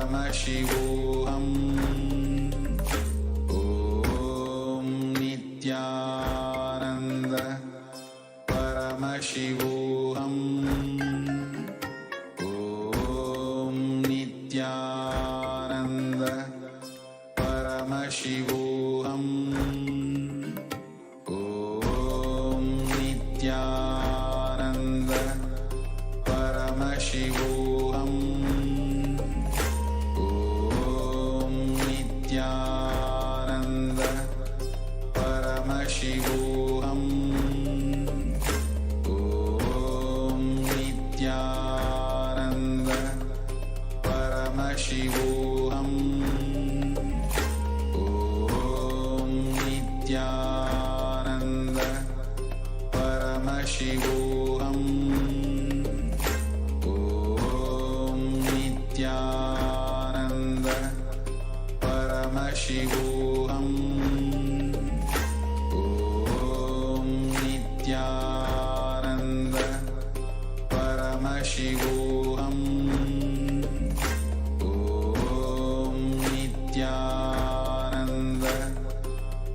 Paramashivoham. Om Nithyananda Paramashivoham. Om Nithyananda Paramashivoham. Om Nithyananda Paramashivoham. Om Nithyananda Paramashivoham. Om Nithyananda Paramashivoham. Om Nithyananda Paramashivoham. Om Nithyananda Paramashivoham. Om Nithyananda Paramashivoham. Om Nithyananda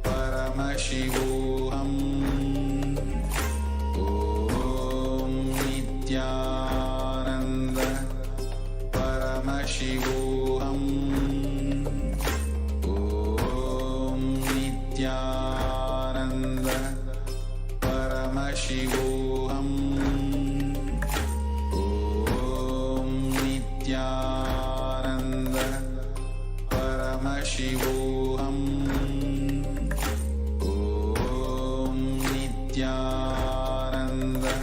Paramashivoham. Om Nithyananda Paramashivoham. Om Nithyananda Paramashivoham. Om Nithyananda Paramashivoham. Om Nithyananda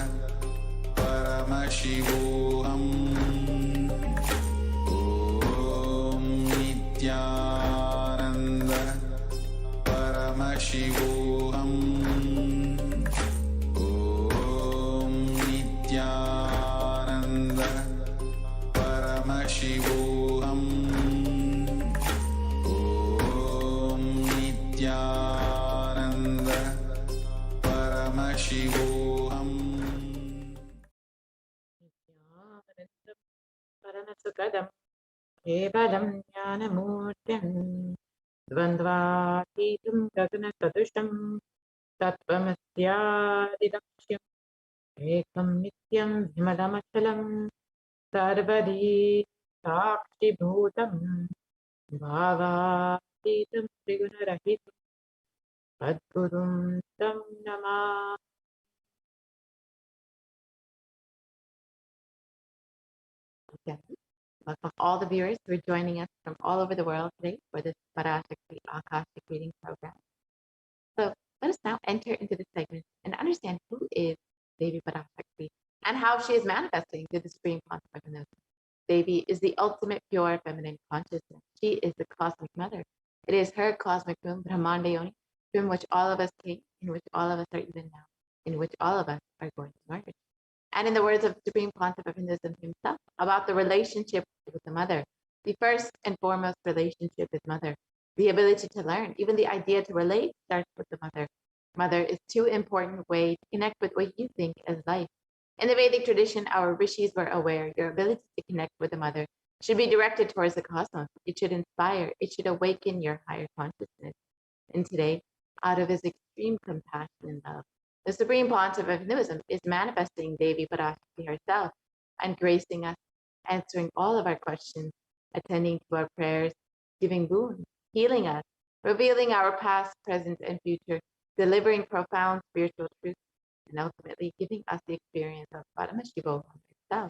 Paramashivoham. Om Nithyananda Paramashivoham. Om Nithyananda Paramashivoham. Om Nithyananda Paramashivoham. Paranasukadam Kevalam Jnanamurtyam Dvandvatitum Gaganasadusham Tattvamasyaदिलक्ष्यम् Ekam Nityam Vimalamachalam Sarvadi Sakshibhutam Bhavatitum Trigunarahitam Adgurum Tam Namah. Okay. Welcome all the viewers who are joining us from all over the world today for this Parashakti Akashic reading program. So let us now enter into this segment and understand who is Devi Parashakti and how she is manifesting through the Supreme Consciousness. Devi is the ultimate pure feminine consciousness. She is the cosmic mother. It is her cosmic womb, Brahmanda Yoni, from which all of us came, in which all of us are even now, in which all of us are going to merge. And in the words of Supreme Pontiff of Hinduism himself, about the relationship with the mother, the first and foremost relationship is mother. The ability to learn, even the idea to relate, starts with the mother. Mother is too important way to connect with what you think as life. In the Vedic tradition, our rishis were aware your ability to connect with the mother should be directed towards the cosmos. It should inspire, it should awaken your higher consciousness. And today, out of his extreme compassion and love, the Supreme Pontiff of Hinduism is manifesting Devi Parashakti herself and gracing us, answering all of our questions, attending to our prayers, giving boons, healing us, revealing our past, present, and future, delivering profound spiritual truths, and ultimately giving us the experience of Paramashivoham itself.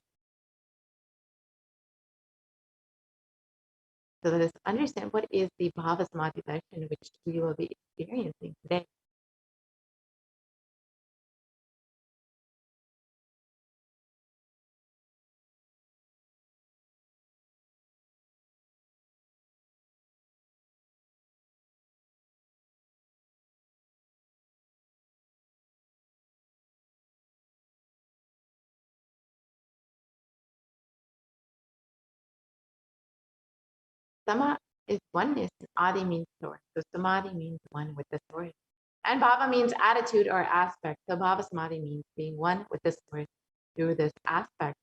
So let us understand what is the Bhava Samadhi darshan which we will be experiencing today. Sama is oneness, Adi means source. So Samadhi means one with the source. And Bhava means attitude or aspect. So Bhava Samadhi means being one with the source through this aspect.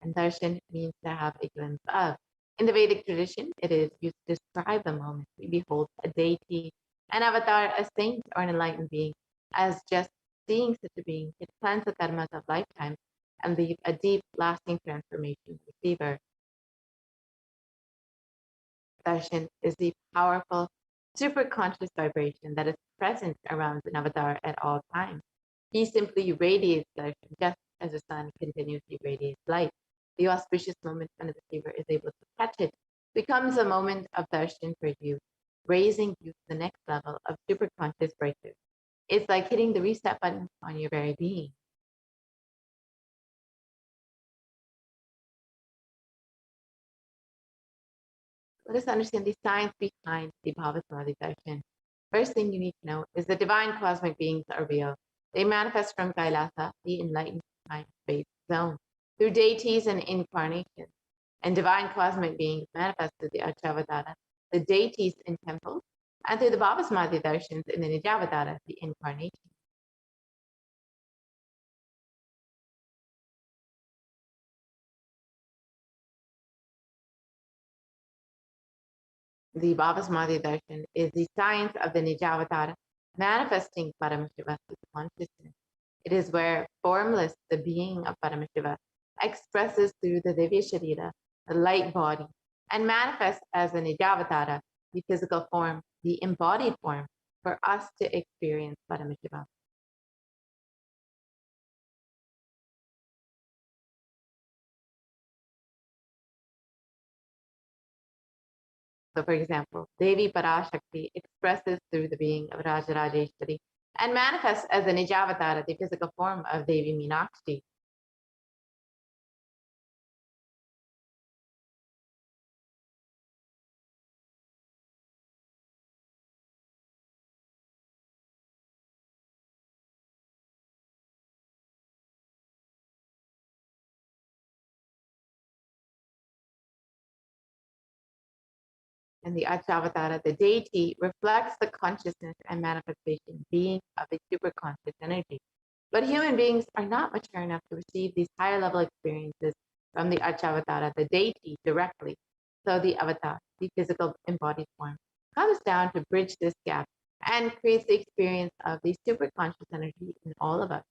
And Darshan means to have a glimpse of. In the Vedic tradition, it is used to describe the moment we behold a deity, an avatar, a saint, or an enlightened being. As just seeing such a being, it cleanses the karmas of lifetime and leave a deep, lasting transformation in the receiver. Darshan is the powerful, superconscious vibration that is present around an avatar at all times. He simply radiates darshan just as the sun continuously radiates light. The auspicious moment when the receiver is able to catch it becomes a moment of darshan for you, raising you to the next level of superconscious breakthrough. It's like hitting the reset button on your very being. Let us understand the science behind the Bhavasamadhi darshan. First thing you need to know is the divine cosmic beings are real. They manifest from KAILASA, the enlightened time-space zone, through deities and incarnations. And divine cosmic beings manifest through the Achavadara, the deities in temples, and through the Bhavasamadhi darshans in the Nijavadara, the incarnation. The Bhavasamadhi darshan is the science of the Nijavatara, manifesting Paramashiva with consciousness. It is where formless, the being of Paramashiva, expresses through the Divya Sharira, the light body, and manifests as the Nijavatara, the physical form, the embodied form, for us to experience Paramashiva. So, for example, Devi Parashakti expresses through the being of Rajarajeshwari and manifests as the Nijavatara, the physical form of Devi Meenakshi. And the Achavatara, the deity, reflects the consciousness and manifestation being of a superconscious energy. But human beings are not mature enough to receive these higher level experiences from the Achavatara, the deity, directly. So the avatar, the physical embodied form, comes down to bridge this gap and creates the experience of the superconscious energy in all of us.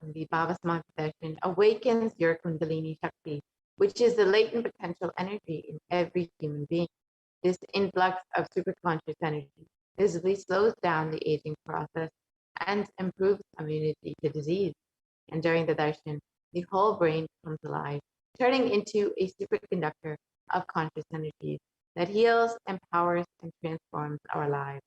The Bhavasamadhi session awakens your Kundalini Shakti, which is the latent potential energy in every human being. This influx of superconscious energy visibly slows down the aging process and improves immunity to disease. And during the darshan, the whole brain comes alive, turning into a superconductor of conscious energies that heals, empowers, and transforms our lives.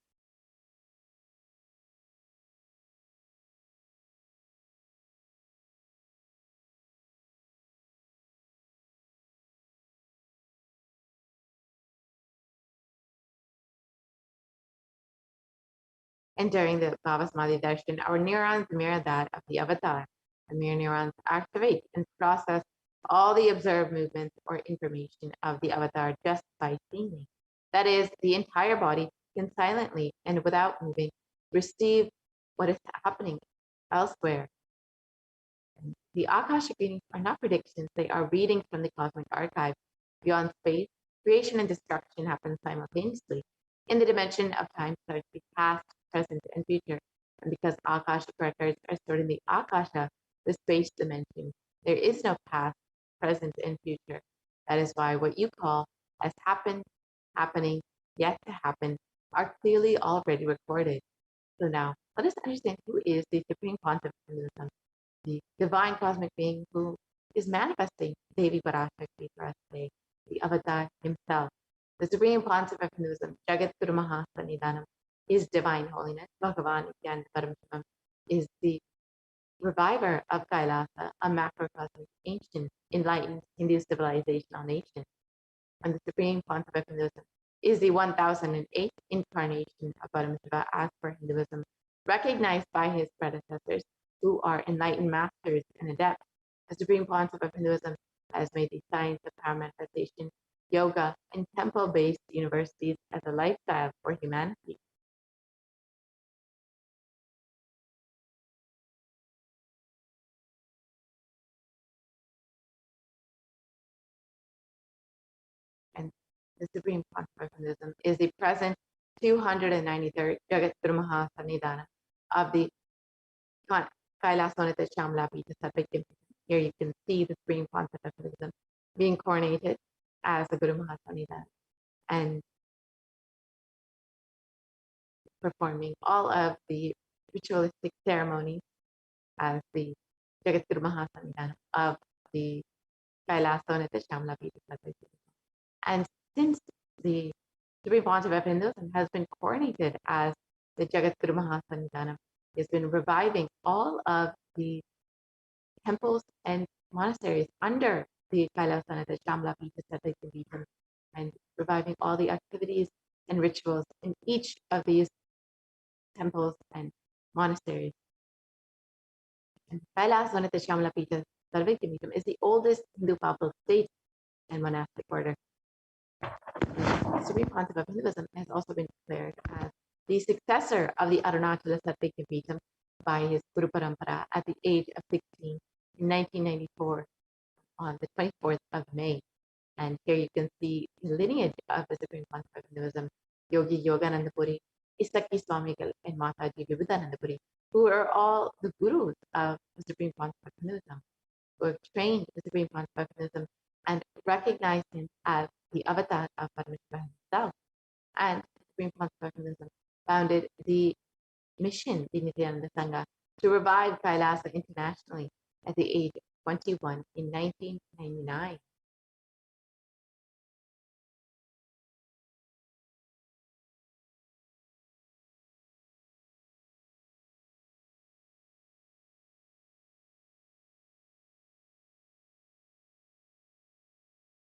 And during the Bhavasamadhi darshan, our neurons mirror that of the avatar. The mirror neurons activate and process all the observed movements or information of the avatar just by seeing. That is, the entire body can silently and without moving receive what is happening elsewhere. And the Akashic readings are not predictions, they are readings from the cosmic archive. Beyond space, creation and destruction happen simultaneously. In the dimension of time starts the past, present, and future. And because Akashic records are stored in the Akasha, the space dimension, there is no past, present, and future. That is why what you call has happened, happening, yet to happen, are clearly already recorded. So now, let us understand who is the Supreme Pontiff of Hinduism, the divine cosmic being who is manifesting Devi Parashakti for us today, the avatar himself. The Supreme Pontiff of Hinduism, Jagat Guru Mahasanidanam, is divine holiness. Bhagavan Nithyananda Paramashivam is the reviver of Kailasa, a macrocosmic, ancient, enlightened Hindu civilizational nation. And the Supreme Pontiff of Hinduism is the 1008th incarnation of Paramashiva as per Hinduism, recognized by his predecessors who are enlightened masters and adepts. The Supreme Pontiff of Hinduism has made the science of power manifestation, yoga, and temple-based universities as a lifestyle for humanity. And the Supreme Controversialism is the present 293rd Jagat Guru Maha Sannidhana of the KAILASA Shamlapita Satvik. Here you can see the Supreme Controversialism being coronated as the Guru Maha Sannidhana and performing all of the ritualistic ceremonies as the Jagat Guru Maha Sannidhana of the KAILASA Shamlapita Satvik. And since the Supreme Pontiff of Hinduism has been coronated as the Jagat Guru Maha Sannidhana, has been reviving all of the temples and monasteries under the KAILASA Shamlapita Satvik and reviving all the activities and rituals in each of these temples and monasteries. And KAILASA Shamlapita Satvik is the oldest Hindu papal state and monastic order. The Supreme Pontiff of Hinduism has also been declared as the successor of the Arunachala Satvik by his Guru Parampara at the age of 16 in 1994 on the 24th of May. And here you can see the lineage of the Supreme Pontiff of Hinduism, Yogi Yoganandapuri, Isaki Swamigal, and Mataji Vibuddhanandapuri, who are all the gurus of the Supreme Pontiff of Hinduism, who have trained the Supreme Pontiff of Hinduism and recognized him as the avatar of Paramashivoham himself. And the Supreme Pontiff of Hinduism founded the mission, the Nithyananda Sangha, to revive Kailasa internationally at the age of 21 in 1999.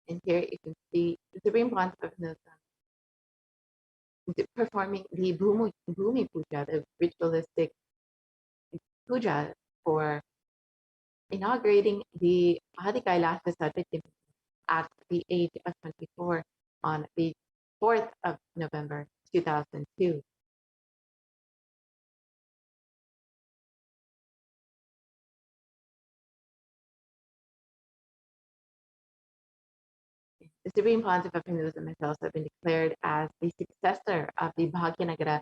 And here you can see the Supreme Pontiff of Hinduism performing the Bhumi Puja, the ritualistic puja for inaugurating the Adi Kailasa Satvik at the age of 24 on the 4th of November 2002. The Supreme Pontiff of Hinduism has also been declared as the successor of the Bhagyanagara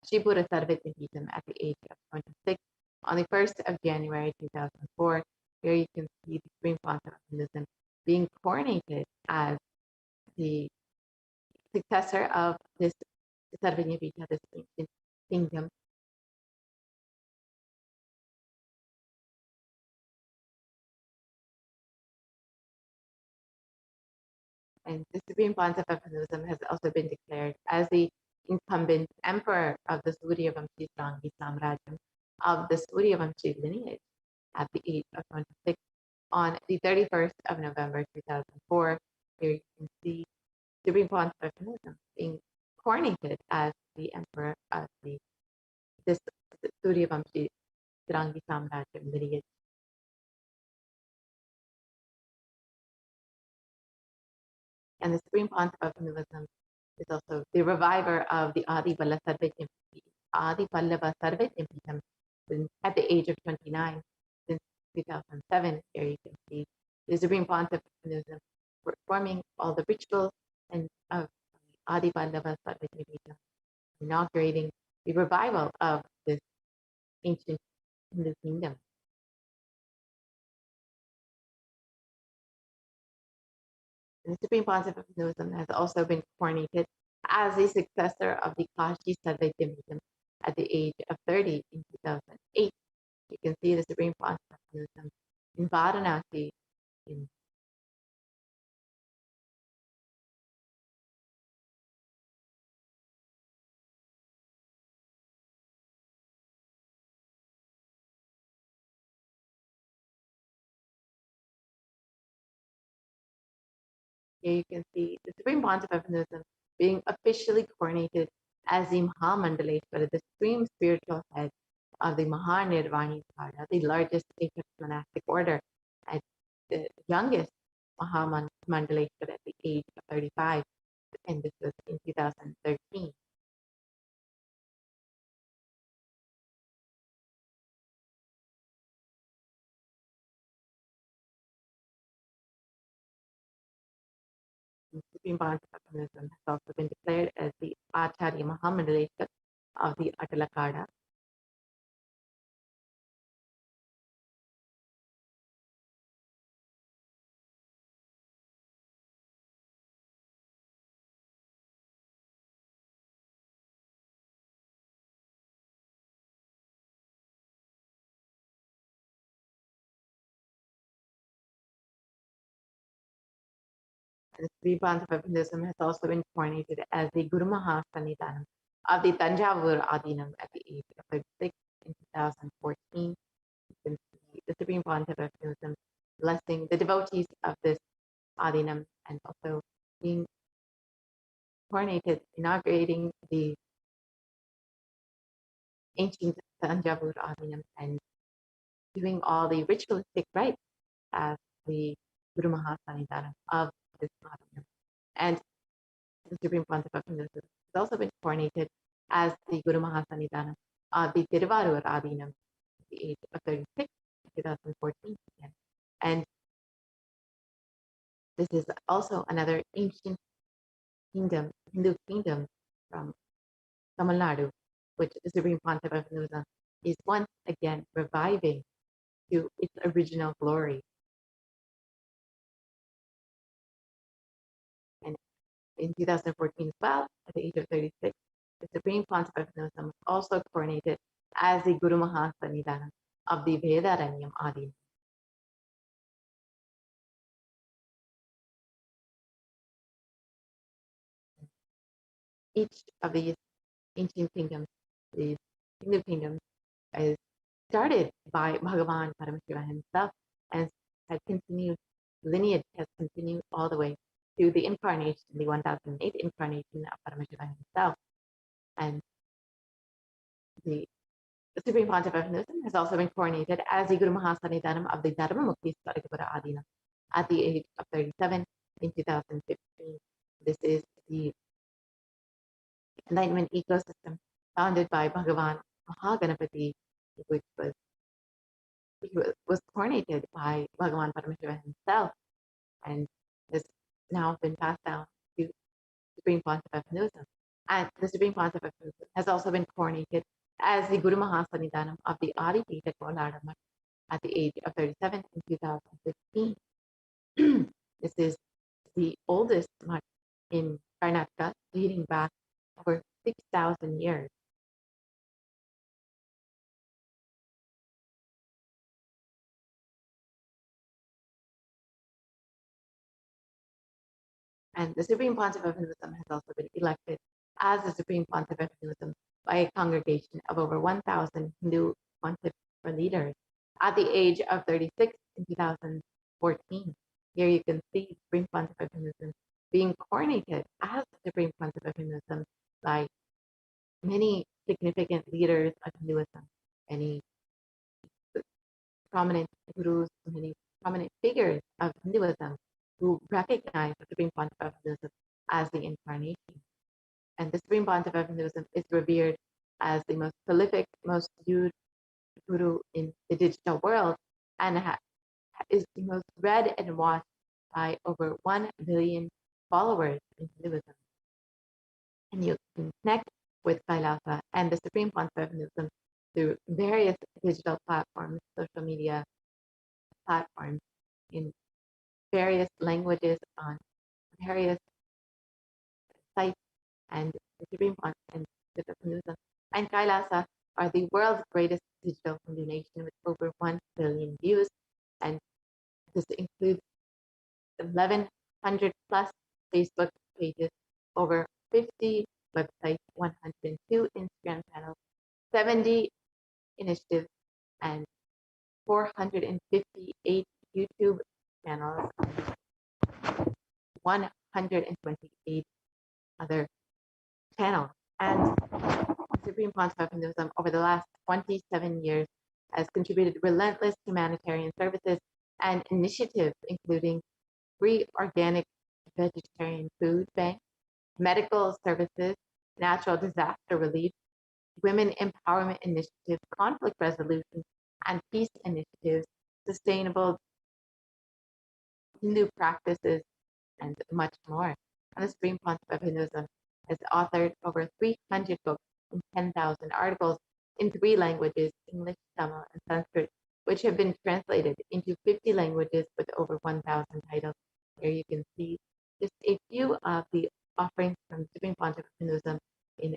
Shibura Sarvatimpitham at the age of 26 on the 1st of January 2004. Here you can see the Supreme Pontiff of Hinduism being coronated as the successor of this Sarvatimpitha, this ancient kingdom. And the Supreme Pontiff of Hinduism has also been declared as the incumbent emperor of the Suryavamshi Srangi Samrajyam of the Suryavamshi lineage at the age of 26 on the 31st of November 2004. Here you can see the Supreme Pontiff of Hinduism being coronated as the emperor of this Suryavamshi Srangi Samrajyam lineage. And the Supreme Pontiff of Hinduism is also the reviver of the Adi Pallava Sarvatimpitham at the age of 29 since 2007. Here you can see the Supreme Pontiff of Hinduism performing all the rituals and of Adi Pallava Sarvatimpitham, inaugurating the revival of this ancient Hindu kingdom. The Supreme Pontiff of Hinduism has also been coronated as the successor of the Kashi Sarvatimpitham at the age of 30 in 2008. You can see the Supreme Pontiff of Hinduism in Varanasi. Here you can see the Supreme Pontiff of Hinduism being officially coronated as the Mahamandaleshwara, the supreme spiritual head of the Mahanirvani Dvara, the largest ancient monastic order and the youngest Mahamandaleshwar at the age of 35, and this was in 2013. The Supreme Panchatattva has also been declared as the Acharya Mahamandaleshwar of the Atalakada. The Sri Panthavapunism has also been coronated as the Guru Mahasannidhanam of the Tanjavur Adinam at the age of 36 in 2014. You can see the Supreme Panthavapunism blessing the devotees of this Adinam and also being coronated, inaugurating the ancient Tanjavur Adinam and doing all the ritualistic rites as the Guru Mahasannidhanam of this Adinam. And the Supreme Panthavapunism has also been coronated as the Guru Mahasannidhanam of the Tiruvarur Adinam at the age of 36 in 2014 again. And this is also another ancient kingdom, Hindu kingdom from Tamil Nadu, which the Supreme Panthavapunism is once again reviving to its original glory. And in 2014 as well, at the age of 36, the Supreme Panthavapunism was also coronated as the Guru Mahasannidhanam of the Vedaranyam Adinam. Each of these ancient kingdoms, these Hindu kingdoms, is started by Bhagavan Paramashivoham himself and has continued, lineage has continued all the way to the incarnation, the 1008 incarnation of Paramashivoham himself. And the Supreme Panchavapunism has also been coronated as the Guru Mahasannidhanam of the Dharmamukti Sarigapura Adinam at the age of 37 in 2015. This is the Enlightenment ecosystem founded by Bhagavan Mahaganapati, which was coronated by Bhagavan Paramashiva himself and has now been passed down to Supreme Panchavapunism. And the Supreme Panchavapunism has also been coronated as the Guru Mahasannidhanam of the Adi Pita Koladama at the age of 37 in 2015. This is the oldest mutt in Karnataka, dating back over 6,000 years. And the Supreme Panchavapunism has also been elected as the Supreme Panchavapunism by a congregation of over 1,000 Hindu Panchavapunism leaders at the age of 36 in 2014. Here you can see Supreme Panchavapunism being coronated as the Supreme Panchavapunism by many significant leaders of Hinduism, many prominent gurus, many prominent figures of Hinduism who recognize the Supreme Panchavapunism as the incarnation. And the Supreme Panchavapunism is revered as the most prolific, most viewed guru in the digital world and is the most read and watched by over 1 billion followers in Hinduism. And you can connect with KAILASA and the Supreme Panchavapunism through various digital platforms, social media platforms, in various languages, on various sites, and the Supreme Panchavapunism and KAILASA are the world's greatest digital Hindu nation with over 1 billion views. And this includes 1,100 plus Facebook pages, over 50 websites, 102 Instagram channels, 70 initiatives, and 458 YouTube channels, 128 other channels. And Supreme Panchavapunism over the last 27 years has contributed relentless humanitarian services and initiatives, including free organic vegetarian food bank, medical services, natural disaster relief, women empowerment initiatives, conflict resolution, and peace initiatives, sustainable Hindu practices, and much more. And the Supreme Pontiff of Hinduism has authored over 300 books and 10,000 articles in 3 languages, English, Tamil, and Sanskrit, which have been translated into 50 languages with over 1,000 titles. Here you can see just a few of the offerings from the Supreme Pontiff of Hinduism in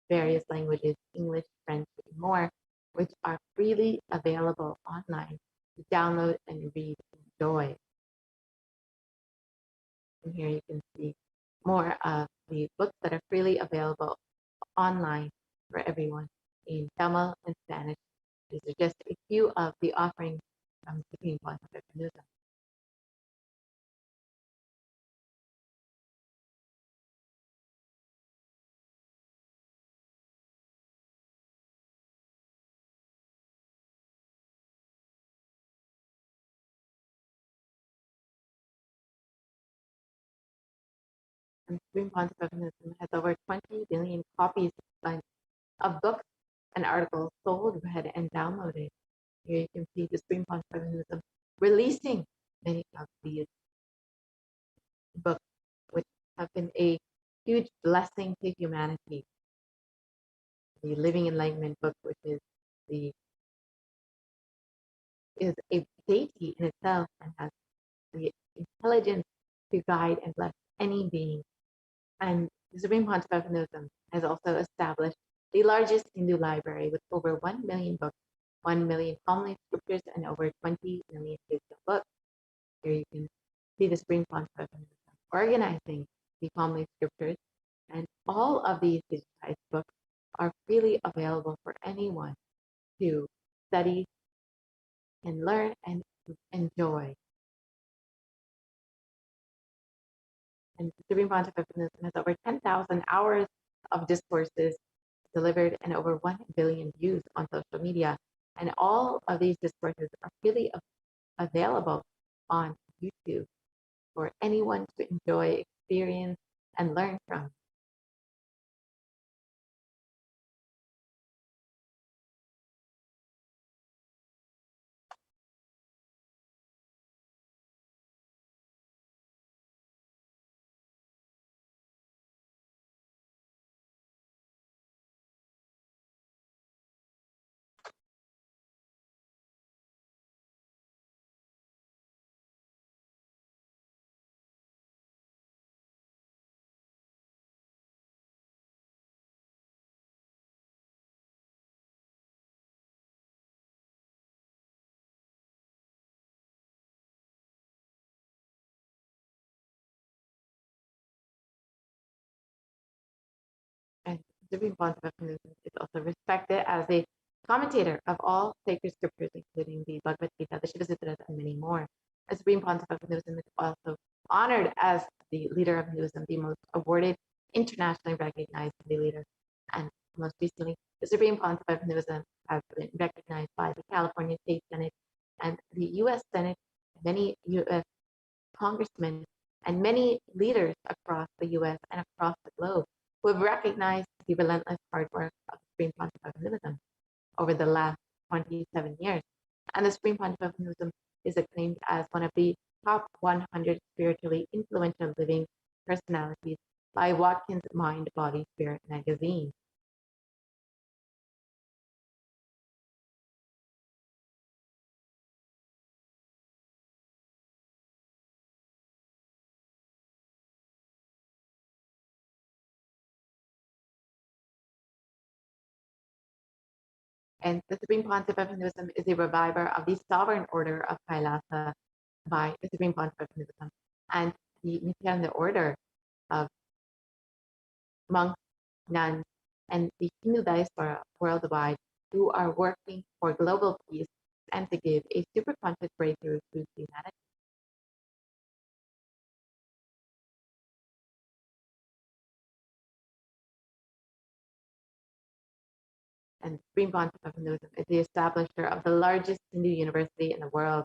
various languages, English, French, and more, which are freely available online to download and read and enjoy. And here you can see more of the books that are freely available online for everyone in Tamil and Spanish. These are just a few of the offerings from Supreme Pontiff of Hinduism. And Supreme Pontiff of Hinduism has over 20 billion copies of books and articles sold, read, and downloaded. Here you can see the Supreme Pontiff of Hinduism releasing many of these books, which have been a huge blessing to humanity. The Living Enlightenment book, which is a deity in itself and has the intelligence to guide and bless any being. And the Supreme Pontiff of Hinduism has also established the largest Hindu library with over 1 million books, 1 million family scriptures, and over 20 million digital books. Here you can see the Supreme Pontiff of Hinduism organizing the family scriptures, and all of these digitized books are freely available for anyone to study and learn and enjoy. And the Supreme Pontiff of Hinduism has over 10,000 hours of discourses delivered and over 1 billion views on social media. And all of these discourses are freely available on YouTube for anyone to enjoy, experience, and learn from. And the Supreme Pontiff of Hinduism is also respected as a commentator of all sacred scriptures, including the Bhagavad Gita, the Shiva Sutras, and many more. The Supreme Pontiff of Hinduism is also honored as the leader of Hinduism, the most awarded, internationally recognized leader. And most recently, the Supreme Pontiff of Hinduism has been recognized by the California State Senate and the U.S. Senate, many U.S. congressmen, and many leaders across the U.S. and across the globe who have recognized the relentless hard work of the Supreme Pontiff of Hinduism over the last 27 years. And the Supreme Pontiff of Hinduism is acclaimed as one of the top 100 spiritually influential living personalities by Watkins Mind, Body, Spirit magazine. And the Supreme Pontiff of Hinduism is a reviver of the sovereign order of KAILASA by the Supreme Pontiff of Hinduism and the Nithyananda order of monks, nuns, and the Hindu diaspora worldwide who are working for global peace and to give a super conscious breakthrough to humanity. And Supreme Pontiff of Hinduism is the establisher of the largest Hindu university in the world,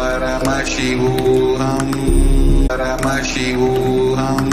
Paramashivoham. Paramashivoham.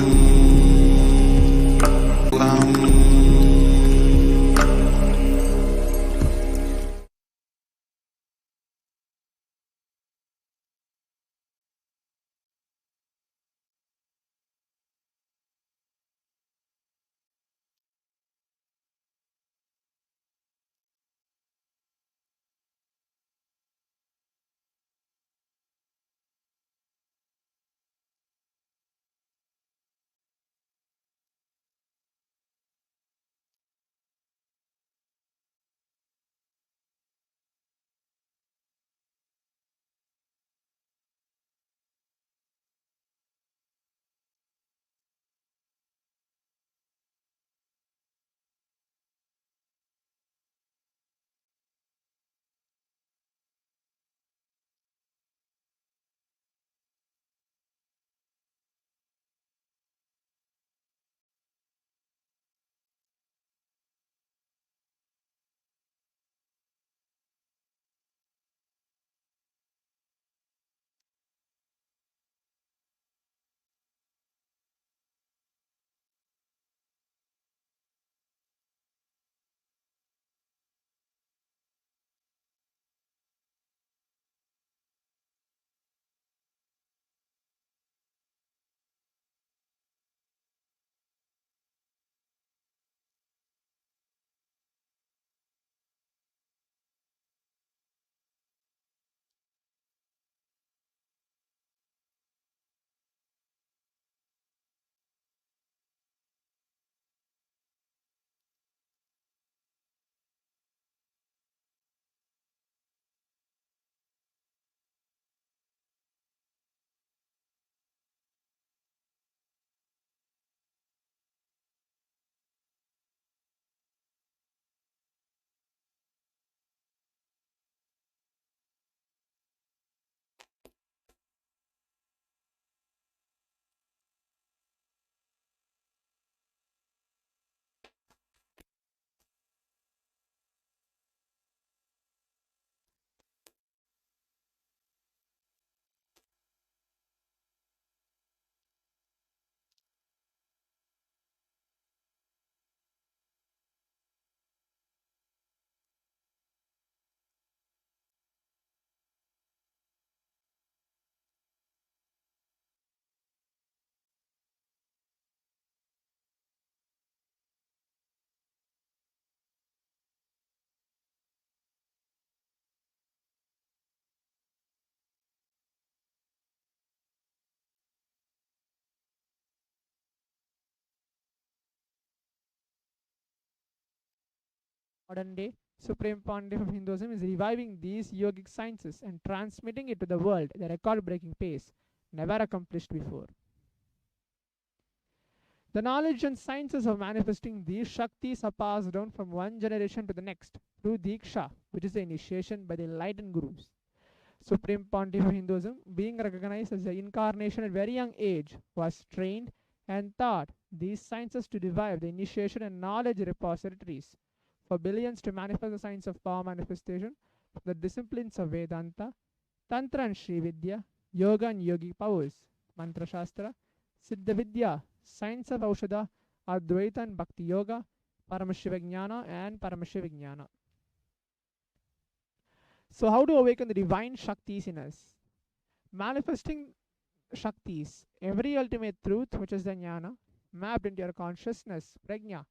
Modern day Supreme Pontiff of Hinduism is reviving these yogic sciences and transmitting it to the world at a record breaking pace never accomplished before. The knowledge and sciences of manifesting these Shaktis are passed down from one generation to the next through Diksha, which is the initiation by the enlightened gurus. Supreme Pontiff of Hinduism, being recognized as the incarnation at very young age, was trained and taught these sciences to revive the initiation and knowledge repositories for billions to manifest the science of power manifestation, the disciplines of Vedanta, Tantra and Sri Vidya, Yoga and Yogic powers, Mantra Shastra, Siddha Vidya, Science of Aushadha, Advaita and Bhakti Yoga, Paramashivoham and Paramashivoham. So, how to awaken the divine Shaktis in us? Manifesting Shaktis, every ultimate truth, which is the Jnana, mapped into your consciousness, Prajna,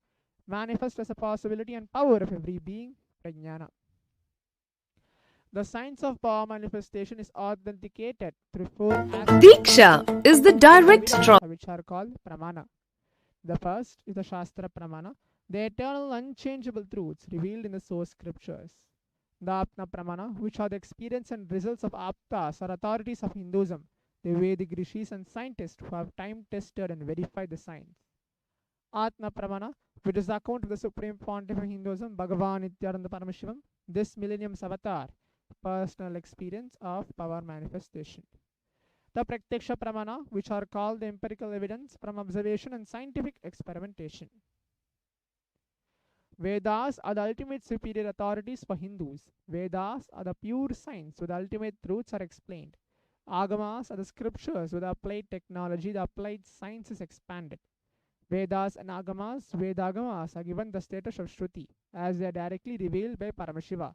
manifest as a possibility and power of every being, Prajnana. The science of power manifestation is authenticated through four Diksha is the direct which are called Pramana. The first is the Shastra Pramana, the eternal unchangeable truths revealed in the source scriptures. The Apna Pramana, which are the experience and results of Aptas or authorities of Hinduism, the Vedic rishis and scientists who have time tested and verified the science. Atma Pramana, which is the account of the Supreme Pontiff of Hinduism, Bhagavan Nithyananda Paramashivam, this millennium's avatar, personal experience of power manifestation. The Pratyaksha Pramana, which are called the empirical evidence from observation and scientific experimentation. Vedas are the ultimate superior authorities for Hindus. Vedas are the pure science where the ultimate truths are explained. Agamas are the scriptures with applied technology, the applied science is expanded. Vedas and Agamas, Vedagamas are given the status of Shruti as they are directly revealed by Paramashiva.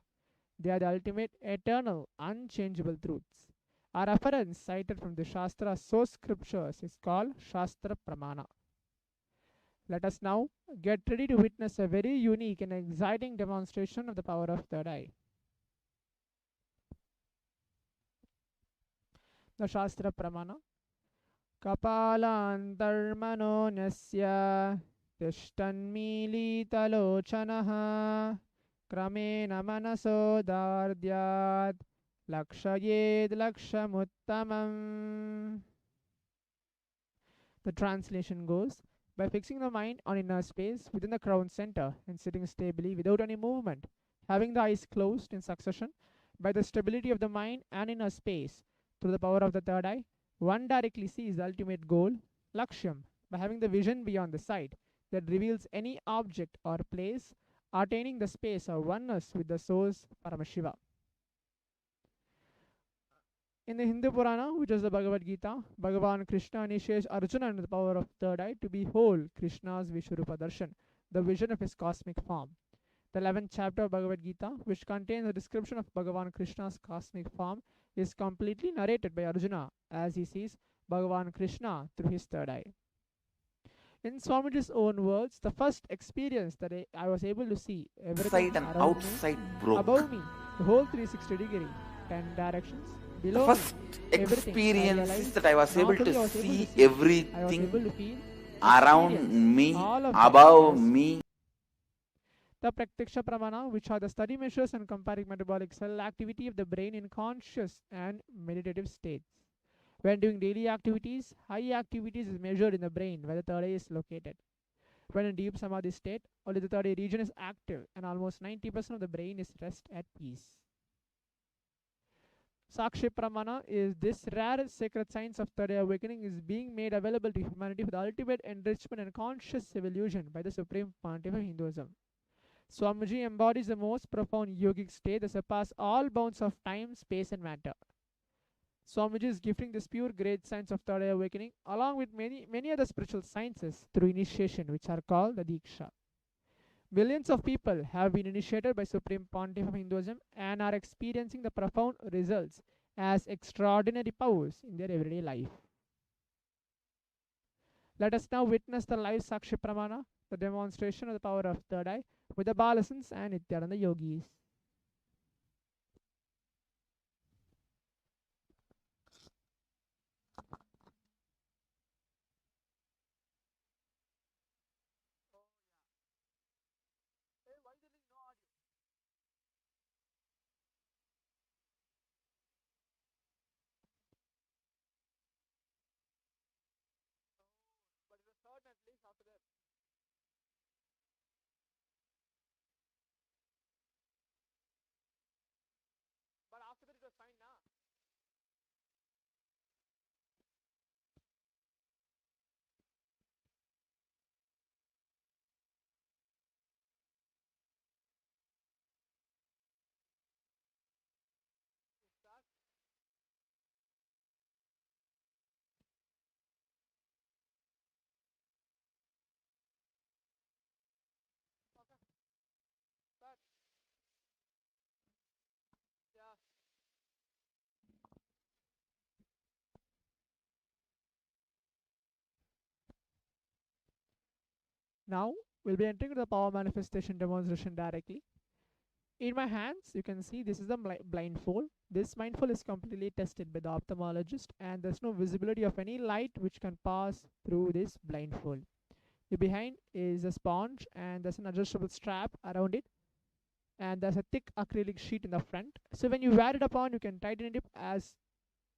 They are the ultimate, eternal, unchangeable truths. A reference cited from the Shastra source scriptures is called Shastra Pramana. Let us now get ready to witness a very unique and exciting demonstration of the power of third eye. The Shastra Pramana. Kapalantarmano nyasya tishtanmilitalochanaha kramena manaso dardyat lakshayed lakshamuttamam. The translation goes, by fixing the mind on inner space within the crown center and sitting stably without any movement, having the eyes closed in succession, by the stability of the mind and inner space, through the power of the third eye, one directly sees the ultimate goal, Lakshyam, by having the vision beyond the sight that reveals any object or place, attaining the space of oneness with the source Paramashiva. In the Hindu Purana, which is the Bhagavad Gita, Bhagavan Krishna initiates Arjuna under the power of third eye to behold Krishna's Vishwarupa Darshan, the vision of his cosmic form. The 11th chapter of Bhagavad Gita, which contains a description of Bhagavan Krishna's cosmic form, is completely narrated by Arjuna as he sees Bhagavan Krishna through his third eye. In Swamiji's own words, the first experience that I was able to see everything Inside and around outside me, broke. above me, the whole 360 degree, 10 directions, below First me, everything. experience I is that I was not able only to I was able see to see, I was everything able to feel, around experience me, all of above that. me. The Praktiksha Pramana, which are the study measures and comparing metabolic cell activity of the brain in conscious and meditative states. When doing daily activities, high activities is measured in the brain where the third eye is located. When in deep samadhi state, only the third eye region is active and almost 90% of the brain is rest at peace. Sakshi Pramana is this rare sacred science of third eye awakening is being made available to humanity for the ultimate enrichment and conscious evolution by the Supreme Pontiff of Hinduism. Swamiji embodies the most profound yogic state that surpasses all bounds of time, space, and matter. Swamiji is gifting this pure great science of third eye awakening along with many other spiritual sciences through initiation, which are called the Diksha. Millions of people have been initiated by Supreme Pontiff of Hinduism and are experiencing the profound results as extraordinary powers in their everyday life. Let us now witness the live Sakshi Pramana, the demonstration of the power of third eye, with the Balasans and Nithyananda yogis. But after that it was fine now. Now we'll be entering the power manifestation demonstration directly. In my hands, you can see this is the blindfold. This blindfold is completely tested by the ophthalmologist and there's no visibility of any light which can pass through this blindfold. The behind is a sponge and there's an adjustable strap around it and there's a thick acrylic sheet in the front. So when you wear it upon, you can tighten it up as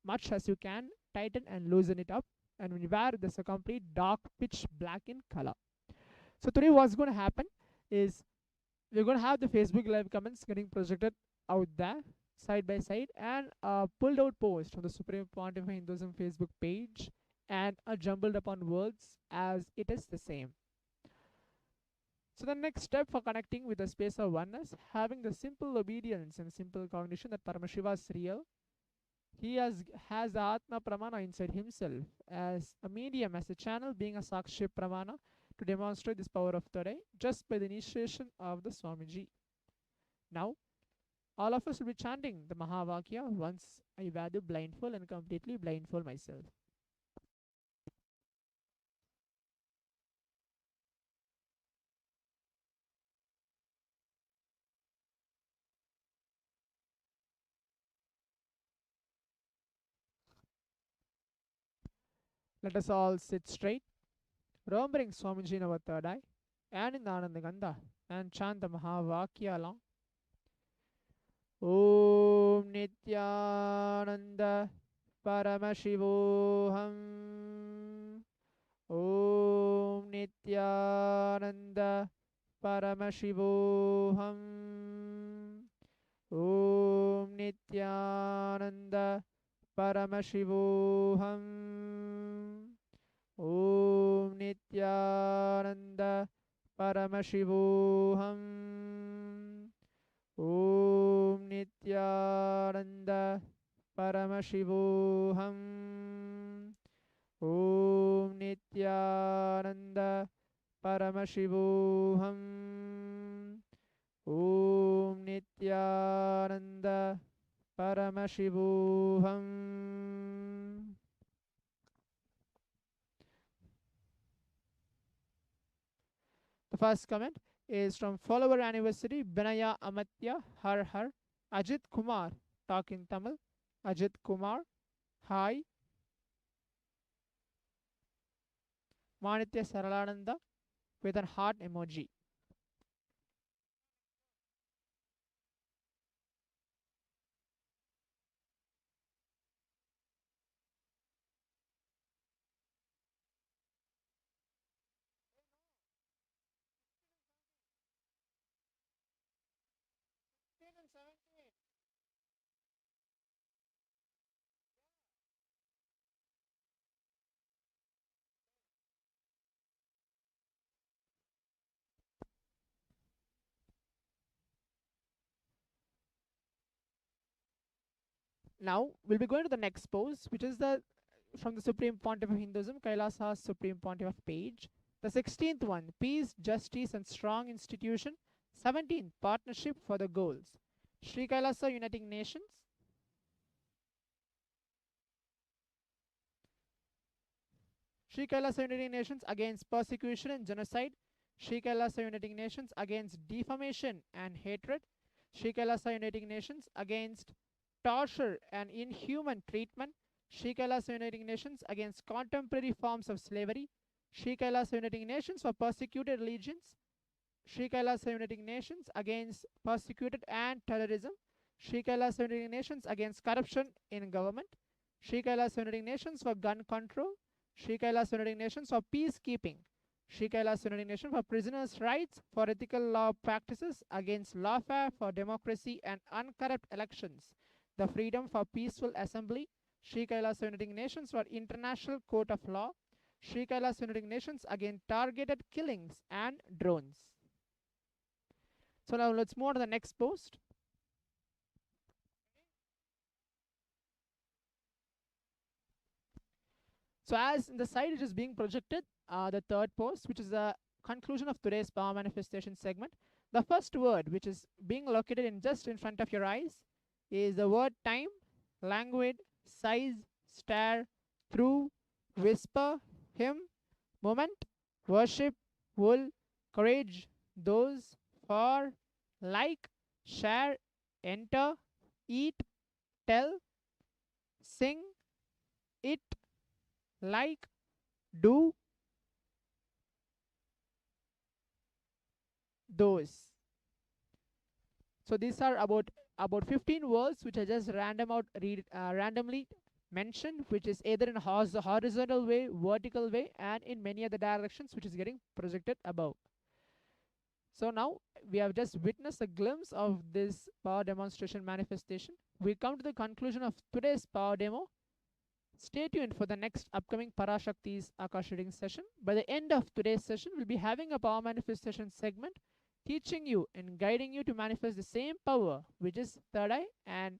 much as you can, tighten and loosen it up. And when you wear, there's a complete dark pitch black in color. So today what's going to happen is we're going to have the Facebook live comments getting projected out there side by side and a pulled out post from the Supreme Pontiff of Hinduism Facebook page and a jumbled upon words as it is the same. So the next step for connecting with the space of oneness, having the simple obedience and simple cognition that Paramashiva is real, He has the Atma Pramana inside himself as a medium, as a channel, being a Sakshi Pramana to demonstrate this power of third eye just by the initiation of the Swamiji. Now, all of us will be chanting the Mahavakya once I wear the blindfold and completely blindfold myself. Let us all sit straight, remembering Swamiji in our third eye and in the Anandagandha, and chant the Mahavakya along. Om Nithyananda Paramashivoham. Om Nithyananda Paramashivoham. Om Nithyananda Paramashivoham. Om Nithyananda Paramashivoham. Om Nithyananda Paramashivoham. Om Nithyananda Paramashivoham. Om Nithyananda Paramashivoham. The first comment is from follower anniversary Benaya Amatya Har Har Ajit Kumar. Talk in Tamil. Ajit Kumar. Hi. Manitya Saralananda with an heart emoji. Now we'll be going to the next pose, which is the from the Supreme Pontiff of Hinduism, Kailasa's Supreme Pontiff page. The 16th one, peace, justice, and strong institution. 17th, partnership for the goals. Sri Kailasa Uniting Nations. Sri Kailasa Uniting Nations against persecution and genocide. Sri Kailasa Uniting Nations against defamation and hatred. Sri Kailasa Uniting Nations against torture and inhuman treatment. Sri Kailasa Uniting Nations against contemporary forms of slavery. Sri Kailasa Uniting Nations for persecuted religions. Sri Kailasa Uniting Nations against persecuted and terrorism. Sri Kailasa Uniting Nations against corruption in government. Sri Kailasa Uniting Nations for gun control. Sri Kailasa Uniting Nations for peacekeeping. Sri Kailasa Uniting Nation for prisoners' rights, for ethical law practices against lawfare, for democracy and uncorrupt elections. The freedom for peaceful assembly. Sri Kailasa Uniting Nations for international court of law. Sri Kailasa Uniting Nations against targeted killings and drones. So now let's move on to the next post. So as in the side it is being projected, the third post, which is the conclusion of today's power manifestation segment. The first word, which is being located in just in front of your eyes, is the word time, languid, size, stare, through, whisper, hymn, moment, worship, wool, courage, those, for, like, share, enter, eat, tell, sing, it, like, do, those. So these are about 15 words which I just randomly mentioned, which is either in horizontal way, vertical way, and in many other directions, which is getting projected above. So now we have just witnessed a glimpse of this power demonstration manifestation. We come to the conclusion of today's power demo. Stay tuned for the next upcoming Parashakti's Akashic reading session. By the end of today's session, we'll be having a power manifestation segment teaching you and guiding you to manifest the same power, which is third eye, and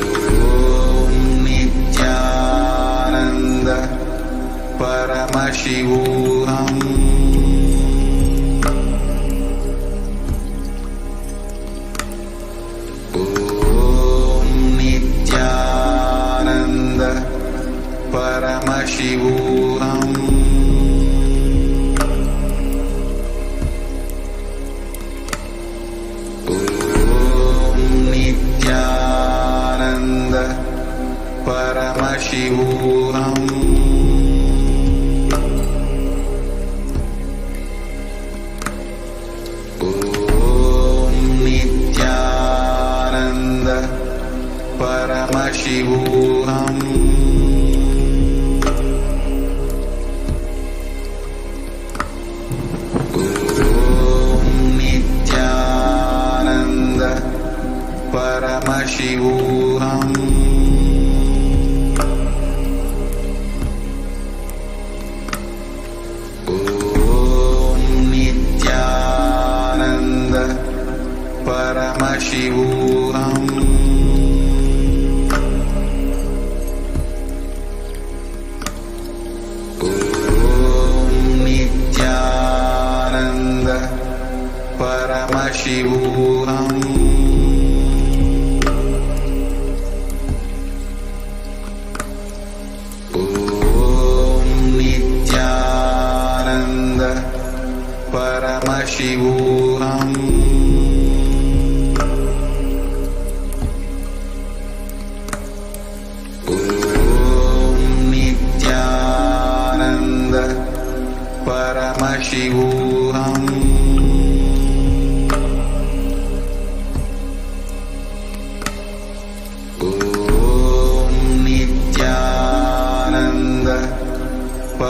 Paramashivoham. Om Nithyananda Paramashivoham. Nithyananda Paramashivoham. Om Nithyananda Paramashivoham. Paramashivoham. Om Nithyananda Paramashivoham. Om Nithyananda Paramashivoham. Paramashivoham. Om Nithyananda Paramashivoham. Om Nithyananda Paramashivoham.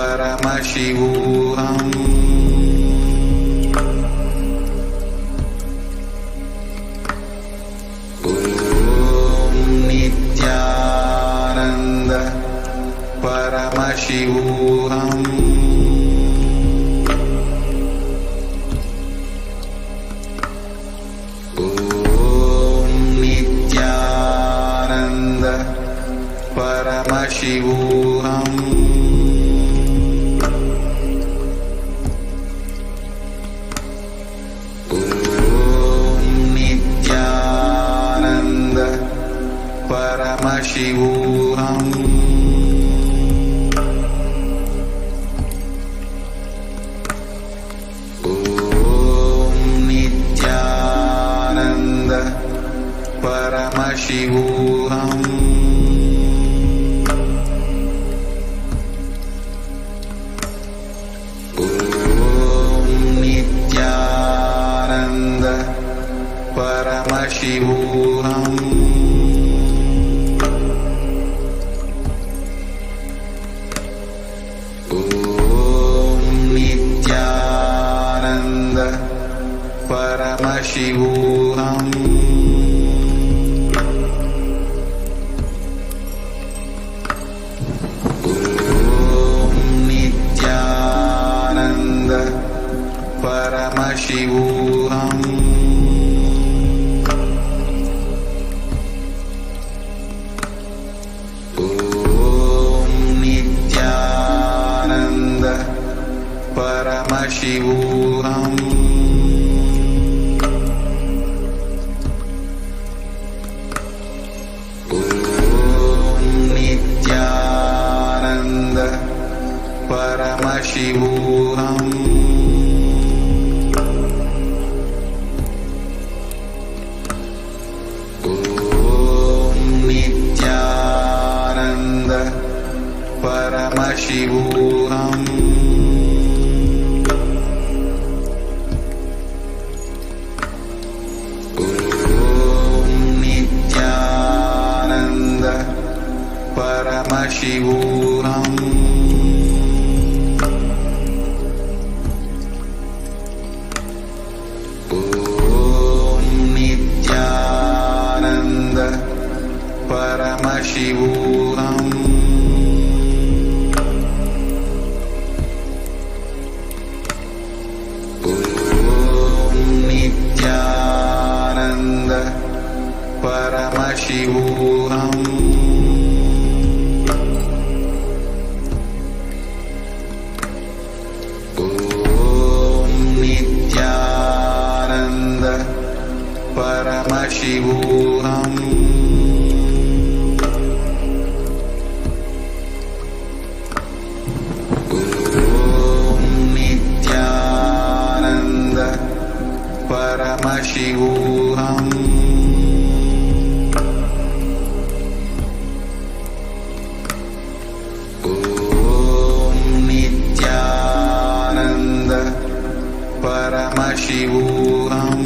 Paramashivoham. Om Nithyananda Paramashivoham. Om Nithyananda Paramashivoham. Paramashivoham. Om Nithyananda Paramashivoham. Om Nithyananda Paramashivoham. Paramashivoham. Om Nithyananda Paramashivoham. Om Nithyananda Paramashivoham. Paramashivoham. Om Nithyananda Paramashivoham. Om Nithyananda Paramashivoham. Paramashivoham. Om Nithyananda Paramashivoham.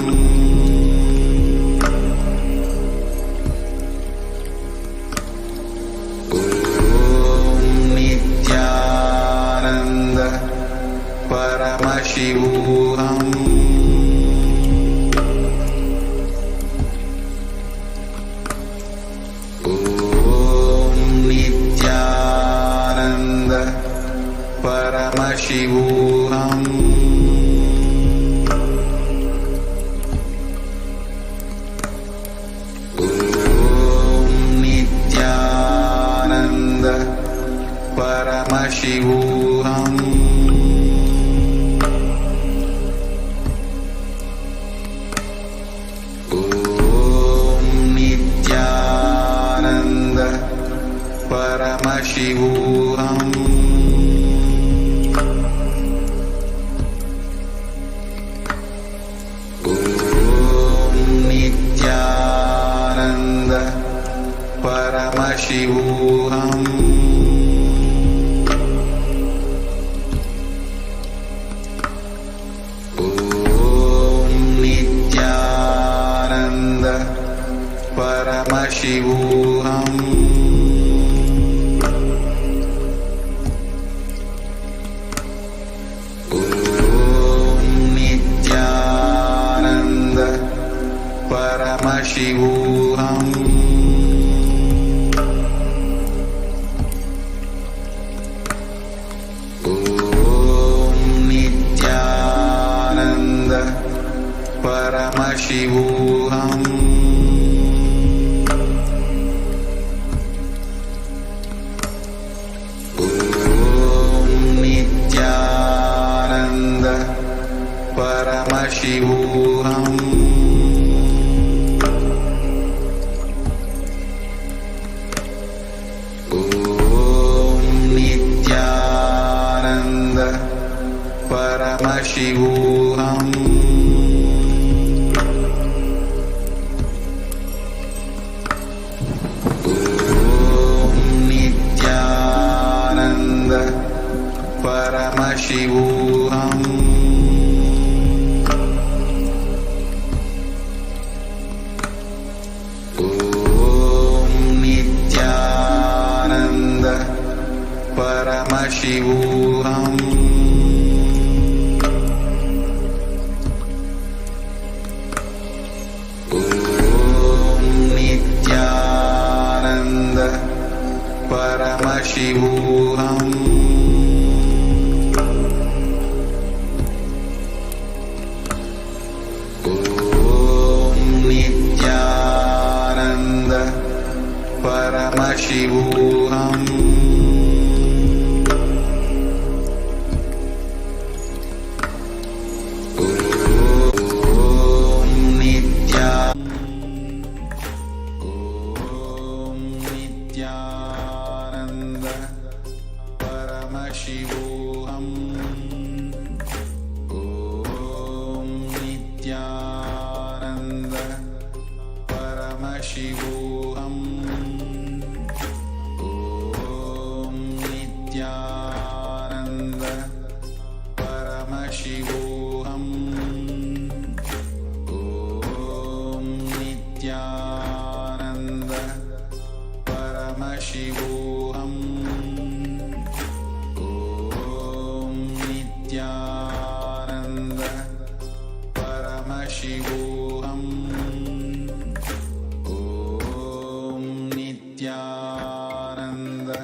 Paramashivoham. Om Nithyananda Paramashivoham. Om Nithyananda Paramashivoham. Paramashivoham. Om Nithyananda Paramashivoham. Om Nithyananda Paramashivoham. Paramashivoham. Om Nithyananda Paramashivoham. Om Nithyananda Paramashivoham. Paramashivoham. Om Nithyananda Paramashivoham. Om Nithyananda Paramashivoham. Paramashivoham. Om Nithyananda Paramashivoham. Om Nithyananda Paramashivoham. Om Nithyananda Paramashivoham. Om Nithyananda Paramashivoham. Om Nithyananda Paramashivoham. Om Nithyananda Paramashivoham. Om Nithyananda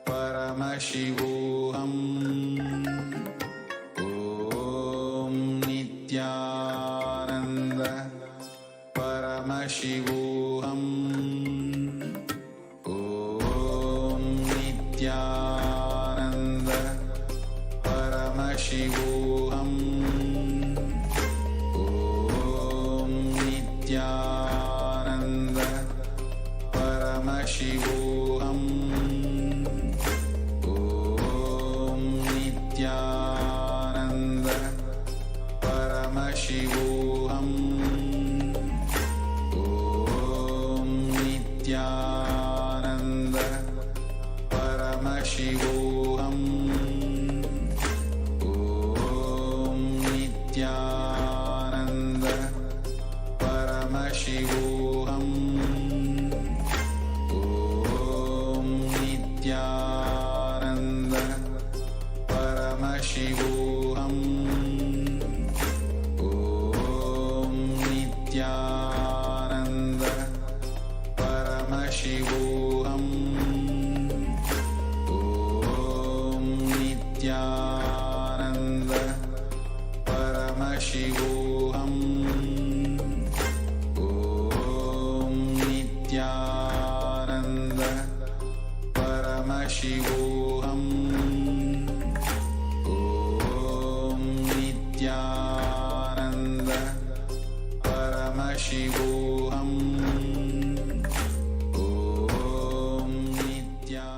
Paramashivoham. Om Nithyananda Paramashivoham. Om Nithyananda Paramashivoham. Om Nithyananda Paramashivoham. Om Nithyananda Paramashivoham. Nithyananda Paramashivoham. Om Nithyananda Paramashivoham. Om Nithyananda Paramashivoham. Om Nithyananda.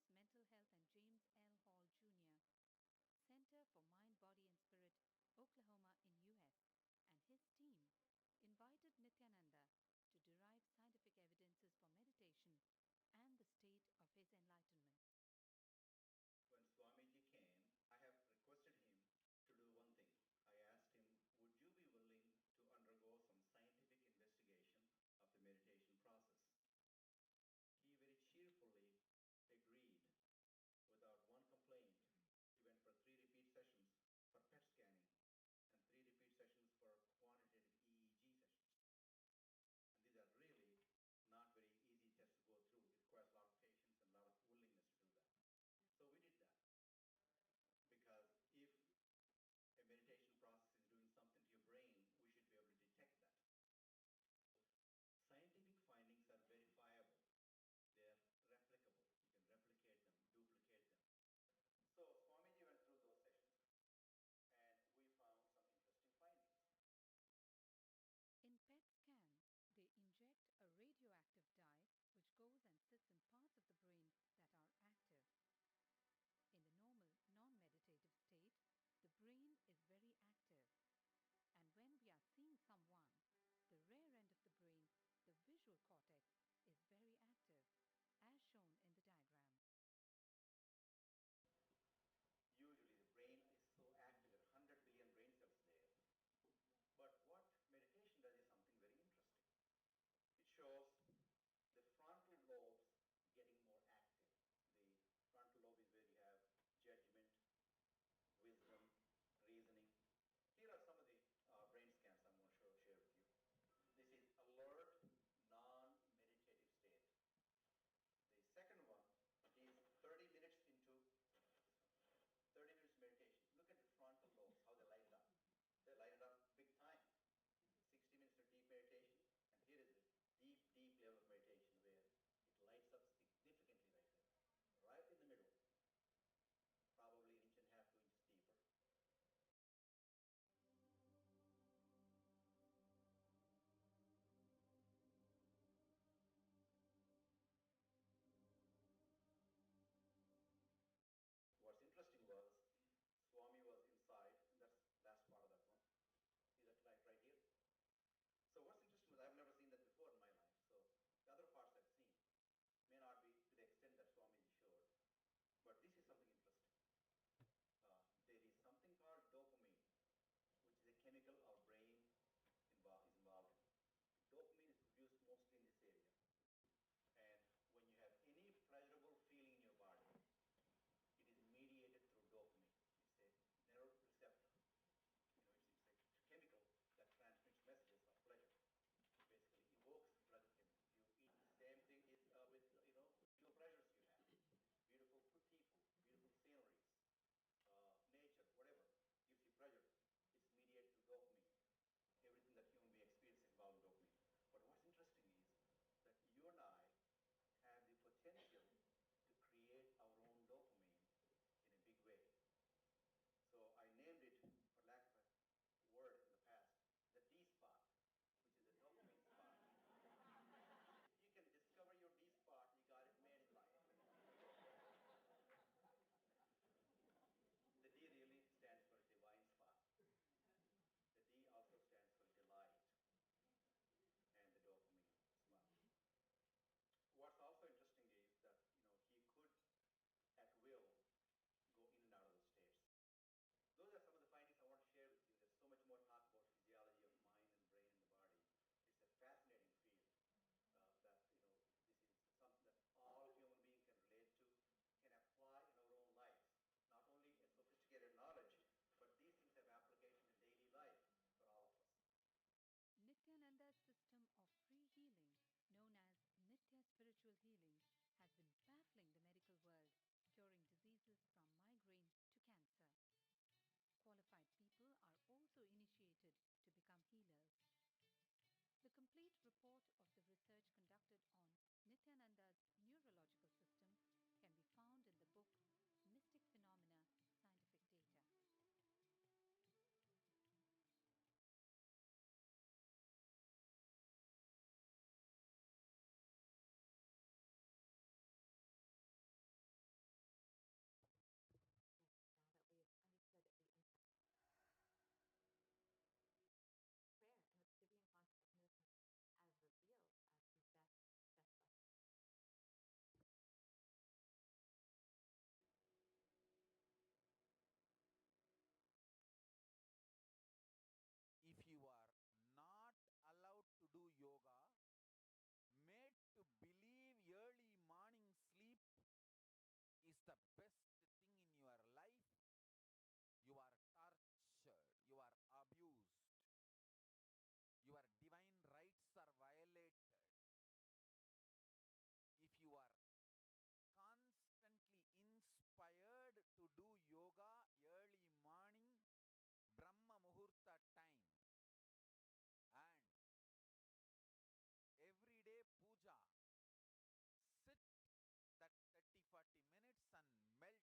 Mental Health and James L. Hall Jr. Center for Mind, Body and Spirit, Oklahoma in US, and his team invited Nithyananda to derive scientific evidences for meditation and the state of his enlightenment. When Swamiji came, I have requested him to do one thing. I asked him, would you be willing to undergo some scientific investigation of the meditation process? He very cheerfully agreed without one complaint. He went for 3 repeat sessions for PET scanning and 3 repeat sessions for quantitative EEG sessions. And these are really not very easy tests to go through. It requires a lot of patience and a lot of willingness to do that. So we did that. Because if a meditation process is doing something to your brain, we should be able to detect that. Scientific findings are verifiable. They are replicable. You can replicate them, duplicate them. So Swamiji went through those sessions and we found some interesting findings. In PET scans, they inject a radioactive dye which goes and sits in parts of the brain that are active. In the normal, non-meditative state, the brain is very active. And when we are seeing someone, the rear end of the brain, the visual cortex, is very active, as shown in the diagram. Usually the brain is so active, there are 100 billion brain cells there. But what meditation does is something very interesting. It shows the frontal lobes getting more active. The frontal lobe is where you have judgment, wisdom, reasoning. Here are some of the brain scans I'm going to share with you. This is alert, non-meditative state. The second one is 30 minutes into 30 minutes meditation. Look at the frontal lobes, how they light it up. They light it up big time. 60 minutes of deep meditation, and here is a deep, deep level of meditation where it lights up significantly right there. Right in the middle. Probably 1.5 inches, 2 inches deeper. What's interesting was Swami was inside, and that's the last part of that one. See that light right here? So what's interesting was I've never seen that before in my life. So the other parts I've seen may not be to the extent that Swami showed, but this is something interesting. There is something called dopamine, which is a chemical our brain is involved in. Dopamine is produced mostly in this area. And when you have any pleasurable feeling in your body, it is mediated through dopamine. It's a neuroreceptor. It's a chemical that transmits messages of pleasure. Basically evokes pleasure chemicals. You eat the same thing with beautiful pleasures you have. Beautiful people, beautiful sceneries, nature, whatever gives you pleasure. It's mediated through dopamine. Everything that human being experiences involves dopamine. But what's interesting is that you and I have the potential to create our own dopamine in a big way. So I named it, for lack of a word in the past, the D spot, which is the dopamine spot. You can discover your D spot, you got it made in life. The D really stands for divine spot. The D also stands for delight, and the dopamine spot. What's also interesting is that he could, at will, go in and out of those states. Those are some of the findings I want to share with you. There's so much more talk about physiology of mind and brain and the body. It's a fascinating field that this is something that all human beings can relate to, can apply in our own lives. Not only a sophisticated knowledge, but these things have application in daily life for all of us. Nithyananda's system of free healing, known as Nithya Spiritual Healing, has been baffling the medical world, curing diseases from migraine to cancer. Qualified people are also initiated to become healers. The complete report of the research conducted on Nithyananda's neurological system can be found in the book Mystic Phenomena, Scientific Data. the best thing in your life, you are tortured, you are abused, your divine rights are violated. If you are constantly inspired to do yoga early morning, Brahma Muhurta time, and everyday puja, sit that 30-40 minutes and melt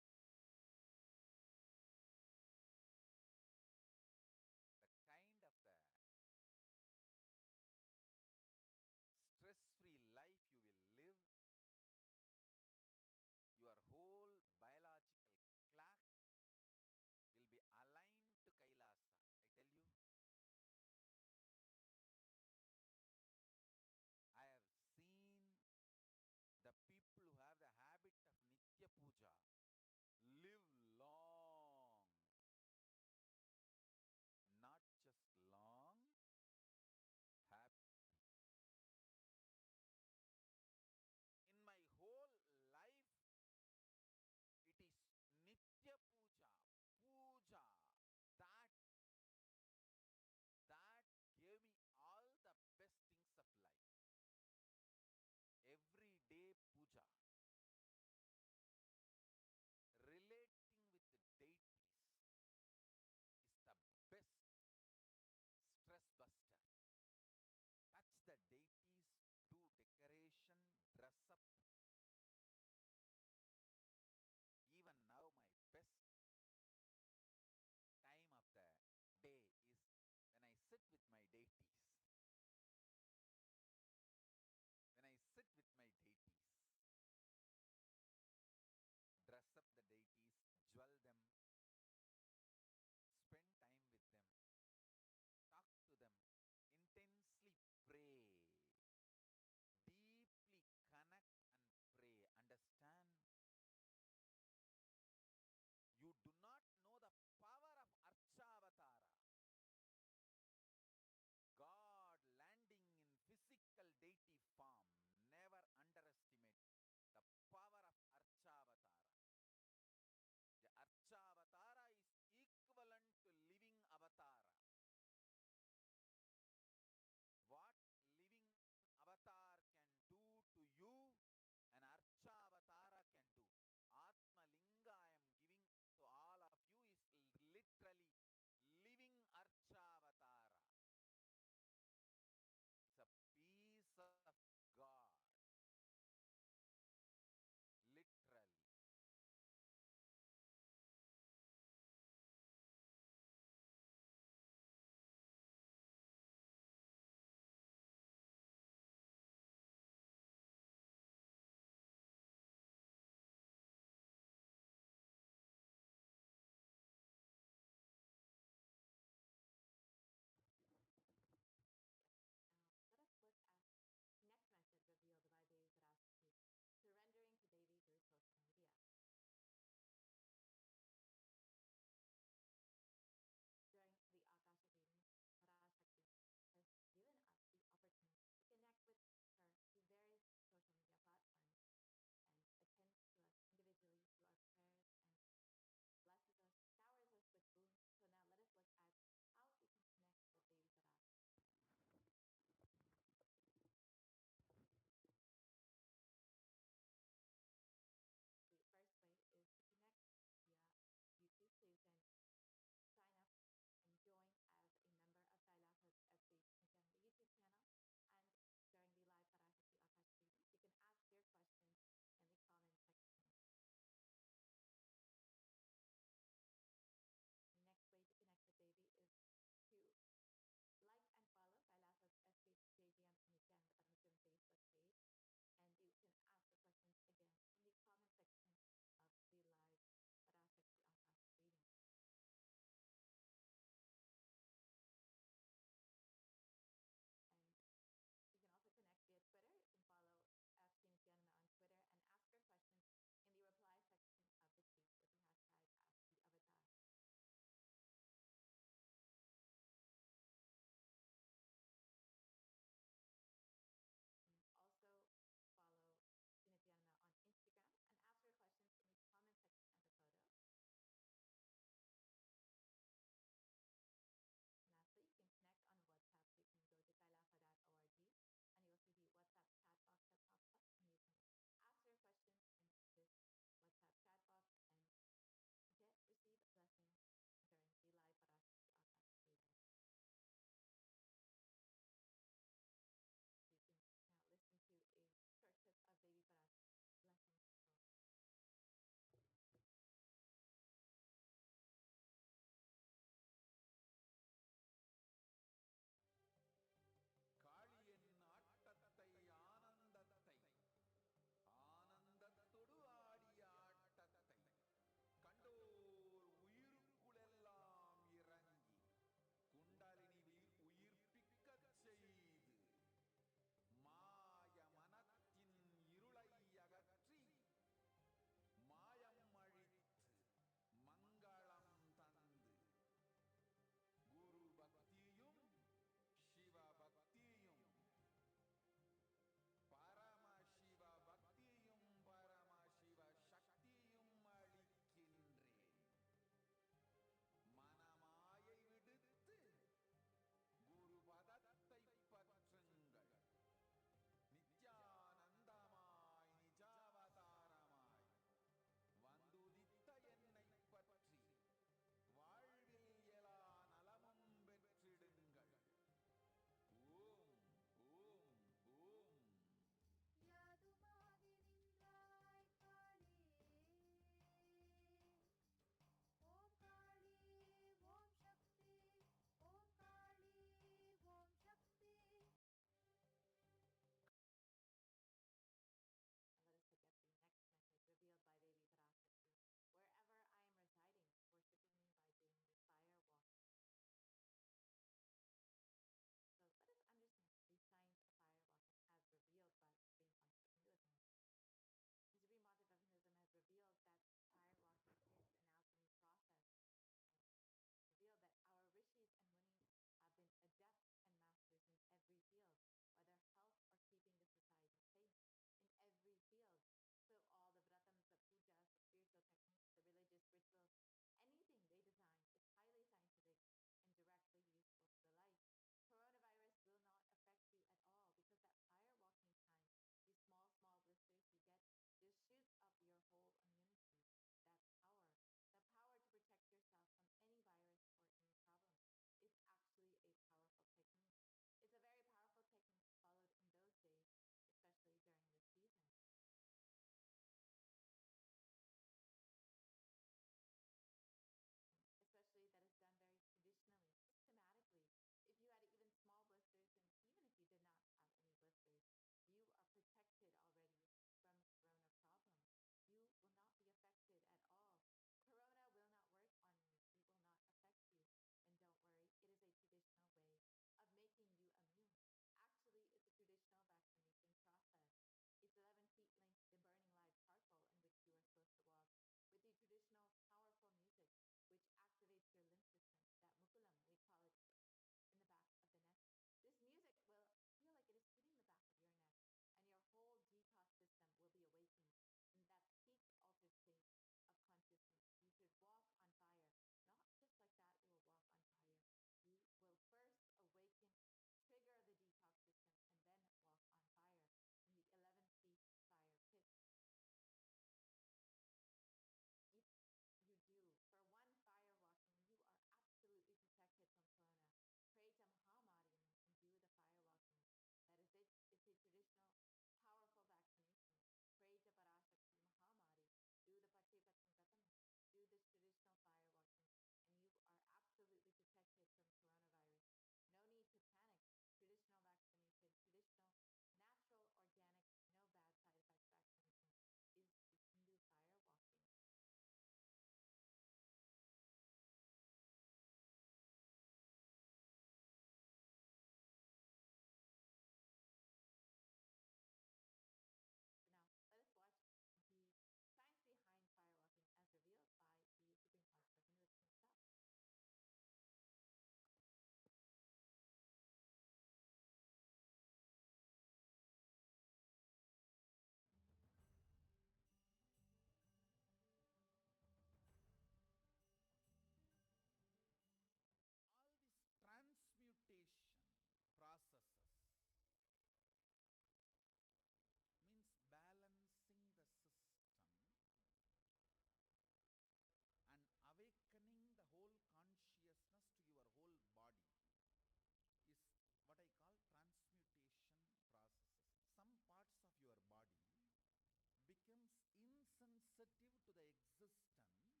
sensitive to the existence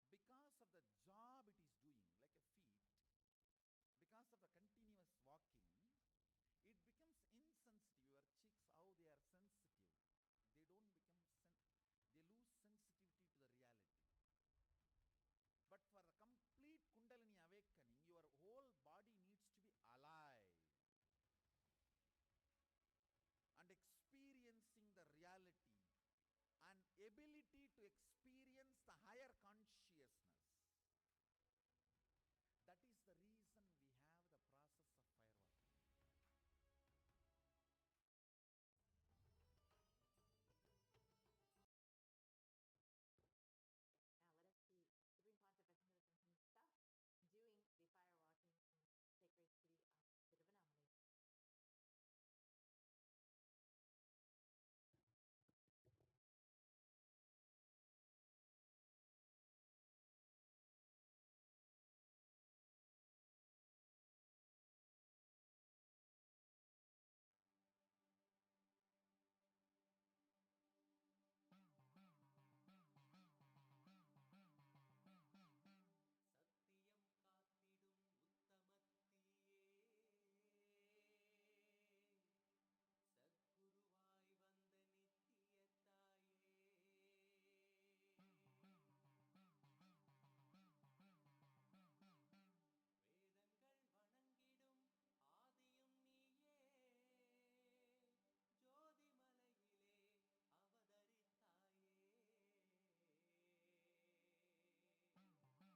because of the job it is doing, like a feet, because of the continuous walking, it becomes insensitive. Your cheeks, how they are sensitive, they don't become they lose sensitivity to the reality. But for the complete Kundalini awakening, your whole body needs to be alive and experiencing the reality and ability to experience the higher consciousness. That is the reason we have the process of firewalking. Now let us see Supreme Pontiff himself doing the fire walking and sacred city of Tiruvannamalai. சத்தியம் காத்திடும் உத்தமத்தீயே சத்குருவாய் வந்த நித்திய தாயே வேதங்கள் வணங்கிடும் ஆதியும் நீயே ஜோதிமலையிலே அவதரித்தாயே அவனியை பேணும் ஞானமும் நீயே அக்னி வடிவிலே அருள் புரிந்தாயே தீனிலே பிறந்தவளே நித்ய ஆனந்த தீயே நித்யானந்தேஸ்வரி தீனிலே பிறந்தவளே நித்ய ஆனந்த தீயே நித்யானந்தேஸ்வரி கர்மங்களை கொன்றிட வந்தாய் நித்யானந்த தர்ம மண்ணில் வென்றிட வந்தாய் கர்மங்களை கொன்றிட வந்தாய் நித்யானந்த தர்ம மண்ணில் வென்றிட வந்தாய் தீயினிலே பிறந்தவளே நித்ய ஆனந்த தீயே நித்யானந்தேஸ்வரி Yes. Now let us see what modern science has also understood about fire walking. The U.S. National Study of Medicine, the National Institute of Health, has studied fire walking and has found that fire walking increases the levels of happiness and lowers fatigue levels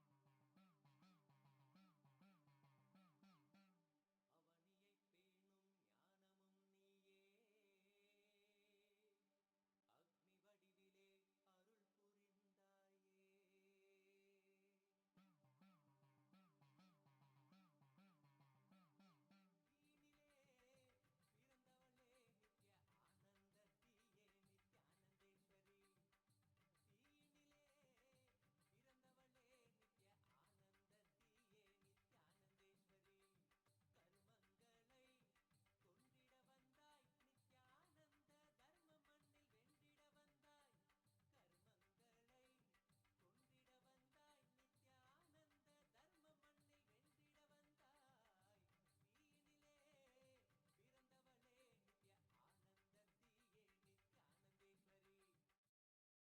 in those who participated in fire walking compared to those who did not participate in fire walking. So now let us look at the next method revealed by Devi Parashakti, applying turmeric on your chest,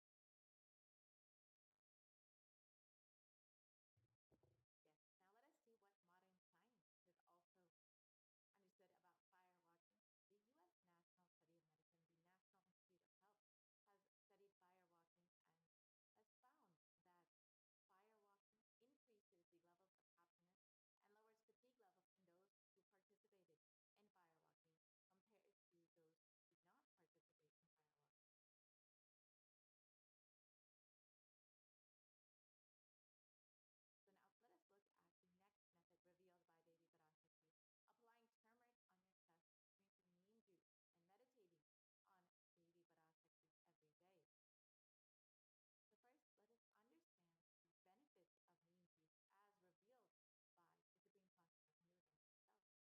drinking neem juice, and meditating on Devi Parashakti every day. So first, let us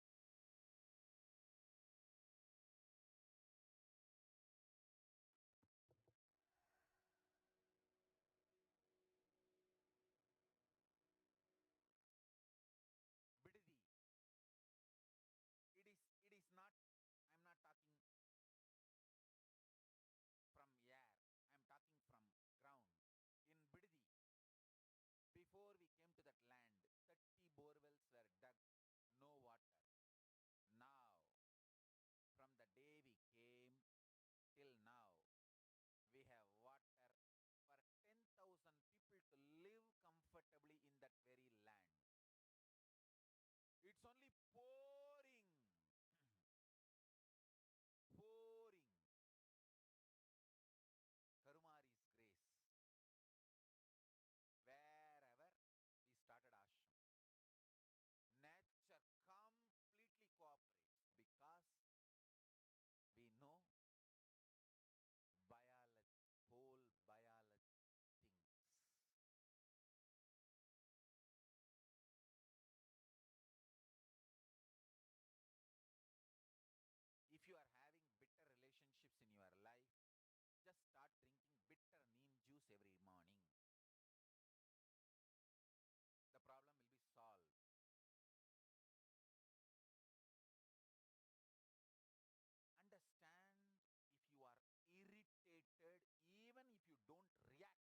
understand the benefits of neem juice as revealed by the Supreme Pontiff of Hinduism himself. Bididi. It is not, I'm not talking from air, I'm talking from ground. In Bididi, before we came to that land, 30 borewells were dug, no water. Now, from the day we came till now, we have water for 10,000 people to live comfortably in that very land. It's only pouring, pouring. Karumari's grace. Wherever we started ashram, nature completely cooperates because we know biology, whole biology thinks. every morning, the problem will be solved. Understand, if you are irritated, even if you don't react,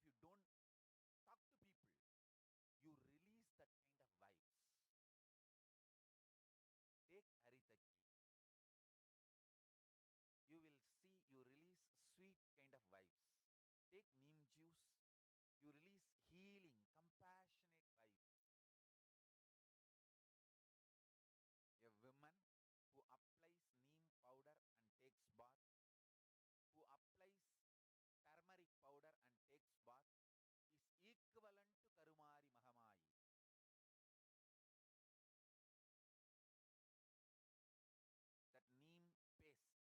even if you don't talk to people, you release that kind of vibes. Take Haritaki. You will see you release sweet kind of vibes. Take neem juice. You release healing, compassionate vibes. A woman who applies neem powder and takes bath, who applies turmeric powder and takes bath, is equivalent to Karumari Mahamayi. That neem paste and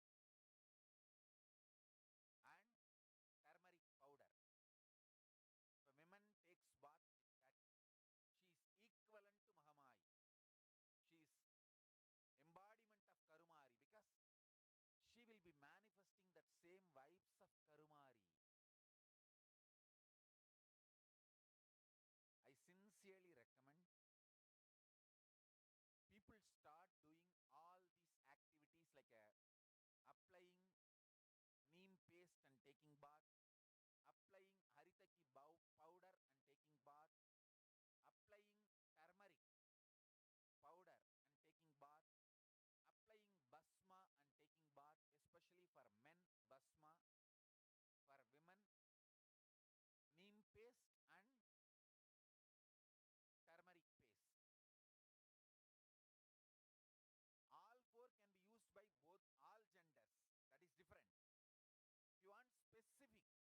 turmeric powder. If a woman takes bath with that, she is equivalent to Mahamayi. She is embodiment of Karumari, because she will be manifesting that same vibes of Karumari. I sincerely recommend people start doing all these activities, like applying neem paste and taking bath, applying haritaki powder and taking bath, applying turmeric powder and taking bath, applying basma and taking bath, especially for men basma, for women neem paste and turmeric paste. All four can be used by both all genders. That is different. If you want specific,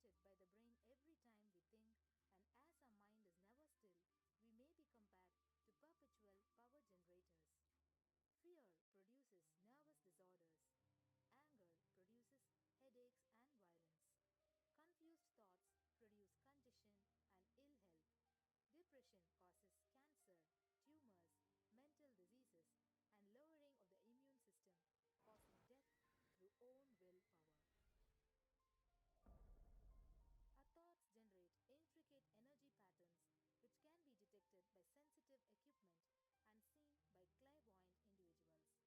generated by the brain every time we think, and as our mind is never still, we may be compared to perpetual power generators. Fear produces nervous disorders. Anger produces headaches and violence. Confused thoughts produce congestion and ill health. Depression causes cancer, tumors, mental diseases, and lowering of the immune system, causing death through own willpower. Our thoughts generate intricate energy patterns which can be detected by sensitive equipment and seen by clairvoyant individuals.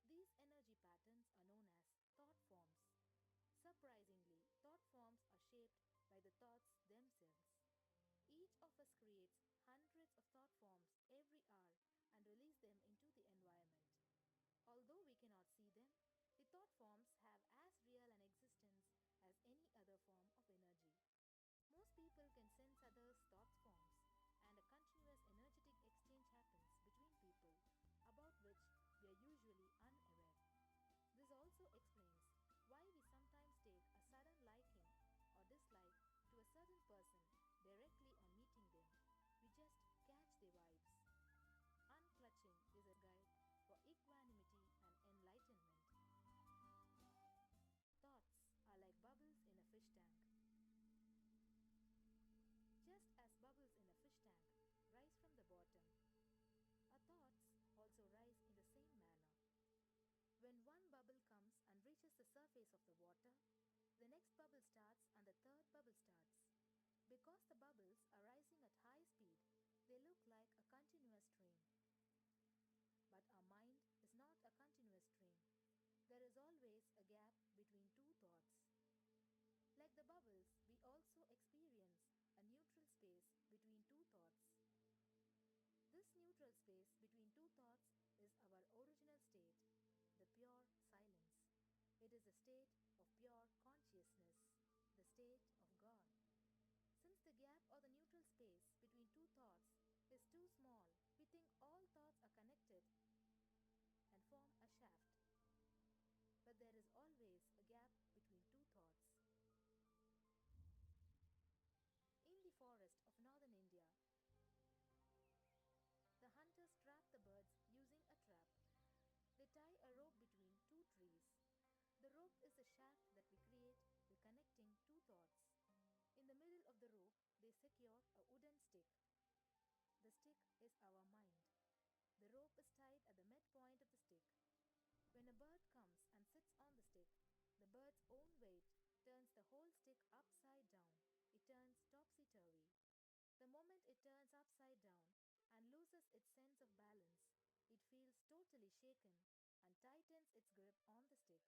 These energy patterns are known as thought forms. Surprisingly, thought forms are shaped by the thoughts themselves. Each of us creates hundreds of thought forms every hour and release them into the environment. Although we cannot see them, the thought forms have as real an existence as any other form of energy. Most people can sense others' thought forms, and a continuous energetic exchange happens between people, about which we are usually unaware. This also explains why we sometimes take a sudden liking or dislike to a certain person directly on meeting them. We just catch their vibes. Unclutching is a guide for equanimity and enlightenment. Thoughts are like bubbles in a fish tank. Just as bubbles in a fish tank rise from the bottom, our thoughts also rise in the same manner. When one bubble comes and reaches the surface of the water, the next bubble starts and the third bubble starts. Because the bubbles are rising at high speed, they look like a continuous stream. But our mind is not a continuous stream. There is always a gap between two thoughts. Like the bubbles, we also experience a neutral space between two thoughts. This neutral space between two thoughts is our original state, the pure silence. It is the state of pure consciousness, the state of God. Since the gap or the neutral space between two thoughts is too small, we think all thoughts are connected and form a shaft. But there is always a gap between two thoughts. In the forest of northern India, the hunters trap the birds using a trap. They tie a rope between two trees. The rope is the shaft that we create by connecting two thoughts. In the middle of the rope, they secure a wooden stick. The stick is our mind. The rope is tied at the midpoint of the stick. When a bird comes and sits on the stick, the bird's own weight turns the whole stick upside down. It turns topsy-turvy. The moment it turns upside down and loses its sense of balance, it feels totally shaken and tightens its grip on the stick.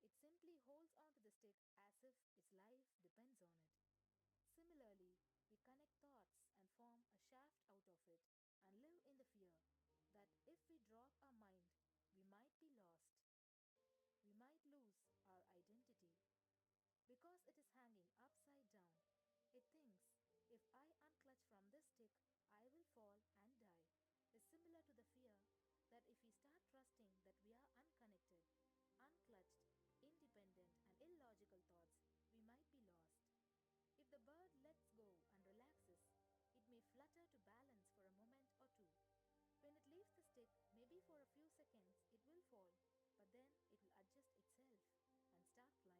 It simply holds onto the stick as if its life depends on it. Similarly, we connect thoughts and form a shaft out of it and live in the fear that if we drop our mind, we might be lost. We might lose our identity. Because it is hanging upside down, it thinks, if I unclutch from this stick, I will fall and die. Is similar to the fear that if we start trusting that we are unconnected, unclutched, independent, and illogical thoughts, we might be lost. If the bird lets go and relaxes, it may flutter to balance for a moment or two. When it leaves the stick, maybe for a few seconds, it will fall, but then it will adjust itself and start flying.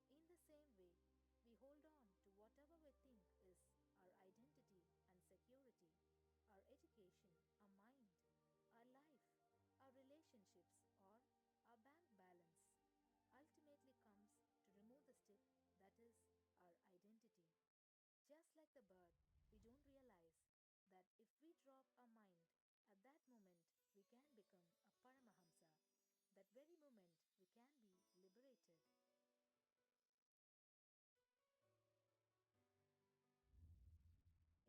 In the same way, we hold on to whatever we think is our identity and security, our education, our mind, our life, our relationships, or our bank balance. Ultimately comes to remove the stick that is our identity. Just like the bird, we don't realize that if we drop our mind, at that moment we can become a Paramahamsa. That very moment we can be liberated.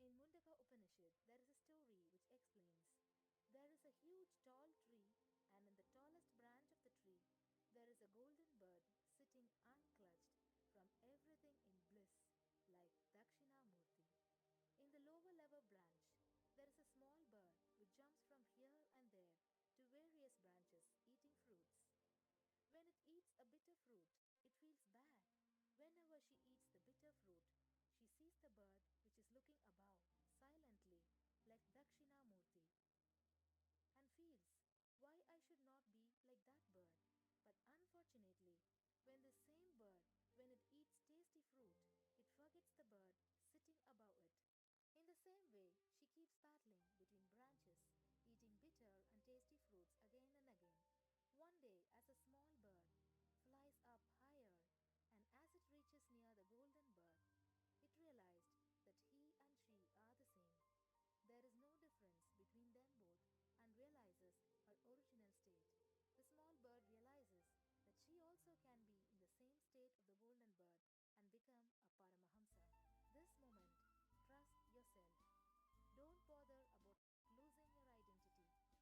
In Mundaka Upanishad, there is a story which explains there is a huge tall tree, and in the tallest branch of the tree, there is a golden bird sitting unclutched from everything in bliss, like Dakshinamurti. In the lower level branch, there is a small bird which jumps from here and there to various branches eating fruits. When it eats a bitter fruit, it feels bad. Whenever she eats the bitter fruit, she sees the bird which is looking above, silently, like Dakshinamurti, and feels, why I should not be like that bird. But unfortunately, when the same bird, when it eats tasty fruit, it forgets the bird sitting above it. In the same way, she keeps battling between branches, eating bitter and tasty fruits again and again. One day, as a small bird flies up higher, and as it reaches near the golden bird, it realized that he and she are the same. There is no difference between them both, and realizes her original state. The small bird realizes that she also can be in the same state of the golden bird and become a Paramahamsa. This moment, trust yourself. Don't bother about losing your identity.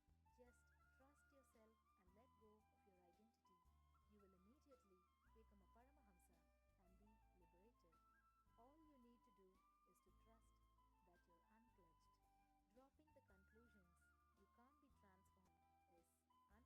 Just trust yourself and let go of your identity. You will immediately become a Paramahamsa and be liberated. All you need to do is to trust that you're unclutched. Dropping the conclusions you can't be transformed is unclutching.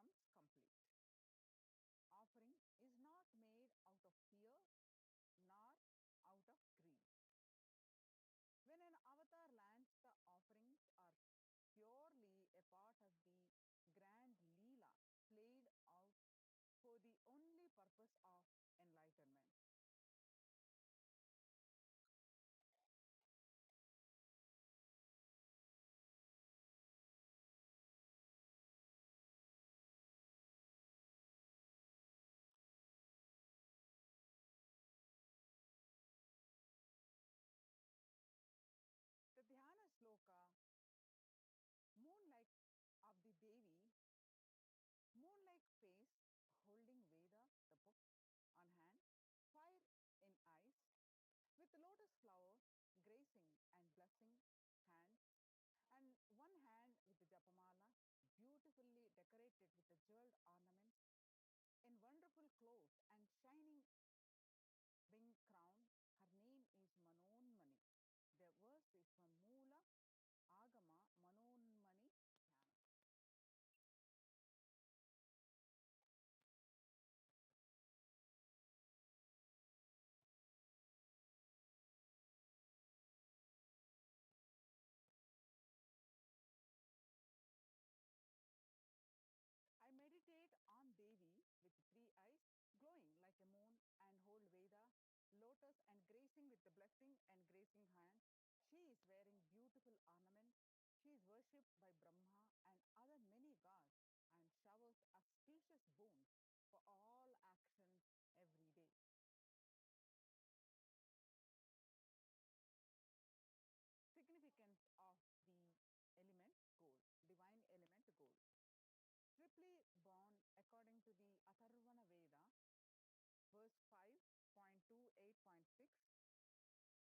becomes complete. Offering is not made out of fear nor out of greed. When an avatar lands, the offerings are purely a part of the grand Leela played out for the only purpose of enlightenment. The Dhyana Sloka, moon-like of the Devi, moon-like face holding Veda, the book, on hand, fire in eyes, with lotus flower gracing and blessing hands, and one hand with the Japamala, beautifully decorated with the jeweled ornament, in wonderful clothes and shining wing crown. Her name is Manonmani. The verse is from Moola Agama Manonmani Dhyana. I meditate on Devi with three eyes, glowing like a moon, and hold Veda, lotus, and gracing with the blessing and gracing hand. She is wearing beautiful ornaments. She is worshipped by Brahma and other many gods and showers auspicious boons for all actions every day. Significance of the element gold, divine element gold. Triply born according to the Atharvana Veda, verse 5.28.6.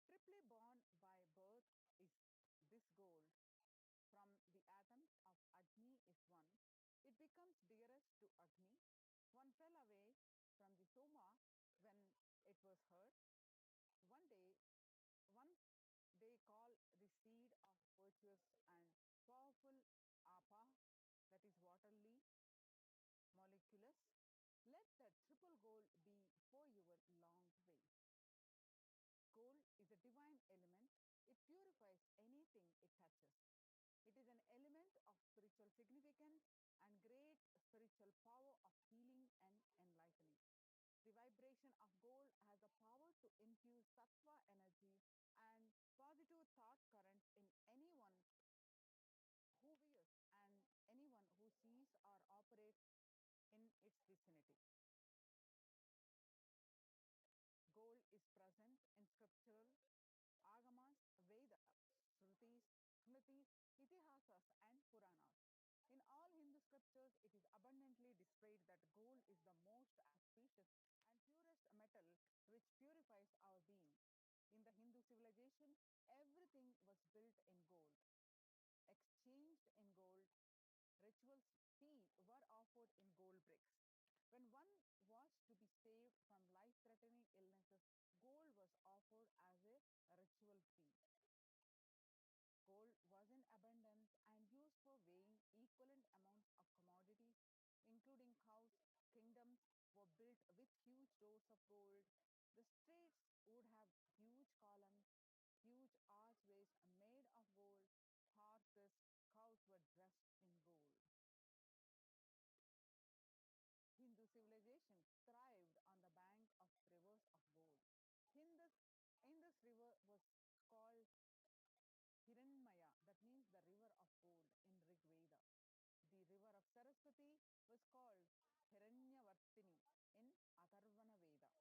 Triply born by birth is this gold. From the atoms of Agni is one. It becomes dearest to Agni. One fell away from the Soma when it was heard. One day, once they call the seed of virtuous and powerful Apa, that is waterly, moleculous. Let the triple gold be for your long race. Gold is a divine element. It purifies anything it touches. It is an element of spiritual significance and great spiritual power of healing and enlightening. The vibration of gold has the power to infuse sattva energy and positive thought currents in anyone who wears and anyone who sees or operates in its vicinity. Gold is present in scriptural agamas, Vedas, Shrutis, Smritis, Itihasas, and Puranas. In all Hindu scriptures, it is abundantly displayed that gold is the most auspicious and purest metal which purifies our being. In the Hindu civilization, everything was built in gold, exchanged in gold. Rituals tea were offered in gold bricks. When one was to be saved from life-threatening illnesses, gold was offered as a ritual fee. Gold was in abundance and used for weighing equivalent amounts of commodities, including cows. Kingdoms were built with huge doors of gold. The streets would have huge columns, huge archways made of gold. Horses, cows were dressed in gold. Hindu civilization thrived on the bank of rivers of gold. Indus, Indus River was called Hiranmaya, that means the river of gold in Rig Veda. The river of Saraswati was called Hiranyavartini in Atharvana Veda.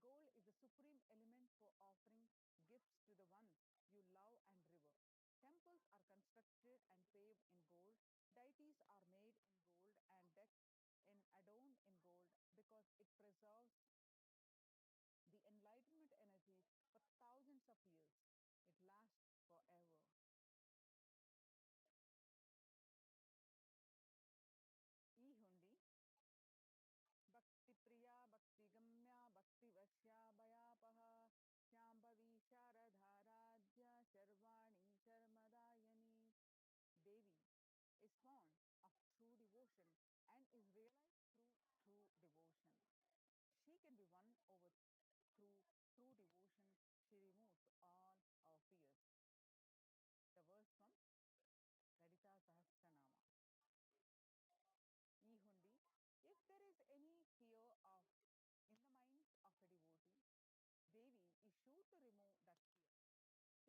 Gold is the supreme element for offering gifts to the ones you love and revere. Temples are constructed and paved in gold. Deities are made in gold and decked in adorned in gold because it preserves the enlightenment energy for thousands of years. It lasts forever. E hundi Bhakti Priya, Bhakti Gamya, Bhakti Vasya, Bhayapaha, Shambhavi Sharadharadhya, Sharvani Sharmadayani. Devi is fond of true devotion can be won over through true devotion. She removes all our fears. The verse from Lalita Sahasranama. Ihundi, if there is any fear of in the minds of a devotee, Devi is sure to remove that fear.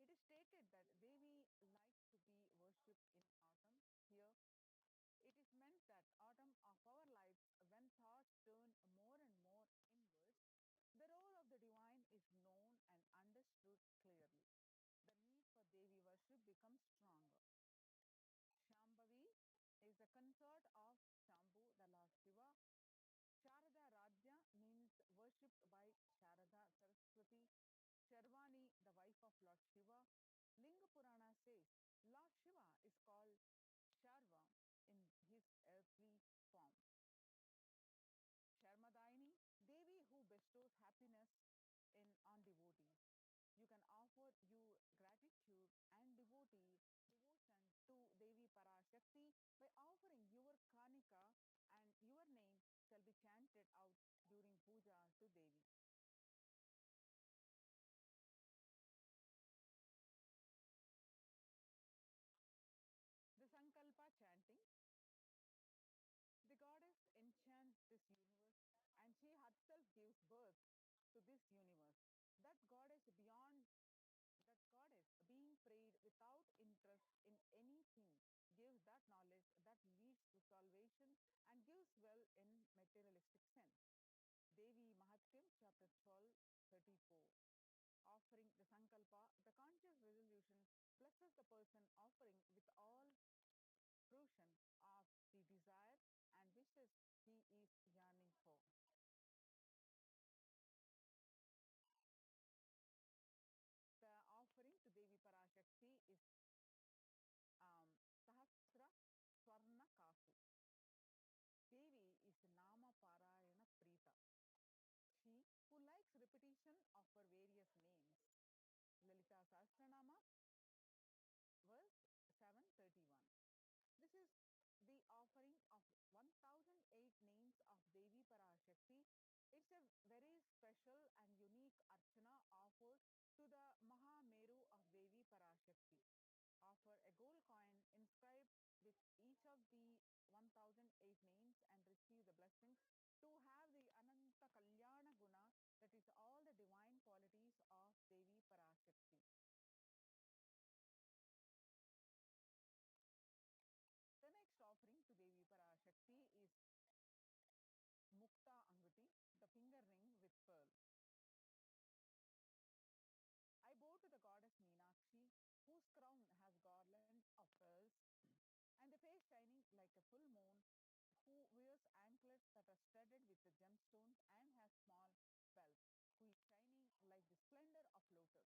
It is stated that Devi likes to be worshipped in autumn. Here, it is meant that autumn of our lives, when thoughts turn more and more inwards, the role of the divine is known and understood clearly. The need for Devi worship becomes stronger. Shambhavi is the consort of Shambhu, the Lord Shiva. Sharada Radhya means worshipped by Sharada Saraswati. Sharvani, the wife of Lord Shiva. Linga Purana says Lord Shiva is called Sharva in his earthly form. Sharmadaini, Devi who bestows happiness on devotees. You can offer your gratitude and devotion to Devi Parashakti by offering your Kanika, and your name shall be chanted out during puja to Devi. The Sankalpa chanting. The goddess enchants this universe and she herself gives birth to this universe. That goddess beyond that goddess being prayed without interest in anything gives that knowledge that leads to salvation and gives well in materialistic sense. Devi Mahatyam chapter 12:34. Offering the Sankalpa, the conscious resolution blesses the person offering with all fruition of the desire and wishes he is yearning for. The offering to Devi Parashakti is Sahasra Swarna Kasu. Devi is Nama Parayana Prita. She who likes repetition of her various names. Lalita Sahasranama, verse 731. This is the offering of 1008 names of Devi Parashakti. It's a very special and unique archana offered to the Mahameru of Devi Parashakti. Offer a gold coin inscribed with each of the 1008 names and receive the blessings to have the Ananta Kalyana Guna, that is all the divine qualities of Devi Parashakti. The next offering to Devi Parashakti is Mukta Anguti, the finger ring with pearl. I bow to the goddess Meenakshi, whose crown has garland of pearls, and the face shining like a full moon, who wears anklets that are studded with the gemstones and has small bells, who is shining like the splendor of lotus,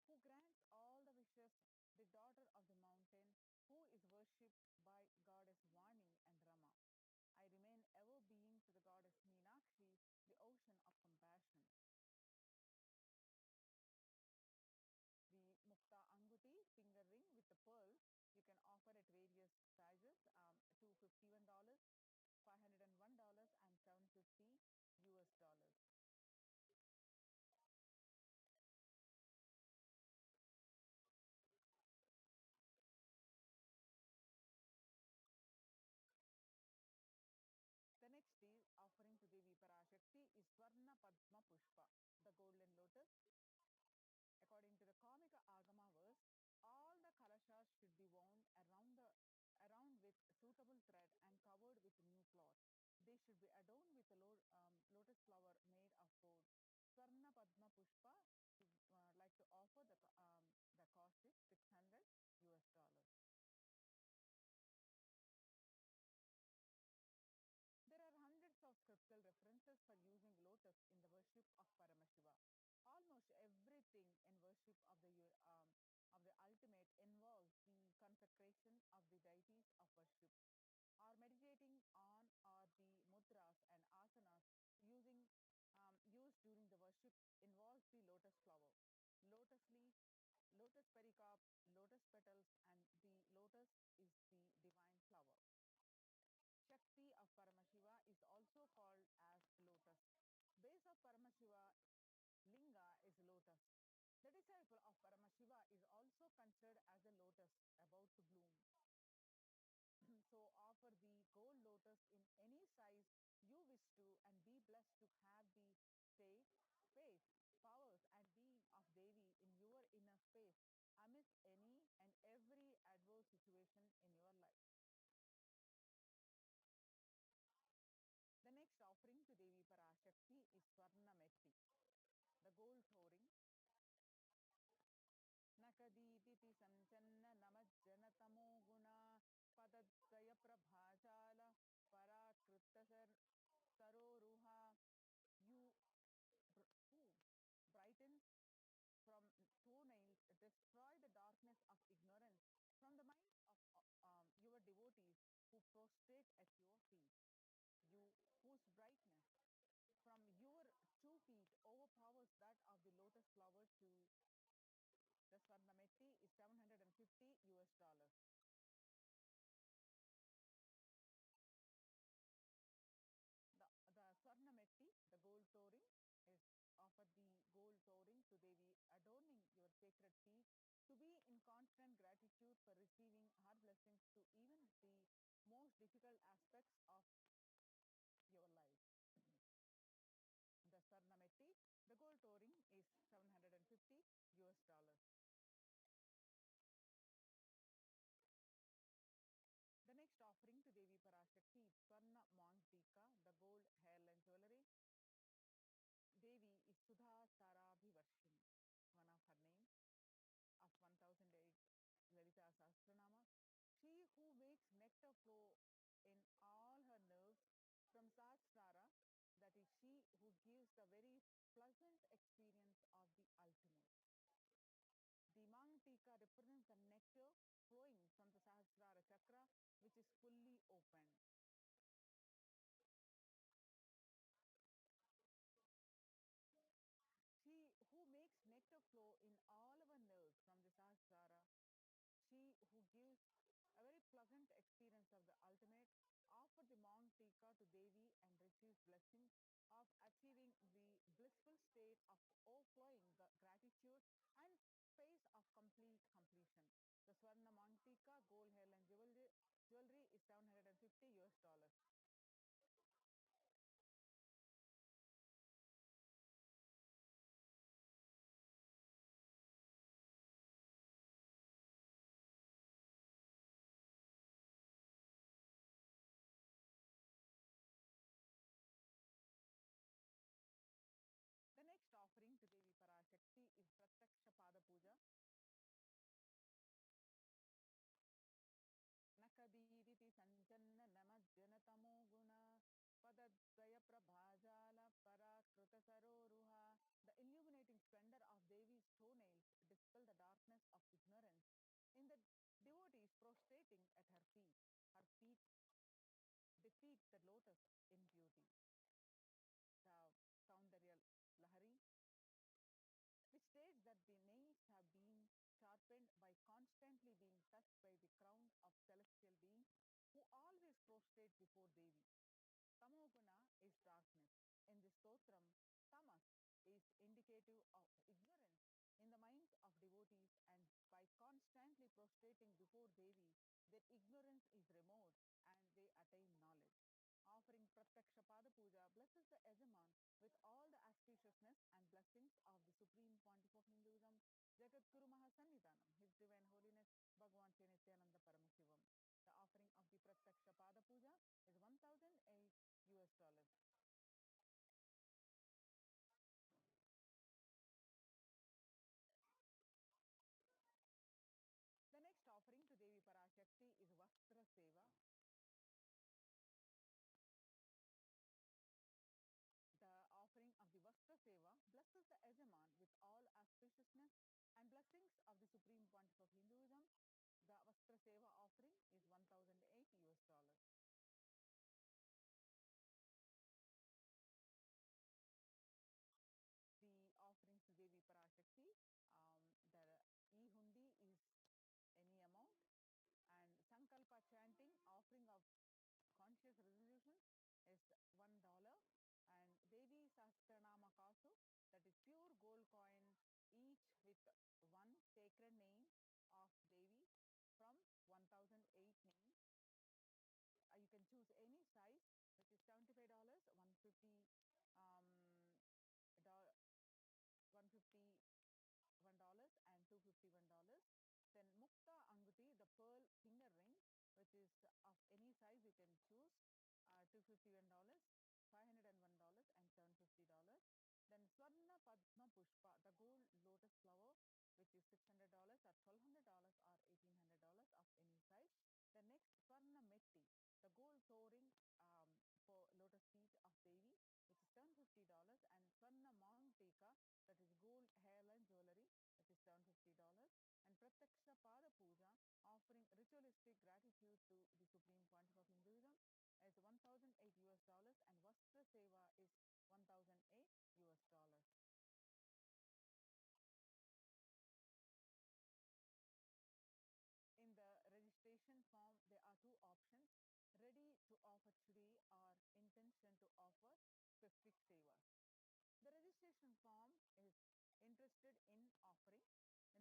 who grants all the wishes, the daughter of the mountain, who is worshipped by goddess Vani and Rama. I remain ever being to the goddess Meenakshi, the ocean of compassion. The Mukta Anguti finger ring with the pearl you can offer at various sizes, $251, $501, and $750 US. The next is offering to Devi Parashakti is Swarna Padma Pushpa, the golden lotus. According to the Kamika Agama verse, all the kalashas should be wound around with suitable thread and covered with new cloth. They should be adorned with a lotus flower made of gold. Swarna Padma Pushpa, like to offer the cost is 600 US. There are hundreds of scriptural references for using lotus in the worship of Paramashiva. Almost everything in worship of the ultimate involves the consecration of the deities of worship, or meditating on or the mudras and asanas used during the worship involves the lotus flower, lotus leaf, lotus pericarp, lotus petals, and the lotus is the divine flower. Shakti of Paramashiva is also called as lotus. Base of Paramashiva linga is lotus. The disciple of Paramashiva is also considered as a lotus about to bloom. So offer the gold lotus in any size you wish to and be blessed to have the state, space, powers and being of Devi in your inner space amidst any and every adverse situation in your life. The next offering to Devi Parashakti is Swarna Metti, the gold touring. Nakadiditi Sanchanna Namajjanatamo Guna Padadaya Prabhajala Parakritta Saroruha. You who brightens from toenails, destroy the darkness of ignorance from the minds of your devotees who prostrate at your feet. You whose brightness from your 2 feet overpowers that of the lotus flower to the Swarnametti is $750. The Swarnametti, the gold touring, is offer the gold touring to Devi, adorning your sacred feet to be in constant gratitude for receiving her blessings to even the most difficult aspects of your life. The Swarnametti, the gold touring is $750. The next offering to Devi Parashakti is Swarna Mang Tika, the gold hairline jewelry. Devi is Sudha Sarabhivarshini, one of her names of 1008 Lalita Sahasranama. She who makes nectar flow in all her nerves from Sahasrara, that is she who gives the very pleasant experience of the ultimate. The Mang Tika represents the nectar flowing from the Sahasrara chakra, which is fully open. She who makes nectar flow in all our nerves from the Sahasrara, she who gives a very pleasant experience of the ultimate, offer the Mang Tika to Devi and receives blessings of achieving the blissful state of overflowing gratitude and space of complete completion. The Swarna Mang Tika gold hairline jewelry is $750. The next offering to Devi Parashakti is Pratyaksha Pada Puja. Nakadiditi Sanchanna Namajjanatamo Guna Padadvaya Prabhajala Parakruta Saroruha. The illuminating splendor of Devi's toenails dispel the darkness of ignorance in the devotees prostrating at her feet. Her feet defeat the lotus in beauty. The Saundarya Lahari, which states that the nails have been sharpened by constantly being touched by the crowns of celestial beings who always prostrate before Devi. Tamoguna is darkness. In this stotram, tamas is indicative of ignorance in the minds of devotees, and by constantly prostrating before Devi, their ignorance is removed and they attain knowledge. Offering Pratyaksha Pada Puja blesses the Yajaman with all the auspiciousness and blessings of the Supreme Pontiff of Hinduism, Jagadguru Mahasannidhanam, His Divine Holiness Bhagavan Sri Nithyananda Paramashivam. The offering of the Pratyaksha Pada Puja is $1,008. The next offering to Devi Parashakti is Vastra Seva. The offering of the Vastra Seva blesses the Yajaman with all auspiciousness and blessings of the Supreme Pontiff of Hinduism. The Vastra Seva offering is $1,008. The offerings to Devi Parashakti, the e-hundi is any amount, and Sankalpa chanting, offering of conscious resolutions, is $1, and Devi Sahasranama Vastu, that is pure gold coin, each with one sacred name of Devi from 1008 names. You can choose any size, which is $75, 150, $151 and $251. Then Mukta Anguti, the pearl finger ring, which is of any size you can choose, $251, $501 and $750. Then Swarna Padma Pushpa, the gold lotus flower, which is $600 or $1,200 or $1,800 of any size. The next Swarna Metti, the gold soaring for lotus feet of Devi, which is $750, and Swarna Mantika, that is gold hairline jewelry, which is $750, and Pratyaksha Pada Puja, offering ritualistic gratitude to the Supreme Pontiff of Hinduism, is 1,008 US dollars, and Vastra Seva is 1,008 US dollars. In the registration form, there are two options: ready to offer today or intention to offer specific sevas. The registration form is interested in offering,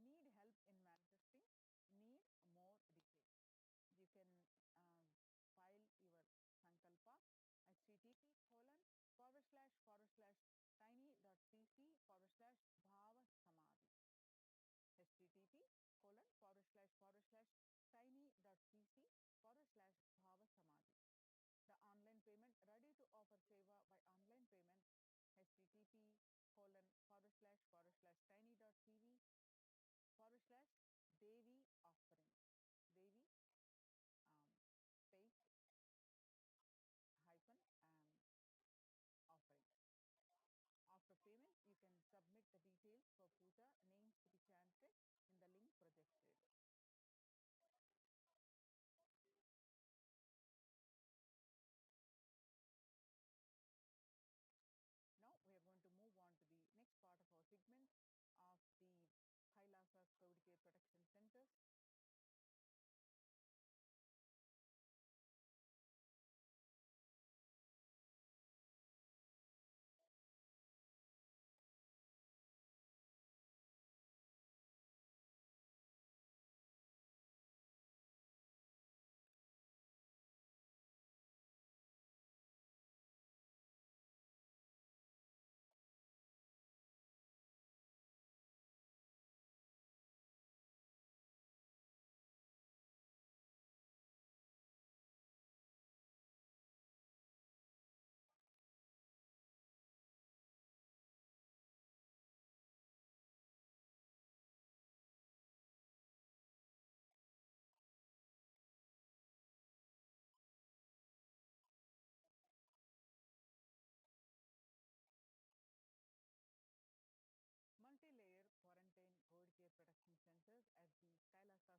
need help in manifesting, need more details. You can file your Sankalpa http //tiny.cc/bhava samadhi http://tiny.cc/bhava samadhi. The online payment ready to offer seva by online payment http://tiny.tv/devi offering devi space hyphen offering. After payment, you can submit the details for puja names to be chanted in the link projected. Now we are going to move on to the next part of our segment of the KAILASA's COVID Care Protection Centers. Multi-layer quarantine COVID care protection centers at the KAILASA's de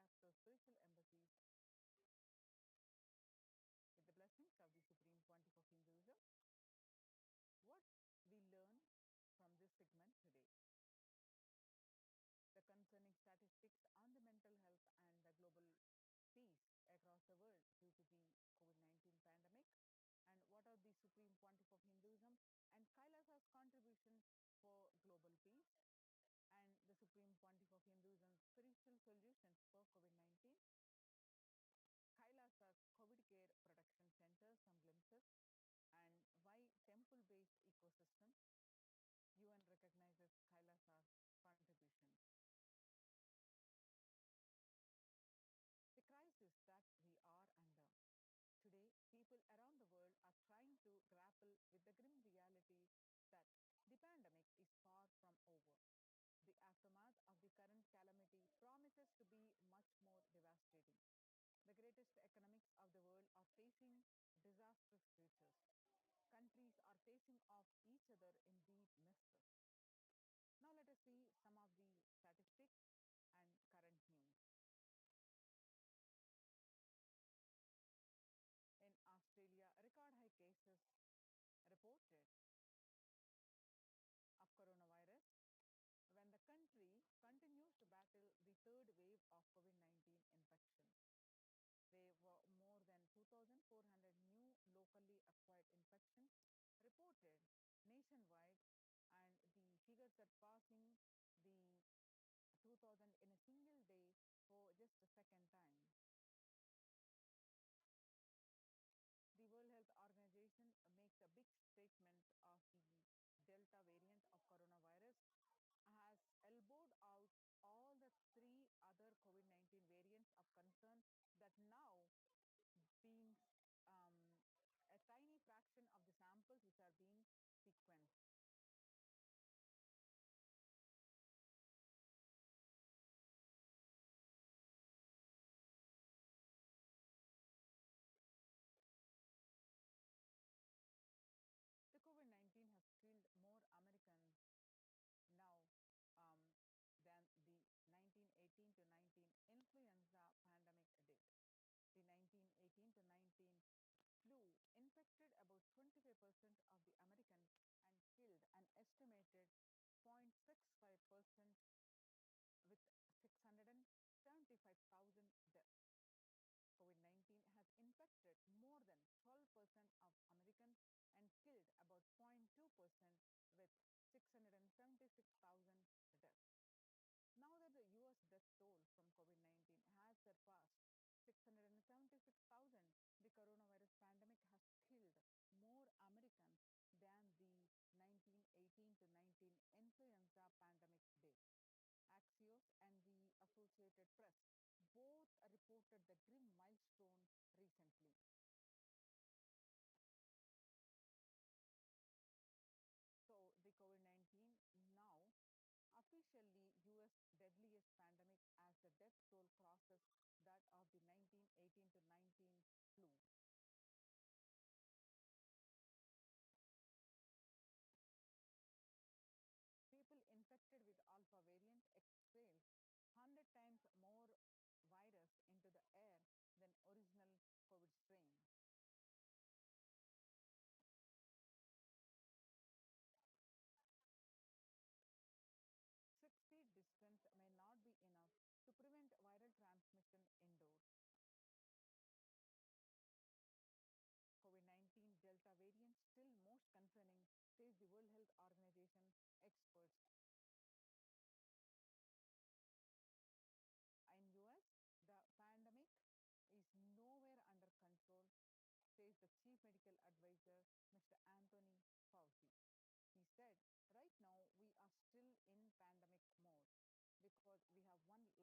facto spiritual embassies with the blessings of the Supreme Pontiff of Hinduism. What we learn from this segment today: the concerning statistics on the mental health and the global peace across the world due to the COVID-19 pandemic, and what are the Supreme Pontiff of Hinduism and KAILASA's contribution for global peace, and the Supreme Pontiff of Hinduism's spiritual solutions for COVID-19, KAILASA's COVID Care Protection Center, some glimpses, and why temple-based ecosystem, UN recognizes KAILASA's contribution. The crisis that we are under. Today, people around the world are trying to grapple with the grim reality that the pandemic is far from over. The aftermath of the current calamity promises to be much more devastating. The greatest economics of the world are facing disastrous futures. Countries are facing off each other in deep mistrust. Now let us see some of the statistics and current news. In Australia, record high cases reported of coronavirus when the country continues to battle the third wave of COVID-19 infection. There were more than 2,400 new locally acquired infections reported nationwide, figure surpassing the 2000 in a single day for just a second time. The World Health Organization makes a big statement of the Delta variant of coronavirus has elbowed out all the three other COVID-19 variants of concern that now being a tiny fraction of the samples which are being sequenced. The COVID-19 has killed more Americans now um, than the 1918 to 19 influenza pandemic did. The 1918 to 19 flu infected about 25% of the Americans and killed an estimated 0.65% with 675,000 deaths. COVID-19 has infected more than 12% of Americans and killed about 0.2% with 676,000 deaths. Now that the US death toll from COVID-19 has surpassed 676,000, the coronavirus pandemic has killed more Americans than the 1918 to 19 influenza pandemic did. Axios and the Associated Press both reported the grim milestone recently. So the COVID-19 now officially US deadliest pandemic as the death toll crosses that of the 1918 to 19 flu. People infected with alpha variant exhale 100 times more virus into the air than original COVID strain. 6 feet distance may not be enough to prevent viral transmission indoors. COVID-19 Delta variant still most concerning, says the World Health Organization experts. In US, the pandemic is nowhere under control, says the Chief Medical Advisor, Mr. Anthony Fauci. He said, right now we are still in pandemic mode because we have 160,000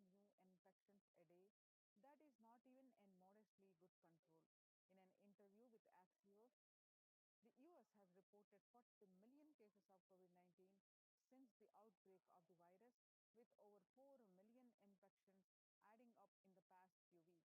new infections a day. That is not even in modestly good control. In an interview with Axios, the US has reported 40 million cases of COVID-19 since the outbreak of the virus, with over 4 million infections adding up in the past few weeks.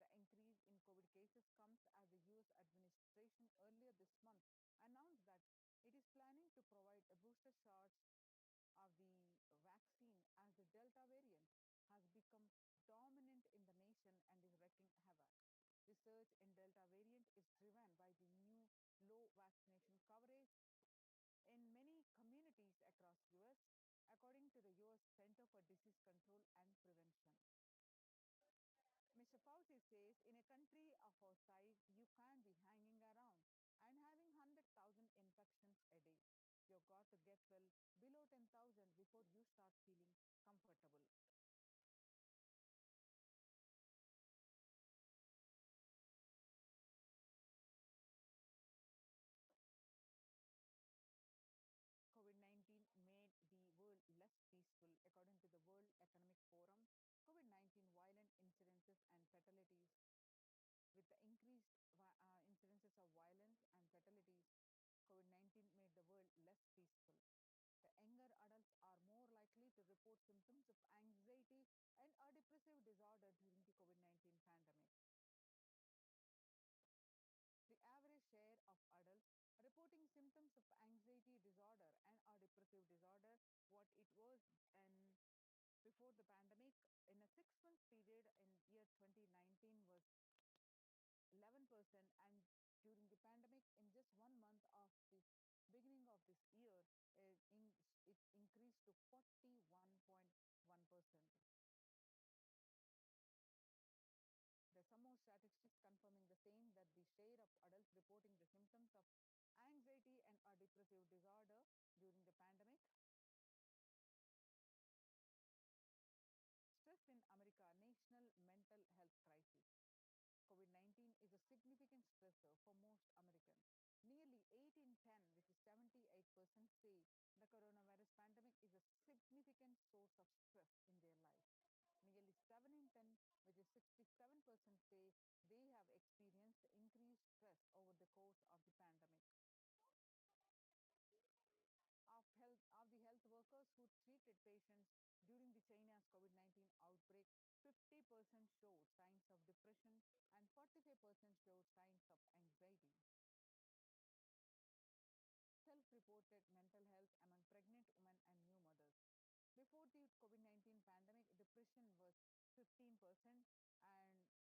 The increase in COVID cases comes as the US administration earlier this month announced that it is planning to provide a booster shots of the vaccine as the Delta variant has become dominant in the nation and is wreaking havoc. The surge in Delta variant is driven by the new low vaccination coverage in many communities across US, according to the US Center for Disease Control and Prevention. Mr. Fauci says, in a country of our size, you can't be hanging around and having 100,000 infections a day. You've got to get well below 10,000 before you start feeling comfortable. COVID-19 made the world less peaceful, according to the World Economic Forum. COVID-19 violent incidences and fatalities. With the increased incidences of violence and fatalities, COVID-19 made the world less peaceful. The younger adults are more likely to report symptoms of anxiety and a depressive disorder during the COVID-19 pandemic. The average share of adults reporting symptoms of anxiety disorder and a depressive disorder, what it was in before the pandemic in a 6 month period in year 2019 was 11%, and during the pandemic in just 1 month of this beginning of this year it increased to 41.1%. There's some more statistics confirming the same, that the share of adults reporting the symptoms of anxiety and a depressive disorder during the pandemic. Stress in America, national mental health crisis. COVID 19 is a significant stressor for most Americans. Nearly 8 in 10, which is 78%, say the coronavirus pandemic is a significant source of stress in their life. Nearly 7 in 10, which is 67%, say they have experienced increased stress over the course of the pandemic. Of the health workers who treated patients during the China's COVID-19 outbreak, 50% showed signs of depression and 45% showed signs of anxiety. Self-reported mental health among pregnant women and new mothers. Before the COVID-19 pandemic, depression was 15%,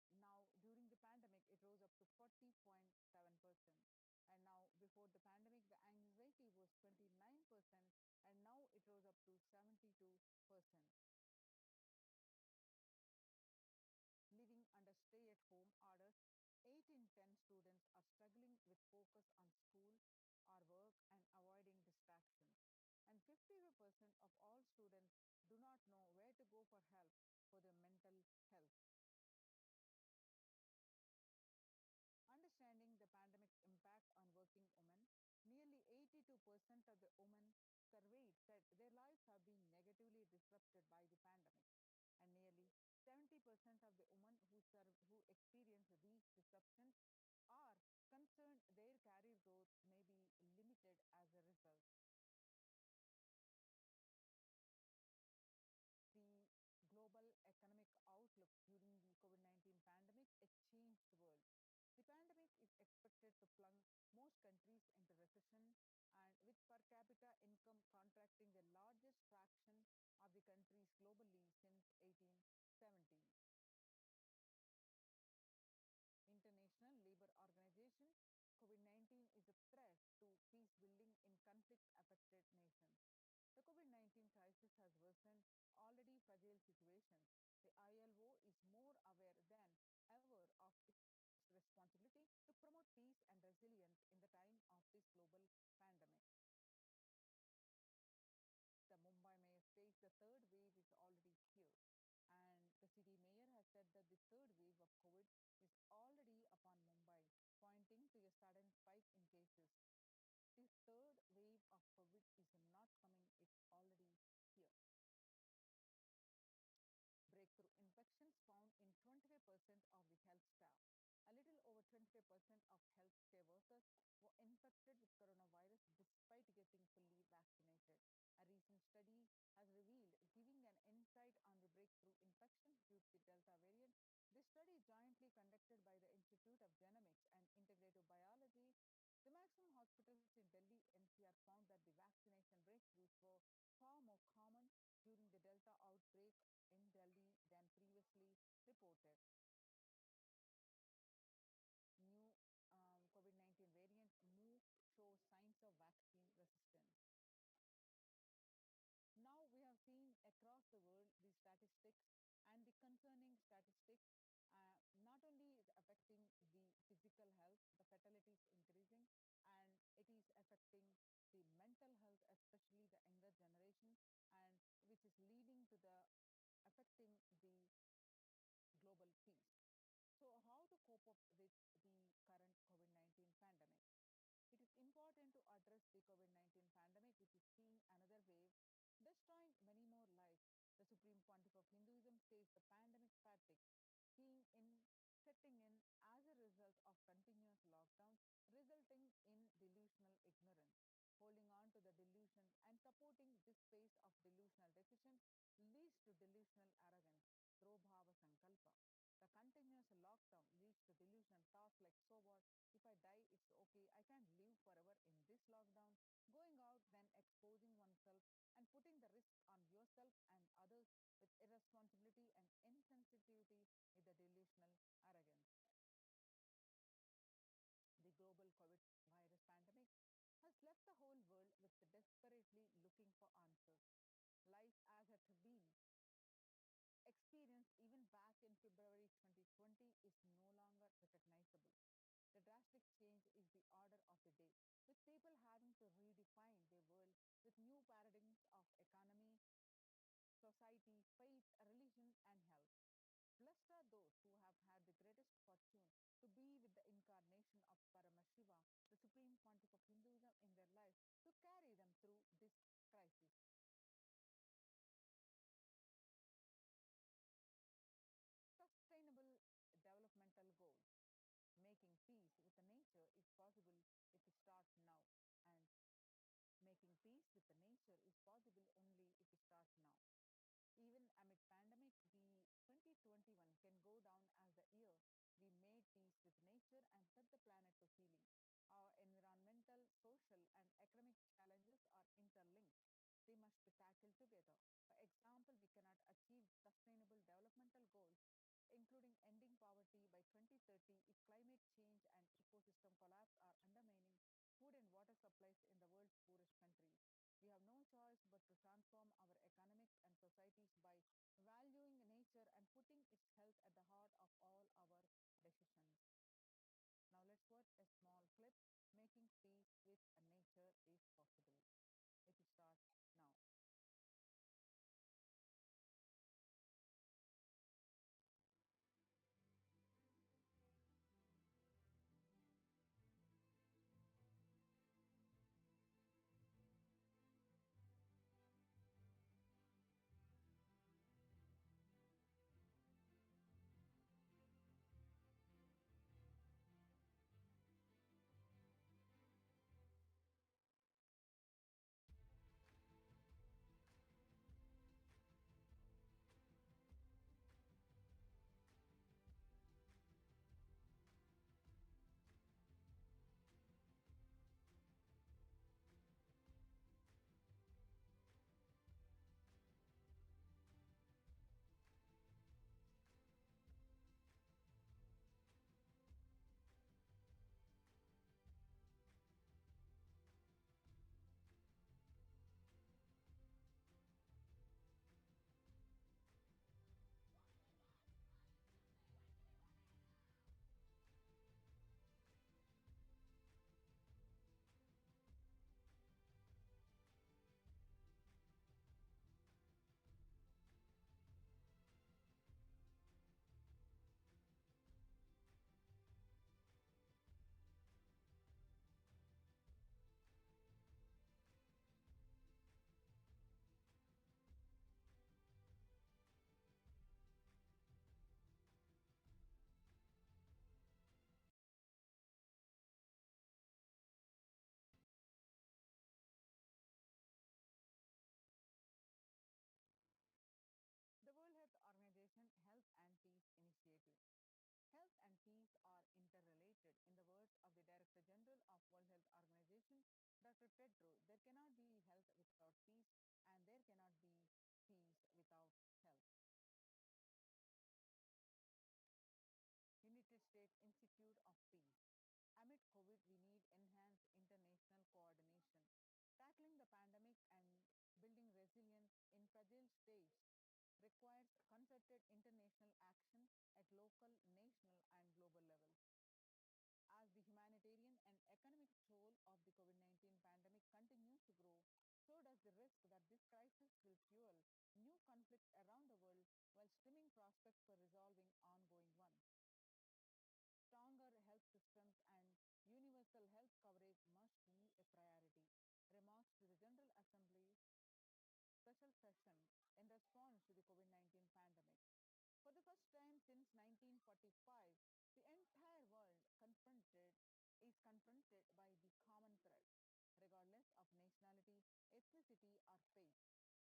and now during the pandemic, it rose up to 40.7%. And now, before the pandemic, the anxiety was 29%, and now it rose up to 72%. Living under stay-at-home orders, 8 in 10 students are struggling with focus on school or work and avoiding distractions. And 55% of all students do not know where to go for help for their mental health. Understanding the pandemic's impact on working women, nearly 82% of the women surveyed said their lives have been negatively disrupted by the pandemic, and nearly 70% of the women who experience these disruptions are concerned their career growth may be limited as a result. The global economic outlook during the COVID-19 pandemic, it changed the world. The pandemic is expected to plunge most countries into recession, and with per capita income contracting the largest fraction of the countries globally since 1870. International Labour Organization, COVID-19 is a threat to peace building in conflict-affected nations. The COVID-19 crisis has worsened already fragile situations. The ILO is more aware than ever of its responsibility to promote peace and resilience in the time of this global pandemic. The Mumbai mayor says the third wave is already here, and the city mayor has said that the third wave of COVID is already upon Mumbai, pointing to a sudden spike in cases. The third wave of COVID is not coming, it's already here. Breakthrough infections found in 25% of the health staff. A little over 25% of healthcare workers were infected with coronavirus despite getting fully vaccinated. A recent study has revealed, giving an insight on the breakthrough infections due to the Delta variant. This study, jointly conducted by the Institute of Genomics and Integrative Biology, the maximum hospitals in Delhi NCR found that the vaccination breakthroughs were far more common during the Delta outbreak in Delhi than previously reported. New COVID-19 variant Mu shows signs of vaccine resistance. Now we have seen across the world the statistics and the concerning statistics. Not only is affecting the physical health, the fatality is increasing, and it is affecting the mental health, especially the younger generation, and which is leading to the affecting the global peace. So how to cope up with the current COVID-19 pandemic? It is important to address the COVID-19 pandemic, which is seeing another wave, destroying many more lives. The Supreme Pontiff of Hinduism says the pandemic fatigue setting in as a result of continuous lockdowns, resulting in delusional ignorance. Holding on to the delusion and supporting this phase of delusional decisions leads to delusional arrogance, Drobhava Sankalpa. The continuous lockdown leads to delusional thoughts like, so what? If I die, it's okay. I can't live forever in this lockdown. Going out, then exposing oneself and putting the risk on yourself and others with irresponsibility and insensitivity is the delusional arrogance. The global COVID virus pandemic has left the whole world with desperately looking for answers. Life as it had been experienced even back in February 2020 is no longer recognizable. The drastic change is the order of the day, with people having to redefine their world with new paradigms of economy, society, faith, religion, and health. Blessed are those who have had the greatest fortune to be with the incarnation of Paramashiva, the supreme pontiff of Hinduism, in their life to carry them through this crisis. Sustainable developmental goals. Making peace with the nature is possible if we start now. And making peace with the nature is possible only if we start now. Even amid pandemic, the 2021 can go down as the year we made peace with nature and set the planet to healing. Our environmental, social, and economic challenges are interlinked. They must be tackled together. For example, we cannot achieve sustainable developmental goals, including ending poverty by 2030, if climate change and ecosystem collapse are undermining food and water supplies in the world's poorest countries. We have no choice but to transform our economics and societies by valuing nature and putting its health at the heart of all our decisions. Now let's watch a small clip. Making peace with nature is possible. It will start now. The World Health Organization Health and Peace Initiative. Health and peace are interrelated. In the words of the Director General of World Health Organization, Dr. Tedros, there cannot be health without peace, and there cannot be peace without health. United States Institute of Peace. Amid COVID, we need enhanced international coordination. Tackling the pandemic and building resilience in fragile states requires concerted international action at local, national, and global levels. As the humanitarian and economic toll of the COVID-19 pandemic continues to grow, so does the risk that this crisis will fuel new conflicts around the world while stemming prospects for resolving ongoing ones. Stronger health systems and universal health coverage must be a priority. Remarks to the General Assembly special session in response to the COVID-19 pandemic. For the first time since 1945, the entire world is confronted by the common threat, regardless of nationality, ethnicity, or faith.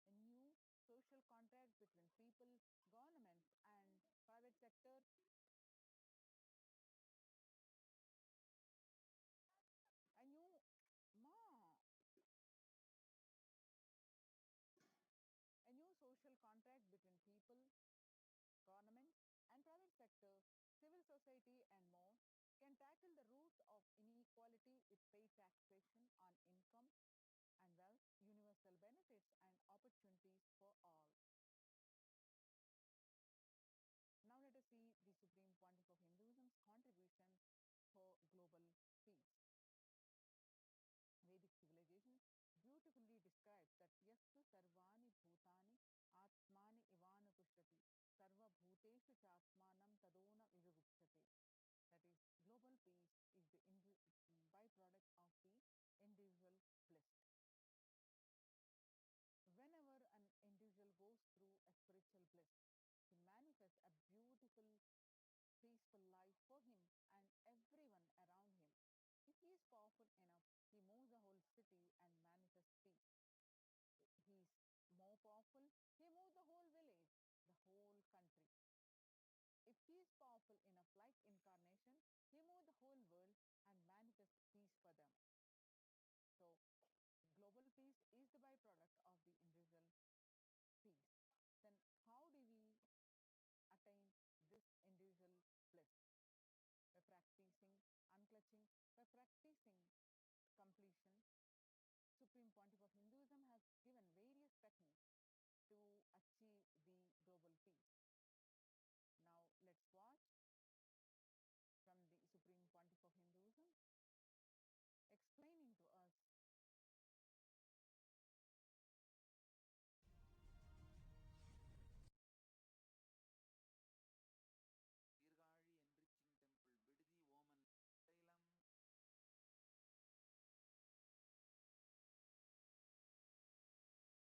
A new social contract between people, governments, and private sector. A new ma, a new social contract between people, government, and private sector, civil society, and more can tackle the roots of inequality with fair taxation on income and wealth, universal benefits, and opportunities for all. Now let us see the Supreme Pontiff of Hinduism's contribution for global peace. Vedic civilization beautifully described yastu sarvani bhutani atmani ivanu pushtati sarva bhuteshu chatmanam tadona vivivichyate. That is, global peace is the byproduct of the individual bliss. Whenever an individual goes through a spiritual bliss, he manifests a beautiful, peaceful life for him and everyone around him. If he is powerful enough, he moves the whole city and manifests peace. If he is more powerful, he moves the whole village, the whole country. If he is powerful enough, like incarnation, he moves the whole world and manifests peace for them. So, global peace is the byproduct of the individual peace. Then, how do we attain this individual bliss? By practicing unclutching, by practicing completion. Supreme Pontiff of Hinduism has given various techniques to achieve the global peace. Now, let's watch from the Supreme Pontiff of Hinduism explaining to us Sirkazhi enriching temple விடுதி Oman தைலம்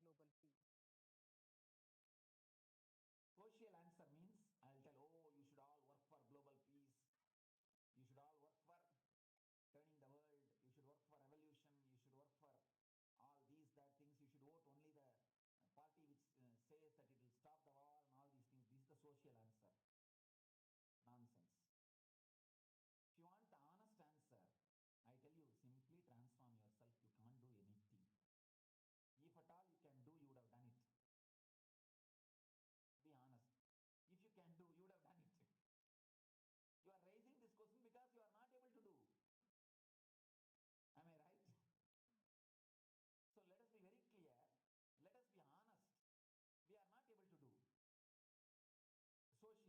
global peace? Social answer means I'll tell, oh, you should all work for global peace. You should all work for turning the world. You should work for revolution. You should work for all these, that things. You should vote only the party which says that it will stop the war and all these things. This is the social answer. Nonsense. If you want the honest answer, I tell you, simply transform yourself. You can't do anything. If at all you can do, you would have done it. Be honest. If you can do, you would have done it. You are raising this question because you are not able to do. Am I right? So let us be very clear. Let us be honest. We are not able to do. Social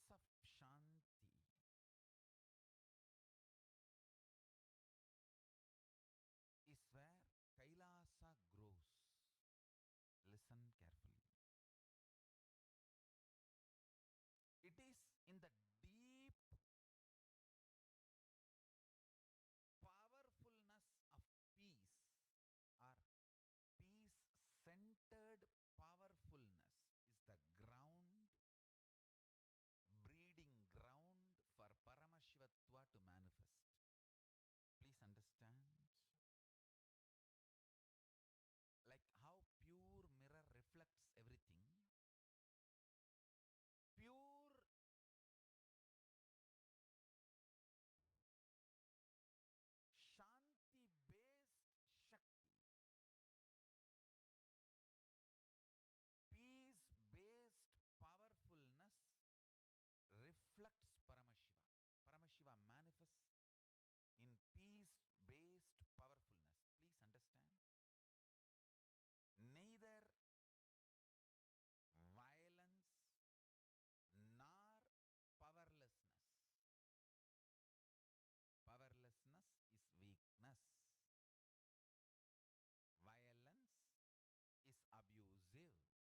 place of Shanti is where Kailasa grows. Listen carefully. It is in the deep powerfulness of peace, or peace centered powerfulness is the ground, breeding ground for Paramashivatva to manifest. Please understand. Like how pure mirror reflects everything, pure Shanti based Shakti, peace based powerfulness reflects Paramashiva. Paramashiva manifests in peace based powerfulness. Please understand. Neither violence nor powerlessness. Powerlessness is weakness. Violence is abusive.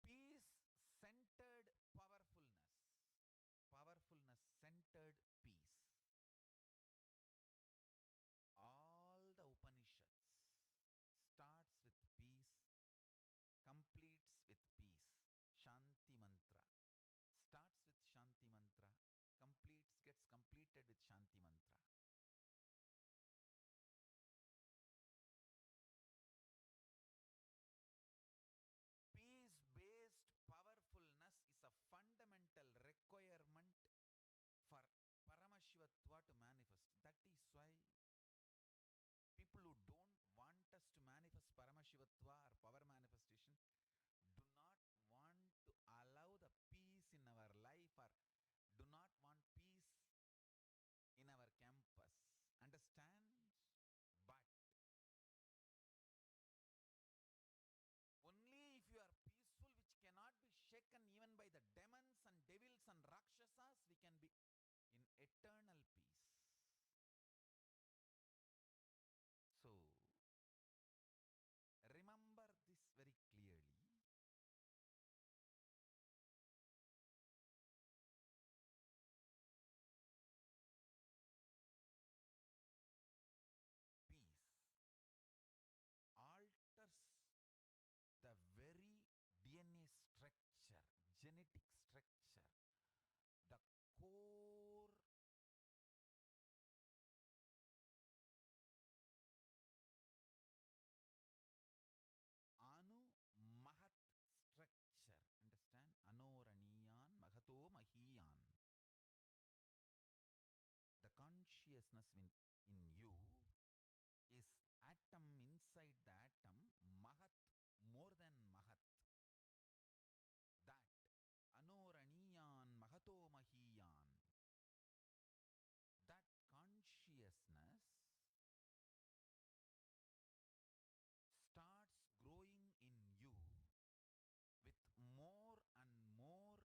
Peace centered powerfulness. Powerfulness centered peace. All the Upanishads starts with peace, completes with peace. Shanti mantra starts with Shanti mantra, gets completed with Shanti mantra. Peace based powerfulness is a fundamental requirement for Paramashivatva to manifest. That is why people who don't want us to manifest Paramashivatva or power manifestation do not want to allow the peace in our life, or do not want peace in our campus. Understand? But only if you are peaceful, which cannot be shaken even by the demons and devils and rakshasas, we can be in eternal peace. So, remember this very clearly. Peace alters the very DNA structure, genetic structure, the core Anu Mahat structure. Understand? Anoraniyan Mahato Mahiyan. The consciousness in you is atom inside the atom, Mahat, more than Mahat. That Anoraniyan Mahato Mahiyan. That consciousness starts growing in you with more and more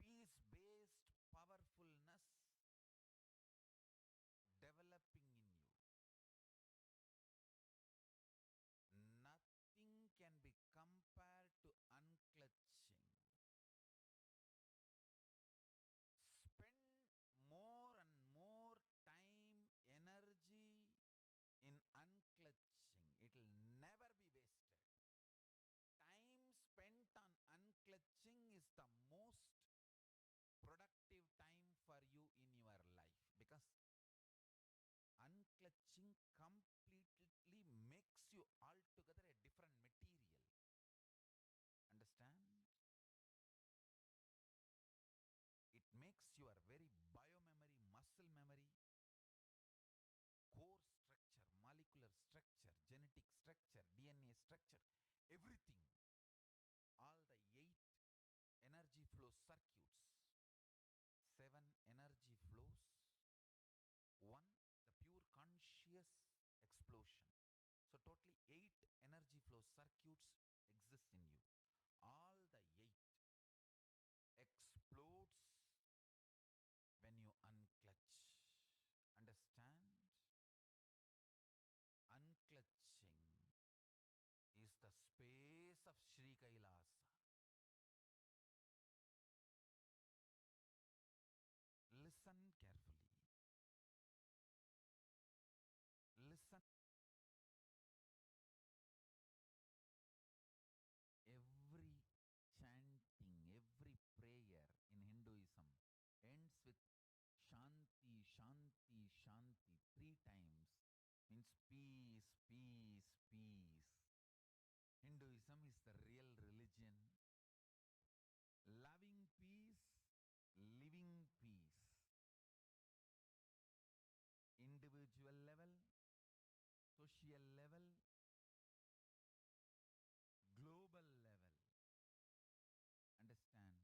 peace-based powerfulness developing in you. Nothing can be compared to unclutching. Spend more and more time, energy in unclutching. It will never be wasted. Time spent on unclutching is the most productive time for you in your life, because unclutching completely makes you altogether a different material. Understand? It makes your very biomemory, muscle memory, core structure, molecular structure, genetic structure, DNA structure, everything, all the 8 energy flow circuits, 7 energy flows, 1 the pure conscious explosion. So totally 8 energy flow circuits exist in you. All the of Sri Kailasa. Listen carefully. Listen. Every chanting, every prayer in Hinduism ends with Shanti, Shanti, Shanti 3 times. Means peace, peace, peace. Hinduism is the real religion. Loving peace, living peace. Individual level, social level, global level. Understand?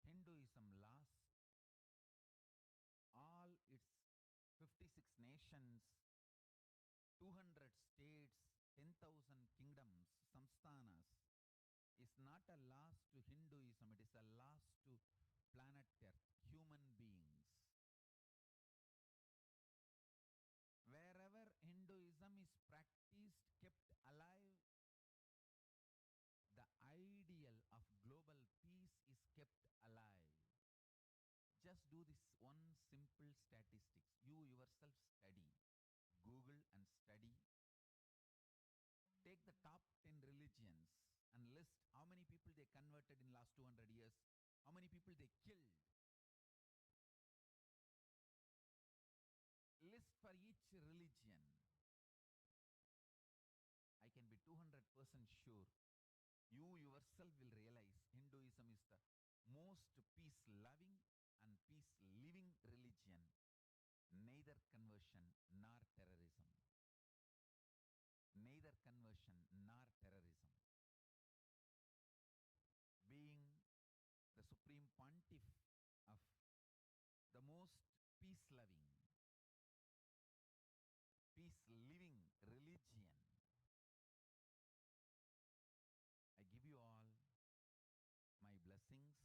Hinduism lasts all its 56 nations, 200 states, 10,000 kingdoms, samsthanas, is not a loss to Hinduism, it is a loss to planet Earth, human beings. Wherever Hinduism is practiced, kept alive, the ideal of global peace is kept alive. Just do this one simple statistics. You yourself study. Google and study. Take the top 10 religions and list how many people they converted in last 200 years, how many people they killed. List for each religion. I can be 200% sure. You yourself will realize Hinduism is the most peace-loving and peace-living religion. Neither conversion nor terrorism. Neither conversion nor terrorism. Being the supreme pontiff of the most peace-loving, peace-living religion, I give you all my blessings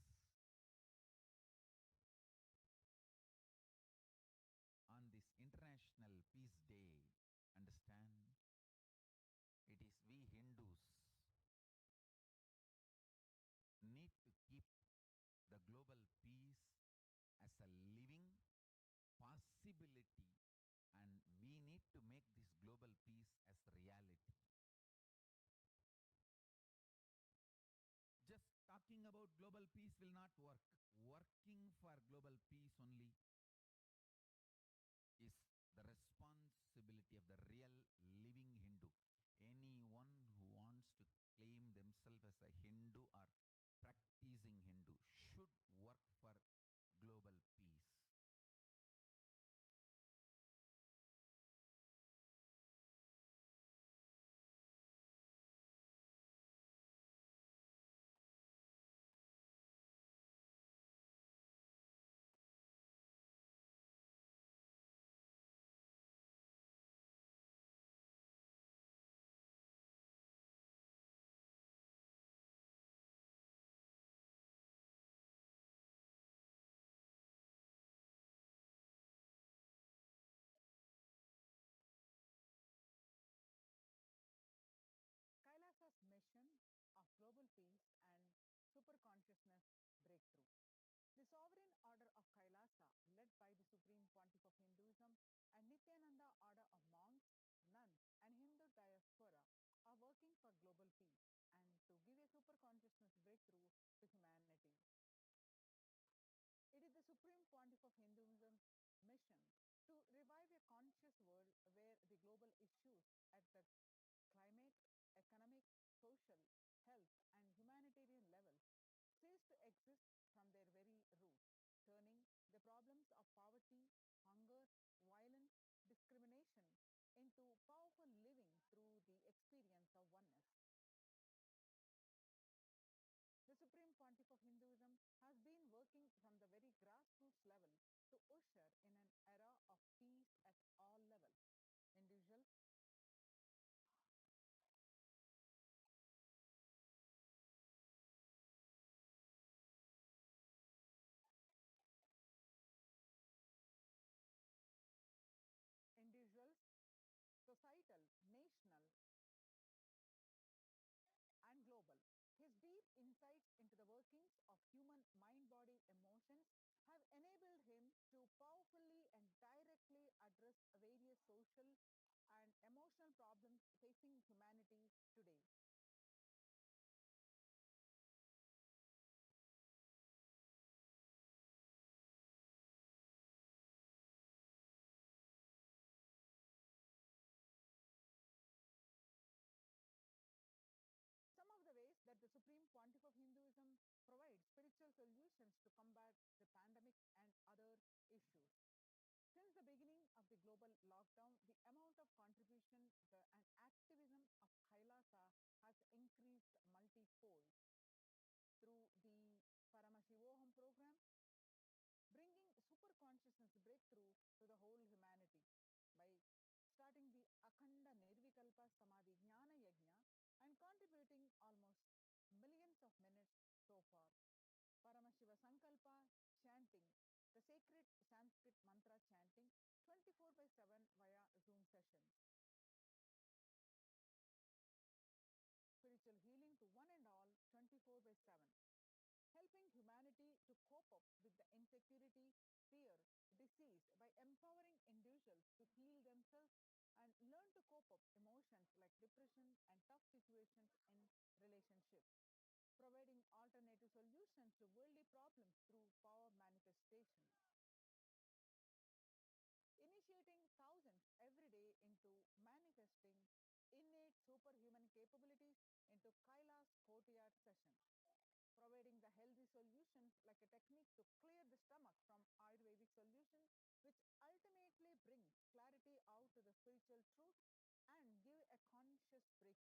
on this International Peace Day. Understand? It is we Hindus need to keep the global peace as a living possibility, and we need to make this global peace as reality. Just talking about global peace will not work. Working for global peace only is the responsibility of the real living Hindu. Anyone who wants to claim themselves as a Hindu or practicing Hindu should work for global peace. KAILASA's mission of global peace and superconsciousness breakthrough. The sovereign order of KAILASA, led by the Supreme Pontiff of Hinduism and Nithyananda order of monks, nuns, and Hindu diaspora, are working for global peace and to give a superconsciousness breakthrough to humanity. It is the Supreme Pontiff of Hinduism's mission to revive a conscious world where the global issues at the climate, economic, social, health, and humanitarian levels cease to exist from their very roots, turning the problems of poverty, hunger, violence, discrimination into powerful living through the experience of oneness. The Supreme Pontiff of Hinduism has been working from the very grassroots level to usher in an era of peace at all levels. Individuals, individuals, societal, national, insights into the workings of human mind, body, emotions have enabled him to powerfully and directly address various social and emotional problems facing humanity today. Some of the ways that the Supreme Pontiff of Hinduism provides spiritual solutions to combat the pandemic and other issues. Since the beginning of the global lockdown, the amount of contribution and activism of KAILASA has increased multifold through the Paramashivoham program, bringing super consciousness breakthrough to the whole humanity by starting the Akhanda Nirvikalpa Samadhi Jnana Yajna and contributing almost millions of minutes so far. Paramashiva Sankalpa chanting, the sacred Sanskrit mantra chanting 24/7 via Zoom sessions. Spiritual healing to one and all 24/7. Helping humanity to cope up with the insecurity, fear, disease by empowering individuals to heal themselves and learn to cope up emotions like depression and tough situations in relationships. Providing alternative solutions to worldly problems through power manifestations. Initiating thousands every day into manifesting innate superhuman capabilities into Kailas Courtyard sessions. Providing the healthy solutions like a technique to clear the stomach from Ayurvedic solutions, which ultimately brings clarity out to the spiritual truth and give a conscious breakthrough.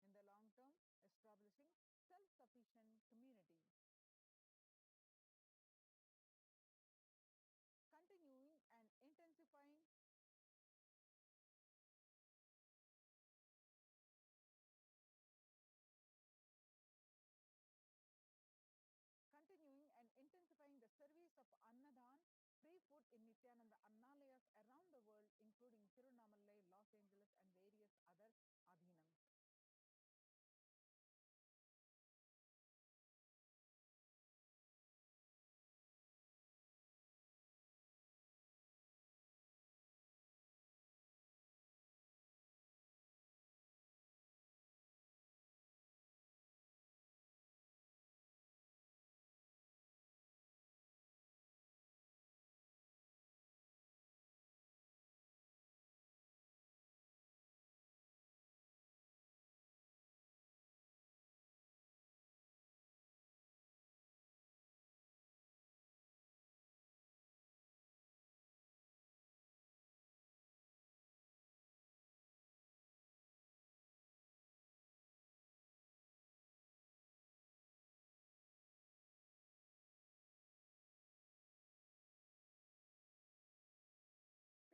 In the long term, establishing self-sufficient communities. Continuing and intensifying the service of Annadan, free food in Nithyananda Annalayas around the world, including Tirunamalai, Los Angeles, and various other adhinams.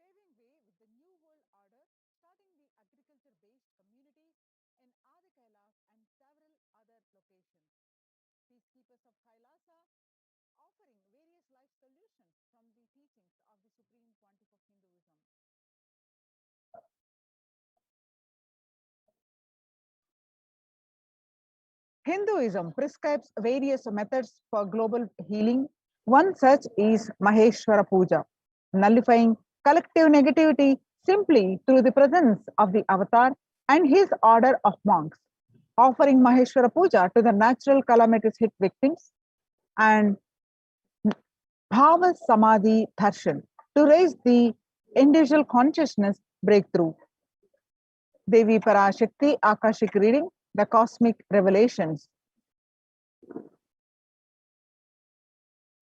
Paving way with the New World Order, starting the agriculture-based communities in Adi Kailas and several other locations. Peacekeepers of Kailasa offering various life solutions from the teachings of the Supreme Pontiff of Hinduism. Hinduism prescribes various methods for global healing. One such is Maheshwara Puja, nullifying collective negativity simply through the presence of the avatar and his order of monks, offering Maheshwara Puja to the natural calamities hit victims, and Bhava Samadhi Darshan to raise the individual consciousness breakthrough. Devi Parashakti Akashic reading, the cosmic revelations.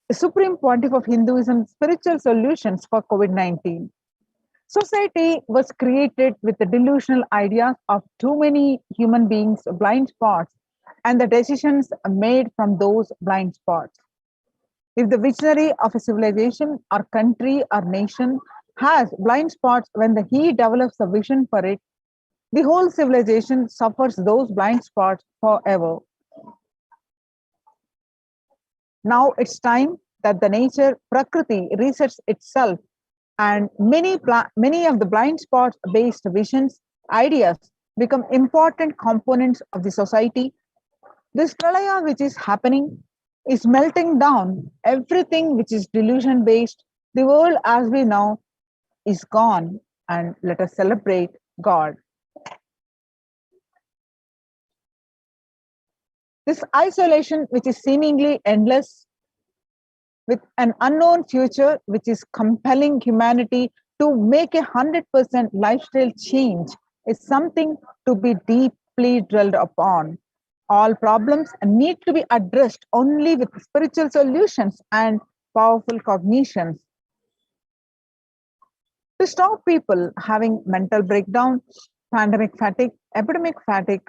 The Supreme Pontiff of Hinduism, spiritual solutions for COVID-19. Society was created with the delusional ideas of too many human beings' blind spots and the decisions made from those blind spots. If the visionary of a civilization or country or nation has blind spots when he develops a vision for it, the whole civilization suffers those blind spots forever. Now it's time that the nature, Prakriti, resets itself, and many of the blind spots based visions, ideas become important components of the society This pralaya which is happening is melting down everything which is delusion based. The world as we know is gone, and let us celebrate God. This isolation which is seemingly endless, with an unknown future which is compelling humanity to make 100% lifestyle change, is something to be deeply drilled upon. All problems need to be addressed only with spiritual solutions and powerful cognitions. To stop people having mental breakdown, pandemic fatigue, epidemic fatigue,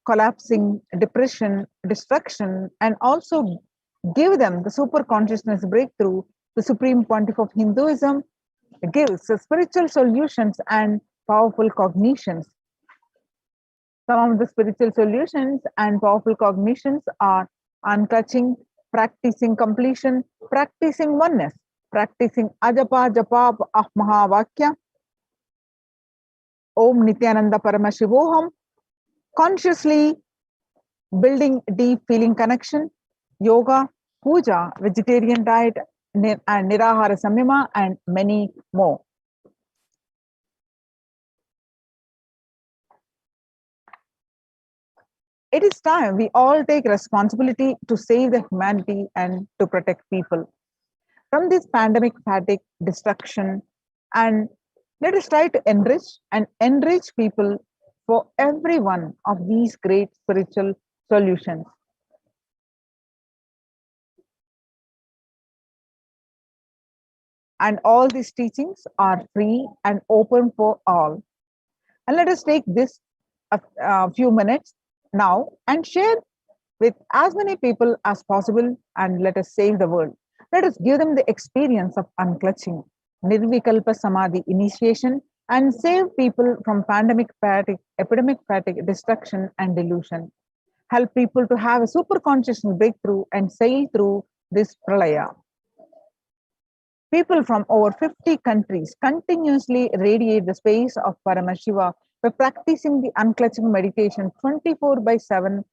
collapsing, depression, destruction, and also give them the super consciousness breakthrough, the Supreme Pontiff of Hinduism gives spiritual solutions and powerful cognitions. Some of the spiritual solutions and powerful cognitions are unclutching, practicing completion, practicing oneness, practicing ajapa japa of Mahavakya, Om Nithyananda Paramashivoham, consciously building deep feeling connection, yoga, puja, vegetarian diet, and nirahara samyama, and many more. It is time we all take responsibility to save the humanity and to protect people from this pandemic fatigue, destruction, and let us try to enrich people for every one of these great spiritual solutions. And all these teachings are free and open for all. And let us take this a few minutes now and share with as many people as possible, and let us save the world. Let us give them the experience of unclutching, Nirvikalpa Samadhi initiation, and save people from pandemic fatigue, epidemic fatigue, destruction, and delusion. Help people to have a super consciousness breakthrough and sail through this pralaya. People from over 50 countries continuously radiate the space of Paramashiva by practicing the unclutching meditation 24/7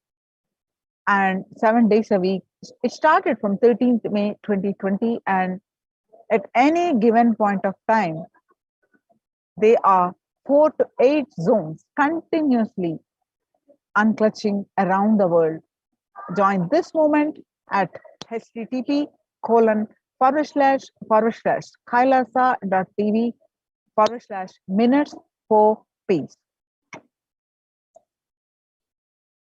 and 7 days a week. It started from 13th May 2020, and at any given point of time, there are 4 to 8 zones continuously unclutching around the world. Join this movement at http://kailasa.tv/minutes for peace.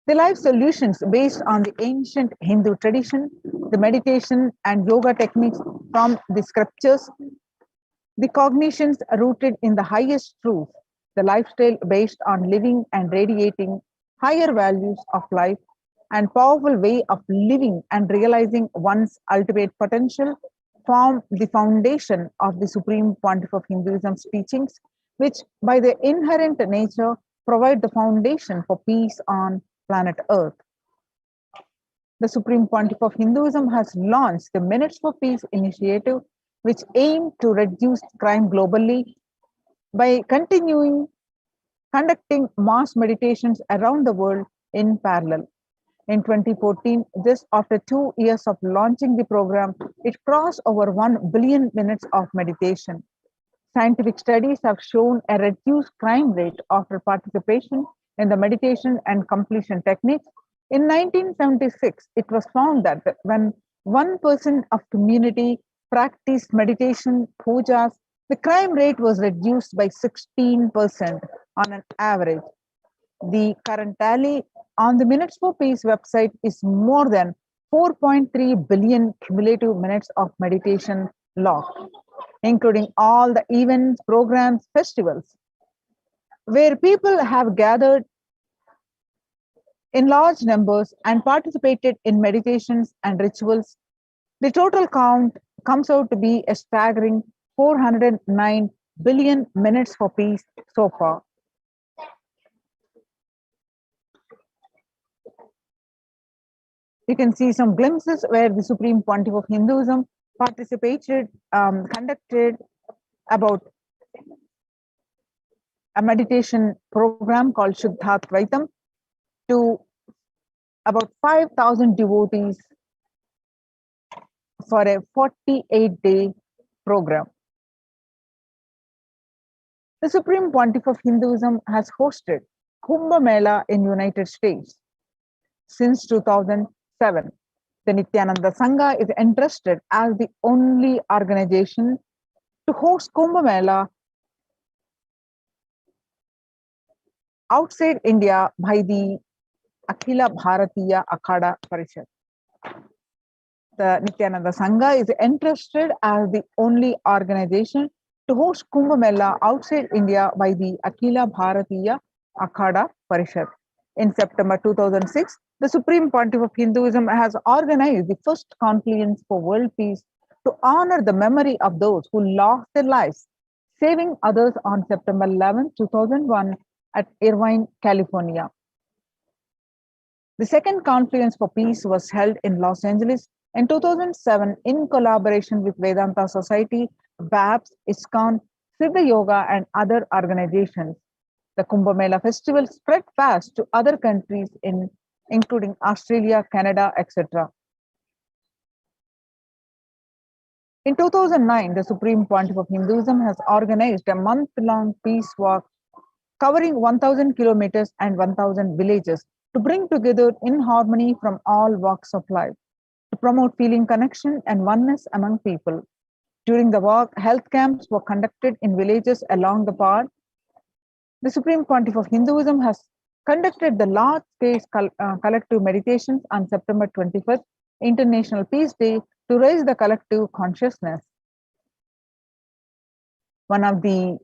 The life solutions based on the ancient Hindu tradition, the meditation and yoga techniques from the scriptures, the cognitions rooted in the highest truth, the lifestyle based on living and radiating higher values of life, and powerful way of living and realizing one's ultimate potential form the foundation of the Supreme Pontiff of Hinduism's teachings, which by their inherent nature provide the foundation for peace on planet Earth. The Supreme Pontiff of Hinduism has launched the Minutes for Peace initiative, which aims to reduce crime globally by conducting mass meditations around the world in parallel. In 2014, just after 2 years of launching the program, it crossed over 1 billion minutes of meditation. Scientific studies have shown a reduced crime rate after participation in the meditation and completion techniques. In 1976, it was found that when 1% of community practiced meditation, pujas, the crime rate was reduced by 16% on an average. The current tally on the Minutes for Peace website is more than 4.3 billion cumulative minutes of meditation logged, including all the events, programs, festivals, where people have gathered in large numbers and participated in meditations and rituals. The total count comes out to be a staggering 409 billion minutes for peace so far. You can see some glimpses where the Supreme Pontiff of Hinduism participated, conducted about a meditation program called Shuddhatvaitam to about 5,000 devotees for a 48-day program. The Supreme Pontiff of Hinduism has hosted Kumbh Mela in United States since 2007. The Nithyananda Sangha is entrusted as the only organization to host Kumbh Mela outside India by the Akhila Bharatiya Akhada Parishad. The Nithyananda Sangha is entrusted as the only organization to host Kumbh Mela outside India by the Akhila Bharatiya Akhada Parishad. In September 2006, the Supreme Pontiff of Hinduism has organized the first confluence for world peace to honor the memory of those who lost their lives, saving others on September 11, 2001 at Irvine, California. The second Confluence for Peace was held in Los Angeles in 2007 in collaboration with Vedanta Society, BAPS, ISKCON, Siddha Yoga, and other organizations. The Kumbh Mela festival spread fast to other countries including Australia, Canada, etc. In 2009, the Supreme Pontiff of Hinduism has organized a month-long peace walk covering 1,000 kilometers and 1,000 villages to bring together in harmony from all walks of life, to promote feeling connection and oneness among people. During the walk, health camps were conducted in villages along the path. The Supreme Pontiff of Hinduism has conducted the large-scale collective meditations on September 21st, International Peace Day, to raise the collective consciousness. One of the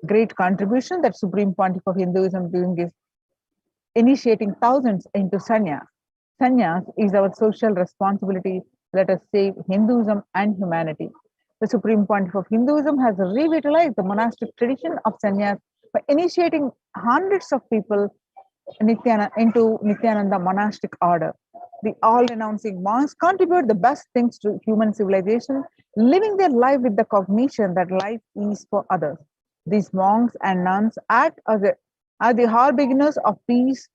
great contributions that Supreme Pontiff of Hinduism doing is initiating thousands into sannyas. Sannyas is our social responsibility. Let us save Hinduism and humanity. The Supreme Pontiff of Hinduism has revitalized the monastic tradition of sannyas by initiating hundreds of people into Nithyananda monastic order. The all-renouncing monks contribute the best things to human civilization, living their life with the cognition that life is for others. These monks and nuns act as the harbingers of peace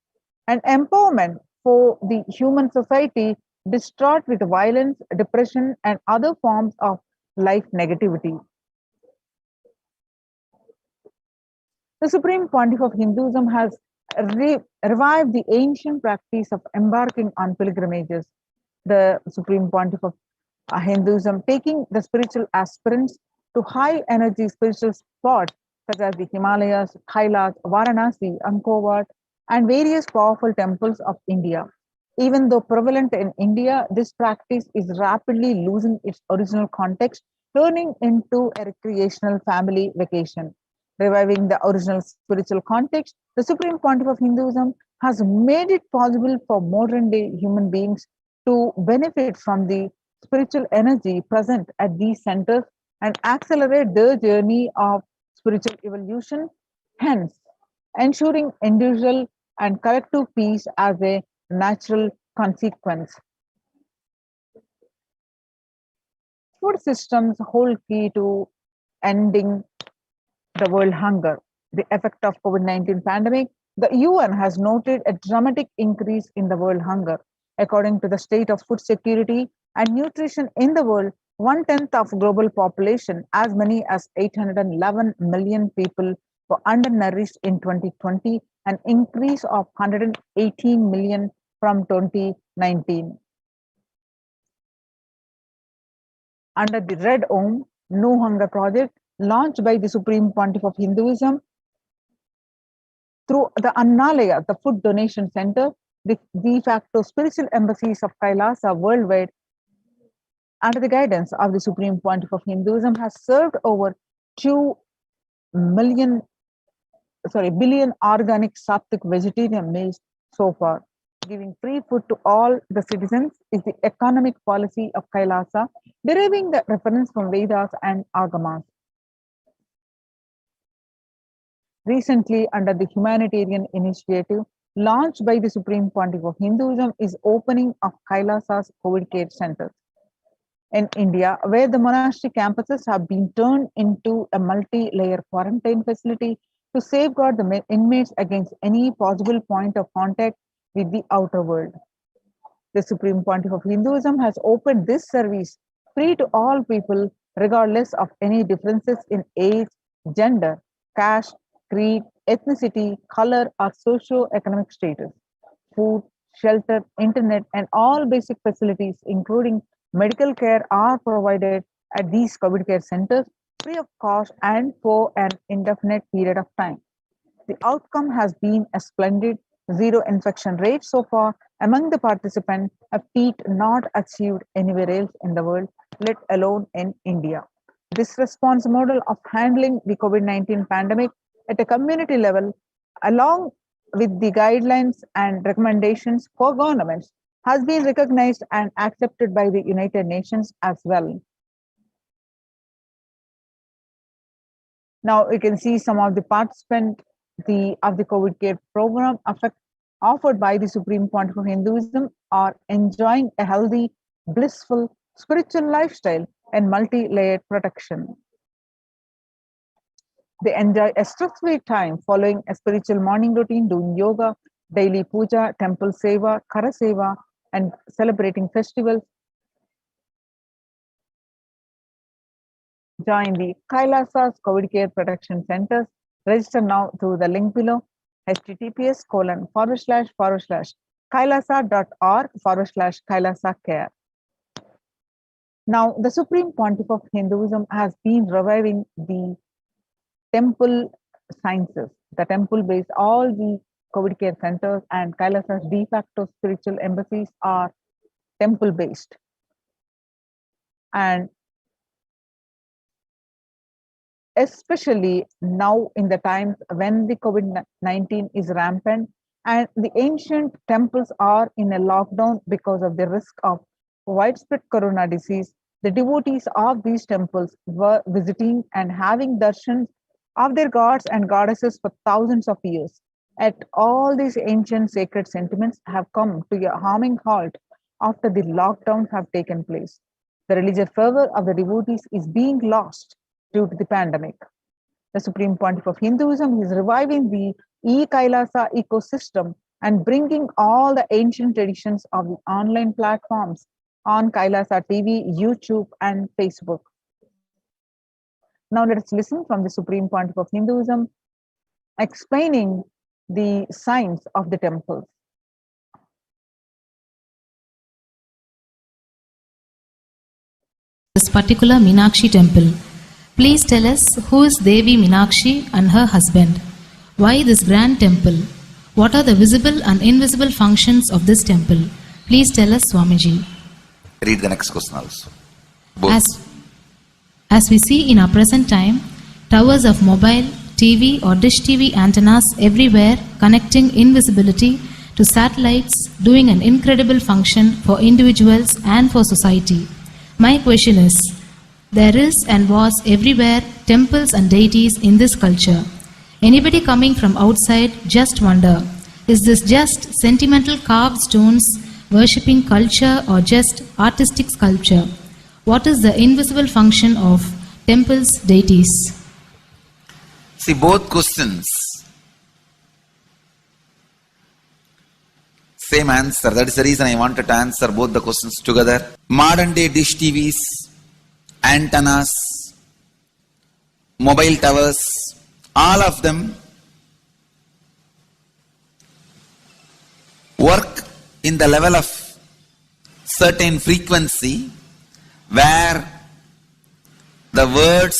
and empowerment for the human society distraught with violence, depression, and other forms of life negativity. The Supreme Pontiff of Hinduism has revived the ancient practice of embarking on pilgrimages. The Supreme Pontiff of Hinduism taking the spiritual aspirants to high energy spiritual spots such as the Himalayas, KAILASA, Varanasi, Angkor, and various powerful temples of India. Even though prevalent in India, this practice is rapidly losing its original context, turning into a recreational family vacation. Reviving the original spiritual context, the Supreme Pontiff of Hinduism has made it possible for modern day human beings to benefit from the spiritual energy present at these centers and accelerate their journey of spiritual evolution, hence ensuring individual and collective peace as a natural consequence. Food systems hold key to ending the world hunger. The effect of COVID-19 pandemic, the UN has noted a dramatic increase in the world hunger. According to the state of food security and nutrition in the world, 1/10 of global population, as many as 811 million people, were undernourished in 2020, an increase of 118 million from 2019. Under the Red Om No Hunger Project, launched by the Supreme Pontiff of Hinduism through the Annalaya, the Food Donation Center, the de facto spiritual embassies of KAILASA worldwide, under the guidance of the Supreme Pontiff of Hinduism, has served over 2 billion organic sattvic vegetarian meals so far. Giving free food to all the citizens is the economic policy of KAILASA, deriving the reference from Vedas and Agamas. Recently, under the humanitarian initiative launched by the Supreme Pontiff of Hinduism, is opening of KAILASA's COVID care centers in India, where the monastic campuses have been turned into a multi-layer quarantine facility to safeguard the inmates against any possible point of contact with the outer world. The Supreme Pontiff of Hinduism has opened this service free to all people, regardless of any differences in age, gender, caste, creed, ethnicity, color, or socio-economic status. Food, shelter, internet, and all basic facilities, including medical care, are provided at these COVID care centers free of cost and for an indefinite period of time. The outcome has been a splendid zero infection rate so far among the participants, a feat not achieved anywhere else in the world, let alone in India. This response model of handling the COVID-19 pandemic at a community level, along with the guidelines and recommendations for governments, has been recognized and accepted by the United Nations as well. Now you can see some of the participants of the COVID care program offered by the Supreme Pontiff of Hinduism are enjoying a healthy, blissful, spiritual lifestyle and multi-layered protection. They enjoy a stress-free time following a spiritual morning routine, doing yoga, daily puja, temple seva, kara seva, and celebrating festivals. Join the KAILASA's COVID Care Protection Centers. Register now through the link below, https://kailasa.org/kailasa care. Now, the Supreme Pontiff of Hinduism has been reviving the temple sciences, the temple-based, all the COVID care centers and KAILASA's de facto spiritual embassies are temple-based. And especially now in the times when the COVID-19 is rampant and the ancient temples are in a lockdown because of the risk of widespread corona disease, the devotees of these temples were visiting and having darshans of their gods and goddesses for thousands of years. Yet all these ancient sacred sentiments have come to a harming halt after the lockdowns have taken place. The religious fervor of the devotees is being lost due to the pandemic. The Supreme Pontiff of Hinduism is reviving the e-Kailasa ecosystem and bringing all the ancient traditions of the online platforms on Kailasa TV, YouTube, and Facebook. Now let us listen from the Supreme Pontiff of Hinduism explaining the science of the temples. This particular Meenakshi temple. Please tell us who is Devi Meenakshi and her husband. Why this grand temple? What are the visible and invisible functions of this temple? Please tell us, Swamiji. Read the next question also. As we see in our present time, towers of mobile, TV or dish TV antennas everywhere connecting invisibility to satellites, doing an incredible function for individuals and for society. My question is, there is and was everywhere temples and deities in this culture. Anybody coming from outside just wonder, is this just sentimental carved stones, worshipping culture or just artistic sculpture? What is the invisible function of temples, deities? See, both questions, same answer. That is the reason I wanted to answer both the questions together. Modern day dish TVs, antennas, mobile towers, all of them work in the level of certain frequency where the words,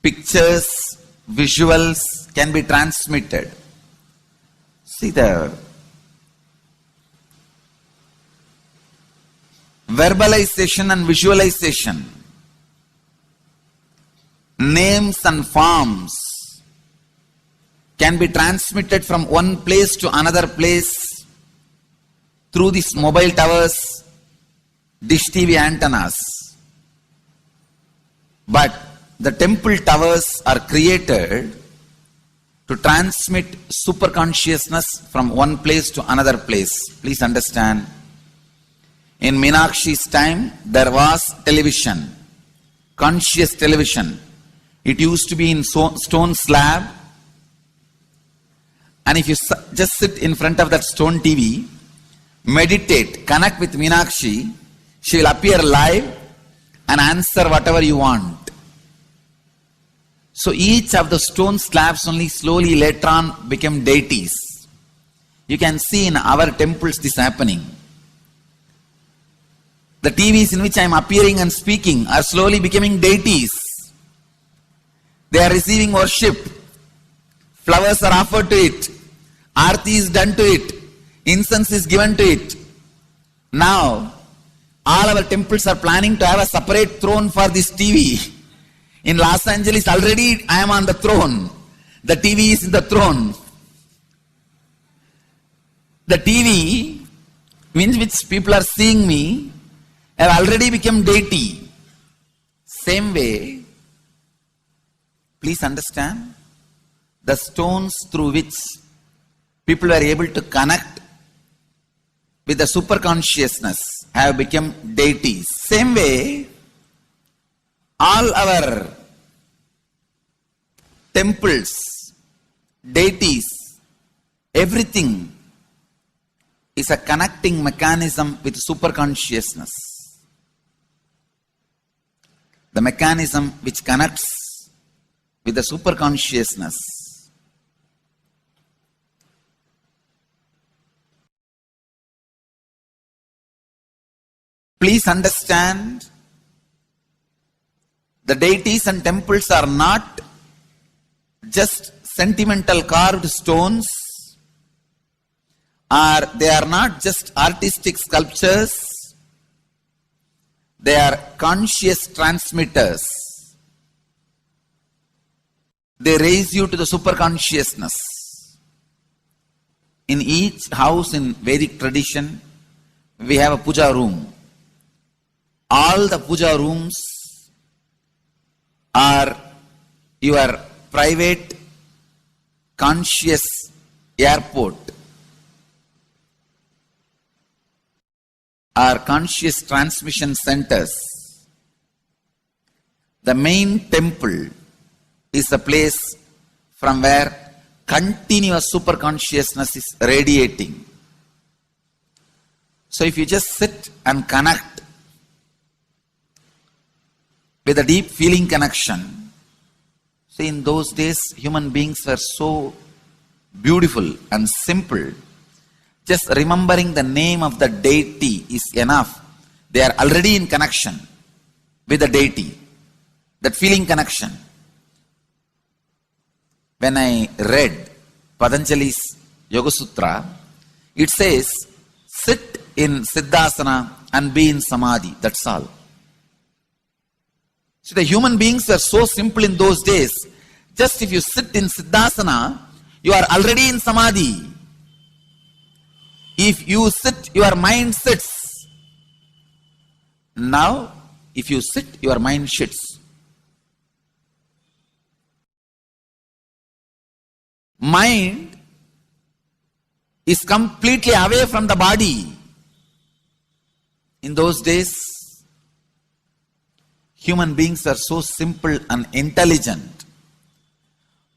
pictures, visuals can be transmitted. See, the verbalization and visualization, names and forms can be transmitted from one place to another place through these mobile towers, dish TV antennas. But the temple towers are created to transmit super consciousness from one place to another place. Please understand. In Meenakshi's time, there was television, conscious television. It used to be in stone slab. And if you just sit in front of that stone TV, meditate, connect with Meenakshi, she will appear live and answer whatever you want. So each of the stone slabs only slowly later on became deities. You can see in our temples this happening. The TVs in which I am appearing and speaking are slowly becoming deities. They are receiving worship. Flowers are offered to it. Aarti is done to it. Incense is given to it. Now, all our temples are planning to have a separate throne for this TV. In Los Angeles, already I am on the throne. The TV is in the throne. The TV, in which people are seeing me, have already become deity. Same way, please understand, the stones through which people were able to connect with the super consciousness have become deities. Same way, all our temples, deities, everything is a connecting mechanism with super consciousness. The mechanism which connects with the super consciousness. Please understand, the deities and temples are not just sentimental carved stones, or they are not just artistic sculptures, they are conscious transmitters. They raise you to the super consciousness. In each house in Vedic tradition, we have a puja room. All the puja rooms are your private conscious airport, are conscious transmission centers. The main temple is the place from where continuous super consciousness is radiating. So if you just sit and connect with a deep feeling connection, see, in those days human beings were so beautiful and simple. Just remembering the name of the deity is enough. They are already in connection with the deity. That feeling connection. When I read Patanjali's Yoga Sutra, it says, sit in Siddhasana and be in Samadhi. That's all. So the human beings were so simple in those days. Just if you sit in Siddhasana, you are already in Samadhi. If you sit, your mind sits. Now, if you sit, your mind sits. Mind is completely away from the body. In those days, human beings were so simple and intelligent.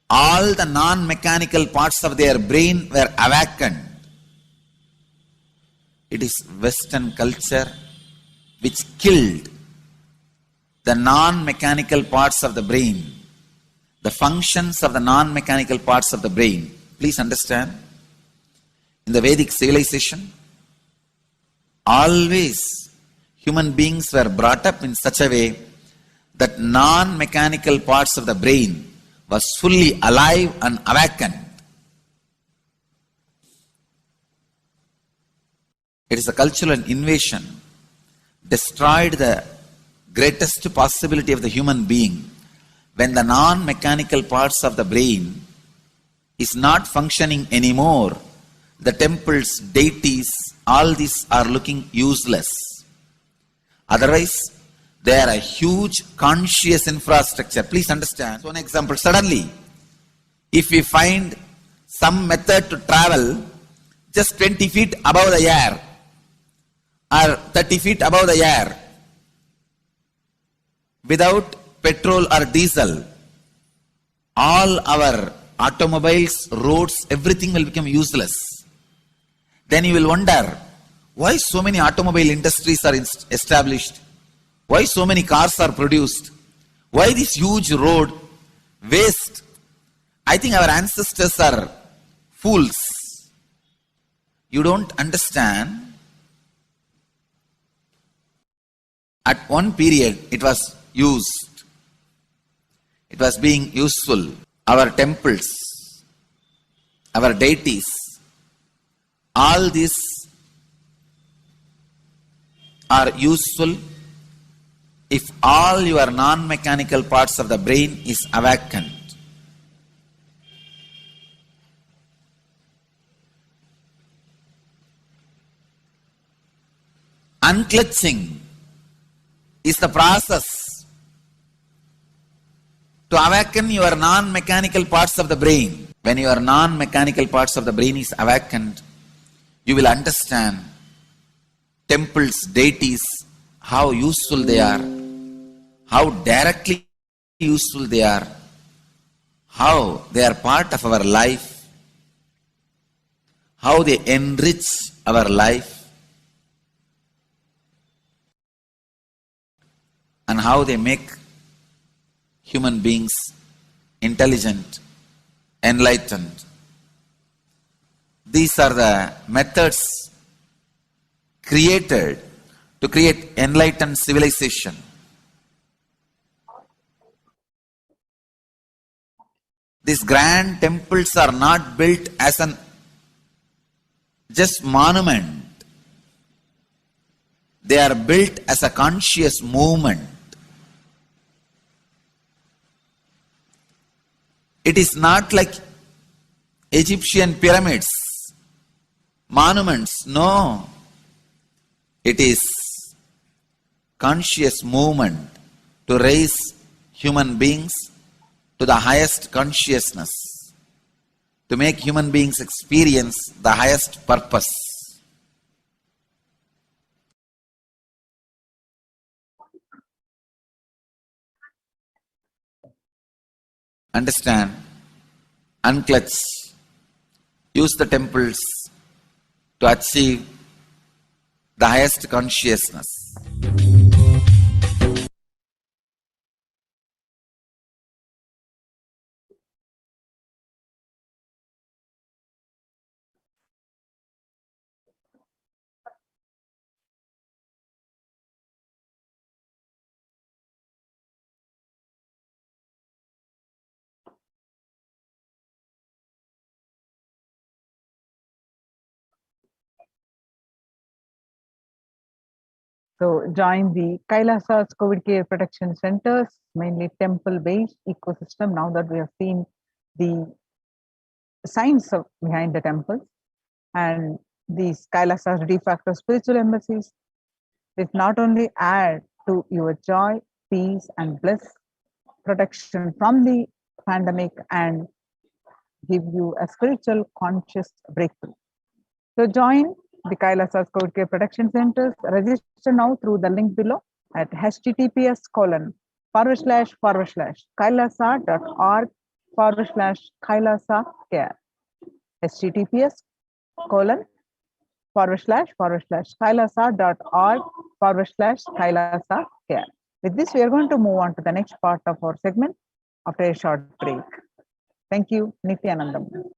All the non-mechanical parts of their brain were awakened. It is Western culture which killed the non-mechanical parts of the brain, the functions of the non-mechanical parts of the brain. Please understand, in the Vedic civilization, always human beings were brought up in such a way that non-mechanical parts of the brain was fully alive and awakened. It is a cultural invasion, destroyed the greatest possibility of the human being when the non-mechanical parts of the brain is not functioning anymore. The temples, deities, all these are looking useless. Otherwise, they are a huge conscious infrastructure. Please understand. So, an example, suddenly, if we find some method to travel just 20 feet above the air, or 30 feet above the air, without petrol or diesel, all our automobiles, roads, everything will become useless. Then you will wonder, why so many automobile industries are established? Why so many cars are produced? Why this huge road waste? I think our ancestors are fools. You don't understand. At one period, it was used. It was being useful. Our temples, our deities, all these are useful if all your non-mechanical parts of the brain is awakened. Unclutching is the process to awaken your non-mechanical parts of the brain. When your non-mechanical parts of the brain is awakened, you will understand temples, deities, how useful they are, how directly useful they are, how they are part of our life, how they enrich our life, and how they make human beings intelligent, enlightened. These are the methods created to create enlightened civilization. These grand temples are not built as an just monument. They are built as a conscious movement. It is not like Egyptian pyramids, monuments. No. It is conscious movement to raise human beings to the highest consciousness, to make human beings experience the highest purpose. Understand, unclutch, use the temples to achieve the highest consciousness. So join the KAILASA's COVID care protection centers, mainly temple-based ecosystem. Now that we have seen the science behind the temples and these KAILASA's de facto spiritual embassies, it not only add to your joy, peace, and bliss, protection from the pandemic, and give you a spiritual conscious breakthrough. So join the KAILASA's COVID care protection centers. Register now through the link below at https://kailasa.org/kailasa care. https://kailasa.org/kailasa care. With this, we are going to move on to the next part of our segment after a short break. Thank you, Nithyanandam.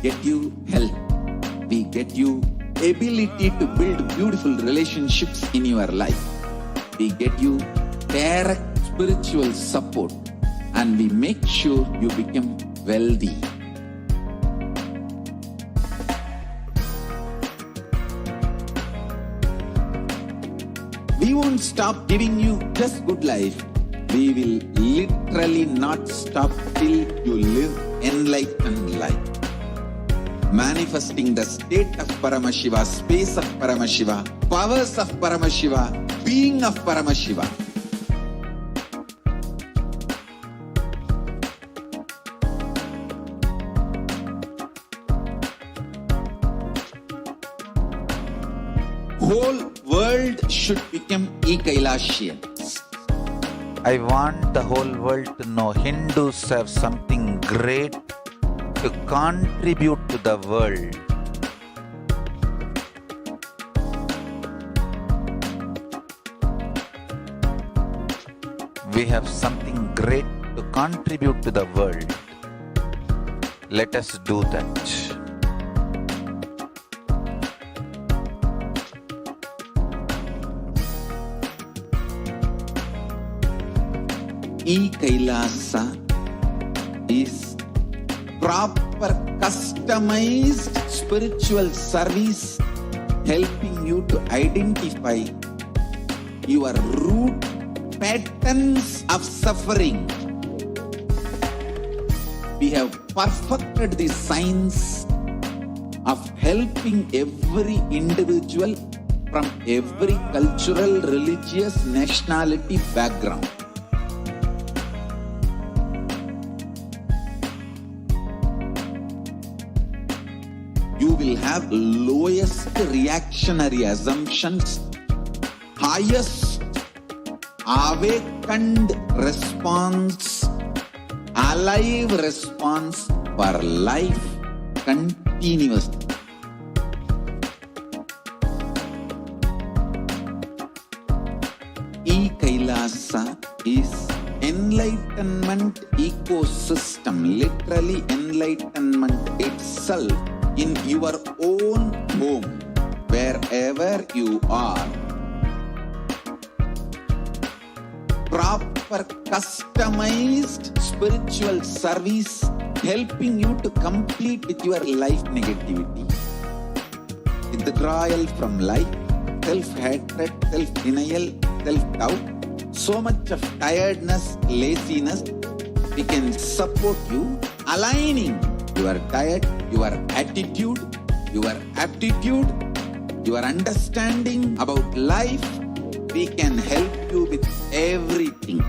get you health. We get you ability to build beautiful relationships in your life. We get you direct spiritual support, and we make sure you become wealthy. We won't stop giving you just good life. We will literally not stop till you live enlightened life. Manifesting the state of Paramashiva, space of Paramashiva, powers of Paramashiva, being of Paramashiva. Whole world should become KAILAShians. I want the whole world to know Hindus have something great to contribute to the world. We have something great to contribute to the world. Let us do that. KAILASA is proper customized spiritual service helping you to identify your root patterns of suffering. We have perfected the science of helping every individual from every cultural, religious, nationality background. You will have lowest reactionary assumptions, highest awakened response, alive response for life continuously. KAILASA is enlightenment ecosystem, literally enlightenment itself in your own home, wherever you are. Proper customized spiritual service helping you to complete with your life negativity, withdrawal from life, self-hatred, self-denial, self-doubt, so much of tiredness, laziness. We can support you aligning your diet, your attitude, your aptitude, your understanding about life. We can help you with everything.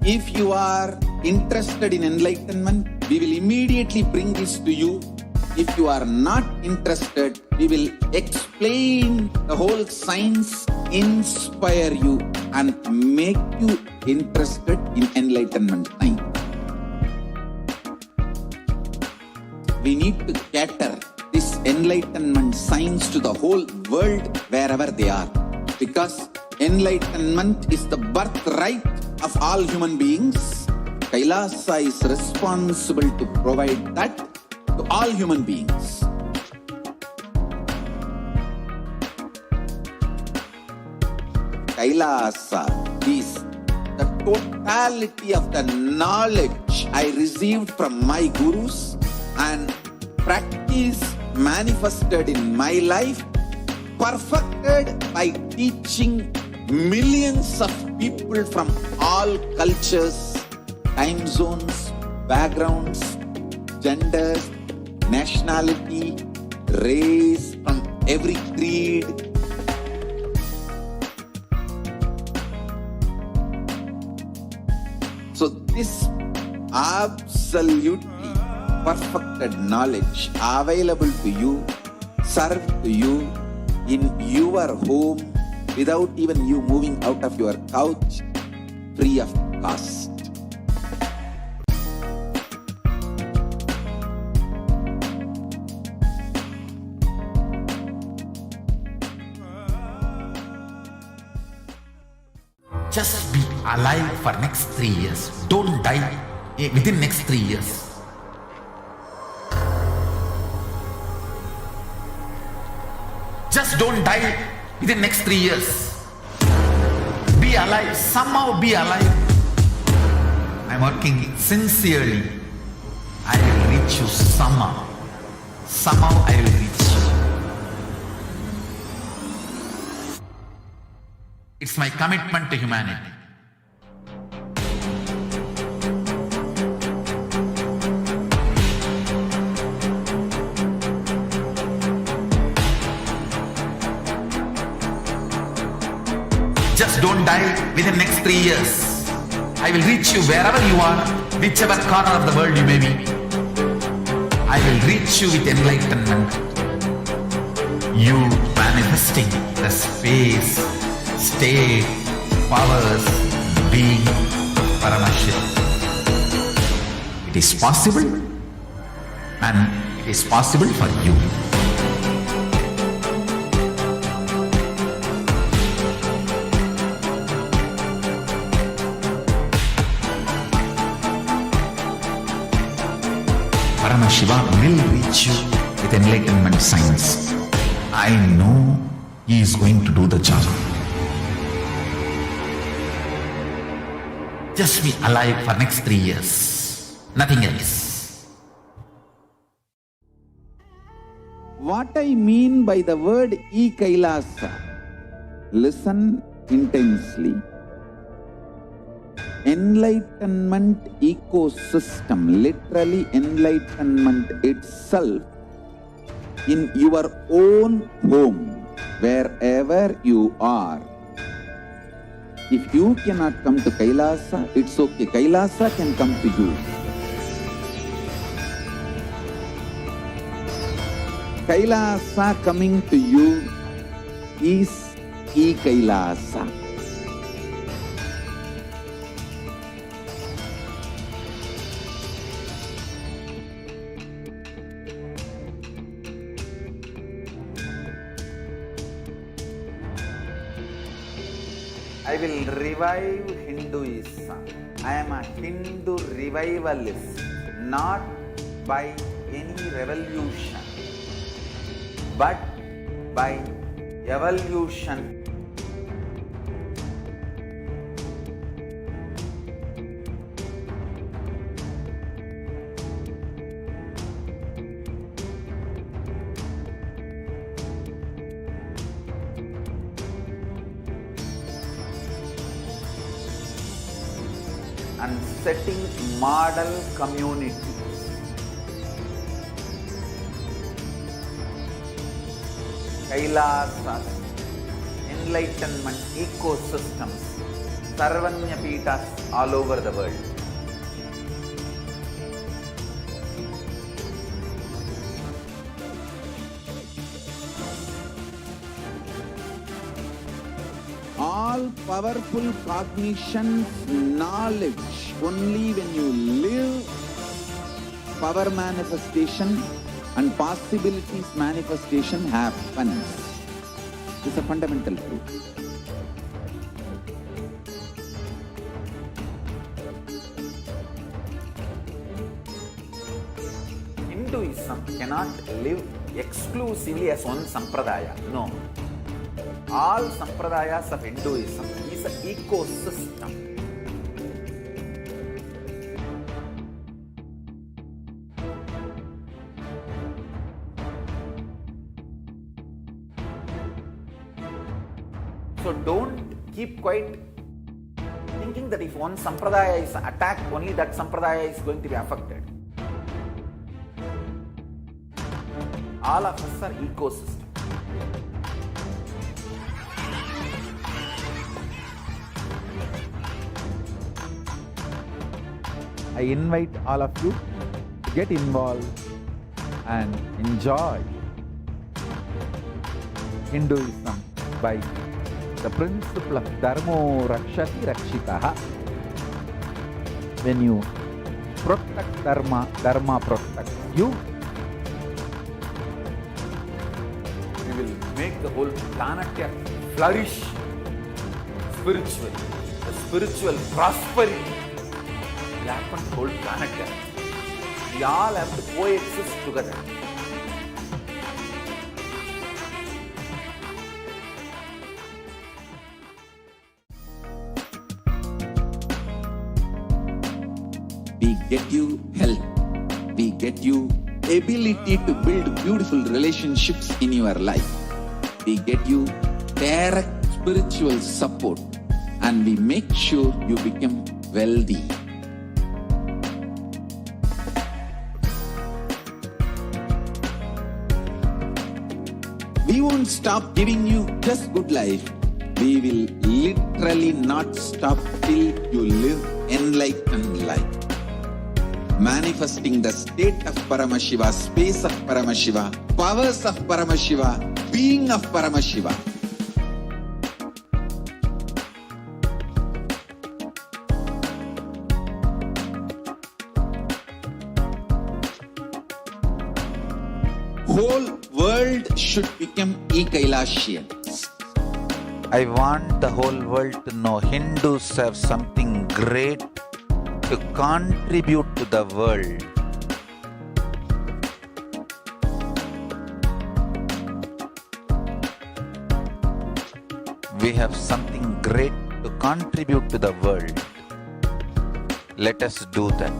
If you are interested in enlightenment, we will immediately bring this to you. If you are not interested, we will explain the whole science, inspire you, and make you interested in enlightenment time. We need to cater this enlightenment science to the whole world wherever they are, because enlightenment is the birthright of all human beings. KAILASA is responsible to provide that to all human beings. KAILASA is the totality of the knowledge I received from my gurus and practice manifested in my life, perfected by teaching millions of people from all cultures, time zones, backgrounds, genders, nationality, race, from every creed. So this absolutely perfected knowledge available to you, served to you in your home without even you moving out of your couch, free of cost. Just be alive for next 3 years. Don't die within next 3 years. Just don't die within next 3 years. Be alive. Somehow be alive. I'm working sincerely. I will reach you somehow. Somehow I will reach you. It's my commitment to humanity. Just don't die within next 3 years. I will reach you wherever you are, whichever corner of the world you may be. I will reach you with enlightenment. You manifesting the space, state, powers, being Paramashivoham. It is possible, and it is possible for you. Paramashivoham will reach you with enlightenment science. I know he is going to do the job. Just be alive for next 3 years. Nothing else. What I mean by the word KAILASA, listen intensely. Enlightenment ecosystem, literally enlightenment itself, in your own home, wherever you are. If you cannot come to KAILASA, it's okay. KAILASA can come to you. KAILASA coming to you is KAILASA. I will revive Hinduism. I am a Hindu revivalist, not by any revolution, but by evolution. And setting model communities. KAILASAs, enlightenment ecosystems, Sarvanyapitas all over the world. All powerful cognition, knowledge, only when you live, power manifestation and possibilities manifestation happens. This is a fundamental truth. Hinduism cannot live exclusively as one sampradaya. No. All sampradayas of Hinduism is an ecosystem. So don't keep quiet thinking that if one sampradaya is attacked, only that sampradaya is going to be affected. All of us are ecosystem. I invite all of you to get involved and enjoy Hinduism by the principle of Dharmo Rakshati Rakshitaha. When you protect Dharma, Dharma protects you. We will make the whole planet flourish spiritually. the spiritual prosperity will happen to the whole planet there. We all have to coexist together. We get you health. We get you ability to build beautiful relationships in your life. We get you direct spiritual support, and we make sure you become wealthy. We won't stop giving you just good life. We will literally not stop till you live enlightened life. Manifesting the state of Paramashiva, space of Paramashiva, powers of Paramashiva, being of Paramashiva. Whole world should become KAILAShians. I want the whole world to know Hindus have something great to contribute to the world. We have something great to contribute to the world. Let us do that.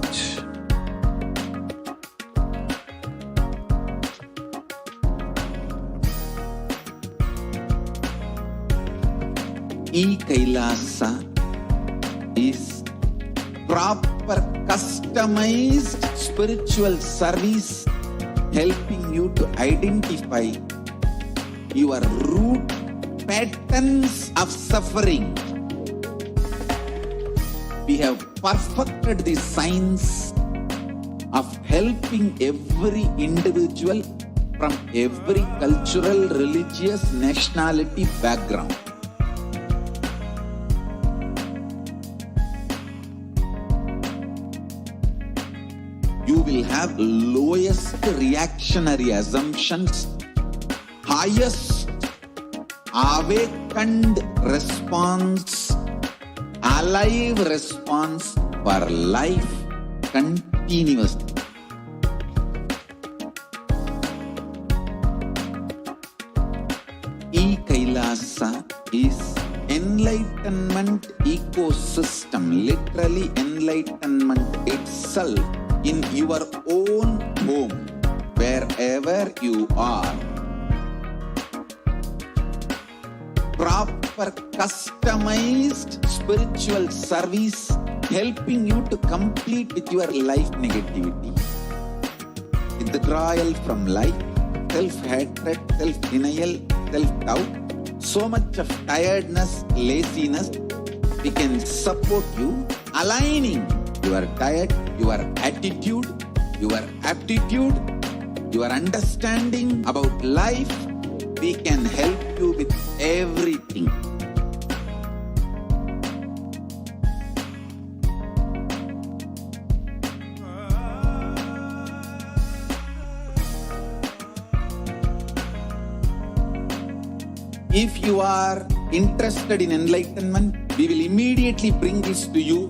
KAILASA is proper customized spiritual service helping you to identify your root patterns of suffering. We have perfected the science of helping every individual from every cultural, religious, nationality background. You will have lowest reactionary assumptions, highest awakened response, alive response for life continuously. KAILASA is enlightenment ecosystem, literally enlightenment itself in your own home, wherever you are. Proper customized spiritual service helping you to complete with your life negativity. Withdrawal from life, self-hatred, self-denial, self-doubt, so much of tiredness, laziness. We can support you aligning your diet, your attitude, your aptitude, your understanding about life. We can help you with everything. If you are interested in enlightenment, we will immediately bring this to you.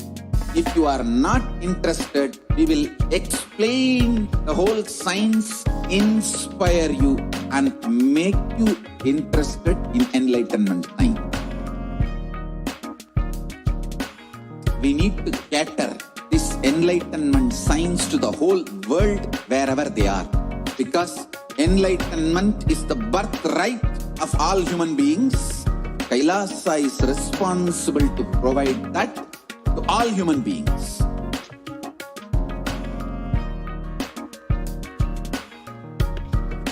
If you are not interested, we will explain the whole science, inspire you, and make you interested in enlightenment time. We need to cater this enlightenment science to the whole world wherever they are, because enlightenment is the birthright of all human beings. KAILASA is responsible to provide that to all human beings.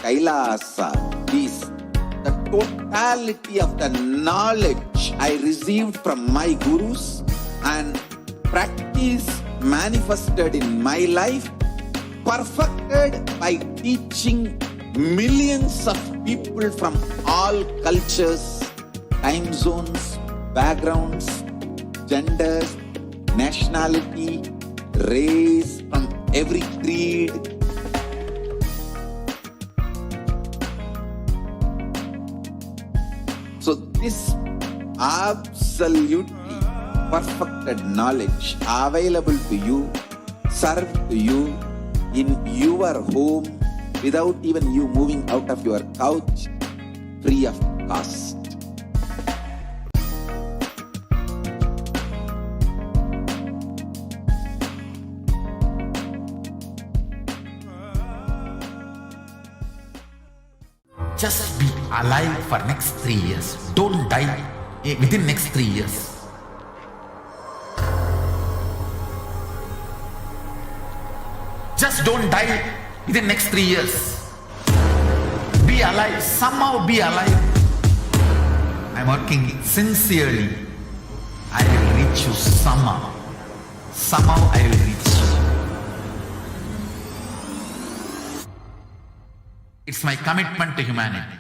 KAILASA is the totality of the knowledge I received from my gurus and practice manifested in my life, perfected by teaching millions of people from all cultures, time zones, backgrounds, genders, nationality, race, from every creed. So this absolutely perfected knowledge available to you, served to you in your home without even you moving out of your couch, free of cost. Just be alive for next 3 years. Don't die within next 3 years. Just don't die within next 3 years. Be alive. Somehow be alive. I'm working sincerely. I will reach you somehow. Somehow I will reach you. It's my commitment to humanity.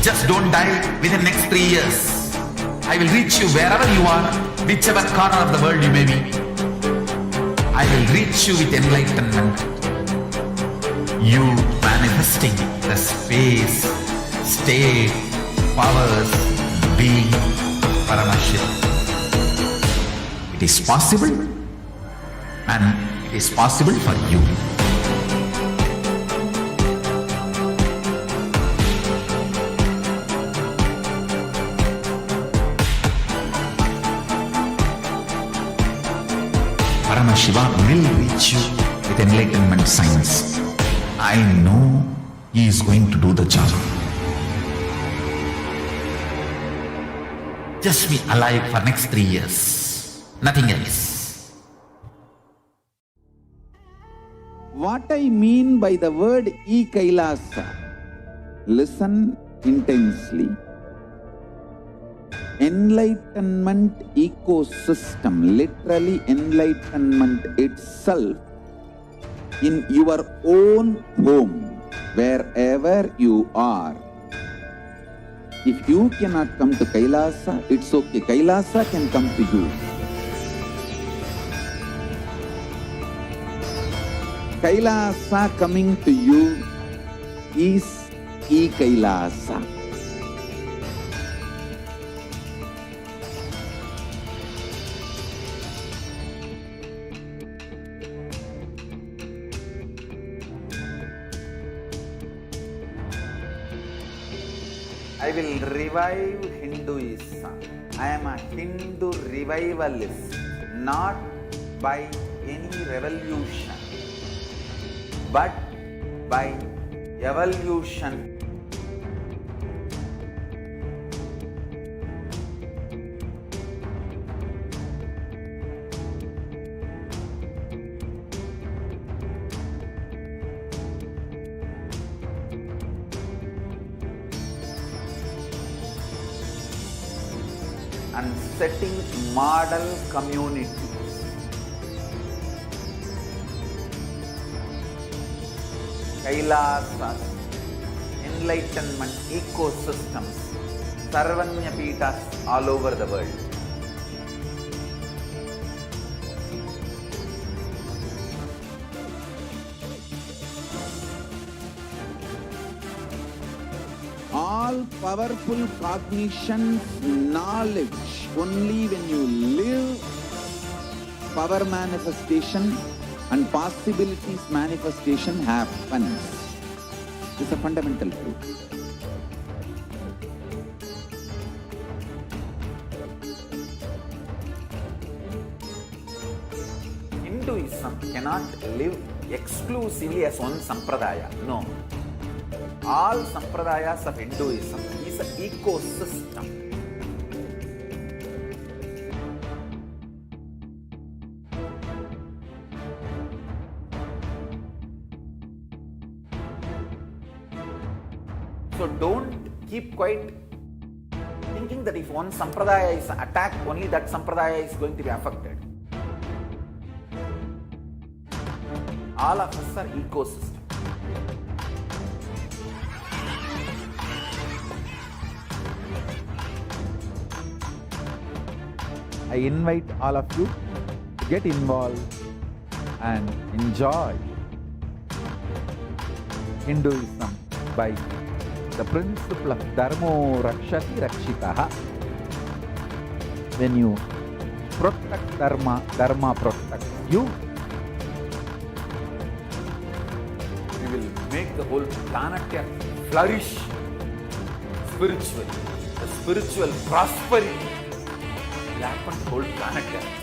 Just don't die within next 3 years. I will reach you wherever you are, whichever corner of the world you may be. I will reach you with enlightenment. You manifesting the space, state, powers, being Paramashivoham. It is possible, and it is possible for you. Paramashivoham will reach you with enlightenment science. I know he is going to do the job. Just be alive for next 3 years. Nothing else. What I mean by the word KAILASA, listen intensely. Enlightenment ecosystem, literally enlightenment itself, in your own home, wherever you are. If you cannot come to KAILASA, it's okay. KAILASA can come to you. KAILASA coming to you is KAILASA. I will revive Hinduism. I am a Hindu revivalist, not by any revolution, but by evolution. And setting model communities. KAILASAs, enlightenment ecosystems, Sarvanya Pitas all over the world. All powerful cognition, knowledge, only when you live, power manifestation and possibilities manifestation happens. It's a fundamental truth. Hinduism cannot live exclusively as one sampradaya. No. All sampradayas of Hinduism is an ecosystem. So don't keep quiet thinking that if one sampradaya is attacked, only that sampradaya is going to be affected. All of us are ecosystem. I invite all of you to get involved and enjoy Hinduism by the principle of Dharmo Rakshati Rakshitaha. When you protect Dharma, Dharma protects you. We will make the whole planet Earth flourish spiritually. The spiritual prosperity will happen to the whole planet Earth.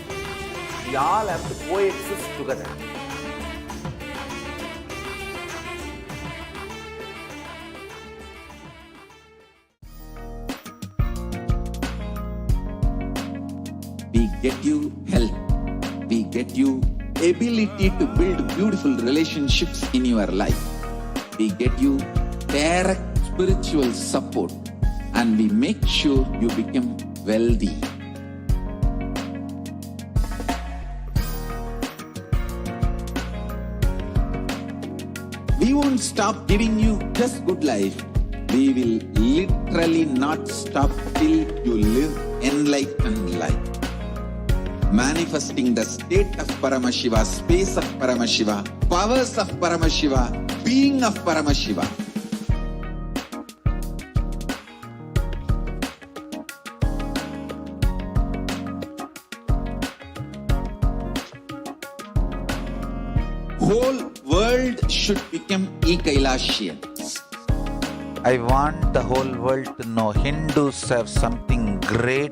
We all have to coexist together. We get you health. We get you ability to build beautiful relationships in your life. We get you direct spiritual support, and we make sure you become wealthy. We won't stop giving you just good life. We will literally not stop till you live enlightened life. Manifesting the state of Paramashiva, space of Paramashiva, powers of Paramashiva, being of Paramashiva. Whole world should become KAILAShians. I want the whole world to know Hindus have something great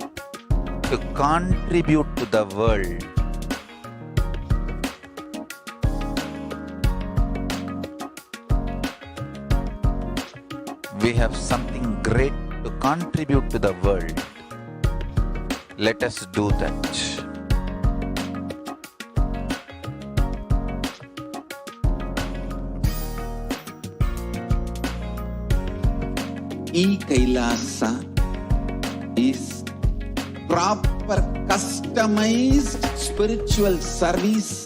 to contribute to the world. We have something great to contribute to the world. Let us do that. KAILASA is proper customized spiritual service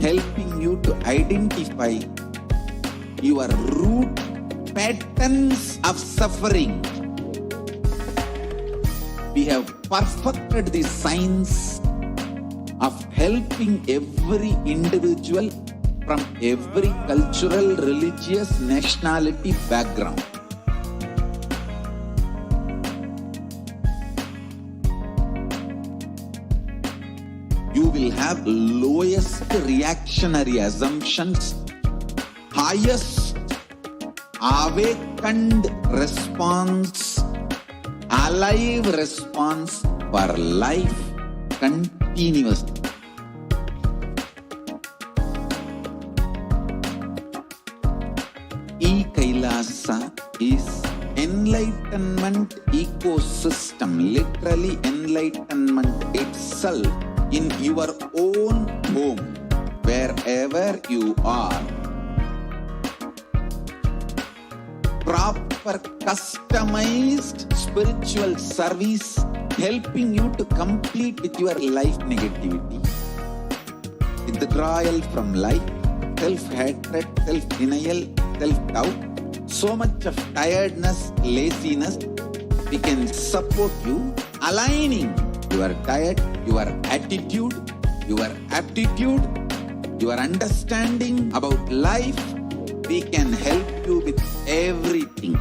helping you to identify your root patterns of suffering. We have perfected the science of helping every individual from every cultural, religious, nationality background. You will have lowest reactionary assumptions, highest awakened response, alive response for life continuously. KAILASA is enlightenment ecosystem, literally enlightenment itself in your own home, wherever you are. Proper customized spiritual service helping you to complete with your life negativity, withdrawal from life, self-hatred, self-denial, self-doubt, so much of tiredness, laziness. We can support you aligning your diet, your attitude, your aptitude, your understanding about life. We can help you with everything.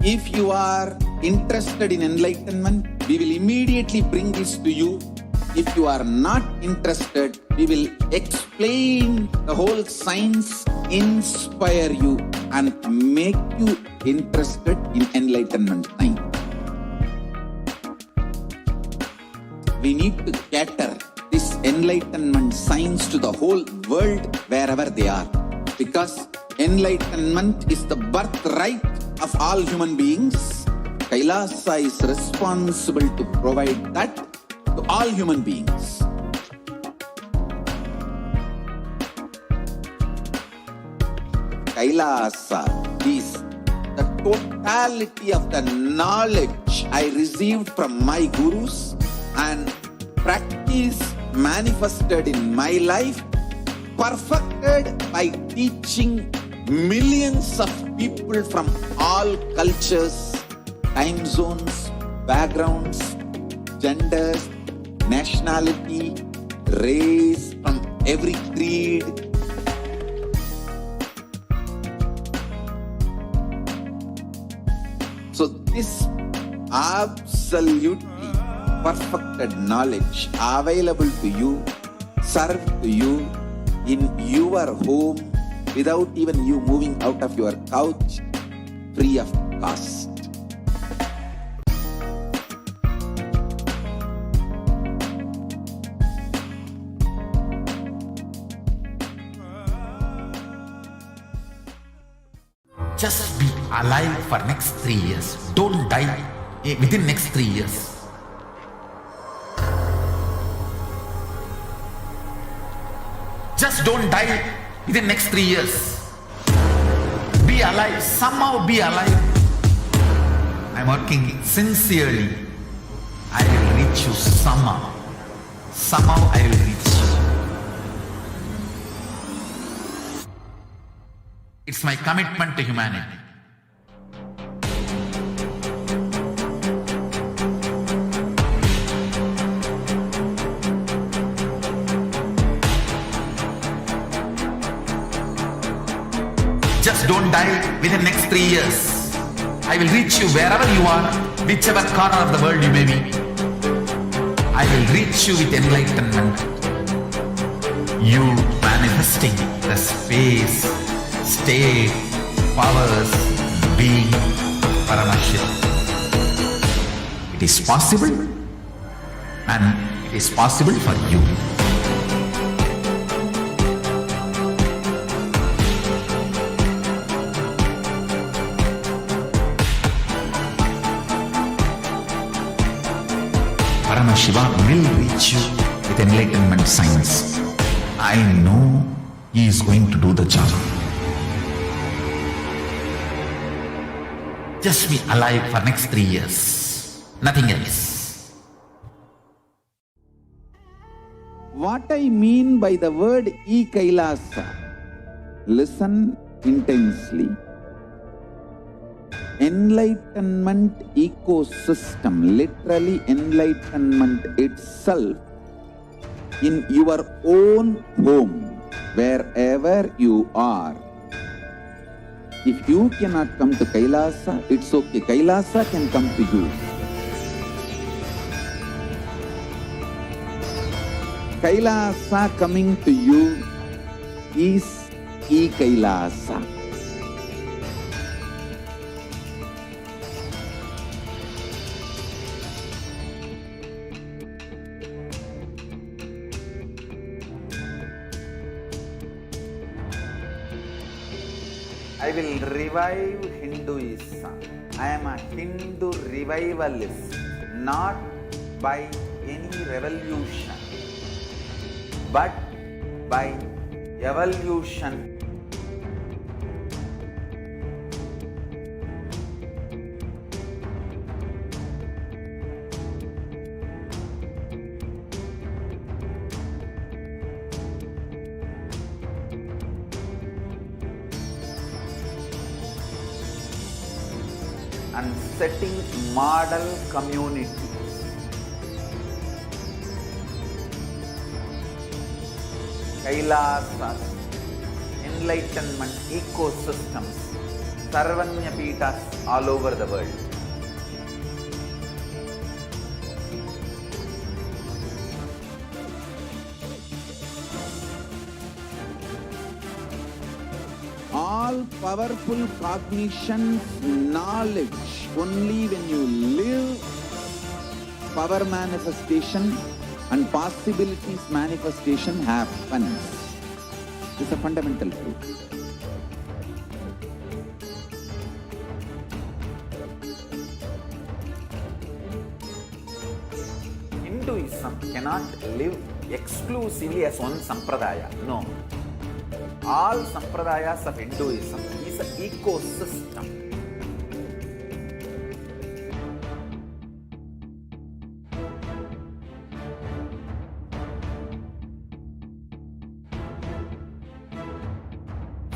If you are interested in enlightenment, we will immediately bring this to you. If you are not interested, we will explain the whole science, inspire you, and make you interested in enlightenment science. We need to cater this enlightenment science to the whole world wherever they are, because enlightenment is the birthright of all human beings. KAILASA is responsible to provide that to all human beings. KAILASA is the totality of the knowledge I received from my gurus and practice manifested in my life perfected by teaching millions of people from all cultures, time zones, backgrounds, genders, nationality, race, from every creed. So this absolutely perfected knowledge available to you, served to you in your home without even you moving out of your couch, free of cost. Just be alive for next 3 years. Don't die within next 3 years. Just don't die within next 3 years. Be alive. Somehow be alive. I'm working sincerely. I will reach you somehow. Somehow I will reach you. It's my commitment to humanity. Just don't die within next 3 years. I will reach you wherever you are, whichever corner of the world you may be. I will reach you with enlightenment. You manifesting the space, state, powers, being Paramashivoham. It is possible, and it is possible for you. Paramashivoham will reach you with enlightenment science. I know he is going to do the job. Just be alive for next 3 years. Nothing else. What I mean by the word KAILASA, listen intensely. Enlightenment ecosystem, literally enlightenment itself, in your own home, wherever you are. If you cannot come to KAILASA, it's okay. KAILASA can come to you. KAILASA coming to you is KAILASA. I will revive Hinduism. I am a Hindu revivalist, not by any revolution, but by evolution. And setting model communities. Kailasas, enlightenment ecosystems, Sarvanya Pitas all over the world. All powerful cognition, knowledge, only when you live, power manifestation and possibilities manifestation happens. It's a fundamental truth. Hinduism cannot live exclusively as one sampradaya. No. All sampradayas of Hinduism is an ecosystem.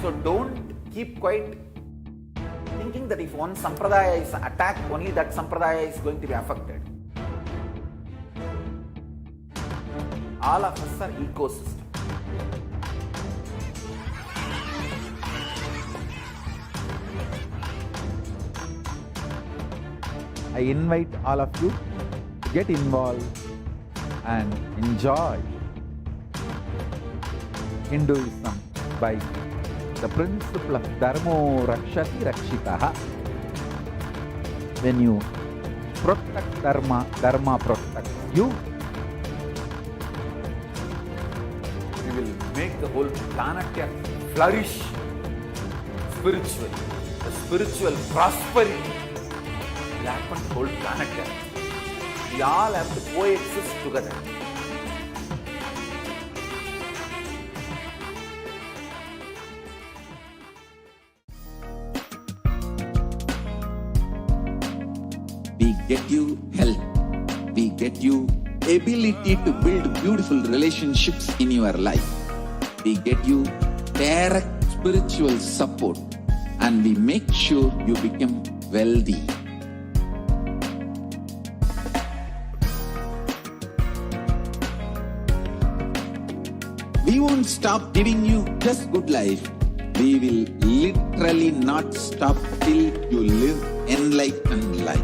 So don't keep quiet thinking that if one sampradaya is attacked, only that sampradaya is going to be affected. All of us are ecosystem. I invite all of you to get involved and enjoy Hinduism by the principle of Dharmo Rakshati Rakshitaha. When you protect Dharma, Dharma protects you. You will make the whole planet flourish spiritually. The spiritual prosperity will happen to the whole planet. We all have to coexist together. We get you health. We get you ability to build beautiful relationships in your life. We get you direct spiritual support, and we make sure you become wealthy. We won't stop giving you just good life. We will literally not stop till you live enlightened life.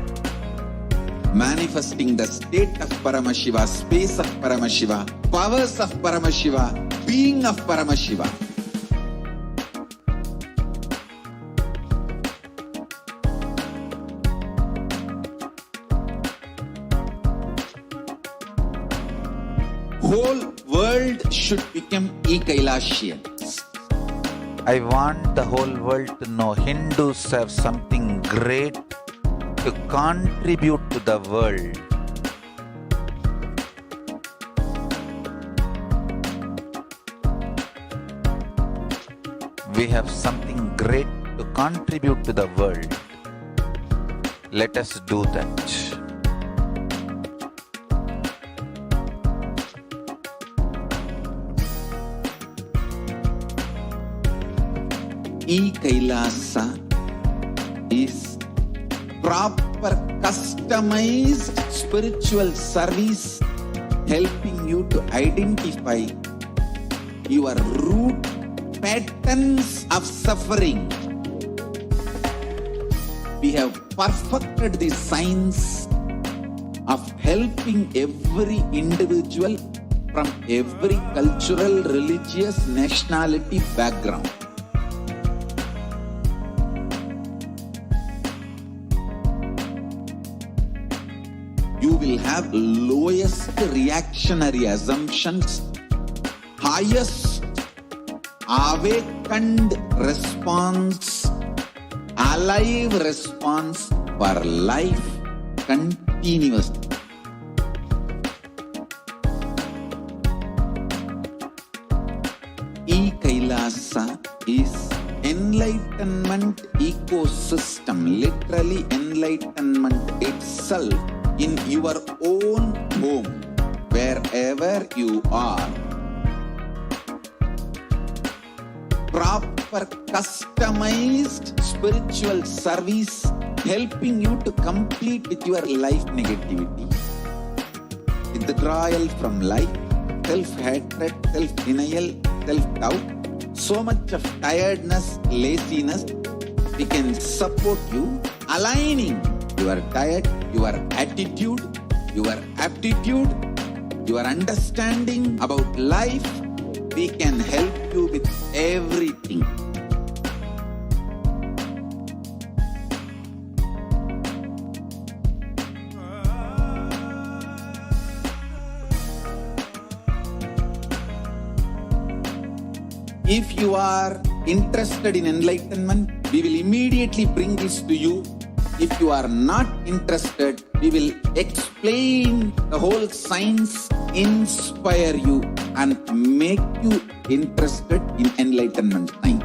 Manifesting the state of Paramashiva, space of Paramashiva, powers of Paramashiva, being of Paramashiva. Whole world should become KAILAShians. I want the whole world to know Hindus have something great to contribute to the world. We have something great to contribute to the world. Let us do that. KAILASA is proper customized spiritual service helping you to identify your root patterns of suffering. We have perfected the science of helping every individual from every cultural, religious, nationality background. You will have lowest reactionary assumptions, highest awakened response, alive response for life continuously. KAILASA is enlightenment ecosystem, literally enlightenment itself in your own home, wherever you are. Proper customized spiritual service helping you to complete with your life negativity, withdrawal from life, self-hatred, self-denial, self-doubt, so much of tiredness, laziness. We can support you aligning your diet, your attitude, your aptitude, your understanding about life. We can help you with everything. If you are interested in enlightenment, we will immediately bring this to you. If you are not interested, we will explain the whole science, inspire you, and make you interested in enlightenment science.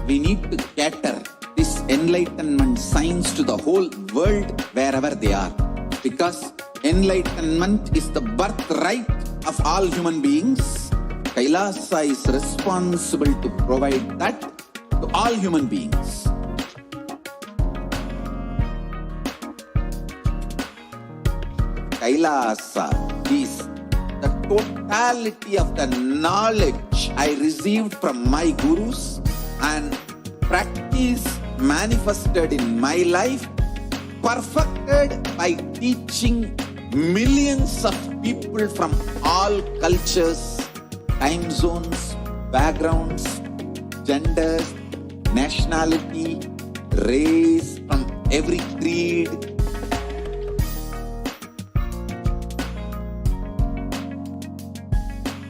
We need to cater this enlightenment science to the whole world wherever they are, because enlightenment is the birthright of all human beings. Kailasa is responsible to provide that to all human beings. Kailasa is the totality of the knowledge I received from my gurus and practice manifested in my life, perfected by teaching millions of people from all cultures, time zones, backgrounds, genders, nationality, race, from every creed.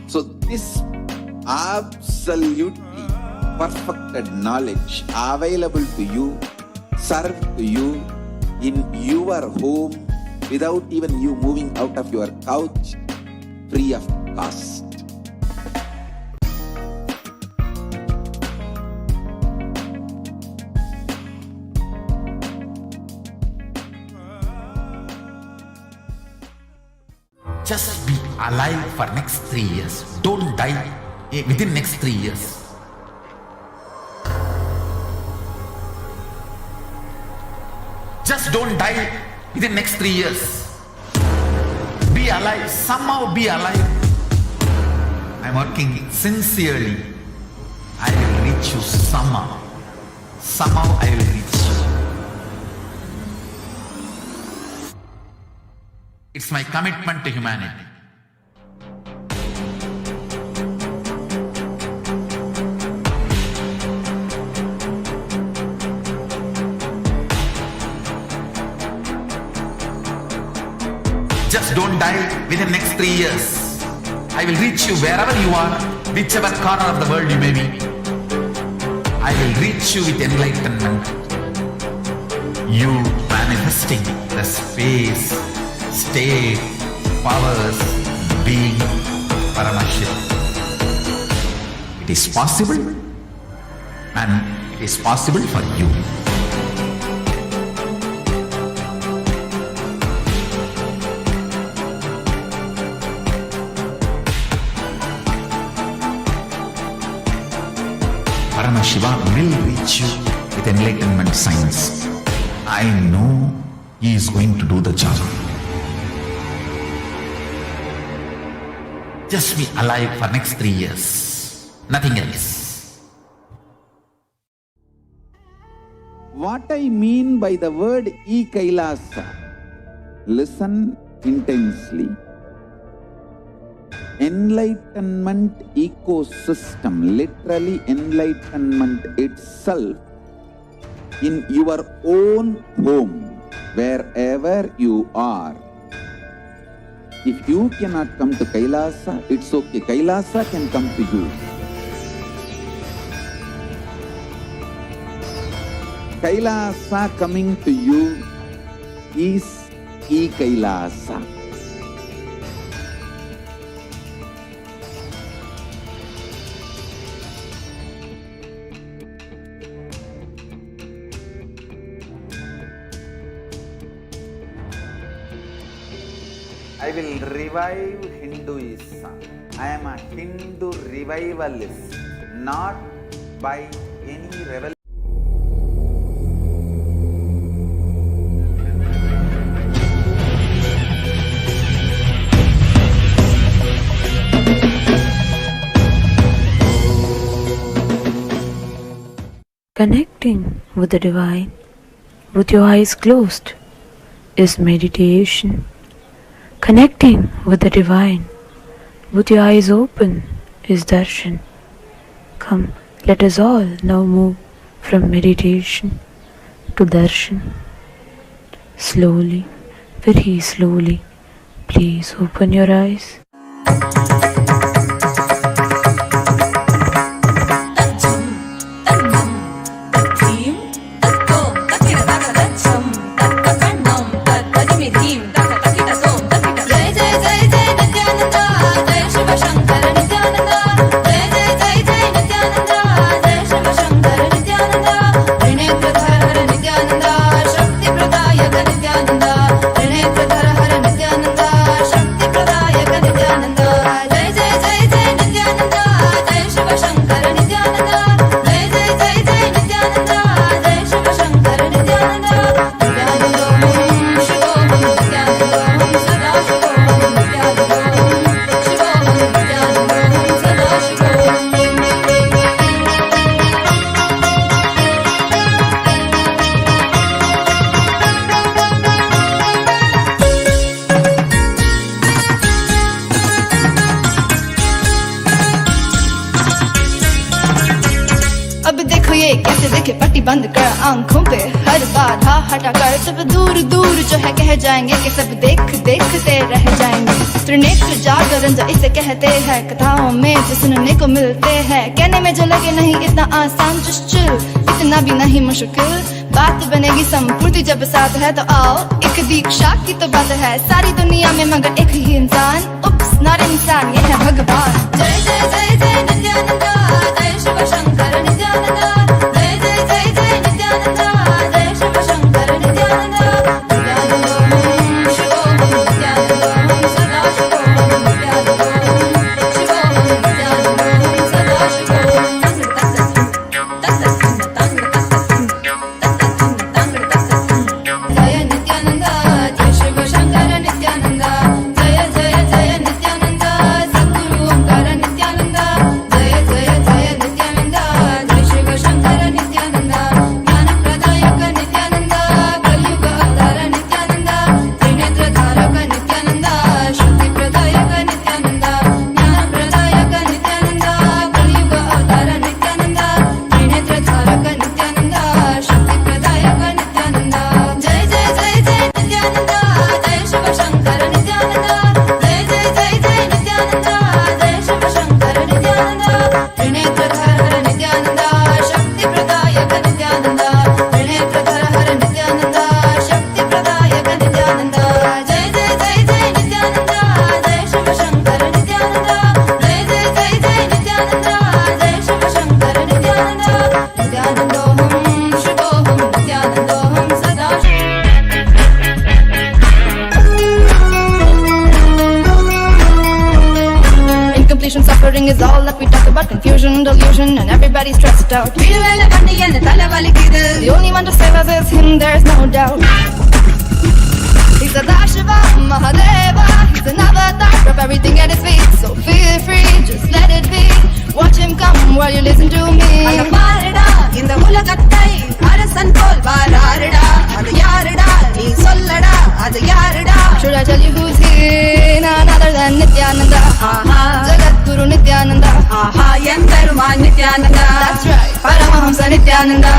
So this absolutely perfected knowledge available to you, served to you in your home without even you moving out of your couch, free of cost. Just be alive for next 3 years. Don't die within next 3 years. Just don't die within next 3 years. Be alive. Somehow be alive. I'm working sincerely. I will reach you somehow. Somehow I will reach you. It's my commitment to humanity. Just don't die within next 3 years. I will reach you wherever you are, whichever corner of the world you may be. I will reach you with enlightenment. You manifesting the space, state, powers, being Paramashivoham. It is possible, and it is possible for you. Paramashivoham will reach you with enlightenment science. I know he is going to do the job. Just be alive for next 3 years. Nothing else. What I mean by the word KAILASA, listen intensely. Enlightenment ecosystem, literally enlightenment itself, in your own home, wherever you are. If you cannot come to KAILASA, it's okay. KAILASA can come to you. KAILASA coming to you is KAILASA. I will revive Hinduism. I am a Hindu revivalist, not by any revolution. Connecting with the divine with your eyes closed is meditation. Connecting with the divine with your eyes open is darshan. Come, let us all now move from meditation to darshan. Slowly, very slowly, please open your eyes. Nityananda, Shakti Pradayaka Nityananda, Jai बंद कर आंखों पे हर बाधा हटा कर सब दूर दूर जो है कह जाएंगे कि सब देख देखते रह जाएंगे। त्रिनेत्र जागरण जो इसे कहते हैं, कथाओं में जो सुनने को मिलते हैं, कहने में जो लगे नहीं इतना आसान चुश्चुल, इतना भी नहीं मुश्किल, बात बनेगी संपूर्ति जब साथ है तो आओ एक दीक्षा की तो बात है सारी दुनिया में मगर एक ही इंसान, उप्स नॉट इंसान ये है भगवान। जय जय जय जय नित्यानंदा, जय शिव शंकर नित्यानंदा, जय जय जय जय नित्यानंदा, जय शिव शंकर नित्यानंदा, नित्यानंदोहम शिवोहम नित्यानंदोहम सदा शिवोहम नित्यानंदोहम शिवोहम नित्यानंदोहम सदा शिवोहम। जय नित्यानंदा, जय शिव शंकर नित्यानंदा, जय जय जय नित्यानंदा, सद्गुरु ओंकार नित्यानंदा, जय जय जय नित्यानंदा, जय शिव शंकर नित्यानंदा, ज्ञान प्रदायक नित्यानंदा, कलयुग अवतार नित्यानंदा, त्रिनेत्र धारक नित्यानंदा, शक्ति प्रदायक नित्यानंदा, ज्ञान प्रदायक नित्यानंदा, कलयुग अवतार नित्यानंदा, त्रिनेत्र धारक नित्यानंदा, शक्ति प्रदायक नित्यानंदा। जय जय जय जय नित्यानंदा, जय शिव शंकर नित्यानंदा, जय जय जय जय नित्यानंदा, जय शिव शंकर नित्यानंदा, त्रिनेत्रधर नित्यानंदा, शक्ति प्रदायक नित्यानंदा, त्रिनेत्रधर नित्यानंदा, शक्ति प्रदायक नित्यानंदा। जय जय जय जय नित्यानंदा, जय शिव शंकर नित्यानंदा, जय जय जय जय नित्यानंदा, जय शिव शंकर नित्यानंदा, नित्यानंदोहम शिवोहम नित्यानंदोहम सदा। Incompletion, suffering is all that we talk about. Confusion, delusion, and everybody's stressed out. The only one to save us is him, there's no doubt. He's Sadashiva, Mahadeva. He's an avatar of everything at his feet. So feel free, just let it be. Watch him come while you listen to me. இந்த உலகத்தை அரசன் போல் வாராருடா, அது யாருடா நீ சொல்லடா, அது யாருடா? Should I tell you who's here? None other than Nithyananda. Jagadguru Nithyananda. Emperuman Nithyananda. That's right, Paramahamsa Nithyananda.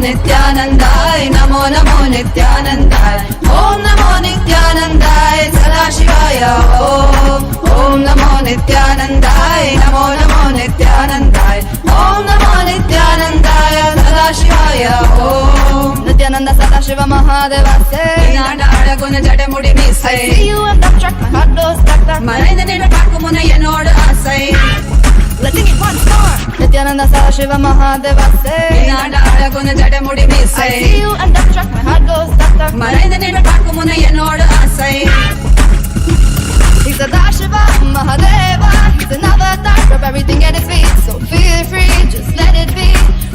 Nithyanandai, namo namo Nithyanandai, Om namo Nithyanandai, Sadashivaya Om, Om namo Nithyanandai, namo namo Nithyanandai, Om namo Nithyanandai, Sadashivaya Om. Nithyananda Sadashiva Mahadeva say, Nanda Adaguna Jadamudi Misai, I see you at that track, my heart goes stuck stuck. Maraina Nida Pakumuna Yanoda Asai. Let's sing it once more. Nithyananda Sadashiva Mahadeva say, Nanda Adaguna Jadamudi Misai, I see you at that track, my heart goes stuck stuck. Maraina Nida Pakumuna Yanoda Asai. He's Sadashiva Mahadeva. He's an avatar of everything at his feet. So feel free, just let it be.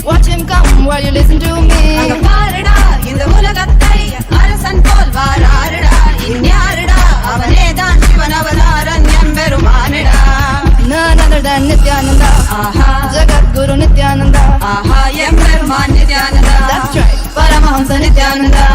Watch him come while you listen to me. Agaparada, இந்த உலகத்தை அரசன் போல் வாராருடா, இன்யாருடா அவனேதான் Sivan Avataran எம்பெருமானிடா. None other than Nithyananda. Jagadguru Nithyananda. Emperuman Nithyananda. That's right, Paramahamsa Nithyananda.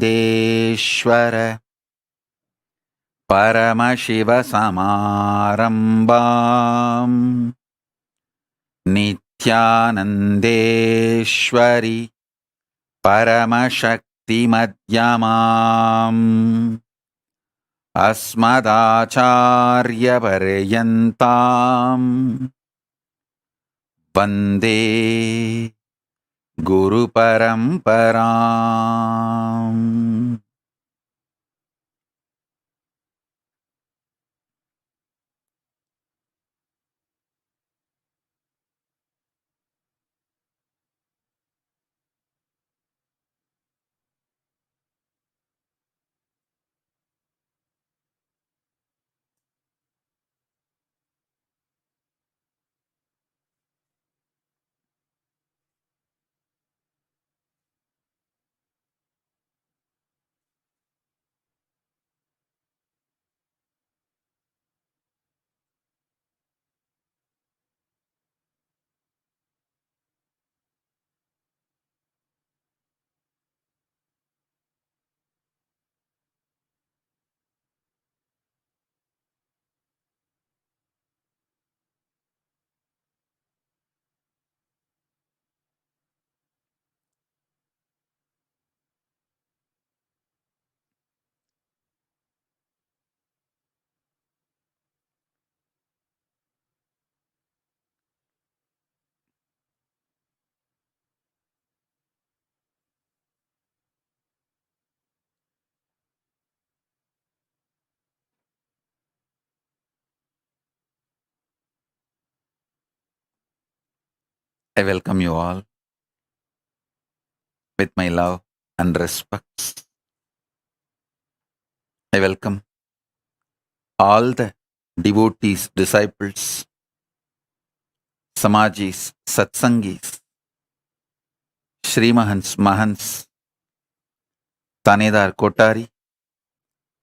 नित्यानन्देश्वर परमशिवसमारम्भाम् नित्यानन्देश्वरि परमशक्तिमध्यमाम् अस्मदाचार्यपर्यन्ताम् वन्दे गुरुपरम्पराम्। I welcome you all with my love and respect. I welcome all the devotees, disciples, Samajis, Satsangis, Srimahans, Mahans, Tanedar Kotari,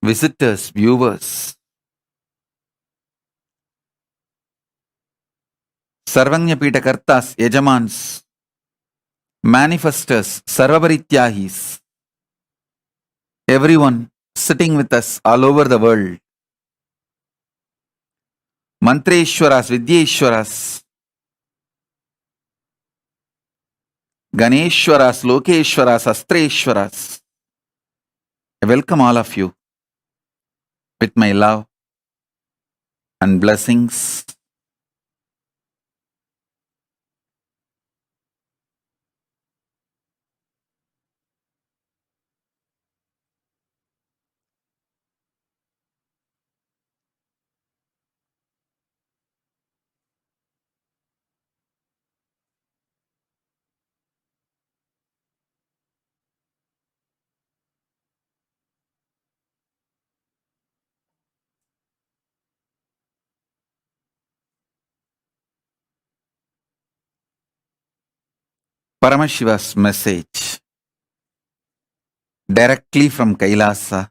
visitors, viewers, Sarvanyapita Kartas, Yajamans, manifestors, Sarvabarityahis, everyone sitting with us all over the world, Mantreshwaras, Vidyeshwaras, Ganeshwaras, Lokeshwaras, Astreshwaras. I welcome all of you with my love and blessings. Paramashiva's message directly from KAILASA.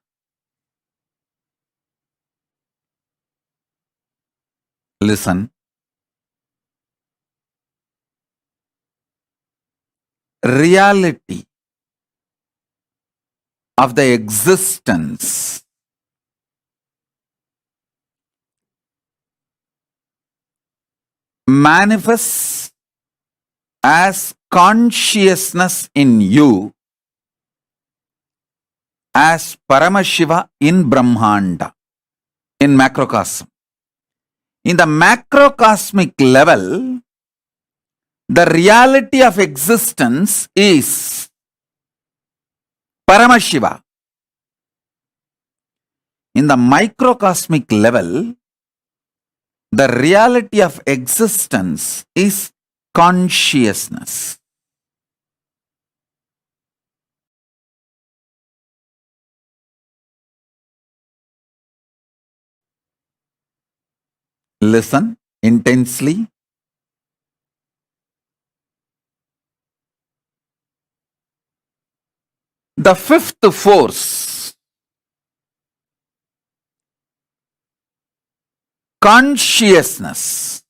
Listen. Reality of the existence manifests as consciousness in you as Paramashiva in Brahmanda, in macrocosm. In the macrocosmic level, the reality of existence is Paramashiva. In the microcosmic level, the reality of existence is consciousness. Listen intensely. The fifth force, consciousness,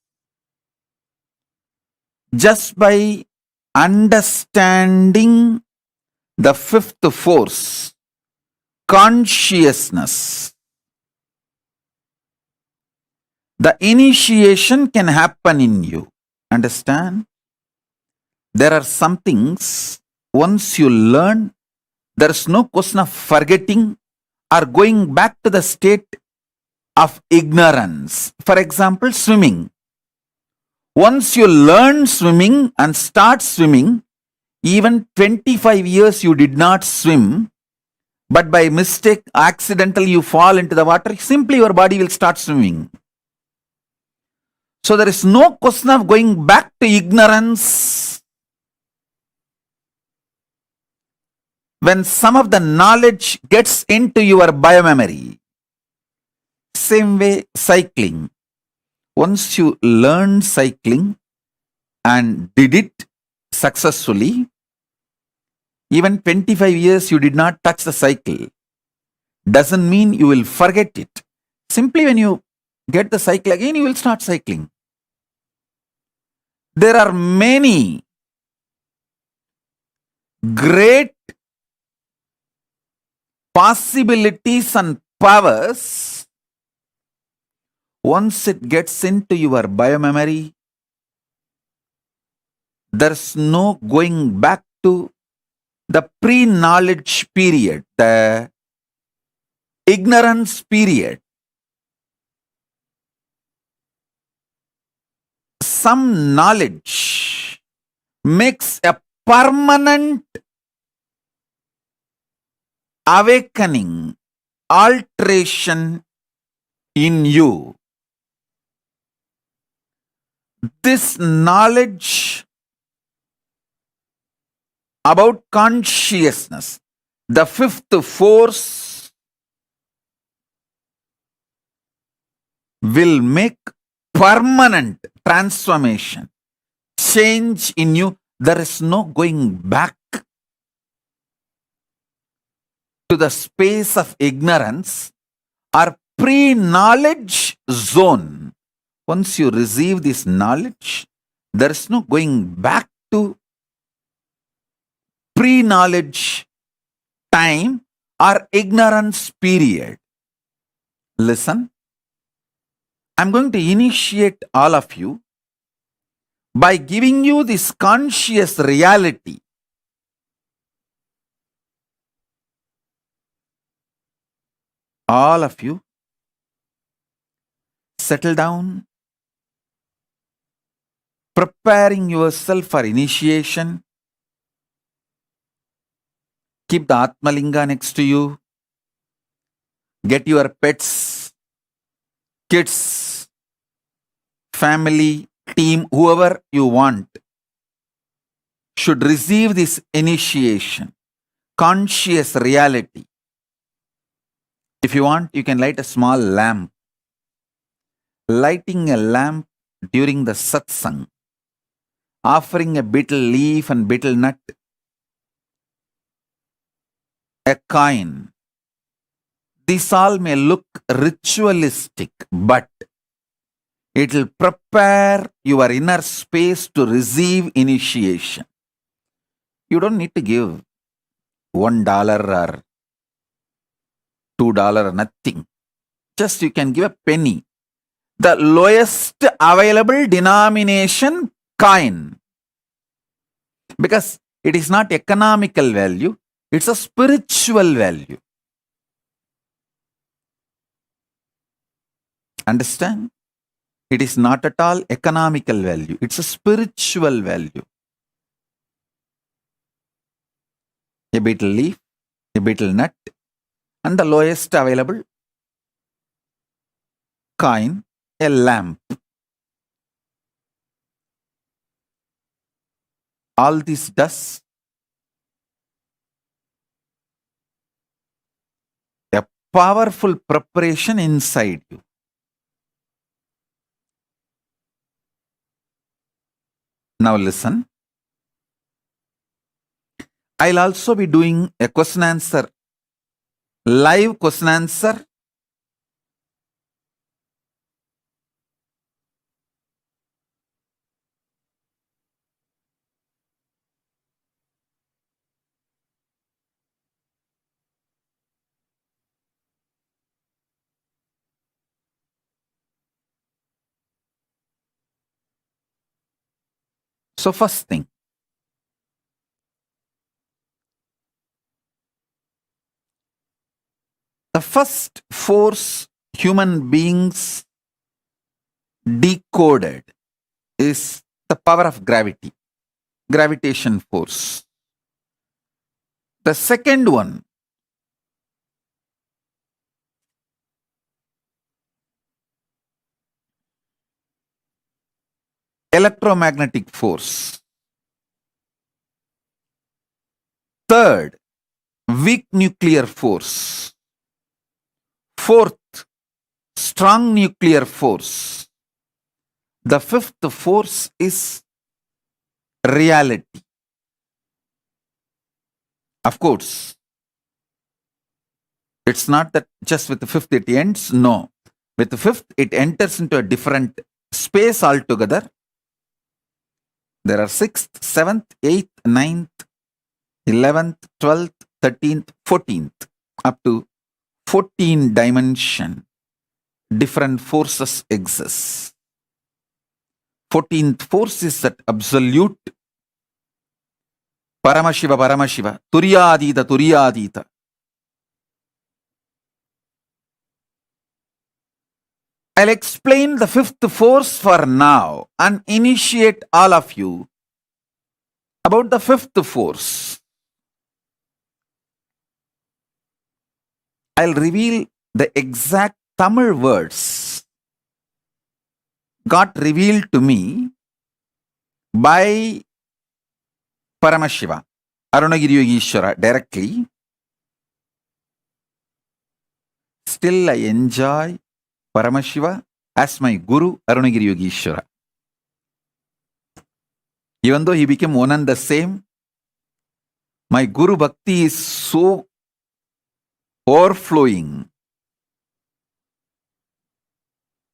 just by understanding the fifth force, consciousness, the initiation can happen in you. Understand? There are some things, once you learn, there is no question of forgetting or going back to the state of ignorance. For example, swimming. Once you learn swimming and start swimming, even 25 years you did not swim, but by mistake, accidentally you fall into the water, simply your body will start swimming. So there is no question of going back to ignorance. When some of the knowledge gets into your biomemory, same way cycling. Once you learn cycling and did it successfully, even 25 years you did not touch the cycle, doesn't mean you will forget it. Simply when you get the cycle again, you will start cycling. There are many great possibilities and powers. Once it gets into your biomemory, there's no going back to the pre-knowledge period, the ignorance period. Some knowledge makes a permanent awakening, alteration in you. This knowledge about consciousness. The fifth force will make permanent transformation, change in you. There is no going back to the space of ignorance or pre-knowledge zone. Once you receive this knowledge, there is no going back to pre-knowledge time or ignorance period. Listen, I'm going to initiate all of you by giving you this conscious reality. All of you, settle down, preparing yourself for initiation. Keep the Atmalinga next to you. Get your pets, kids, family, team, whoever you want should receive this initiation, conscious reality. If you want, you can light a small lamp. Lighting a lamp during the satsang, offering a betel leaf and betel nut, a coin. These all may look ritualistic, but it will prepare your inner space to receive initiation. You don't need to give $1 or $2 or nothing. Just you can give a penny. The lowest available denomination coin. Because it is not economical value, it's a spiritual value. Understand? It is not at all economical value. It's a spiritual value. A betel leaf, a betel nut, and the lowest available coin, a lamp. All this does a powerful preparation inside you. Now listen. I'll also be doing a question answer, live question answer. So first thing, the first force human beings decoded is the power of gravity, gravitation force. The second one, electromagnetic force. Third, weak nuclear force. Fourth, strong nuclear force. The fifth force is reality. Of course, it's not that just with the fifth it ends. No. With the fifth, it enters into a different space altogether. There are 6th, 7th, 8th, 9th, 11th, 12th, 13th, 14th, up to 14 dimension. Different forces exist. 14th force is that absolute Paramashiva, Paramashiva, Turyadita, Turyadita. I'll explain the fifth force for now and initiate all of you about the fifth force. I'll reveal the exact Tamil words got revealed to me by Paramashiva. Arunagiri Yogeshwara directly, still I enjoy Paramashiva as my Guru Arunagiri Yogeshwara. Even though he became one and the same, my Guru Bhakti is so overflowing.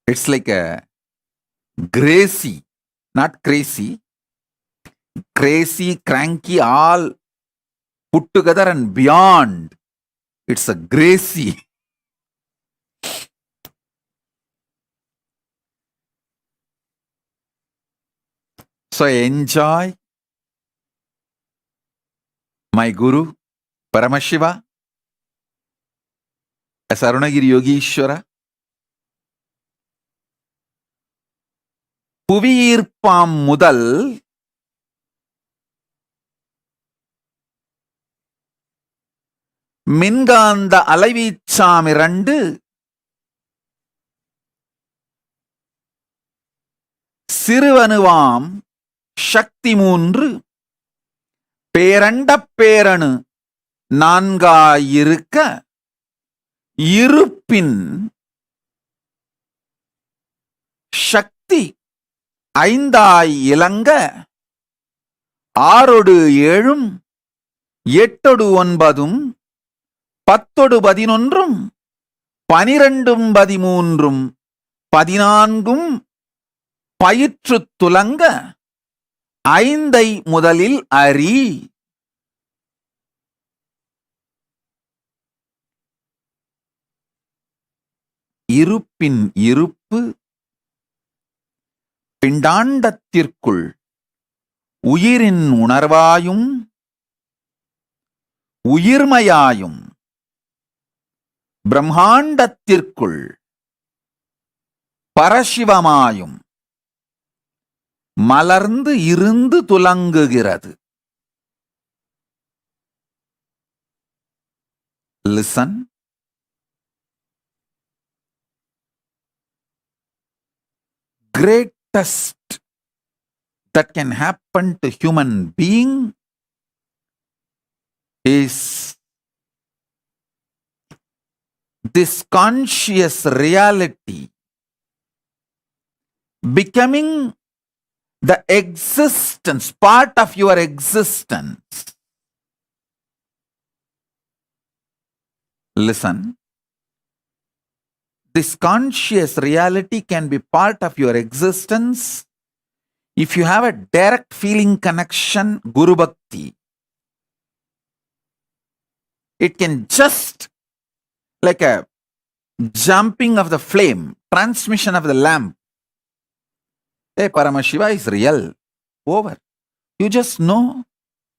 It's like a gracie, not crazy, cranky, all put together and beyond. It's a gracie. So I enjoy my Guru Paramashiva as Arunagiri Yogeshwara. புவியீர்ப்பாம் முதல் மின்காந்த அலைவீச்சாமிரண்டு சிறுவனுவாம் சக்தி மூன்று பேரண்டப் பேரணு நான்காயிருக்க இருப்பின் சக்தி ஐந்தாய் இலங்க ஆறொடு ஏழும் எட்டொடு ஒன்பதும் பத்தொடு பதினொன்றும் பனிரெண்டும் பதிமூன்றும் பதினான்கும் பயிற்றுத் துலங்க ஐந்தை முதலில் அறி. இருப்பின் இருப்பு பிண்டாண்டத்திற்குள் உயிரின் உணர்வாயும் உயிர்மையாயும் பிரம்மாண்டத்திற்குள் பரசிவமாயும் மலர்ந்து இருந்து துலங்குகிறது. Listen. Greatest that can happen to human being is this conscious reality becoming the existence, part of your existence. Listen. This conscious reality can be part of your existence if you have a direct feeling connection, Guru Bhakti. It can just like a jumping of the flame, transmission of the lamp. Hey, Paramashiva is real. Over. You just know.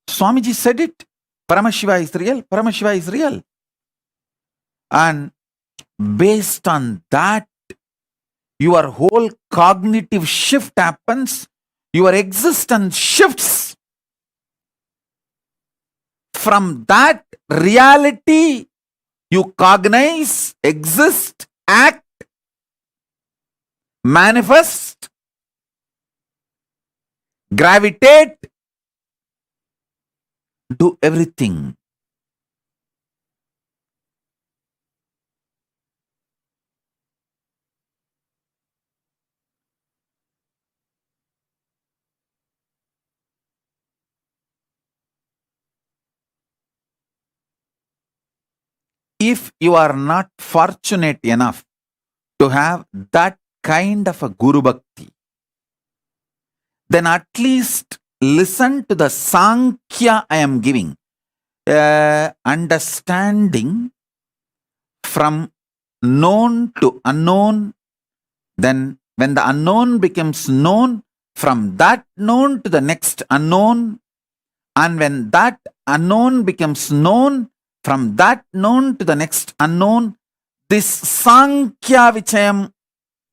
Swamiji said it. Paramashiva is real. Paramashiva is real. And based on that, your whole cognitive shift happens. Your existence shifts. From that reality, you cognize, exist, act, manifest, gravitate, do everything. If you are not fortunate enough to have that kind of a Guru Bhakti, then at least listen to the Sankhya I am giving. Understanding from known to unknown. Then when the unknown becomes known, from that known to the next unknown. And when that unknown becomes known, from that known to the next unknown, this Sankhya which I am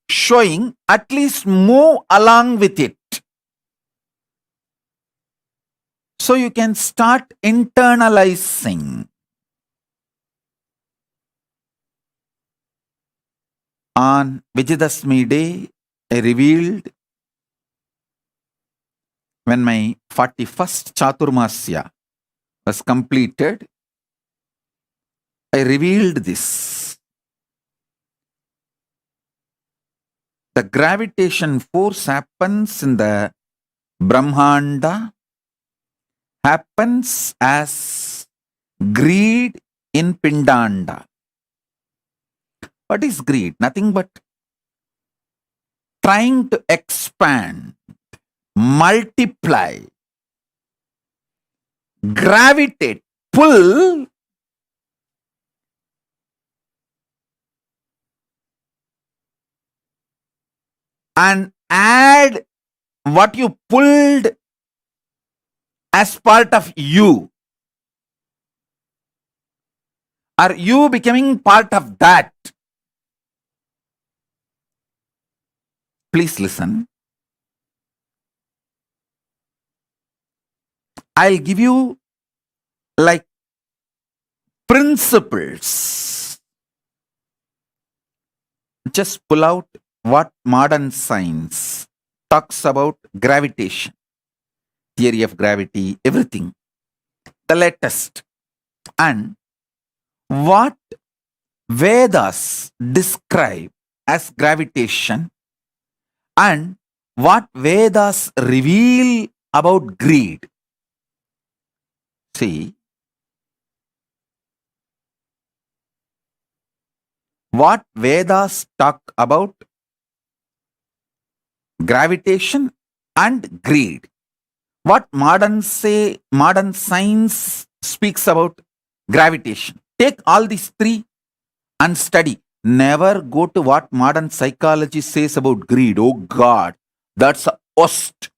showing, at least move along with it. So you can start internalizing. On Vijayadashmi day, I revealed when my 41st Chaturmasya was completed, I revealed this. The gravitation force happens in the Brahmanda, happens as greed in Pindanda. What is greed? Nothing but trying to expand, multiply, gravitate, pull and add what you pulled as part of you. Are you becoming part of that? Please listen. I'll give you like principles. Just pull out what modern science talks about gravitation, theory of gravity, everything, the latest, and what Vedas describe as gravitation and what Vedas reveal about greed. See, what Vedas talk about gravitation and greed. What modern science speaks about gravitation. Take all these three and study. Never go to what modern psychology says about greed. Oh God, that's a worst.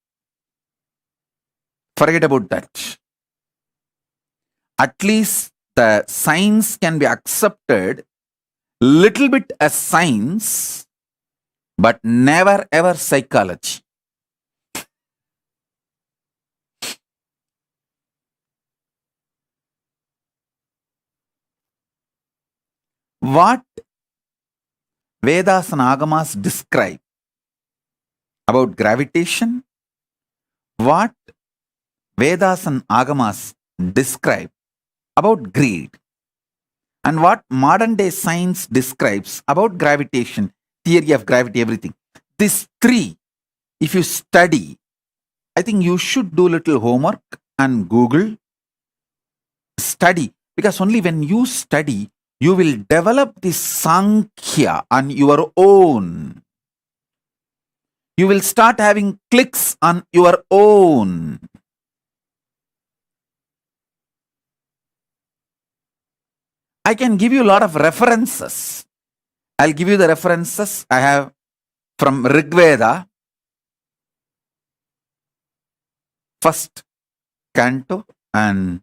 Forget about that. At least the science can be accepted little bit as science, but never ever psychology. What Vedas and Agamas describe about gravitation, what Vedas and Agamas describe about greed, and what modern day science describes about gravitation, theory of gravity, everything. These three, if you study, I think you should do little homework and Google, study, because only when you study, you will develop this Sankhya on your own. You will start having clicks on your own. I can give you a lot of references. I'll give you the references I have from Rig Veda, first canto and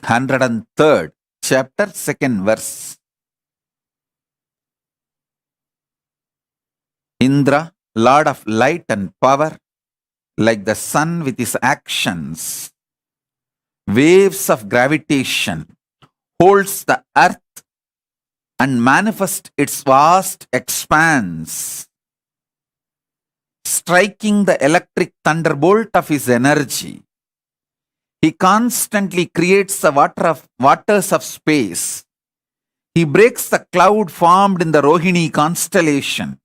103rd chapter, 2nd verse. Indra, Lord of light and power, like the sun with his actions, waves of gravitation, holds the earth and manifests its vast expanse, striking the electric thunderbolt of his energy. He constantly creates the waters of space. He breaks the cloud formed in the Rohini constellation,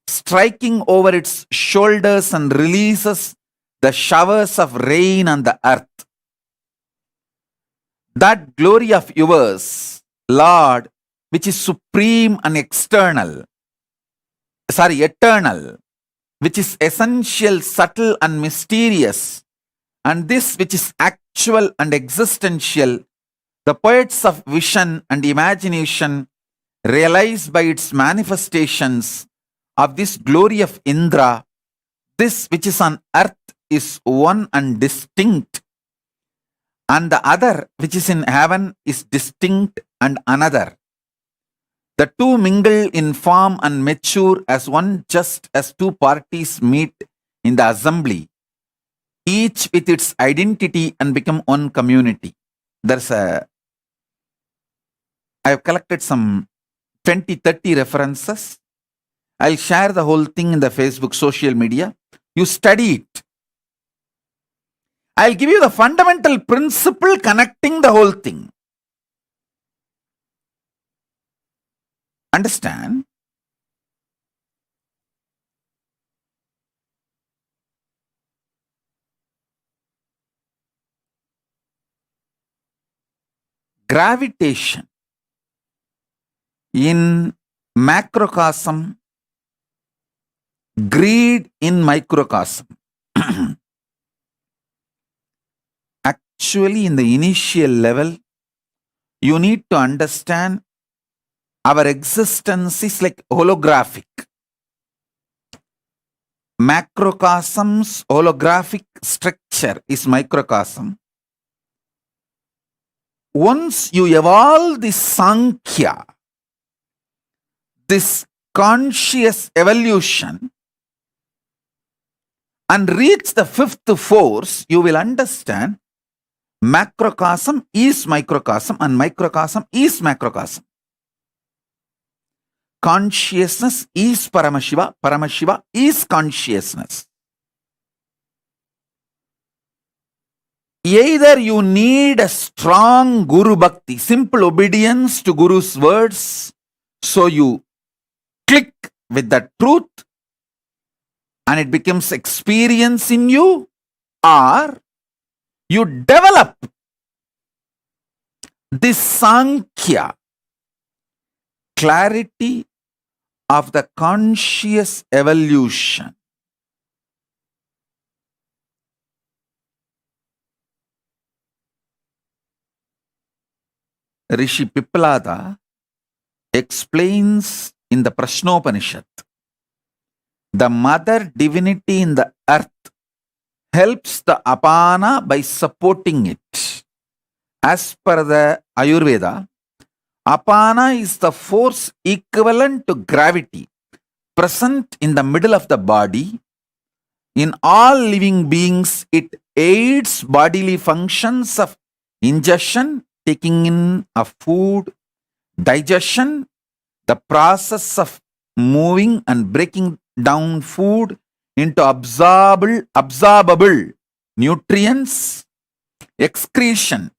striking over its shoulders and releases the showers of rain on the earth. That glory of yours, Lord, which is supreme and eternal, which is essential, subtle and mysterious, and this which is actual and existential, the poets of vision and imagination realize by its manifestations of this glory of Indra, this which is on earth is one and distinct, and the other which is in heaven is distinct and another. The two mingle in form and mature as one, just as two parties meet in the assembly, each with its identity, and become one community. I have collected some 20-30 references. I'll share the whole thing in the Facebook social media. You study it. I'll give you the fundamental principle connecting the whole thing. Understand? Gravitation in macrocosm, greed in microcosm. Actually, in the initial level, you need to understand our existence is like holographic. Macrocosm's holographic structure is microcosm. Once you evolve this Sankhya, this conscious evolution, and reach the fifth force, you will understand macrocosm is microcosm and microcosm is macrocosm. Consciousness is Paramashiva, Paramashiva is consciousness. Either you need a strong Guru Bhakti, simple obedience to Guru's words, so you click with the truth and it becomes experience in you, or you develop this Sankhya, clarity of the conscious evolution. Rishi Piplada explains in the Prashnopanishad, the mother divinity in the earth helps the apana by supporting it. As per the Ayurveda, apana is the force equivalent to gravity, present in the middle of the body. In all living beings, it aids bodily functions of ingestion, taking in of food, digestion, the process of moving and breaking down food into absorbable nutrients, excretion,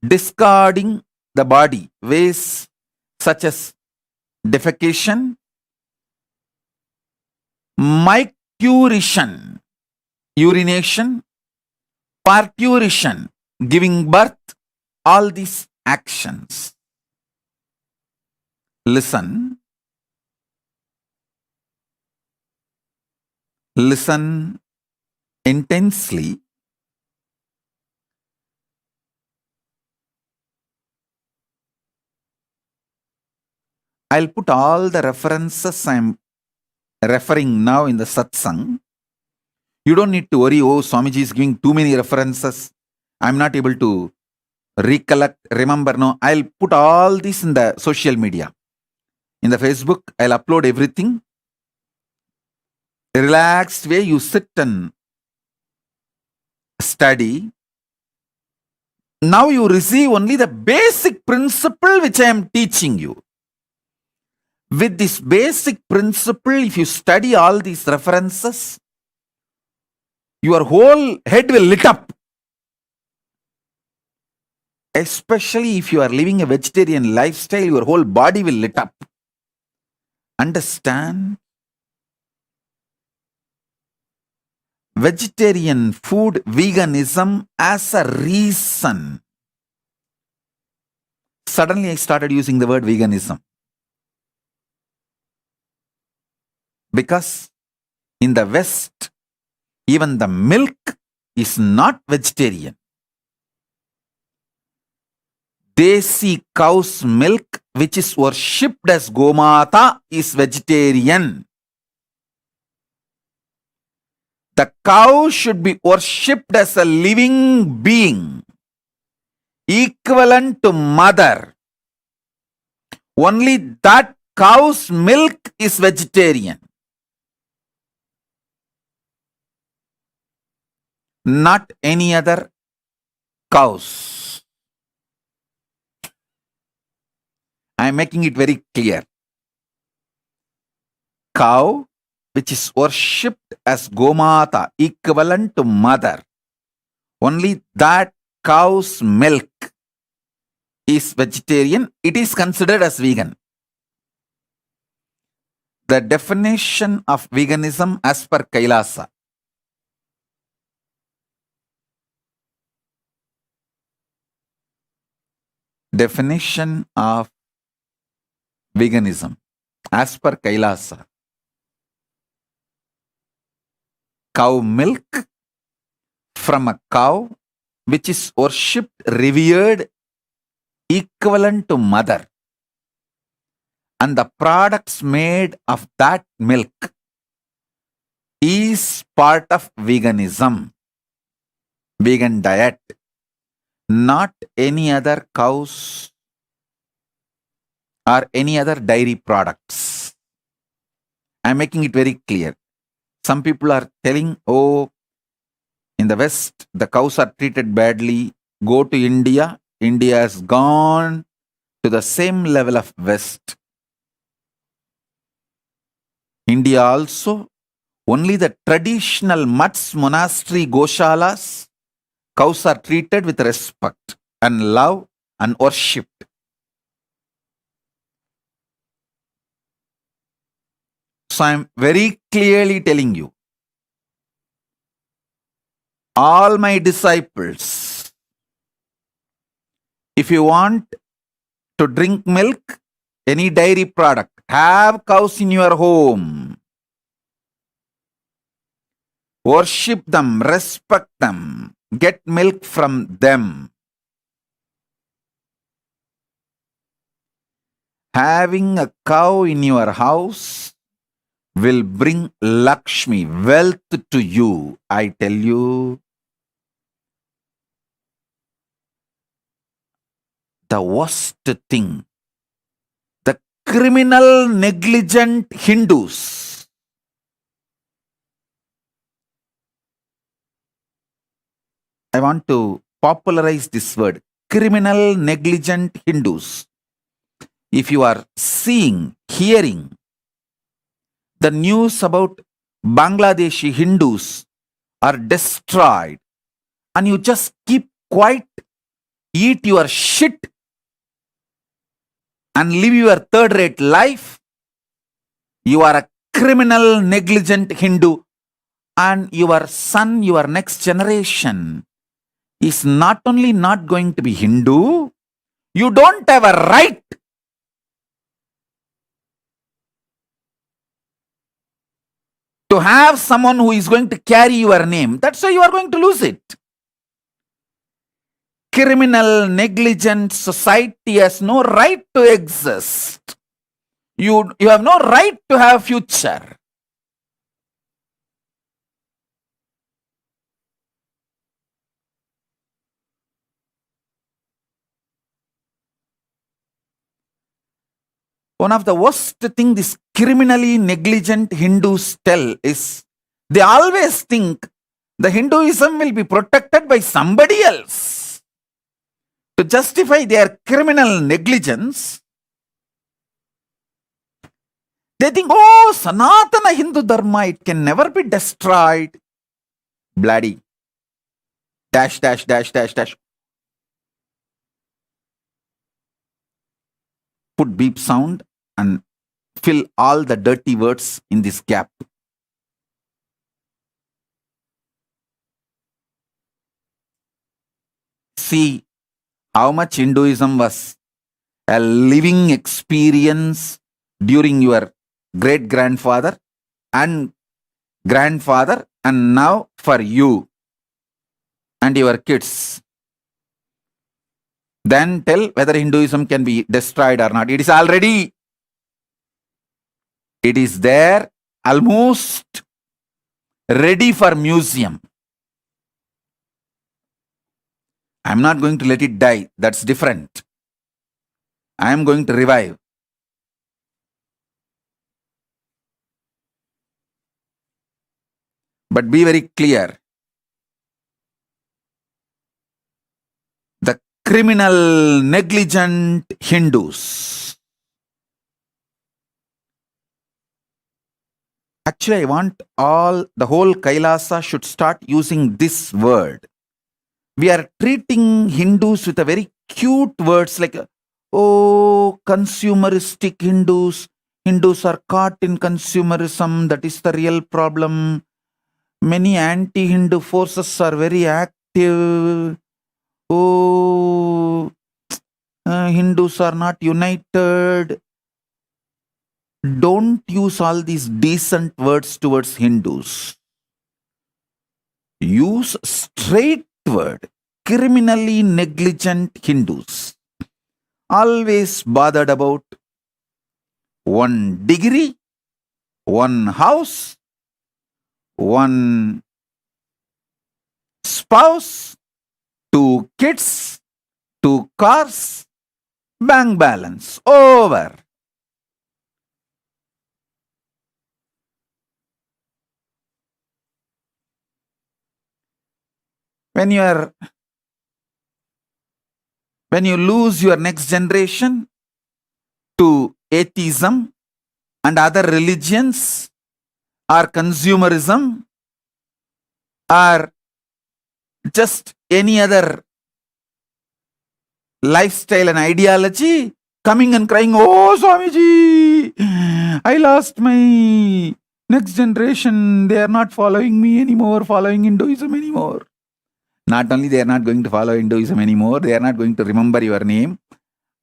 discarding the body, waste such as defecation, micturition, urination, parturition, giving birth, all these actions. Listen. Listen intensely. I'll put all the references I'm referring now in the satsang. You don't need to worry, oh, Swamiji is giving too many references. I'm not able to recollect, remember. No, I'll put all this in the social media. In the Facebook, I'll upload everything. Relaxed way, you sit and study. Now you receive only the basic principle which I am teaching you. With this basic principle, if you study all these references, your whole head will lit up. Especially if you are living a vegetarian lifestyle, your whole body will lit up. Understand? Vegetarian food, veganism as a reason. Suddenly I started using the word veganism. Because in the West, even the milk is not vegetarian. Desi cow's milk, which is worshipped as Gomata, is vegetarian. The cow should be worshipped as a living being, equivalent to mother. Only that cow's milk is vegetarian. Not any other cows. I am making it very clear. Cow, which is worshipped as Gomata, equivalent to mother. only that cow's milk is vegetarian, it is considered as vegan. The definition of veganism as per KAILASA. Definition of veganism as per KAILASA. Cow milk from a cow which is worshipped, revered, equivalent to mother, and the products made of that milk is part of veganism, vegan diet, not any other cows or any other dairy products. I'm making it very clear. Some people are telling, oh, in the West, the cows are treated badly. Go to India. India has gone to the same level of West. India also, only the traditional mutts, monastery, goshalas, cows are treated with respect and love and worshipped. So I'm very clearly telling you, all my disciples, if you want to drink milk, any dairy product, have cows in your home. Worship them, respect them, get milk from them. Having a cow in your house will bring Lakshmi, wealth to you. I tell you, the worst thing, the criminal, negligent Hindus, I want to popularize this word, criminal, negligent Hindus. If you are seeing, hearing the news about Bangladeshi Hindus are destroyed, and you just keep quiet, eat your shit, and live your third-rate life, you are a criminal, negligent Hindu, and your son, your next generation, is not only not going to be Hindu, you don't have a right to have someone who is going to carry your name. That's why you are going to lose it. Criminal, negligent society has no right to exist. You have no right to have future. One of the worst thing these criminally negligent Hindus tell is they always think the Hinduism will be protected by somebody else. To justify their criminal negligence, they think, oh, Sanatana Hindu Dharma, it can never be destroyed. Bloody. Dash, dash, dash, dash, dash. Put beep sound and fill all the dirty words in this gap. See how much Hinduism was a living experience during your great-grandfather and grandfather, and now for you and your kids. Then tell whether Hinduism can be destroyed or not. It is already. It is there, almost ready for museum. I'm not going to let it die. That's different. I am going to revive. But be very clear. The criminal, negligent Hindus. Actually, I want the whole Kailasa should start using this word. We are treating Hindus with a very cute words like, oh, consumeristic Hindus. Hindus are caught in consumerism. That is the real problem. Many anti-Hindu forces are very active. Oh, Hindus are not united. Don't use all these decent words towards Hindus. Use straight word. Criminally negligent Hindus. Always bothered about one degree, one house, one spouse, 2 kids, 2 cars, bank balance. Over. When you lose your next generation to atheism and other religions or consumerism or just any other lifestyle and ideology, coming and crying, oh Swamiji, I lost my next generation. They are not following me anymore, following Hinduism anymore. Not only they are not going to follow Hinduism anymore, they are not going to remember your name.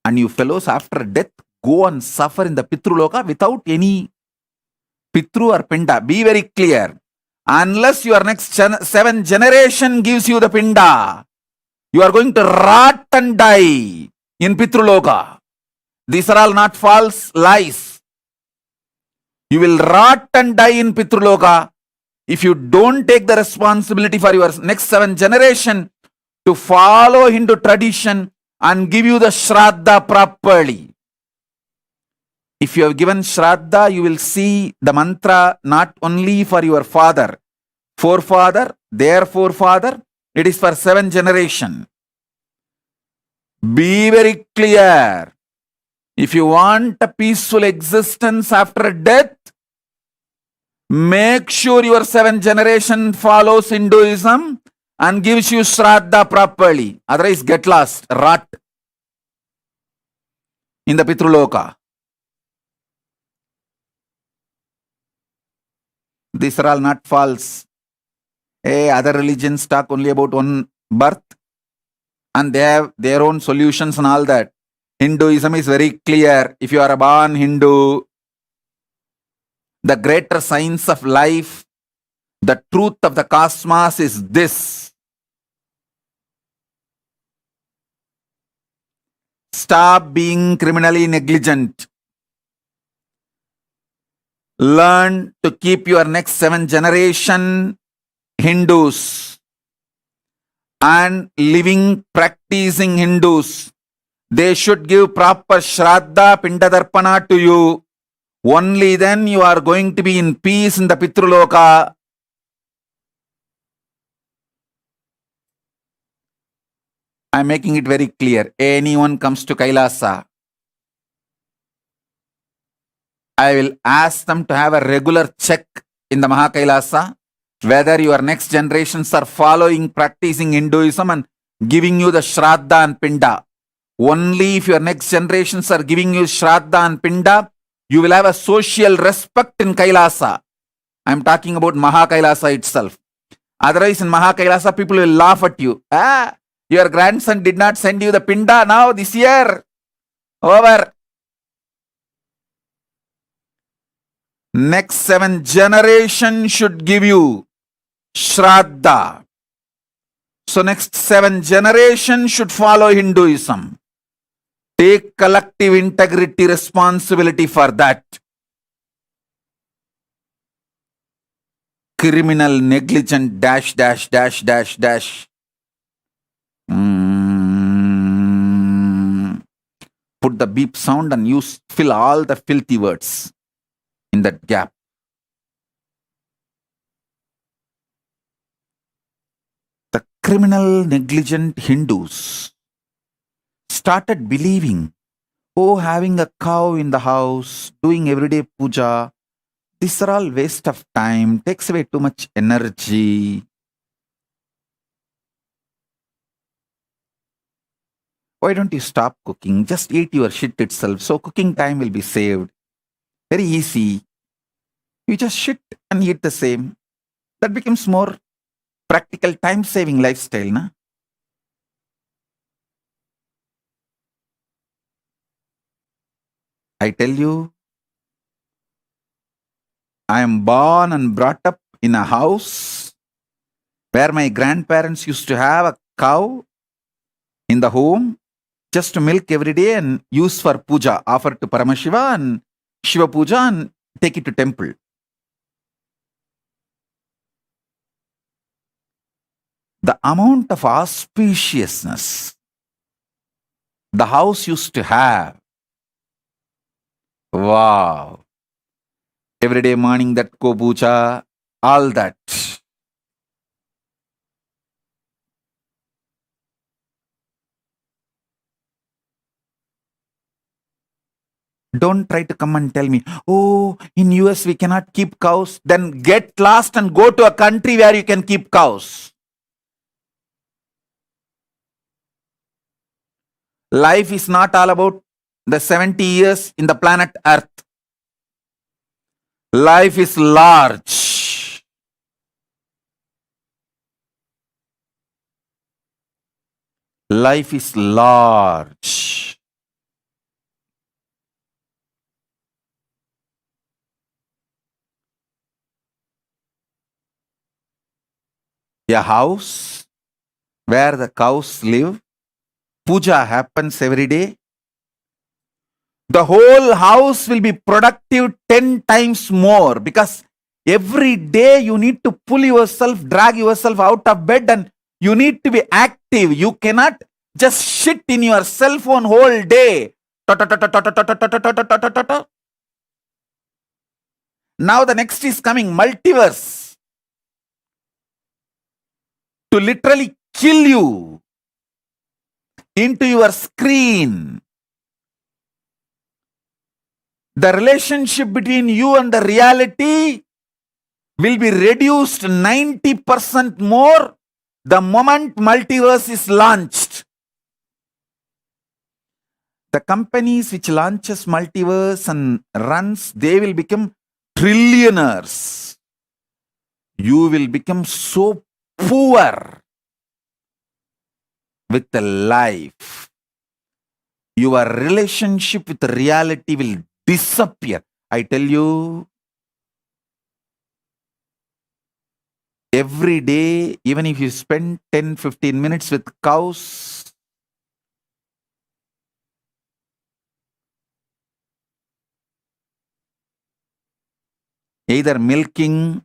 And you fellows after death go and suffer in the Pitruloka without any Pitru or Pinda. Be very clear. Unless your next 7 generation gives you the Pinda, you are going to rot and die in Pitruloka. These are all not false lies. You will rot and die in Pitruloka if you don't take the responsibility for your next 7 generation to follow Hindu tradition and give you the Shraddha properly. If you have given Shraddha, you will see the mantra not only for your father, forefather, their forefather, it is for 7 generation. Be very clear. If you want a peaceful existence after death, make sure your 7 generation follows Hinduism and gives you Shraddha properly. Otherwise, get lost, rot in the Pitruloka. These are all not false. Other religions talk only about one birth and they have their own solutions and all that. Hinduism is very clear. If you are a born Hindu, the greater science of life, the truth of the cosmos is this. Stop being criminally negligent. Learn to keep your next 7 generation Hindus and living, practicing Hindus. They should give proper Shraddha, Pindadarpana to you. Only then you are going to be in peace in the Pitruloka. I am making it very clear. Anyone comes to Kailasa, I will ask them to have a regular check in the Mahakailasa whether your next generations are following, practicing Hinduism and giving you the Shraddha and Pinda. Only if your next generations are giving you Shraddha and Pinda, you will have a social respect in Kailasa. I am talking about Mahakailasa itself. Otherwise, in Mahakailasa, people will laugh at you. Your grandson did not send you the Pinda now this year. Over. Next 7 generation should give you Shraddha. So next 7 generation should follow Hinduism. Take collective integrity responsibility for that. Criminal negligent dash dash dash dash dash. Put the beep sound and fill all the filthy words in that gap. The criminal negligent Hindus started believing, oh, having a cow in the house, doing everyday puja, these are all waste of time, takes away too much energy. Why don't you stop cooking? Just eat your shit itself. So cooking time will be saved. Very easy. You just shit and eat the same. That becomes more practical, time-saving lifestyle, na? I tell you, I am born and brought up in a house where my grandparents used to have a cow in the home just to milk every day and use for puja, offer to Paramashiva and Shiva puja and take it to temple. The amount of auspiciousness the house used to have. Wow. Every day morning that go puja, all that. Don't try to come and tell me, oh, in US we cannot keep cows. Then get lost and go to a country where you can keep cows. Life is not all about the 70 years in the planet Earth. Life is large. Life is large. A house where the cows live, puja happens every day. The whole house will be productive 10 times more because every day you need to pull yourself, drag yourself out of bed and you need to be active. You cannot just sit in your cell phone whole day. Now the next is coming, multiverse. To literally kill you into your screen. The relationship between you and the reality will be reduced 90% more the moment multiverse is launched. The companies which launches multiverse and runs, they will become trillionaires. You will become so poor with the life. Your relationship with reality will disappear. I tell you, every day, even if you spend 10-15 minutes with cows, either milking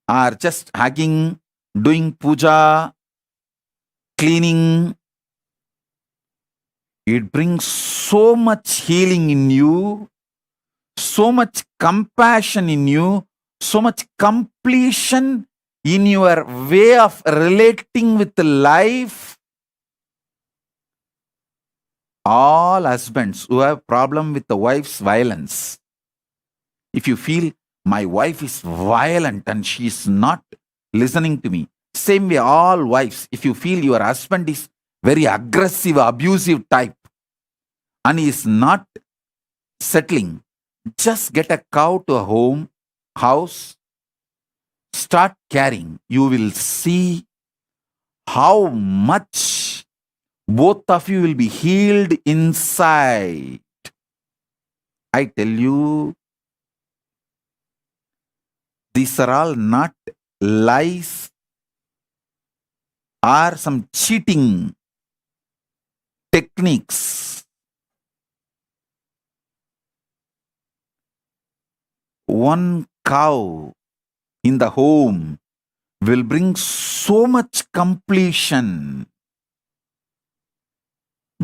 or just hugging, doing puja, cleaning, it brings so much healing in you, so much compassion in you, so much completion in your way of relating with life. All husbands who have problem with the wife's violence, if you feel my wife is violent and she is not listening to me, same way all wives, if you feel your husband is very aggressive, abusive type and he is not settling, just get a cow to a house, start caring. You will see how much both of you will be healed inside. I tell you, these are all not lies or some cheating techniques. One cow in the home will bring so much completion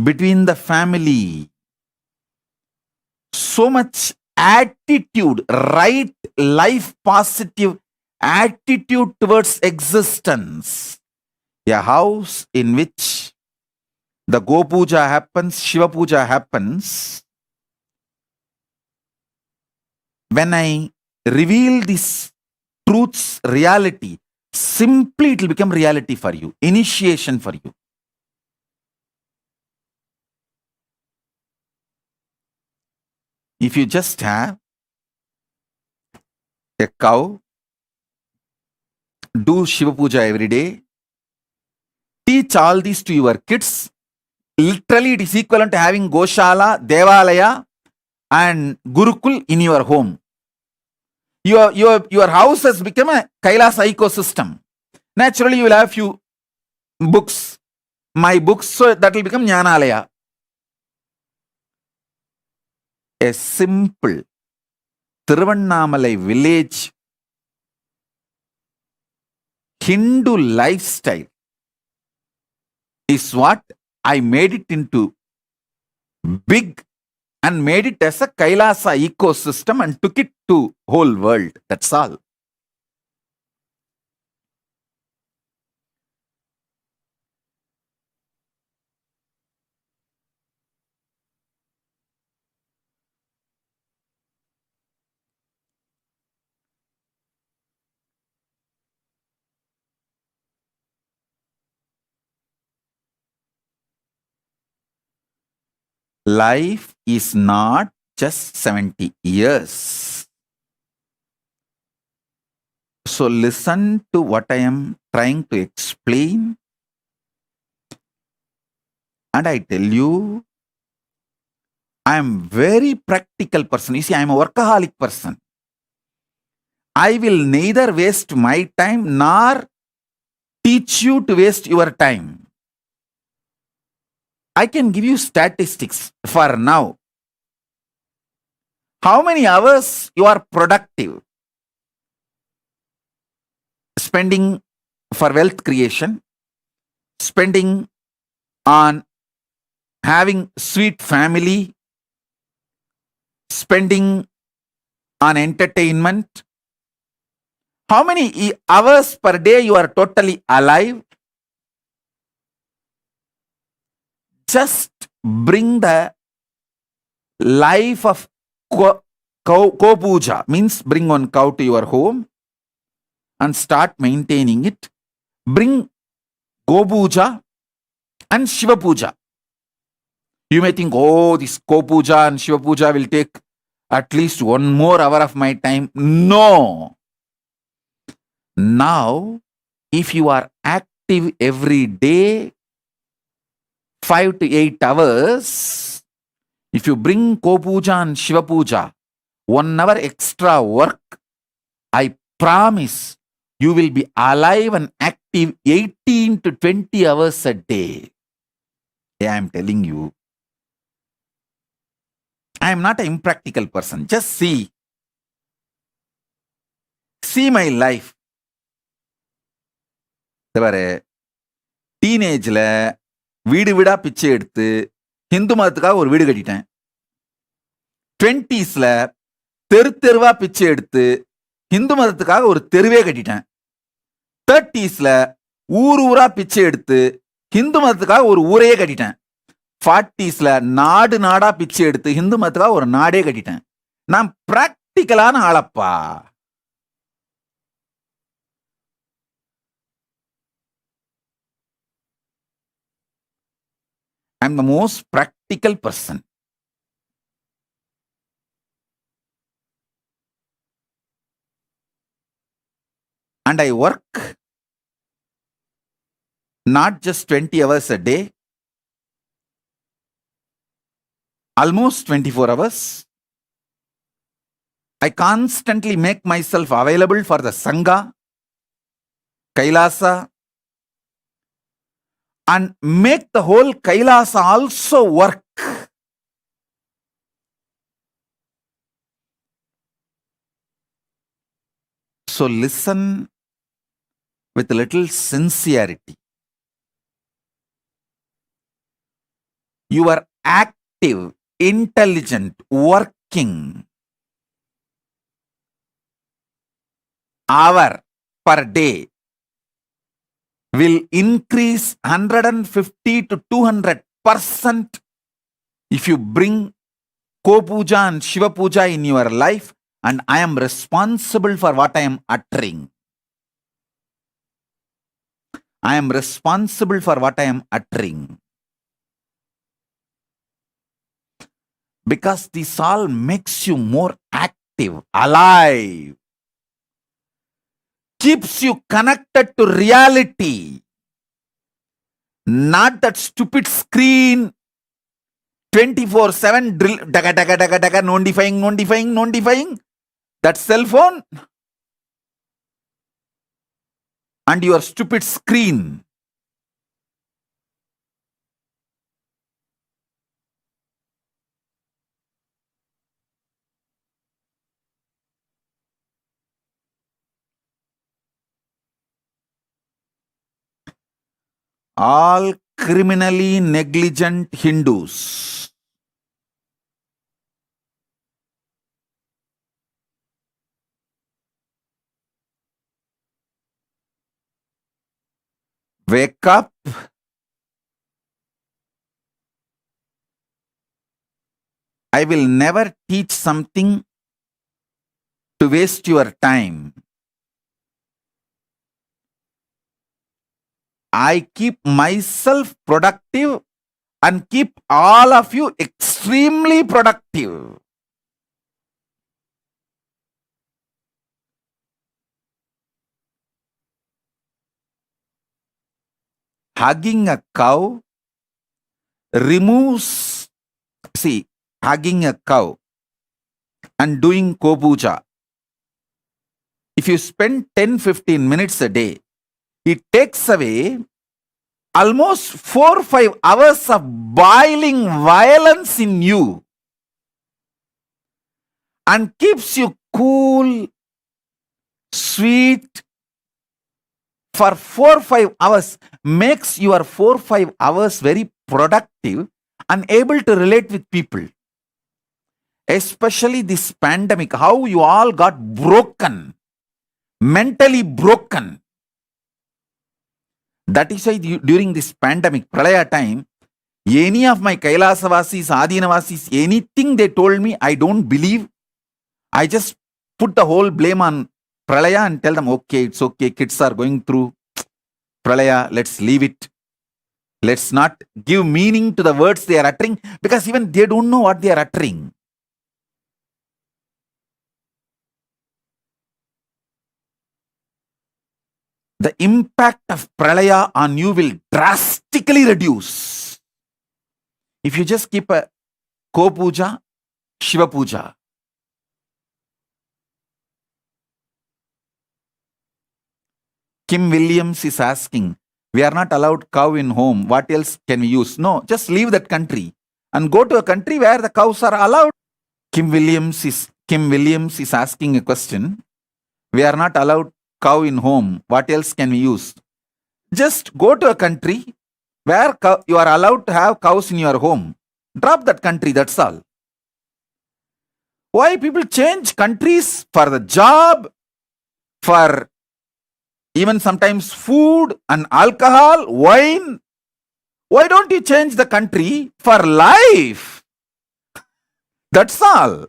between the family, so much attitude, right life positive attitude towards existence. A house in which the Go Puja happens, Shiva Puja happens. When I reveal this truth's reality, simply it will become reality for you, initiation for you. If you just have a cow, do Shiva Puja every day, teach all these to your kids. Literally, it is equivalent to having Goshala, Devalaya, and Gurukul in your home. Your house has become a Kailasa ecosystem. Naturally, you will have few books, my books, so that will become Jnanalaya. A simple Tiruvannamalai village Hindu lifestyle is what I made it into big and made it as a Kailasa ecosystem and took it to whole world. That's all. Life is not just 70 years. So listen to what I am trying to explain. And I tell you, I am very practical person. You see, I am a workaholic person. I will neither waste my time nor teach you to waste your time. I can give you statistics for now. How many hours you are productive? Spending for wealth creation, spending on having sweet family, spending on entertainment. How many hours per day you are totally alive? Just bring the life of cow puja, means bring one cow to your home and start maintaining it. Bring go puja and Shiva puja. You may think, oh, this Ko Puja and Shiva Puja will take at least 1 more hour of my time. No. Now, if you are active every day, 5 to 8 hours, if you bring Ko Puja and Shiva Puja, 1 hour extra work, I promise you will be alive and active 18 to 20 hours a day. I am telling you. I am not an impractical person. Just see. See my life. டீனேஜில் வீடு வீடா பிச்சை எடுத்து ஹிந்து மதத்துக்காக ஒரு வீடு கட்டிட்டேன். 20s தெரு தெருவா பிச்சை எடுத்து ஹிந்து மதத்துக்காக ஒரு தெருவே கட்டிட்டேன். 30s ஊர் ஊரா பிச்சை எடுத்து ஹிந்து மதத்துக்காக ஒரு ஊரையே கட்டிட்டேன். 40s நாடு நாடா பிச்சை எடுத்து ஹிந்து மதத்துக்காக ஒரு நாடே கட்டிட்டேன். நான் பிராக்டிக்கலான ஆளப்பா. I'm the most practical person. And I work not just 20 hours a day, almost 24 hours. I constantly make myself available for the Sangha, Kailasa, and make the whole Kailasa also work. So listen with a little sincerity. You are active, intelligent, working. Hour per day will increase 150 to 200% if you bring Ko Puja and Shiva Puja in your life, and I am responsible for what I am uttering. I am responsible for what I am uttering. Because this all makes you more active, alive, keeps you connected to reality, not that stupid screen 24/7 drill, daga, daga, daga, daga, non-defying, that cell phone and your stupid screen. All criminally negligent Hindus wake up, I will never teach something to waste your time. I keep myself productive and keep all of you extremely productive. Hugging a cow removes, hugging a cow and doing kopuja. If you spend 10-15 minutes a day, it takes away almost 4-5 hours of boiling violence in you and keeps you cool, sweet for 4-5 hours, makes your 4-5 hours very productive and able to relate with people. Especially this pandemic, how you all got broken, mentally broken. That is why during this pandemic, Pralaya time, any of my Kailasavasis, Adinavasis, anything they told me, I don't believe. I just put the whole blame on Pralaya and tell them, okay, it's okay, kids are going through Pralaya, let's leave it. Let's not give meaning to the words they are uttering, because even they don't know what they are uttering. The impact of Pralaya on you will drastically reduce if you just keep a Ko-puja, Shiva-puja. Kim Williams is asking, we are not allowed cow in home. What else can we use? No, just leave that country and go to a country where the cows are allowed. Kim Williams is asking a question. We are not allowed cow in home. What else can we use? Just go to a country where you are allowed to have cows in your home. Drop that country, that's all. Why people change countries for the job, for even sometimes food and alcohol, wine? Why don't you change the country for life? That's all.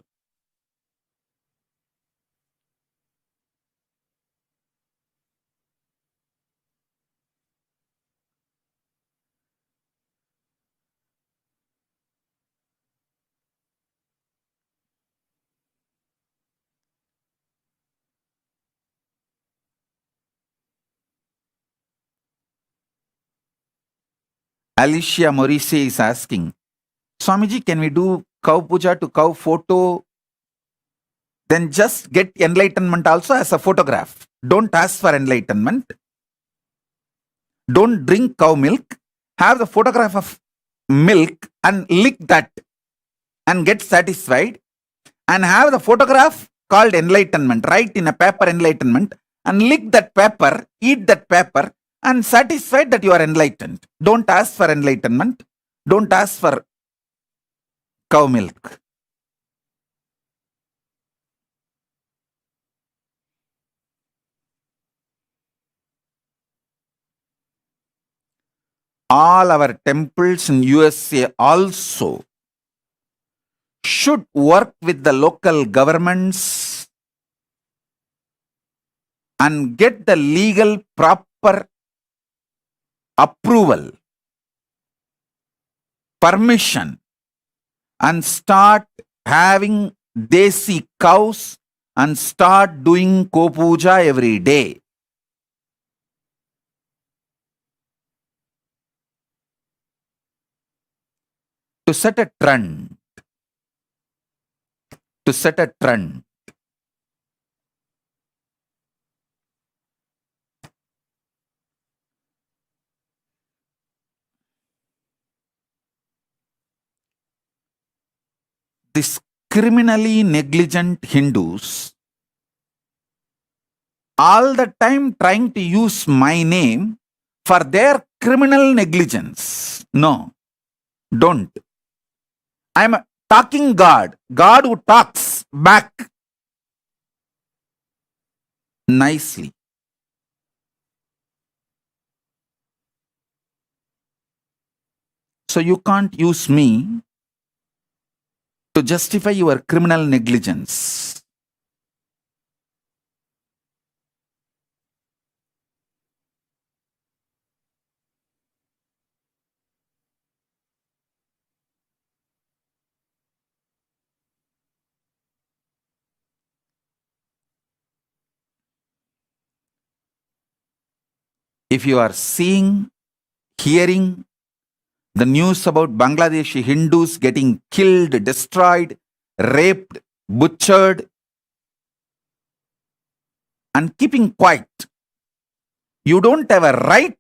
Alicia Maurice is asking, Swamiji, can we do cow puja to cow photo? Then just get enlightenment also as a photograph. Don't ask for enlightenment. Don't drink cow milk. Have the photograph of milk and lick that and get satisfied. And have the photograph called enlightenment. Write in a paper enlightenment and lick that paper, eat that paper, and satisfied that you are enlightened. Don't ask for enlightenment. Don't ask for cow milk. All our temples in USA also should work with the local governments and get the legal proper approval, permission, and start having desi cows and start doing Kopuja every day. To set a trend. To set a trend. These criminally negligent Hindus all the time trying to use my name for their criminal negligence. No, don't. I'm a talking God, God who talks back nicely. So you can't use me to justify your criminal negligence. If you are seeing, hearing the news about Bangladeshi Hindus getting killed, destroyed, raped, butchered, and keeping quiet, you don't have a right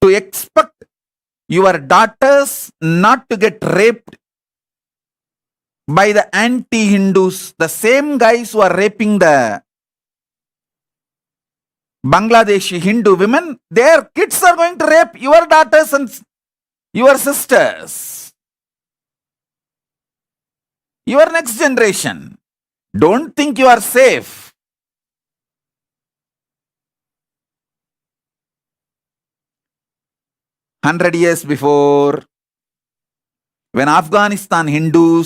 to expect your daughters not to get raped by the anti-Hindus, the same guys who are raping the Bangladeshi Hindu women. Their kids are going to rape your daughters and your sisters, your next generation. Don't think you are safe. "100 years before, when Afghanistan Hindu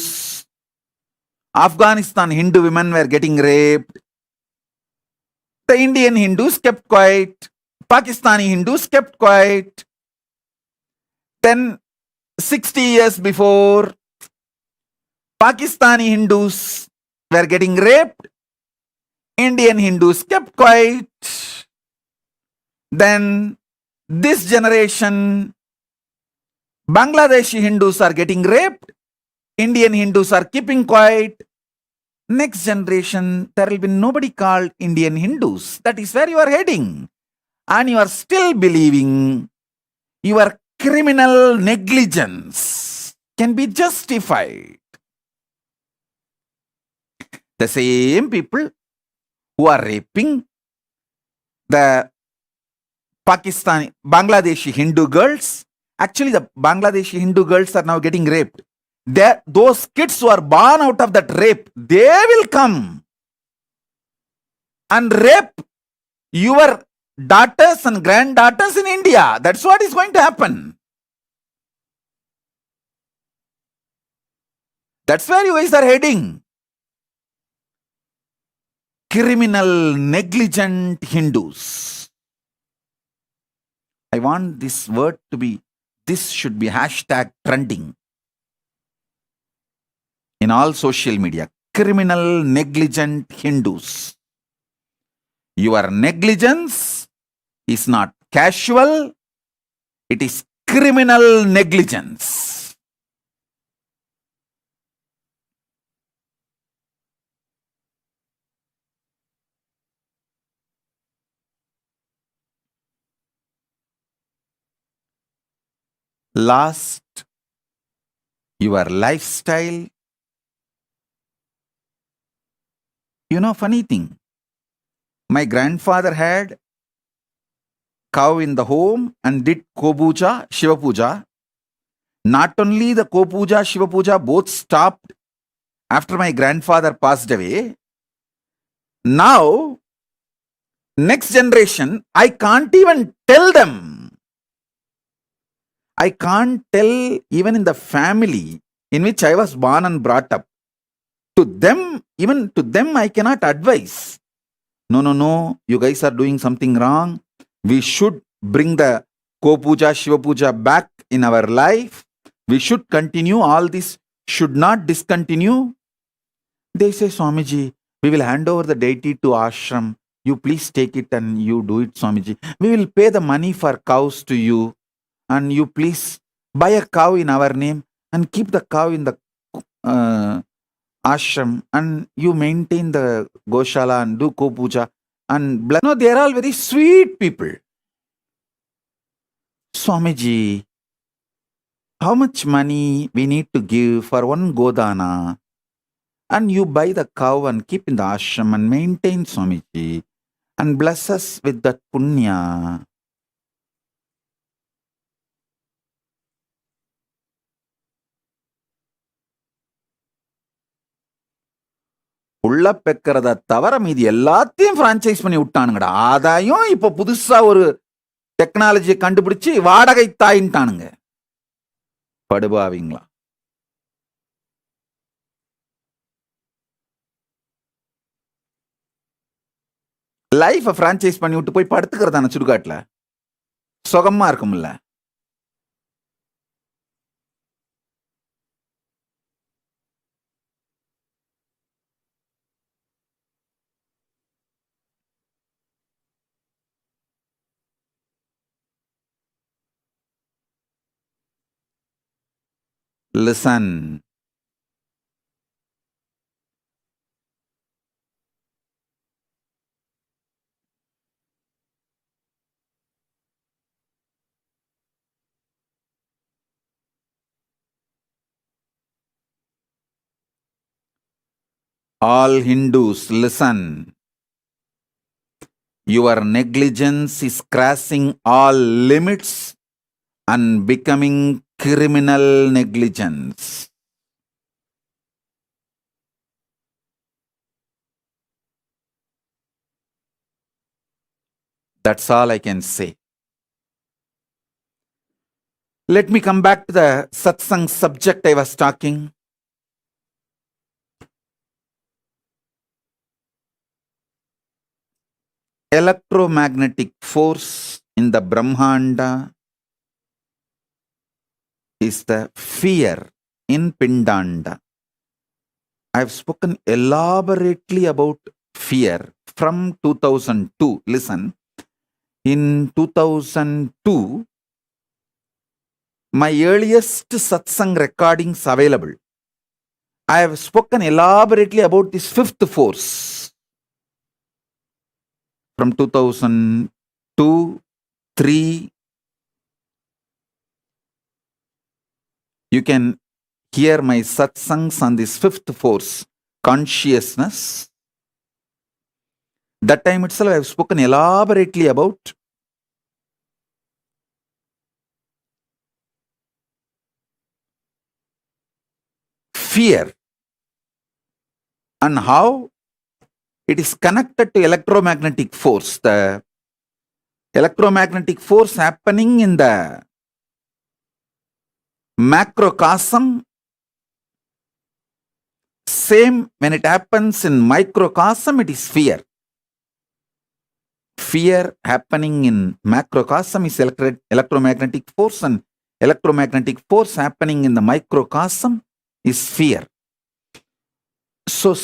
women were getting raped, the Indian Hindus kept quiet, Pakistani Hindus kept quiet. Then 60 years before, Pakistani Hindus were getting raped, Indian Hindus kept quiet. Then this generation, Bangladeshi Hindus are getting raped, Indian Hindus are keeping quiet. Next generation, there will be nobody called Indian Hindus. That is where you are heading. And you are still believing your criminal negligence can be justified. The same people who are raping the Bangladeshi Hindu girls, actually the Bangladeshi Hindu girls are now getting raped. Those kids who are born out of that rape, they will come and rape your daughters and granddaughters in India. That's what is going to happen. That's where you guys are heading. Criminal, negligent Hindus. I want this word to be, this should be hashtag trending in all social media. Criminal, negligent Hindus. Your negligence is not casual, it is criminal negligence. Last, your lifestyle. You know, funny thing, my grandfather had cow in the home and did Kopuja, Shiva Puja. Not only the Kopuja, Shiva Puja both stopped after my grandfather passed away. Now, next generation, I can't even tell them. I can't tell even in the family in which I was born and brought up. To them, even to them, I cannot advise. No, you guys are doing something wrong. We should bring the Kopuja, Shiva Puja back in our life. We should continue all these should not discontinue, they say, Swamiji, we will hand over the deity to ashram. You please take it and you do it, Swamiji. We will pay the money for cows to you and you please buy a cow in our name and keep the cow in the ashram and you maintain the goshala and do ko-puja and bless. No, they are all very sweet people. Swamiji, how much money we need to give for one godana? And you buy the cow and keep in the ashram and maintain, Swamiji, and bless us with that punya. உள்ள பெக்கிறத தவிர மீதி எல்லாத்தையும் franchise பண்ணி விட்டானுங்கடா. ஆதாயம் இப்ப புதுசா ஒரு டெக்னாலஜியை கண்டுபிடிச்சு வாடகை தாயின்ட்டானுங்க. படுபாவீங்களா? லைஃப பிரான்ச்சைஸ் பண்ணி விட்டு போய் படுத்துக்கிறதான சுடுகாட்டுல சுகமா இருக்கும்ல. Listen. All Hindus, listen. Your negligence is crossing all limits and becoming criminal negligence. That's all I can say. Let me come back to the satsang subject I was talking. Electromagnetic force in the Brahmanda is the fear in Pindanda. I have spoken elaborately about fear from 2002. Listen, in 2002, my earliest satsang recordings available. I have spoken elaborately about this fifth force. From 2002, 3, you can hear my satsangs on this fifth force, consciousness. That time itself I have spoken elaborately about fear and how it is connected to electromagnetic force. The electromagnetic force happening in the macrocosm, same when it happens in microcosm, it is fear. Fear happening in macrocosm is electromagnetic force, and electromagnetic force happening in the microcosm is fear. So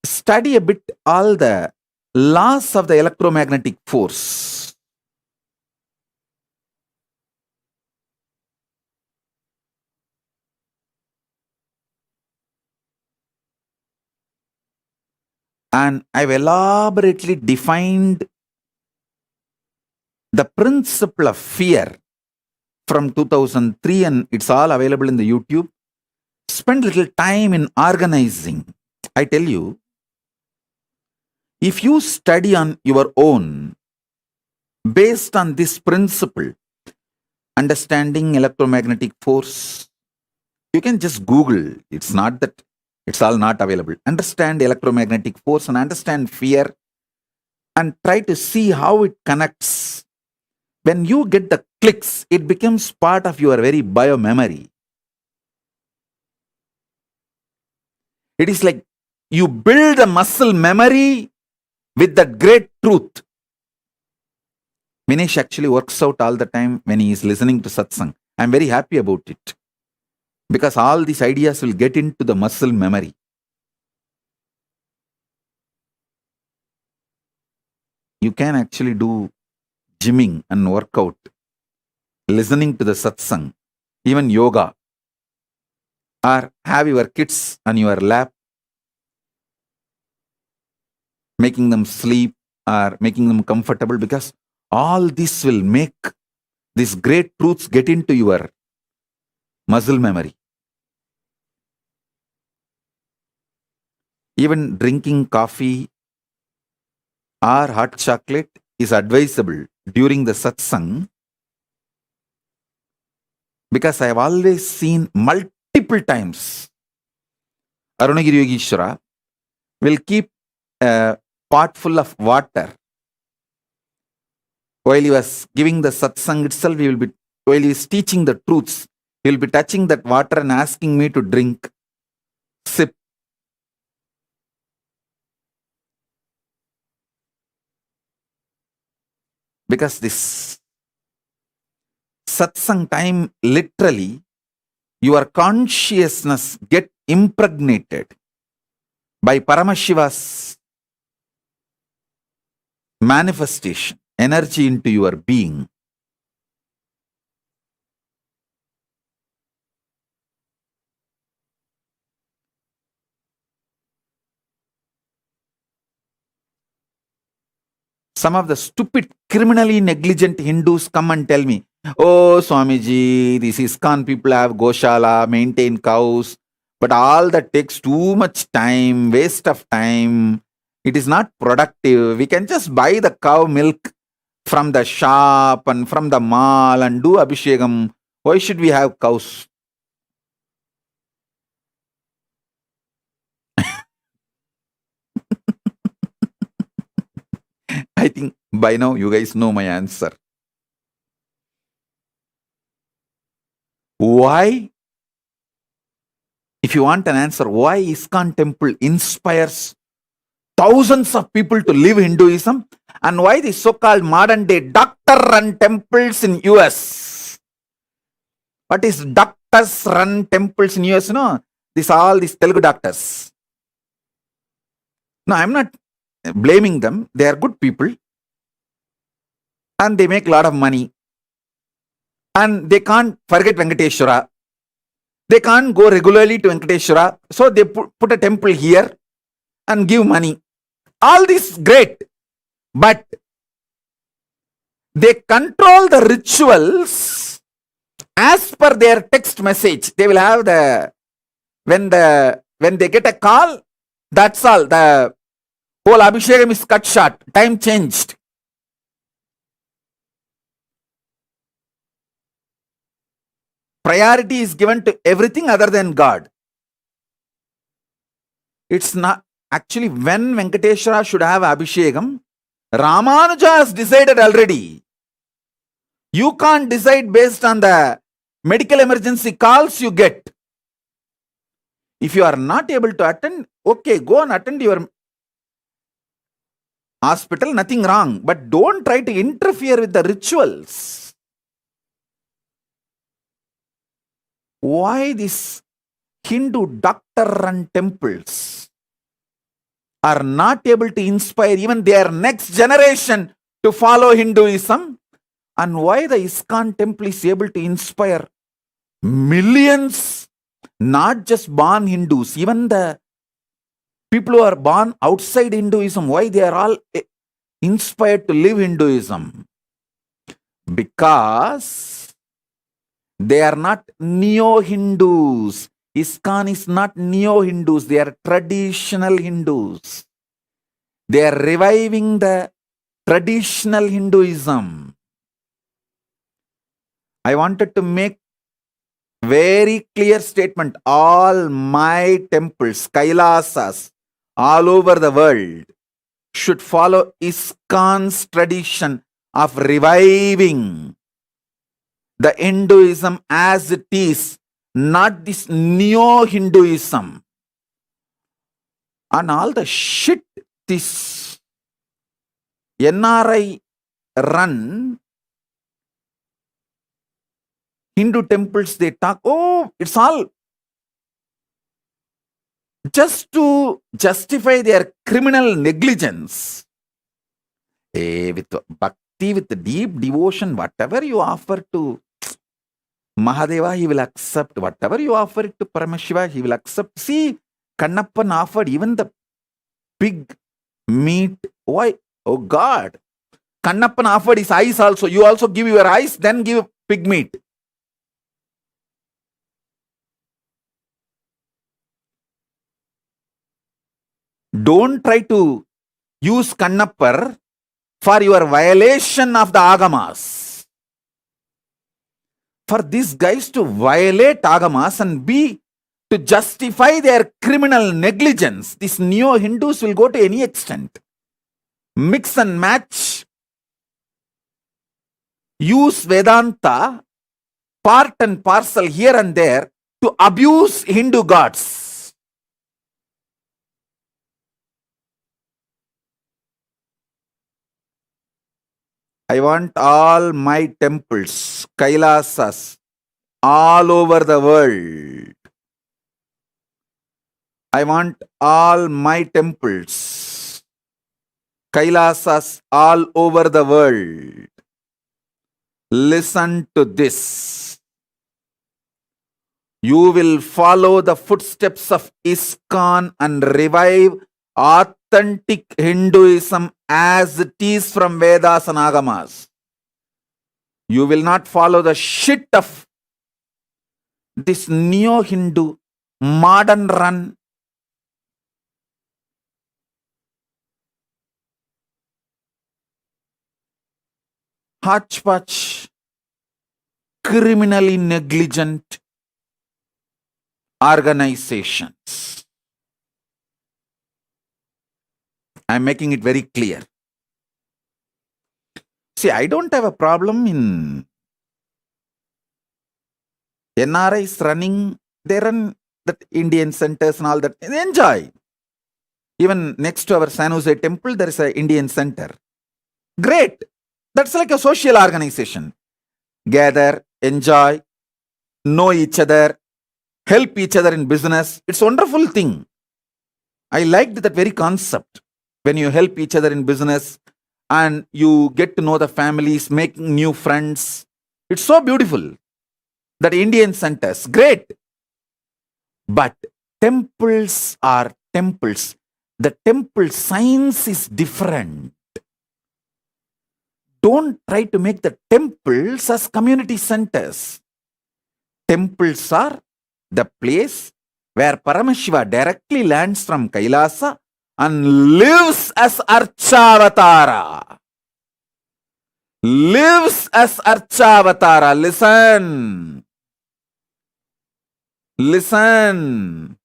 study a bit all the laws of the electromagnetic force. And I've elaborately defined the principle of fear from 2003, and it's all available in the YouTube. Spend little time in organizing. I tell you, if you study on your own, based on this principle, understanding electromagnetic force, you can just Google. It's not that it's all not available. Understand electromagnetic force and understand fear and try to see how it connects. When you get the clicks, it becomes part of your very biomemory. It is like you build a muscle memory with that great truth. Vinesh actually works out all the time when he is listening to satsang. I'm very happy about it. Because all these ideas will get into the muscle memory. You can actually do gymming and workout, listening to the satsang, even yoga, or have your kids on your lap, making them sleep or making them comfortable, because all this will make these great truths get into your muscle memory. Even drinking coffee or hot chocolate is advisable during the satsang, because I have always seen multiple times Arunagiri Yogeshwara will keep a pot full of water. While he was giving the satsang itself, while he is teaching the truths, he will be touching that water and asking me to drink, sip. Because this satsang time, literally, your consciousness get impregnated by Paramashiva's manifestation, energy into your being. Some of the stupid, criminally negligent Hindus come and tell me, oh, Swamiji, these ISKCON people have Goshala, maintain cows, but all that takes too much time, waste of time. It is not productive. We can just buy the cow milk from the shop and from the mall and do Abhishekam. Why should we have cows? I think by now you guys know my answer. Why? If you want an answer, why ISKCON temple inspires thousands of people to live Hinduism, and why the so-called modern day doctor-run temples in US? What is doctors-run temples in US? No, all these Telugu doctors. No, I'm not blaming them. They are good people and they make a lot of money, and they can't forget Venkateshwara. They can't go regularly to Venkateshwara, so they put a temple here and give money. All this great, but they control the rituals as per their text message. They will have when they get a call, that's all. The whole Abhishekam is cut short. Time changed. Priority is given to everything other than God. It's not actually when Venkateshwara should have Abhishekam. Ramanuja has decided already. You can't decide based on the medical emergency calls you get. If you are not able to attend, okay, go and attend your hospital, nothing wrong. But don't try to interfere with the rituals. Why these Hindu doctor-run temples are not able to inspire even their next generation to follow Hinduism? And why the ISKCON temple is able to inspire millions, not just born Hindus, even the people who are born outside Hinduism, why they are all inspired to live Hinduism? Because they are not neo-Hindus. ISKCON is not neo-Hindus. They are traditional Hindus. They are reviving the traditional Hinduism. I wanted to make very clear statement. All my temples, Kailasas, all over the world should follow ISKCON's tradition of reviving the Hinduism as it is, not this neo-Hinduism. And all the shit this NRI run Hindu temples, they talk, oh, it's all just to justify their criminal negligence. With bhakti, with deep devotion, whatever you offer to Mahadeva, he will accept. Whatever you offer it to Paramashiva, he will accept. See, Kannappan offered even the pig meat. Why? Oh God. Kannappan offered his eyes also. You also give your eyes, then give pig meat. Don't try to use Kannappar for your violation of the Agamas. For these guys to violate Agamas and to justify their criminal negligence, these neo-Hindus will go to any extent. Mix and match. Use Vedanta, part and parcel here and there, to abuse Hindu gods. I want all my temples, Kailasas, all over the world. I want all my temples, Kailasas, all over the world. Listen to this. You will follow the footsteps of ISKCON and revive authentic Hinduism as it is from Vedas and Agamas. You will not follow the shit of this neo-Hindu, modern run, hodgepodge, criminally negligent organizations. I'm making it very clear. See, I don't have a problem in NRIs running, they run the Indian centers and all that. They enjoy. Even next to our San Jose temple, there is an Indian center. Great. That's like a social organization. Gather, enjoy, know each other, help each other in business. It's a wonderful thing. I liked that very concept. When you help each other in business and you get to know the families, making new friends. It's so beautiful. That Indian centers, great. But temples are temples. The temple science is different. Don't try to make the temples as community centers. Temples are the place where Paramashiva directly lands from Kailasa and lives as Archavatara. Lives as Archavatara. Listen. Listen.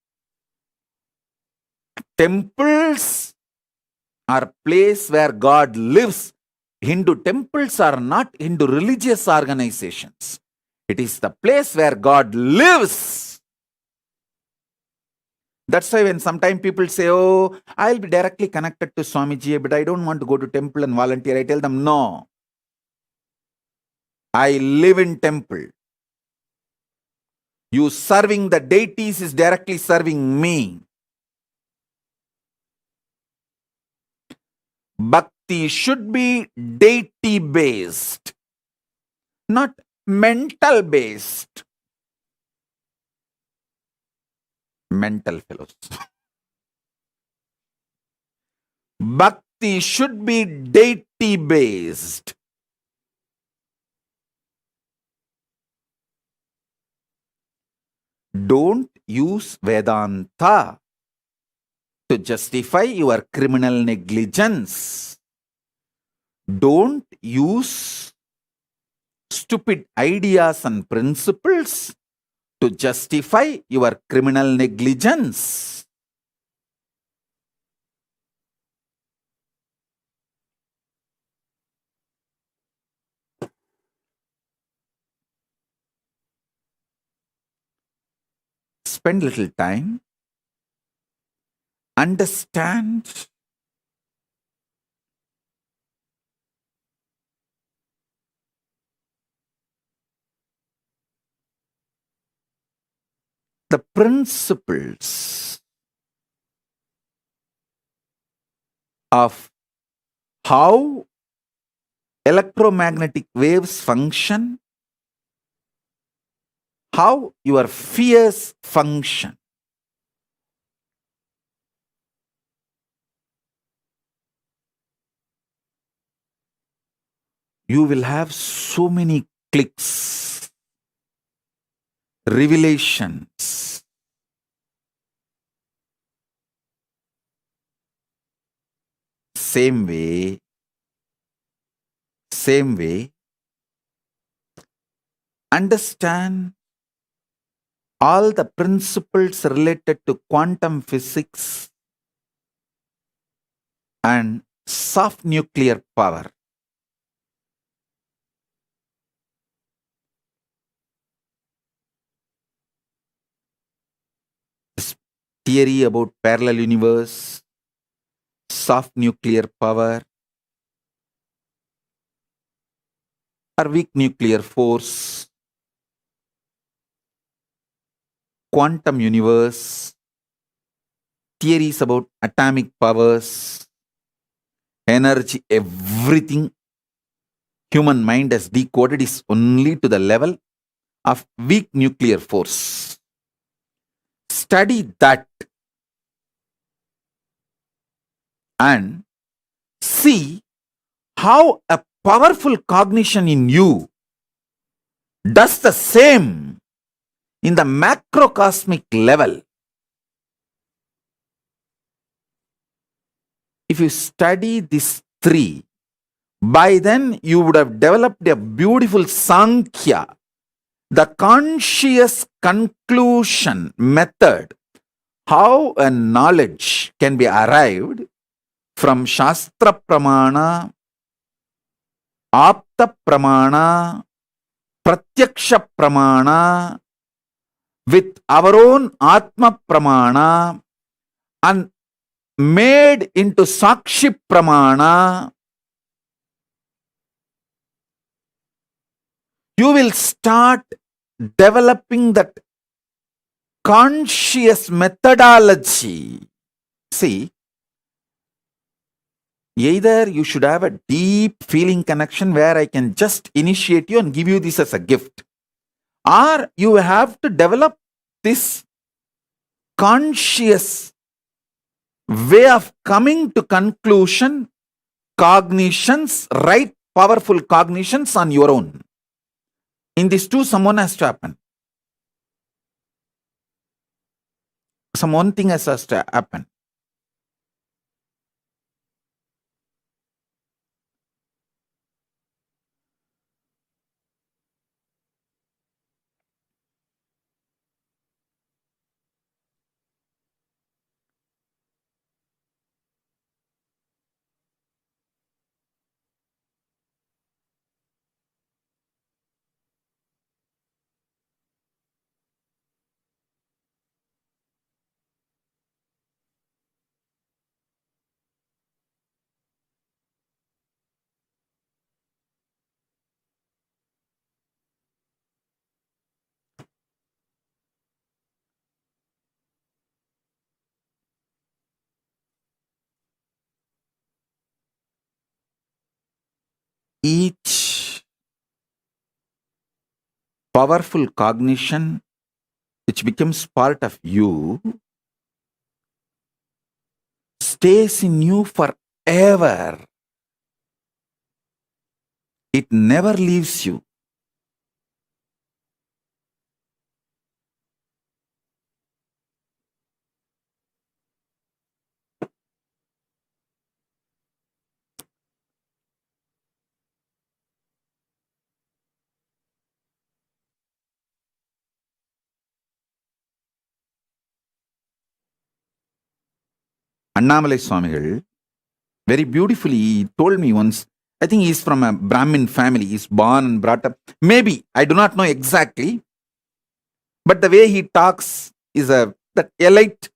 Temples are place where God lives. Hindu temples are not Hindu religious organizations. It is the place where God lives. That's why when sometimes people say, oh, I'll be directly connected to Swamiji, but I don't want to go to temple and volunteer. I tell them, no. I live in temple. You serving the deities is directly serving me. Bhakti should be deity based, not mental based. Mental fellows. Bhakti should be deity based. Don't use Vedanta to justify your criminal negligence. Don't use stupid ideas and principles to justify your criminal negligence. Spend little time. Understand the principles of how electromagnetic waves function, how your fears function. You will have so many clicks, revelations. Same way, understand all the principles related to quantum physics and soft nuclear power. This theory about parallel universe, soft nuclear power, or weak nuclear force, quantum universe, theories about atomic powers, energy, everything human mind has decoded is only to the level of weak nuclear force. Study that and see how a powerful cognition in you does the same in the macrocosmic level. If you study these three, by then you would have developed a beautiful Sankhya, the conscious conclusion method, how a knowledge can be arrived from Shastra Pramana, Apta Pramana, Pratyaksha Pramana, with our own Atma Pramana, and made into Sakshi Pramana. You will start developing that conscious methodology. See, either you should have a deep feeling connection where I can just initiate you and give you this as a gift, or you have to develop this conscious way of coming to conclusion, cognitions, right powerful cognitions on your own. In these two, someone has to happen. Some one thing has to happen. Each powerful cognition which becomes part of you stays in you forever. It never leaves you. Annamalai Swamigal very beautifully told me once, I think he's from a Brahmin family, he's born and brought up, maybe, I do not know exactly, but the way he talks is that elite,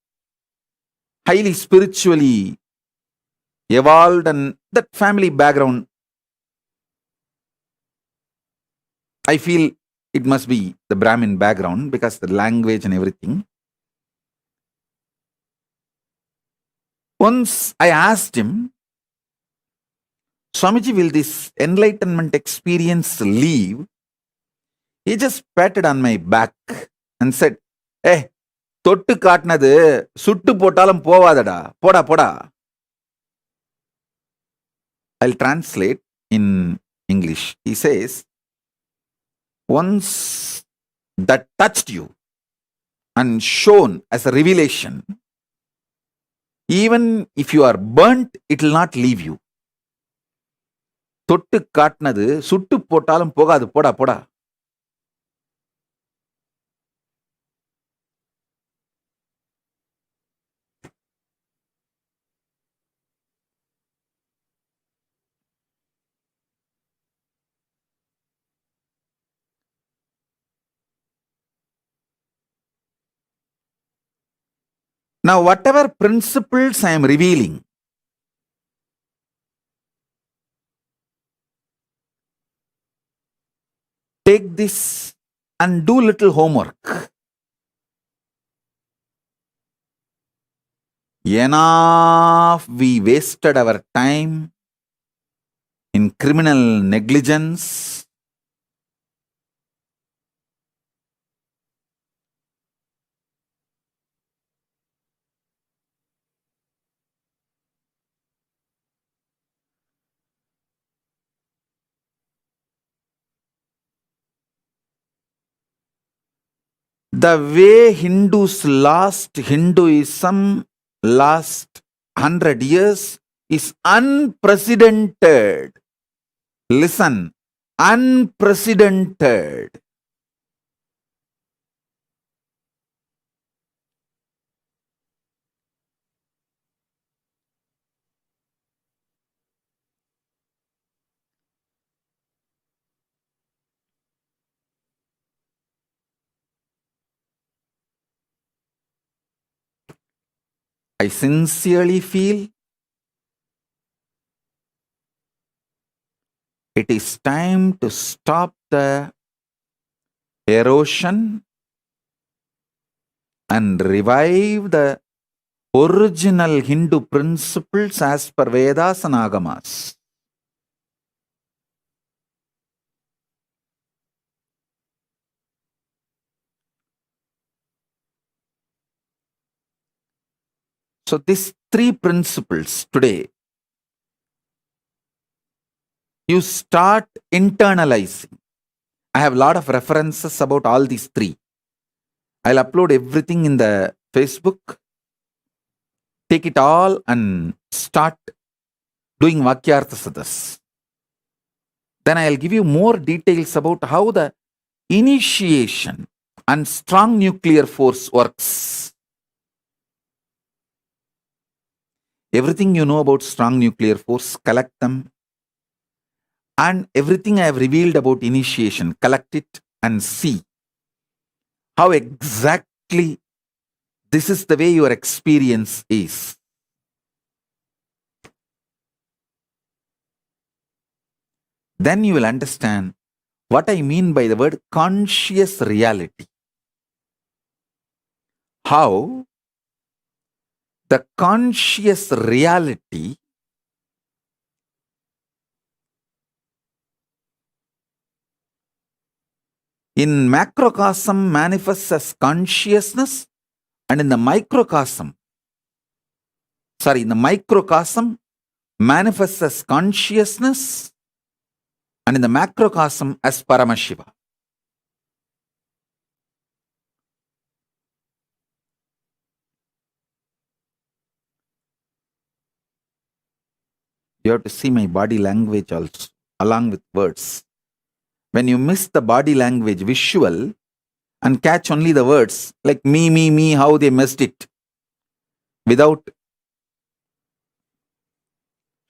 highly spiritually evolved, and that family background, I feel it must be the Brahmin background because the language and everything. Once I asked him, Swamiji, will this enlightenment experience leave? He just patted on my back and said, "Hey, தொட்டு காட்டினது சுட்டு போட்டாலும் போவாதடா, போடா போடா." I'll translate in English. He says, once that touched you and shown as a revelation, even if you are burnt, it will not leave you. தொட்டு காட்டினது சுட்டு போட்டாலும் போகாது, போடா போடா. Now, whatever principles I am revealing, take this and do little homework. Enough we wasted our time in criminal negligence, the way Hindus lost Hinduism last 100 years is unprecedented. Listen, unprecedented. I sincerely feel it is time to stop the erosion and revive the original Hindu principles as per Vedas and Agamas. So these three principles today, you start internalizing. I have a lot of references about all these three. I'll upload everything in the Facebook. Take it all and start doing Vakyartha Sadas. Then I'll give you more details about how the initiation and strong nuclear force works. Everything you know about strong nuclear force, collect them. And everything I have revealed about initiation, collect it and see how exactly this is the way your experience is. Then you will understand what I mean by the word conscious reality. How the conscious reality in macrocosm manifests as consciousness, and in the microcosm manifests as consciousness, and in the macrocosm as Paramashiva. You have to see my body language also, along with words. When you miss the body language visual and catch only the words, like me, how they missed it, without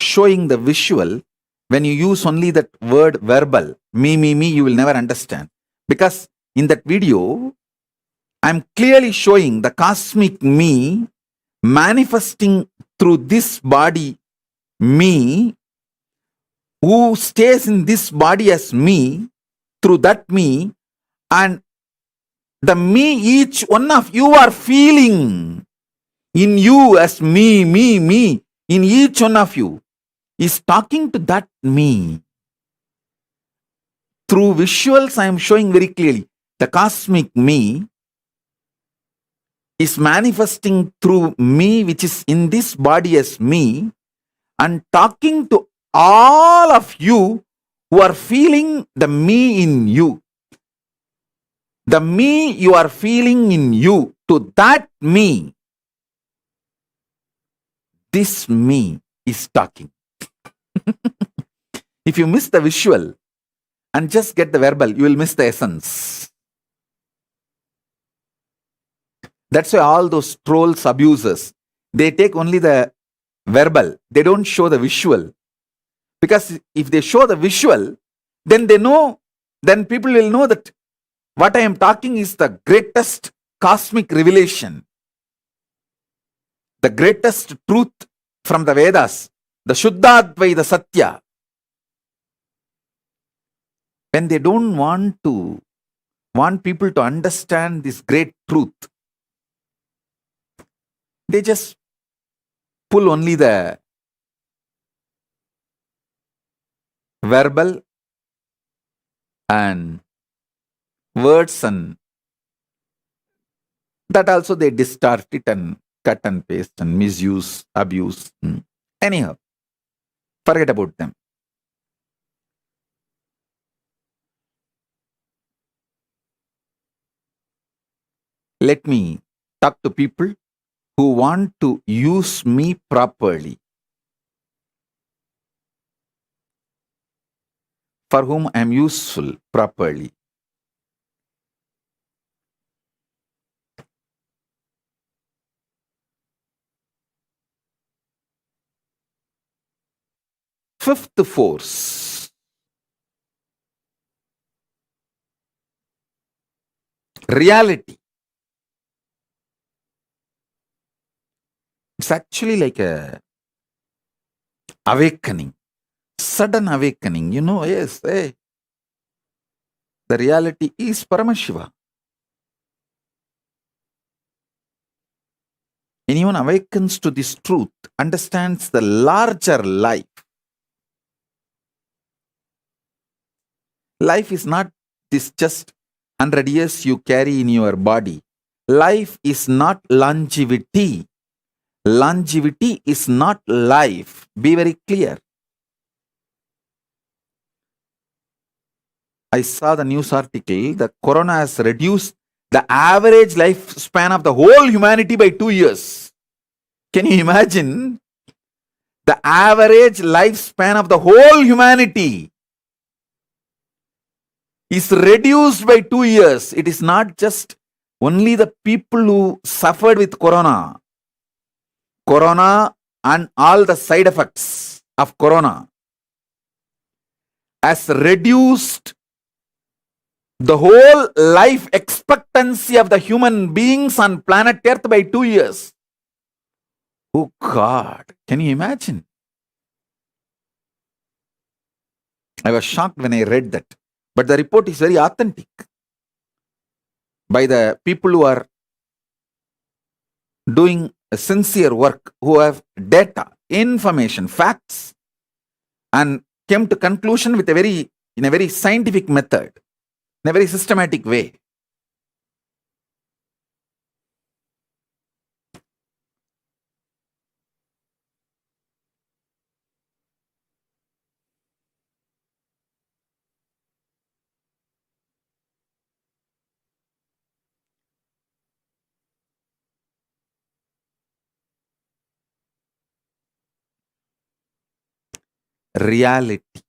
showing the visual, when you use only that word verbal, me, you will never understand. Because in that video, I'm clearly showing the cosmic me manifesting through this body, me, who stays in this body as me, through that me, and the me each one of you are feeling in you as me, in each one of you. is talking to that me. Through visuals, I am showing very clearly the cosmic me is manifesting through me, which is in this body as me, and talking to all of you who are feeling the me in you. The me you are feeling in you, to that me, this me is talking. If you miss the visual and just get the verbal, you will miss the essence. That's why all those trolls, abusers, they take only the verbal. They don't show the visual. Because if they show the visual, then they know, then people will know that what I am talking is the greatest cosmic revelation. The greatest truth from the Vedas. The Shuddhadvaita Satya. When they don't want people to understand this great truth, they just pull only the verbal and words, and that also they distort it and cut and paste and misuse, abuse. Anyhow, forget about them. Let me talk to people who want to use me properly, for whom I am useful properly. Fifth force, reality. It's actually like a awakening, sudden awakening. Yes, hey, the reality is Paramashiva. Anyone awakens to this truth, understands the larger life. Life is not this just 100 years you carry in your body. Life is not longevity. Longevity is not life. Be very clear. I saw the news article that Corona has reduced the average lifespan of the whole humanity by 2 years. Can you imagine? The average lifespan of the whole humanity is reduced by 2 years. It is not just only the people who suffered with Corona. Corona and all the side effects of Corona has reduced the whole life expectancy of the human beings on planet Earth by 2 years. Oh God, can you imagine? I was shocked when I read that. But the report is very authentic by the people who are doing a sincere work, who have data, information, facts, and came to conclusion with in a very scientific method, in a very systematic way. Reality.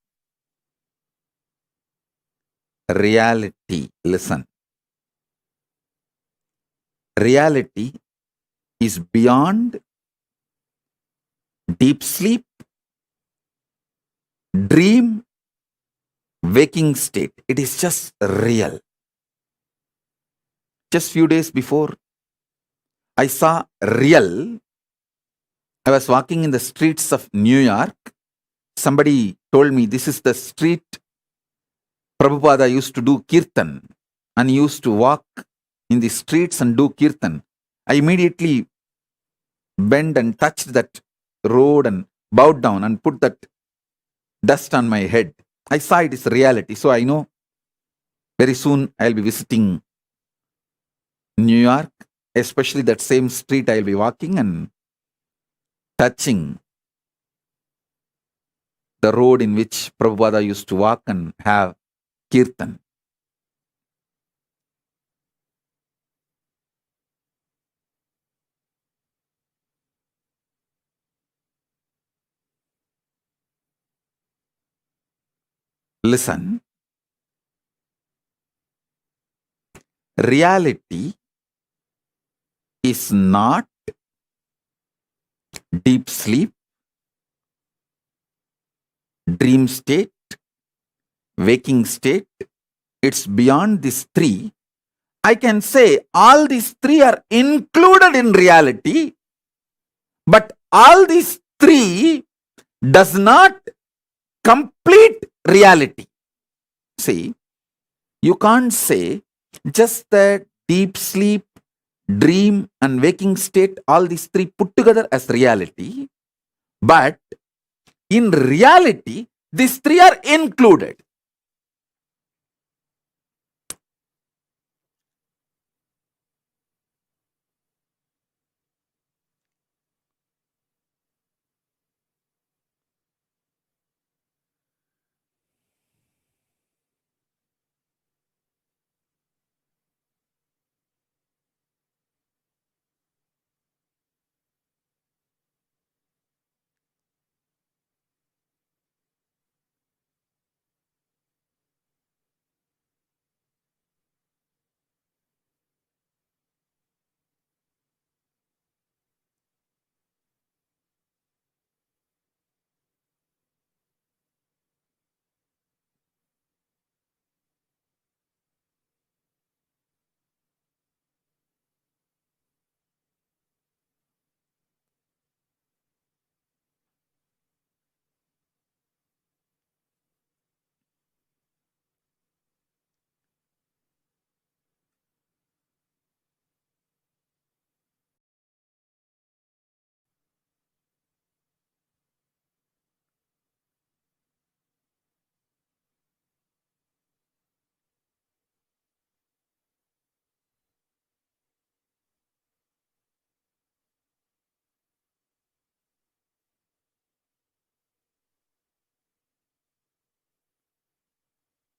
Reality. Listen. Reality is beyond deep sleep, dream, waking state. It is just real. Just few days before, I saw real. I was walking in the streets of New York. Somebody told me this is the street Prabhupada used to do kirtan, and he used to walk in the streets and do kirtan. I immediately bent and touched that road and bowed down and put that dust on my head. I saw it is reality. So I know very soon I'll be visiting New York, especially that same street I'll be walking and touching the road in which Prabhupada used to walk and have kirtan. Listen, reality is not deep sleep, dream state, waking state. It's beyond these three. I can say all these three are included in reality, but all these three does not complete reality. See, you can't say just that deep sleep, dream and waking state, all these three put together as reality. But in reality, these three are included.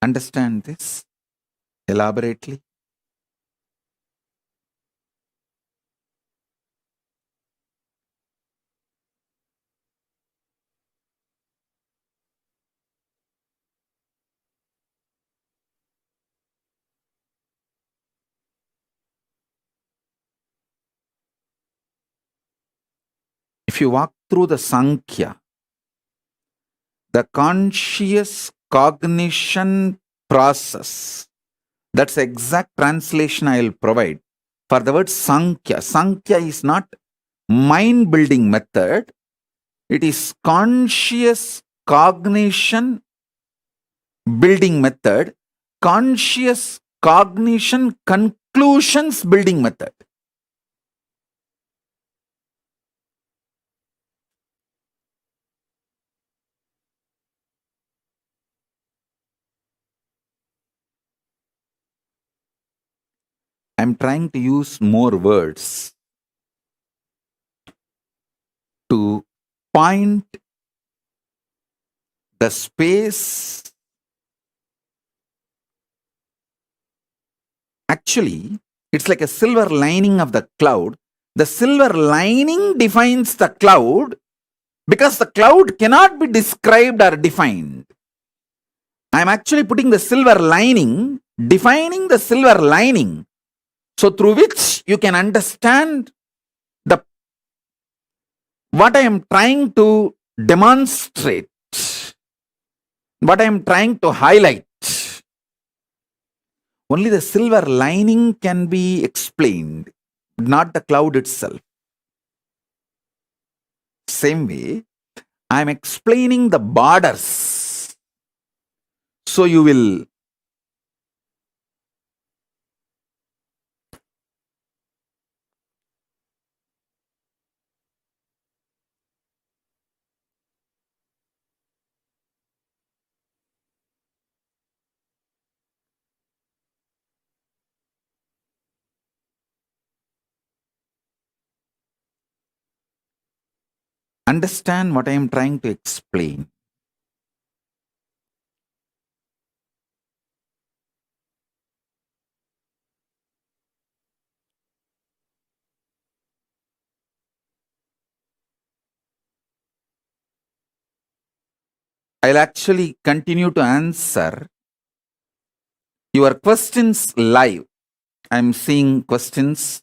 Understand this elaborately. If you walk through the Sankhya, the conscious cognition process, that's the exact translation I will provide for the word Sankhya. Sankhya is not mind building method, it is conscious cognition building method, conscious cognition conclusions building method. I'm trying to use more words to point the space. Actually, it's like a silver lining of the cloud. The silver lining defines the cloud because the cloud cannot be described or defined. I'm actually putting the silver lining, defining the silver lining, so through which you can understand the what I am trying to demonstrate, what I am trying to highlight. Only the silver lining can be explained, not the cloud itself. Same way, I am explaining the borders. So you will understand what I am trying to explain. I'll actually continue to answer your questions live. I'm seeing questions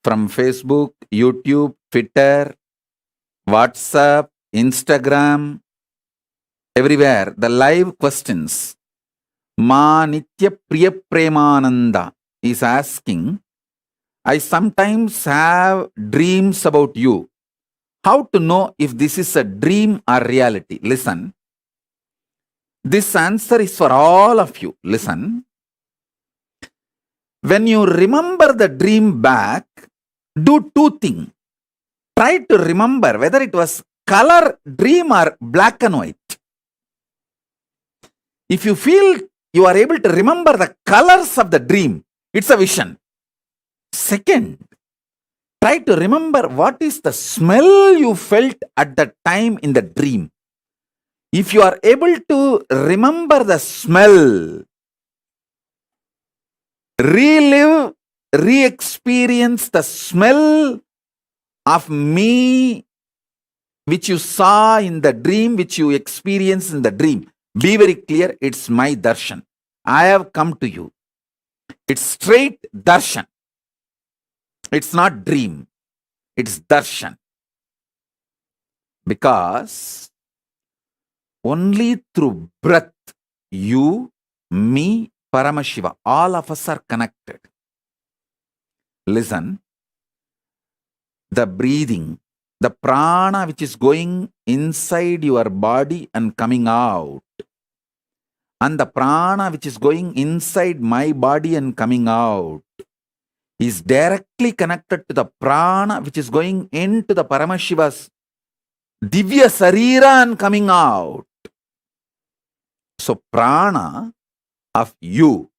from Facebook, YouTube, Twitter, WhatsApp, Instagram, everywhere. The live questions. Ma Nitya Priya Premananda is asking, I sometimes have dreams about you. How to know if this is a dream or reality? Listen. This answer is for all of you. Listen. When you remember the dream back, do two things. Try to remember whether it was color dream or black and white. If you feel you are able to remember the colors of the dream, it's a vision. Second, try to remember what is the smell you felt at the time in the dream. If you are able to remember the smell, relive, re-experience the smell of me which you saw in the dream, which you experienced in the dream. Be very clear, it's my darshan. I have come to you. It's straight darshan. It's not dream. It's darshan. Because only through breath, you, me, Paramashiva, all of us are connected. Listen, the breathing, the prana which is going inside your body and coming out, and the prana which is going inside my body and coming out, is directly connected to the prana which is going into the Paramashiva's Divya Sarira and coming out. So prana of you,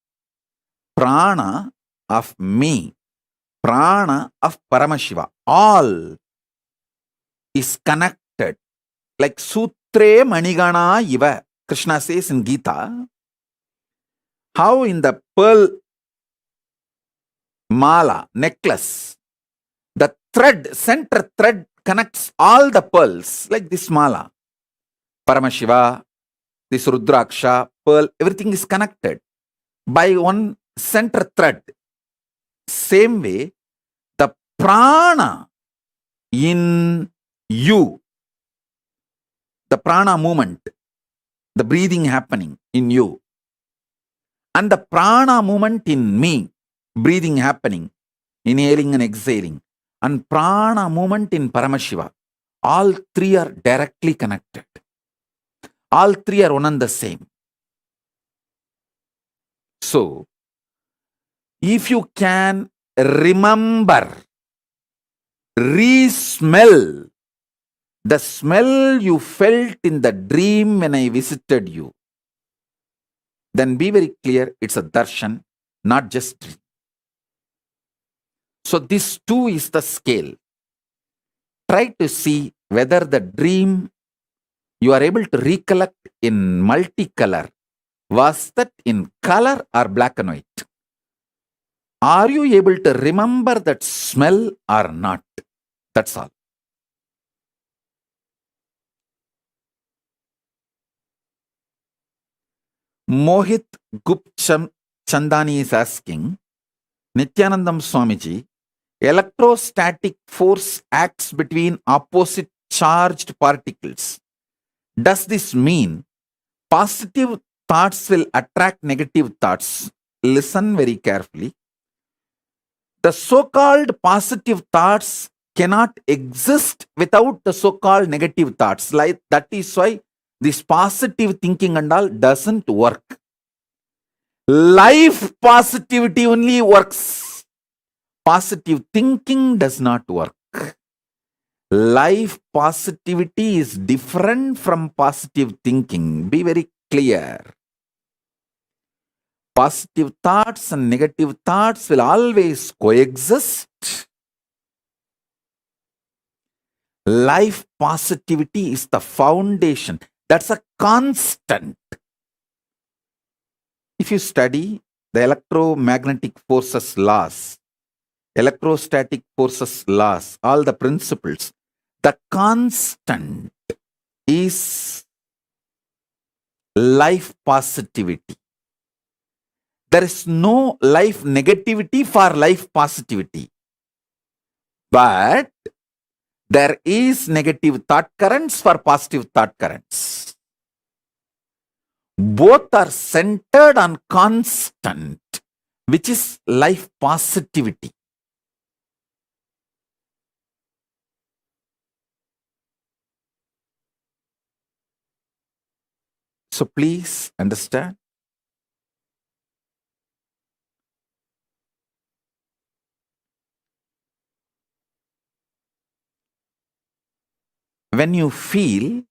prana of me, prana of Paramashiva, all is connected. Like Sutre Manigana Iva, Krishna says in Gita, how in the pearl mala, necklace, the thread, center thread connects all the pearls, like this mala. Paramashiva, this Rudraksha, pearl, everything is connected by one center thread. Same way, the prana in you, the prana movement, the breathing happening in you, and the prana movement in me, breathing happening, inhaling and exhaling, and prana movement in Paramashiva, all three are directly connected. All three are one and the same. So, if you can remember, re-smell the smell you felt in the dream when I visited you, then be very clear, it's a darshan, not just dream. So this too is the scale. Try to see whether the dream you are able to recollect in multicolor, was that in color or black and white? Are you able to remember that smell or not? That's all. Mohit Gupcham Chandani is asking, Nithyanandam Swamiji, electrostatic force acts between opposite charged particles. Does this mean positive thoughts will attract negative thoughts? Listen very carefully. The so-called positive thoughts cannot exist without the so-called negative thoughts. Like that is why this positive thinking and all doesn't work. Life positivity only works. Positive thinking does not work. Life positivity is different from positive thinking. Be very clear. Positive thoughts and negative thoughts will always coexist. Life positivity is the foundation. That's a constant. If you study the electromagnetic forces laws, electrostatic forces laws, all the principles, the constant is life positivity. There is no life negativity for life positivity. But there is negative thought currents for positive thought currents. Both are centered on constant, which is life positivity. So please understand. When you feel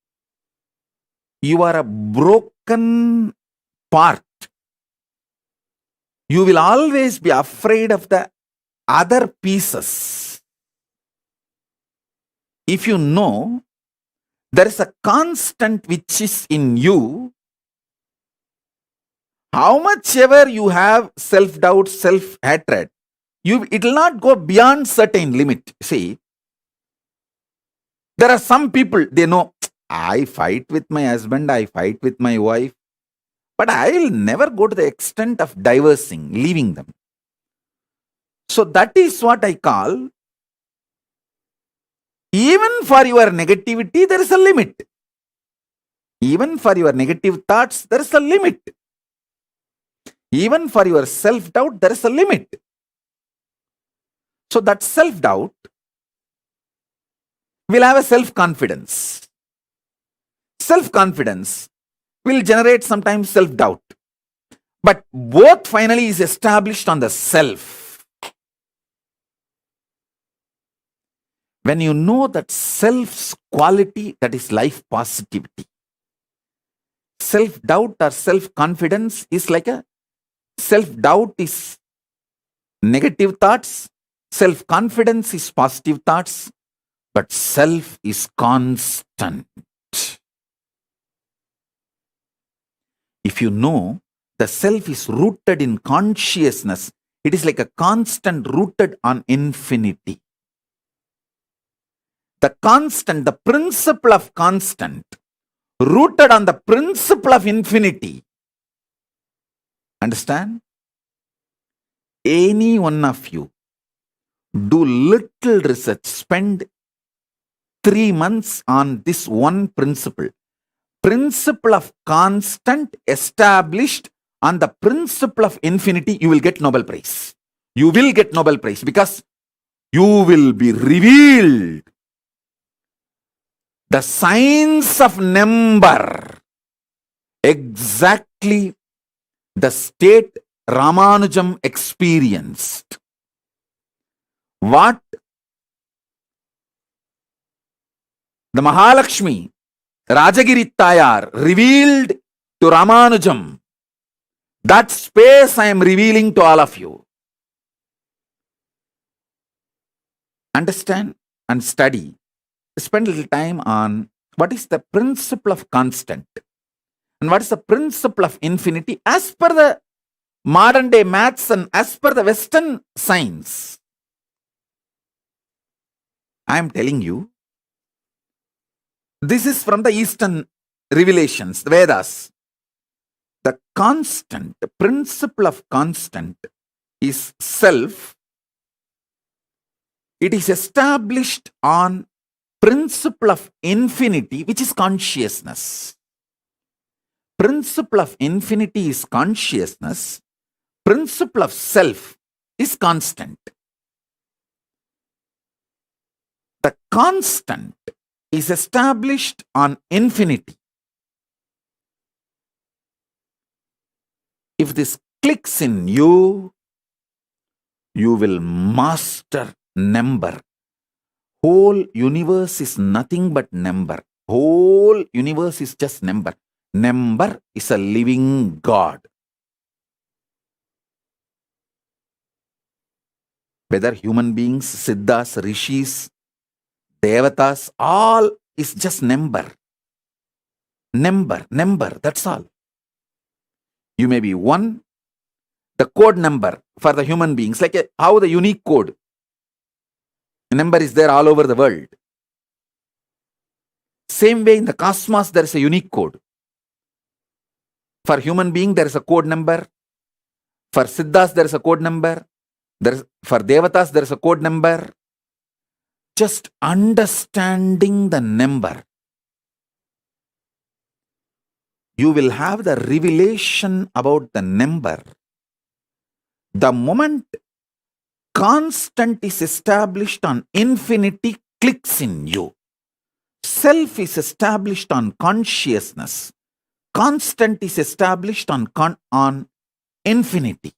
you are a broken part, you will always be afraid of the other pieces. If you know there is a constant which is in you, how much ever you have self-doubt, self-hatred, it will not go beyond certain limit. See, there are some people, they know, I fight with my husband, I fight with my wife, but I will never go to the extent of divorcing, leaving them. So that is what I call, even for your negativity, there is a limit. Even for your negative thoughts, there is a limit. Even for your self-doubt, there is a limit. So that self-doubt will have a self-confidence. Self-confidence will generate sometimes self-doubt. But both finally is established on the self. When you know that self's quality, that is life positivity. Self-doubt or self-confidence is like a self-doubt is negative thoughts, self-confidence is positive thoughts, but self is constant. If you know the self is rooted in consciousness, it is like a constant rooted on infinity. The constant, the principle of constant, rooted on the principle of infinity. Understand? Any one of you do little research, spend 3 months on this one principle. Principle of constant established on the principle of infinity, you will get Nobel Prize. You will get Nobel Prize because you will be revealed the science of number, exactly the state Ramanujam experienced. What the Mahalakshmi, Rajagiri Tayar revealed to Ramanujam, that space I am revealing to all of you. Understand and study. Spend a little time on what is the principle of constant and what is the principle of infinity as per the modern day maths and as per the Western science. I am telling you, this is from the Eastern revelations, the Vedas. The constant, the principle of constant is self. It is established on principle of infinity, which is consciousness. Principle of infinity is consciousness. Principle of self is constant. The constant is established on infinity. If this clicks in you, you will master number. Whole universe is nothing but number. Whole universe is just number. Number is a living God. Whether human beings, siddhas, rishis, Devatas, all is just number. Number, that's all. You may be one, the code number for the human beings, like how the unique code. The number is there all over the world. Same way in the cosmos, there is a unique code. For human being, there is a code number. For Siddhas, there is a code number. For Devatas, there is a code number. Just understanding the number, you will have the revelation about the number. The moment constant is established on infinity clicks in you. Self is established on consciousness. Constant is established on infinity.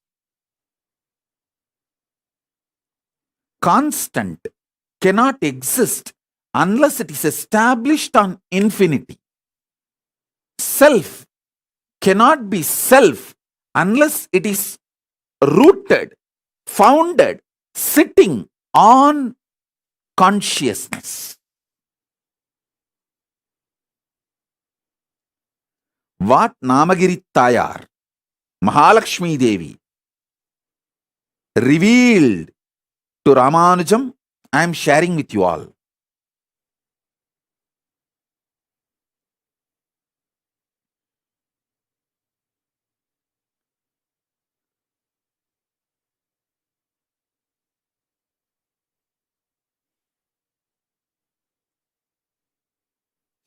Constant cannot exist unless it is established on infinity. Self cannot be self unless it is rooted, founded, sitting on consciousness. What Namagiri Tayar, Mahalakshmi Devi, revealed to Ramanujam, I am sharing with you all.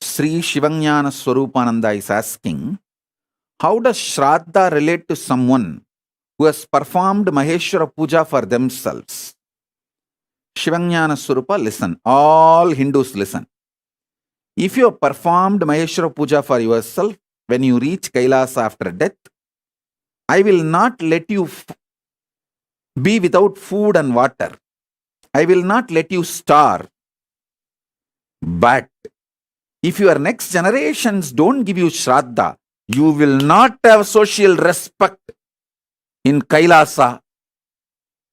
Sri Shivanyana Swarupananda is asking, how does Shraddha relate to someone who has performed Maheshwara Puja for themselves? Shivanyana Swarupa, listen. All Hindus listen. If you have performed Maheshwara Puja for yourself, when you reach Kailasa after death, I will not let you be without food and water. I will not let you starve. But if your next generations don't give you Shraddha, you will not have social respect in Kailasa.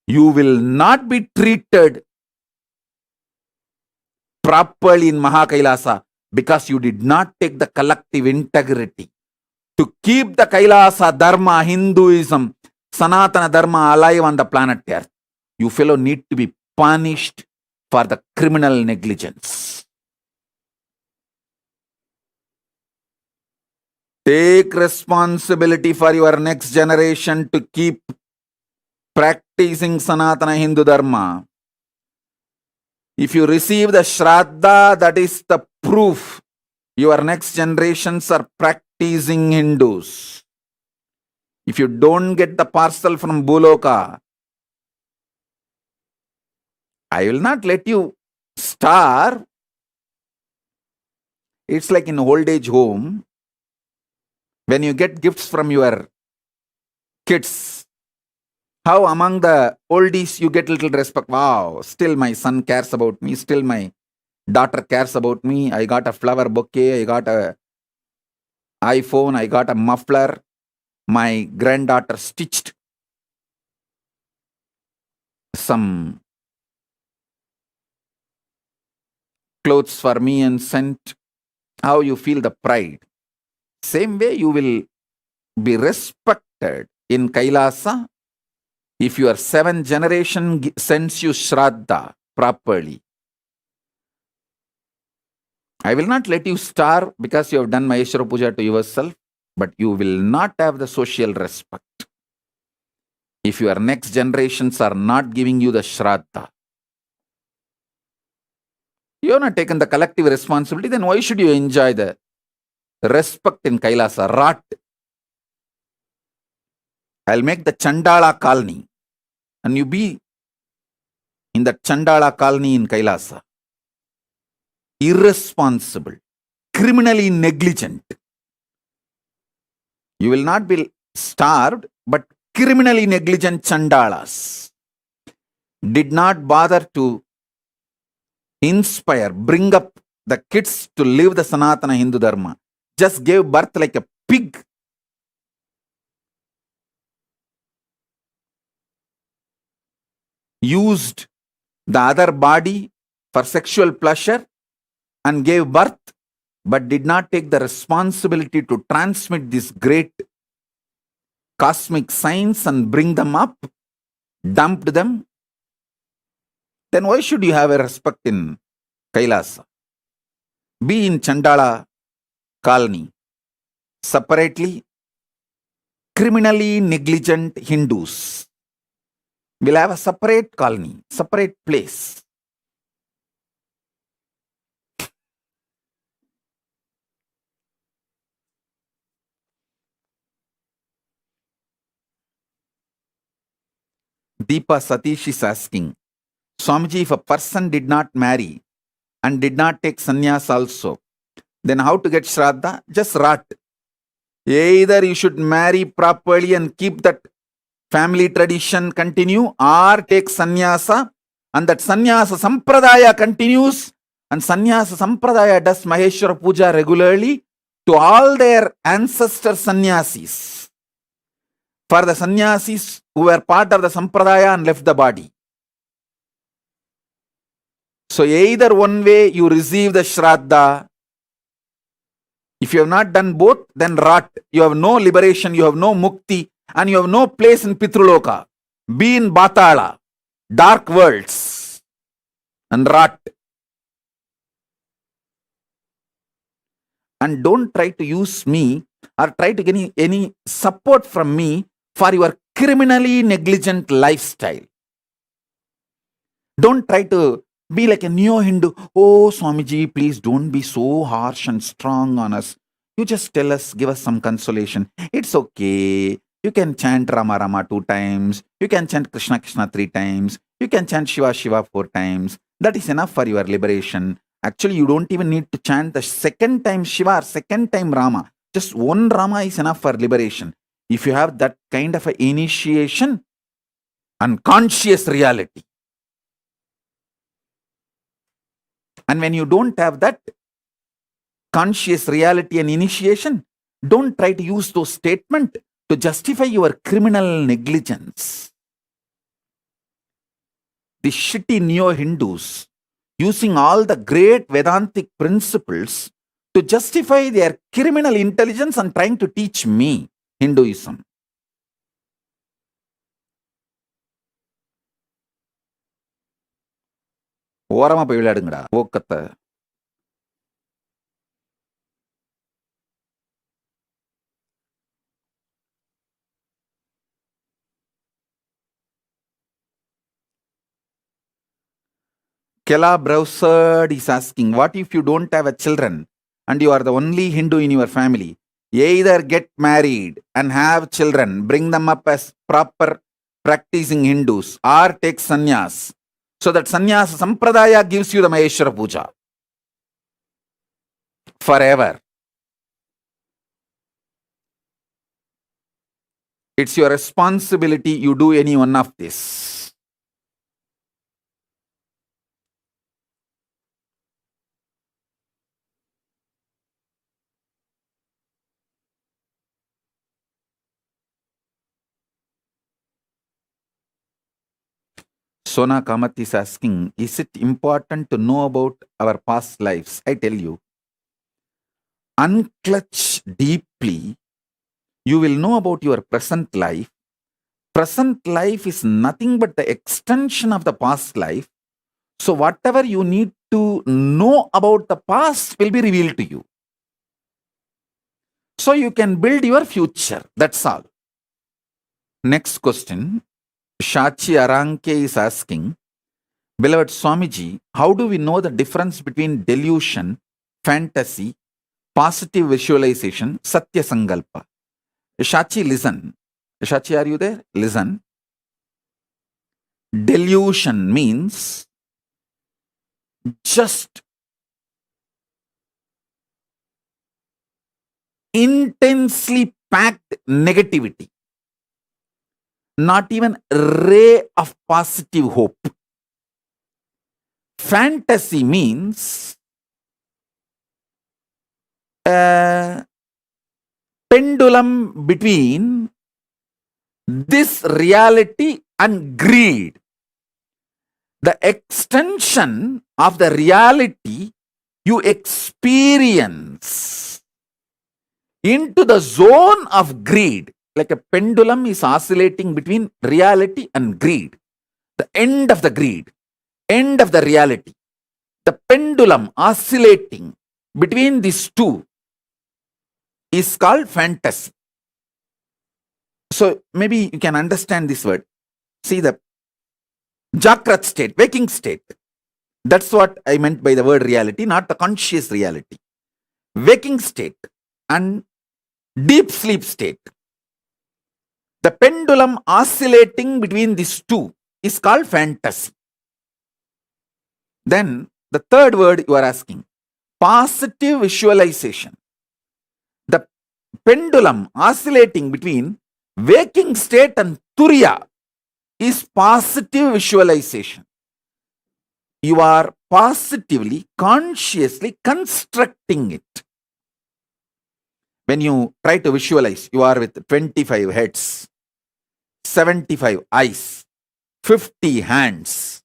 You will not be treated properly in Mahakailasa because you did not take the collective integrity to keep the Kailasa Dharma, Hinduism, Sanatana Dharma alive on the planet Earth. You fellow need to be punished for the criminal negligence. Take responsibility for your next generation to keep practicing Sanatana Hindu Dharma. If you receive the Shraddha, that is the proof your next generations are practicing Hindus. If you don't get the parcel from Buloka, I will not let you starve. It's like in old age home, when you get gifts from your kids, how among the oldies you get little respect. Wow, still my son cares about me, still my daughter cares about me. I got a flower bouquet, I got a iPhone, I got a muffler. My granddaughter stitched some clothes for me and sent. How you feel the pride. Same way you will be respected in Kailasa if your 7th generation sends you Shraddha properly. I will not let you starve because you have done Maheshwara Puja to yourself, but you will not have the social respect if your next generations are not giving you the Shraddha. You have not taken the collective responsibility, then why should you enjoy the respect in Kailasa? Rot. I'll make the Chandala colony and you be in the Chandala colony in Kailasa. Irresponsible, criminally negligent. You will not be starved, but criminally negligent Chandalas did not bother to inspire, bring up the kids to live the Sanatana Hindu Dharma. Just gave birth like a pig. Used the other body for sexual pleasure and gave birth, but did not take the responsibility to transmit this great cosmic science and bring them up, dumped them, then why should you have a respect in Kailasa? Be in Chandala colony. Separately, criminally negligent Hindus will have a separate colony, separate place. Deepa Satish is asking, Swamiji, if a person did not marry and did not take sannyas also, then how to get Shraddha? Just rot. Either you should marry properly and keep that family tradition continue, or take sannyasa, and that sannyasa sampradaya continues, and sannyasa sampradaya does Maheshwara Puja regularly to all their ancestor sannyasis. For the sannyasis who were part of the sampradaya and left the body. So either one way you receive the Shraddha. If you have not done both, then rot. You have no liberation, you have no mukti, and you have no place in Pitruloka. Be in Batala, dark worlds, and rot. And don't try to use me or try to get any support from me for your criminally negligent lifestyle. Don't try to be like a neo-Hindu. Oh, Swamiji, please don't be so harsh and strong on us. You just tell us, give us some consolation. It's okay. You can chant Rama Rama 2 times. You can chant Krishna Krishna 3 times. You can chant Shiva Shiva 4 times. That is enough for your liberation. Actually, you don't even need to chant the second time Shiva or second time Rama. Just one Rama is enough for liberation. If you have that kind of an initiation and conscious reality. And when you don't have that conscious reality and initiation, don't try to use those statements to justify your criminal negligence. The shitty neo-Hindus using all the great Vedantic principles to justify their criminal intelligence and trying to teach me Hinduism. ஓரமா போய் விளையாடுங்கடா ஓக்கத்தை. Kela Browserd is asking, what if you don't have a children and you are the only Hindu in your family? Either get married and have children, bring them up as proper practicing Hindus, or take sannyas. So that sannyasa sampradaya gives you the Maheshwara Puja forever. It's your responsibility you do any one of this. Sona Kamath is asking, is it important to know about our past lives? I tell you, unclutch deeply, you will know about your present life. Present life is nothing but the extension of the past life. So whatever you need to know about the past will be revealed to you. So you can build your future. That's all. Next question. Shachi Aranke is asking, beloved Swamiji, how do we know the difference between delusion, fantasy, positive visualization, Satya Sankalpa? Shachi, listen. Shachi, are you there? Listen. Delusion means just intensely packed negativity. Not even a ray of positive hope. Fantasy means a pendulum between this reality and greed. the extension of the reality you experience into the zone of greed, like a pendulum is oscillating between reality and greed. The end of the greed, end of the reality. The pendulum oscillating between these two is called fantasy. So maybe you can understand this word. See the Jagrat state, waking state. That's what I meant by the word reality, not the conscious reality. Waking state and deep sleep state. The pendulum oscillating between these two is called fantasy. Then the third word you are asking, positive visualization. The pendulum oscillating between waking state and turiya is positive visualization. You are positively, consciously constructing it. When you try to visualize, you are with 25 heads, 75 eyes, 50 hands,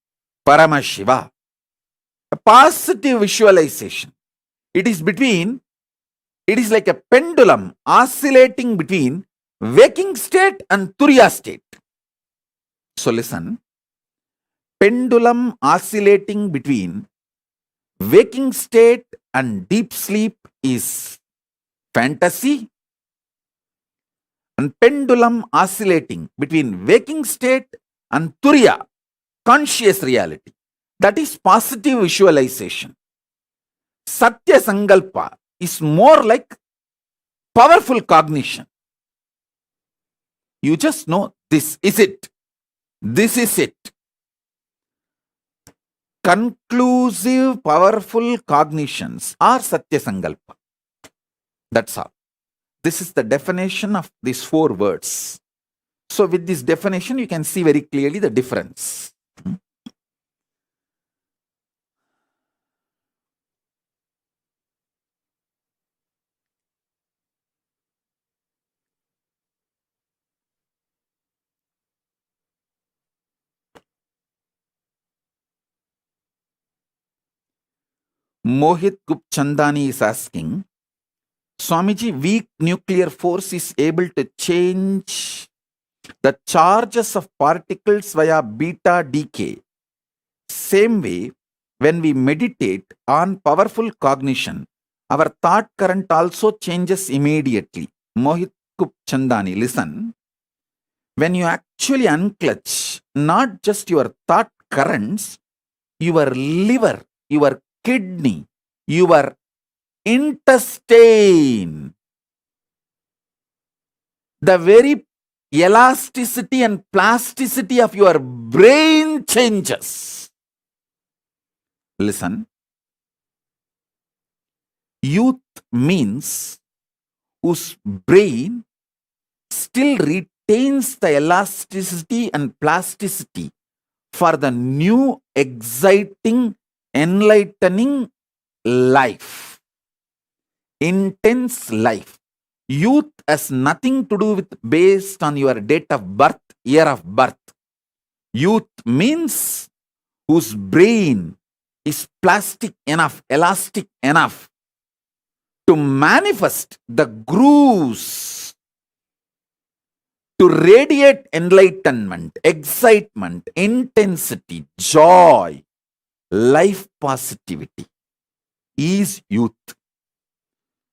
Paramashiva. A positive visualization. It is like a pendulum oscillating between waking state and turiya state. So listen, pendulum oscillating between waking state and deep sleep is fantasy, and pendulum oscillating between waking state and turiya, conscious reality, that is positive visualization. Satya Sankalpa is more like powerful cognition. You just know this is it. This is it. Conclusive, powerful cognitions are Satya Sankalpa. That's all. This is the definition of these four words. So with this definition, you can see very clearly the difference. Mohit Gupchandani is asking, Swamiji, weak nuclear force is able to change the charges of particles via beta decay. Same way, when we meditate on powerful cognition, our thought current also changes immediately. Mohit Gupchandani, listen. When you actually unclutch not just your thought currents, your liver, your kidney, your intestine, the very elasticity and plasticity of your brain changes. Listen, youth means whose brain still retains the elasticity and plasticity for the new, exciting, enlightening life, intense life. Youth has nothing to do with based on your date of birth, year of birth. Youth means whose brain is plastic enough, elastic enough to manifest the grooves, to radiate enlightenment, excitement, intensity, joy, life positivity is youth.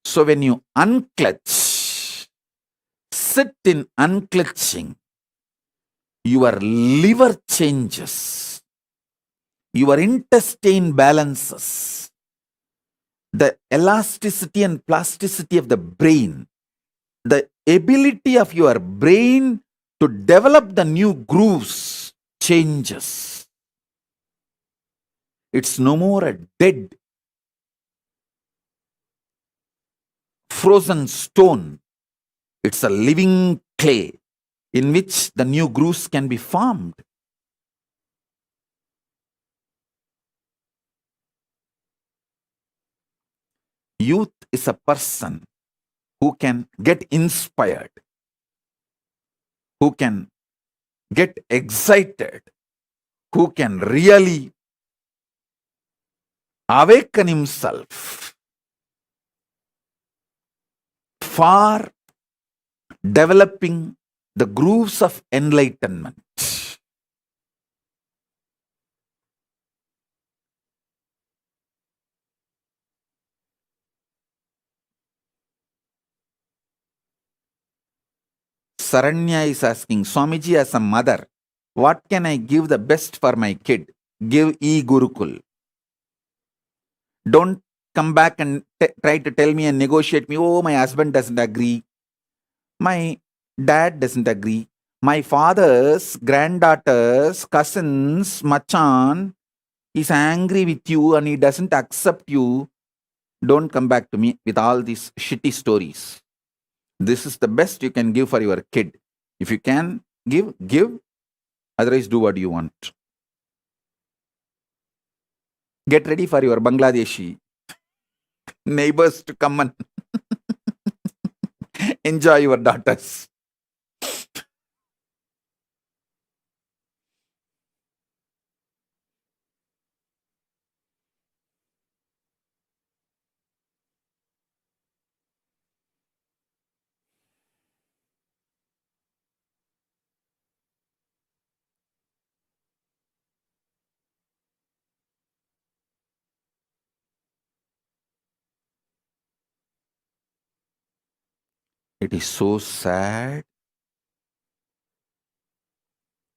So when you unclutch, sit in unclutching, your liver changes, your intestine balances, the elasticity and plasticity of the brain, the ability of your brain to develop the new grooves changes. It's no more a dead, frozen stone. It's a living clay in which the new grooves can be formed. Youth is a person who can get inspired, who can get excited, who can really awaken himself for developing the grooves of enlightenment. Saranya is asking, Swamiji, as a mother, what can I give the best for my kid? Give e-Gurukul. Don't come back and try to tell me and negotiate me. Oh, my husband doesn't agree. My dad doesn't agree. My father's granddaughters, cousins, machan is angry with you and he doesn't accept you. Don't come back to me with all these shitty stories. This is the best you can give for your kid. If you can give, give. Otherwise, do what you want. Get ready for your Bangladeshi neighbors to come and enjoy your daughters. It is so sad.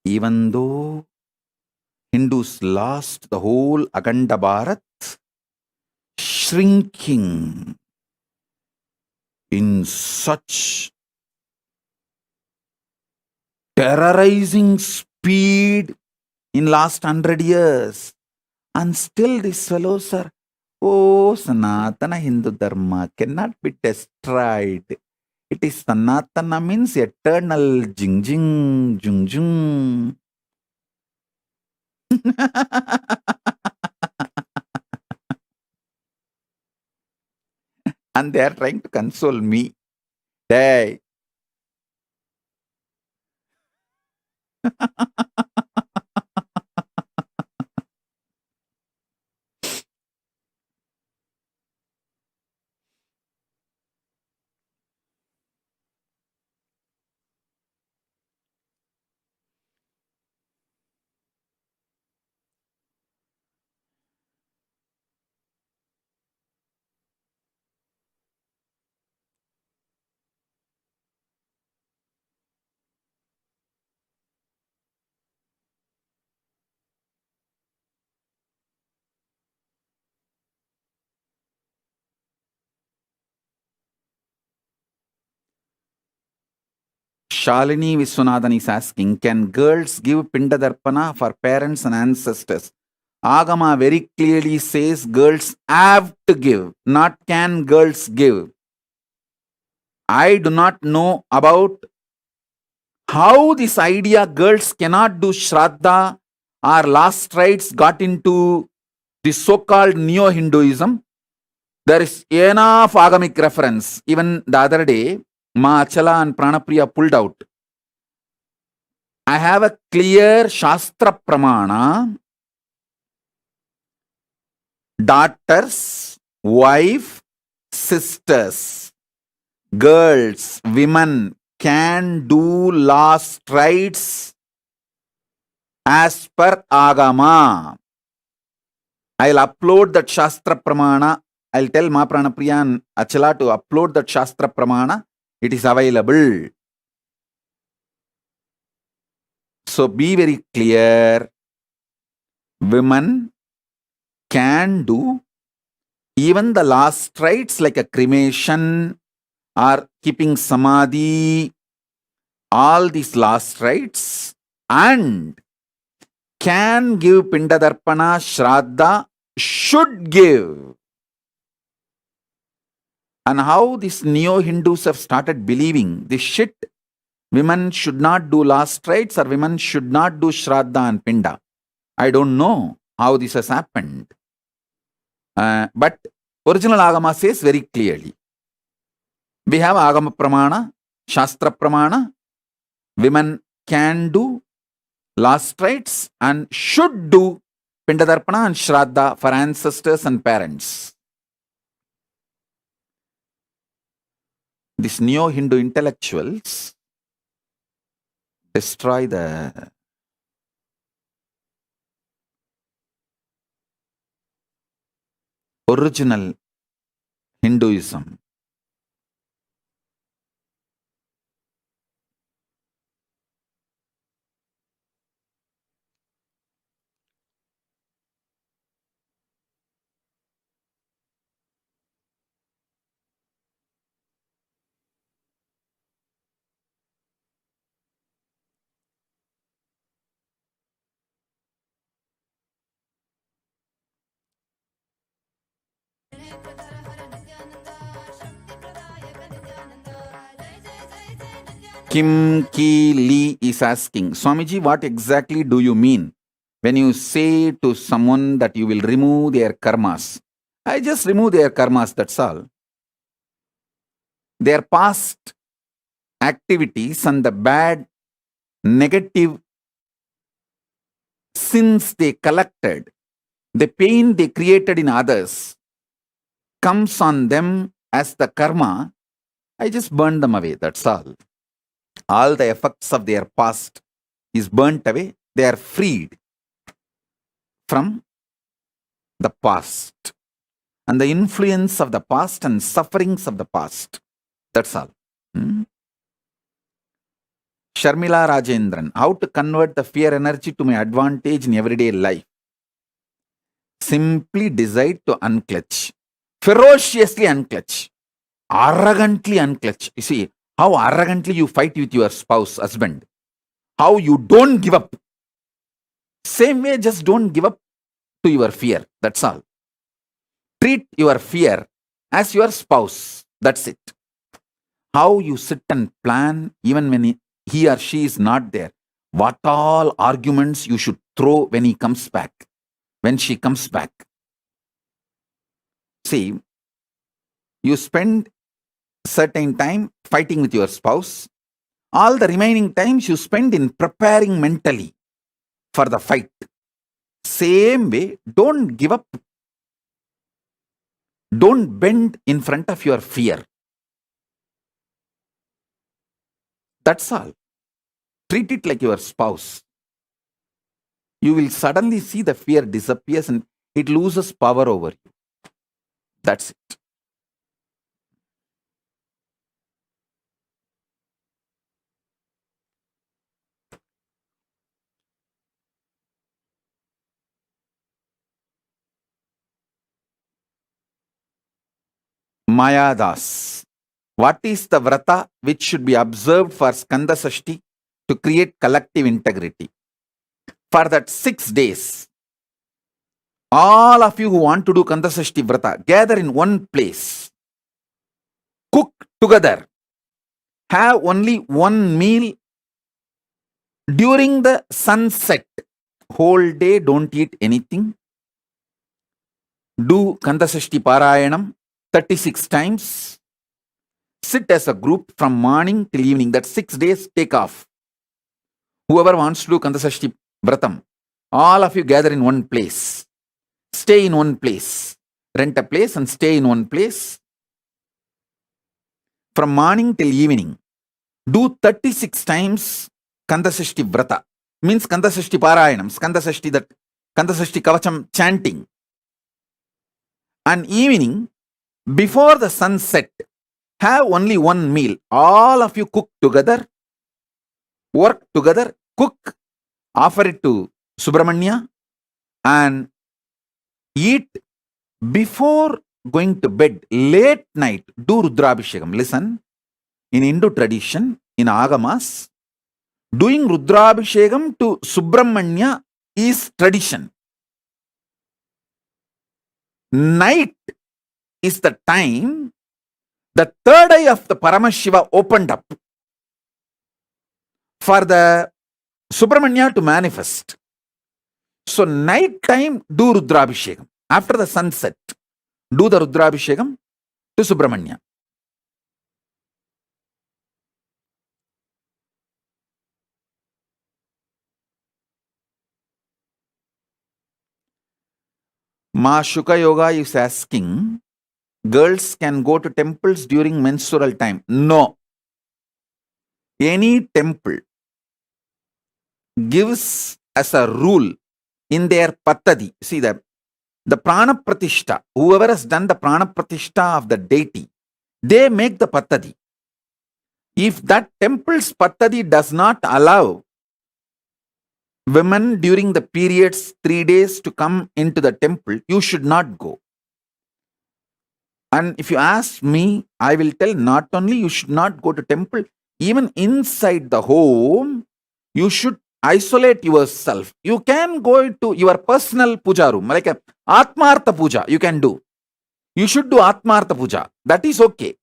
Even though Hindus lost the whole Akhanda Bharat, shrinking in such terrorizing speed in last 100 years. And still these fellows are, oh, Sanatana Hindu Dharma cannot be destroyed. It is Sanatana means eternal, jing jing, jung jung. And they are trying to console me. Hey. Shalini Viswanathan is asking, can girls give Pinda Darpana for parents and ancestors? Agama very clearly says girls have to give, not can girls give. I do not know about how this idea girls cannot do Shraddha or last rites got into the so-called Neo-Hinduism. There is enough agamic reference. Even the other day, Ma Achala and Pranapriya pulled out. I have a clear Shastra Pramana. Daughters, wife, sisters, girls, women can do last rites as per Agama. I'll upload that Shastra Pramana. I'll tell Ma Pranapriya and Achala to upload that Shastra Pramana. It is available. So be very clear. Women can do even the last rites like a cremation or keeping samadhi, all these last rites, and can give Pinda Darpana, Shraddha, should give. And how these Neo-Hindus have started believing this shit, women should not do last rites or women should not do Shraddha and Pinda. I don't know how this has happened. But original Agama says very clearly. We have Agama Pramana, Shastra Pramana. Women can do last rites, and should do Pindadarpana and Shraddha for ancestors and parents. These neo-Hindu intellectuals destroy the original Hinduism. Kim Ki Lee is asking, Swamiji, what exactly do you mean when you say to someone that you will remove their karmas? I just remove their karmas, that's all. Their past activities and the bad, negative sins they collected, the pain they created in others, comes on them as the karma. I just burn them away, that's all. All the effects of their past is burnt away. They are freed from the past and the influence of the past and sufferings of the past. That's all. Sharmila Rajendran, how to convert the fear energy to my advantage in everyday life? Simply decide to unclutch. Ferociously unclutch. Arrogantly unclutch. You see how arrogantly you fight with your spouse, husband. How you don't give up. Same way, just don't give up to your fear. That's all. Treat your fear as your spouse. That's it. How you sit and plan even when he or she is not there. What all arguments you should throw when he comes back, when she comes back. See, you spend certain time fighting with your spouse. All the remaining times you spend in preparing mentally for the fight. Same way, don't give up. Don't bend in front of your fear. That's all. Treat it like your spouse. You will suddenly see the fear disappears and it loses power over you. That's it. Maya Das. What is the vrata which should be observed for Skanda Sashti to create collective integrity? For that 6 days, all of you who want to do Kanda Sashti vrata, gather in one place. Cook together. Have only one meal during the sunset. Whole day, don't eat anything. Do Kanda Sashti Parayanam 36 times. Sit as a group from morning till evening. That 6 days, take off. Whoever wants to do Kanda Sashti Vratam, all of you gather in one place. Stay in one place. Rent a place and stay in one place. From morning till evening. Do 36 times Kanda Sashti Vrata. Means Kanda Sashti Parayanam. Kanda Sashti Kavacham chanting. And evening, before the sunset, have only one meal. All of you cook together, work together, cook, offer it to Subramanya, and eat before going to bed. Late night, do Rudrabhishekam. Listen, in Hindu tradition, in Agamas, doing Rudrabhishekam to Subramanya is tradition. Night is the time the third eye of the Paramashiva opened up for the Subramanya to manifest. So night time, do Rudrabhishekam. After the sunset, do the Rudrabhishekam to Subramanya. Ma Shuka Yoga is asking, girls can go to temples during menstrual time. No. Any temple gives as a rule in their patadi. See that the prana pratishta, whoever has done the prana pratishta of the deity, they make the patadi. If that temple's patadi does not allow women during the periods 3 days to come into the temple, you should not go. And if you ask me, I will tell not only you should not go to temple, even inside the home, you should isolate yourself. You can go to your personal puja room, like a Atmartha puja, you can do. You should do Atmartha puja. That is okay.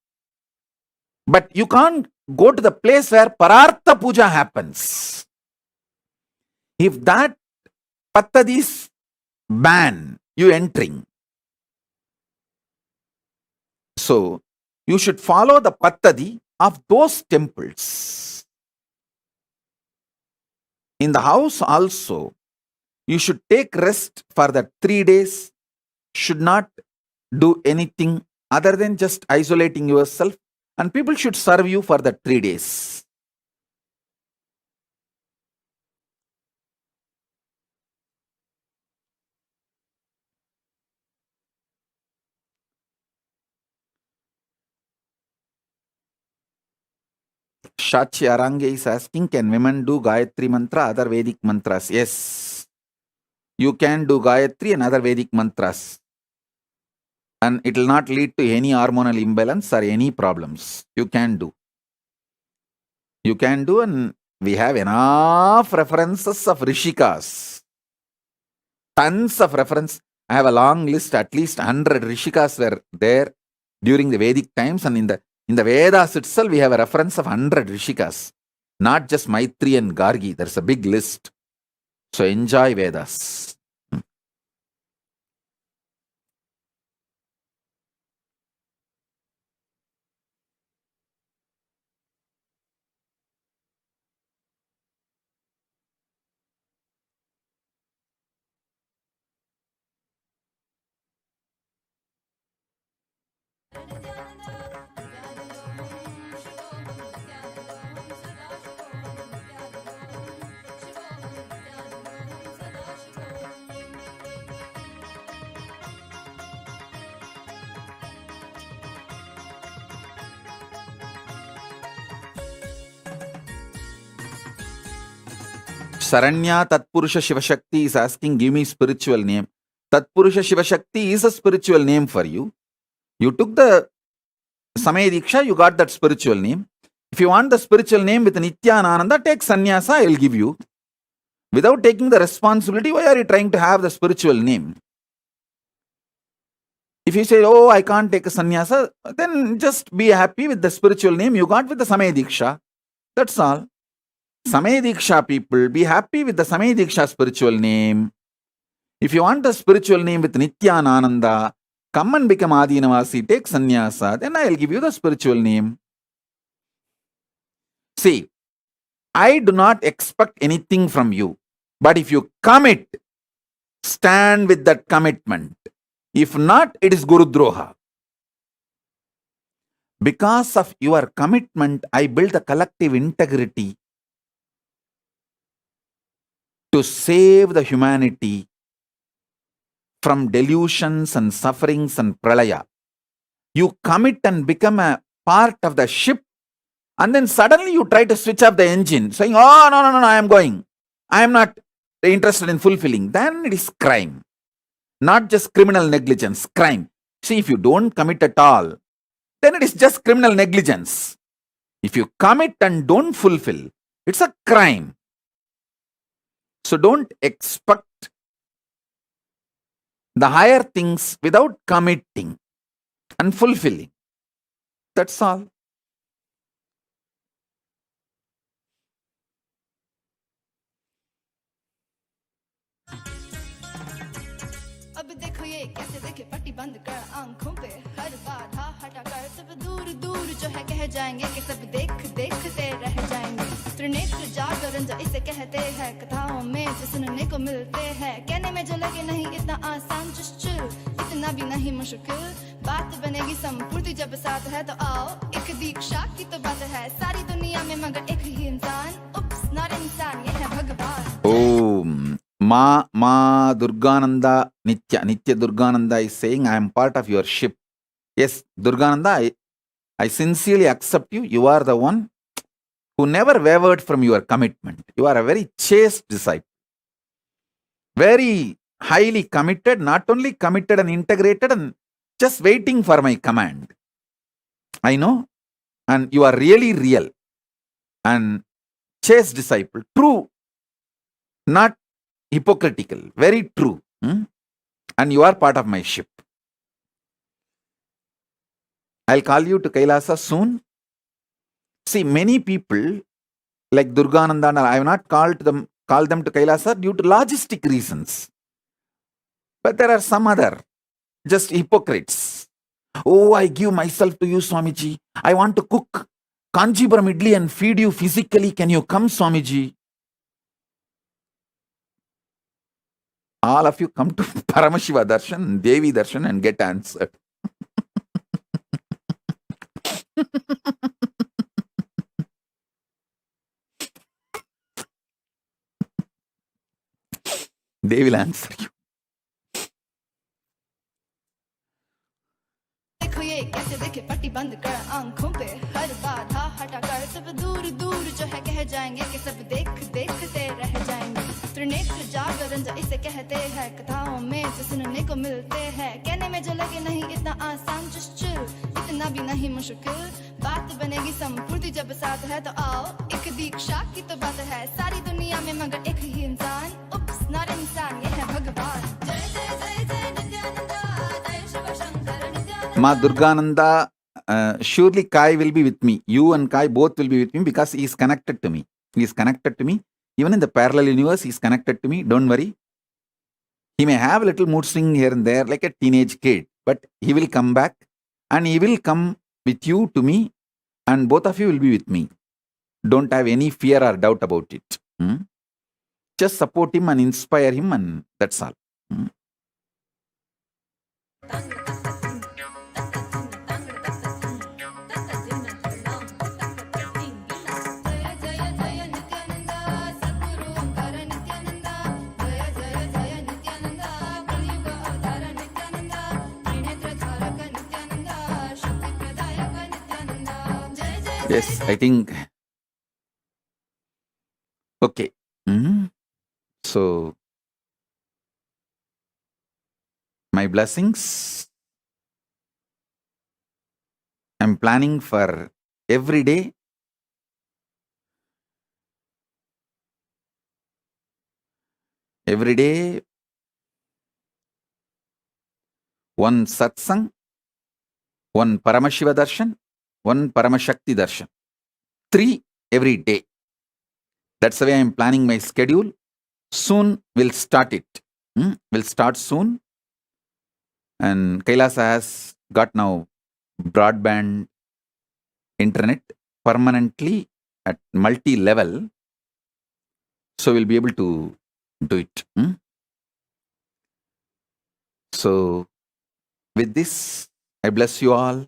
But you can't go to the place where Parartha puja happens. If that pattadis ban you entering, so you should follow the pattadi of those temples. In the house also, you should take rest for the 3 days, should not do anything other than just isolating yourself, and people should serve you for the 3 days. Shachi Arange is asking, can women do Gayatri mantra, other Vedic mantras? Yes. You can do Gayatri and other Vedic mantras. And it will not lead to any hormonal imbalance or any problems. You can do. You can do, and we have enough references of Rishikas. Tons of reference. I have a long list, at least 100 Rishikas were there during the Vedic times, and in the Vedas itself, we have a reference of 100 Rishikas. Not just Maitri and Gargi. There's a big list. So enjoy Vedas. Saranya Tatpurusha Shivashakti is asking, give me spiritual name. Tatpurusha Shivashakti is a spiritual name for you. You took the Samaya Diksha, you got that spiritual name. If you want the spiritual name with Nithyananda, take sannyasa, I will give you. Without taking the responsibility, why are you trying to have the spiritual name? If you say, oh, I can't take a sannyasa, then just be happy with the spiritual name you got with the Samaya Diksha. That's all. Samaya Diksha people, be happy with the Samaya Diksha spiritual name. If you want a spiritual name with Nithyananda, come and become Adinavasi, take sannyasa, then I will give you the spiritual name. See, I do not expect anything from you. But if you commit, stand with that commitment. If not, it is Gurudroha. Because of your commitment, I build the collective integrity to save the humanity from delusions and sufferings and pralaya. You commit and become a part of the ship, and then suddenly you try to switch off the engine, saying, oh, no, I am going. I am not interested in fulfilling. Then it is crime. Not just criminal negligence, crime. See, if you don't commit at all, then it is just criminal negligence. If you commit and don't fulfill, it's a crime. So don't expect the higher things without committing and fulfilling. That's all. अब देखो ये कैसे देखे पट्टी बंद कर आंखों पे हर बाधा हटा कर सब दूर दूर जो है कह जाएंगे कि सब देखते रह जाएंगे। त्रिनेत्र जागर रंजा इसे कहते हैं, कथाओं में जो सुनने को मिलते हैं, कहने में जो लगे नहीं इतना आसान चुश्चुल, इतना भी नहीं मुश्किल, बात बनेगी संपूर्ति जब साथ है तो आओ एक दीक्षा की तो बात है सारी दुनिया में मगर एक ही इंसान, उप्स नॉट इंसान ये है भगवान। ओम Ma Durgananda Nitya Durgananda is saying, I am part of your ship. Yes, Durgananda, I sincerely accept you. You are the one who never wavered from your commitment. You are a very chaste disciple. Very highly committed, not only committed and integrated and just waiting for my command. I know. And you are really real. And chaste disciple. True. Not hypocritical, very true. And you are part of my ship. I'll call you to Kailasa soon. See, many people like Durgananda, I have not called them to Kailasa due to logistic reasons. But there are some other just hypocrites. Oh, I give myself to you, Swamiji. I want to cook Kanchipuram idli and feed you physically. Can you come, Swamiji? All of you come to Paramashiva Darshan, Devi Darshan and get answered. They will answer you. देखो ये कैसे देखे पट्टी बंद कर आंखों पे हर बाधा हटा कर सब दूर दूर जो है कह जाएंगे कि सब देखते रह जाएंगे। त्रिनेत्र जागर रंजा इसे कहते हैं, कथाओं में जो सुनने को मिलते हैं, कहने में जो लगे नहीं इतना आसान चुश्चुल, इतना भी नहीं मुश्किल, बात बनेगी संपूर्ति जब साथ है तो आओ एक दीक्षा की तो बात है सारी दुनिया में मगर एक ही इंसान, उप्स नॉट इंसान ये है भगवान। जय जय जय जय नित्यानंदा जय Shiv Shankar Nityananda. Ma Durgananda, surely Kai will be with me. You and Kai both will be with me because he is connected to me. He is connected to me. Even in the parallel universe, he is connected to me. Don't worry. He may have a little mood swing here and there like a teenage kid, but he will come back and he will come with you to me and both of you will be with me. Don't have any fear or doubt about it. Just support him and inspire him and that's all. Yes, I think. Okay. So, my blessings. I'm planning for every day. Every day, one satsang, one Paramashiva Darshan, one Paramashakti Darshan. 3 every day. That's the way I'm planning my schedule. Soon we'll start it. We'll start soon. And Kailasa has got now broadband internet permanently at multi-level. So we'll be able to do it. So with this, I bless you all.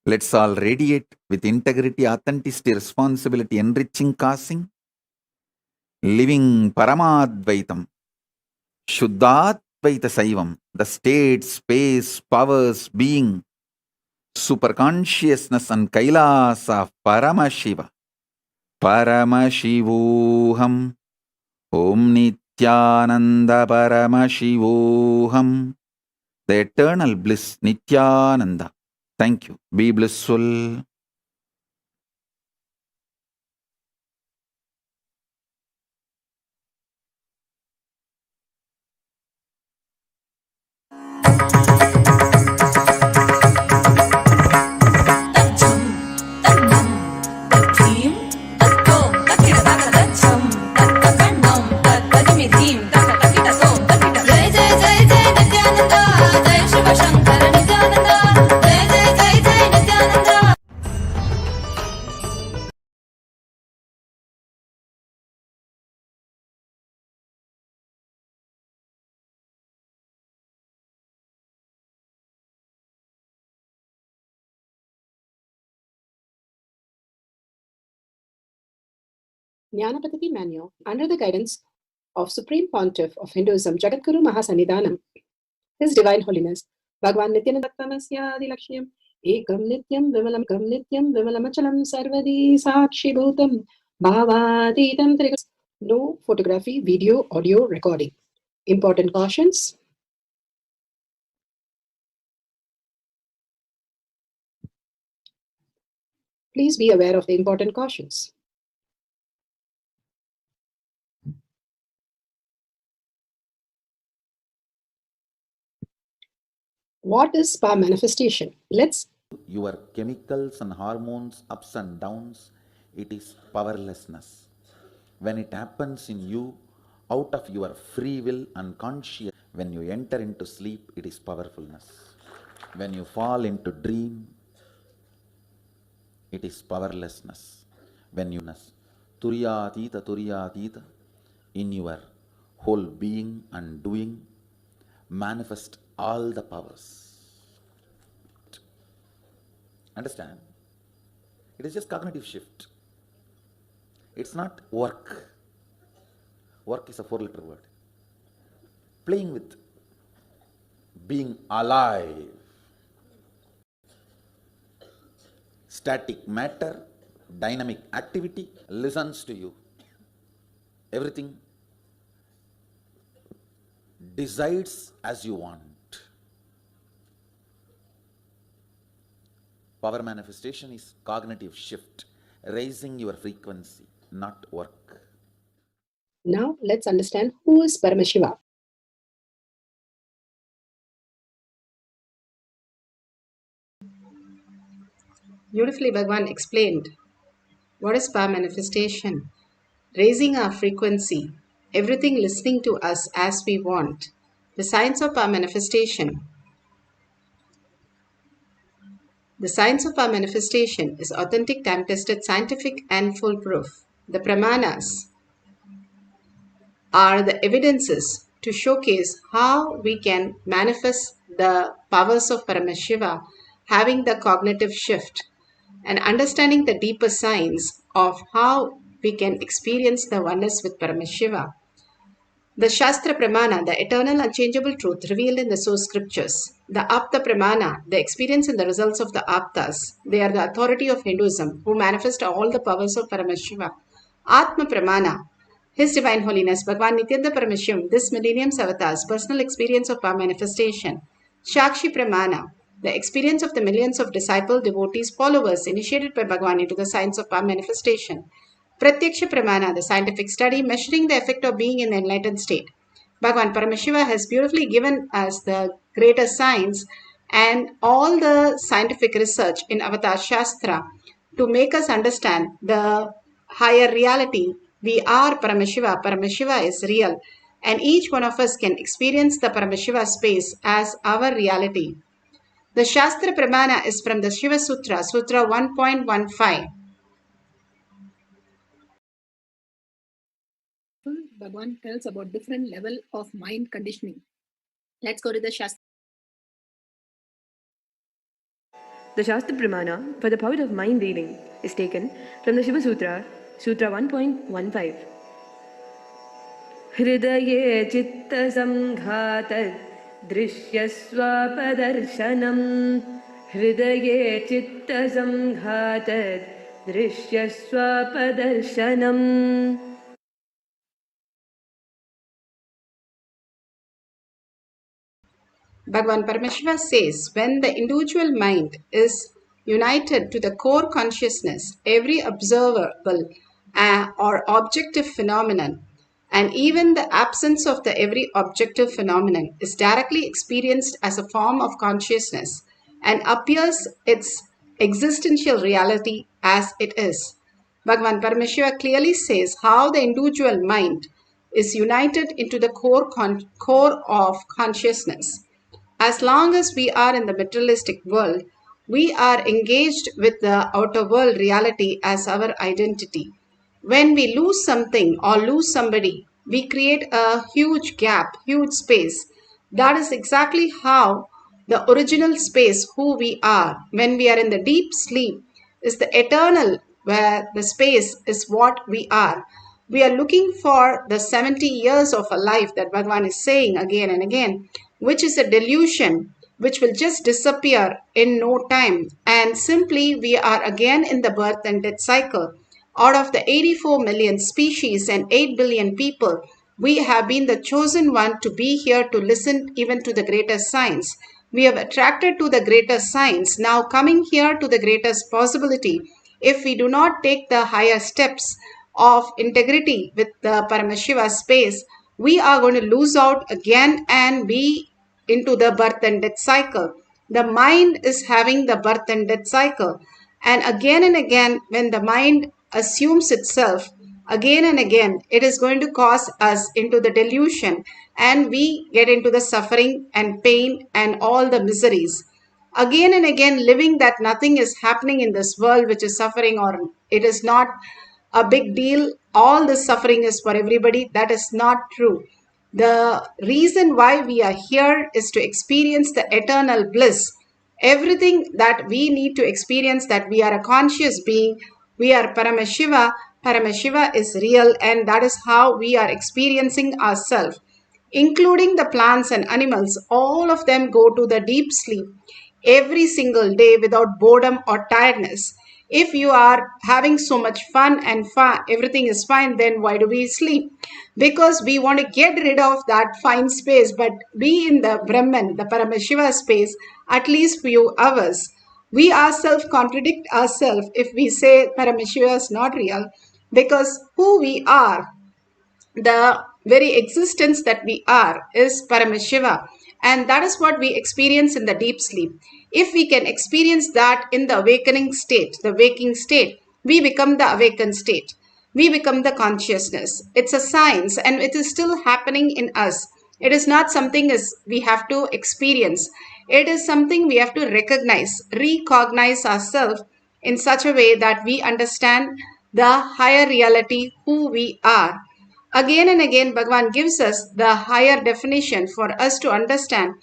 Let's all radiate with integrity, authenticity, responsibility, enriching, causing, living Paramadvaitam, Shuddhadvaita Saivam, the state, space, powers, being, super consciousness and Kailasa of Paramashiva, Paramashivoham, Om Nithyananda Paramashivoham, the eternal bliss, Nithyananda. Thank you. Be blissful. जय जय जय जय Nityananda Jnanapadati Manual, under the guidance of Supreme Pontiff of Hinduism, Jagadguru Mahasannidhanam, His Divine Holiness, Bhagavan Nithyananda Paramashivam, Ekam Nityam Vimalachalam Sarvadi Sakshi Bhutam, Bhavatitam Trigus. No photography, video, audio recording. Important cautions. Please be aware of the important cautions. What is spa manifestation? Let's your chemicals and hormones ups and downs, it is powerlessness. When it happens in you out of your free will and conscious, when you enter into sleep, it is powerfulness. When you fall into dream, it is powerlessness. When you Turyatita in your whole being and doing, manifest all the powers. Understand? It is just cognitive shift. It's not work. Work is a 4-letter word. Playing with being alive. Static matter, dynamic activity listens to you. Everything decides as you want. Power manifestation is cognitive shift, raising your frequency, not work. Now let's understand who is Paramashiva. Beautifully, Bhagavan explained what is power manifestation. Raising our frequency, everything listening to us as we want. The science of power manifestation. The science of power manifestation is authentic, time-tested, scientific and foolproof. The pramanas are the evidences to showcase how we can manifest the powers of Paramashiva, having the cognitive shift and understanding the deeper science of how we can experience the oneness with Paramashiva. The Shastra Pramana, the eternal unchangeable truth revealed in the source scriptures. The Apta Pramana, the experience and the results of the Aptas. They are the authority of Hinduism who manifest all the powers of Paramashiva. Atma Pramana, His Divine Holiness Bhagavan Nithyananda Paramashivam, this millennium's avatar's personal experience of power manifestation. Shakshi Pramana, the experience of the millions of disciple, devotees, followers initiated by Bhagavan into the science of power manifestation. Pratyaksha Pramana, the scientific study measuring the effect of being in the enlightened state. Bhagavan Paramashiva has beautifully given us the greater science and all the scientific research in Avatar Shastra to make us understand the higher reality. We are Paramashiva. Paramashiva is real. And each one of us can experience the Paramashiva space as our reality. The Shastra Pramana is from the Shiva Sutra, Sutra 1.15. Bhagavan tells about different level of mind conditioning. Let's go to the Shastra. The Shastra Pramana for the power of mind reading is taken from the Shiva Sutra, Sutra 1.15. Hridaye chitta samghatad drishyaswapadarsanam. Hridaye chitta samghatad drishyaswapadarsanam. Bhagavan Paramashiva says, when the individual mind is united to the core consciousness, every observable or objective phenomenon, and even the absence of the every objective phenomenon is directly experienced as a form of consciousness and appears its existential reality as it is. Bhagavan Paramashiva clearly says how the individual mind is united into the core of consciousness. As long as we are in the materialistic world, we are engaged with the outer world reality as our identity. When we lose something or lose somebody, we create a huge gap, huge space. That is exactly how the original space, who we are, when we are in the deep sleep, is the eternal, where the space is what we are. We are looking for the 70 years of a life that Bhagavan is saying again and again, which is a delusion which will just disappear in no time. And simply we are again in the birth and death cycle. Out of the 84 million species and 8 billion people, we have been the chosen one to be here to listen even to the greatest science. We have attracted to the greatest science, now coming here to the greatest possibility. If we do not take the higher steps of integrity with the Paramashiva space, we are going to lose out again and be into the birth and death cycle. The mind is having the birth and death cycle. And again, when the mind assumes itself, again and again, it is going to cause us into the delusion, and we get into the suffering and pain and all the miseries. Again and again, living that nothing is happening in this world which is suffering, or it is not a big deal, all this suffering is for everybody. That is not true. The reason why we are here is to experience the eternal bliss. Everything that we need to experience, that we are a conscious being, we are Paramashiva, Paramashiva is real, and that is how we are experiencing ourselves. Including the plants and animals, all of them go to the deep sleep every single day without boredom or tiredness. If you are having so much fun and everything is fine, then why do we sleep? Because we want to get rid of that fine space, but be in the Brahman, the Paramashiva space, at least few hours. We ourselves contradict ourselves if we say Paramashiva is not real, because who we are, the very existence that we are, is Paramashiva. And that is what we experience in the deep sleep. If we can experience that in the awakening state, the waking state, we become the awakened state. We become the consciousness. It's a science, and it is still happening in us. It is not something as we have to experience. It is something we have to recognize ourselves in such a way that we understand the higher reality, who we are. Again and again, Bhagavan gives us the higher definition for us to understand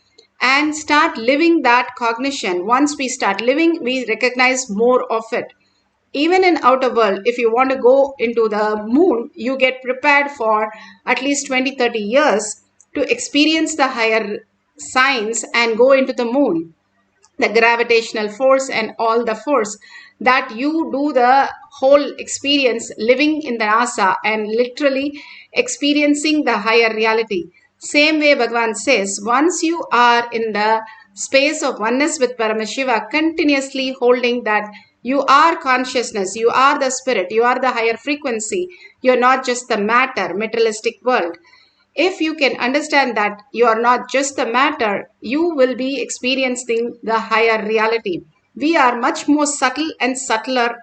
and start living that cognition. Once we start living, we recognize more of it. Even in outer world, if you want to go into the moon, you get prepared for at least 20-30 years to experience the higher science and go into the moon, the gravitational force and all the force, that you do the whole experience living in the NASA and literally experiencing the higher reality. Same way Bhagavan says, once you are in the space of oneness with Paramashiva, continuously holding that you are consciousness, you are the spirit, you are the higher frequency, you're not just the matter, materialistic world. If you can understand that you are not just the matter, you will be experiencing the higher reality. We are much more subtle and subtler,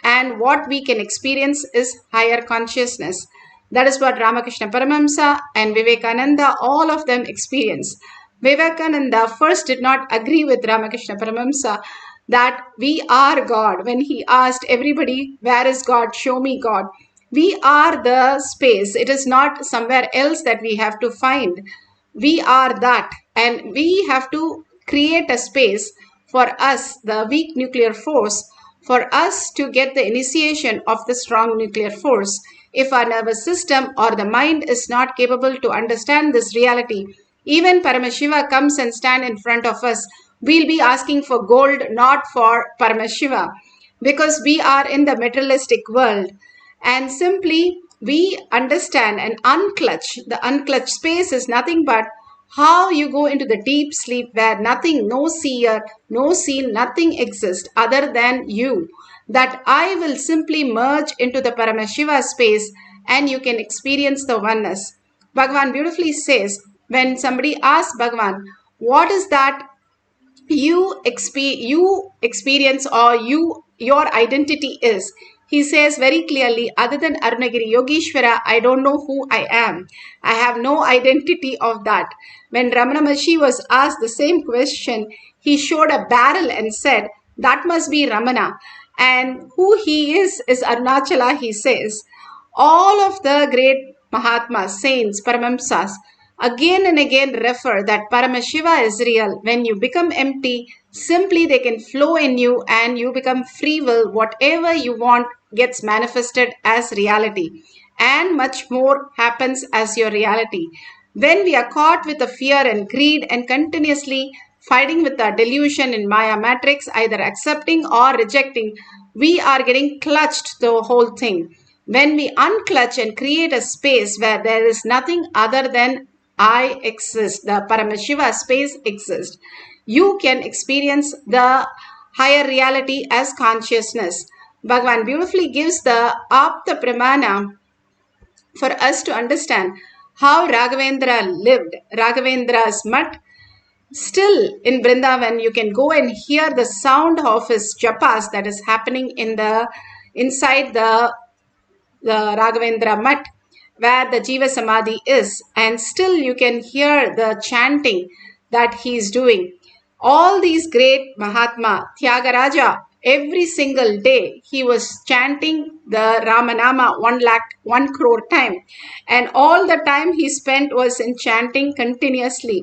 and what we can experience is higher consciousness. That is what Ramakrishna Paramahamsa and Vivekananda, all of them experience. Vivekananda first did not agree with Ramakrishna Paramahamsa that we are God. When he asked everybody, where is God? Show me God. We are the space. It is not somewhere else that we have to find. We are that. And we have to create a space for us, the weak nuclear force, for us to get the initiation of the strong nuclear force. If our nervous system or the mind is not capable to understand this reality, even Paramashiva comes and stand in front of us, we'll be asking for gold, not for Paramashiva, because we are in the materialistic world. And simply we understand and unclutch. The unclutched space is nothing but how you go into the deep sleep where nothing, no seer, no seen, nothing exists other than you. That I will simply merge into the Paramashiva space and you can experience the oneness. Bhagavan beautifully says, when somebody asks Bhagavan, what is that you experience or your identity is, he says very clearly, other than Arunagiri Yogeshwara, I don't know who I am. I have no identity of that. When Ramana Maharshi was asked the same question, he showed a barrel and said, that must be Ramana. And who he is Arunachala, he says. All of the great Mahatmas, saints, Paramamsas, again and again refer that Paramashiva is real. When you become empty, simply they can flow in you and you become free will. Whatever you want gets manifested as reality. and much more happens as your reality. When we are caught with the fear and greed and continuously fighting with the delusion in Maya matrix, either accepting or rejecting, we are getting clutched the whole thing. When we unclutch and create a space where there is nothing other than I exist, the Paramashiva space exists, you can experience the higher reality as consciousness. Bhagavan beautifully gives the Apta Pramana for us to understand how Raghavendra lived. Raghavendra's mutt, still in Vrindavan, you can go and hear the sound of his japas that is happening in the inside the Raghavendra mutt where the Jiva Samadhi is, and still you can hear the chanting that he is doing. All these great Mahatma, Tyagaraja, every single day he was chanting the Ramanama 1 crore time, and all the time he spent was in chanting continuously.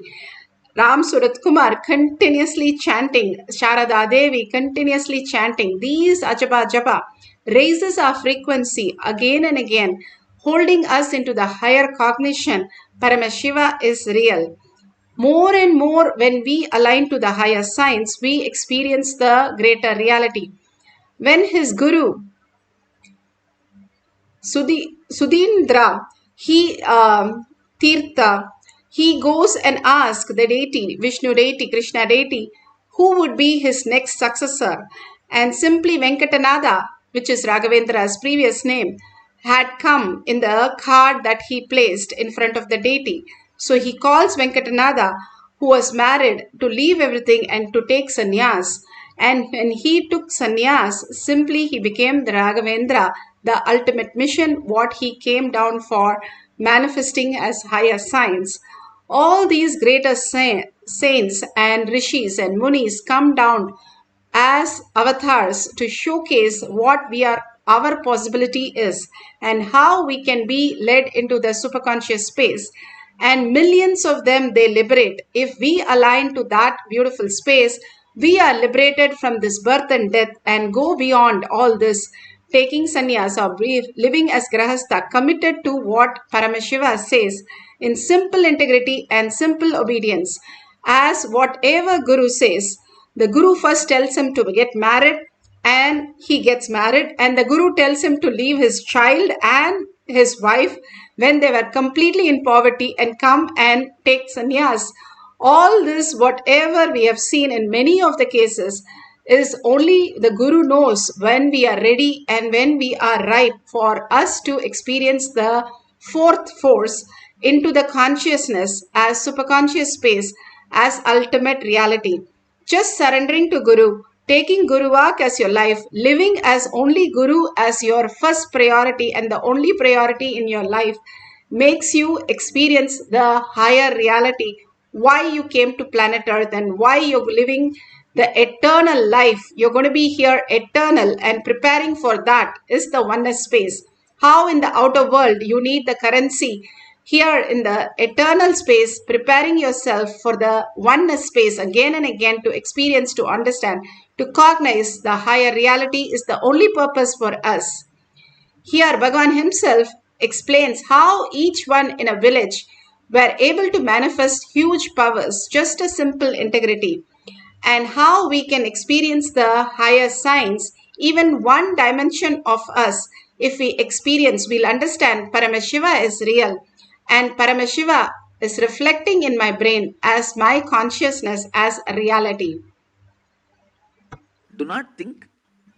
Ram Surat Kumar continuously chanting, Sharada Devi continuously chanting. These Ajaba Japa raises our frequency again and again, holding us into the higher cognition. Paramashiva is real. More and more, when we align to the higher science, we experience the greater reality. When his guru, Sudindra, Tirtha, he goes and asks the deity, Vishnu deity, Krishna deity, who would be his next successor. And simply Venkatanada, which is Raghavendra's previous name, had come in the card that he placed in front of the deity. So he calls Venkatanada, who was married, to leave everything and to take sannyas. And when he took sannyas, simply he became the Raghavendra, the ultimate mission, what he came down for, manifesting as higher science. All these greater saints and rishis and munis come down as avatars to showcase what our possibility is and how we can be led into the superconscious space. And millions of them they liberate. If we align to that beautiful space, we are liberated from this birth and death and go beyond all this, taking sannyas or living as grahastha, committed to what Paramashiva says in simple integrity and simple obedience. As whatever Guru says, the Guru first tells him to get married and he gets married, and the Guru tells him to leave his child and his wife when they were completely in poverty and come and take sannyas. All this, whatever we have seen in many of the cases, is only the Guru knows when we are ready and when we are ripe for us to experience the fourth force into the consciousness as superconscious space, as ultimate reality. Just surrendering to Guru, taking Guruvak as your life, living as only Guru as your first priority and the only priority in your life, makes you experience the higher reality, why you came to planet Earth and why you're living the eternal life. You're going to be here eternal, and preparing for that is the oneness space. How in the outer world you need the currency, here in the eternal space, preparing yourself for the oneness space again and again to experience, to understand, to cognize the higher reality is the only purpose for us. Here, Bhagavan himself explains how each one in a village were able to manifest huge powers, just a simple integrity, and how we can experience the higher science, even one dimension of us. If we experience, we'll understand Paramashiva is real, and Paramashiva is reflecting in my brain as my consciousness as a reality. Do not think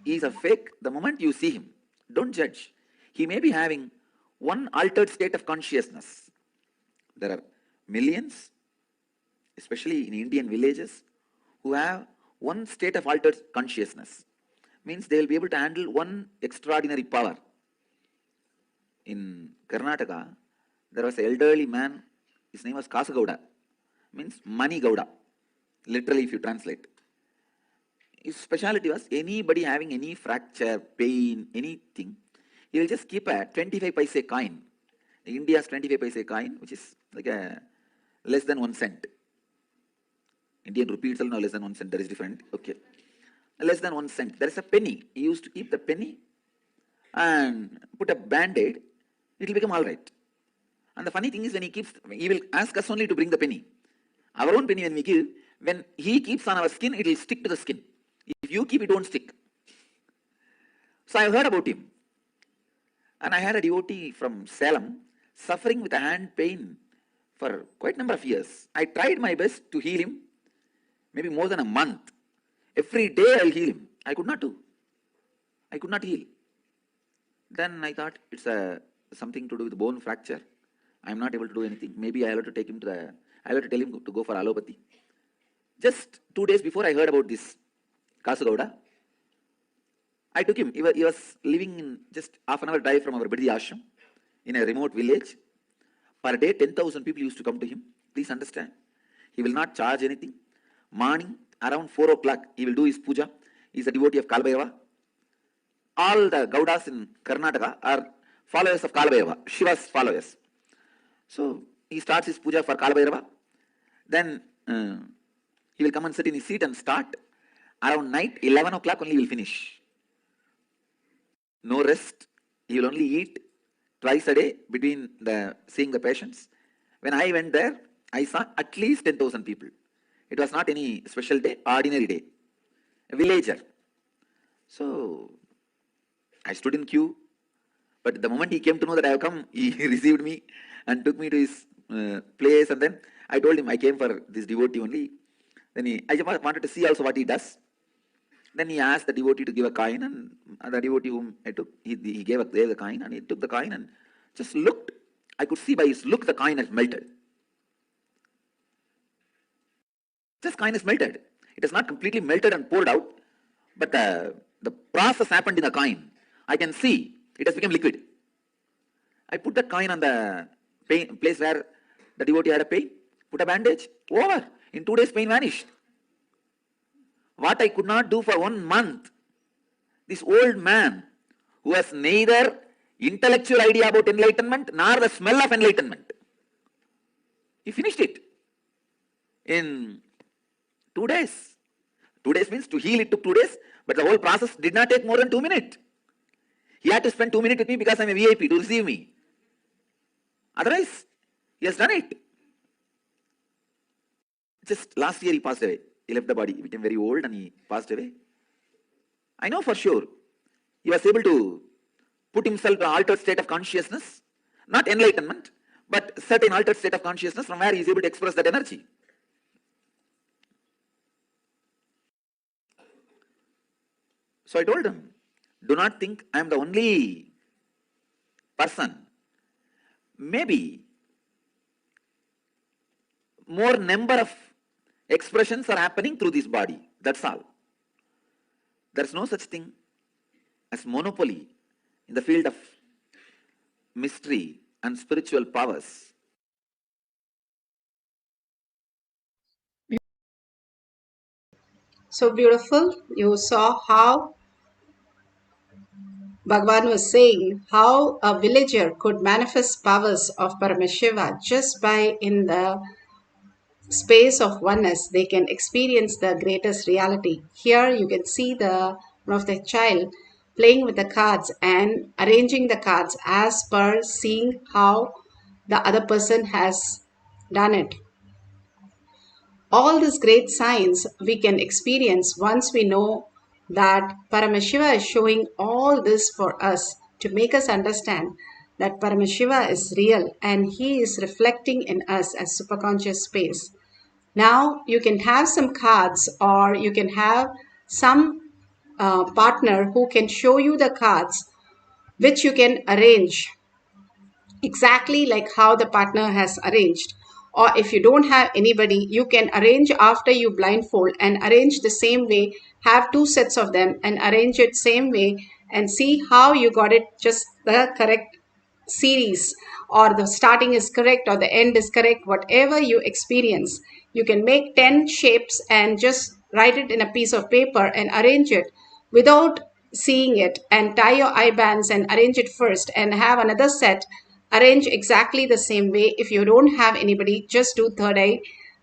he is a fake the moment you see him. Don't judge. He may be having one altered state of consciousness. There are millions, especially in Indian villages, who have one state of altered consciousness. Means they will be able to handle one extraordinary power. In Karnataka, there was an elderly man, his name was Kasagowda, means Money Gowda, literally if you translate. His speciality was anybody having any fracture, pain, anything, he will just keep a 25 paise coin, India's 25 paise coin, which is like a less than 1 cent. Indian rupee itself now less than 1 cent, there is different, okay. Less than 1 cent, there is a penny. He used to keep the penny and put a band-aid it will become all right. And the funny thing is, when he will ask us only to bring the penny. Our own penny when we give, when he keeps on our skin, it will stick to the skin. If you keep, it won't stick. So I heard about him. And I had a devotee from Salem suffering with a hand pain for quite a number of years. I tried my best to heal him, maybe more than a month. Every day I'll heal him. I could not do. I could not heal. Then I thought it's something to do with bone fracture. I'm not able to do anything. Maybe I'll have to take him I'll have to tell him to go for allopathy. Just 2 days before I heard about this Kasagowda, I took him. He was living in just half an hour drive from our Bidhi ashram in a remote village. Per day, 10,000 people used to come to him. Please understand. He will not charge anything. Morning, around 4 o'clock, he will do his puja. He is a devotee of Kalabhairava. All the Gaudas in Karnataka are followers of Kalabhairava, Shiva's followers. So, he starts his puja for Kalabhairava. Then, he will come and sit in his seat and start. Around night, 11 o'clock only he will finish. No rest. He will only eat twice a day between seeing the patients. When I went there, I saw at least 10,000 people. It was not any special day, ordinary day. A villager. So, I stood in queue. But the moment he came to know that I have come, he received me and took me to his place. And then I told him I came for this devotee only. Then I just wanted to see also what he does. Then he asked the devotee to give a coin, and the devotee whom I took, he gave the coin, and he took the coin and just looked. I could see by his look the coin has melted. This coin is melted. It is not completely melted and poured out, but the process happened in the coin. I can see it has become liquid. I put that coin on the place where the devotee had a pain, put a bandage, over. In 2 days, pain vanished. What I could not do for 1 month, this old man who has neither intellectual idea about enlightenment nor the smell of enlightenment, he finished it in 2 days. 2 days means to heal it took 2 days, but the whole process did not take more than 2 minutes. He had to spend 2 minutes with me because I'm a VIP to receive me. Otherwise, he has done it. Just last year he passed away. He left the body. He became very old and he passed away. I know for sure he was able to put himself in an altered state of consciousness, not enlightenment, but certain altered state of consciousness from where he is able to express that energy. So I told him, do not think I am the only person. Maybe more number of expressions are happening through this body. That's all. There's no such thing as monopoly in the field of mystery and spiritual powers. So beautiful. You saw how Bhagavan was saying how a villager could manifest powers of Paramashiva just by in the space of oneness. They can experience the greatest reality. Here you can see one of the child playing with the cards and arranging the cards as per seeing how the other person has done it. All this great science we can experience once we know that Paramashiva is showing all this for us to make us understand that Paramashiva is real and he is reflecting in us as superconscious space. Now you can have some cards or you can have some partner who can show you the cards which you can arrange exactly like how the partner has arranged. Or if you don't have anybody, you can arrange after you blindfold and arrange the same way, have 2 sets of them and arrange it same way and see how you got it just the correct series, or the starting is correct or the end is correct. Whatever you experience, you can make 10 shapes and just write it in a piece of paper and arrange it without seeing it, and tie your eye bands and arrange it first and have another set arrange exactly the same way. If you don't have anybody, just do third eye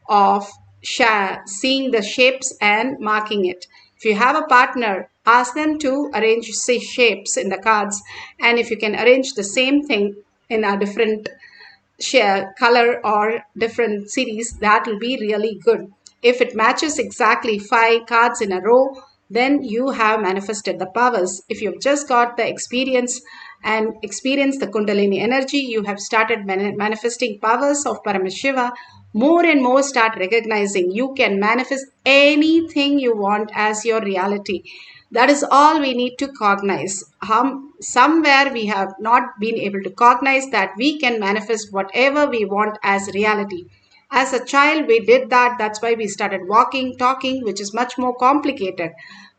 of seeing the shapes and marking it. If you have a partner, ask them to arrange shapes in the cards, and if you can arrange the same thing in a different share color or different series, that will be really good. If it matches exactly 5 cards in a row, then you have manifested the powers. If you've just got the experience and experienced the Kundalini energy, you have started manifesting powers of Paramashiva. More and more start recognizing you can manifest anything you want as your reality. That is all we need to cognize. Somewhere we have not been able to cognize that we can manifest whatever we want as reality. As a child, we did that. That's why we started walking, talking, which is much more complicated.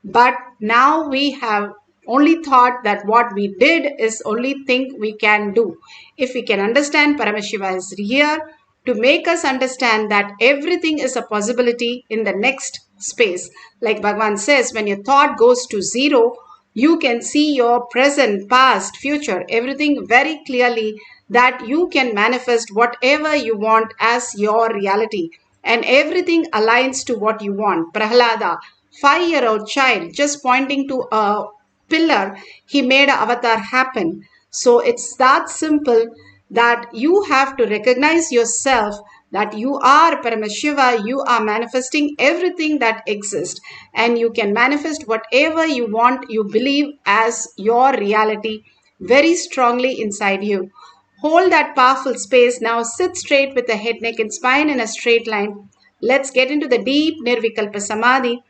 But now we have only thought that what we did is only thing we can do. If we can understand Paramashiva is here to make us understand that everything is a possibility in the next space. Like Bhagavan says, when your thought goes to zero, you can see your present, past, future, everything very clearly, that you can manifest whatever you want as your reality. And everything aligns to what you want. Prahlada, 5-year-old child, just pointing to a pillar, he made an avatar happen. So it's that simple, that you have to recognize yourself that you are Paramashiva, you are manifesting everything that exists, and you can manifest whatever you want, you believe as your reality very strongly inside you. Hold that powerful space. Now sit straight with the head, neck and spine in a straight line. Let's get into the deep Nirvikalpa Samadhi.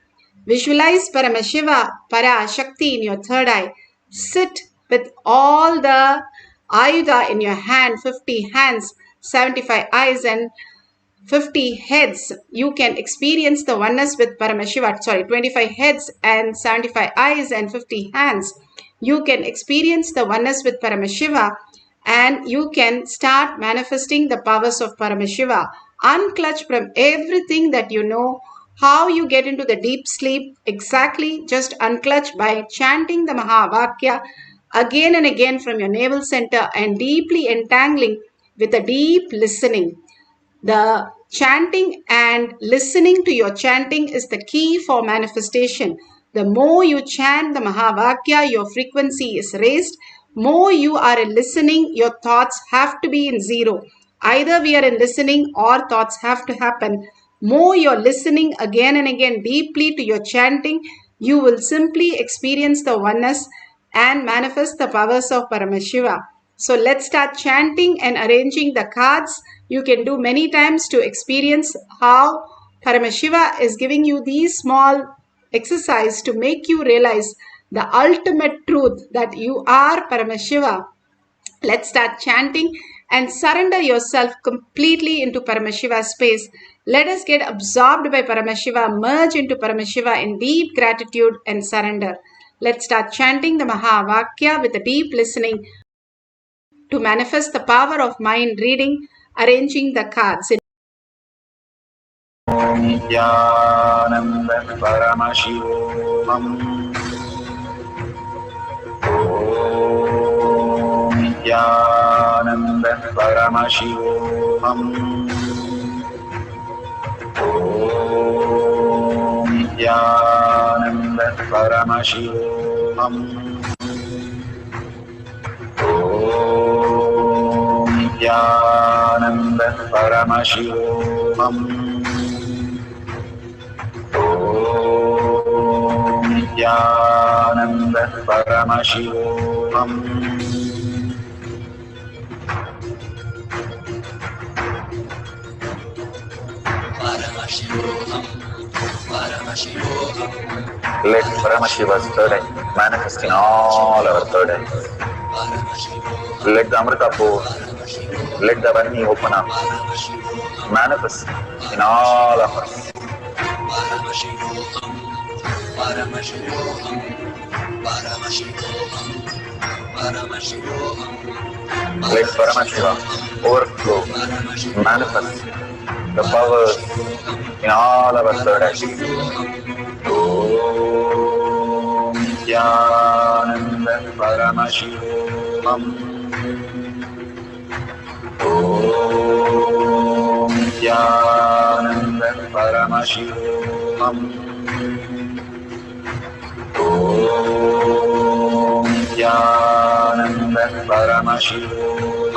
Visualize Paramashiva, Parashakti in your third eye. Sit with all the Ayuda in your hand, 50 hands, 75 eyes and 50 heads. You can experience the oneness with Paramashiva. 25 heads and 75 eyes and 50 hands. You can experience the oneness with Paramashiva, and you can start manifesting the powers of Paramashiva. Unclutch from everything that you know. How you get into the deep sleep, exactly just unclutch by chanting the Mahavakya again and again from your navel center and deeply entangling with a deep listening. The chanting and listening to your chanting is the key for manifestation. The more you chant the Mahavakya, your frequency is raised. More you are in listening, your thoughts have to be in zero. Either we are in listening or thoughts have to happen. More you're listening again and again deeply to your chanting, you will simply experience the oneness and manifest the powers of Paramashiva. So let's start chanting and arranging the cards. You can do many times to experience how Paramashiva is giving you these small exercises to make you realize the ultimate truth that you are Paramashiva. Let's start chanting and surrender yourself completely into Paramashiva space. Let us get absorbed by Paramashiva, merge into Paramashiva in deep gratitude and surrender. Let's start chanting the Mahavakya with a deep listening to manifest the power of mind reading, arranging the cards. Nithyananda Paramashivoham. Nithyananda Paramashivoham. Nithyananda Paramashivoham. Nithyananda Paramashivoham. Nithyananda Paramashivoham. Let Paramashiva's third eye manifest in all our third eyes. Let the Amrita pour, let the Varni open up, manifest in all of us. Let Paramashiva overflow, manifest the powers in all our third eyes. Om Nithyananda Paramashivoham. Om Nithyananda Paramashivoham. Om Nithyananda Paramashivoham.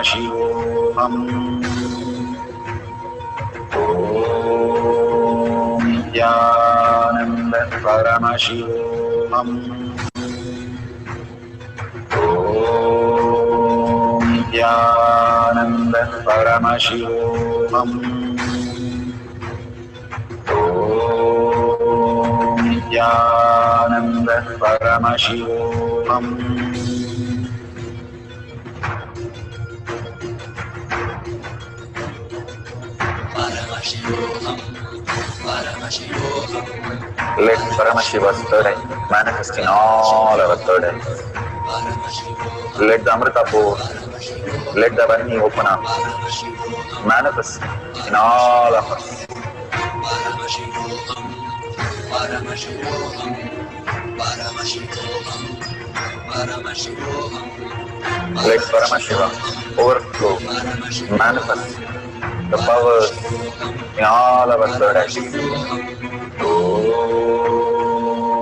Paramashivoham. Om Nithyananda Paramashivoham. Om Nithyananda Paramashivoham. Om Nithyananda Paramashivoham. Let Paramashiva's third eye manifest in all our third eyes. Let the Amrita pour, let the Varni open up, manifest in all of us. Let Paramashiva overflow, manifest the powers in all our third eyes. Om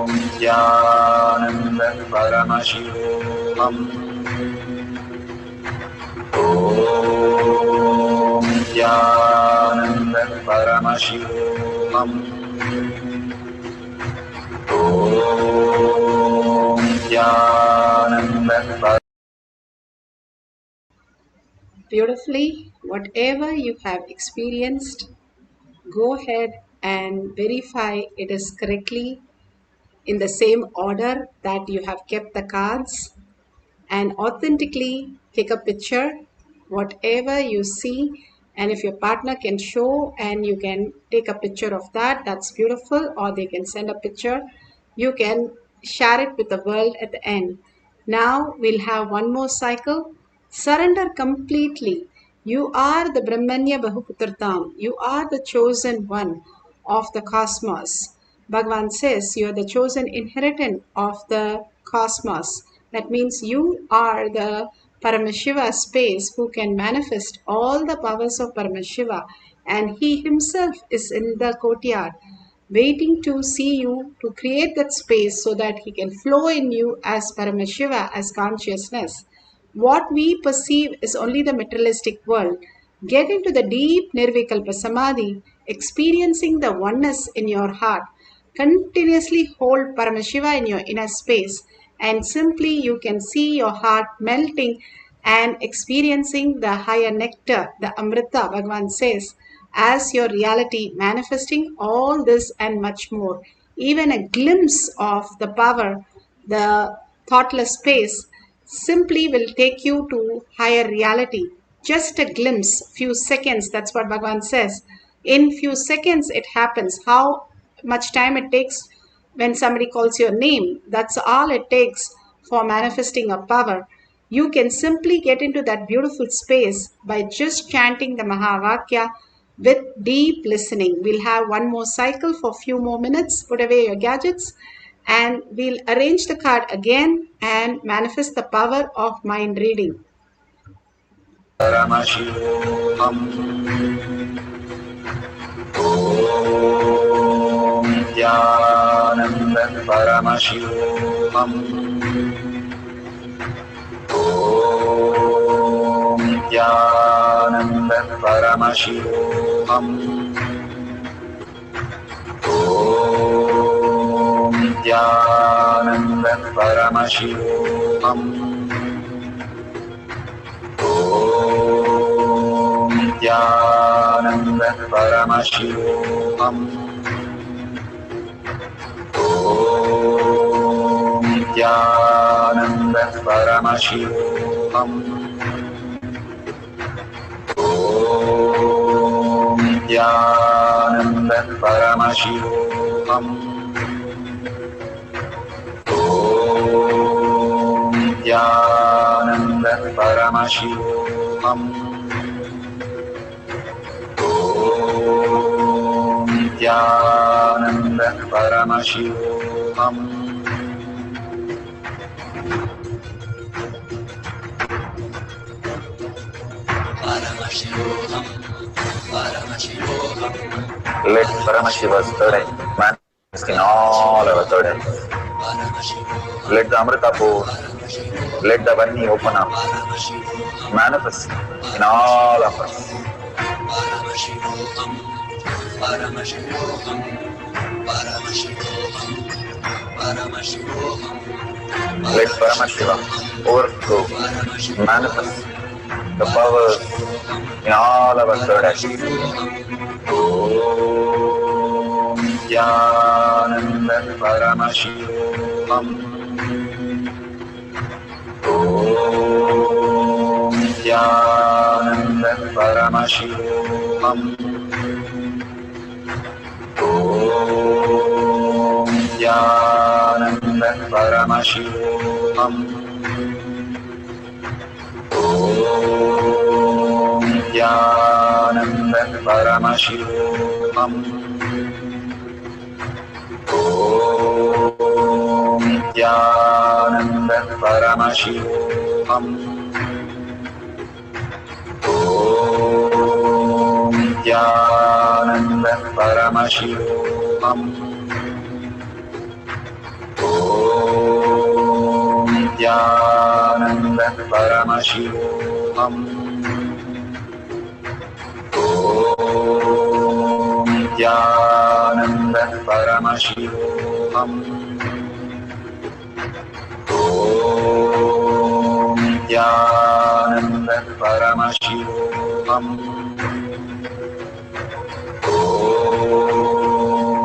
Nithyananda Paramashivoham. Om Nithyananda Paramashivoham. Om Nithyananda Paramashivoham. Beautifully, whatever you have experienced, go ahead and verify it is correctly in the same order that you have kept the cards, and authentically take a picture whatever you see, and if your partner can show and you can take a picture of that, that's beautiful, or they can send a picture, you can share it with the world at the end. Now we'll have one more cycle. Surrender completely. You are the Brahmanya Bahuputratam. You are the chosen one of the cosmos. Bhagavan says you are the chosen inheritant of the cosmos. That means you are the Paramashiva space who can manifest all the powers of Paramashiva, and he himself is in the courtyard waiting to see you, to create that space so that he can flow in you as Paramashiva, as consciousness. What we perceive is only the materialistic world. Get into the deep Nirvikalpa Samadhi, experiencing the oneness in your heart. Continuously hold Paramashiva in your inner space, and simply you can see your heart melting and experiencing the higher nectar, the Amrita, Bhagavan says, as your reality, manifesting all this and much more. Even a glimpse of the power, the thoughtless space, simply will take you to higher reality. Just a glimpse, few seconds, that's what Bhagavan says. In few seconds it happens. How much time it takes when somebody calls your name, that's all it takes for manifesting a power. You can simply get into that beautiful space by just chanting the Mahavakya with deep listening. We'll have one more cycle for a few more minutes. Put away your gadgets and we'll arrange the card again and manifest the power of mind reading. Paramashivoham. Om Nithyananda Paramashivoham. Om Nithyananda Paramashivoham. Om Nithyananda Paramashivoham. Om Nithyananda Paramashivoham. Om Nithyananda Paramashivoham. Om Nithyananda Paramashivoham. Om Nithyananda Paramashivoham. Om Nithyananda Paramashivoham. Let Paramashiva's third eye manifest in all our third eyes. Let the Amrita pour. Let the Vani open up. Manifest in all of us. Paramashivoham, Paramashivoham, Paramashivoham, Paramashivoham, Let Paramashiva overflow, manifest the powers in all our third eye. Om Nithyananda Paramashivoham. Om Nithyananda Paramashivoham. Om Nithyananda Paramashivoham. Om Nithyananda Paramashivoham. Om Nithyananda Paramashivoham. Om Nithyananda Paramashivoham. Om Nithyananda Paramashivoham. Om Nithyananda Paramashivoham. Om Nithyananda Paramashivoham. Om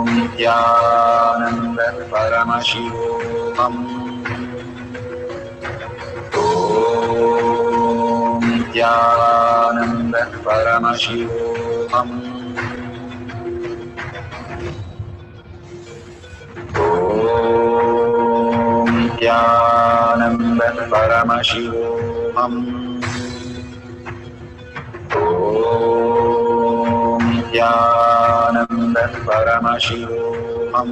Nithyananda Paramashivoham. Om Nithyananda Paramashivoham. Om Nithyananda Paramashivoham. Om Nithyananda Paramashivoham.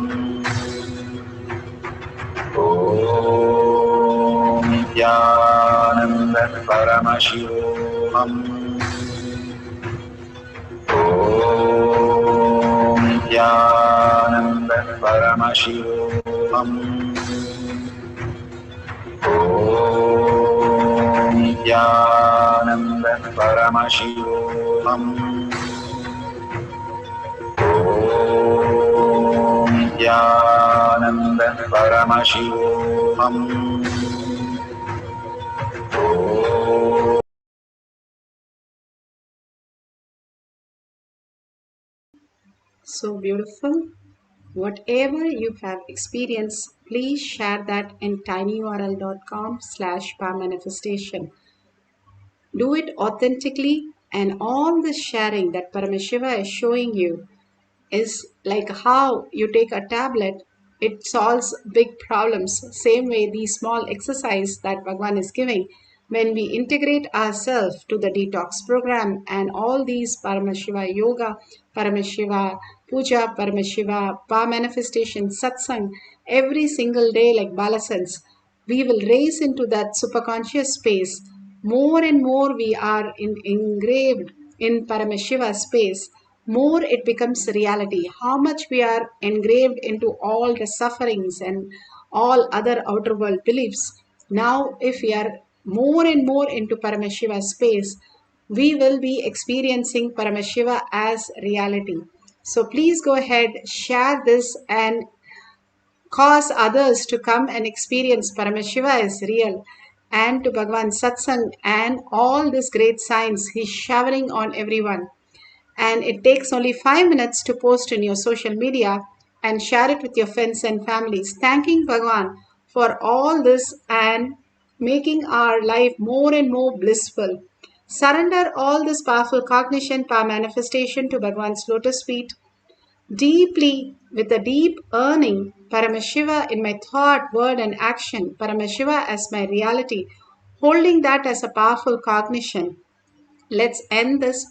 Om Nithyananda Paramashivoham. Om Nithyananda Paramashivoham. Om Nithyananda Paramashivoham. Om Nithyananda Paramashivoham. So beautiful. Whatever you have experienced, please share that in tinyurl.com/powermanifestation. Do it authentically, and all the sharing that Paramashiva is showing you is like how you take a tablet, it solves big problems. Same way, the small exercise that Bhagwan is giving, when we integrate ourselves to the detox program and all these Paramashiva yoga, Paramashiva puja, Paramashiva power manifestation, satsang, every single day like Balasans, we will raise into that superconscious space. More and more we are engraved in Paramashiva space, more it becomes reality. How much we are engraved into all the sufferings and all other outer world beliefs. Now, if we are more and more into Paramashiva space, we will be experiencing Paramashiva as reality. So please go ahead, share this and cause others to come and experience Paramashiva as real, and to Bhagavan Satsang and all these great signs he's showering on everyone. And it takes only 5 minutes to post in your social media and share it with your friends and families, thanking Bhagavan for all this and making our life more and more blissful. Surrender all this powerful cognition, power manifestation to Bhagavan's lotus feet. Deeply, with a deep earning, Paramashiva in my thought, word, and action, Paramashiva as my reality, holding that as a powerful cognition. Let's end this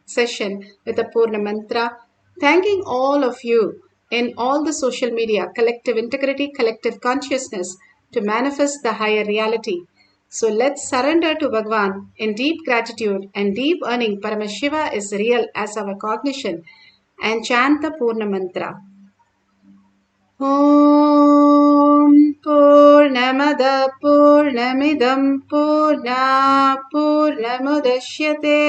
session with a Purna Mantra, thanking all of you in all the social media, collective integrity, collective consciousness to manifest the higher reality. So let's surrender to Bhagavan in deep gratitude and deep earning. Paramashiva is real as our cognition, and chant the Purna Mantra. Om पूर्णमद पूर्णमिदं पूर्णात् पूर्णमुदच्यते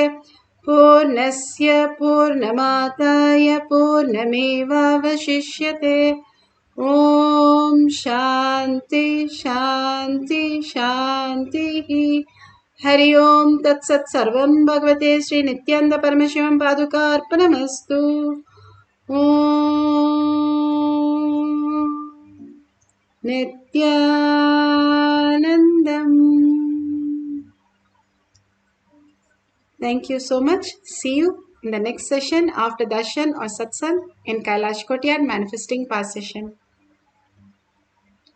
पूर्णस्य पूर्णमादाय पूर्णमेवावशिष्यते ॐ शान्ति शान्ति शान्तिः हरि ओम तत्सत् सर्वं भगवते श्री नित्यानंद परमशिवं पादुकार्पणमस्तु ॐ नित्यानन्दम्. Thank you so much. See you in the next session after darshan or satsang in Kailash Courtyard manifesting pass session.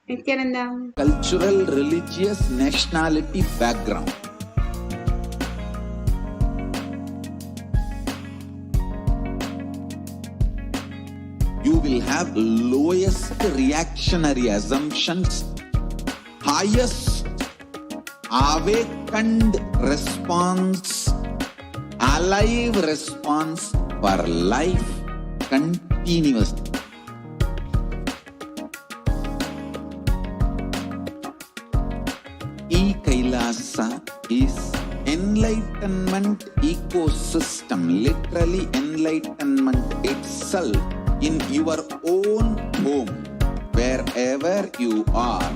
Nityananda. Cultural, religious, nationality background. You will have lowest reactionary assumptions, highest awakened response, alive response for life continuously. KAILASA is enlightenment ecosystem, literally enlightenment itself in your own home, wherever you are.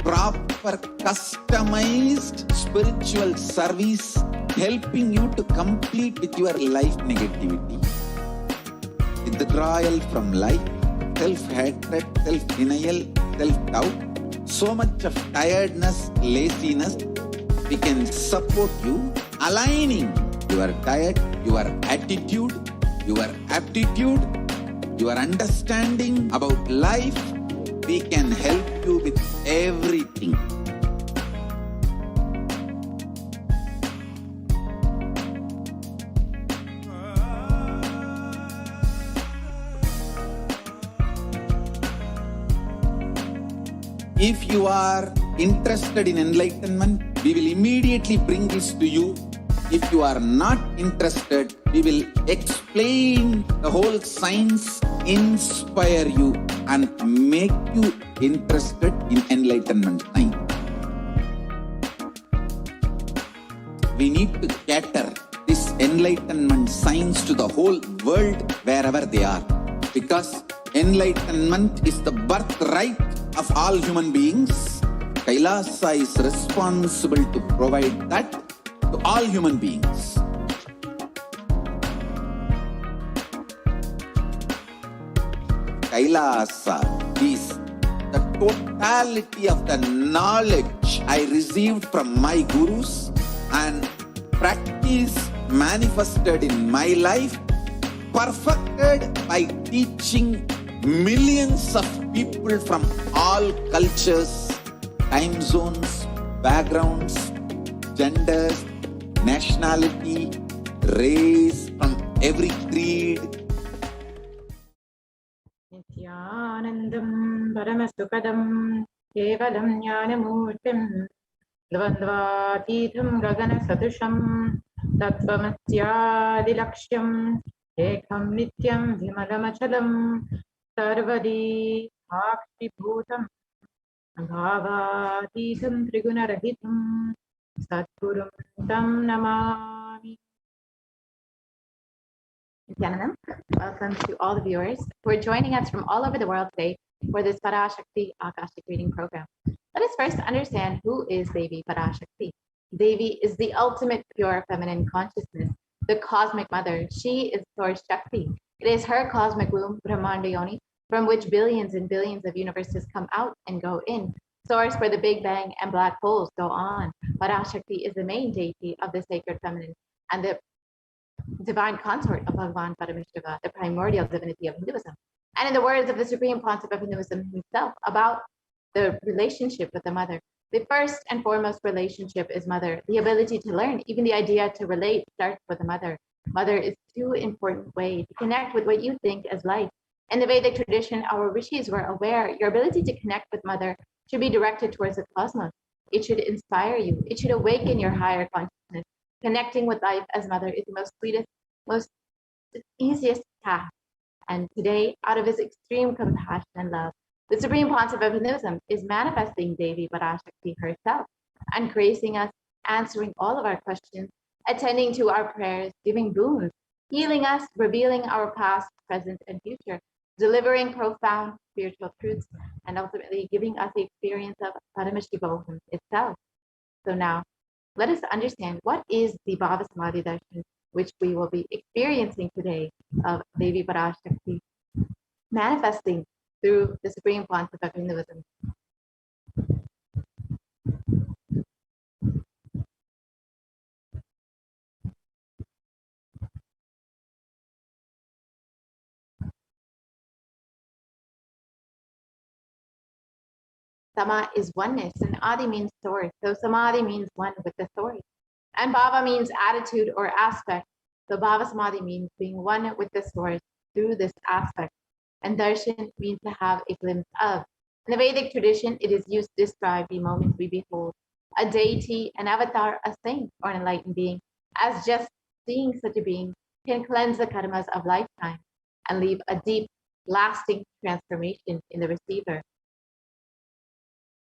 Proper customized spiritual service helping you to complete with your life negativity. Withdrawal from life, self-hatred, self-denial, self-doubt, so much of tiredness, laziness. We can support you aligning your diet, your attitude, your aptitude, your understanding about life. We can help you with everything. If you are interested in enlightenment, we will immediately bring this to you. If you are not interested, we will explain the whole science, inspire you and make you interested in enlightenment time. We need to cater this enlightenment science to the whole world wherever they are, because enlightenment is the birthright of all human beings. KAILASA is responsible to provide that to all human beings. KAILASA is the totality of the knowledge I received from my gurus and practice manifested in my life, perfected by teaching millions of people from all cultures, time zones, backgrounds, genders, nationality, race, from every creed. Nithyanandam Paramasukadam Kevalam Jnanamurtim Dvandvatitham Gagana Sadusham Tattvamasyadilaksham Ekam Nityam Vimalamachalam Sarvadi Akshibhutam Bhavatitham Trigunarahitam Satgurum Tam Namami. Nityanandam, welcome to all the viewers who are joining us from all over the world today for this Parashakti Akashic reading program. Let us first understand who is Devi Parashakti. Devi is the ultimate pure feminine consciousness, the cosmic mother. She is Source Shakti. It is her cosmic womb, Brahmanda Yoni, from which billions and billions of universes come out and go in. Source where the Big Bang and black holes go on. Parashakti is the main deity of the sacred feminine and the divine consort of Bhagavan Paramashiva, the primordial divinity of Hinduism. And in the words of the Supreme Pontiff of Hinduism himself about the relationship with the mother, the first and foremost relationship is mother. The ability to learn, even the idea to relate, starts with the mother. Mother is too important way to connect with what you think as life. In the Vedic tradition, our rishis were aware your ability to connect with mother should be directed towards the cosmos. It should inspire you. It should awaken your higher consciousness. Connecting with life as mother is the most sweetest, most easiest task. And today, out of his extreme compassion and love, the Supreme Pontiff of Hinduism is manifesting Devi Parashakti herself and gracing us, answering all of our questions, attending to our prayers, giving boons, healing us, revealing our past, present, and future, delivering profound spiritual truths, and ultimately giving us the experience of Paramashivoham itself. So now, let us understand what is the Bhava Samadhi Darshan, which we will be experiencing today of Devi Parashakti, manifesting through the Supreme Pontiff of Hinduism. Sama is oneness, and Adi means source. So Samadhi means one with the source. And Bhava means attitude or aspect. So Bhava Samadhi means being one with the source through this aspect. And Darshan means to have a glimpse of. In the Vedic tradition, it is used to describe the moment we behold a deity, an avatar, a saint, or an enlightened being, as just seeing such a being can cleanse the karmas of lifetime and leave a deep, lasting transformation in the receiver.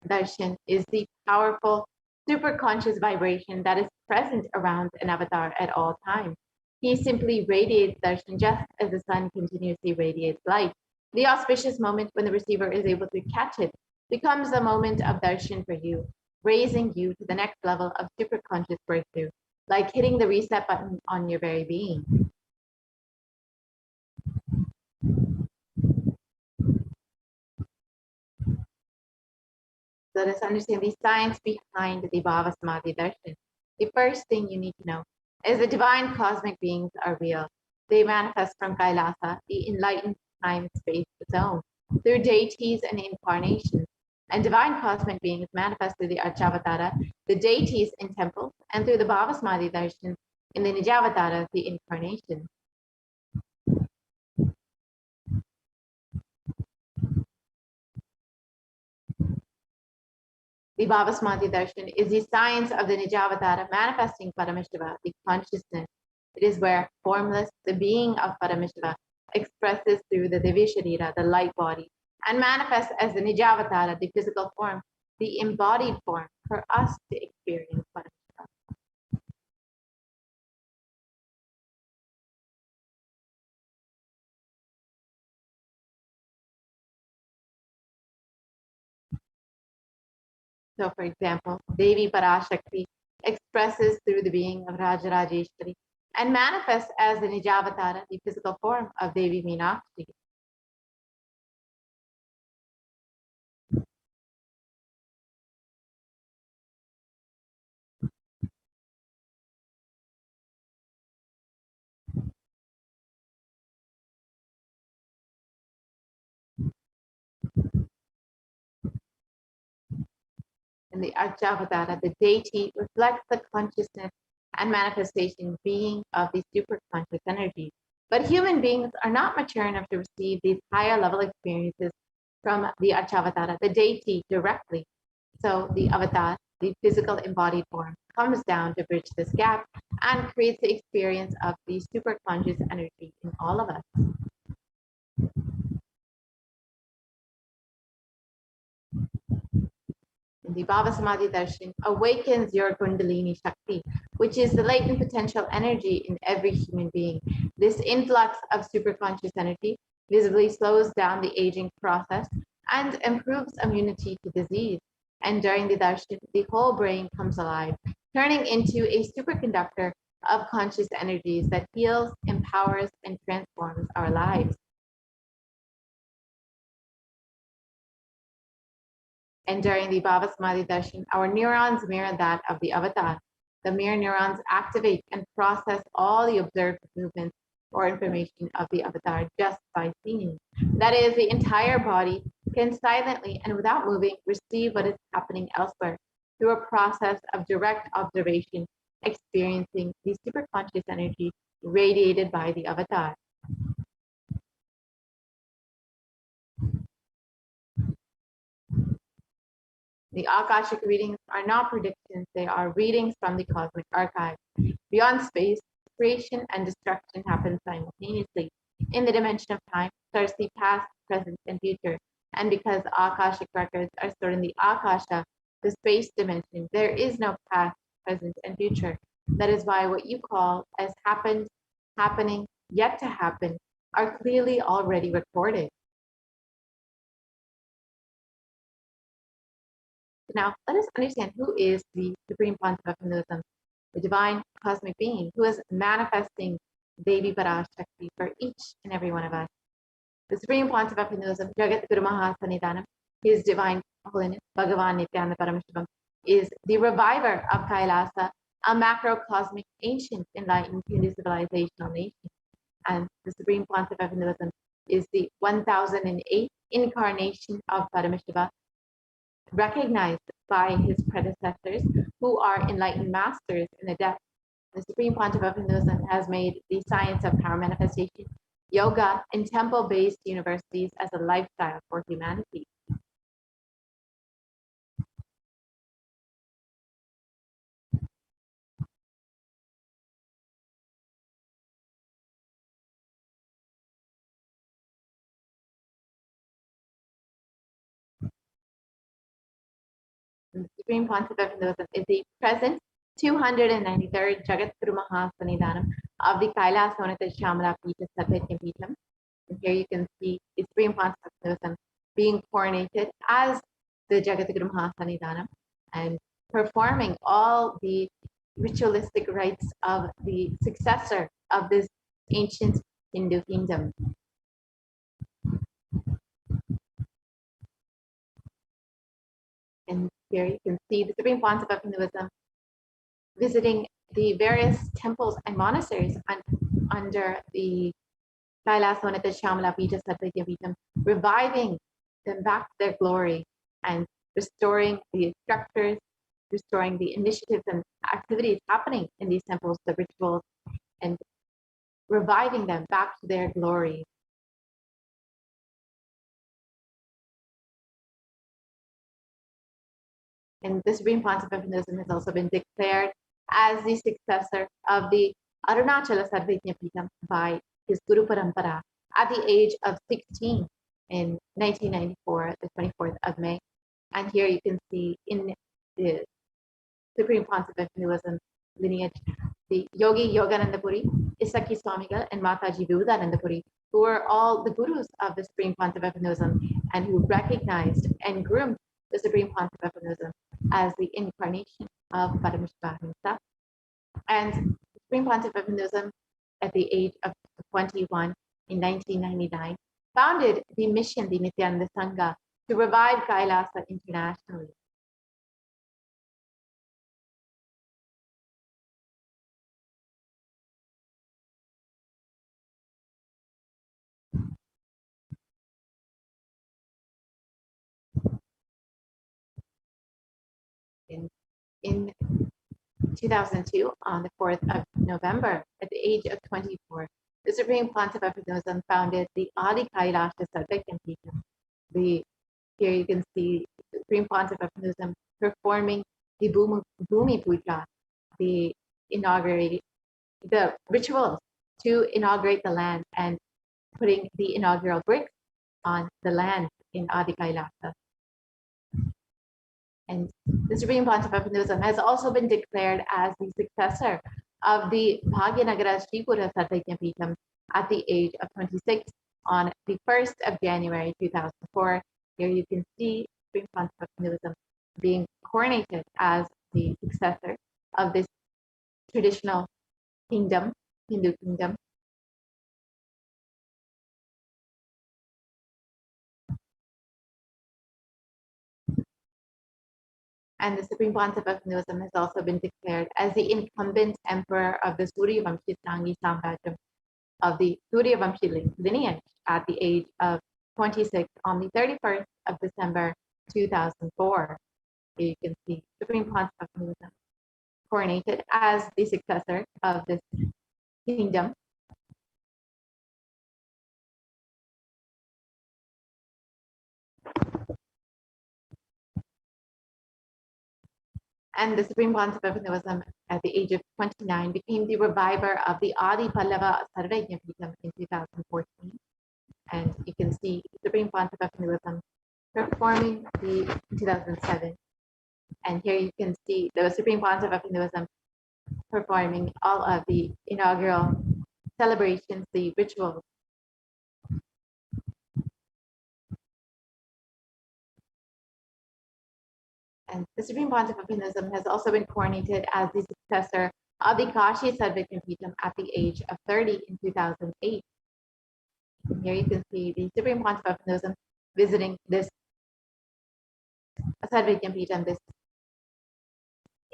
Darshan is the powerful, superconscious vibration that is present around an avatar at all times. He simply radiates darshan just as the sun continuously radiates light. The auspicious moment when the receiver is able to catch it becomes a moment of darshan for you, raising you to the next level of superconscious breakthrough, like hitting the reset button on your very being. So let us understand the science behind the Bhava Samadhi Darshan. The first thing you need to know is the divine cosmic beings are real. They manifest from KAILASA, the enlightened time-space zone, through deities and incarnations. And divine cosmic beings manifest through the Archavatara, the deities in temples, and through the Bhava Samadhi Darshan in the Nijavatara, the incarnation. The Bhava Samadhi Darshan is the science of the Nijavatara manifesting Paramashiva, the consciousness. It is where formless, the being of Paramashiva, expresses through the Divya Sharira, the light body, and manifests as the Nijavatara, the physical form, the embodied form for us to experience Paramashiva. So, for example, Devi Parashakti expresses through the being of Rajarajeshwari and manifests as the Nijavatara, the physical form of Devi Meenakshi. In the Archavatara, the deity reflects the consciousness and manifestation being of the superconscious energy. But human beings are not mature enough to receive these higher level experiences from the Archavatara, the deity, directly. So the avatar, the physical embodied form, comes down to bridge this gap and creates the experience of the superconscious energy in all of us. The Bhava Samadhi Darshan awakens your Kundalini Shakti, which is the latent potential energy in every human being. This influx of superconscious energy visibly slows down the aging process and improves immunity to disease. And during the Darshan, the whole brain comes alive, turning into a superconductor of conscious energies that heals, empowers, and transforms our lives. And during the Bhava Samadhi Darshan, our neurons mirror that of the avatar. The mirror neurons activate and process all the observed movements or information of the avatar just by seeing. That is, the entire body can silently and without moving receive what is happening elsewhere through a process of direct observation, experiencing the superconscious energy radiated by the avatar. The Akashic readings are not predictions, they are readings from the cosmic archive. Beyond space, creation and destruction happen simultaneously. in the dimension of time, there's the past, present, and future. And because Akashic records are stored in the Akasha, the space dimension, there is no past, present, and future. That is why what you call as happened, happening, yet to happen are clearly already recorded. Now, let us understand who is the Supreme Pontiff of Hinduism, the divine cosmic being who is manifesting Devi Parashakti for each and every one of us. The Supreme Pontiff of Hinduism, Jagat Guru Mahasanidanam, His Divine Holiness, Bhagavan Nithyananda Paramashivam, is the reviver of Kailasa, a macrocosmic ancient enlightened Hindu civilizational nation. And the Supreme Pontiff of Hinduism is the 1008th incarnation of Paramashiva, recognized by his predecessors who are enlightened masters in the depth. The Supreme Pontiff of Hinduism has made the science of power manifestation, yoga, and temple-based universities as a lifestyle for humanity. The Supreme Pontiff of Hinduism is the present 293rd Jagat Guru Mahasanidanam of the KAILASA Shamala Pita Satvetya Pitam. And here you can see the Supreme Pontiff of Hinduism being coronated as the Jagat Guru Mahasanidanam and performing all the ritualistic rites of the successor of this ancient Hindu kingdom. And here you can see the Supreme Pontiff of Hinduism visiting the various temples and monasteries under the KAILASA Shamala Pita Satvetya Pitam, reviving them back to their glory and restoring the structures, restoring the initiatives and activities happening in these temples, the rituals, and reviving them back to their glory. And the Supreme Pontiff of Hinduism has also been declared as the successor of the Arunachala Sarvajna Pitam by his Guru Parampara at the age of 16 in 1994, the 24th of May. And here you can see in the Supreme Pontiff of Hinduism lineage, the Yogi Yoganandapuri, Isaki Swamigal, and Mataji Vivekanandapuri, who are all the gurus of the Supreme Pontiff of Hinduism and who recognized and groomed the Supreme Pontiff of Hinduism as the incarnation of Paramashiva himself. And the Supreme Pontiff of Hinduism, at the age of 21 in 1999, founded the mission, the Nithyananda Sangha, to revive Kailasa internationally. In 2002, on the 4th of November, at the age of 24, the Supreme Pontiff of Hinduism founded the Adi Kailasha Sarvajna Pitam. Here you can see the Supreme Pontiff of Hinduism performing the Bhumi Puja, the rituals to inaugurate the land and putting the inaugural bricks on the land in Adi Kailasa. And the Supreme Pontiff of Hinduism has also been declared as the successor of the Bhagyanagara Sripura Sarvajna Pitam at the age of 26 on the 1st of January 2004. Here you can see Supreme Pontiff of Hinduism being coronated as the successor of this traditional kingdom, Hindu kingdom. And the Supreme Pontiff of Hinduism has also been declared as the incumbent emperor of the Suryavamshi Sangi Samrajyam of the Suryavamshi lineage at the age of 26 on the 31st of December 2004. Here you can see Supreme Pontiff of Hinduism coronated as the successor of this kingdom. And the Supreme Pontiff of Hinduism at the age of 29 became the reviver of the Adi Pallava Sarvajna Peetham in 2014. And you can see Supreme Pontiff of Hinduism performing the 2007. And here you can see the Supreme Pontiff of Hinduism performing all of the inaugural celebrations, the rituals. And the Supreme Pontiff of Hinduism has also been coronated as the successor of the Kashi Sarvajna Peetham at the age of 30 in 2008. And here you can see the Supreme Pontiff of Hinduism visiting this Sarvajna Peetham, this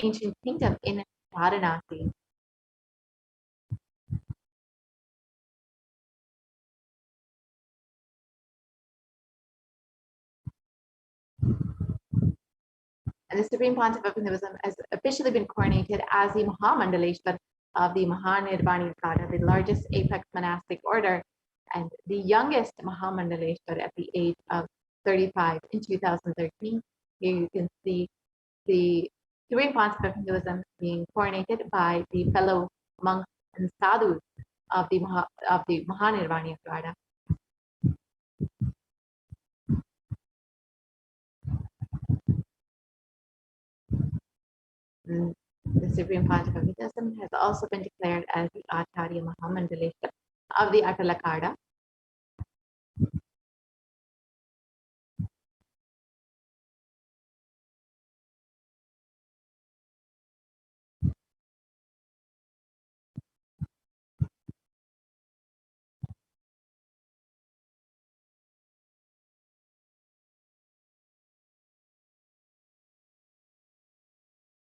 ancient kingdom in Varanasi. And the Supreme Pontiff of Hinduism has officially been coronated as the Mahamandaleshwar of the Mahanirvani Kada, the largest apex monastic order, and the youngest Mahamandaleshwar at the age of 35 in 2013. Here you can see the Supreme Pontiff of Hinduism being coronated by the fellow monks and sadhus of the Mahanirvani Kada. The Supreme Pontiff of Hinduism has also been declared as the Acharya Mahamandaleshwar of the Atalakada.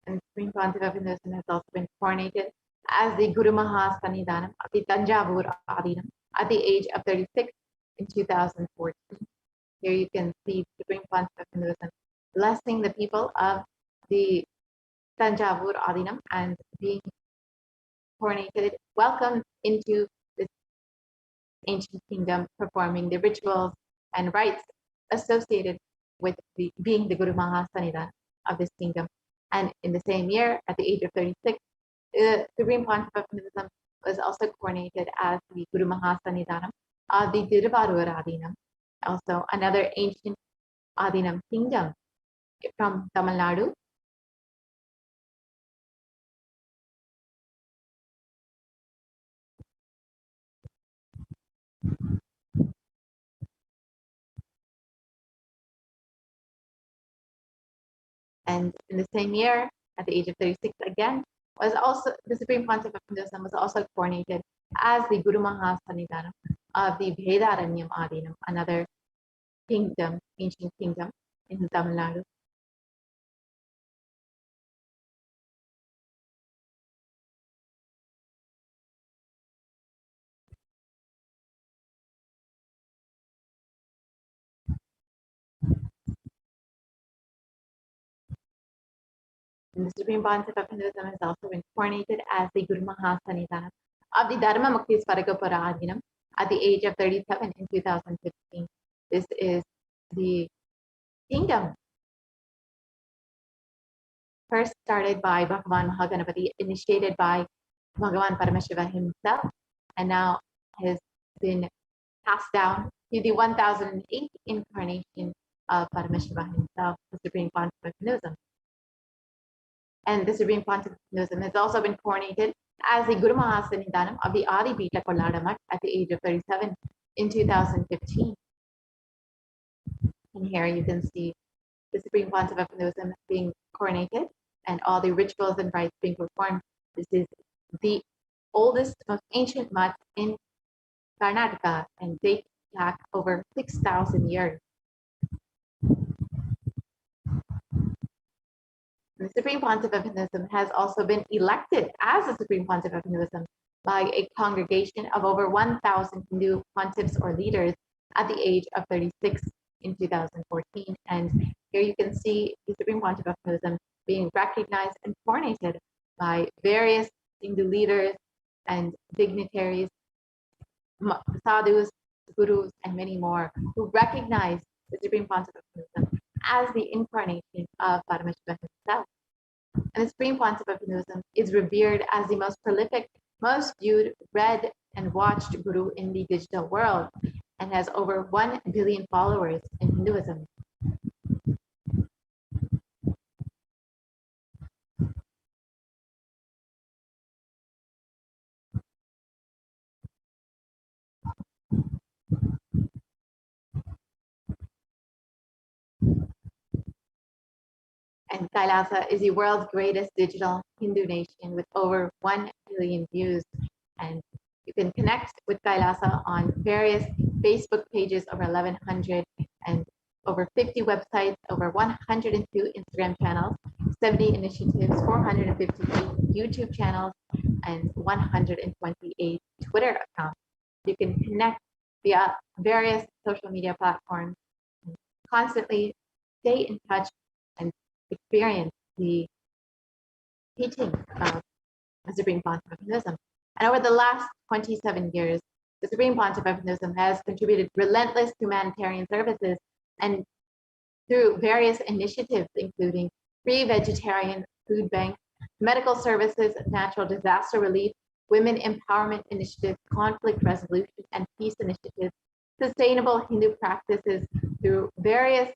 And Supreme Pontiff of Hinduism has also been coronated as the Guru Mahasannidhanam of the Tanjavur Adinam at the age of 36 in 2014. Here you can see Supreme Pontiff of Hinduism blessing the people of the Tanjavur Adinam and being coronated, welcomed into this ancient kingdom, performing the rituals and rites associated with being the Guru Mahasannidhanam of this kingdom. And in the same year, at the age of 36, the Supreme Pontiff of Hinduism was also coronated as the Guru Mahasannidhanam of the Tiruvarur Adinam, also another ancient Adinam kingdom from Tamil Nadu. And in the same year, at the age of 36 again, was also the Supreme Pontiff of Hinduism was also coronated as the Guru Mahasannidhanam of the Vedaranyam Adinam, another kingdom, ancient kingdom in Tamil Nadu. And the Supreme Pontiff of Hinduism has also been coronated as the Guru Mahasannidhanam of the Dharma Mukti Svaragapura Adinam at the age of 37 in 2015. This is the kingdom first started by Bhagavan Mahaganapati, initiated by Bhagavan Paramashivoham himself, and now has been passed down to the 1008th incarnation of Paramashivoham himself, the Supreme Pontiff of Hinduism. And the Supreme Pontiff of Hinduism has also been coronated as the Guru Mahasannidhanam of the Adi Pita Kolladamat at the age of 37 in 2015. And here you can see the Supreme Pontiff of Hinduism being coronated and all the rituals and rites being performed. This is the oldest, most ancient mutt in Karnataka and dates back over 6,000 years. The Supreme Pontiff of Hinduism has also been elected as the Supreme Pontiff of Hinduism by a congregation of over 1,000 Hindu pontiffs or leaders at the age of 36 in 2014. And here you can see the Supreme Pontiff of Hinduism being recognized and coronated by various Hindu leaders and dignitaries, sadhus, gurus, and many more who recognize the Supreme Pontiff of Hinduism as the incarnation of Paramashiva himself. And the Supreme Pontiff of Hinduism is revered as the most prolific, most viewed, read, and watched guru in the digital world, and has over 1 billion followers in Hinduism. And KAILASA is the world's greatest digital Hindu nation with over 1 billion views. And you can connect with KAILASA on various Facebook pages, over 1,100, and over 50 websites, over 102 Instagram channels, 70 initiatives, 458 YouTube channels, and 128 Twitter accounts. You can connect via various social media platforms, and constantly stay in touch and experience the teachings of the Supreme Pontiff of Hinduism. And over the last 27 years, the Supreme Pontiff of Hinduism has contributed relentless humanitarian services and through various initiatives, including free vegetarian food banks, medical services, natural disaster relief, women empowerment initiatives, conflict resolution and peace initiatives, sustainable Hindu practices through various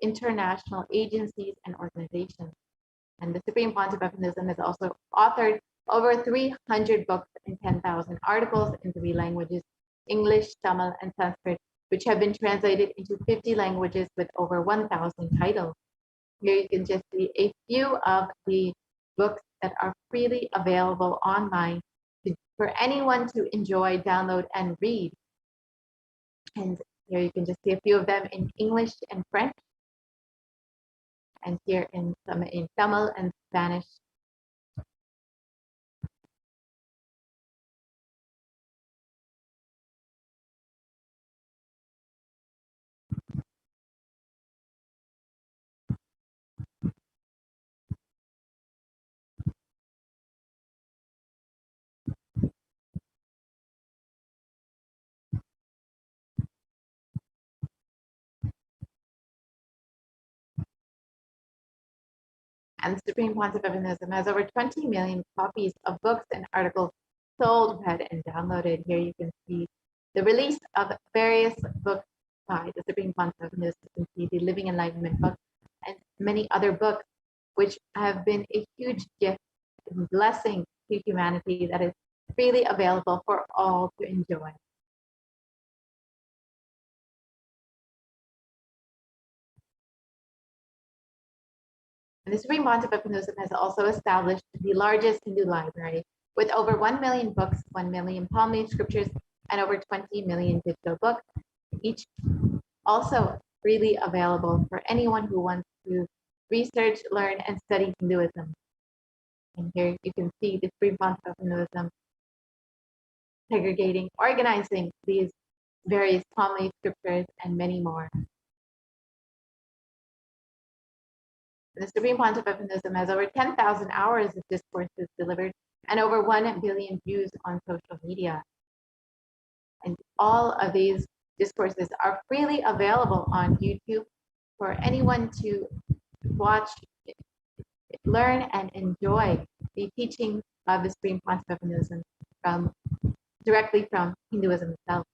international agencies and organizations. And the Supreme Pontiff of Hinduism has also authored over 300 books and 10,000 articles in 3 languages, English, Tamil, and Sanskrit, which have been translated into 50 languages with over 1,000 titles. Here you can just see a few of the books that are freely available online for anyone to enjoy, download, and read. And here you can just see a few of them in English and French, and here in some in Tamil and Spanish. And the Supreme Pontiff of Hinduism has over 20 million copies of books and articles sold, read, and downloaded. Here you can see the release of various books by the Supreme Pontiff of Hinduism. You can see the Living Enlightenment book and many other books, which have been a huge gift and blessing to humanity that is freely available for all to enjoy. And the Supreme Pontiff of Hinduism has also established the largest Hindu library with over 1 million books, 1 million palm leaf scriptures, and over 20 million digital books, each also freely available for anyone who wants to research, learn, and study Hinduism. And here you can see the Supreme Pontiff of Hinduism segregating, organizing these various palm leaf scriptures and many more. The Supreme Pontiff of Hinduism has over 10,000 hours of discourses delivered and over 1 billion views on social media. And all of these discourses are freely available on YouTube for anyone to watch, learn, and enjoy the teachings of the Supreme Pontiff of Hinduism directly from Hinduism itself.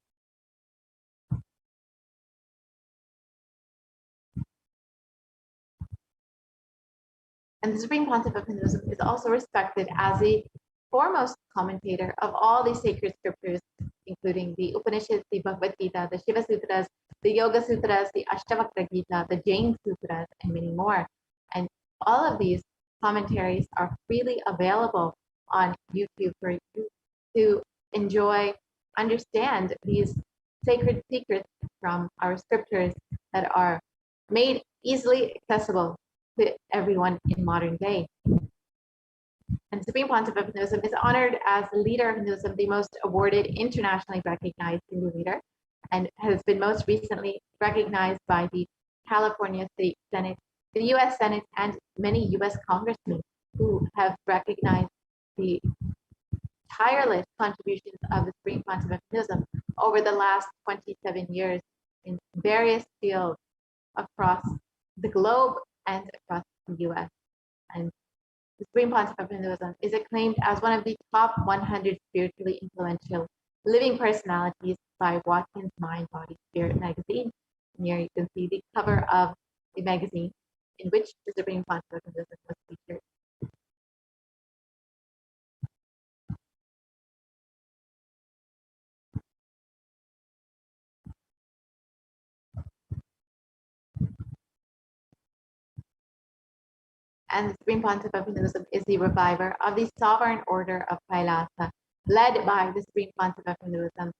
And the Supreme Pontiff of Hinduism is also respected as the foremost commentator of all the sacred scriptures, including the Upanishads, the Bhagavad Gita, the Shiva Sutras, the Yoga Sutras, the Ashtavakra Gita, the Jain Sutras, and many more. And all of these commentaries are freely available on YouTube for you to enjoy, understand these sacred secrets from our scriptures that are made easily accessible to everyone in modern day. And Supreme Pontiff of Hinduism is honored as the leader of Hinduism, the most awarded, internationally recognized Hindu leader, and has been most recently recognized by the California State Senate, the US Senate, and many US congressmen who have recognized the tireless contributions of the Supreme Pontiff of Hinduism over the last 27 years in various fields across the globe and across the US. and the Supreme Pontiff of Hinduism, is acclaimed as one of the top 100 spiritually influential living personalities by Watkins Mind, Body, Spirit magazine. And here you can see the cover of the magazine in which the Supreme Pontiff of Hinduism was featured. And the Supreme Pontiff of Hinduism is the reviver of the Sovereign Order of KAILASA, led by the Supreme Pontiff of Hinduism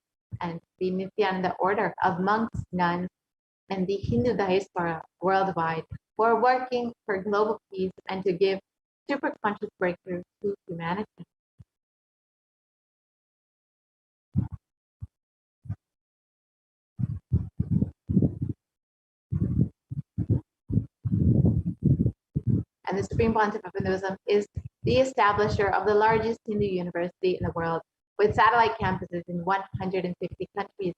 and the Nithyananda Order of monks, nuns, and the Hindu diaspora worldwide, who are working for global peace and to give superconscious breakthrough to humanity. And the Supreme Pontiff of Hinduism is the establisher of the largest Hindu university in the world, with satellite campuses in 150 countries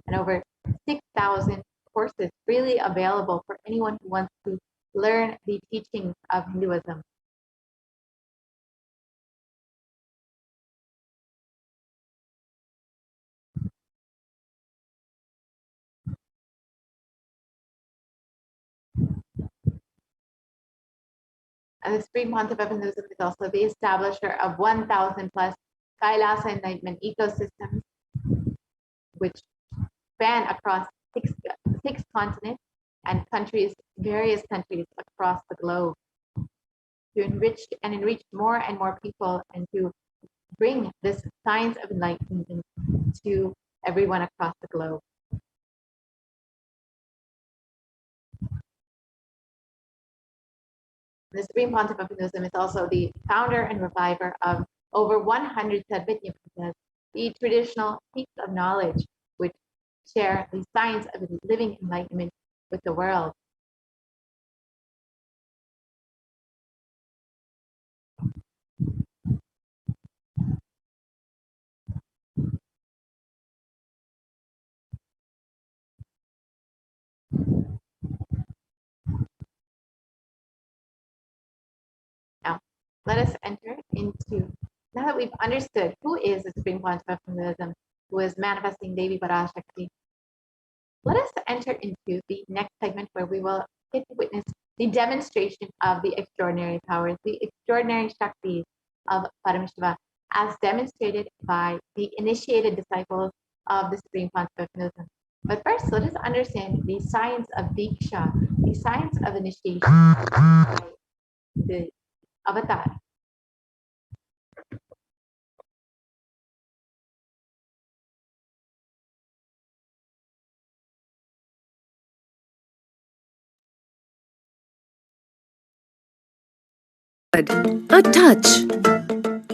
and over 6,000 courses freely available for anyone who wants to learn the teachings of Hinduism. And the Supreme Pontiff of Hinduism is also the establisher of 1,000 plus KAILASA Enlightenment ecosystems, which span across six continents and countries, various countries across the globe, to enrich more and more people and to bring this science of enlightenment to everyone across the globe. The Supreme Pontiff of Hinduism is also the founder and reviver of over 100 Sadvityapitas, the traditional seats of knowledge, which share the science of living enlightenment with the world. Now, let us enter into, now that we've understood who is the Supreme Pontiff of Hinduism, who is manifesting Devi Parashakti, let us enter into the next segment where we will get to witness the demonstration of the extraordinary powers, the extraordinary Shaktis of Paramashiva, as demonstrated by the initiated disciples of the Supreme Pontiff of Hinduism. But first, let us understand the science of Diksha, the science of initiation, the avatar. A touch.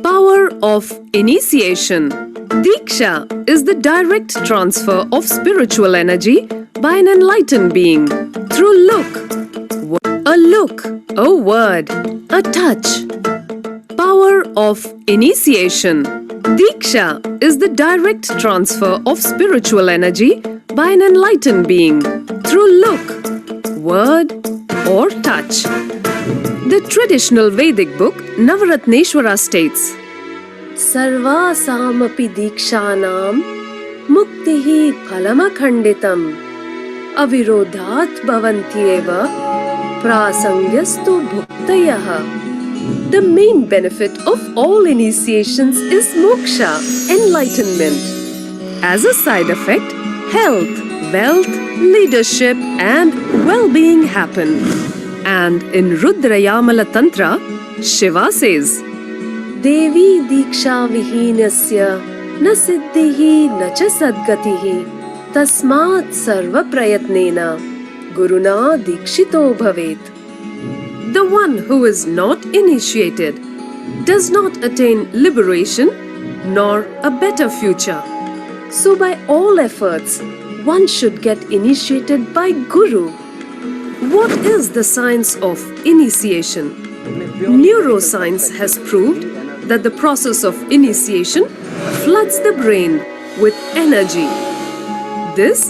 Power of initiation. Diksha is the direct transfer of spiritual energy by an enlightened being through a look, a word, a touch. Power of initiation. Diksha is the direct transfer of spiritual energy by an enlightened being through look, word, or touch. The traditional Vedic book Navaratneshwara states, Sarvasamapi dikshanam muktihi phalamakhanditam avirodhat bhavantyeva prasangyastu bhuktayah. The main benefit of all initiations is moksha, enlightenment. As a side effect, health, wealth, leadership and well-being happen. And in Rudrayamala Tantra, Shiva says, Devi diksha vihinasya na siddhihi na cha sadgatihi tasmat sarva prayatnena guruna dikshito bhavet. The one who is not initiated does not attain liberation nor a better future. So by all efforts, one should get initiated by Guru. What is the science of initiation? Neuroscience has proved that the process of initiation floods the brain with energy. This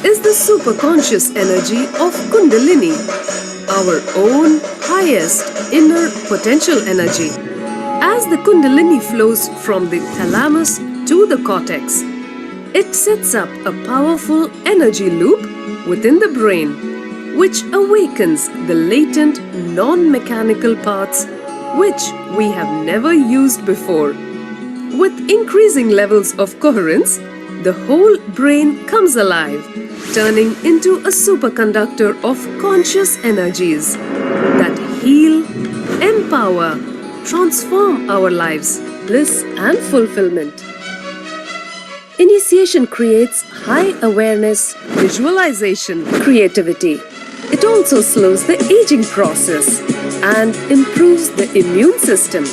is the superconscious energy of Kundalini. our own highest inner potential energy. As the Kundalini flows from the thalamus to the cortex, it sets up a powerful energy loop within the brain, which awakens the latent non-mechanical parts which we have never used before. With increasing levels of coherence, the whole brain comes alive, turning into a superconductor of conscious energies that heal, empower, transform our lives, bliss and fulfillment. Initiation creates high awareness, visualization, creativity. It also slows the aging process and improves the immune system.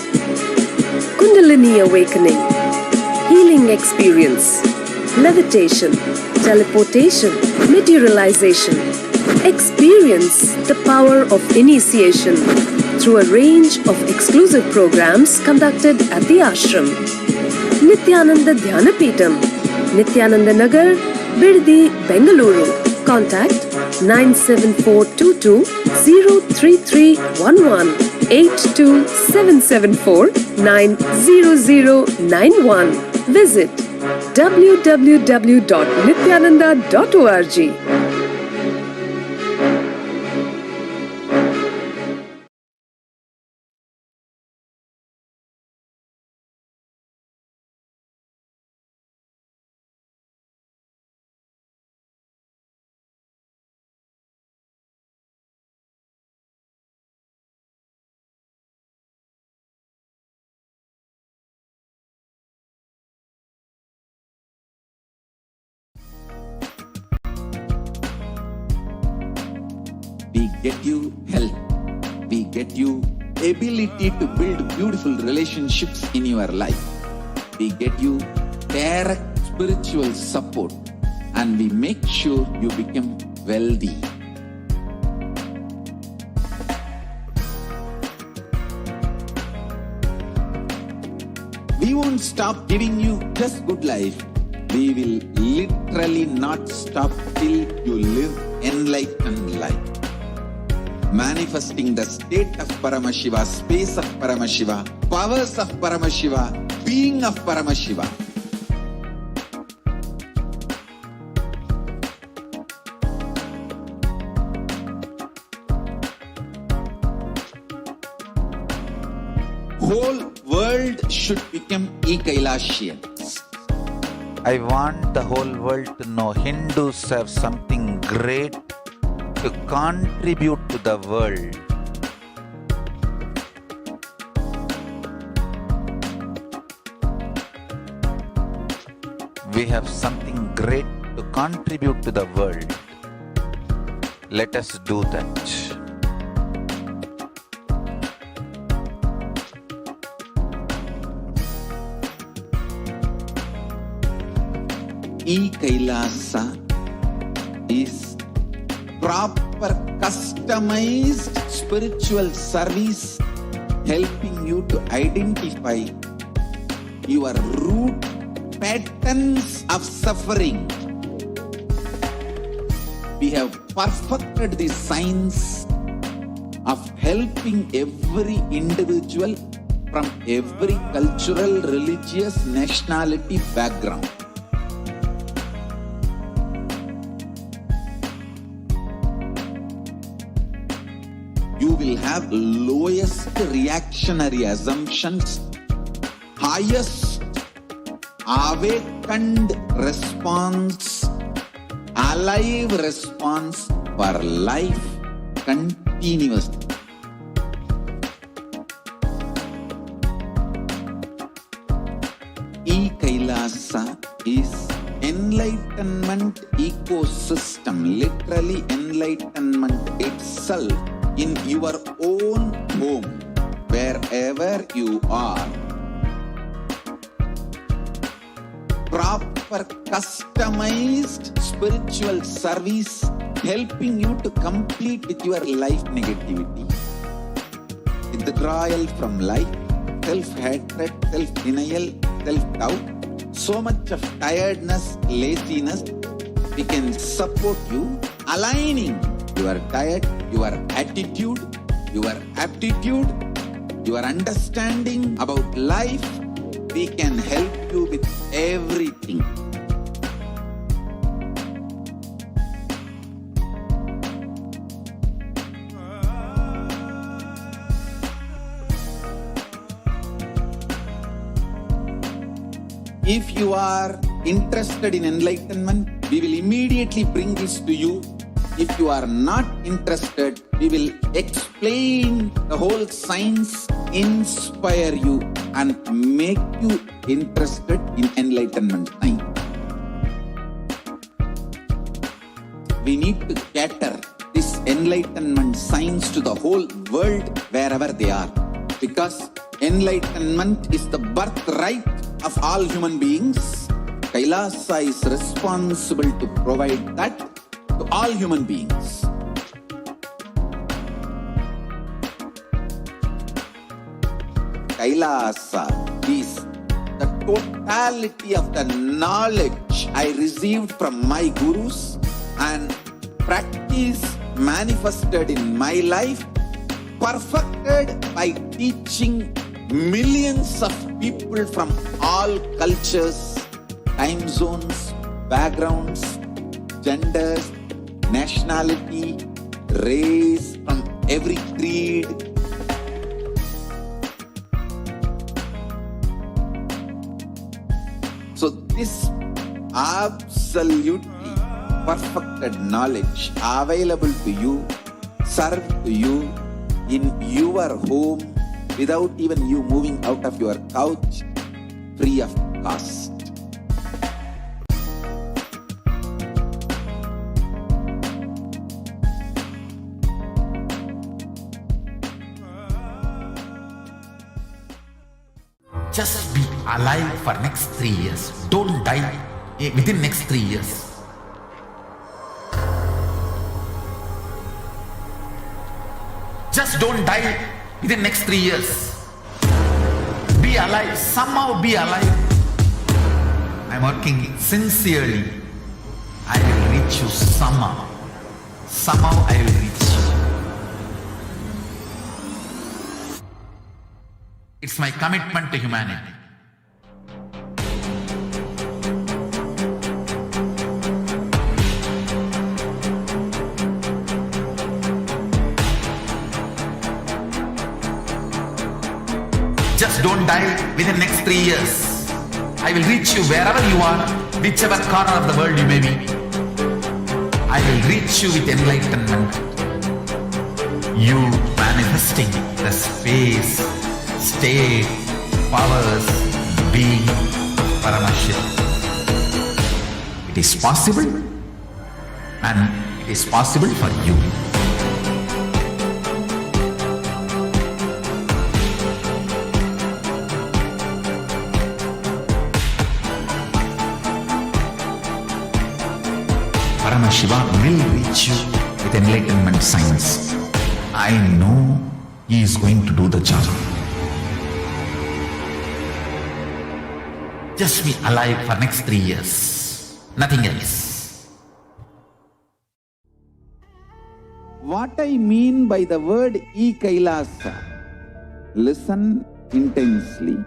Kundalini awakening, healing experience, levitation, teleportation, materialization. Experience the power of initiation through a range of exclusive programs conducted at the ashram. Nithyananda Dhyanapitham, Nithyananda Nagar, Biddi, Bengaluru. Contact 97422 03311 82774 90091. Visit www.nithyananda.org. We get you health. We get you ability to build beautiful relationships in your life. We get you direct spiritual support, and we make sure you become wealthy. We won't stop giving you just good life. We will literally not stop till you live enlightened life. Manifesting the state of Paramashiva, space of Paramashiva, powers of Paramashiva, being of Paramashiva. Whole world should become KAILAShians. I want the whole world to know Hindus have something great to contribute to the world. We have something great to contribute to the world. Let us do that. KAILASA is proper customized spiritual service helping you to identify your root patterns of suffering. We have perfected the science of helping every individual from every cultural, religious, nationality background. You will have lowest reactionary assumptions, highest awakened response, alive response for life continuously. KAILASA is enlightenment ecosystem, literally enlightenment itself in your own home, wherever you are. Proper customized spiritual service helping you to complete with your life negativity. Withdrawal from life, self-hatred, self-denial, self-doubt, so much of tiredness, laziness. We can support you aligning your diet, your attitude, your aptitude, your understanding about life. We can help you with everything. If you are interested in enlightenment, we will immediately bring this to you. If you are not interested, we will explain the whole science, inspire you and make you interested in enlightenment time. We need to cater this enlightenment science to the whole world wherever they are, because enlightenment is the birthright of all human beings. KAILASA is responsible to provide that to all human beings. KAILASA is the totality of the knowledge I received from my gurus and practice manifested in my life, perfected by teaching millions of people from all cultures, time zones, backgrounds, genders, nationality, race, from every creed. So this absolutely perfected knowledge available to you, served to you in your home without even you moving out of your couch, free of cost. Just be alive for next 3 years. Don't die within next 3 years. Just don't die within next 3 years. Be alive. Somehow be alive. I'm working sincerely. I will reach you somehow. Somehow I will reach you. It's my commitment to humanity. Just don't die within next 3 years. I will reach you wherever you are, whichever corner of the world you may be. I will reach you with enlightenment. You manifesting the space, state, powers, being Paramashivoham. It is possible, and it is possible for you. Paramashivoham will reach you with enlightenment science. I know he is going to do the job. Just be alive for next 3 years. Nothing else. What I mean by the word KAILASA, listen intensely.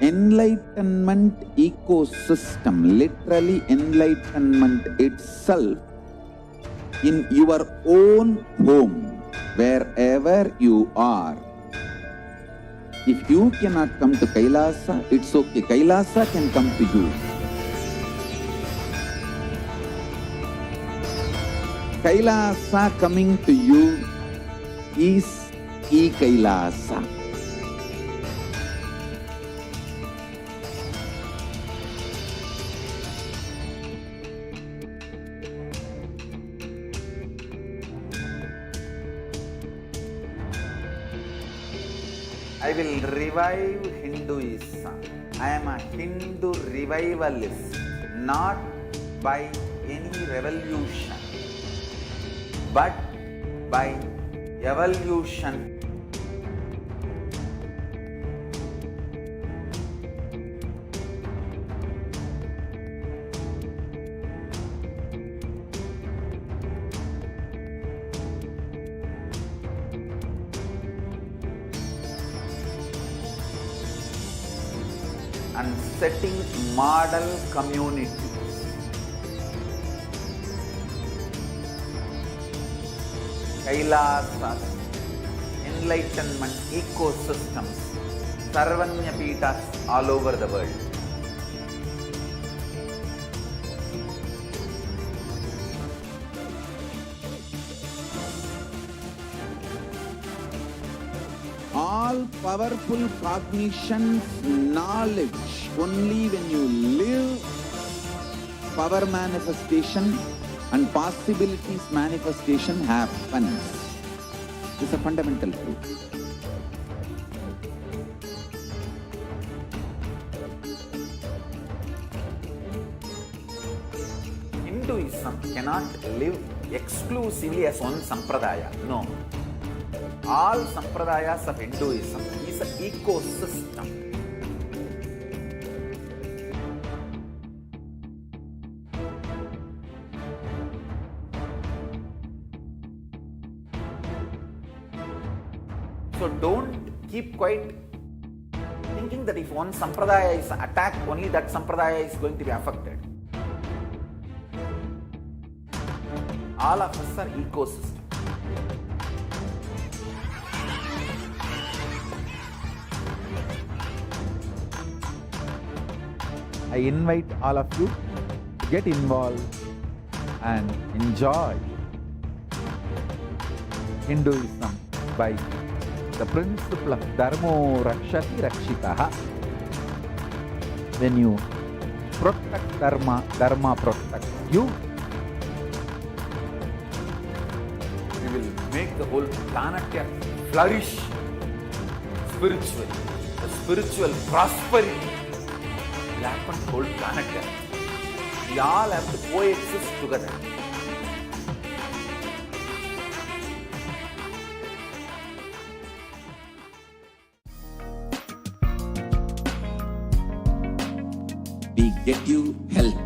Enlightenment ecosystem, literally enlightenment itself in your own home, wherever you are. If you cannot come to KAILASA, it's okay. KAILASA can come to you. KAILASA coming to you is KAILASA. I will revive Hinduism. I am a Hindu revivalist, not by any revolution, but by evolution. and setting model communities. KAILASA's enlightenment ecosystems, Sarvanya Peethas all over the world. All powerful cognitions, knowledge, only when you live, power manifestation and possibilities manifestation happens. It's a fundamental truth. Hinduism cannot live exclusively as one sampradaya. No. All sampradayas of Hinduism is an ecosystem. So don't keep quiet thinking that if one sampradaya is attacked, only that sampradaya is going to be affected. All of us are ecosystems. I invite all of you to get involved and enjoy Hinduism by the principle of Dharmo Rakshati Rakshitaha. When you protect Dharma, Dharma protects you. We will make the whole planet flourish spiritually. The spiritual prosperity will happen to the whole planet Earth. We all have to coexist together. We get you health.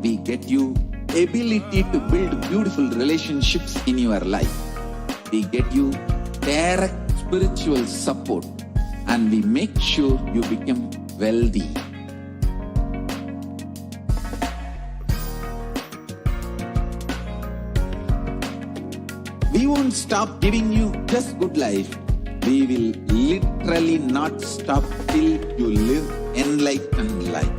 We get you ability to build beautiful relationships in your life. We get you direct spiritual support, and we make sure you become wealthy. We won't stop giving you just good life. We will literally not stop till you live enlightened life.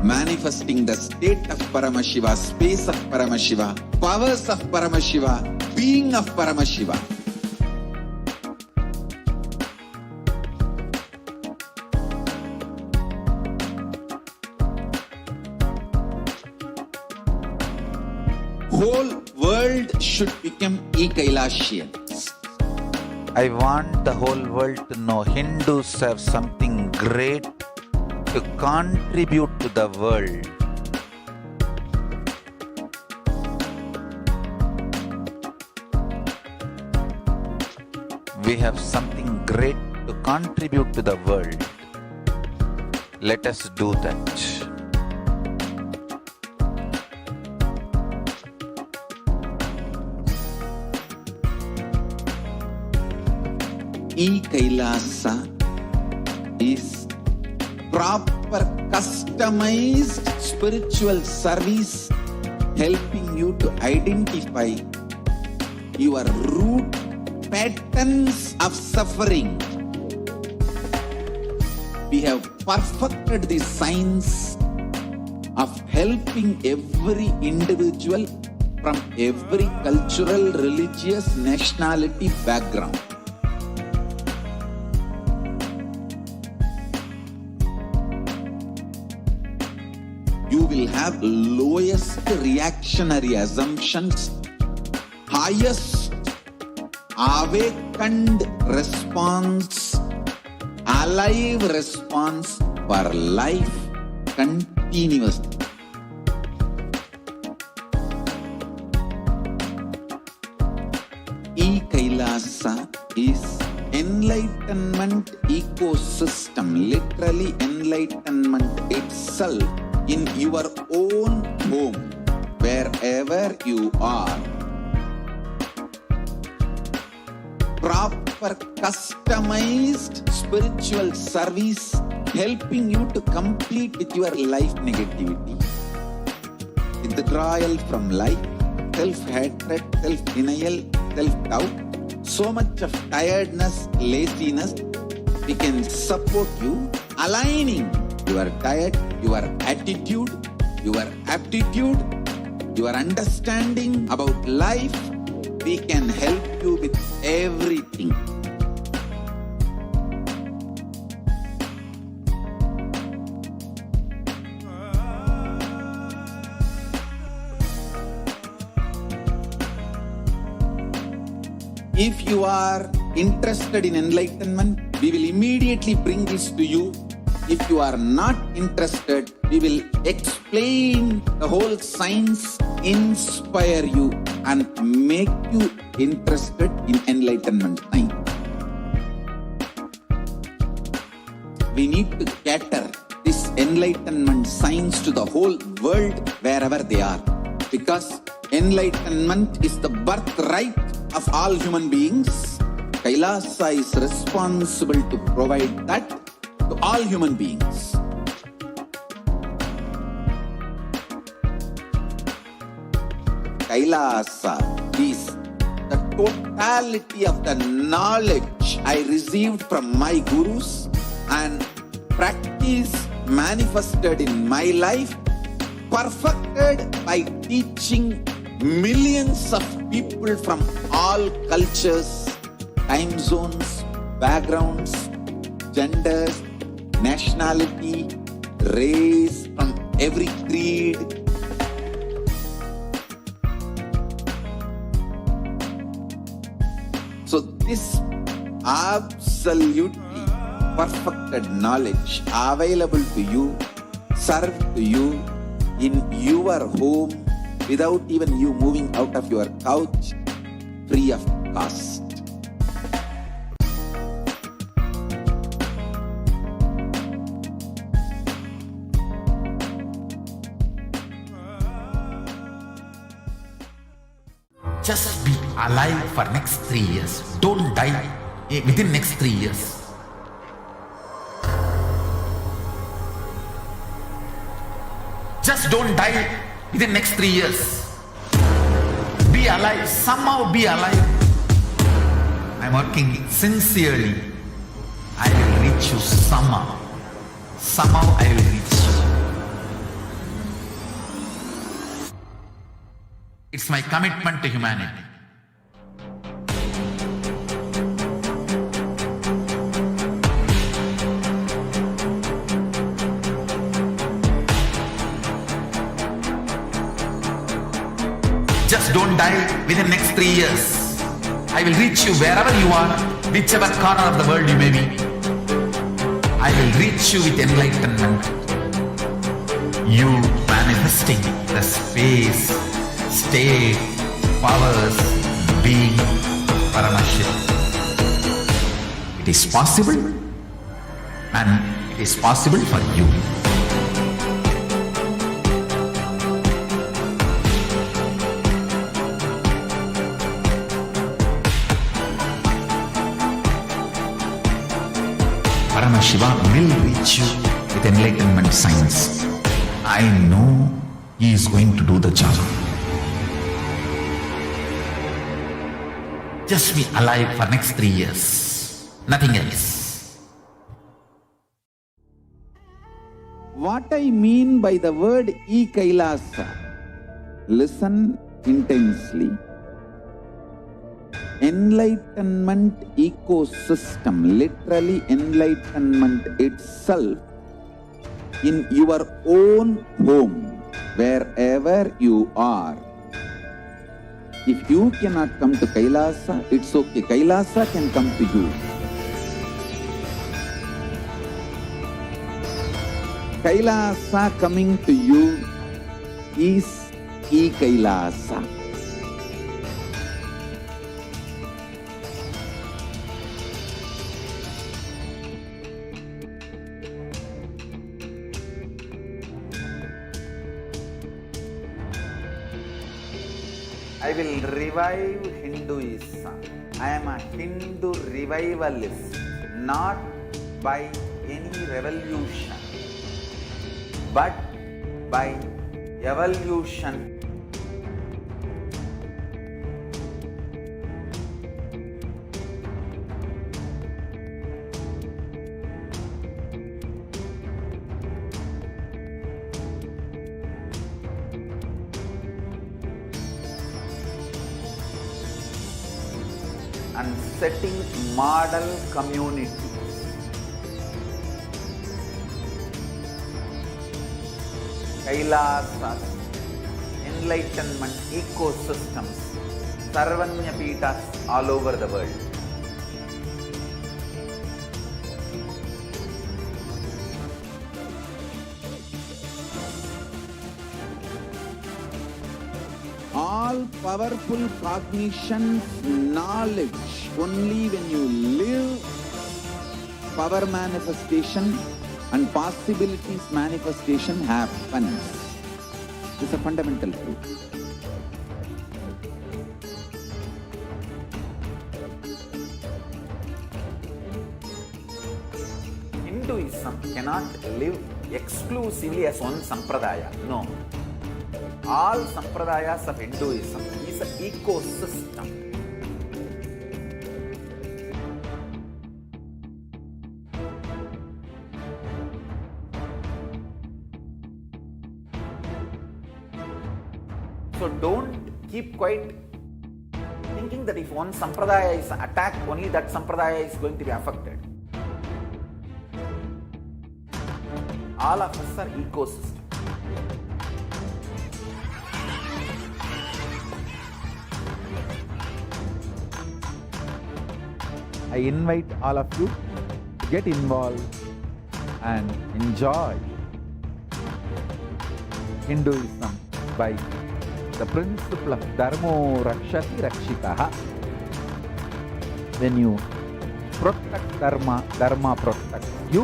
Manifesting the state of Paramashiva, space of Paramashiva, powers of Paramashiva, being of Paramashiva. Whole world should become KAILAShians. I want the whole world to know Hindus have something great to contribute to the world. We have something great to contribute to the world. Let us do that. KAILASA is proper customized spiritual service helping you to identify your root patterns of suffering. We have perfected the science of helping every individual from every cultural, religious, nationality background. You will have lowest reactionary assumptions, highest awakened response, alive response for life continuously. KAILASA is enlightenment ecosystem, literally enlightenment itself in your own home, wherever you are. Proper customized spiritual service helping you to complete with your life negativity. Withdrawal from life, self-hatred, self-denial, self-doubt, so much of tiredness, laziness. We can support you aligning your diet, your attitude, your aptitude, your understanding about life. We can help you with everything. If you are interested in enlightenment, we will immediately bring this to you. If you are not interested, we will explain the whole science, inspire you and make you interested in enlightenment science. We need to cater this enlightenment science to the whole world wherever they are, because enlightenment is the birthright of all human beings. KAILASA is responsible to provide that to all human beings. KAILASA is the totality of the knowledge I received from my gurus and practice manifested in my life, perfected by teaching millions of people from all cultures, time zones, backgrounds, genders, nationality, race, from every creed. So this absolutely perfected knowledge available to you, served to you in your home, without even you moving out of your couch, free of cost. Just be alive for next 3 years. Don't die within next 3 years. Just don't die within next 3 years. Be alive. Somehow be alive. I'm working sincerely. I will reach you somehow. Somehow I will reach you. It's my commitment to humanity. Just don't die within next 3 years. I will reach you wherever you are, whichever corner of the world you may be. I will reach you with enlightenment. You manifesting the space, state, powers, being Paramashivoham. It is possible, and it is possible for you. Paramashivoham will reach you with enlightenment science. I know he is going to do the job. Just be alive for next 3 years. Nothing else. What I mean by the word KAILASA, listen intensely. Enlightenment ecosystem, literally enlightenment itself, in your own home, wherever you are. If you cannot come to KAILASA, it's okay. KAILASA can come to you. KAILASA coming to you is KAILASA. I will revive Hinduism. I am a Hindu revivalist, not by any revolution, but by evolution. And setting model community. KAILASA, Enlightenment ecosystems, Sarvanya Pitas all over the world. All powerful cognition, knowledge, only when you live, power manifestation and possibilities manifestation happens. This is a fundamental truth. Hinduism cannot live exclusively as one sampradaya. No. All sampradayas of Hinduism is an ecosystem. So don't keep quiet thinking that if one sampradaya is attacked, only that sampradaya is going to be affected. All of us are ecosystems. I invite all of you to get involved and enjoy Hinduism by the principle of Dharmo Rakshati Rakshitaha. When you protect Dharma, Dharma protects you.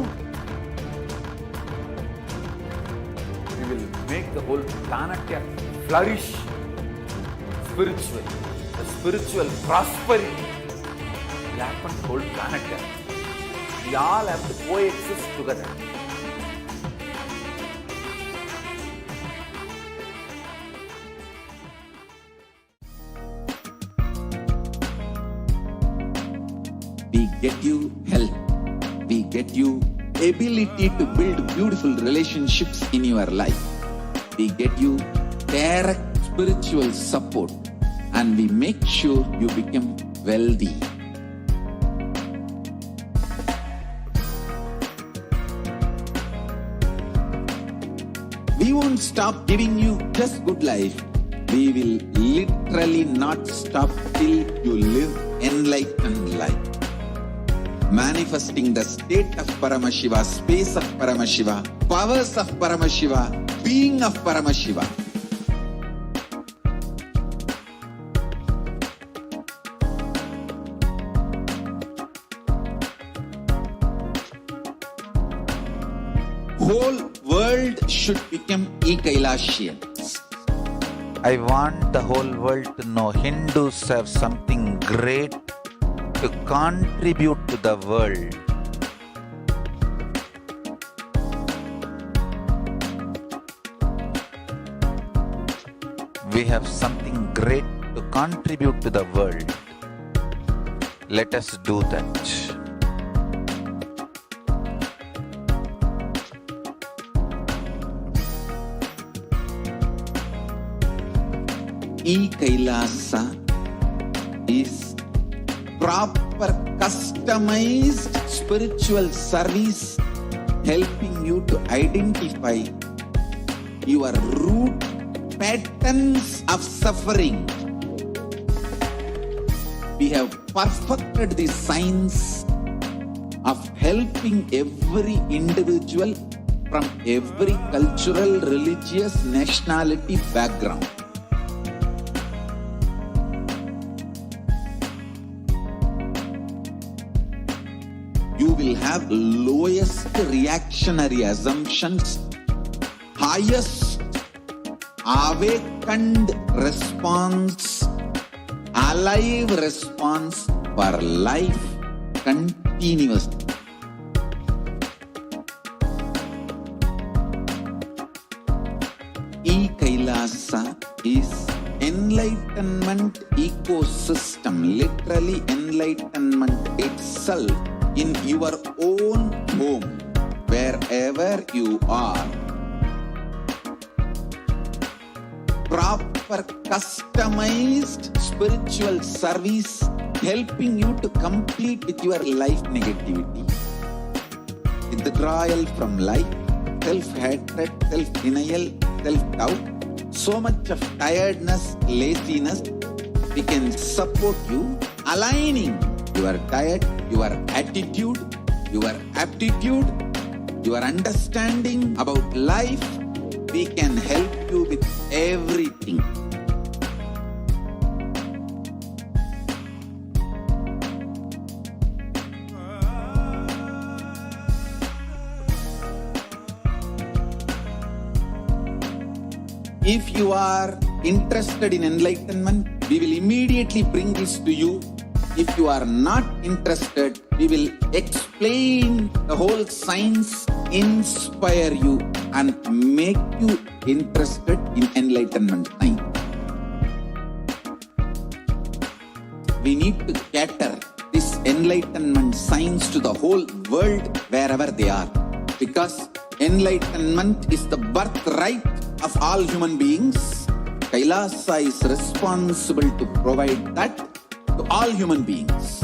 We will make the whole planet flourish spiritually. The spiritual prosperity will happen to the whole planet. We all have to coexist together. We get you health. We get you ability to build beautiful relationships in your life. We get you direct spiritual support, and we make sure you become wealthy. We won't stop giving you just good life. We will literally not stop till you live enlightened life. Manifesting the state of Paramashiva, space of Paramashiva, powers of Paramashiva, being of Paramashiva. Whole world should become KAILAShians. I want the whole world to know Hindus have something great to contribute to the world. We have something great to contribute to the world. Let us do that. KAILASA is proper customized spiritual service helping you to identify your root patterns of suffering. We have perfected the science of helping every individual from every cultural, religious, nationality background. You will have lowest reactionary assumptions, highest awakened response, alive response for life continuously. Kailasa is enlightenment ecosystem, literally enlightenment itself in your own home, wherever you are. Proper customized spiritual service helping you to complete with your life negativity. Withdrawal from life, self-hatred, self-denial, self-doubt, so much of tiredness, laziness, we can support you, aligning your diet, your attitude, your aptitude, your understanding about life. We can help you with everything. If you are interested in enlightenment, we will immediately bring this to you. If you are not interested, we will explain the whole science, inspire you and make you interested in enlightenment time. We need to cater this enlightenment science to the whole world wherever they are, because enlightenment is the birthright of all human beings. Kailasa is responsible to provide that to all human beings.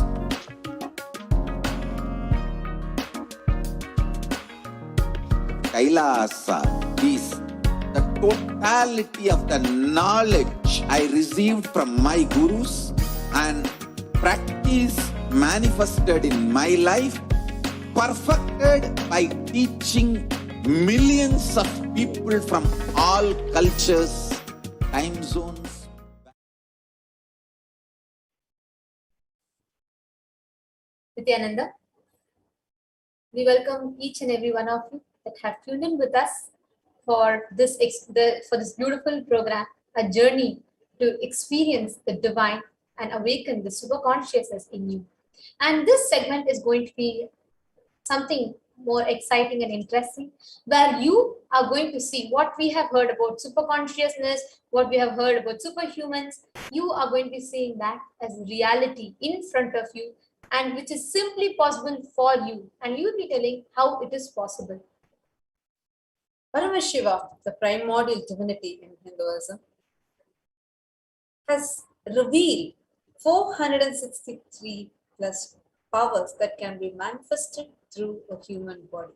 Kailasa is the totality of the knowledge I received from my gurus and practice manifested in my life, perfected by teaching millions of people from all cultures, time zones. Nithyananda, we welcome each and every one of you that have tuned in with us for this beautiful program, a journey to experience the divine and awaken the super consciousness in you. And this segment is going to be something more exciting and interesting, where you are going to see what we have heard about super consciousness, what we have heard about superhumans. You are going to be seeing that as reality in front of you, and which is simply possible for you, and you will be telling how it is possible. Paramashiva, the primordial divinity in Hinduism, has revealed 463 plus powers that can be manifested through a human body.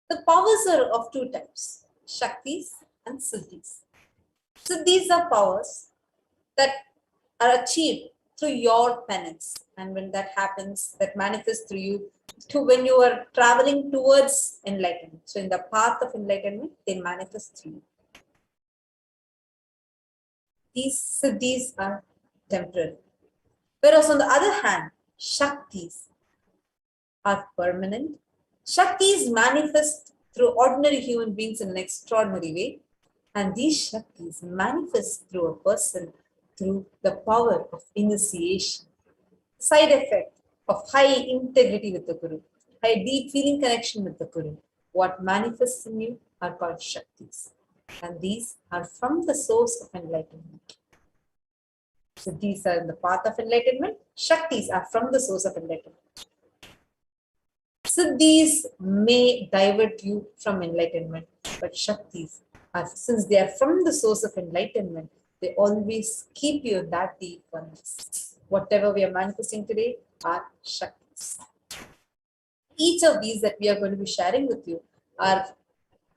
The powers are of two types, Shaktis and Siddhis. Siddhis are powers that are achieved through your penance, and when that happens, that manifests through you to when you are traveling towards enlightenment. So in the path of enlightenment, they manifest through you. These Siddhis are temporary. Whereas on the other hand, Shaktis are permanent. Shaktis manifest through ordinary human beings in an extraordinary way, and these Shaktis manifest through a person through the power of initiation. Side effect of high integrity with the Guru, high deep feeling connection with the Guru. What manifests in you are called Shaktis, and these are from the source of enlightenment. So these are in the path of enlightenment. Shaktis are from the source of enlightenment. Siddhis may divert you from enlightenment, but Shaktis are, since they are from the source of enlightenment, they always keep you in that deep oneness. Whatever we are manifesting today are Shaktis. Each of these that we are going to be sharing with you are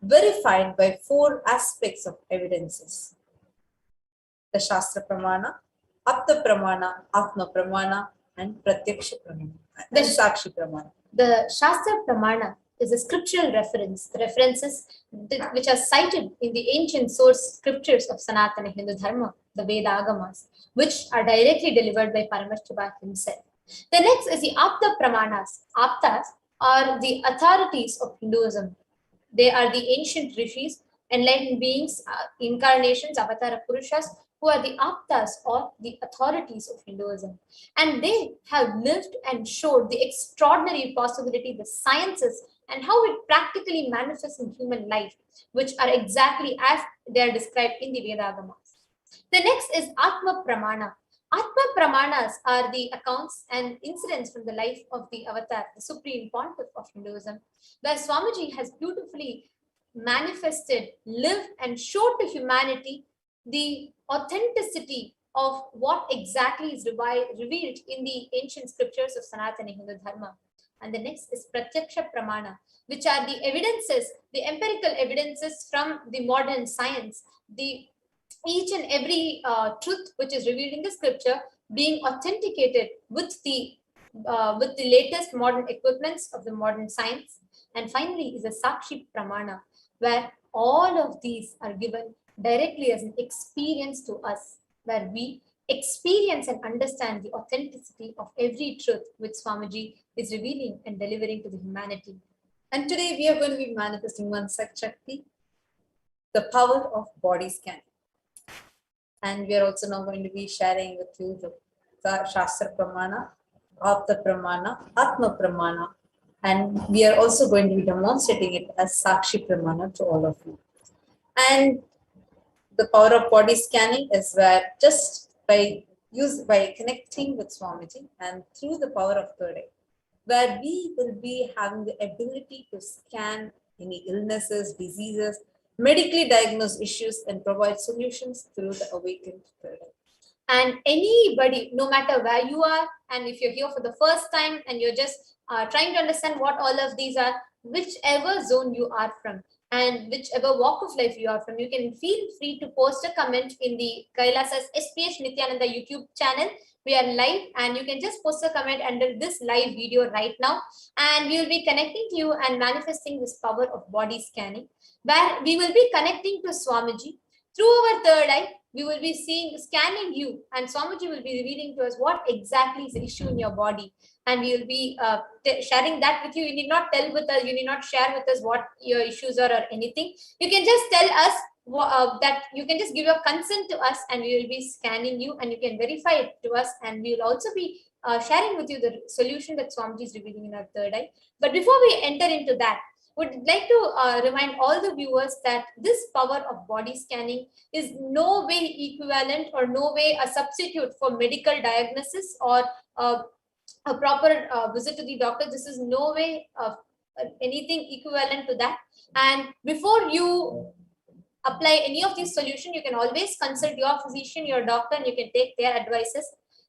verified by 4 aspects of evidences: the Shastra Pramana, Apta Pramana, Atma Pramana, and Pratyaksha Pramana, the Sakshi Pramana. The Shastra Pramana is a scriptural reference, the references which are cited in the ancient source scriptures of Sanatana Hindu Dharma, the Veda Agamas, which are directly delivered by Paramashivoham himself. The next is the Apta Pramanas. Aptas are the authorities of Hinduism. They are the ancient rishis, enlightened beings, incarnations, avatara purushas, who are the aptas or the authorities of Hinduism. And they have lived and showed the extraordinary possibility, the sciences and how it practically manifests in human life, which are exactly as they are described in the Vedagamas. The next is Atma Pramana. Atma Pramanas are the accounts and incidents from the life of the Avatar, the Supreme Pontiff of Hinduism, where Swamiji has beautifully manifested, lived, and showed to humanity the authenticity of what exactly is revealed in the ancient scriptures of Sanatana Hindu Dharma. And the next is Pratyaksha Pramana, which are the evidences, the empirical evidences from the modern science, each and every truth which is revealed in the scripture being authenticated with the latest modern equipments of the modern science. And finally is a Sakshi Pramana, where all of these are given directly as an experience to us, where we experience and understand the authenticity of every truth which Swamiji is revealing and delivering to the humanity. And today we are going to be manifesting one such Shakti, the power of body scanning. And we are also now going to be sharing with you the Shastra Pramana, Apta Pramana, Atma Pramana, and we are also going to be demonstrating it as Sakshi Pramana to all of you. And the power of body scanning is where just by connecting with Swamiji and through the power of third eye, where we will be having the ability to scan any illnesses, diseases, medically diagnosed issues, and provide solutions through the awakened third eye. And anybody, no matter where you are, and if you're here for the first time and you're just trying to understand what all of these are, whichever zone you are from and whichever walk of life you are from, you can feel free to post a comment in the KAILASA's HDH Nithyananda YouTube channel. We are live and you can just post a comment under this live video right now, and we will be connecting to you and manifesting this power of body scanning, where we will be connecting to Swamiji through our third eye. We will be scanning you, and Swamiji will be revealing to us what exactly is the issue in your body, and we will be sharing that with you. You need not tell with us, you need not share with us what your issues are or anything. You can just tell us that you can just give your consent to us, and we will be scanning you, and you can verify it to us, and we will also be sharing with you the solution that Swamiji is revealing in our third eye. But before we enter into that, would like to remind all the viewers that this power of body scanning is no way equivalent or no way a substitute for medical diagnosis or a proper visit to the doctor. This is no way anything equivalent to that. And before you apply any of these solutions, you can always consult your physician, your doctor, and you can take their advices.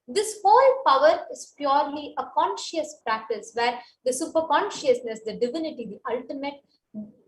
This whole power is purely a conscious practice where the super consciousness, the divinity, the ultimate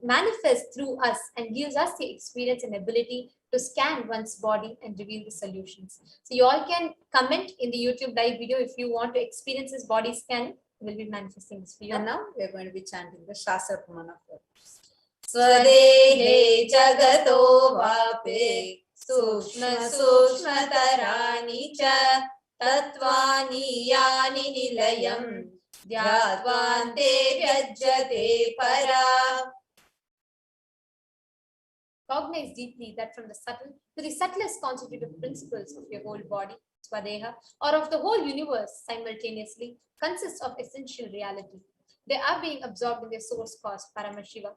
manifests through us and gives us the experience and ability to scan one's body and reveal the solutions. So you all can comment in the YouTube live video if you want to experience this body scanning. We'll be manifesting this for you. And now we are going to be chanting the Shastra Pramana first. Swadehe jagato vape sukshma sukshma tarani cha tatvani yani nilayam dhyattvante vyajyate para. Cognize deeply that from the subtle to the subtlest constitutive principles of your whole body, Swadeha, or of the whole universe simultaneously consists of essential reality. They are being absorbed in their source cause, Paramashiva.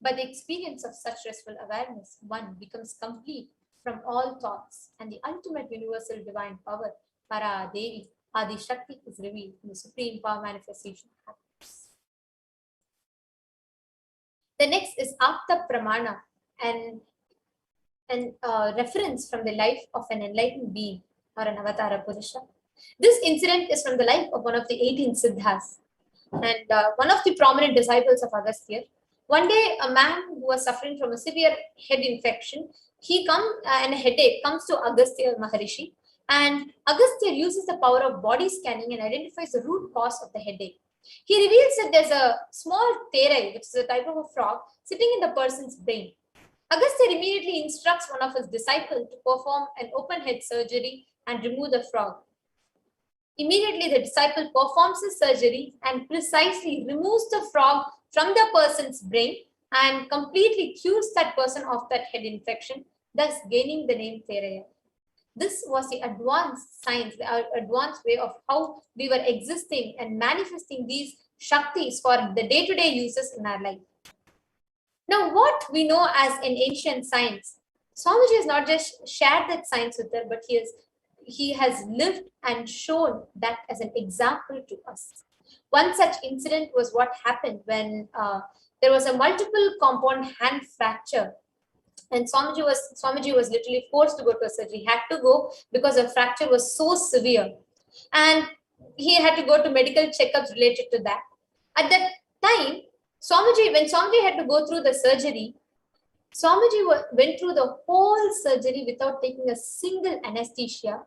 By the experience of such restful awareness, one becomes complete from all thoughts, and the ultimate universal divine power, Para Devi, Adi Shakti, is revealed in the supreme power manifestation happens. The next is Apta Pramana, and reference from the life of an enlightened being or an avatara Purusha. This incident is from the life of one of the 18 Siddhas and one of the prominent disciples of Agastya. One day, a man who was suffering from a severe head infection, and a headache, comes to Agastya Maharishi, and Agastya uses the power of body scanning and identifies the root cause of the headache. He reveals that there's a small therai, which is a type of a frog, sitting in the person's brain. Agastya immediately instructs one of his disciples to perform an open head surgery and remove the frog. Immediately, the disciple performs his surgery and precisely removes the frog from the person's brain and completely cures that person of that head infection, thus gaining the name Thereya. This was the advanced science, the advanced way of how we were existing and manifesting these Shaktis for the day-to-day uses in our life. Now, what we know as an ancient science, Swamiji has not just shared that science with her, but he has lived and shown that as an example to us. One such incident was what happened when there was a multiple compound hand fracture, and Swamiji was literally forced to go to a surgery. He had to go because the fracture was so severe, and he had to go to medical checkups related to that. At that time, when Swamiji had to go through the surgery, Swamiji went through the whole surgery without taking a single anesthesia.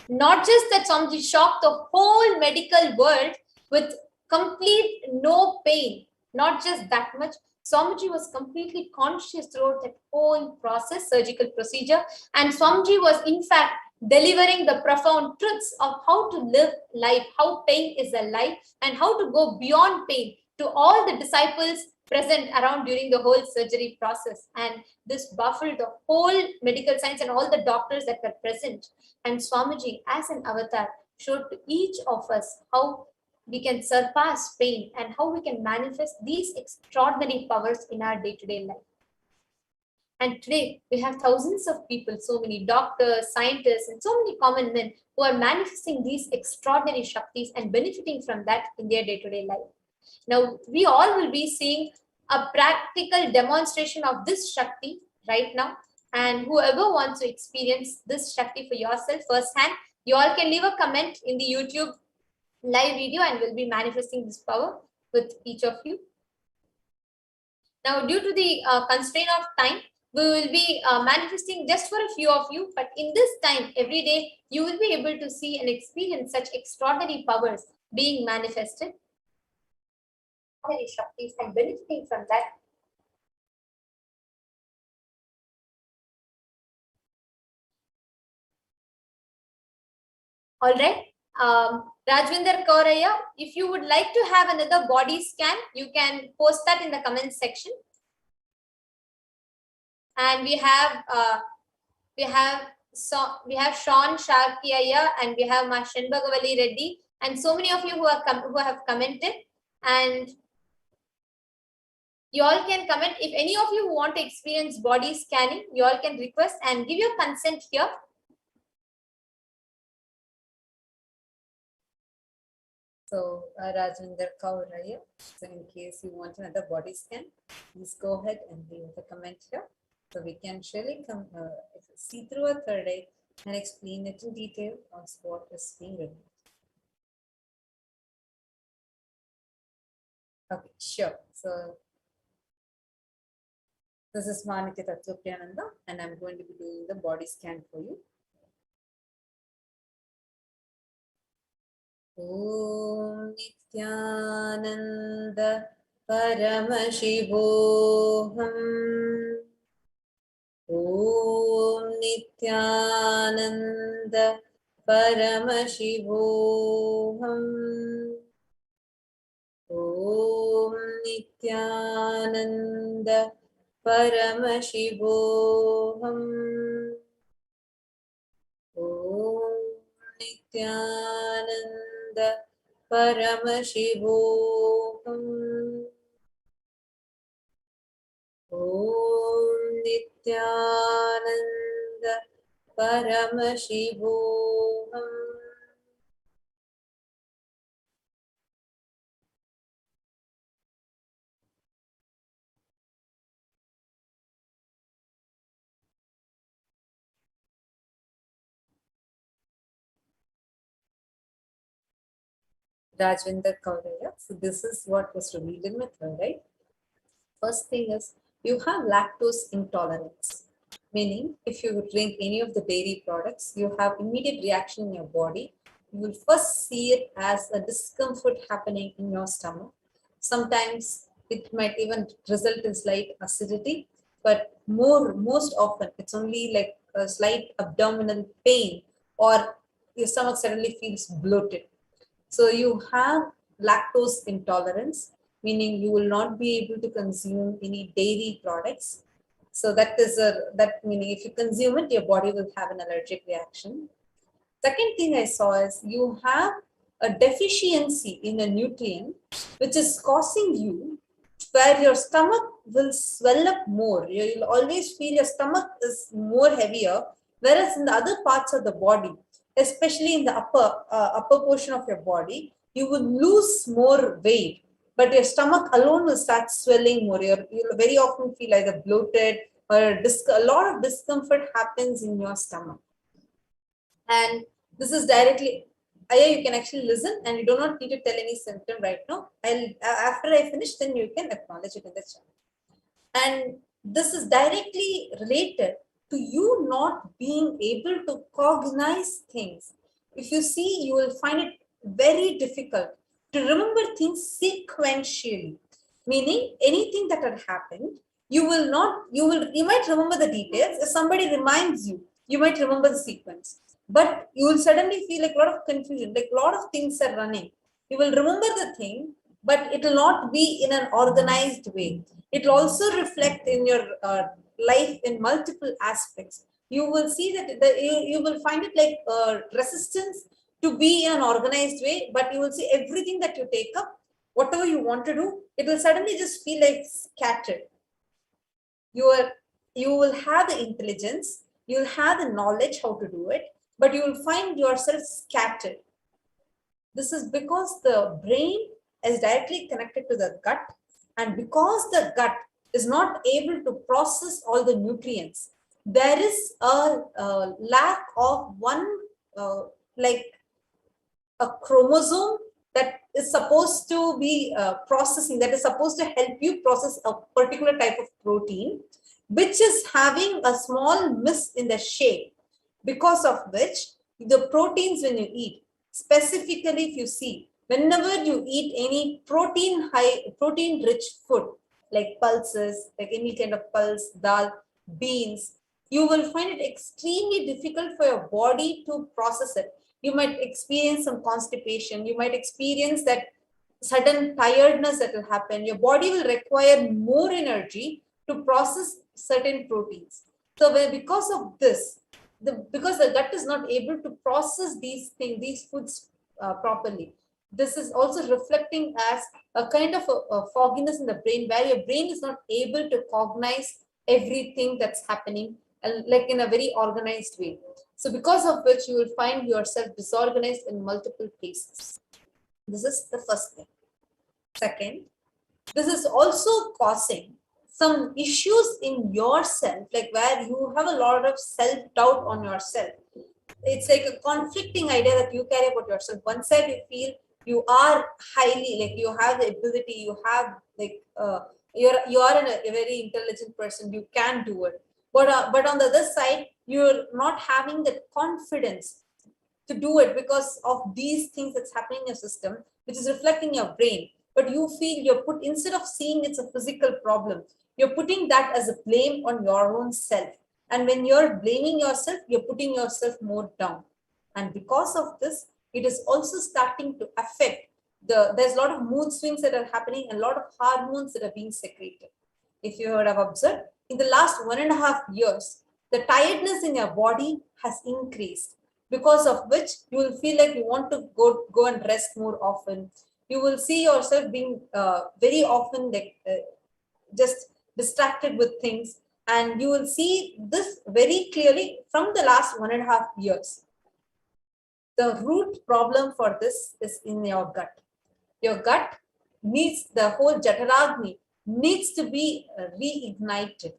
Not just that, Swamiji shocked the whole medical world with complete no pain. Not just that much, Swamiji was completely conscious throughout that whole process, surgical procedure, and Swamiji was in fact delivering the profound truths of how to live life, how pain is a lie, and how to go beyond pain to all the disciples present around during the whole surgery process. And this baffled the whole medical science and all the doctors that were present. And Swamiji, as an avatar, showed to each of us how we can surpass pain and how we can manifest these extraordinary powers in our day-to-day life. And today we have thousands of people, so many doctors, scientists, and so many common men who are manifesting these extraordinary Shaktis and benefiting from that in their day-to-day life. Now, we all will be seeing a practical demonstration of this Shakti right now. And whoever wants to experience this Shakti for yourself firsthand, you all can leave a comment in the YouTube live video and we'll be manifesting this power with each of you. Now, due to the constraint of time, we will be manifesting just for a few of you, but in this time, every day, you will be able to see and experience such extraordinary powers being manifested. Shaktis and benefiting from that. All right. Rajwinder Kauraya, if you would like to have another body scan, you can post that in the comment section. And we have Sean Sharkiaya and we have Mashan Bhagavali Reddy and so many of you who have commented. And you all can comment. If any of you who want to experience body scanning, you all can request and give your consent here. So, Rajwinder Kauraya, so in case you want another body scan, please go ahead and leave the comment here. So we can surely see through a third eye and explain it in detail on what is being revealed. Okay, sure. So this is Manitya Tattvapriyananda and I'm going to be doing the body scan for you. Om Nithyananda Paramashivoham. Om Nithyananda Paramashivoham. Om Nithyananda Paramashivoham. Om Nithyananda Paramashivoham. Om Nithyananda Paramashivoham. Rajwinder Kauraya. So this is what was revealed in my third eye. First thing is you have lactose intolerance, meaning if you drink any of the dairy products, you have immediate reaction in your body. You will first see it as a discomfort happening in your stomach. Sometimes it might even result in slight acidity, but most often it's only like a slight abdominal pain or your stomach suddenly feels bloated. So you have lactose intolerance, meaning you will not be able to consume any dairy products. So that meaning if you consume it, your body will have an allergic reaction. Second thing I saw is you have a deficiency in a nutrient which is causing you where your stomach will swell up more. You'll always feel your stomach is more heavier, whereas in the other parts of the body, especially in the upper portion of your body, you will lose more weight, but your stomach alone will start swelling more. You'll very often feel either bloated or a lot of discomfort happens in your stomach. And this is directly, Aya, you can actually listen and you do not need to tell any symptom right now. After I finish, then you can acknowledge it in the chat. And this is directly related to you not being able to cognize things. If you see, you will find it very difficult to remember things sequentially, meaning anything that had happened, you might remember the details. If somebody reminds you, you might remember the sequence, but you will suddenly feel like a lot of confusion, like a lot of things are running. You will remember the thing, but it will not be in an organized way. It will also reflect in your life in multiple aspects. You will see that you will find it like resistance to be in an organized way, but you will see everything that you take up, whatever you want to do, it will suddenly just feel like scattered. You will have the intelligence, you will have the knowledge how to do it, but you will find yourself scattered. This is because the brain is directly connected to the gut, and because the gut is not able to process all the nutrients, there is a lack of one like a chromosome that is supposed to be processing, that is supposed to help you process a particular type of protein, which is having a small miss in the shape, because of which the proteins when you eat, specifically if you see, whenever you eat any protein rich food, like pulses, like any kind of pulse, dal, beans, you will find it extremely difficult for your body to process it. You might experience some constipation. You might experience that sudden tiredness that will happen. Your body will require more energy to process certain proteins. So because of this, because the gut is not able to process these things, these foods properly, this is also reflecting as a kind of a fogginess in the brain, where your brain is not able to cognize everything that's happening like in a very organized way. So because of which you will find yourself disorganized in multiple places. This is the first thing. Second, this is also causing some issues in yourself, like where you have a lot of self-doubt on yourself. It's like a conflicting idea that you carry about yourself. One side you feel you are highly, like you have the ability, you have like you are a very intelligent person, you can do it. But on the other side, you're not having the confidence to do it because of these things that's happening in your system, which is reflecting your brain. But you feel you're put, instead of seeing it's a physical problem, you're putting that as a blame on your own self. And when you're blaming yourself, you're putting yourself more down. And because of this, it is also starting to affect there's a lot of mood swings that are happening and a lot of hormones that are being secreted. If you would have observed, in the last 1.5 years, the tiredness in your body has increased, because of which you will feel like you want to go and rest more often. You will see yourself being very often like just distracted with things, and you will see this very clearly from the last 1.5 years. The root problem for this is in your gut. Your gut needs, the whole Jataragni needs to be reignited.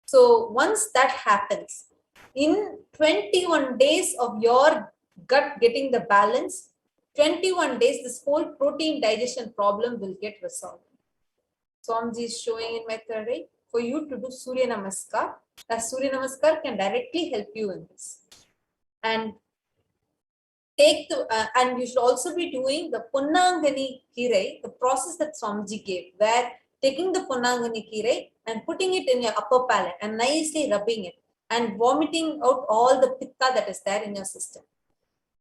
So once that happens, in 21 days of your gut getting the balance, 21 days, this whole protein digestion problem will get resolved. Swamiji is showing in my third eye for you to do Surya Namaskar. That Surya Namaskar can directly help you in this. And take the and you should also be doing the Punnangani Kirai, the process that Swamiji gave, where taking the Punnangani Kirai and putting it in your upper palate and nicely rubbing it and vomiting out all the pitta that is there in your system.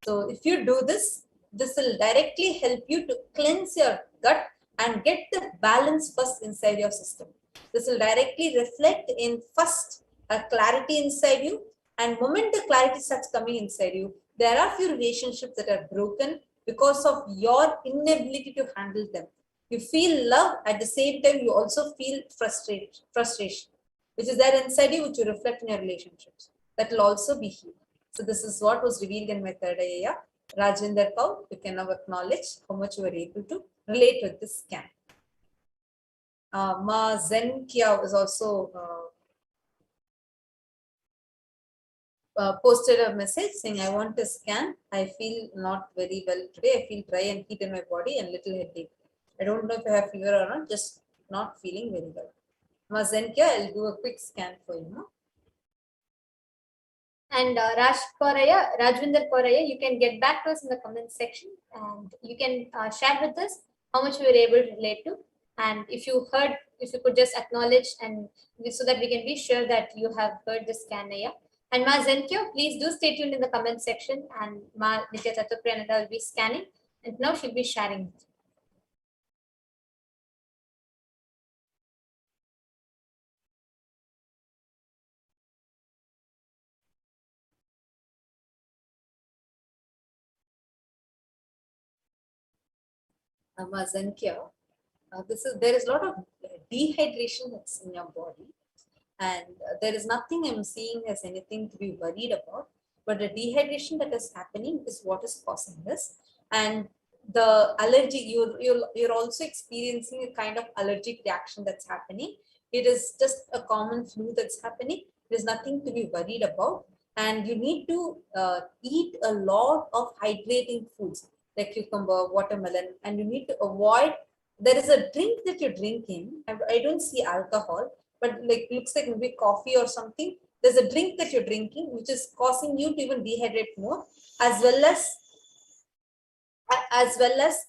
So if you do this, this will directly help you to cleanse your gut and get the balance first inside your system. This will directly reflect in first a clarity inside you, and moment the clarity starts coming inside you, there are few relationships that are broken because of your inability to handle them. You feel love, at the same time you also feel frustration, which is there inside you, which you reflect in your relationships. That will also be healed. So this is what was revealed in my third eye. Rajinder Kaur, you can now acknowledge how much you were able to relate with this scan. Ma Zen Kia was also posted a message saying, I want a scan. I feel not very well today. I feel dry and heat in my body and little headache. I don't know if I have fever or not, just not feeling very well. Ma Zen Kia, I'll do a quick scan for you. No? And Rajvinder Koraya, you can get back to us in the comment section and you can share with us how much you were able to relate to. And if you could just acknowledge and so that we can be sure that you have heard the scan. And Ma Zenkyo, please do stay tuned in the comment section, and Ma Nitya Tattvapriyananda will be scanning and now she'll be sharing it. Ma Zenkyo, there is a lot of dehydration that's in your body, and there is nothing I'm seeing as anything to be worried about, but the dehydration that is happening is what is causing this. And the allergy, you're also experiencing a kind of allergic reaction that's happening. It is just a common flu that's happening. There's nothing to be worried about, and you need to eat a lot of hydrating foods like cucumber, watermelon, and you need to avoid. There is a drink that you're drinking. I don't see alcohol, but like looks like maybe coffee or something. There's a drink that you're drinking which is causing you to even dehydrate more, as well as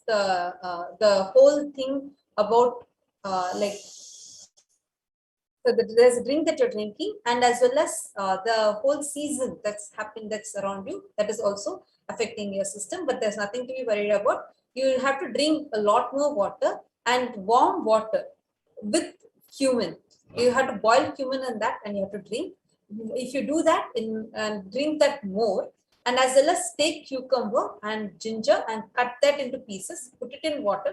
the whole thing about so there's a drink that you're drinking, and as well as the whole season that's happened that's around you, that is also affecting your system. But there's nothing to be worried about. You have to drink a lot more water, and warm water with cumin. You have to boil cumin in that, and you have to drink. If you do that and drink that more, and as well as take cucumber and ginger and cut that into pieces, put it in water,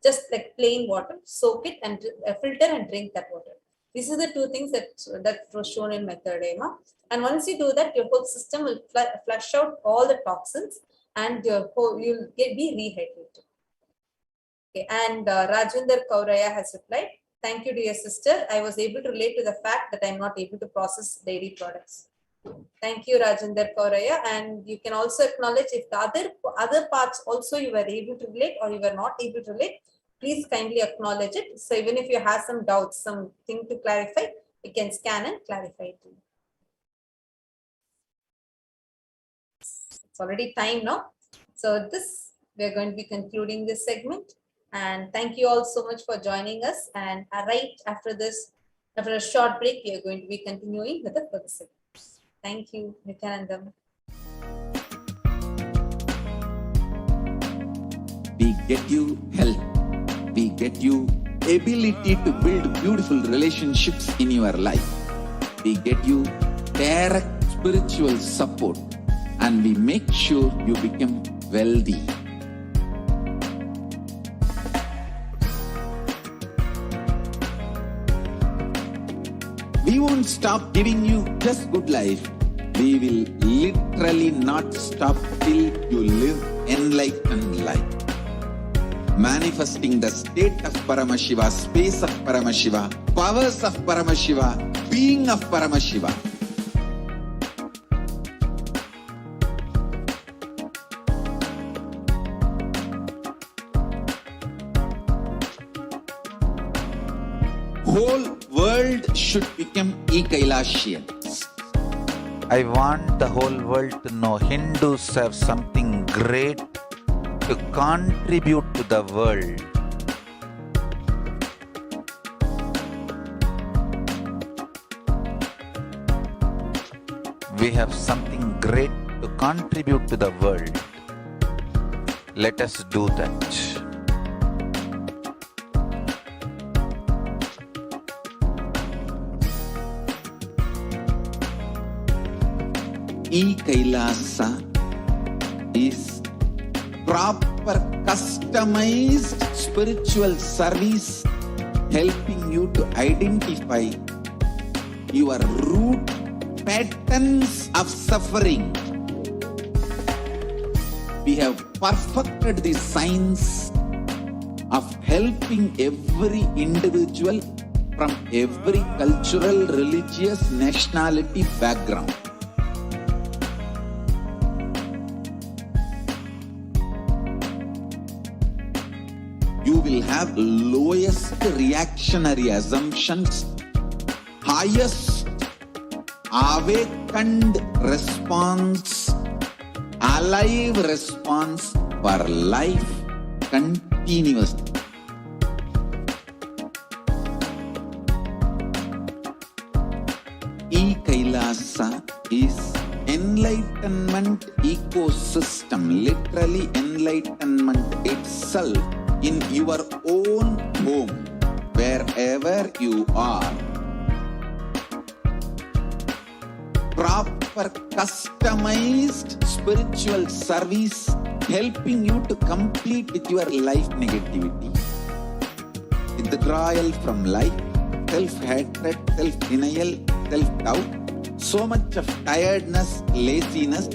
just like plain water, soak it and filter and drink that water. These are the two things that was shown in my third eye. And once you do that, your whole system will flush out all the toxins, and you'll be rehydrated. Okay, and Rajvinder Kauraya has replied, thank you, dear sister. I was able to relate to the fact that I'm not able to process dairy products. Thank you, Rajvinder Kauraya. And you can also acknowledge if the other parts also you were able to relate or you were not able to relate, please kindly acknowledge it. So even if you have some doubts, something to clarify, you can scan and clarify it. It's already time now. So we're going to be concluding this segment. And thank you all so much for joining us. And right after this, after a short break, we are going to be continuing with the further segments. Thank you, Nithyanandam. We get you health. We get you ability to build beautiful relationships in your life. We get you direct spiritual support, and we make sure you become wealthy. We won't stop giving you just good life. We will literally not stop till you live enlightened life. Manifesting the state of Paramashiva, space of Paramashiva, powers of Paramashiva, being of Paramashiva. Whole world should become KAILASians. I want the whole world to know Hindus have something great to contribute to the world. We have something great to contribute to the world. Let us do that. KAILASA is proper customized spiritual service helping you to identify your root patterns of suffering. We have perfected the science of helping every individual from every cultural, religious, nationality background. You will have lowest reactionary assumptions, highest awakened response, alive response for life continuously. KAILASA is enlightenment ecosystem, literally enlightenment itself in your own home, wherever you are. Proper customized spiritual service helping you to complete with your life negativity, withdrawal from life, self-hatred, self-denial, self-doubt, so much of tiredness, laziness.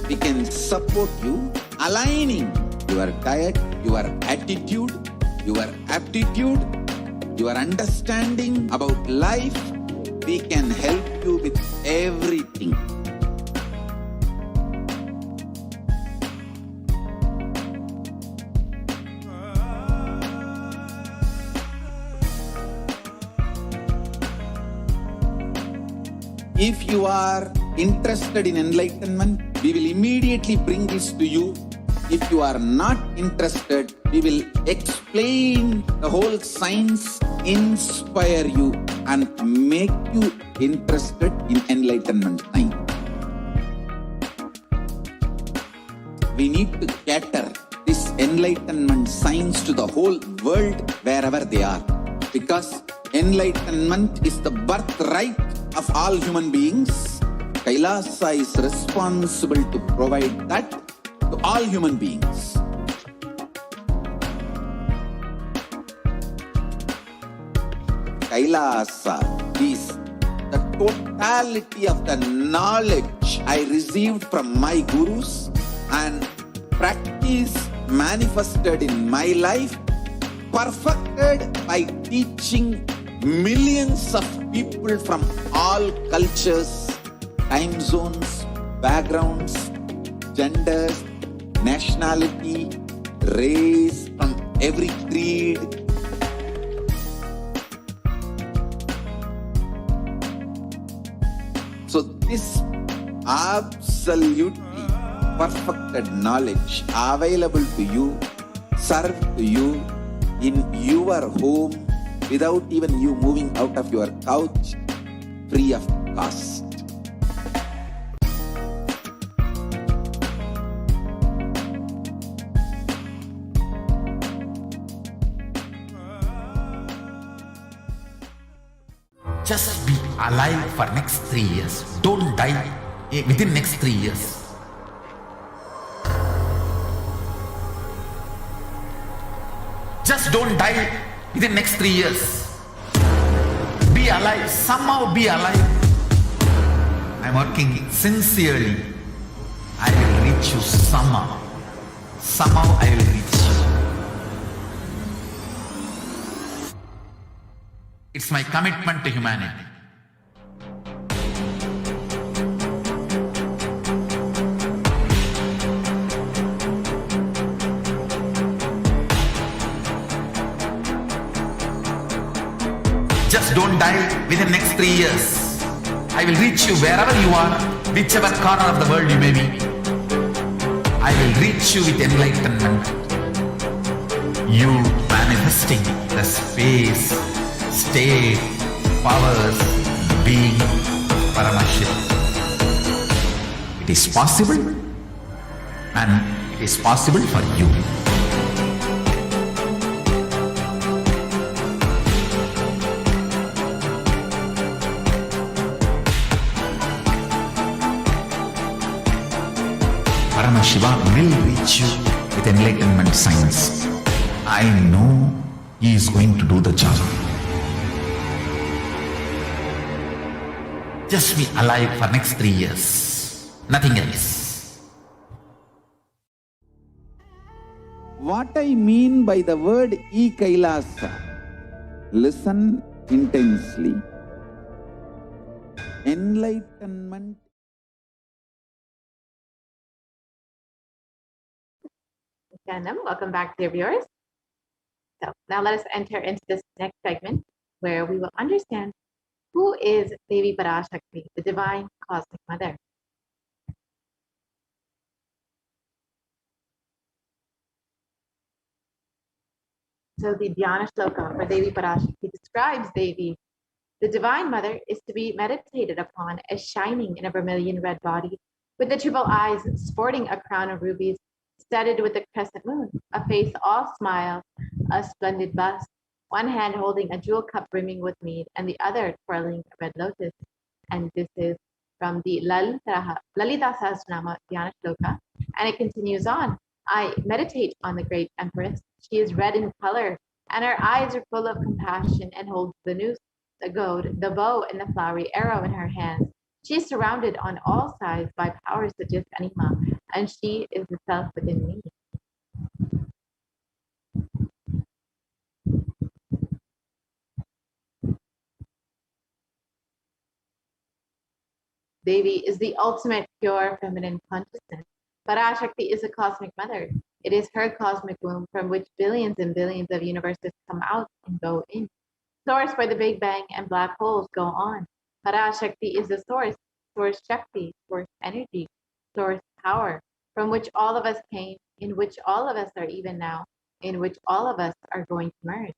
We can support you, aligning your diet, your attitude, your aptitude, your understanding about life. We can help you with everything. If you are interested in enlightenment, we will immediately bring this to you. If you are not interested, we will explain the whole science, inspire you and make you interested in enlightenment science. We need to cater this enlightenment science to the whole world wherever they are, because enlightenment is the birthright of all human beings. KAILASA is responsible to provide that to all human beings. KAILASA is the totality of the knowledge I received from my gurus and practice manifested in my life, perfected by teaching millions of people from all cultures, time zones, backgrounds, genders, nationality, race, from every creed. So this absolutely perfected knowledge available to you, served to you in your home without even you moving out of your couch, free of cost. Just be alive for next 3 years. Don't die within next 3 years. Just don't die within next 3 years. Be alive. Somehow be alive. I'm working sincerely. I will reach you somehow. Somehow I will reach you. It's my commitment to humanity. Just don't die within next 3 years. I will reach you wherever you are, whichever corner of the world you may be. I will reach you with enlightenment. You manifesting the space, state, powers, being, Paramashivoham. It is possible, and it is possible for you. Paramashiva will reach you with enlightenment science. I know he is going to do the job. Just be alive for next 3 years. Nothing else. What I mean by the word KAILASA, listen intensely. Enlightenment. Welcome back, dear viewers. So now let us enter into this next segment where we will understand who is Devi Parashakti, the divine cosmic mother. So the Dhyana Shloka for Devi Parashakti describes Devi. The divine mother is to be meditated upon as shining in a vermilion red body, with the triple eyes sporting a crown of rubies, studded with the crescent moon, a face all smiles, a splendid bust, one hand holding a jewel cup brimming with mead, and the other twirling a red lotus. And this is from the Lalita Sahasranama Dhyana Shloka. And it continues on. I meditate on the great empress. She is red in color, and her eyes are full of compassion and holds the noose, the goad, the bow, and the flowery arrow in her hands. She is surrounded on all sides by powers such as Anima, and she is the self within me. Devi is the ultimate pure feminine consciousness. Parashakti is a cosmic mother. It is her cosmic womb from which billions and billions of universes come out and go in. Source where the Big Bang and black holes go on. Parashakti is the source, source Shakti, source energy, source power, from which all of us came, in which all of us are even now, in which all of us are going to merge.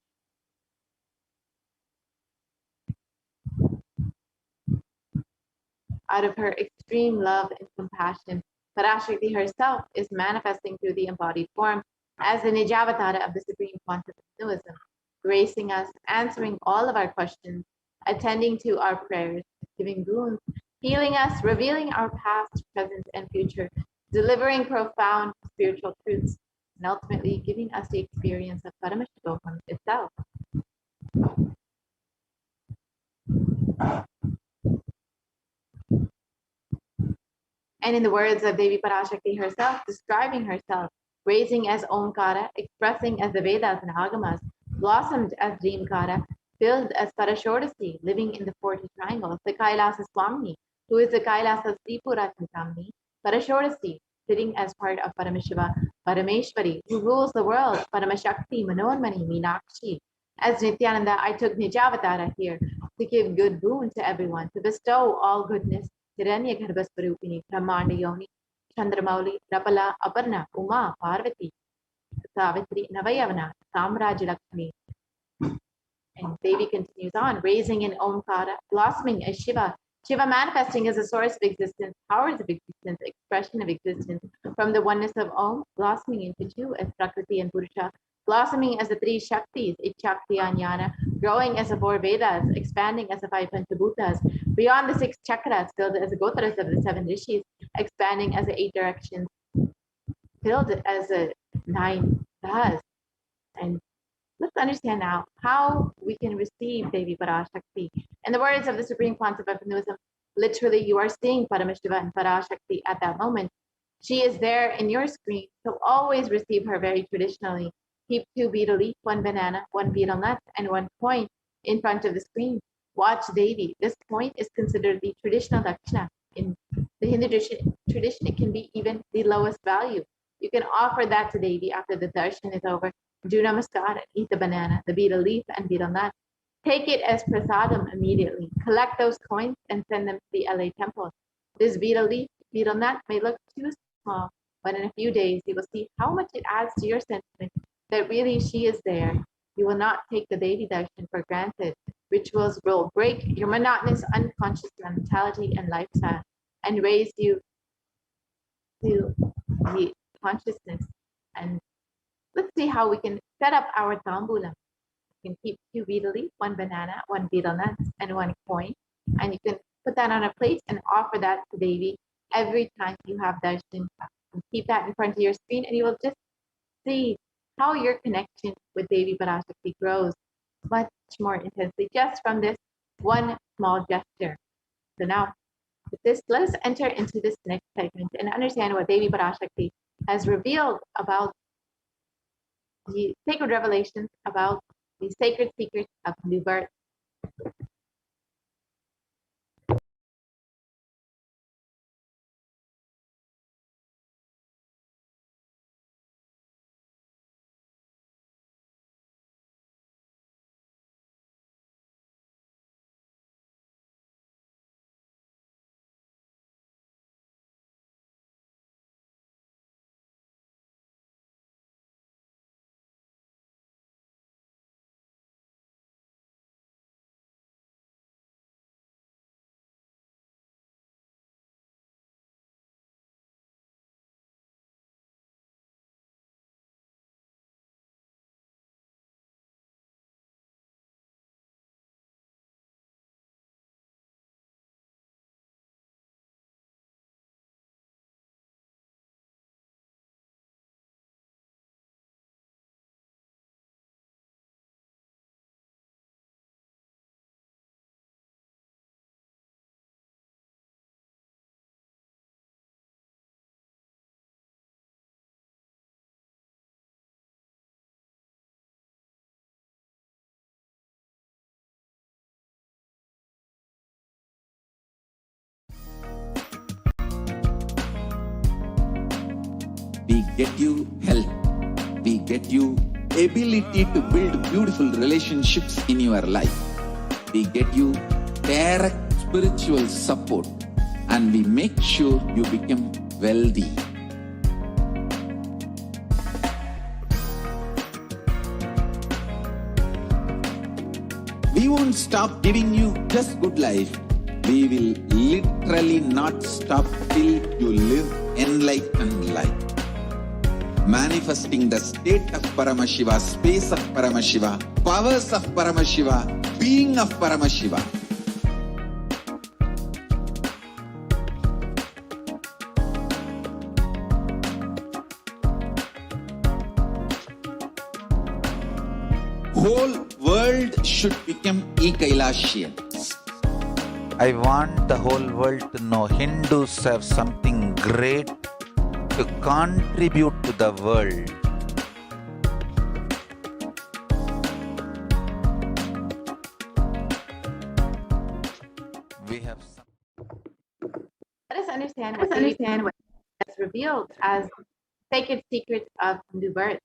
Out of her extreme love and compassion, Parashakti herself is manifesting through the embodied form as the Nijavatara of the Supreme Quantum of Hinduism, gracing us, answering all of our questions, attending to our prayers, giving boons, healing us, revealing our past, present, and future, delivering profound spiritual truths, and ultimately giving us the experience of Paramashivoham itself. And in the words of Devi Parashakti herself, describing herself, raising as Omkara, expressing as the Vedas and Agamas, blossomed as Dreamkara, filled as Parashakti, living in the 40 triangles, the Kailasa Swami, who is the Kailasa Tripura Chintamani, Parashakti, sitting as part of Paramashiva, Parameshwari, who rules the world, Paramashakti, Manonmani, Meenakshi. As Nithyananda, I took Nijavatara here to give good boon to everyone, to bestow all goodness. Hiranya Garbhasvarupini, Brahmanda Yoni, Chandramauli, Rapala, Aparna, Uma, Parvati, Savitri, Navayavana, Samraj Lakshmi. And Devi continues on, raising in Omkara, blossoming as Shiva, Shiva manifesting as a source of existence, powers of existence, expression of existence, from the oneness of Om, blossoming into two as Prakriti and Purusha, blossoming as the three Shaktis, Ichakti and Jnana, growing as the four Vedas, expanding as the five Panchabhutas, beyond the six chakras, filled as the Gotaras of the seven Rishis, expanding as the eight directions, filled as the nine Dahas. And let's understand now how we can receive Devi Parashakti. In the words of the Supreme Quantum of Hinduism, literally you are seeing Paramashiva and Parashakti at that moment. She is there in your screen, so always receive her very traditionally. Keep 2 betel leaf, 1 banana, 1 betel nut, and 1 coin in front of the screen. Watch Devi. This point is considered the traditional dakshina. In the Hindu tradition, it can be even the lowest value. You can offer that to Devi after the darshan is over. Do namaskar and eat the banana, the betel leaf, and betel nut. Take it as prasadam immediately. Collect those coins and send them to the LA temple. This betel leaf, betel nut may look too small, but in a few days you will see how much it adds to your sentiment that really she is there. You will not take the Devi darshan for granted. Rituals will break your monotonous unconscious mentality and lifestyle and raise you to the consciousness. And let's see how we can set up our tambulam. You can keep 2 betel leaf, 1 banana, 1 betel nut, and 1 coin. And you can put that on a plate and offer that to Devi every time you have darshan And keep that in front of your screen, and you will just see how your connection with Devi Parashakti grows much more intensely just from this one small gesture. So now, with this, let us enter into this next segment and understand what Devi Parashakti has revealed about the sacred revelations about the sacred secrets of new birth. We get you health. We get you ability to build beautiful relationships in your life. We get you direct spiritual support, and we make sure you become wealthy. We won't stop giving you just good life. We will literally not stop till you live enlightened life. Manifesting the state of Paramashiva, space of Paramashiva, powers of Paramashiva, being of Paramashiva. Whole world should become KAILAShians. I want the whole world to know Hindus have something great to contribute to the world. We have Let us understand what has revealed as sacred secrets of new birth.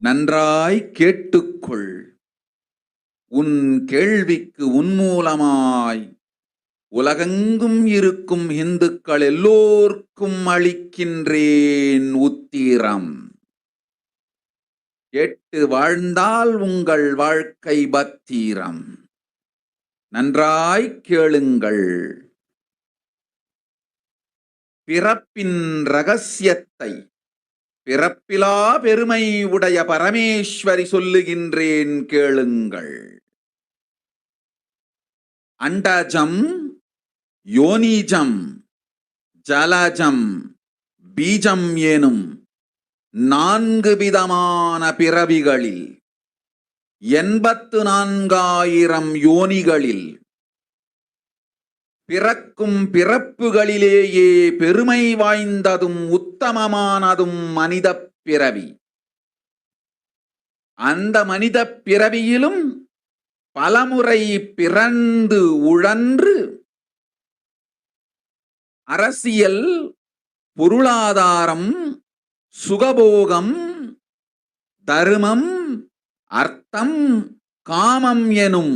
நன்றாய் கேட்டுக்கொள். உன் கேள்விக்கு உன்மூலமாய் உலகெங்கும் இருக்கும் இந்துக்கள் எல்லோர்க்கும் அளிக்கின்றேன் உத்திரம். கேட்டு வாழ்ந்தால் உங்கள் வாழ்க்கை பத்திரம். நன்றாய் கேளுங்கள். பிறப்பின் ரகசியத்தை பிறப்பிலா பெருமை உடைய பரமேஸ்வரி சொல்லுகின்றேன் கேளுங்கள். அண்டஜம், யோனிஜம், ஜலஜம், பீஜம் எனும் 4 விதமான பிறவிகளில் 84,000 யோனிகளில் பிறக்கும் பிறப்புகளிலேயே பெருமை வாய்ந்ததும் உத்தமமானதும் மனித பிறவி. அந்த மனித பிறவியிலும் பலமுறை பிறந்து உழன்று அரசியல், பொருளாதாரம், சுகபோகம், தர்மம், அர்த்தம், காமம் எனும்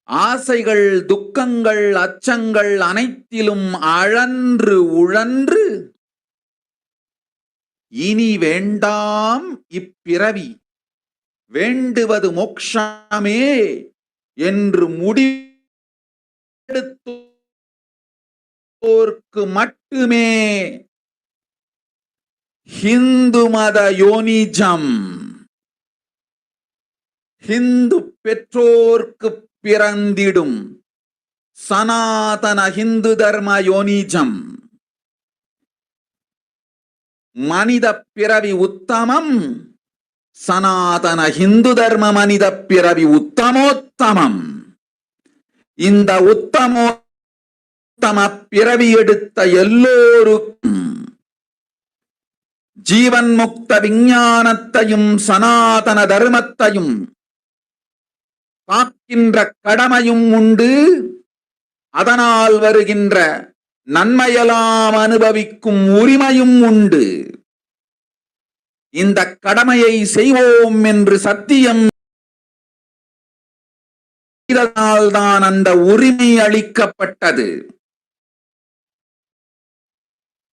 ஆசைகள், துக்கங்கள், அச்சங்கள் அனைத்திலும் அழன்று உழன்று இனி வேண்டாம் இப்பிறவி, வேண்டுவது மோட்சமே என்று முடிவெடுத்தோர்க்கு மட்டுமே ஹிந்து மத யோனிஜம், ஹிந்து பெற்றோர்க்கு பிறந்திடும் சனாதன ஹிந்து தர்ம யோனிஜம். மனித பிறவி உத்தமம். சனாதன ஹிந்து தர்ம மனித பிறவி உத்தமோத்தமம். இந்த உத்தமோத்தம பிறவி எடுத்த எல்லோருக்கும் ஜீவன் முக்த விஞ்ஞானத்தையும் சனாதன தர்மத்தையும் காக்கின்ற கடமையும் உண்டு. அதனால் வருகின்ற நன்மையெல்லாம் அனுபவிக்கும் உரிமையும் உண்டு. இந்த கடமையை செய்வோம் என்று சத்தியம் செய்ததால்தான் அந்த உரிமை அளிக்கப்பட்டது.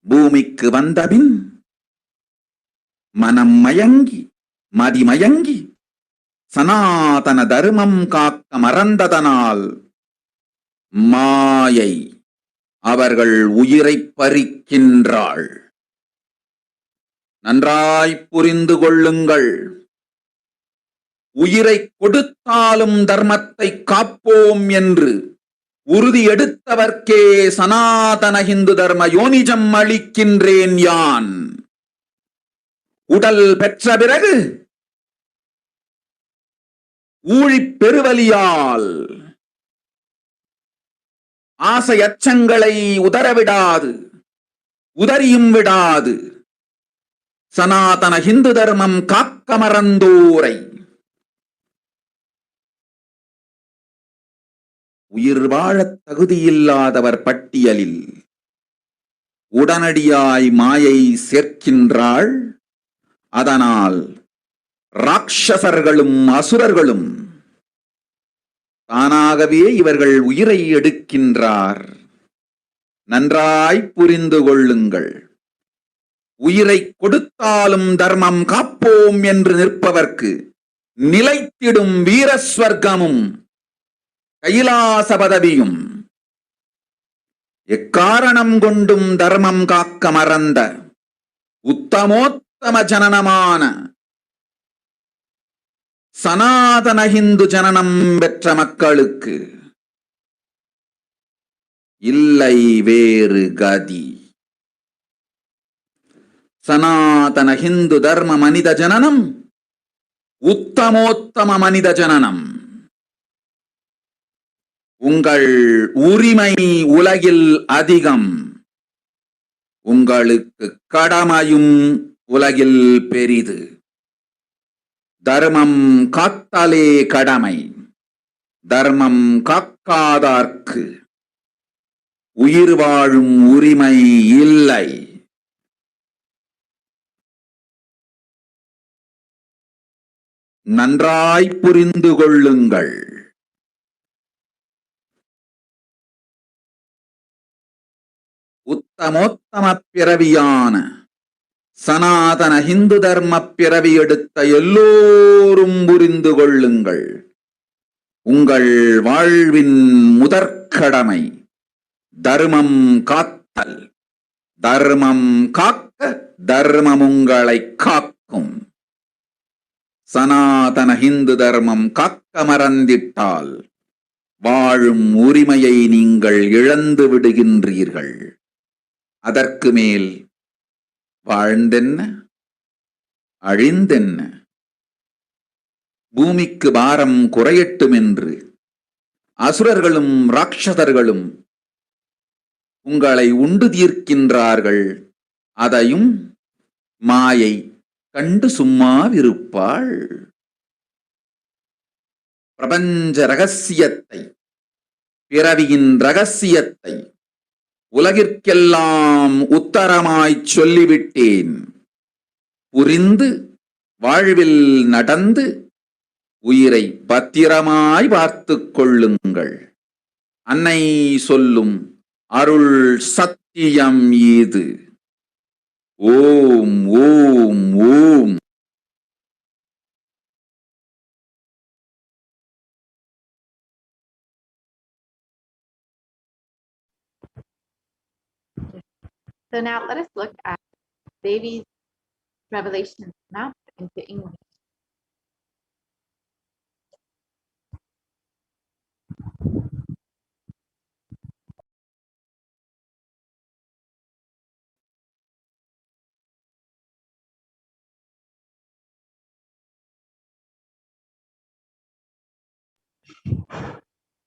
பூமிக்கு வந்தபின் மனம் மயங்கி மதிமயங்கி சனாதன தர்மம் காக்க மறந்ததனால் மாயை அவர்கள் உயிரை பறிக்கின்றாள். நன்றாய் புரிந்து கொள்ளுங்கள். உயிரை கொடுத்தாலும் தர்மத்தை காப்போம் என்று உறுதி எடுத்தவர்க்கே சனாதன ஹிந்து தர்ம யோனிஜம் அளிக்கின்றேன் யான். உடல் பெற்ற பிறகு ஊழிப் பெருவலியால் ஆசை அச்சங்களை உதறவிடாது, உதறியும் விடாது சனாதன ஹிந்து தர்மம் காக்க மறந்தோரை உயிர் வாழத் தகுதியில்லாதவர் பட்டியலில் உடனடியாய் மாயை சேர்க்கின்றாள். அதனால் ராட்சசர்களும் அசுரர்களும் தானாகவே இவர்கள் உயிரை எடுக்கின்றார். நன்றாய் புரிந்து கொள்ளுங்கள். உயிரை கொடுத்தாலும் தர்மம் காப்போம் என்று நிற்பவர்க்கு நிலைத்திடும் வீரஸ்வர்க்கமும் கைலாச பதவியும் எக்காரணம் கொண்டும் தர்மம் காக்க மறந்த உத்தமோத்தம ஜனனமான சனாதன ஹிந்து ஜனனம் பெற்ற மக்களுக்கு இல்லை வேறு கதி. சனாதன ஹிந்து தர்ம மனித ஜனனம் உத்தமோத்தம மனித ஜனனம். உங்கள் உரிமை உலகில் அதிகம். உங்களுக்கு கடமையும் உலகில் பெரிது. தர்மம் காத்தாலே கடமை. தர்மம் காக்காதார்க்கு உயிர் வாழும் உரிமை இல்லை. நன்றாய் புரிந்து கொள்ளுங்கள். உத்தமோத்தம பிறவியான சனாதன ஹிந்து தர்ம பிறவி எடுத்த எல்லோரும் புரிந்து கொள்ளுங்கள். உங்கள் வாழ்வின் முதற்கடமை தர்மம் காத்தல். தர்மம் காக்க தர்மம் உங்களை காக்கும். சனாதன ஹிந்து தர்மம் காக்க மறந்திட்டால் வாழும் உரிமையை நீங்கள் இழந்து விடுகின்றீர்கள். அதற்கு மேல் வாழ்ந்தென்ன அழிந்தென்ன? பூமிக்கு பாரம் குறையட்டும் என்று அசுரர்களும் ராட்சதர்களும் உங்களை உண்டு தீர்க்கின்றார்கள். அதையும் மாயை கண்டு சும்மாவிருப்பாள். பிரபஞ்ச ரகசியத்தை, பிறவியின் ரகசியத்தை உலகிற்கெல்லாம் உத்தரமாய்ச் சொல்லிவிட்டேன். புரிந்து வாழ்வில் நடந்து உயிரை பத்திரமாய் பார்த்துக் கொள்ளுங்கள். அன்னை சொல்லும் அருள் சத்தியம் இது. ஓம் ஓம் ஓம். So now let us look at Devi's revelations mapped into English.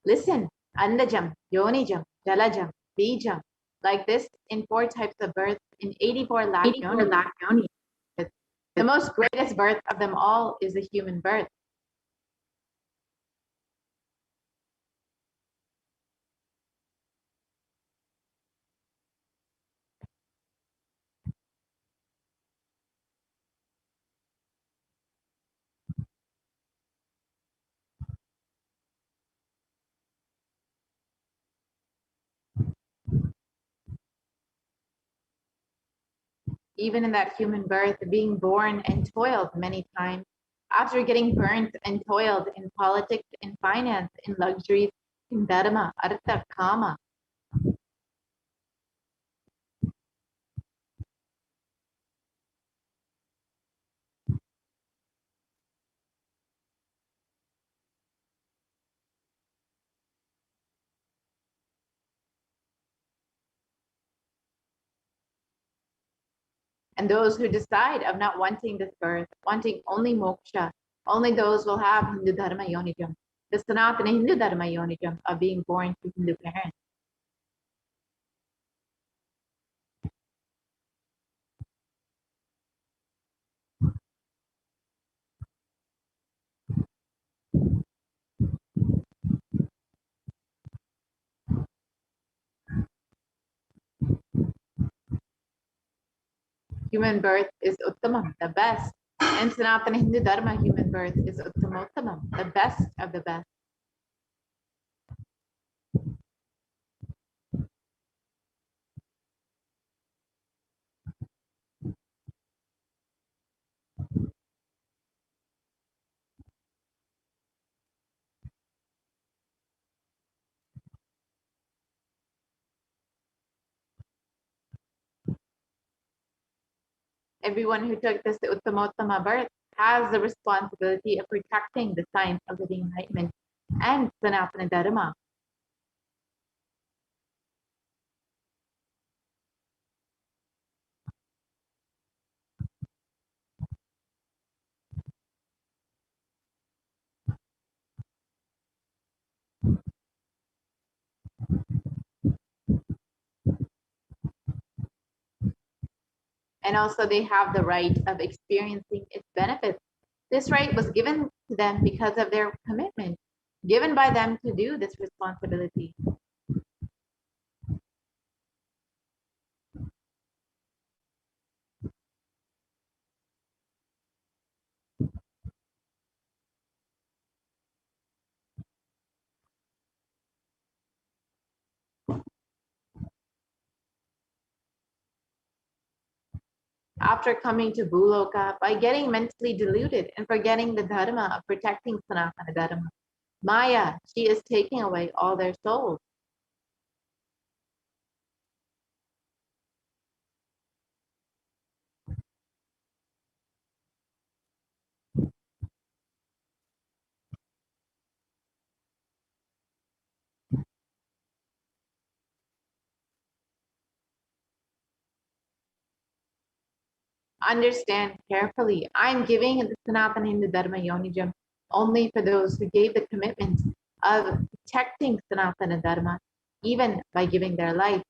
Listen, Andajam, Yonijam, Jalajam, Bijam, like this in 4 types of birth in 84 lakh yoni. The most greatest birth of them all is the human birth. Even in that human birth, being born and toiled many times, after getting burnt and toiled in politics, in finance, in luxuries, in dharma, artha, kama. And those who decide of not wanting this birth, wanting only moksha, only those will have Hindu Dharma Yonijam, the Sanatana Hindu Dharma Yonijam of being born to Hindu parents. Human birth is Uttamam, the best. And Sanatana Hindu Dharma human birth is Uttamottamam, the best of the best. Everyone who took this Uttamottama birth has the responsibility of protecting the science of living enlightenment and Sanatana Dharma. And also they have the right of experiencing its benefits. This right was given to them because of their commitment, given by them to do this responsibility. After coming to Bhuloka, by getting mentally deluded and forgetting the dharma of protecting Sanatana Dharma, Maya, she is taking away all their souls. Understand carefully. I'm giving the Sanatana Hindu Dharma Yonijam only for those who gave the commitment of protecting Sanatana Dharma, even by giving their life.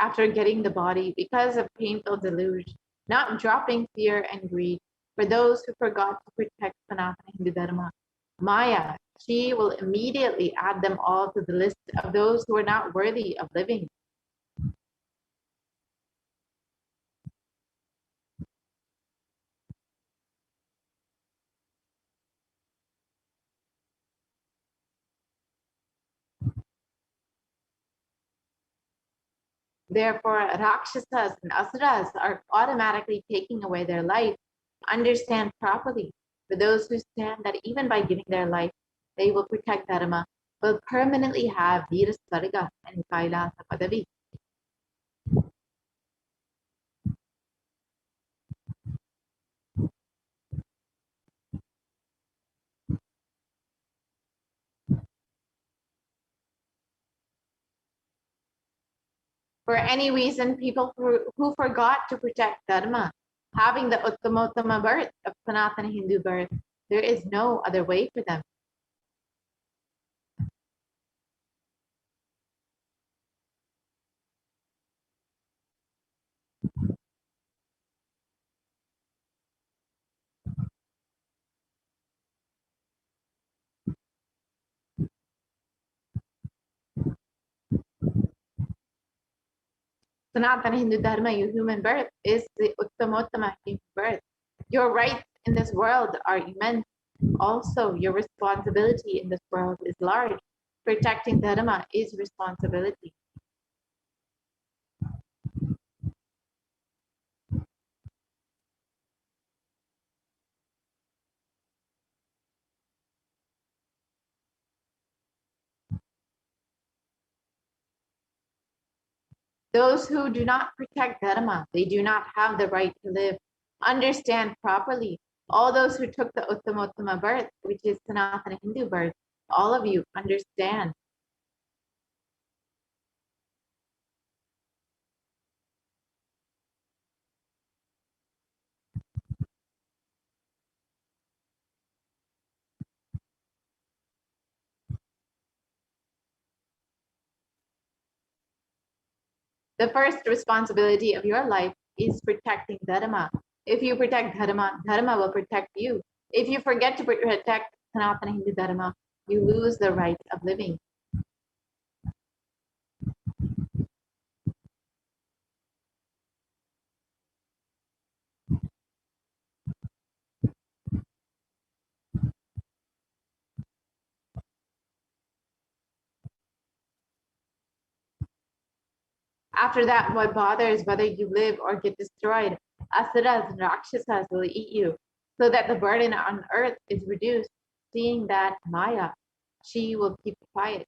After getting the body because of painful deluge, not dropping fear and greed for those who forgot to protect Sanatana Hindu Dharma. Maya, she will immediately add them all to the list of those who are not worthy of living. Therefore, Rakshasas and Asuras are automatically taking away their life. Understand properly. For those who stand that even by giving their life, they will protect Dharma, will permanently have Veera Sarga and KAILASA Padavi. For any reason, people who forgot to protect Dharma, having the Uttamottama birth of Sanatana Hindu birth, there is no other way for them. Sanatana Hindu Dharma, your human birth, is the Uttamottama human birth. Your rights in this world are immense. Also, your responsibility in this world is large. Protecting Dharma is responsibility. Those who do not protect Dharma, they do not have the right to live. Understand properly. All those who took the Uttamottama birth, which is Sanatana Hindu birth, all of you understand. The first responsibility of your life is protecting Dharma. If you protect Dharma, Dharma will protect you. If you forget to protect Sanatana Hindu Dharma, you lose the right of living. After that, what bothers whether you live or get destroyed? Asuras and Rakshasas will eat you, so that the burden on earth is reduced. Seeing that Maya, she will keep quiet.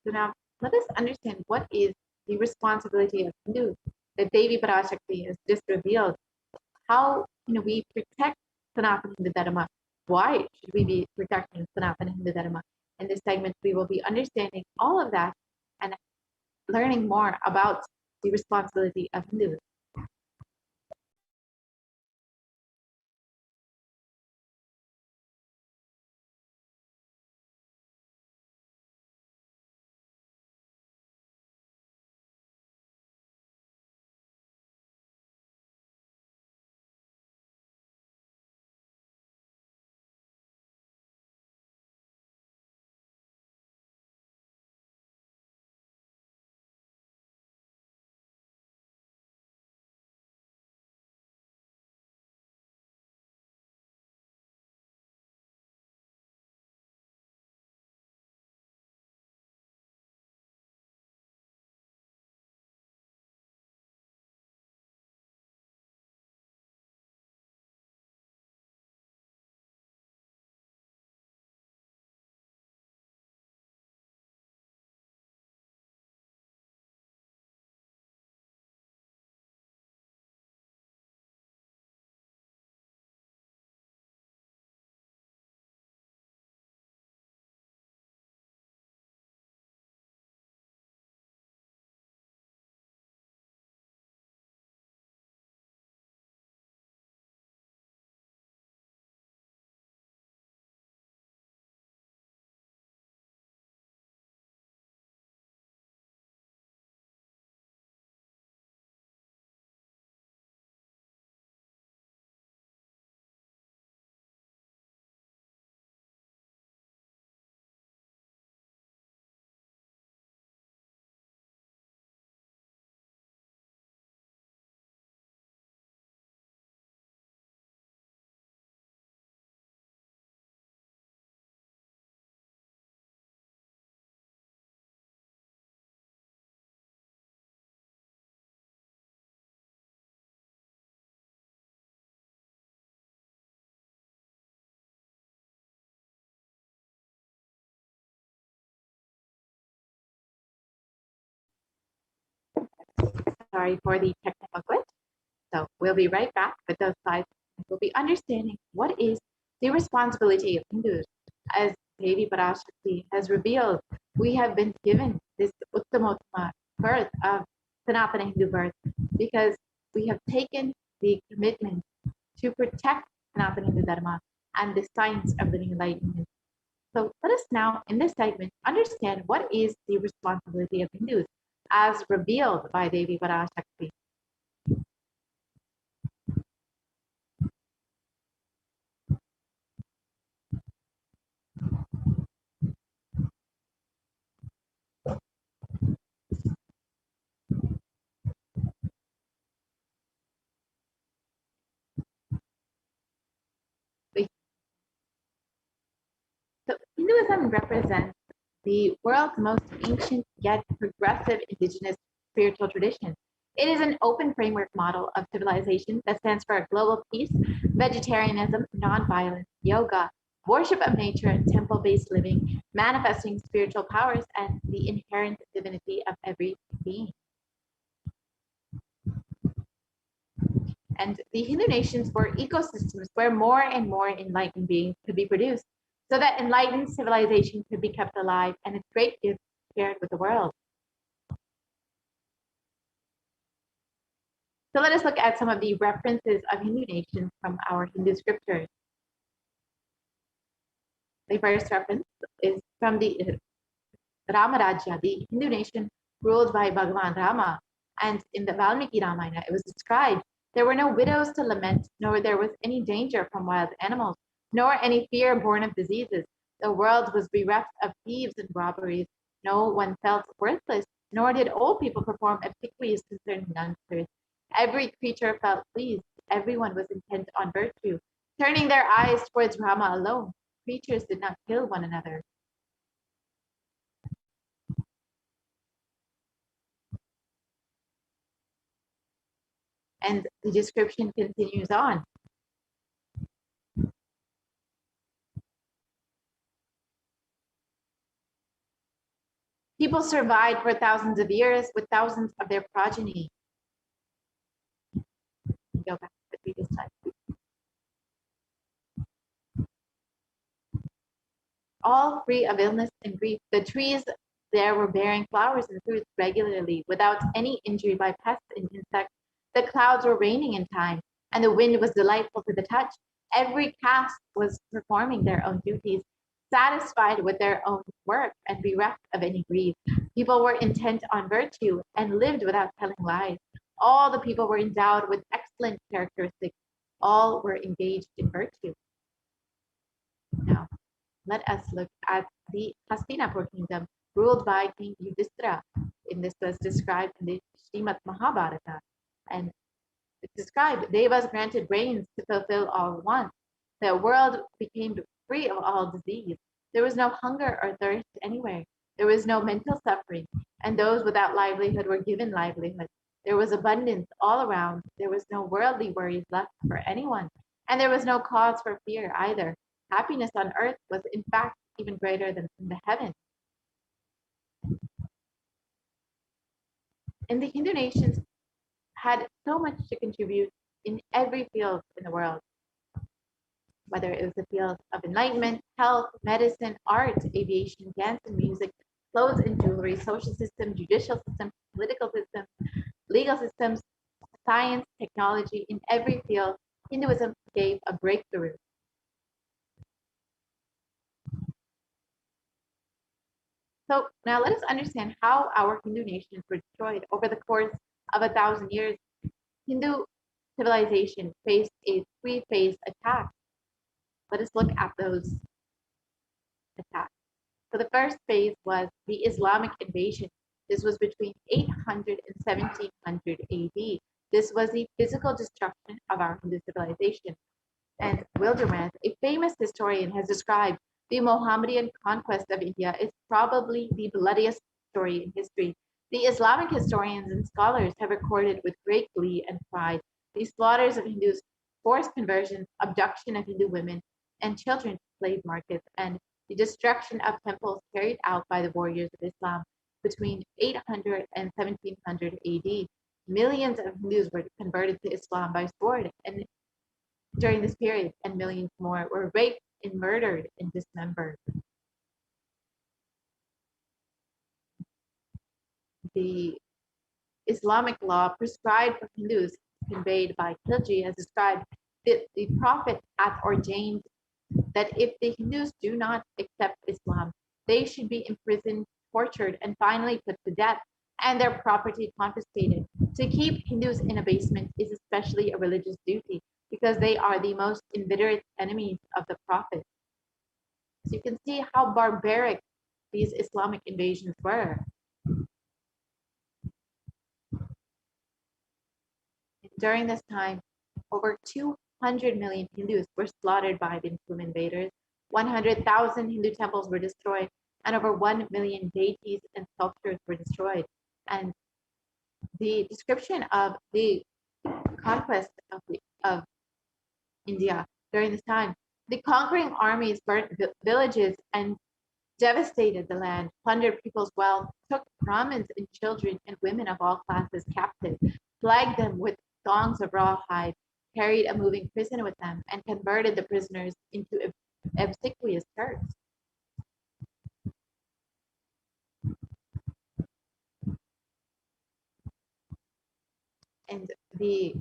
So now let us understand what is the responsibility of Hindus. The Devi Parashakti is just revealed. How can we protect Sanatana Hindu Dharma? Why should we be protecting Sanatana Hindu Dharma? In this segment, we will be understanding all of that and learning more about the responsibility of Hindus. sorry for the technical glitch. So we'll be right back with those slides. We'll be understanding what is the responsibility of Hindus. As Devi Parashakti has revealed, we have been given this Uttamottama birth of Sanatana Hindu birth because we have taken the commitment to protect Sanatana Hindu Dharma and the science of living enlightenment. So let us now, in this segment, understand what is the responsibility of Hindus as revealed by Devi Parashakti. So Hinduism represents the world's most ancient yet progressive indigenous spiritual tradition. It is an open framework model of civilization that stands for global peace, vegetarianism, nonviolence, yoga, worship of nature, and temple-based living, manifesting spiritual powers and the inherent divinity of every being. And the Hindu nations were ecosystems where more and more enlightened beings could be produced, so that enlightened civilization could be kept alive and its great gifts shared with the world. So let us look at some of the references of Hindu nations from our Hindu scriptures. The first reference is from the Ramarajya, the Hindu nation ruled by Bhagavan Rama. And in the Valmiki Ramayana, it was described there were no widows to lament, nor there was any danger from wild animals, nor any fear born of diseases. The world was bereft of thieves and robberies. No one felt worthless, nor did old people perform obsequies concerning youngsters. Every creature felt pleased. Everyone was intent on virtue, turning their eyes towards Rama alone. Creatures did not kill one another. And the description continues on. People survived for thousands of years with thousands of their progeny. Go back to the previous slide. All free of illness and grief. The trees there were bearing flowers and fruits regularly without any injury by pests and insects. The clouds were raining in time, and the wind was delightful to the touch. Every caste was performing their own duties, satisfied with their own work and bereft of any greed. People were intent on virtue and lived without telling lies. All the people were endowed with excellent characteristics. All were engaged in virtue. Now, let us look at the Hastinapur kingdom ruled by King Yudhishthira. And this was described in the Srimad Mahabharata. And it's described, Devas granted rains to fulfill all wants. The world became free of all disease. There was no hunger or thirst anywhere. There was no mental suffering. And those without livelihood were given livelihood. There was abundance all around. There was no worldly worries left for anyone. And there was no cause for fear either. Happiness on earth was in fact even greater than in the heavens. And the Hindu nations had so much to contribute in every field in the world, whether it was the field of enlightenment, health, medicine, art, aviation, dance and music, clothes and jewelry, social system, judicial system, political system, legal systems, science, technology. In every field, Hinduism gave a breakthrough. So now let us understand how our Hindu nations were destroyed. Over the course of 1,000 years, Hindu civilization faced a three-phase attack. Let us look at those attacks. So the first phase was the Islamic invasion. This was between 800 and 1700 AD. This was the physical destruction of our Hindu civilization. And Wildermuth, a famous historian, has described the Mohammedan conquest of India is probably the bloodiest story in history. The Islamic historians and scholars have recorded with great glee and pride the slaughters of Hindus, forced conversions, abduction of Hindu women and children to slave markets, and the destruction of temples carried out by the warriors of Islam between 800 and 1700 AD. millions of Hindus were converted to Islam by sword and during this period, and millions more were raped and murdered and dismembered. The Islamic law prescribed for Hindus, conveyed by Khilji, as described that the Prophet hath ordained that if the Hindus do not accept Islam, they should be imprisoned, tortured, and finally put to death, and their property confiscated. To keep Hindus in abasement is especially a religious duty, because they are the most inveterate enemies of the Prophet. So you can see how barbaric these Islamic invasions were. During this time, over 200 million Hindus were slaughtered by the Muslim invaders, 100,000 Hindu temples were destroyed, and over 1 million deities and sculptures were destroyed. And the description of the conquest of India during this time, the conquering armies burnt villages and devastated the land, plundered people's wealth, took Brahmins and children and women of all classes captive, flagged them with thongs of rawhide, carried a moving prison with them, and converted the prisoners into obsequious Turks. And the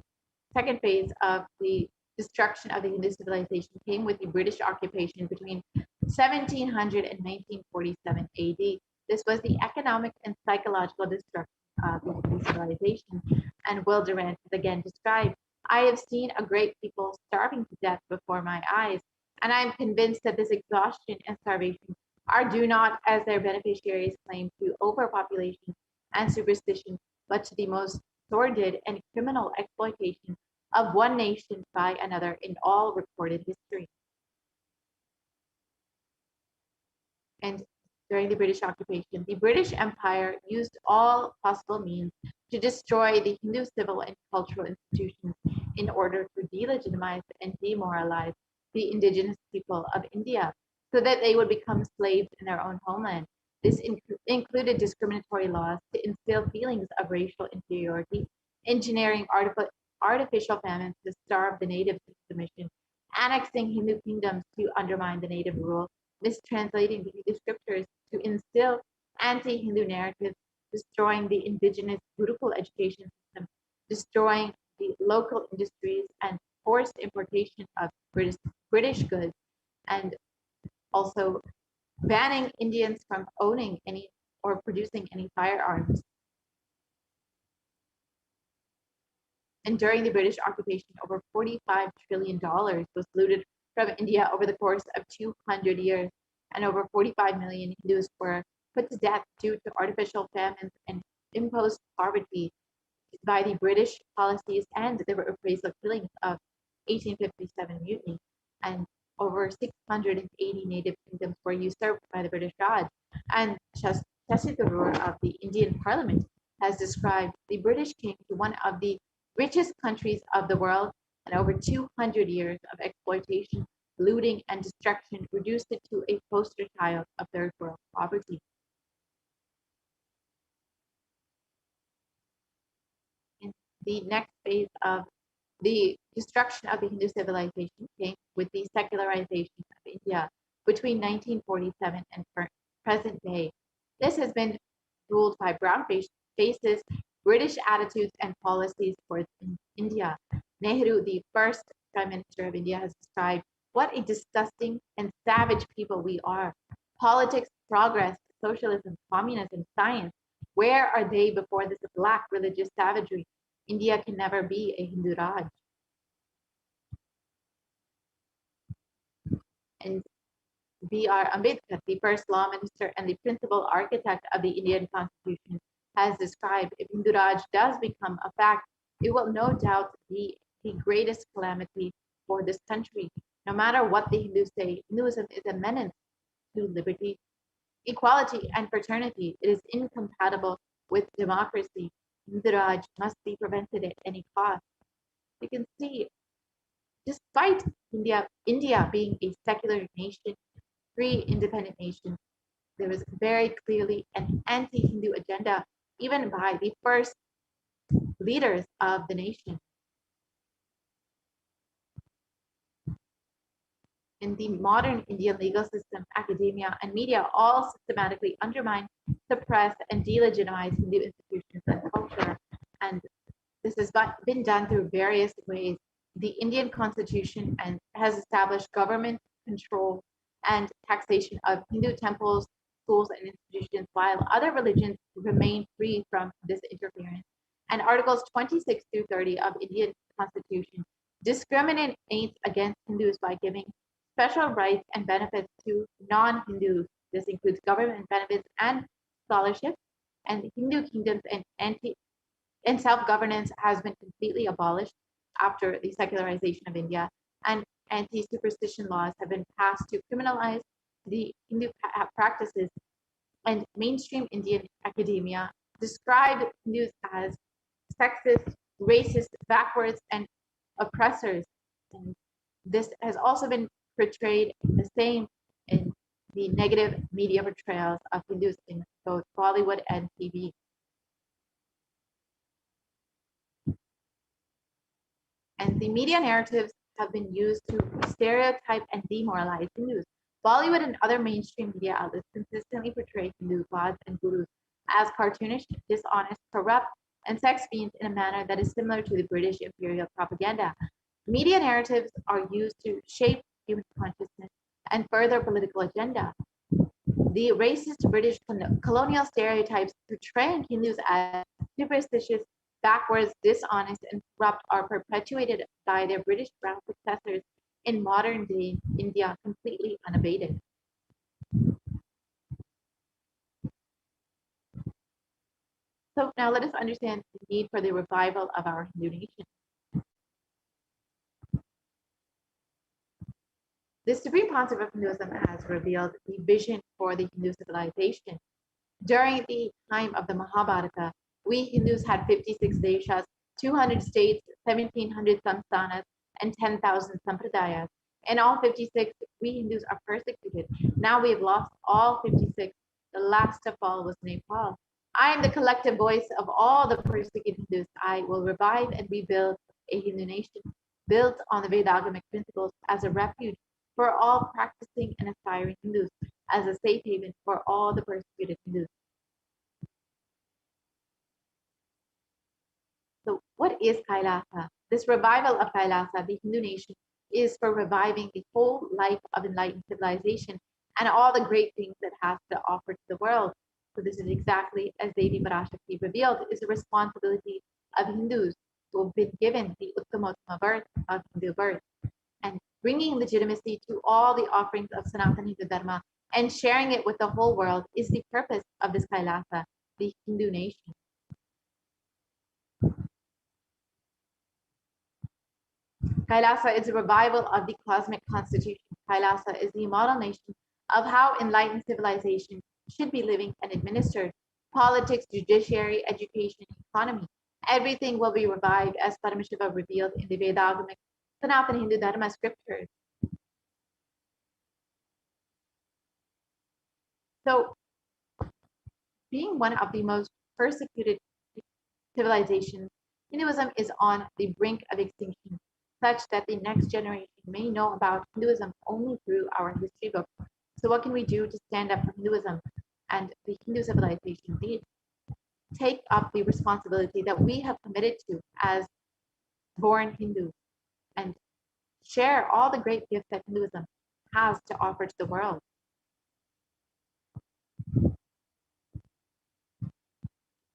second phase of the destruction of the Hindu civilization came with the British occupation between 1700 and 1947 AD. This was the economic and psychological destruction of the Hindu civilization. And Will Durant has again described, I have seen a great people starving to death before my eyes, and I am convinced that this exhaustion and starvation are due not, as their beneficiaries claim, to overpopulation and superstition, but to the most sordid and criminal exploitation of one nation by another in all recorded history. And during the British occupation, the British Empire used all possible means to destroy the Hindu civil and cultural institutions in order to delegitimize and demoralize the indigenous people of India so that they would become slaves in their own homeland. This included discriminatory laws to instill feelings of racial inferiority, engineering artificial famines to starve the natives to submission, annexing Hindu kingdoms to undermine the native rule, mistranslating the Hindu scriptures to instill anti-Hindu narratives, destroying the indigenous Gurukul education system, destroying the local industries, and forced importation of British goods, and also banning Indians from owning any or producing any firearms. And during the British occupation, over $45 trillion was looted from India over the course of 200 years, and over 45 million Hindus were put to death due to artificial famines and imposed poverty by the British policies and the reprisal killings of 1857 mutiny. And over 680 native kingdoms were usurped by the British Raj. And Shashi Tharoor of the Indian Parliament has described the British came to one of the richest countries of the world, and over 200 years of exploitation, looting, and destruction reduced it to a poster child of third world poverty. In the next phase of the destruction of the Hindu civilization came with the secularization of India between 1947 and present day. This has been ruled by brown faces, British attitudes and policies towards India. Nehru, the first Prime Minister of India, has described what a disgusting and savage people we are. Politics, progress, socialism, communism, science, where are they before this black religious savagery? India can never be a Hindu Raj. And B.R. Ambedkar, the first law minister and the principal architect of the Indian Constitution, has described if Hindu Raj does become a fact, it will no doubt be the greatest calamity for this country. No matter what the Hindus say, Hinduism is a menace to liberty, equality, and fraternity. It is incompatible with democracy. Hindu Raj must be prevented at any cost. You can see, despite India being a secular nation, free independent nation, there was very clearly an anti-Hindu agenda, even by the first leaders of the nation. In the modern Indian legal system, academia, and media all systematically undermine, suppress, and delegitimize Hindu institutions and culture. And this has been done through various ways. The Indian Constitution has established government control and taxation of Hindu temples, schools, and institutions, while other religions remain free from this interference. And Articles 26 through 30 of Indian Constitution discriminate against Hindus by giving special rights and benefits to non-Hindus. This includes government benefits and scholarships, and Hindu kingdoms and self-governance has been completely abolished after the secularization of India, and anti-superstition laws have been passed to criminalize the Hindu practices, and mainstream Indian academia describe Hindus as sexist, racist, backwards, and oppressors. And this has also been portrayed the same in the negative media portrayals of Hindus in both Bollywood and TV. And the media narratives have been used to stereotype and demoralize Hindus. Bollywood and other mainstream media outlets consistently portray Hindu gods and gurus as cartoonish, dishonest, corrupt, and sex fiends in a manner that is similar to the British imperial propaganda. Media narratives are used to shape human consciousness and further political agenda. The racist British colonial stereotypes portraying Hindus as superstitious, backwards, dishonest, and corrupt are perpetuated by their British brown successors in modern day India completely unabated. So now let us understand the need for the revival of our Hindu nation. The Supreme Concept of Hinduism has revealed the vision for the Hindu civilization. During the time of the Mahabharata, we Hindus had 56 deshas, 200 states, 1,700 samsthanas, and 10,000 sampradayas. In all 56, we Hindus are persecuted. Now we have lost all 56. The last of all was Nepal. I am the collective voice of all the persecuted Hindus. I will revive and rebuild a Hindu nation built on the Vedagamic principles as a refuge for all practicing and aspiring Hindus, as a safe haven for all the persecuted Hindus. So what is KAILASA? This revival of KAILASA, the Hindu nation, is for reviving the whole life of enlightened civilization and all the great things it has to offer to the world. So this is exactly as Devi Parashakti revealed, is a responsibility of Hindus who have been given the Uttamottama birth of Hindu birth, and bringing legitimacy to all the offerings of Sanatana Hindu Dharma and sharing it with the whole world is the purpose of this KAILASA, the Hindu nation. KAILASA is a revival of the cosmic constitution. KAILASA is the model nation of how enlightened civilization should be living and administered. Politics, judiciary, education, economy, everything will be revived as Paramashiva revealed in the Vedagamic Sanatana Hindu Dharma scriptures. So, being one of the most persecuted civilizations, Hinduism is on the brink of extinction, such that the next generation may know about Hinduism only through our history books. So what can we do to stand up for Hinduism and the Hindu civilization? We take up the responsibility that we have committed to as born Hindus and share all the great gifts that Hinduism has to offer to the world.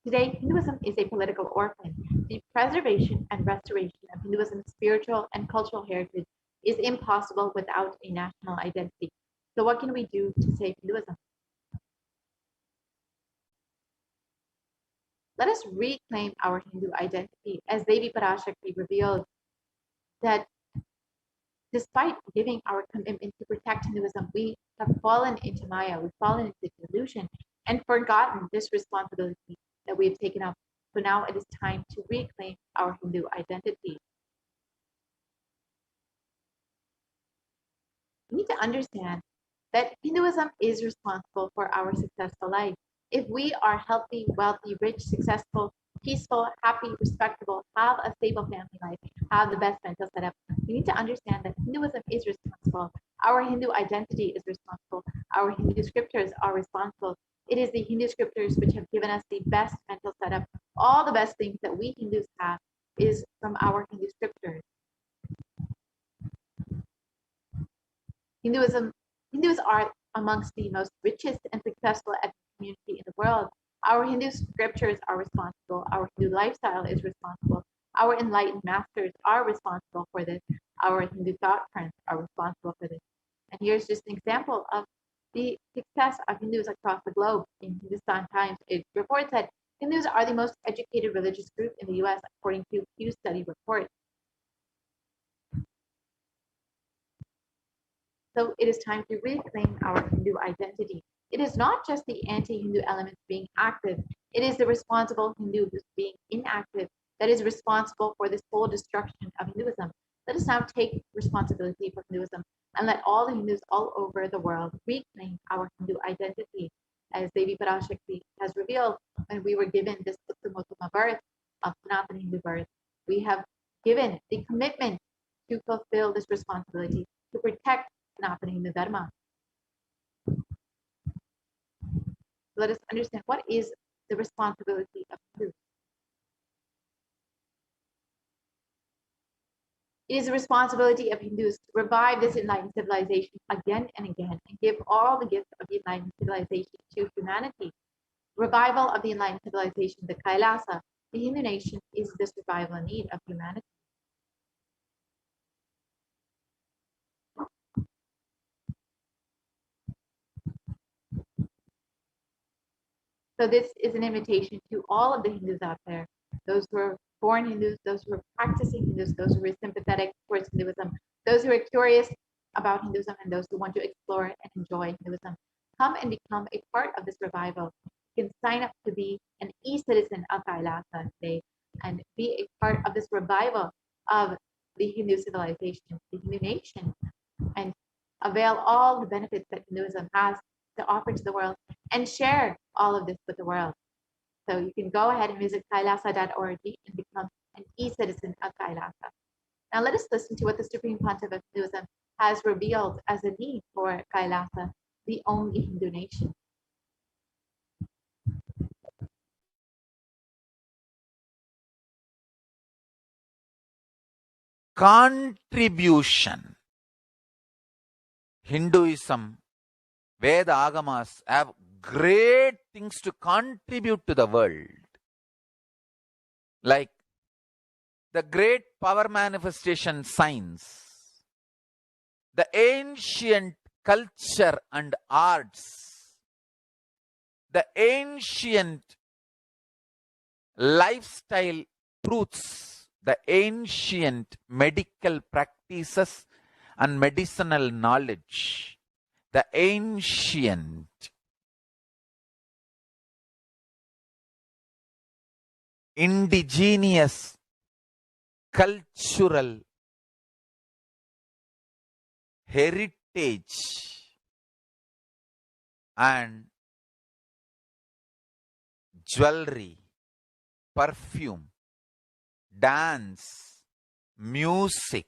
Today, Hinduism is a political orphan. The preservation and restoration of Hinduism's spiritual and cultural heritage is impossible without a national identity. So what can we do to save Hinduism? Let us reclaim our Hindu identity, as Devi Parashakti revealed that despite giving our commitment to protect Hinduism, we have fallen into Maya, we've fallen into delusion and forgotten this responsibility that we have taken up. So now it is time to reclaim our Hindu identity. We need to understand that Hinduism is responsible for our successful life. If we are healthy, wealthy, rich, successful, peaceful, happy, respectable, have a stable family life, have the best mental setup, you need to understand that Hinduism is responsible. Our Hindu identity is responsible. Our Hindu scriptures are responsible. It is the Hindu scriptures which have given us the best mental setup. All the best things that we Hindus have is from our Hindu scriptures. Hindus are amongst the most richest and successful ethnic community in the world. Our Hindu scriptures are responsible. Our Hindu lifestyle is responsible. Our enlightened masters are responsible for this. Our Hindu thought currents are responsible for this. And here's just an example of the success of Hindus across the globe. In Hindustan Times, it reports that Hindus are the most educated religious group in the US, according to a Pew Study report. So it is time to reclaim our Hindu identity. It is not just the anti-Hindu elements being active. It is the responsible Hindu who's being inactive that is responsible for this whole destruction of Hinduism. Let us now take responsibility for Hinduism and let all the Hindus all over the world reclaim our Hindu identity. As Devi Parashakti has revealed, when we were given this Uttamotama birth of Sanatana Hindu birth, we have given the commitment to fulfill this responsibility, to protect Sanatana Hindu Dharma. Let us understand what is the responsibility of Hindus. It is the responsibility of Hindus to revive this enlightened civilization again and again and give all the gifts of the enlightened civilization to humanity. Revival of the enlightened civilization, the KAILASA, the Hindu nation, is the survival need of humanity. So this is an invitation to all of the Hindus out there, those who are born Hindus, those who are practicing Hindus, those who are sympathetic towards Hinduism, those who are curious about Hinduism, and those who want to explore and enjoy Hinduism. Come and become a part of this revival. You can sign up to be an e-citizen of KAILASA today and be a part of this revival of the Hindu civilization, the Hindu nation, and avail all the benefits that Hinduism has to offer to the world and share all of this with the world. So you can go ahead and visit kailasa.org and become an e-citizen of KAILASA. Now let us listen to what the Supreme Pontiff of Hinduism has revealed as a need for KAILASA, the only Hindu nation. Contribution. Hinduism, Veda Agamas have great things to contribute to the world. Like the great power manifestation science, the ancient culture and arts, the ancient lifestyle truths, the ancient medical practices and medicinal knowledge, the ancient indigenous cultural heritage and jewelry, perfume, dance, music,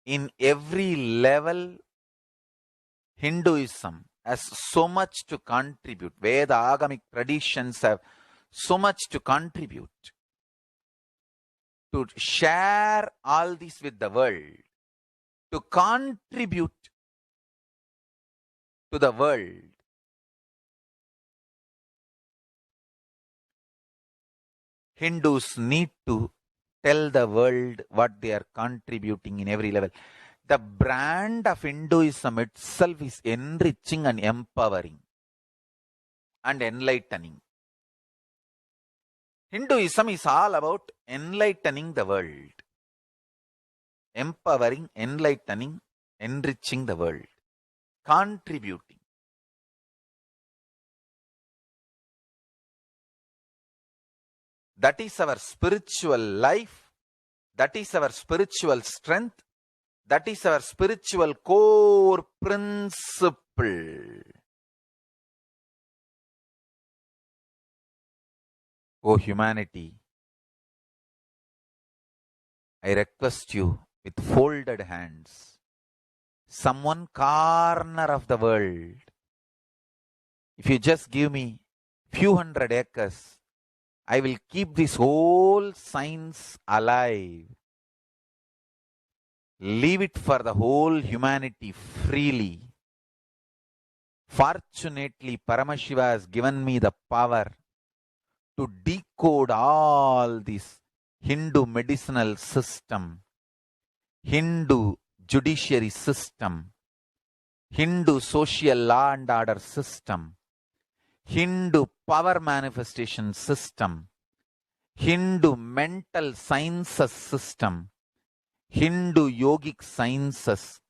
in every level, Hinduism has so much to contribute. Veda Agamic traditions have so much to contribute. To share all this with the world, to contribute to the world. Hindus need to tell the world what they are contributing in every level. The brand of Hinduism itself is enriching and empowering and enlightening. Hinduism is all about enlightening the world. Empowering, enlightening, enriching the world. Contributing. That is our spiritual life. That is our spiritual strength. That is our spiritual core principle. O humanity, I request you with folded hands, some one corner of the world. If you just give me few hundred acres, I will keep this whole science alive. Leave it for the whole humanity freely. Fortunately, Paramashiva has given me the power to decode all this Hindu medicinal system, Hindu judiciary system, Hindu social law and order system, Hindu power manifestation system, Hindu mental sciences system, Hindu yogic sciences.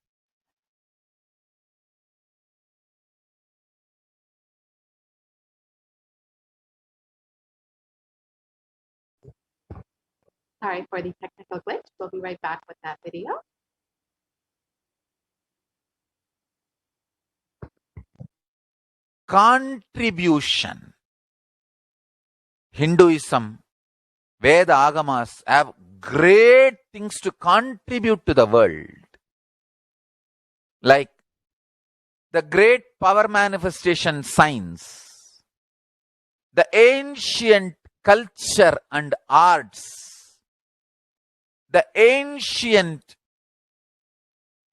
Sorry for the technical glitch. We'll be right back with that video. Contribution. Hinduism, Veda Agamas have great things to contribute to the world. Like the great power manifestation science, the ancient culture and arts, the ancient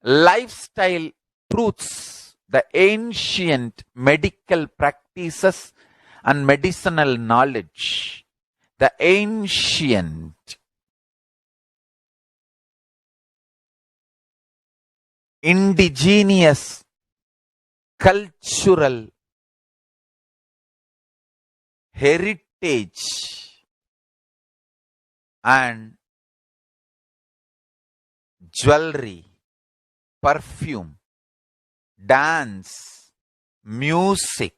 lifestyle truths, the ancient medical practices and medicinal knowledge, the ancient indigenous cultural heritage and jewelry, perfume, dance, music.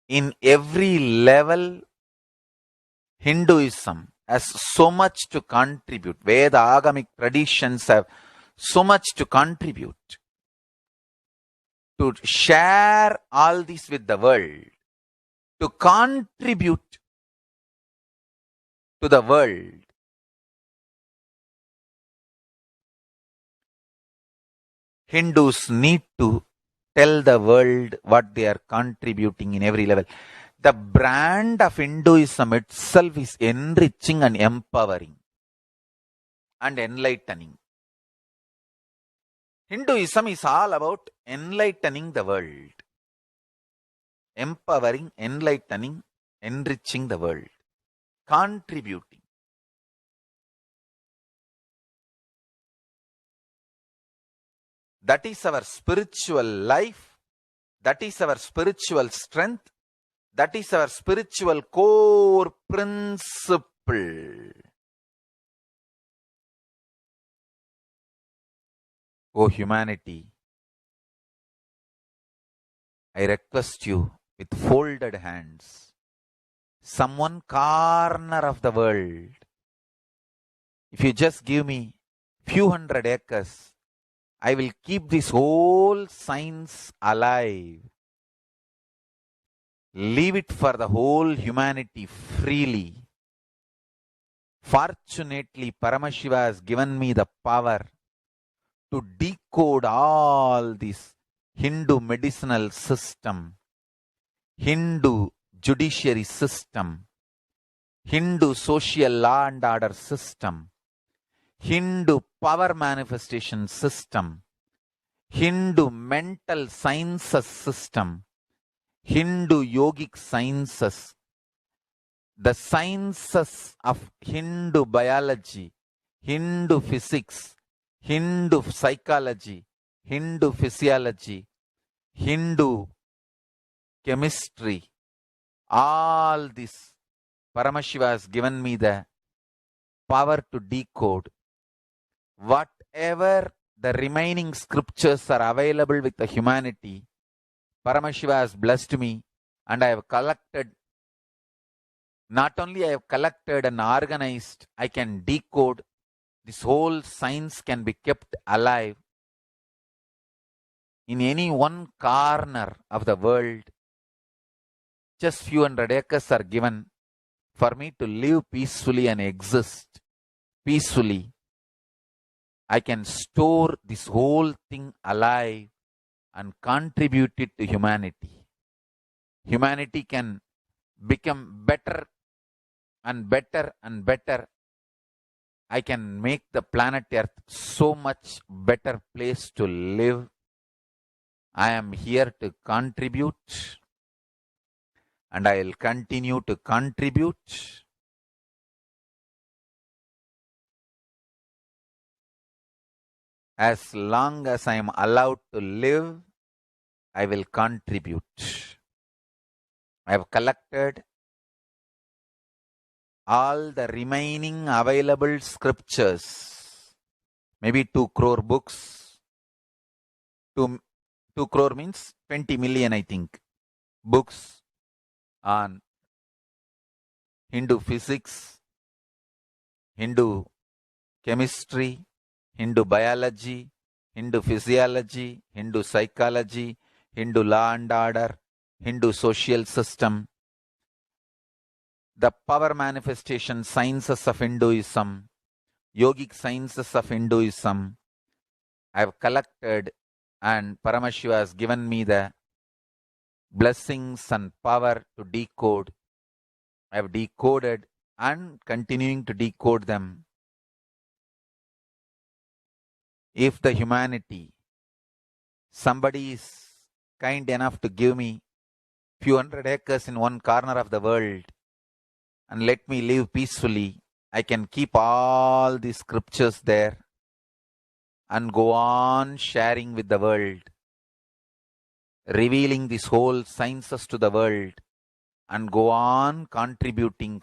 In every level, Hinduism has so much to contribute. Veda Agamic traditions have so much to contribute. To share all this with the world, to contribute to the world. Hindus need to tell the world what they are contributing in every level. The brand of Hinduism itself is enriching and empowering and enlightening. Hinduism is all about enlightening the world. Empowering, enlightening, enriching the world. Contributing. That is our spiritual life. That is our spiritual strength. That is our spiritual core principle. O humanity, I request you with folded hands, some one corner of the world. If you just give me few hundred acres, I will keep this whole science alive. Leave it for the whole humanity freely. Fortunately, Paramashiva has given me the power to decode all this Hindu medicinal system, Hindu judiciary system, Hindu social law and order system, Hindu power manifestation system, Hindu mental sciences system, Hindu yogic sciences, the sciences of Hindu biology, Hindu physics, Hindu psychology, Hindu physiology, Hindu chemistry, all this Paramashiva has given me the power to decode. Whatever the remaining scriptures are available with the humanity, Paramashiva has blessed me, and I have collected, not only I have collected and organized, I can decode. This whole science can be kept alive in any one corner of the world. just few hundred acres are given for me to live peacefully and exist peacefully, I can store this whole thing alive and contribute it to humanity. Humanity can become better and better and better. I can make the planet Earth so much better place to live. I am here to contribute, and I will continue to contribute. As long as I am allowed to live, I will contribute. I have collected all the remaining available scriptures, maybe 2 crore books. 2 crore means 20 million, I think, books on Hindu physics, Hindu chemistry, Hindu biology, Hindu physiology, Hindu psychology, Hindu law and order, Hindu social system, the power manifestation sciences of Hinduism, yogic sciences of Hinduism. I have collected, and Paramashiva has given me the blessings and power to decode. I have decoded and continuing to decode them. If the humanity, somebody is kind enough to give me few hundred acres in one corner of the world and let me live peacefully, I can keep all these scriptures there and go on sharing with the world, revealing these whole sciences to the world, and go on contributing.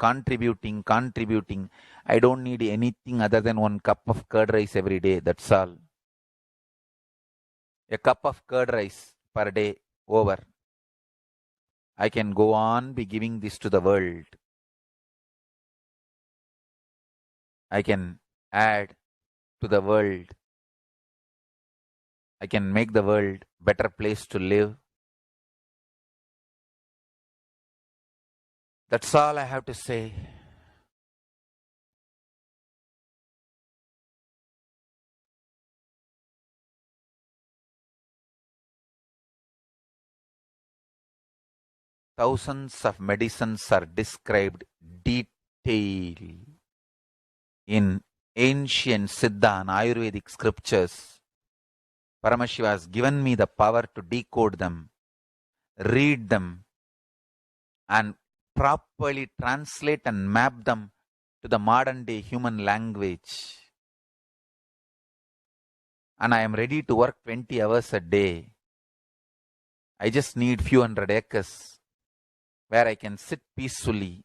I don't need anything other than 1 cup of curd rice every day. That's all. A cup of curd rice per day over. I can go on be giving this to the world. I can add to the world. I can make the world better place to live. That's all I have to say. Thousands of medicines are described detail in ancient Siddha and Ayurvedic scriptures. Paramashiva has given me the power to decode them, read them, and properly translate and map them to the modern day human language. And I am ready to work 20 hours a day. I just need few hundred acres where I can sit peacefully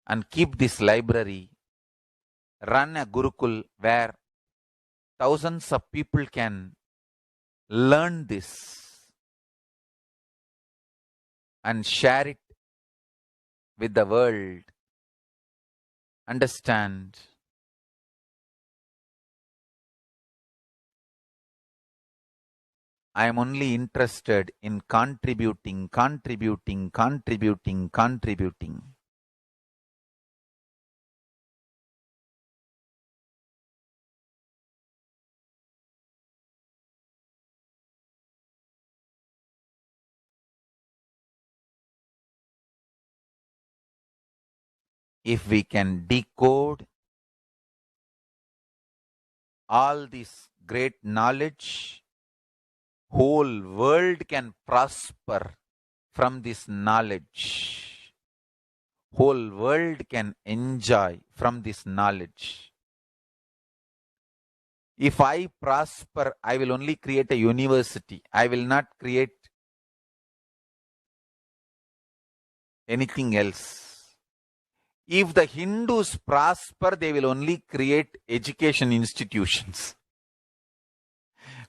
and keep this library, run a Gurukul where thousands of people can learn this and share it with the world. Understand? I am only interested in contributing. If we can decode all this great knowledge, whole world can prosper from this knowledge. Whole world can enjoy from this knowledge. If I prosper, I will only create a university. I will not create anything else. If the Hindus prosper, they will only create education institutions.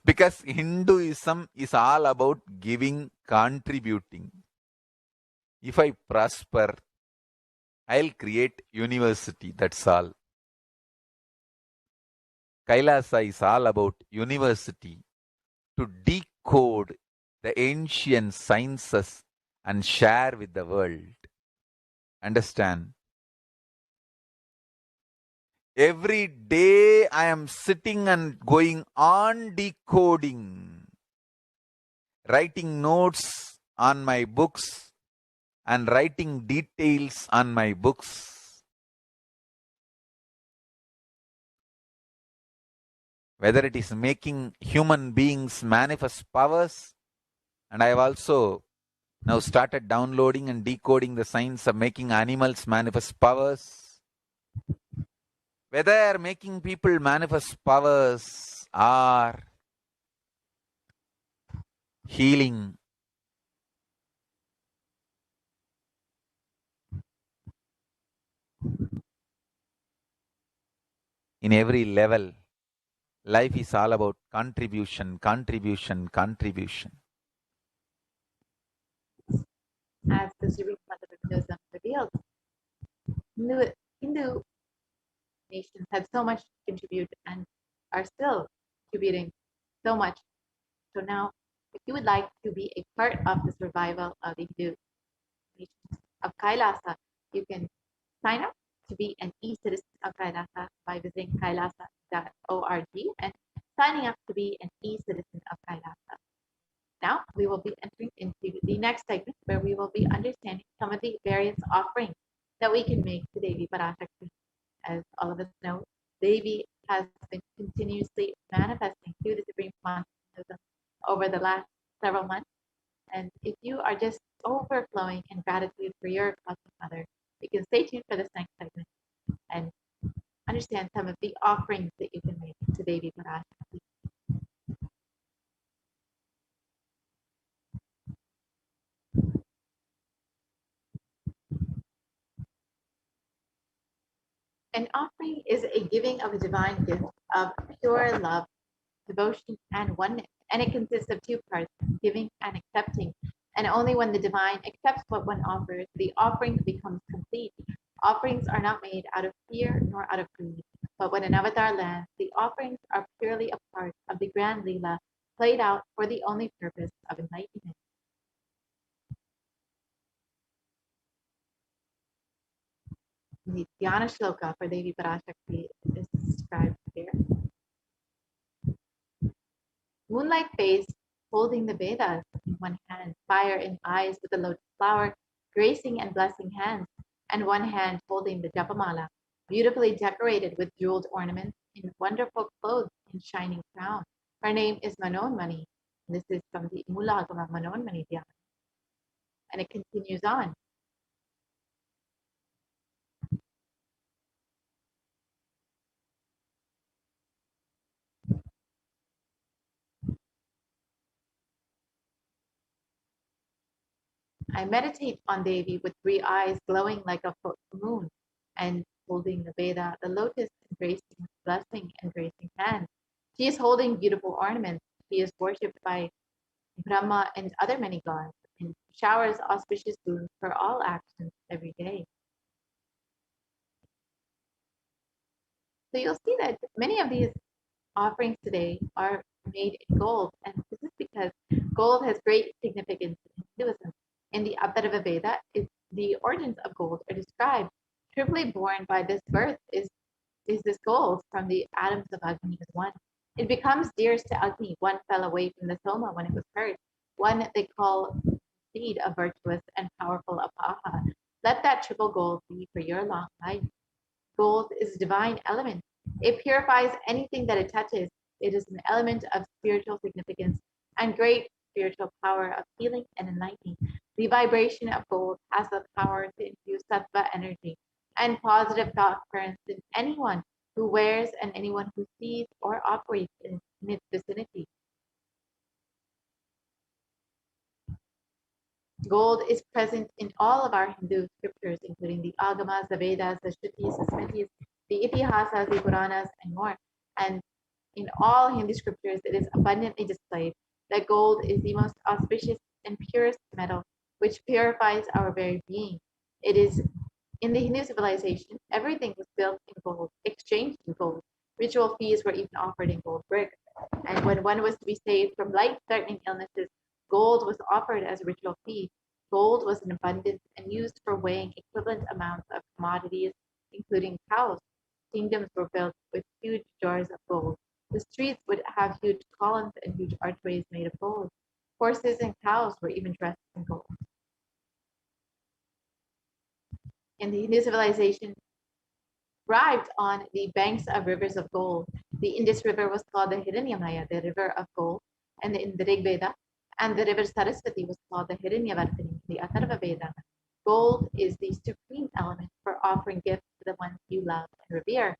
Because Hinduism is all about giving, contributing. If I prosper, I'll create university, that's all. KAILASA is all about university to decode the ancient sciences and share with the world. Understand? Every day I am sitting and going on decoding, writing notes on my books and writing details on my books. Whether it is making human beings manifest powers, and I have also now started downloading and decoding the science of making animals manifest powers. Whether making people manifest powers or healing, in every level, life is all about contribution, contribution, contribution. As the Supreme Mother of Buddhism revealed, Hindu nations had so much to contribute and are still contributing so much. So now, if you would like to be a part of the survival of the Hindu nations of KAILASA, you can sign up to be an e-citizen of KAILASA by visiting kailasa.org and signing up to be an e-citizen of KAILASA. Now we will be entering into the next segment where we will be understanding some of the various offerings that we can make to Devi Parashakti. As all of us know, Devi has been continuously manifesting through the Supreme Consciousness over the last several months. And if you are just overflowing in gratitude for your Cosmic Mother, you can stay tuned for this next segment and understand some of the offerings that you can make to Devi Parashakti. An offering is a giving of a divine gift of pure love, devotion, and oneness. And it consists of two parts, giving and accepting. And only when the divine accepts what one offers, the offering becomes complete. Offerings are not made out of fear nor out of greed. But when an avatar lands, the offerings are purely a part of the grand Leela played out for the only purpose of enlightenment. The Dhyana Shloka for Devi Parashakti is described here. Moonlight face, holding the Vedas in one hand, fire in eyes with the lotus flower, gracing and blessing hands, and one hand holding the Japamala, beautifully decorated with jeweled ornaments, in wonderful clothes and shining crown. Her name is Manonmani. This is from the Mulagama Manonmani Dhyana. And it continues on. I meditate on Devi with 3 eyes glowing like a full moon and holding the Veda, the lotus, embracing with blessing and gracing hands. She is holding beautiful ornaments. She is worshipped by Brahma and other many gods and showers auspicious boons for all actions every day. So you'll see that many of these offerings today are made in gold, and this is because gold has great significance in Hinduism. In the Abhidharma Veda, the origins of gold are described. Triply born by this birth is this gold from the atoms of Agni as one. It becomes dearest to Agni. One fell away from the Soma when it was hurt. One they call seed of virtuous and powerful Apaha. Let that triple gold be for your long life. Gold is a divine element. It purifies anything that it touches. It is an element of spiritual significance and great spiritual power of healing and enlightening. The vibration of gold has the power to infuse sattva energy and positive thought currents in anyone who wears and anyone who sees or operates in its vicinity. Gold is present in all of our Hindu scriptures, including the Agamas, the Vedas, the Shrutis, the Smritis, the Itihasas, the Puranas, and more. And in all Hindu scriptures, it is abundantly displayed that gold is the most auspicious and purest metal, which purifies our very being. It is in the Hindu civilization, everything was built in gold, exchanged in gold. Ritual fees were even offered in gold brick. And when one was to be saved from life-threatening illnesses, gold was offered as a ritual fee. Gold was in abundance and used for weighing equivalent amounts of commodities, including cows. Kingdoms were built with huge jars of gold. The streets would have huge columns and huge archways made of gold. Horses and cows were even dressed in gold. In the Hindu civilization, thrived on the banks of rivers of gold. The Indus River was called the Hiranyamaya, the river of gold, and in the Rig Veda, and the river Saraswati was called the Hiranyavartini, the Atharva Veda. Gold is the supreme element for offering gifts to the ones you love and revere.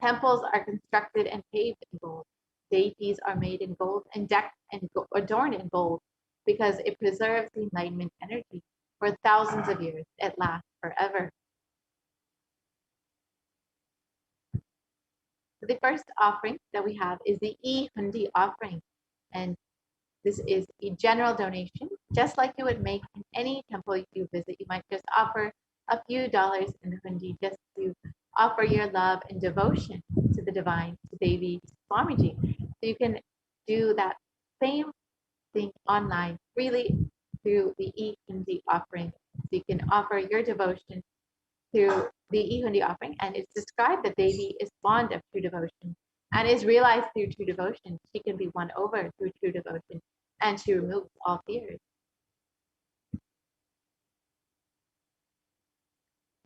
Temples are constructed and paved in gold. Deities are made in gold and decked and adorned in gold because it preserves the enlightenment energy for thousands of years. It lasts forever. So the first offering that we have is the E-Hundi offering. And this is a general donation, just like you would make in any temple you visit. You might just offer a few dollars in the hundi just to offer your love and devotion to the divine, to Devi, to Swamiji. So you can do that same thing online freely through the E-Hundi offering. So you can offer your devotion through the E-Hundi offering, and it's described that Devi is fond of true devotion and is realized through true devotion. She can be won over through true devotion, and she removes all fears.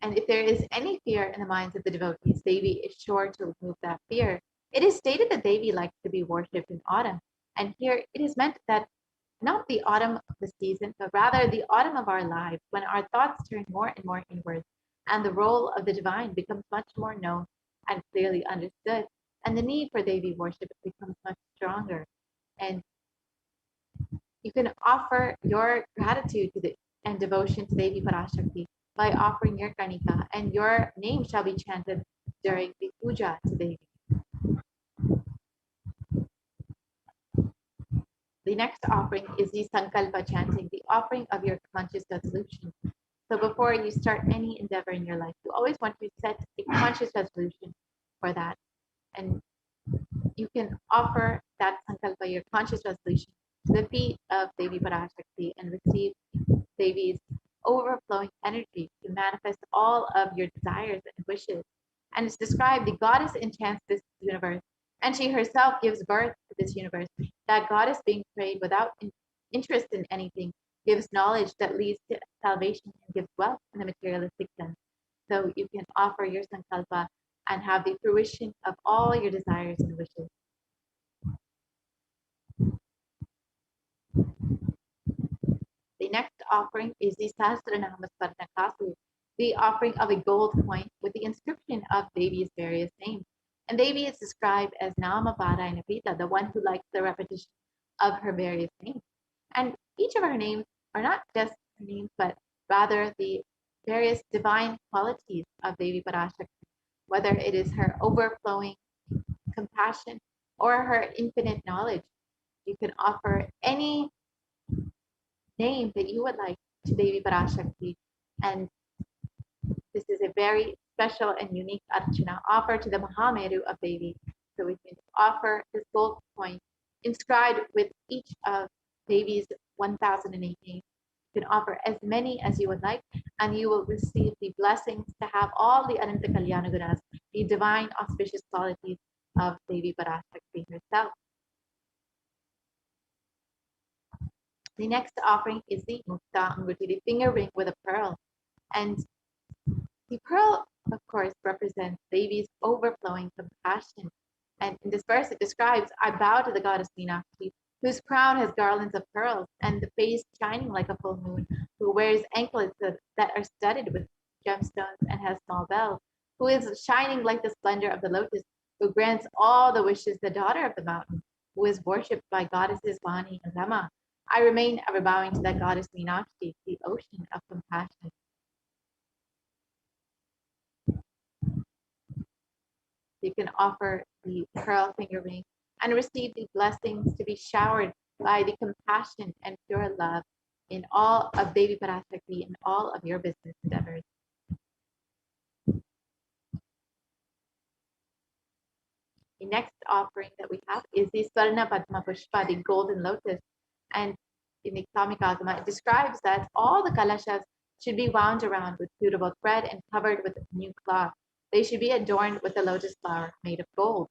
And if there is any fear in the minds of the devotees, Devi is sure to remove that fear. It is stated that Devi likes to be worshipped in autumn, and here it is meant that not the autumn of the season, but rather the autumn of our lives, when our thoughts turn more and more inwards, and the role of the divine becomes much more known and clearly understood, and the need for Devi worship becomes much stronger. And you can offer your gratitude to and devotion to Devi Parashakti by offering your kanika, and your name shall be chanted during the puja to Devi. The next offering is the Sankalpa chanting, the offering of your conscious resolution. So before you start any endeavor in your life, you always want to set a conscious resolution for that. And you can offer that Sankalpa, your conscious resolution, to the feet of Devi Parashakti and receive Devi's overflowing energy to manifest all of your desires and wishes. And it's described the goddess enchants this universe, and she herself gives birth to this universe. That goddess being prayed without interest in anything gives knowledge that leads to salvation and gives wealth in the materialistic sense. So you can offer your sankalpa and have the fruition of all your desires and wishes. The next offering is the Sahasranama Sparnakasu, the offering of a gold coin with the inscription of Devi's various names. And Devi is described as Nama Parayana Pita, the one who likes the repetition of her various names. And each of her names are not just her names, but rather the various divine qualities of Devi Parashakti, whether it is her overflowing compassion or her infinite knowledge. You can offer any name that you would like to Devi Parashakti, and this is a very special and unique archana offer to the Mahameru of Devi. So we can offer this gold coin inscribed with each of Devi's 1008 names. You can offer as many as you would like, and you will receive the blessings to have all the Ananta Kalyana Gunas, the divine auspicious qualities of Devi Parashakti herself. The next offering is the Mukta Anguti, the finger ring with a pearl. And the pearl, of course, represents Devi's overflowing compassion. And in this verse, it describes, I bow to the goddess Meenakshi, whose crown has garlands of pearls, and the face shining like a full moon, who wears anklets that are studded with gemstones and has small bells, who is shining like the splendor of the lotus, who grants all the wishes, the daughter of the mountain, who is worshipped by goddesses Vani and Rama. I remain ever bowing to that goddess Meenakshi, the ocean of compassion. You can offer the pearl finger ring and receive the blessings to be showered by the compassion and pure love in all of Devi Parashakti and all of your business endeavors. The next offering that we have is the Swarna Padma Pushpa, the golden lotus. And in the Kamikazama, it describes that all the kalashas should be wound around with suitable thread and covered with new cloth. They should be adorned with the lotus flower made of gold.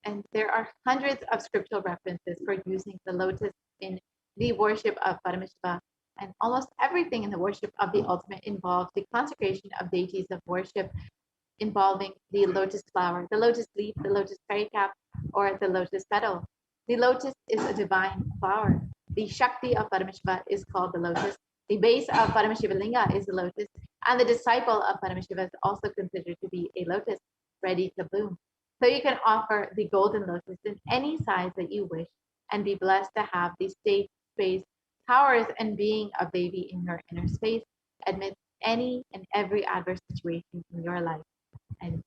And there are hundreds of scriptural references for using the lotus in the worship of Paramashiva. And almost everything in the worship of the ultimate involves the consecration of deities of worship involving the lotus flower, the lotus leaf, the lotus pericarp, or the lotus petal. The lotus is a divine flower. The Shakti of Paramashiva is called the lotus. The base of Paramashiva Linga is the lotus, and the disciple of Paramashiva is also considered to be a lotus ready to bloom. So you can offer the golden lotus in any size that you wish and be blessed to have the state, space, powers, and being of Devi in your inner space amidst any and every adverse situation in your life. And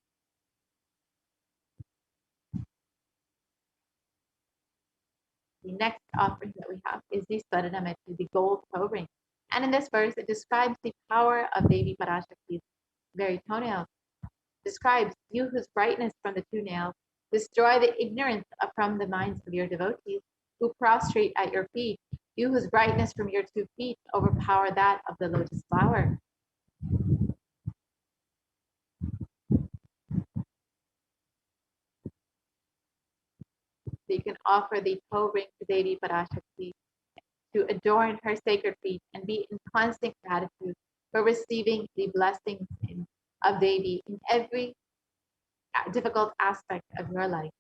the next offering that we have is the Swaranameti, the gold toe ring. And in this verse, it describes the power of Devi Parashakti's very toenails. Describes you whose brightness from the two nails destroy the ignorance from the minds of your devotees who prostrate at your feet. You whose brightness from your 2 feet overpower that of the lotus flower. So you can offer the toe ring to Devi Parashakti to adorn her sacred feet and be in constant gratitude for receiving the blessings of Devi in every difficult aspect of your life.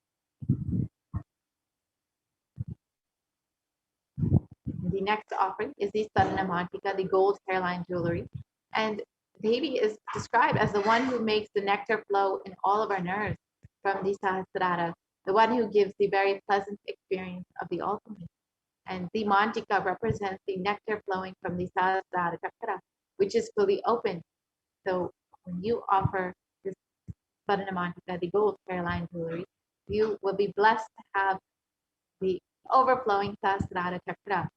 The next offering is the Saranamantika, the gold hairline jewelry. And Devi is described as the one who makes the nectar flow in all of our nerves from the Sahasrara, the one who gives the very pleasant experience of the ultimate. And the Mantika represents the nectar flowing from the Sahasrara Chakra, which is fully open. So when you offer this Saranamantika, the gold hairline jewelry, you will be blessed to have the overflowing Sahasrara Chakra.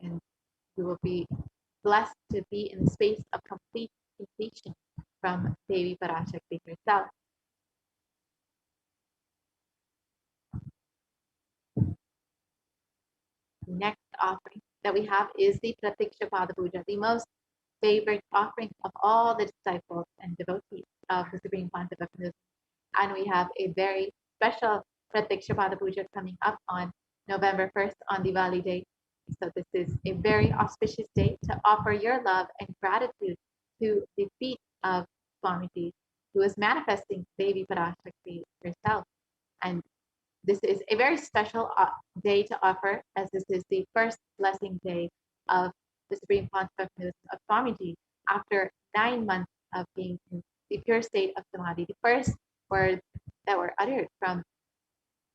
And you will be blessed to be in the space of complete completion from Devi Parashakti herself. The next offering that we have is the Pratiksha Pada Puja, the most favorite offering of all the disciples and devotees of the Supreme Pontiff. And we have a very special Pratiksha Pada Puja coming up on November 1st on Diwali Day. So this is a very auspicious day to offer your love and gratitude to the feet of Swamiji, who is manifesting Devi Parashakti herself. And this is a very special day to offer, as this is the first blessing day of the Supreme Pontiff of Swamiji after 9 months of being in the pure state of Samadhi. The first words that were uttered from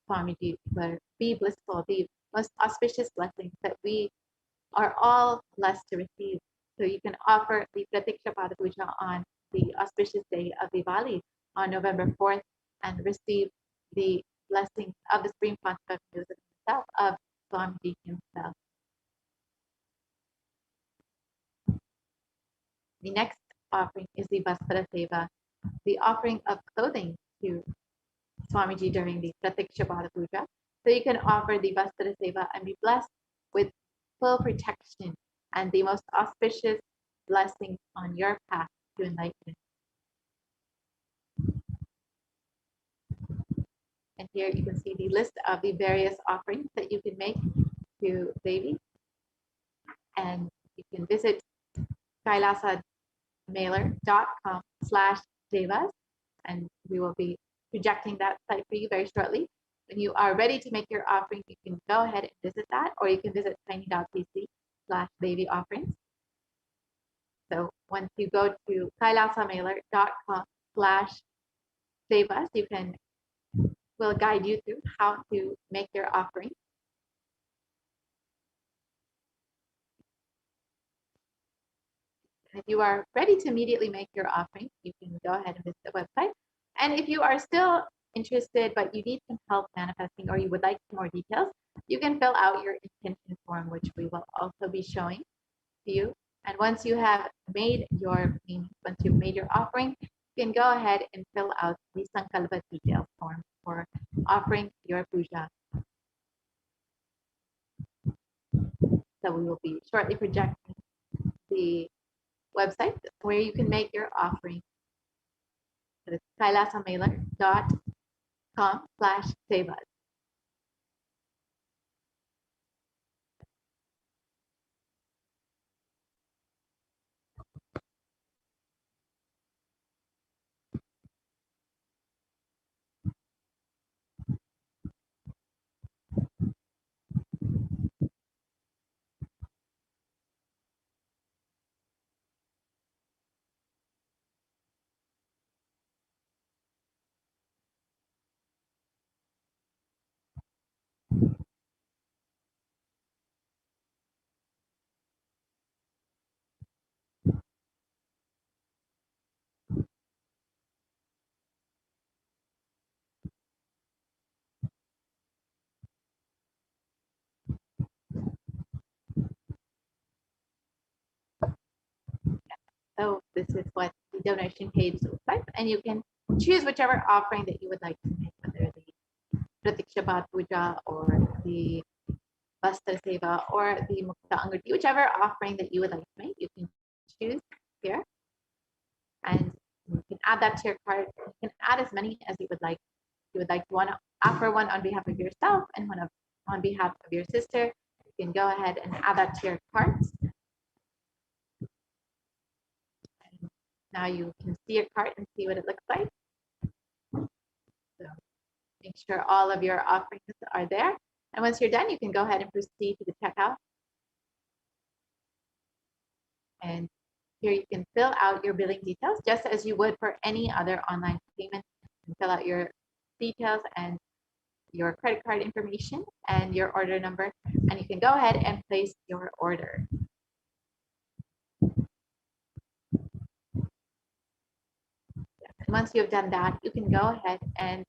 Swamiji were, "Be blissful," the most auspicious blessings that we are all blessed to receive. So you can offer the Pratiksha Pada Puja on the auspicious day of Diwali on November 4th and receive the blessings of the Supreme Pontiff himself, of Swamiji himself. The next offering is the Vastra Seva, the offering of clothing to Swamiji during the Pratiksha Pada Puja. So you can offer the Vastra Seva and be blessed with full protection and the most auspicious blessings on your path to enlightenment. And here you can see the list of the various offerings that you can make to Devi. And you can visit KailasaMailer.com/devas, and we will be projecting that site for you very shortly. When you are ready to make your offering, you can go ahead and visit that, or you can visit tiny.cc/Devi offerings. So once you go to KailasaMailer.com/devas, we'll guide you through how to make your offering. If you are ready to immediately make your offering, you can go ahead and visit the website. And if you are still interested, but you need some help manifesting, or you would like some more details, you can fill out your intention form, which we will also be showing to you And once you have made your payment, once you've made your offering, you can go ahead and fill out the Sankalpa details form for offering your puja. So we will be shortly projecting the website where you can make your offering. So it's kailasamailer.com/sevas. So this is what the donation page looks like, and you can choose whichever offering that you would like to make, whether the Pratiksha Puja or the Vastra Seva or the Mukta Anguti, whichever offering that you would like to make, you can choose here, and you can add that to your cart. You can add as many as you would like. You would like to want to offer one on behalf of yourself and one on behalf of your sister. You can go ahead and add that to your cart. Now you can see your cart and see what it looks like. So make sure all of your offerings are there. And once you're done, you can go ahead and proceed to the checkout. And here you can fill out your billing details just as you would for any other online payment. You can fill out your details and your credit card information and your order number, and you can go ahead and place your order. And once you've done that, you can go ahead and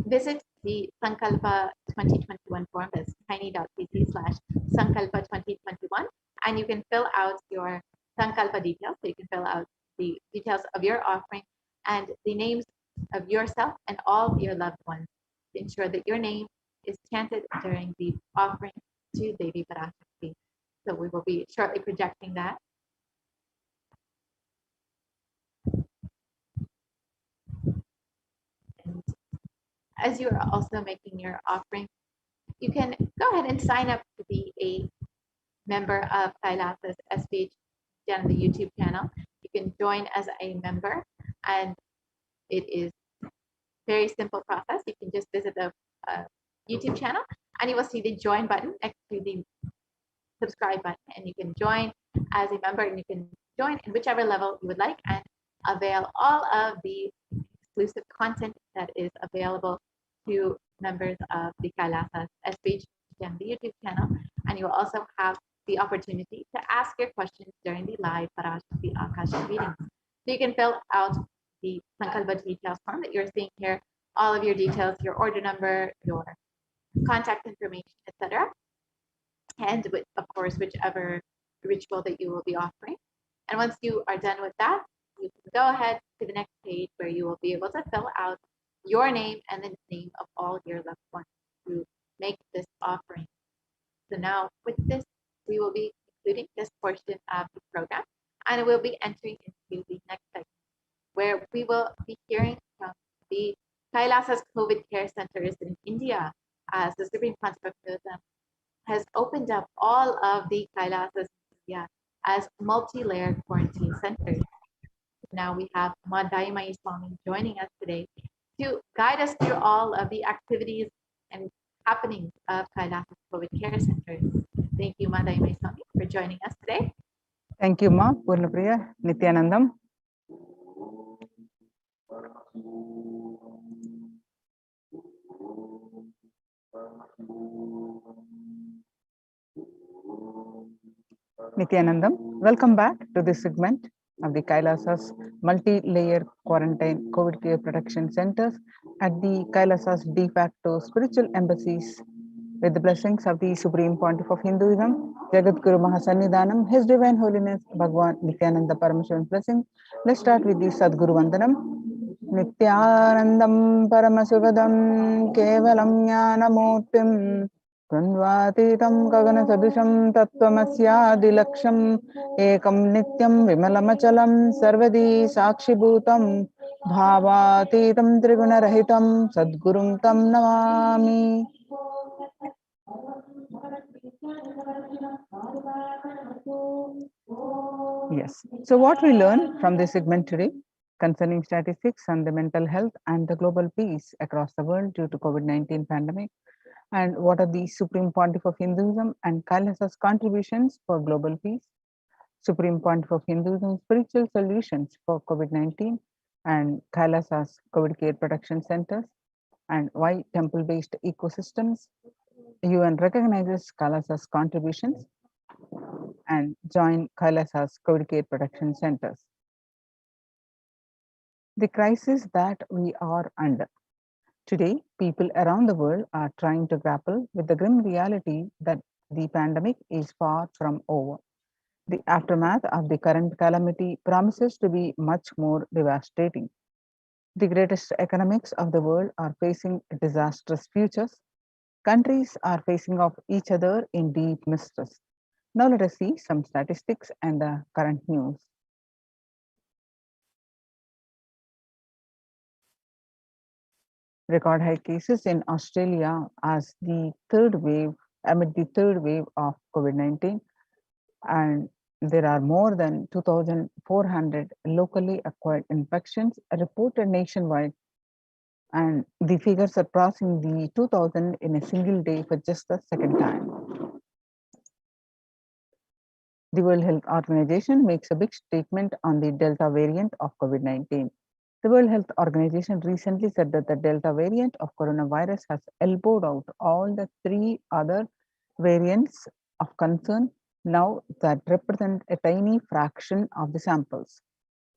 visit the Sankalpa 2021 form. That's tiny.cc/Sankalpa 2021, and you can fill out your Sankalpa details. So you can fill out the details of your offering and the names of yourself and all your loved ones to ensure that your name is chanted during the offering to Devi Parashakti. So we will be shortly projecting that. And as you are also making your offering, you can go ahead and sign up to be a member of KAILASA's HDH on the YouTube channel. You can join as a member, and it is very simple process. You can just visit the YouTube channel and you will see the join button next to the subscribe button, and you can join as a member, and you can join in whichever level you would like and avail all of the exclusive content that is available to members of the KAILASA's SPH on the YouTube channel. And you will also have the opportunity to ask your questions during the live Parashakti Akashic readings. So you can fill out the Sankalpa details form that you're seeing here, all of your details, your order number, your contact information, etc. And with, of course, whichever ritual that you will be offering. And once you are done with that, you can go ahead to the next page where you will be able to fill out your name and the name of all your loved ones who make this offering. So now with this, we will be concluding this portion of the program, and we'll be entering into the next segment where we will be hearing from the KAILASA's COVID care centers in India, as the Supreme Concept has opened up all of the KAILASA's in India as multi-layered quarantine centers. Now we have Madhaimai Swami joining us today to guide us through all of the activities and happenings of KAILASA's COVID care centers. Thank you, Madhaimai Swami, for joining us today. Thank you, Ma Purnapriya Nithyanandam. Nithyanandam, welcome back to this segment of the KAILASA's multi-layer quarantine COVID care protection centers at the KAILASA's de facto spiritual embassies With the blessings of the Supreme Pontiff of Hinduism, Jagat Guru Mahasannidhanam, His Divine Holiness Bhagwan Nithyananda Paramashivam blessing, let's start with the Sadguru Vandanam. Nithyanandam Paramashivoham Kevalam Jnanamurtim Dvandvatītam Gagana-sadisham Tattvamasya-dilaksham Ekam Nityam Vimalamachalam Sarvadi Sakshibhutam Bhavatītam Triguna-rahitam Sadgurum Tam Namami. Yes. So what we learn from this segment today concerning statistics on the mental health and the global peace across the world due to COVID-19 pandemic, and what are the Supreme Pontiff of Hinduism and KAILASA's contributions for global peace, Supreme Pontiff of Hinduism spiritual solutions for COVID-19 and KAILASA's COVID care protection centers, and why temple-based ecosystems. UN recognizes KAILASA's contributions and join KAILASA's COVID care protection centers. The crisis that we are under. Today, people around the world are trying to grapple with the grim reality that the pandemic is far from over. The aftermath of the current calamity promises to be much more devastating. The greatest economics of the world are facing disastrous futures. Countries are facing off each other in deep mistrust. Now let us see some statistics and the current news. Record high cases in Australia as the third wave, amid the third wave of COVID-19, and there are more than 2,400 locally acquired infections reported nationwide, and the figures are crossing the 2,000 in a single day for just the second time. The World Health Organization makes a big statement on the Delta variant of COVID-19. The World Health Organization recently said that the Delta variant of coronavirus has elbowed out all the three other variants of concern now that represent a tiny fraction of the samples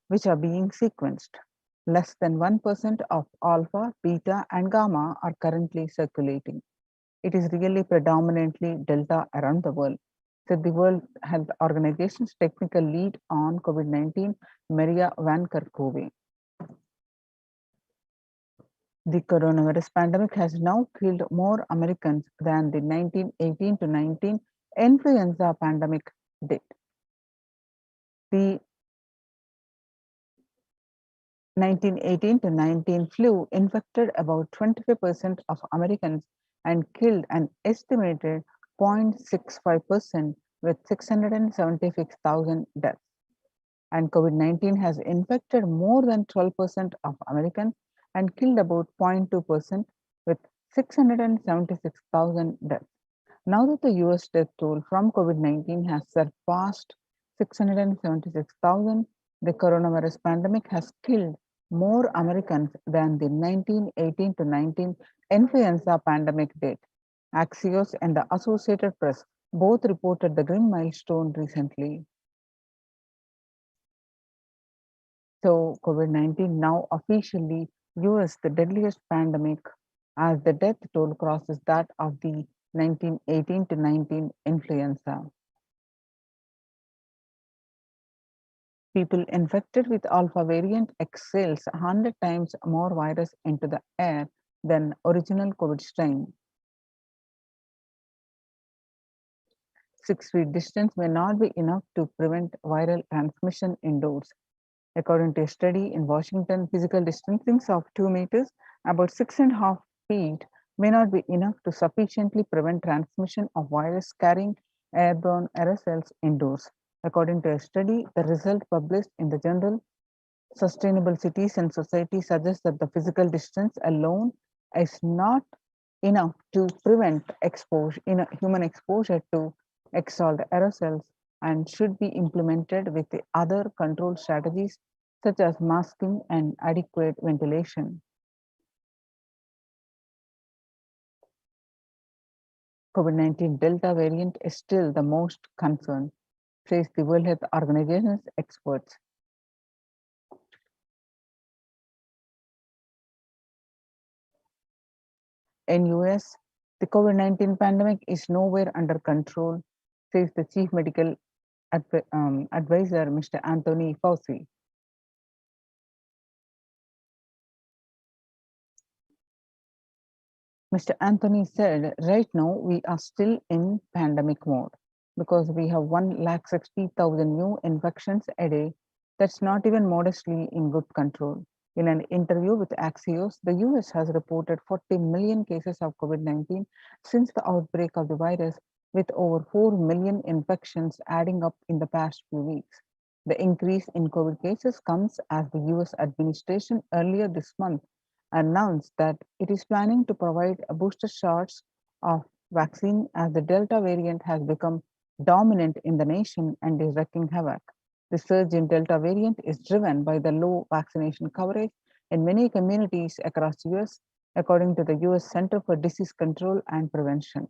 which are being sequenced. Less than 1% of alpha, beta, and gamma are currently circulating. It is really predominantly Delta around the world, said the World Health Organization's technical lead on COVID-19, Maria Van Kerkhove. The coronavirus pandemic has now killed more Americans than the 1918 to 19 influenza pandemic did. The 1918 to 19 flu infected about 25% of Americans and killed an estimated 0.65% with 676,000 deaths. And COVID-19 has infected more than 12% of Americans and killed about 0.2% with 676,000 deaths. Now that the US death toll from COVID-19 has surpassed 676,000, the coronavirus pandemic has killed more Americans than the 1918 to 19 influenza pandemic did. Axios and the Associated Press both reported the grim milestone recently. So COVID-19 now officially US the deadliest pandemic as the death toll crosses that of the 1918 to 19 influenza. People infected with alpha variant exhales 100 times more virus into the air than original COVID strain. 6 feet distance may not be enough to prevent viral transmission indoors. According to a study in Washington, physical distancing of 2 meters, about 6.5 feet, may not be enough to sufficiently prevent transmission of virus carrying airborne aerosols indoors. According to a study, the result published in the journal Sustainable Cities and Society suggests that the physical distance alone is not enough to prevent human exposure to exhaled aerosols and should be implemented with the other control strategies such as masking and adequate ventilation. COVID-19 Delta variant is still the most concern, says the World Health Organization's experts. In US, The COVID-19 pandemic is nowhere under control, says the Chief Medical Advisor, Mr. Anthony Fauci. Mr. Anthony said, right now we are still in pandemic mode because we have 160,000 new infections a day. That's not even modestly in good control. In an interview with Axios, the US has reported 40 million cases of COVID-19 since the outbreak of the virus, with over 4 million infections adding up in the past few weeks. The increase in COVID cases comes as the US administration earlier this month announced that it is planning to provide a booster shots of vaccine as the Delta variant has become dominant in the nation and is wreaking havoc. The surge in Delta variant is driven by the low vaccination coverage in many communities across the US, according to the US Center for Disease Control and Prevention.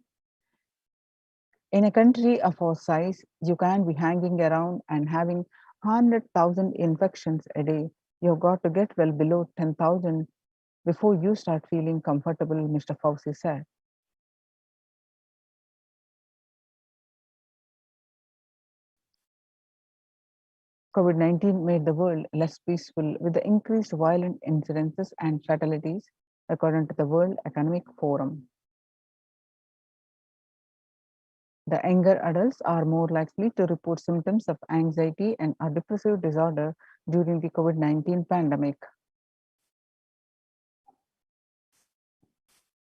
In a country of our size, you can't be hanging around and having 100,000 infections a day. You've got to get well below 10,000 before you start feeling comfortable, Mr. Fauci said. COVID-19 made the world less peaceful with the increased violent incidences and fatalities, according to the World Economic Forum. The younger adults are more likely to report symptoms of anxiety and a depressive disorder during the COVID-19 pandemic.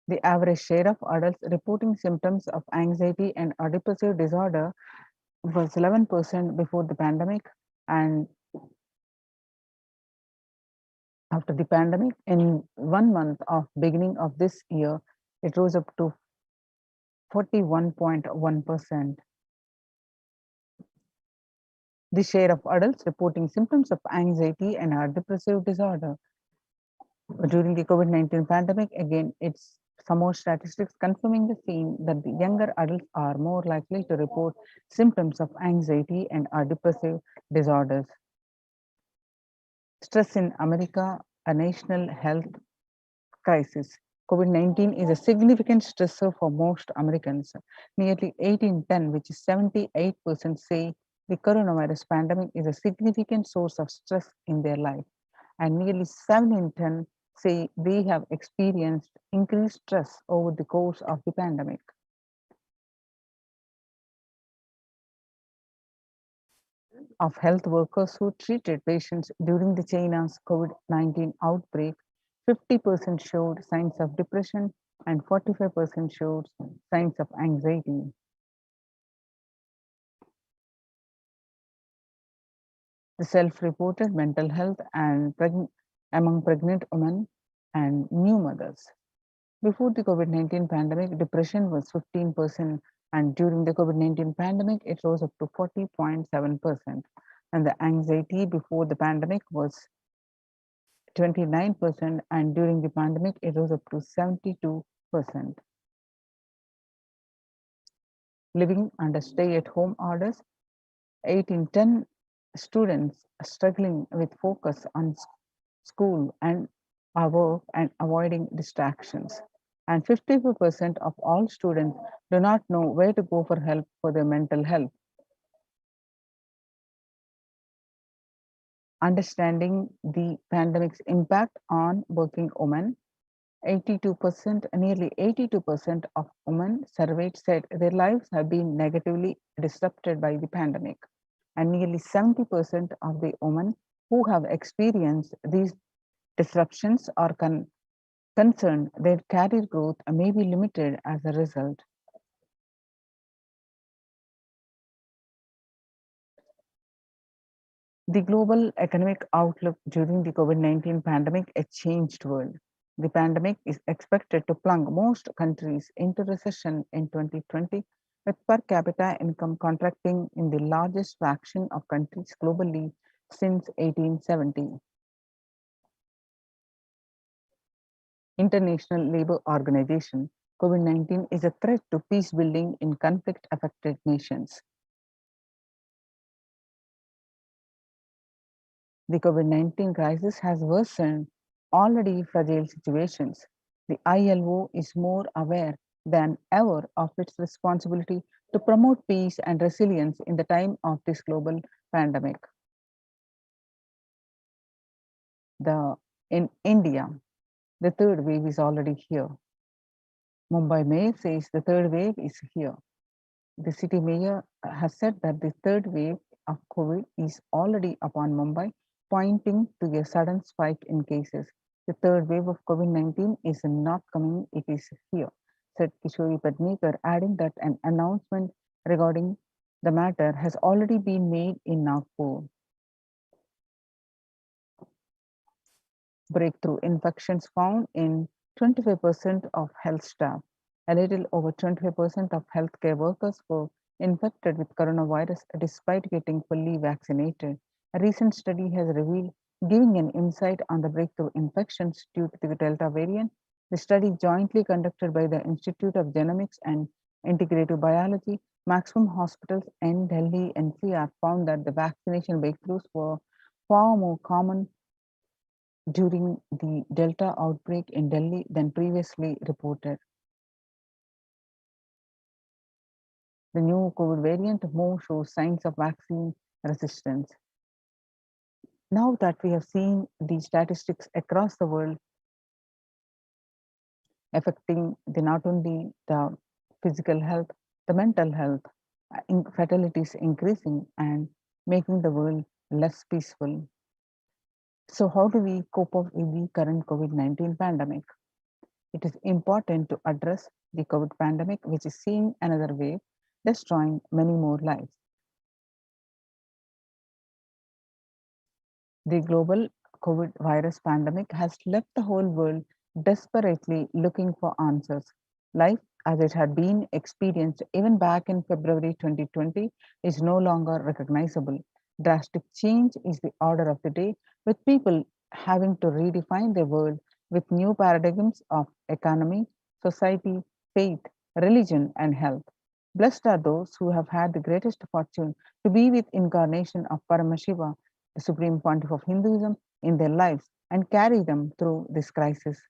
The average share of adults reporting symptoms of anxiety and a depressive disorder was 11% before the pandemic, and after the pandemic, in 1 month of beginning of this year, it rose up to 41.1%. The share of adults reporting symptoms of anxiety and a depressive disorder during the COVID-19 pandemic, again, it's some more statistics confirming the theme that the younger adults are more likely to report symptoms of anxiety and depressive disorders. Stress in America, a national health crisis. COVID-19 is a significant stressor for most Americans. Nearly 8 in 10, which is 78%, say the coronavirus pandemic is a significant source of stress in their life. And nearly 7 in 10 say they have experienced increased stress over the course of the pandemic. Of health workers who treated patients during the China's COVID-19 outbreak, 50% showed signs of depression and 45% showed signs of anxiety. The self-reported mental health and among pregnant women and new mothers. Before the COVID-19 pandemic, depression was 15%, and during the COVID-19 pandemic, it rose up to 40.7%. And the anxiety before the pandemic was 29%, and during the pandemic, it rose up to 72%. Living under stay-at-home orders, 8 in 10 students struggling with focus on school and work and avoiding distractions. And 54% of all students do not know where to go for help for their mental health. Understanding the pandemic's impact on working women, 82%, nearly 82% of women surveyed said their lives have been negatively disrupted by the pandemic. And nearly 70% of the women who have experienced these disruptions are concerned their career growth may be limited as a result. The global economic outlook during the COVID-19 pandemic, a changed world. The pandemic is expected to plunge most countries into recession in 2020, with per capita income contracting in the largest fraction of countries globally since 1870. International Labour Organization, COVID-19 is a threat to peace building in conflict-affected nations. The COVID-19 crisis has worsened already fragile situations. The ILO is more aware than ever of its responsibility to promote peace and resilience in the time of this global pandemic. In India, the third wave is already here. Mumbai Mayor says the third wave is here. The city mayor has said that the third wave of COVID is already upon Mumbai, pointing to a sudden spike in cases. The third wave of COVID-19 is not coming, it is here, said Kishori Padnekar, adding that an announcement regarding the matter has already been made in Nagpur. Breakthrough infections found in 25% of health staff. A little over 25% of healthcare workers were infected with coronavirus despite getting fully vaccinated. A recent study has revealed, giving an insight on the breakthrough infections due to the Delta variant. The study, jointly conducted by the Institute of Genomics and Integrative Biology, Maximum Hospitals in Delhi NCR, found that the vaccination breakthroughs were far more common during the Delta outbreak in Delhi than previously reported. The new COVID variant more shows signs of vaccine resistance. Now that we have seen these statistics across the world affecting not only the physical health, the mental health, fatalities increasing and making the world less peaceful. So how do we cope up with the current COVID-19 pandemic? It is important to address the COVID pandemic, which is seeing another wave, destroying many more lives. The global COVID virus pandemic has left the whole world desperately looking for answers. Life, as it had been experienced even back in February 2020, is no longer recognizable. Drastic change is the order of the day, with people having to redefine their world with new paradigms of economy, society, faith, religion, and health. Blessed are those who have had the greatest fortune to be with incarnation of Paramashiva, the supreme pontiff of Hinduism, in their lives and carry them through this crisis.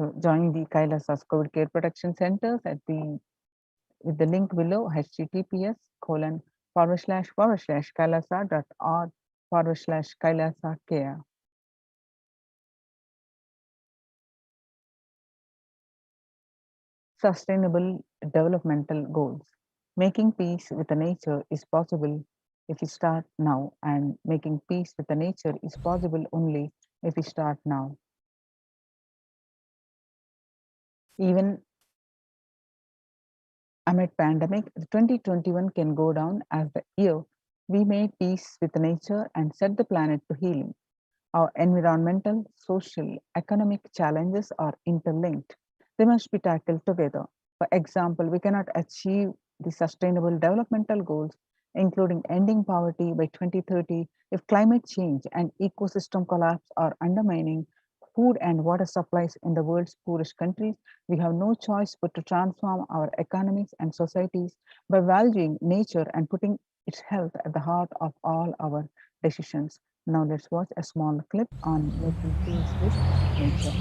So join the KAILASA's COVID Care Protection Centers with the link below, https://kailasa.org/kailasa care. Sustainable developmental goals. Making peace with the nature is possible if we start now, and making peace with the nature is possible only if we start now. Even amid pandemic, 2021 can go down as the year we made peace with nature and set the planet to healing. Our environmental, social, economic challenges are interlinked. They must be tackled together. For example, we cannot achieve the sustainable developmental goals, including ending poverty by 2030, if climate change and ecosystem collapse are undermining food and water supplies in the world's poorest countries. We have no choice but to transform our economies and societies by valuing nature and putting its health at the heart of all our decisions. Now let's watch a small clip on making peace with nature.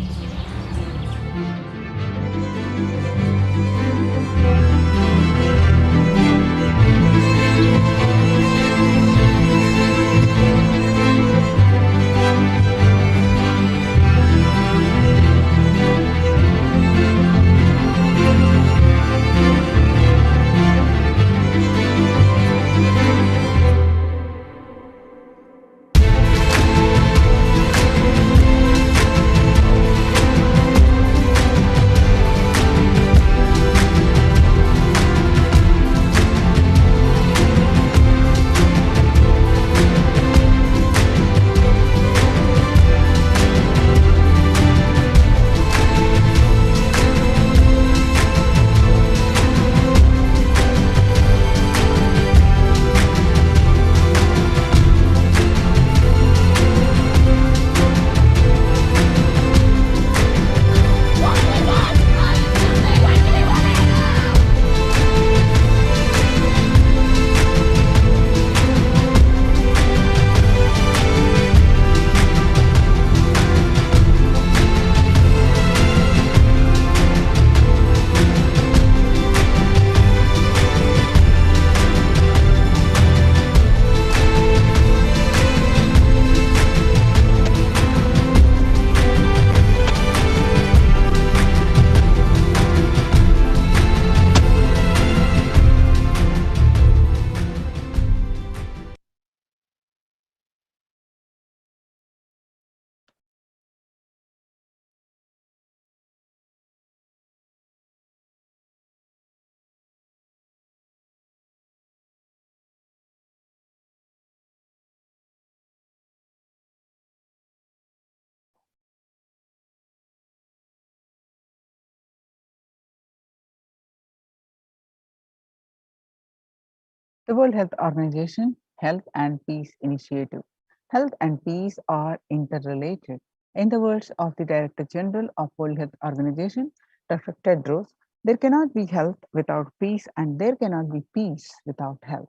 The World Health Organization Health and Peace Initiative. Health and peace are interrelated. In the words of the Director General of World Health Organization, Dr. Tedros, there cannot be health without peace and there cannot be peace without health.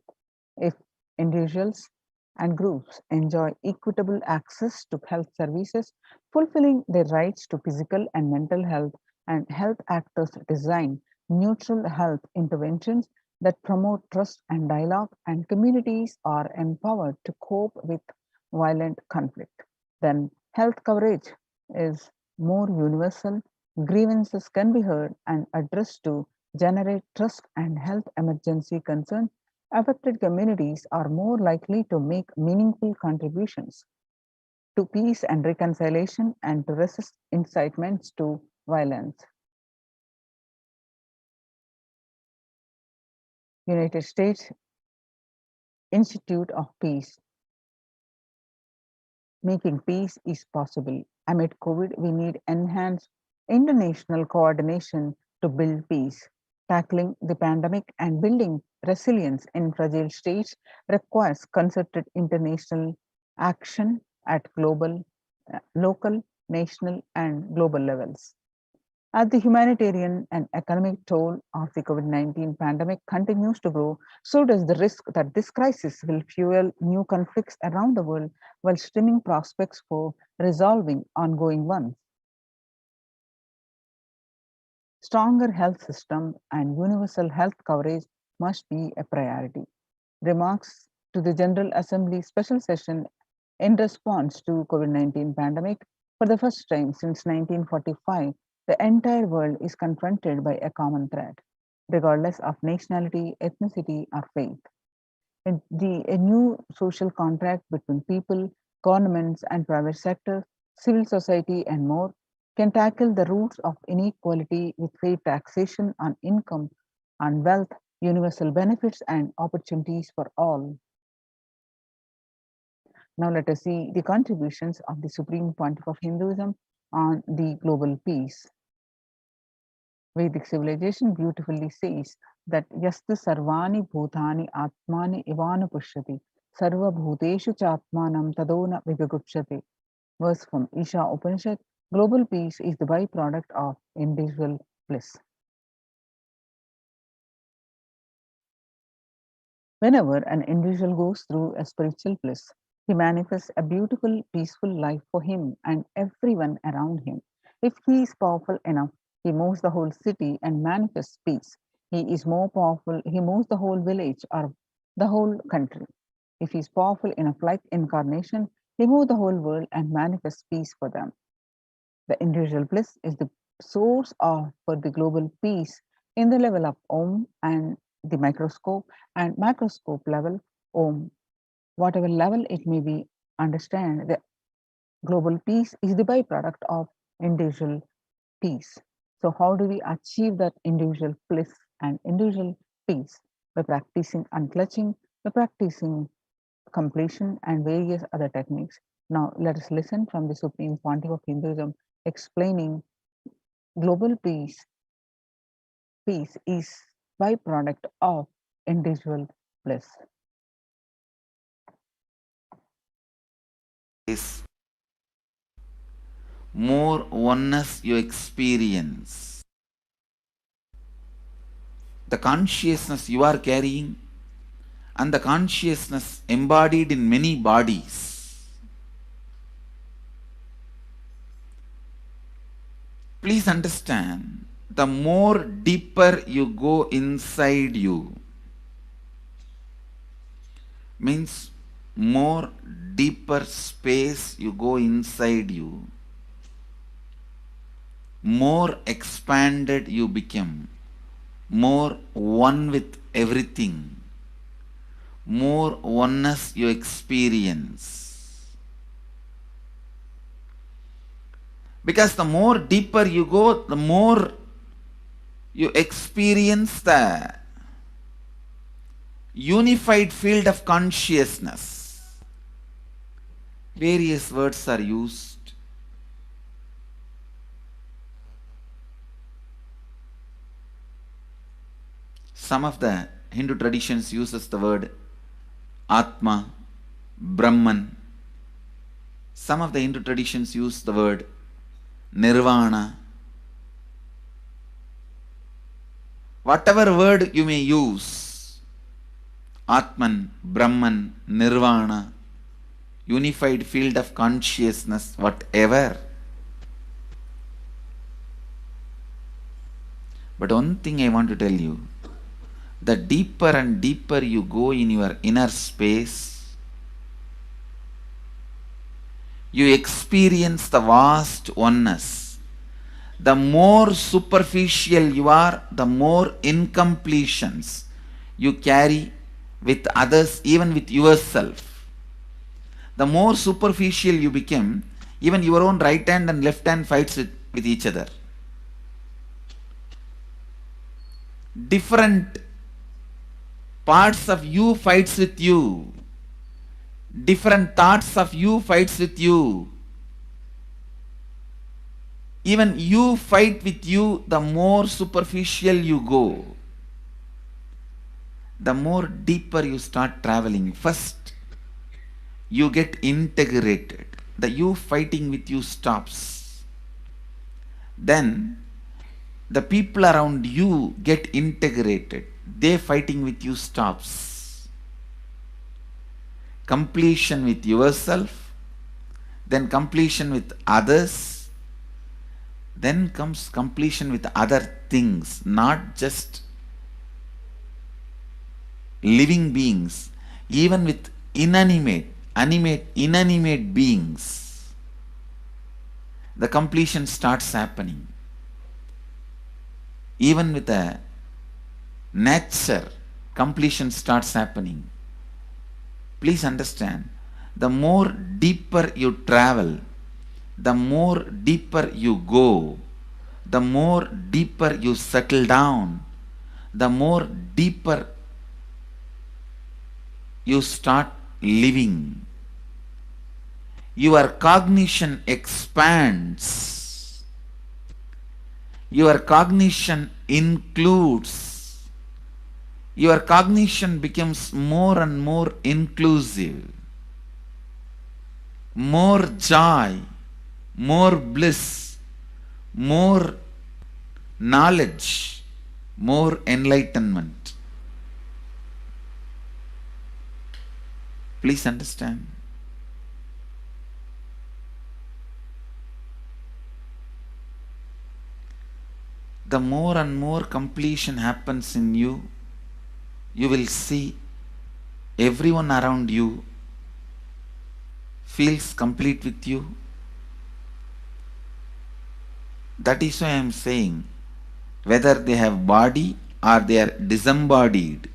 If individuals and groups enjoy equitable access to health services, fulfilling their rights to physical and mental health, and health actors design neutral health interventions that promote trust and dialogue, and communities are empowered to cope with violent conflict, then health coverage is more universal, grievances can be heard and addressed to generate trust, and health emergency concerns affected communities are more likely to make meaningful contributions to peace and reconciliation and to resist incitements to violence. United States Institute of Peace. Making peace is possible. Amid COVID, we need enhanced international coordination to build peace. Tackling the pandemic and building resilience in fragile states requires concerted international action at global, local, national, and global levels. As the humanitarian and economic toll of the COVID-19 pandemic continues to grow, so does the risk that this crisis will fuel new conflicts around the world while stemming prospects for resolving ongoing ones. Stronger health system and universal health coverage must be a priority. Remarks to the General Assembly special session in response to COVID-19 pandemic. For the first time since 1945, the entire world is confronted by a common threat, regardless of nationality, ethnicity, or faith. A new social contract between people, governments, and private sector, civil society, and more can tackle the roots of inequality with fair taxation on income, on wealth, universal benefits, and opportunities for all. Now let us see the contributions of the Supreme Pontiff of Hinduism on the global peace. Vedic civilization beautifully says that Yastu Sarvani Bhutani Atmani Ivana Pushyati Sarva Bhuteshu Chatmanam Tadona Vigagupshati. Verse from Isha Upanishad, global peace is the byproduct of individual bliss. Whenever an individual goes through a spiritual bliss, he manifests a beautiful, peaceful life for him and everyone around him. If he is powerful enough, he moves the whole city and manifests peace. He is more powerful, he moves the whole village or the whole country. If he is powerful enough like incarnation, he moves the whole world and manifests peace for them. The individual bliss is the source for the global peace in the level of Om and the microscope and macroscope level Om. Whatever level it may be, understand the global peace is the byproduct of individual peace. So how do we achieve that individual bliss and individual peace? By practicing unclutching, by practicing completion and various other techniques. Now let us listen from the Supreme Pontiff of Hinduism explaining global peace. Peace is byproduct of individual bliss. Is more oneness you experience, the consciousness you are carrying and the consciousness embodied in many bodies. Please understand, the more deeper you go inside you, means more deeper space you go inside you, more expanded you become, more one with everything, more oneness you experience. Because the more deeper you go, the more you experience the unified field of consciousness. Various words are used. Some of the Hindu traditions uses the word Atma, Brahman. Some of the Hindu traditions use the word Nirvana. Whatever word you may use, Atman, Brahman, Nirvana, unified field of consciousness, whatever. But one thing I want to tell you, the deeper and deeper you go in your inner space, you experience the vast oneness. The more superficial you are, the more incompletions you carry with others, even with yourself. The more superficial you become, even your own right hand and left hand fights with each other. Different parts of you fights with you. Different thoughts of you fights with you. Even you fight with you, the more superficial you go, the more deeper you start traveling. First, you get integrated. The you fighting with you stops. Then, the people around you get integrated. They fighting with you stops. Completion with yourself, then completion with others, then comes completion with other things, not just living beings, even with inanimate beings. The completion starts happening. Even with a nature, completion starts happening. Please understand, the more deeper you travel, the more deeper you go, the more deeper you settle down, the more deeper you start living. Your cognition expands. Your cognition includes. Your cognition becomes more and more inclusive. More joy, more bliss, more knowledge, more enlightenment. Please understand. The more and more completion happens in you, you will see everyone around you feels complete with you. That is why I am saying, whether they have body or they are disembodied,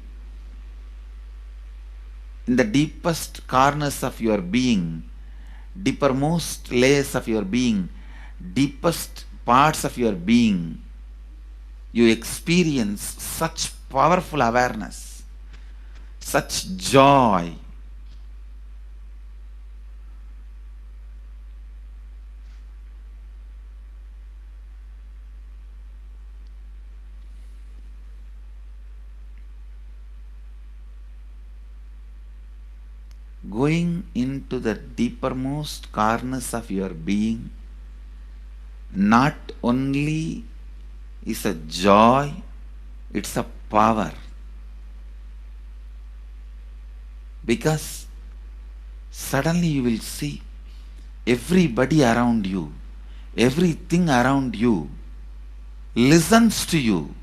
in the deepest corners of your being, deepermost layers of your being, deepest parts of your being, you experience such powerful awareness, such joy. Going into the deepermost corners of your being not only is a joy, it's a power. Because suddenly you will see everybody around you, everything around you listens to you.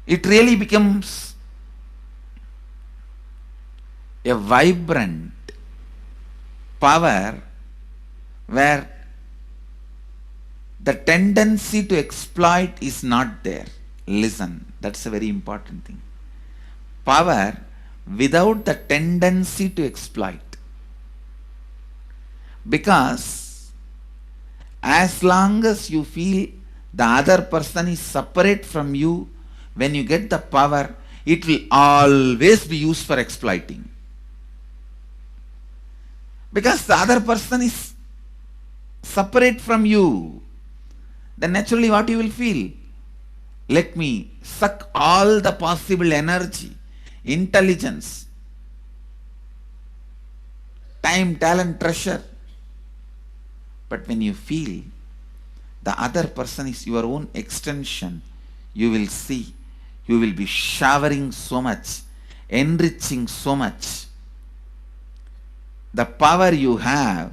It really becomes a vibrant power where the tendency to exploit is not there. Listen, that's a very important thing. Power without the tendency to exploit. Because as long as you feel the other person is separate from you, when you get the power, it will always be used for exploiting. Because the other person is separate from you, then naturally what you will feel? Let me suck all the possible energy, intelligence, time, talent, treasure. But when you feel the other person is your own extension, you will see, you will be showering so much, enriching so much. The power you have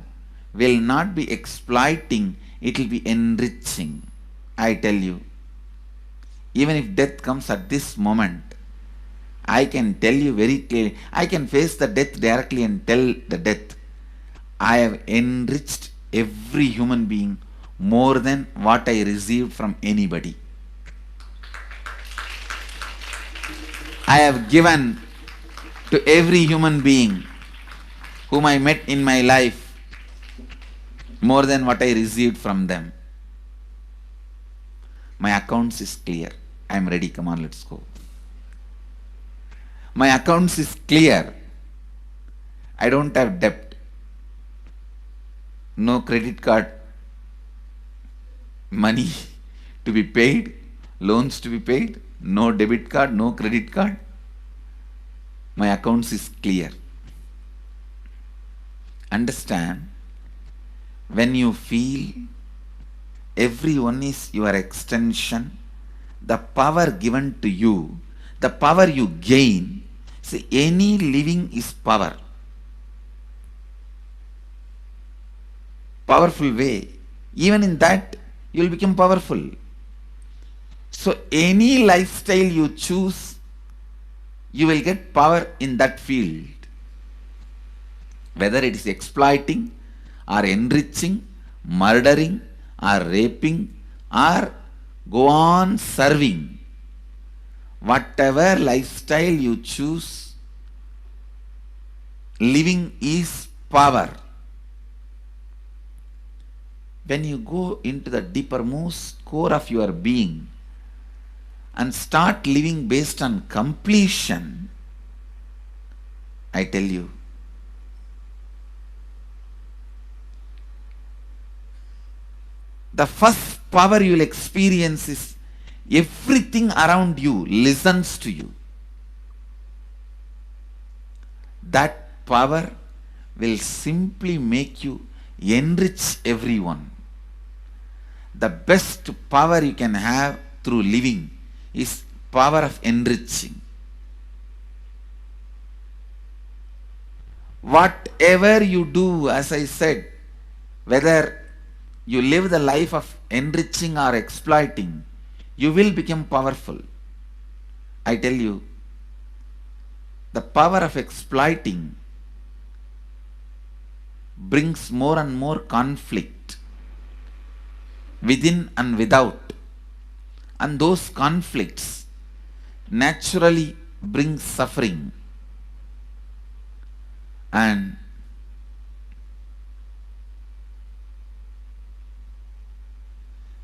will not be exploiting, it will be enriching. I tell you, even if death comes at this moment, I can tell you very clearly, I can face the death directly and tell the death, I have enriched every human being more than what I received from anybody. I have given to every human being whom I met in my life more than what I received from them. My accounts is clear. I am ready. Come on, let's go. My accounts is clear. I don't have debt. No credit card money to be paid, loans to be paid, no debit card, no credit card. My accounts is clear. Understand, when you feel everyone is your extension, the power given to you, the power you gain, see, any living is power. Powerful way. Even in that, you will become powerful. So any lifestyle you choose, you will get power in that field. Whether it is exploiting or enriching, murdering or raping or go on serving. Whatever lifestyle you choose, living is power. When you go into the deepermost core of your being and start living based on completion, I tell you, the first power you will experience is everything around you listens to you. That power will simply make you enrich everyone. The best power you can have through living is power of enriching. Whatever you do, as I said, whether you live the life of enriching or exploiting, you will become powerful. I tell you, the power of exploiting brings more and more conflict within and without. And those conflicts naturally bring suffering. And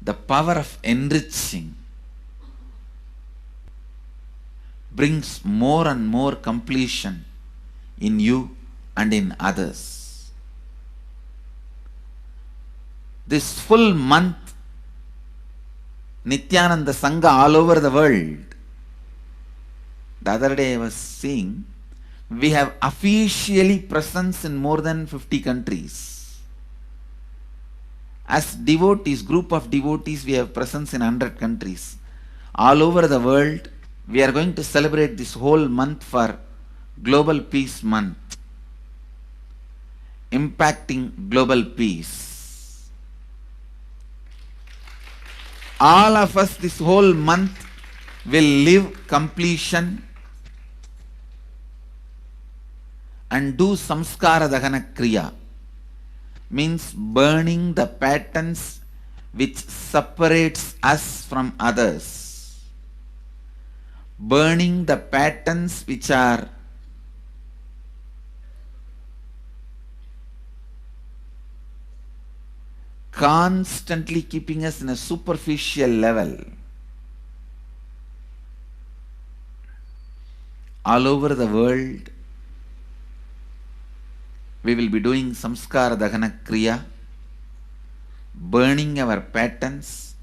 the power of enriching brings more and more completion in you and in others. This full month, Nithyananda Sangha all over the world. The other day I was seeing, we have officially presence in more than 50 countries. As devotees, group of devotees, we have presence in 100 countries. All over the world, we are going to celebrate this whole month for Global Peace Month, impacting global peace. All of us this whole month will live completion and do samskara dahana kriya, means burning the patterns which separates us from others, burning the patterns which are constantly keeping us in a superficial level. All over the world, we will be doing samskara dahana kriya, burning our patterns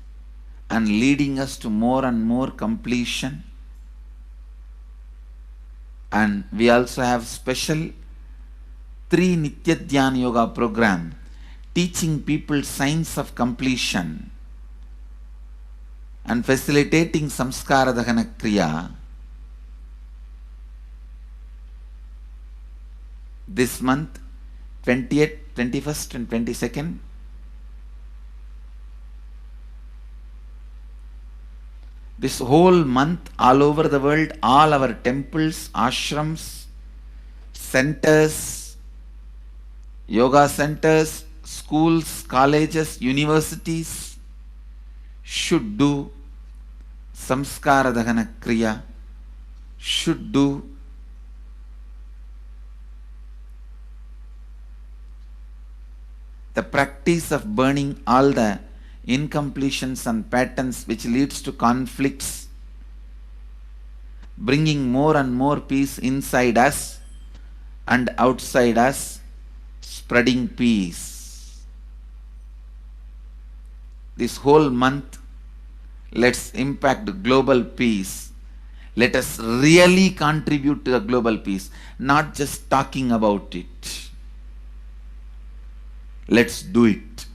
and leading us to more and more completion. And we also have special 3 Nitya Dhyana Yoga program teaching people science of completion and facilitating Samskara Dahana Kriya. This month, 20th, 21st and 22nd, this whole month, all over the world, all our temples, ashrams, centers, yoga centers, schools, colleges, universities should do Samskara Dahana Kriya, should do the practice of burning all the incompletions and patterns which leads to conflicts, bringing more and more peace inside us and outside us, spreading peace. This whole month, let's impact global peace. Let us really contribute to the global peace, not just talking about it. Let's do it.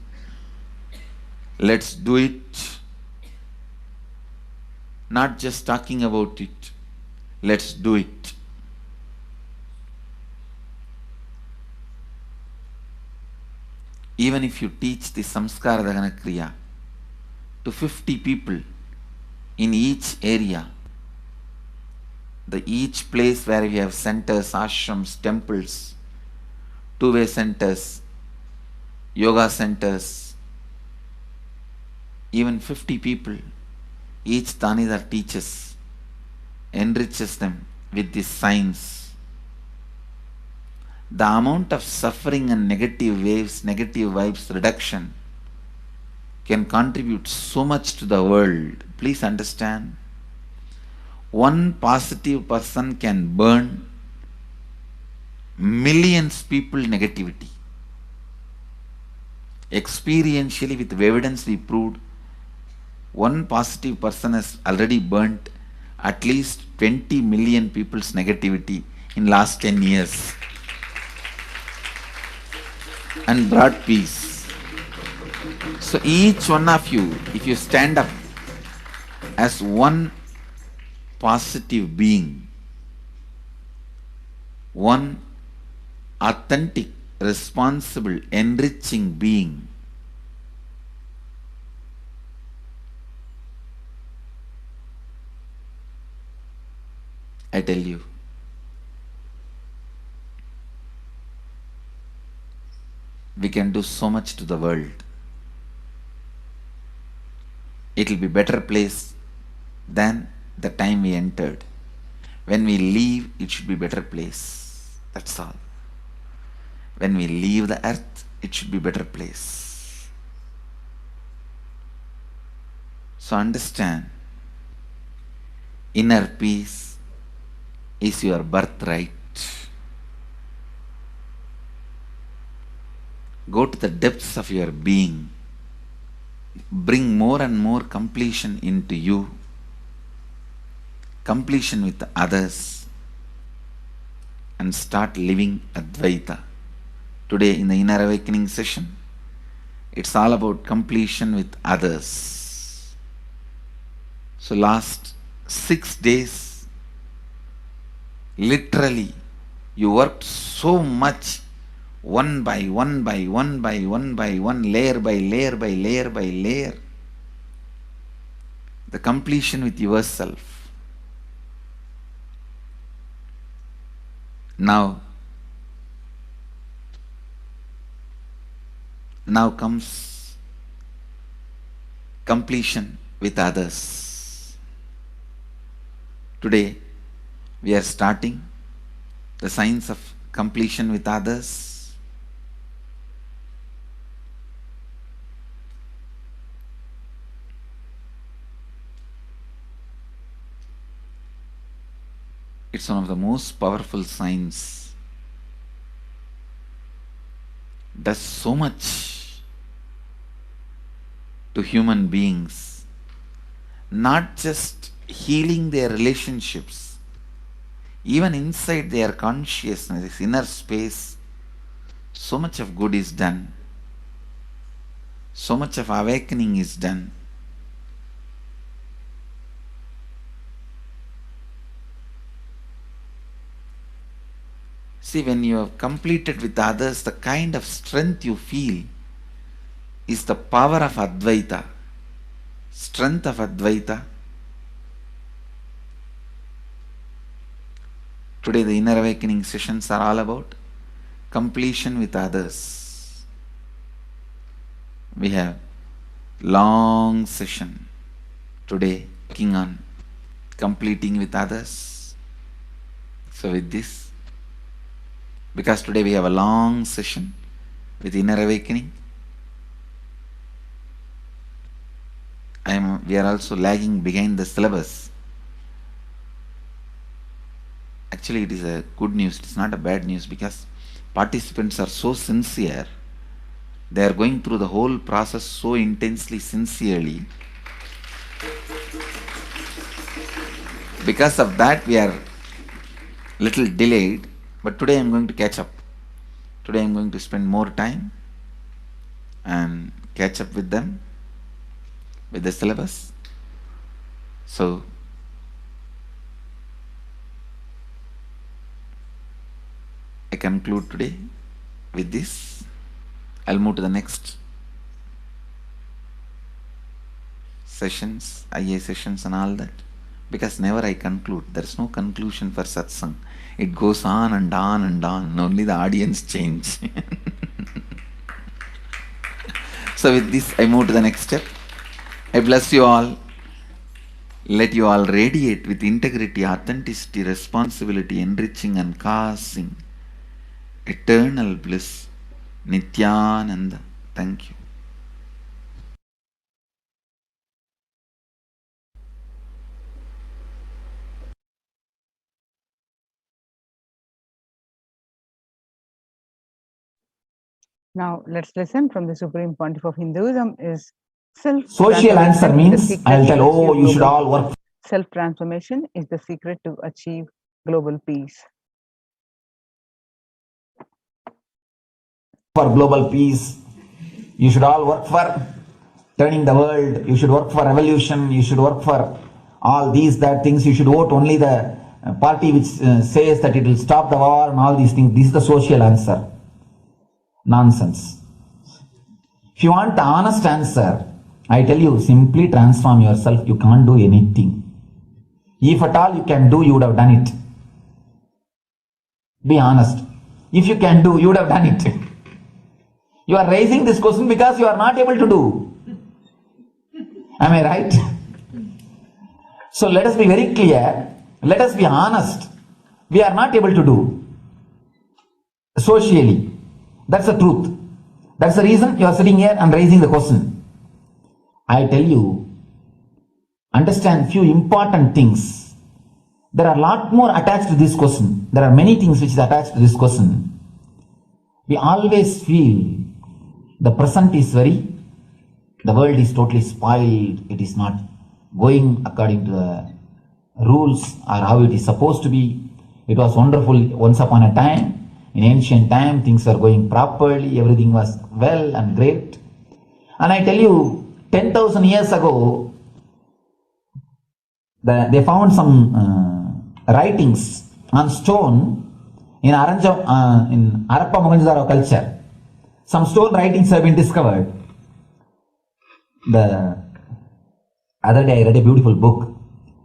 Let's do it. Not just talking about it. Let's do it. Even if you teach the Samskara Dahana Kriya to 50 people in each area, each place where we have centers, ashrams, temples, two-way centers, yoga centers, even 50 people, each Tanidar teaches, enriches them with this science. The amount of suffering and negative waves, negative vibes reduction can contribute so much to the world. Please understand. One positive person can burn millions people negativity. Experientially, with evidence we proved, one positive person has already burnt at least 20 million people's negativity in last 10 years and brought peace. So each one of you, if you stand up as one positive being, one authentic, responsible, enriching being, I tell you, we can do so much to the world. It will be better place than the time we entered. When we leave, it should be better place. That's all. When we leave the earth, it should be better place. So understand, inner peace is your birthright. Go to the depths of your being. Bring more and more completion into you. Completion with others. And start living Advaita. Today in the Inner Awakening session, it's all about completion with others. So last 6 days, literally, you worked so much, one by one by one by one by one, layer by layer by layer by layer. The completion with yourself. Now comes completion with others. Today, we are starting the science of completion with others. It's one of the most powerful science. Does so much to human beings not just healing their relationships, even inside their consciousness, this inner space, so much of good is done. So much of awakening is done. See, when you have completed with others, the kind of strength you feel is the power of Advaita, strength of Advaita. Today the inner awakening sessions are all about completion with others. We have long session today working on completing with others. So with this, because today we have a long session with inner awakening, we are also lagging behind the syllabus. Actually, it is a good news, it's not a bad news, because participants are so sincere. They are going through the whole process so intensely, sincerely. Because of that, we are little delayed, but today I am going to catch up. Today I am going to spend more time and catch up with them, with the syllabus. So, I conclude today with this. I'll move to the next sessions, IA sessions and all that. Because never I conclude. There is no conclusion for satsang. It goes on and on and on. Only the audience change. So with this, I move to the next step. I bless you all. Let you all radiate with integrity, authenticity, responsibility, enriching and causing eternal bliss. Nithyananda. Thank you. Now let's listen from the Supreme Pontiff of Hinduism is self. Social answer means I'll tell, oh, you should all work. Self-transformation is the secret to achieve global peace. For global peace, you should all work for turning the world, you should work for revolution, you should work for all these, that things, you should vote only the party which says that it will stop the war and all these things. This is the social answer. Nonsense. If you want the honest answer, I tell you, simply transform yourself. You can't do anything. If at all you can do, you would have done it. Be honest. If you can do, you would have done it. You are raising this question because you are not able to do. Am I right? So let us be very clear. Let us be honest. We are not able to do socially. That's the truth. That's the reason you are sitting here and raising the question. I tell you, understand few important things. There are a lot more attached to this question. There are many things which is attached to this question. We always feel the present is the world is totally spoiled. It is not going according to the rules or how it is supposed to be. It was wonderful once upon a time. In ancient time, things were going properly, everything was well and great. And I tell you, 10,000 years ago, they found some writings on stone in Harappa Mohenjo-daro culture. Some stone writings have been discovered. The other day I read a beautiful book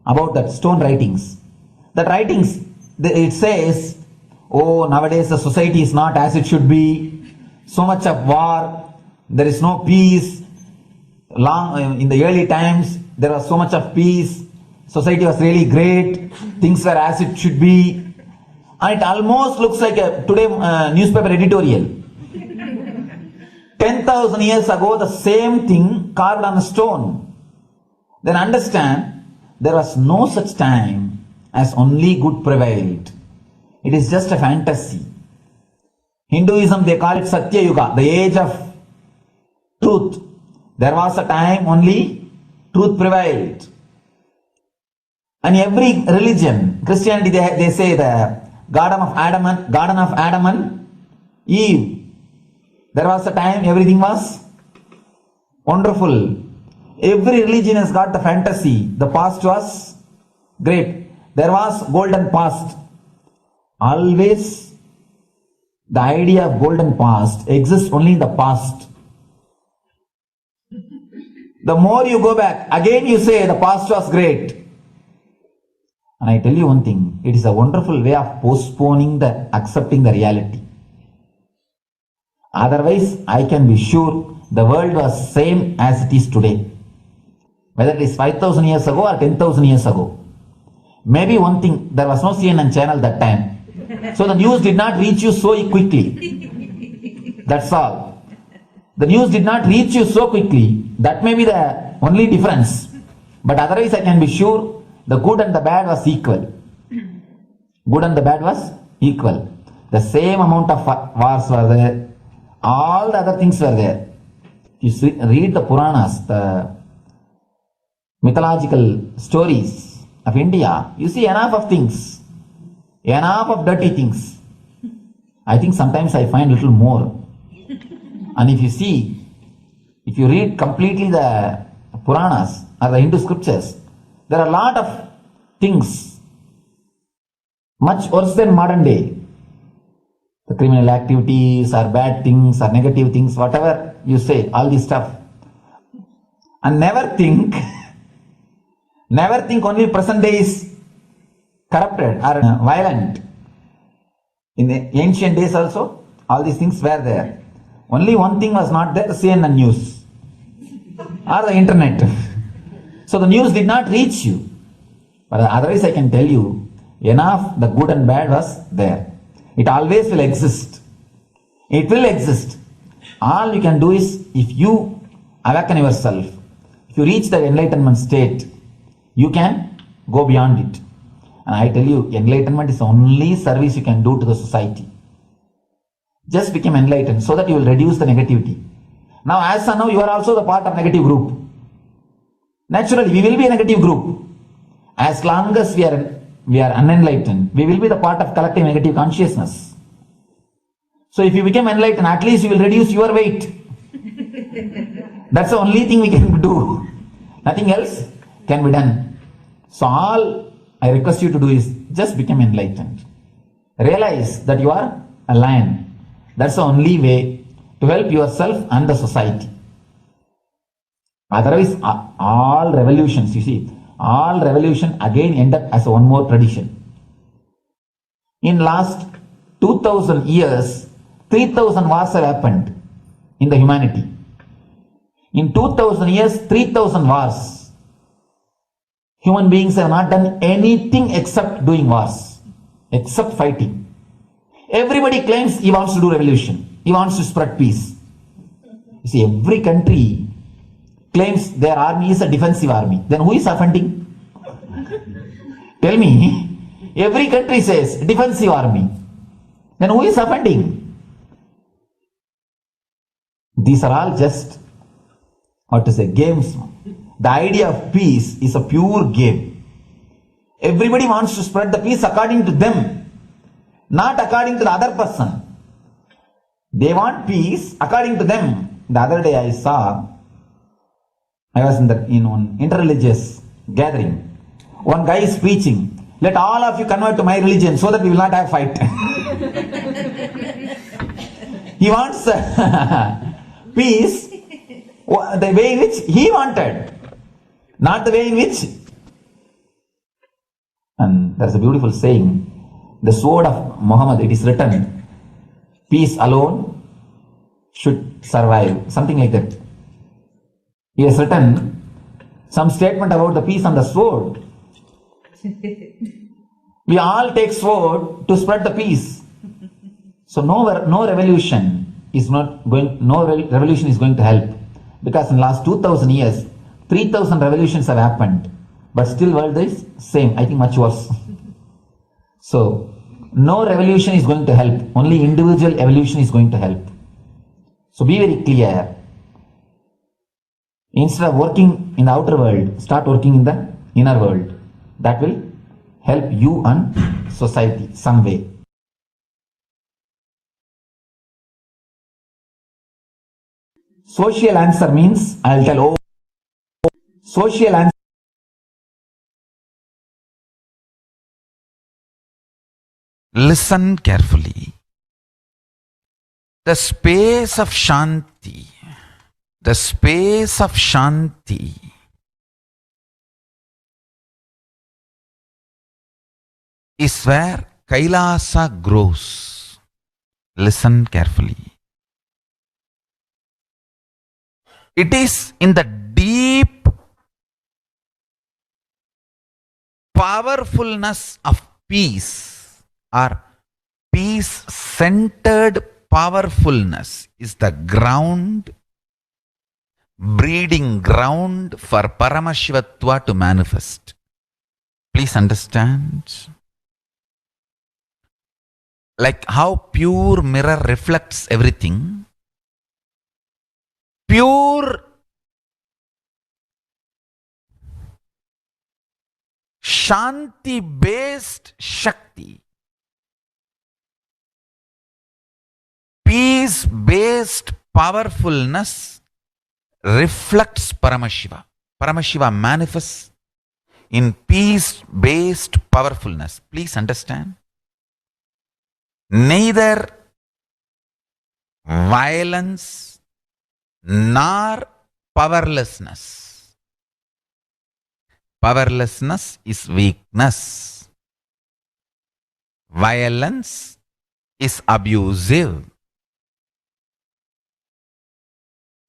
about that stone writings. That writings, it says, oh, nowadays the society is not as it should be. So much of war, there is no peace. In the early times, there was so much of peace. Society was really great. Things were as it should be. And it almost looks like a today newspaper editorial. 10,000 years ago, the same thing carved on a stone. Then understand, there was no such time as only good prevailed. It is just a fantasy. Hinduism, they call it Satya Yuga, the age of truth. There was a time only truth prevailed. And every religion, Christianity, they say the Garden of Adam and Eve. There was a time everything was wonderful. Every religion has got the fantasy. The past was great. There was golden past. Always the idea of golden past exists only in the past. The more you go back, again you say the past was great. And I tell you one thing, it is a wonderful way of postponing accepting the reality. Otherwise, I can be sure the world was same as it is today. Whether it is 5,000 years ago or 10,000 years ago. Maybe one thing, there was no CNN channel that time. So the news did not reach you so quickly. That's all. The news did not reach you so quickly. That may be the only difference. But otherwise, I can be sure the good and the bad was equal. Good and the bad was equal. The same amount of wars were there. All the other things were there. You read the Puranas, the mythological stories of India, you see enough of things. Enough of dirty things. I think sometimes I find little more. And if you read completely the Puranas or the Hindu scriptures, there are a lot of things much worse than modern day. The criminal activities or bad things or negative things, whatever you say, all this stuff. And never think only present day is corrupted or violent. In the ancient days also, all these things were there. Only one thing was not there, CNN news or the internet. So the news did not reach you. But otherwise I can tell you, enough the good and bad was there. It always will exist. It will exist. All you can do is, if you awaken yourself, if you reach the enlightenment state, you can go beyond it. And I tell you, enlightenment is the only service you can do to the society. Just become enlightened so that you will reduce the negativity. Now, as of now, you are also the part of negative group. Naturally, we will be a negative group. As long as we are unenlightened, we will be the part of collective negative consciousness. So if you become enlightened, at least you will reduce your weight. That's the only thing we can do. Nothing else can be done. So all I request you to do is just become enlightened. Realize that you are a lion. That's the only way to help yourself and the society. Otherwise, all revolutions, you see, all revolution again end up as one more tradition. In last 2000 years, 3000 wars have happened in the humanity. In 2000 years, 3000 wars. Human beings have not done anything except doing wars, except fighting. Everybody claims he wants to do revolution. He wants to spread peace. You see, every country claims their army is a defensive army. Then who is offending? Tell me. Every country says defensive army. Then who is offending? These are all just, games. The idea of peace is a pure game. Everybody wants to spread the peace according to them, not according to the other person. They want peace according to them. The other day I was in one interreligious gathering. One guy is preaching, let all of you convert to my religion so that we will not have fight. He wants peace the way in which he wanted, not the way in which. And there's a beautiful saying, the sword of Muhammad, it is written, peace alone should survive, something like that. He has written some statement about the peace on the sword. We all take sword to spread the peace. So no revolution is going to help, because in the last 2000 years 3000 revolutions have happened, but still world is same, I think much worse. So no revolution is going to help, only individual evolution is going to help. So be very clear. Instead of working in the outer world, start working in the inner world. that will help you and society some way. Social answer means, I'll tell, oh, social answer. Listen carefully. The space of Shanti, the space of Shanti is where Kailasa grows. Listen carefully. It is in the deep powerfulness of peace, or peace-centered powerfulness is the ground, breeding ground for Paramashivatva to manifest. Please understand. Like how pure mirror reflects everything, pure Shanti-based Shakti, peace-based powerfulness reflects Paramashiva. Paramashiva manifests in peace-based powerfulness. Please understand. Neither violence nor powerlessness. Powerlessness is weakness. Violence is abusive.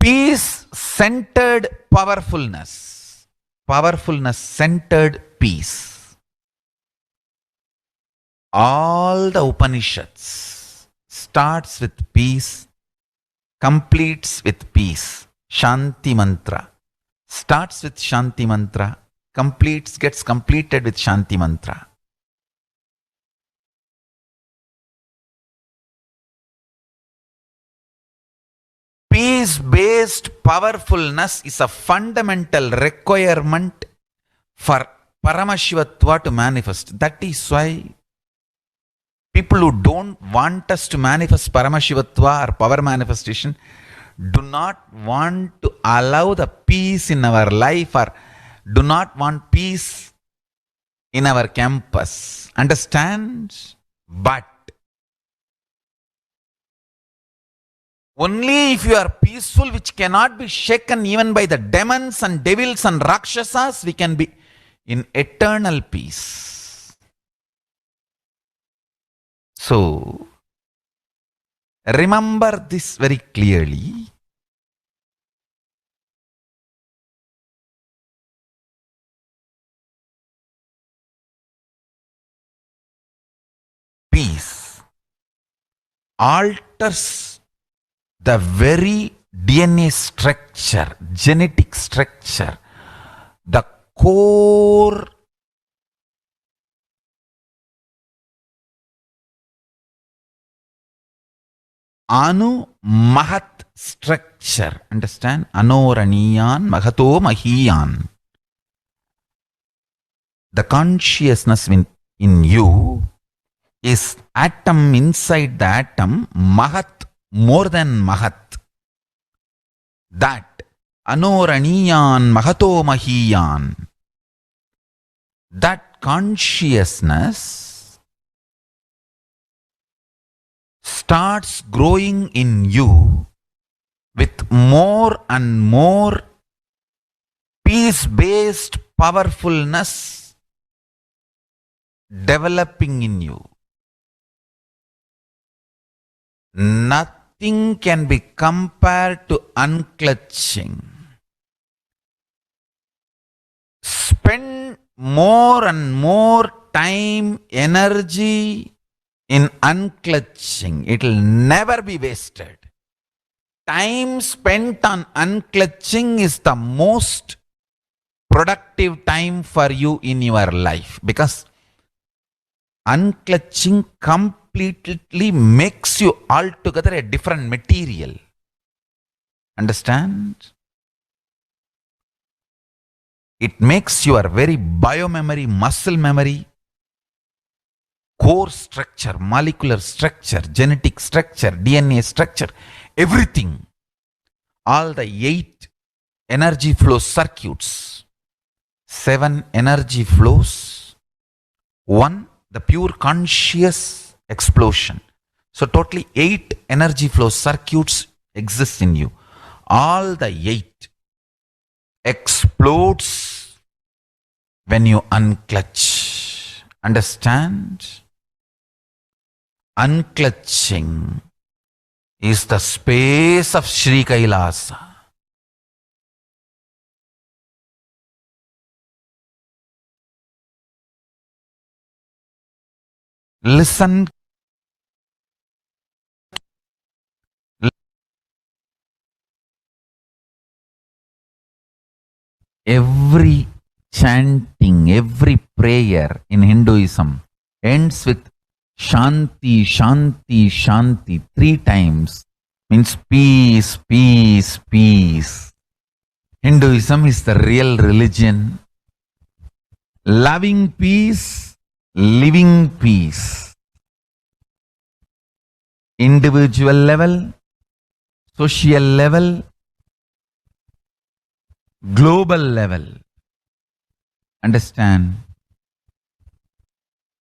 Peace-centered powerfulness. Powerfulness-centered peace. All the Upanishads starts with peace, completes with peace. Shanti mantra starts with Shanti mantra, gets completed with Shanti mantra. Peace-based powerfulness is a fundamental requirement for Paramashivatva to manifest. That is why people who don't want us to manifest Paramashivatva or power manifestation do not want to allow the peace in our life, or do not want peace in our campus. Understand? But only if you are peaceful, which cannot be shaken even by the demons and devils and rakshasas, we can be in eternal peace. So, remember this very clearly. Peace alters the very DNA structure, genetic structure, the core Anu Mahat structure. Understand? Anoraniyan Mahato Mahiyan. The consciousness in you is atom inside the atom, Mahat, more than Mahat. That Anoraniyan Mahato Mahiyan. That consciousness starts growing in you with more and more peace-based powerfulness developing in you. Nothing can be compared to unclutching. Spend more and more time, energy in unclutching. It will never be wasted. Time spent on unclutching is the most productive time for you in your life, because unclutching completely makes you altogether a different material. Understand? It makes your very biomemory, muscle memory, core structure, molecular structure, genetic structure, DNA structure, everything. All the 8 energy flow circuits, 7 energy flows, 1 the pure conscious explosion. So totally 8 energy flow circuits exist in you. All the 8 explodes when you unclutch. Understand? Unclutching is the space of Sri KAILASA. Listen. Every chanting, every prayer in Hinduism ends with Shanti, Shanti, Shanti 3 times. Means peace, peace, peace. Hinduism is the real religion. Loving peace, living peace. Individual level, social level, global level. Understand?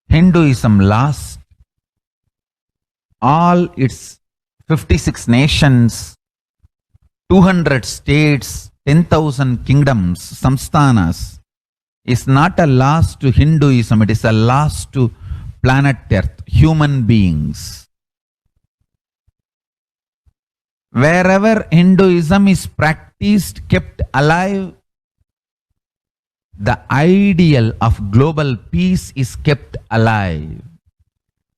Hinduism lost all its 56 nations, 200 states, 10,000 kingdoms, samsthanas, is not a loss to Hinduism, it is a loss to planet Earth, human beings. Wherever Hinduism is practiced, kept alive, the ideal of global peace is kept alive.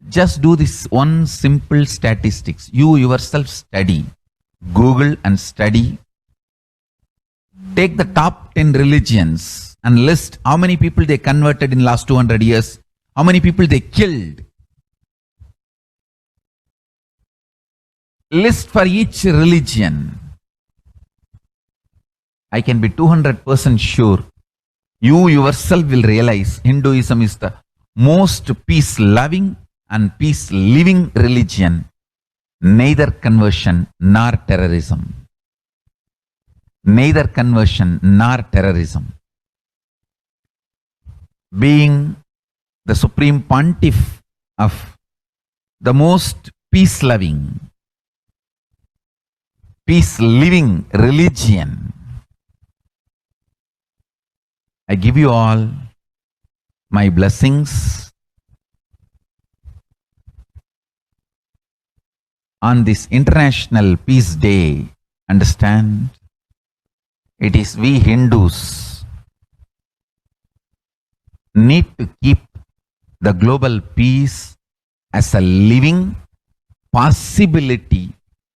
Just do this one simple statistics. You yourself study. Google and study. Take the top 10 religions and list how many people they converted in last 200 years. How many people they killed. List for each religion. I can be 200% sure. You yourself will realize Hinduism is the most peace-loving and peace-living religion. Neither conversion nor terrorism. Neither conversion nor terrorism. Being the supreme pontiff of the most peace-loving, peace-living religion, I give you all my blessings on this International Peace Day. Understand? It is we Hindus need to keep the global peace as a living possibility,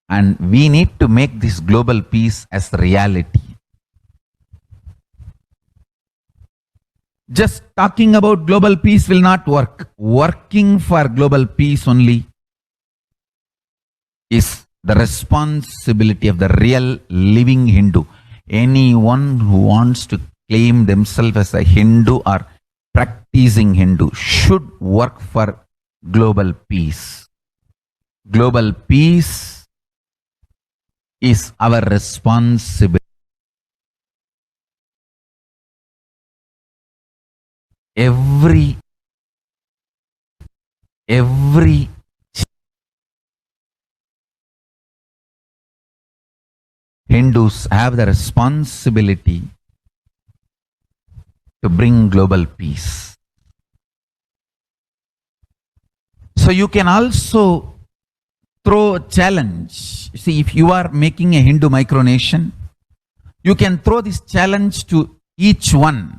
and we need to make this global peace as reality. Just talking about global peace will not work. Working for global peace only is the responsibility of the real living Hindu. Anyone who wants to claim themselves as a Hindu or practicing Hindu should work for global peace. Global peace is our responsibility. Every Hindus have the responsibility to bring global peace. So you can also throw a challenge. See, if you are making a Hindu micronation, you can throw this challenge to each one.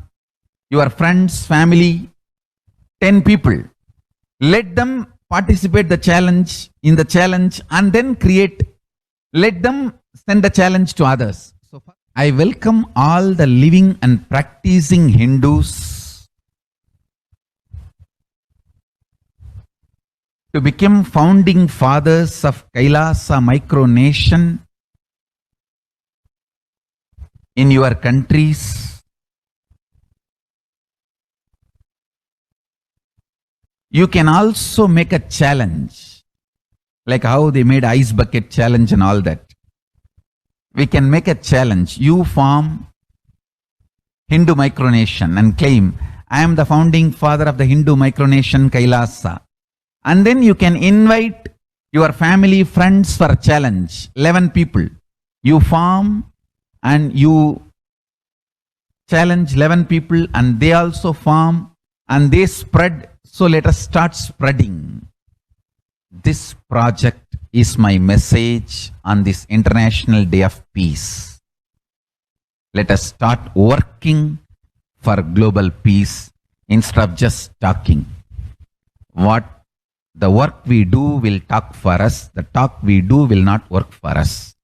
Your friends, family, 10 people. Let them participate in the challenge and then create. Let them send the challenge to others. So I welcome all the living and practicing Hindus to become founding fathers of KAILASA micronation in your countries, You can also make a challenge, like how they made ice bucket challenge and all that. We can make a challenge. You form Hindu micronation and claim, I am the founding father of the Hindu micronation KAILASA. And then you can invite your family, friends for a challenge. 11 people. You form and you challenge 11 people and they also form and they spread. So let us start spreading. This project is my message on this International Day of Peace. Let us start working for global peace instead of just talking. What the work we do will talk for us. The talk we do will not work for us.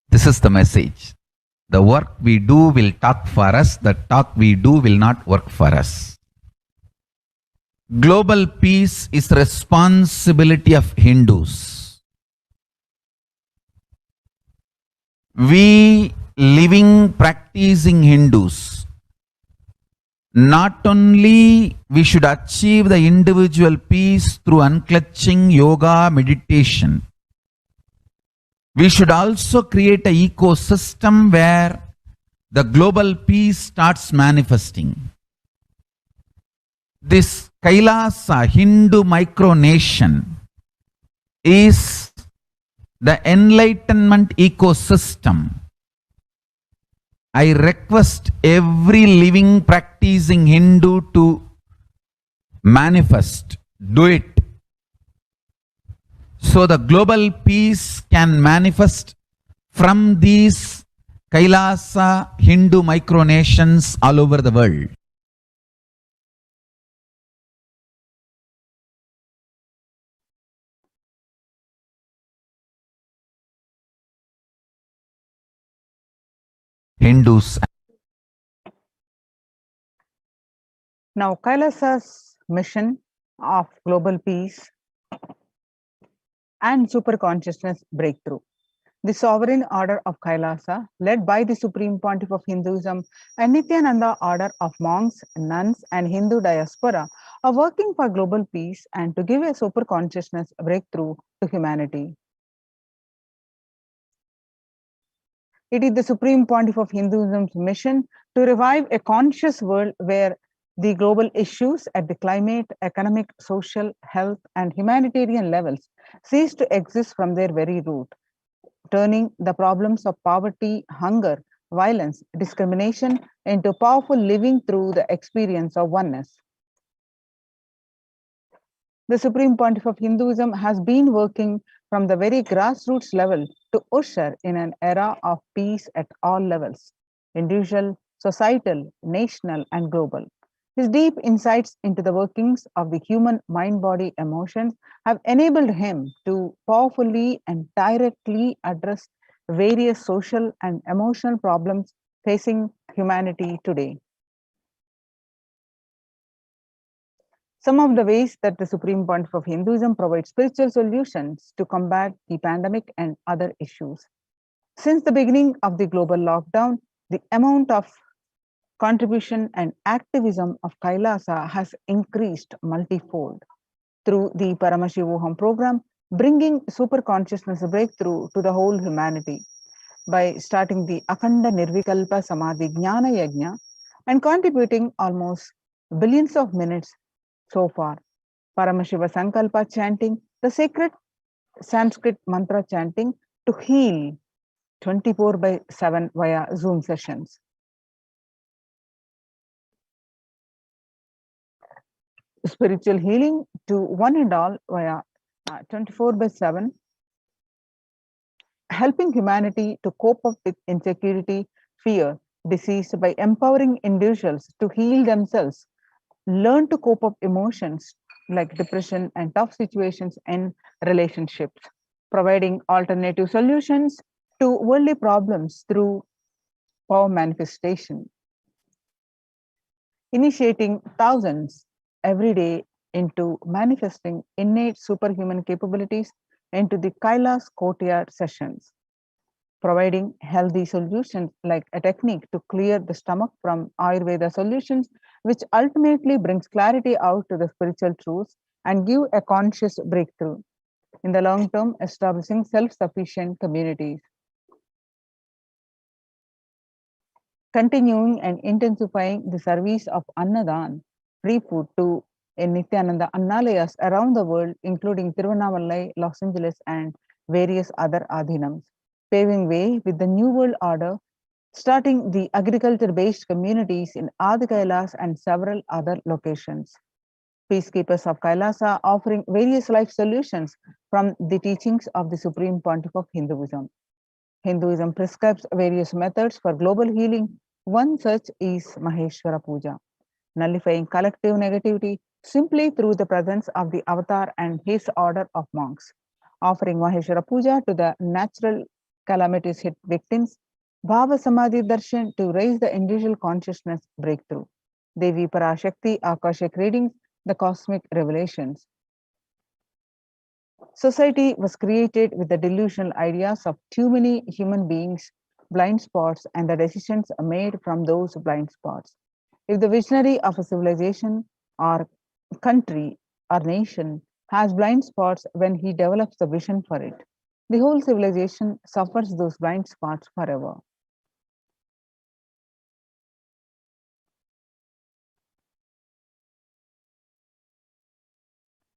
This is the message. The work we do will talk for us. The talk we do will not work for us. Global peace is the responsibility of Hindus. We living, practicing Hindus, not only we should achieve the individual peace through unclutching yoga, meditation, we should also create an ecosystem where the global peace starts manifesting. This KAILASA Hindu micronation is the enlightenment ecosystem. I request every living practicing Hindu to manifest, do it. So the global peace can manifest from these KAILASA Hindu micronations all over the world. Hindus. Now, KAILASA's mission of global peace and superconsciousness breakthrough. The sovereign order of KAILASA, led by the Supreme Pontiff of Hinduism and Nithyananda order of monks, nuns, and Hindu diaspora, are working for global peace and to give a superconsciousness breakthrough to humanity. It is the Supreme Pontiff of Hinduism's mission to revive a conscious world where the global issues at the climate, economic, social, health, and humanitarian levels cease to exist from their very root, turning the problems of poverty, hunger, violence, discrimination into powerful living through the experience of oneness. The Supreme Pontiff of Hinduism has been working from the very grassroots level to usher in an era of peace at all levels, individual, societal, national, and global. His deep insights into the workings of the human mind, body, emotions have enabled him to powerfully and directly address various social and emotional problems facing humanity today. Some of the ways that the Supreme Pontiff of Hinduism provides spiritual solutions to combat the pandemic and other issues. Since the beginning of the global lockdown, the amount of contribution and activism of KAILASA has increased multifold through the Paramashivoham program, bringing super consciousness breakthrough to the whole humanity by starting the Akhanda Nirvikalpa Samadhi Jnana Yajna and contributing almost billions of minutes so far. Paramashiva Sankalpa chanting, the sacred Sanskrit mantra chanting to heal 24/7 via Zoom sessions. Spiritual healing to one and all via 24/7, helping humanity to cope up with insecurity, fear, disease by empowering individuals to heal themselves, learn to cope up emotions like depression and tough situations in relationships, providing alternative solutions to worldly problems through power manifestation, initiating thousands every day into manifesting innate superhuman capabilities into the Kailas Courtyard sessions. providing healthy solutions like a technique to clear the stomach from Ayurveda solutions, which ultimately brings clarity out to the spiritual truths and give a conscious breakthrough. In the long term, establishing self-sufficient communities. Continuing and intensifying the service of Annadan, free food to Nithyananda Annalayas around the world, including Tiruvannamalai, Los Angeles, and various other adhinams, paving way with the New World Order, starting the agriculture-based communities in Adi Kailas and several other locations. Peacekeepers of Kailasa offering various life solutions from the teachings of the Supreme Pontiff of Hinduism. Hinduism prescribes various methods for global healing. One such is Maheshwara Puja, nullifying collective negativity simply through the presence of the avatar and his order of monks. Offering Maheshwara Puja to the natural calamities hit victims, Bhava Samadhi Darshan to raise the individual consciousness breakthrough. Devi Parashakti Akashic readings, the cosmic revelations. Society was created with the delusional ideas of too many human beings, blind spots, and the decisions made from those blind spots. If the visionary of a civilization or country or nation has blind spots when he develops the vision for it, the whole civilization suffers those blind spots forever.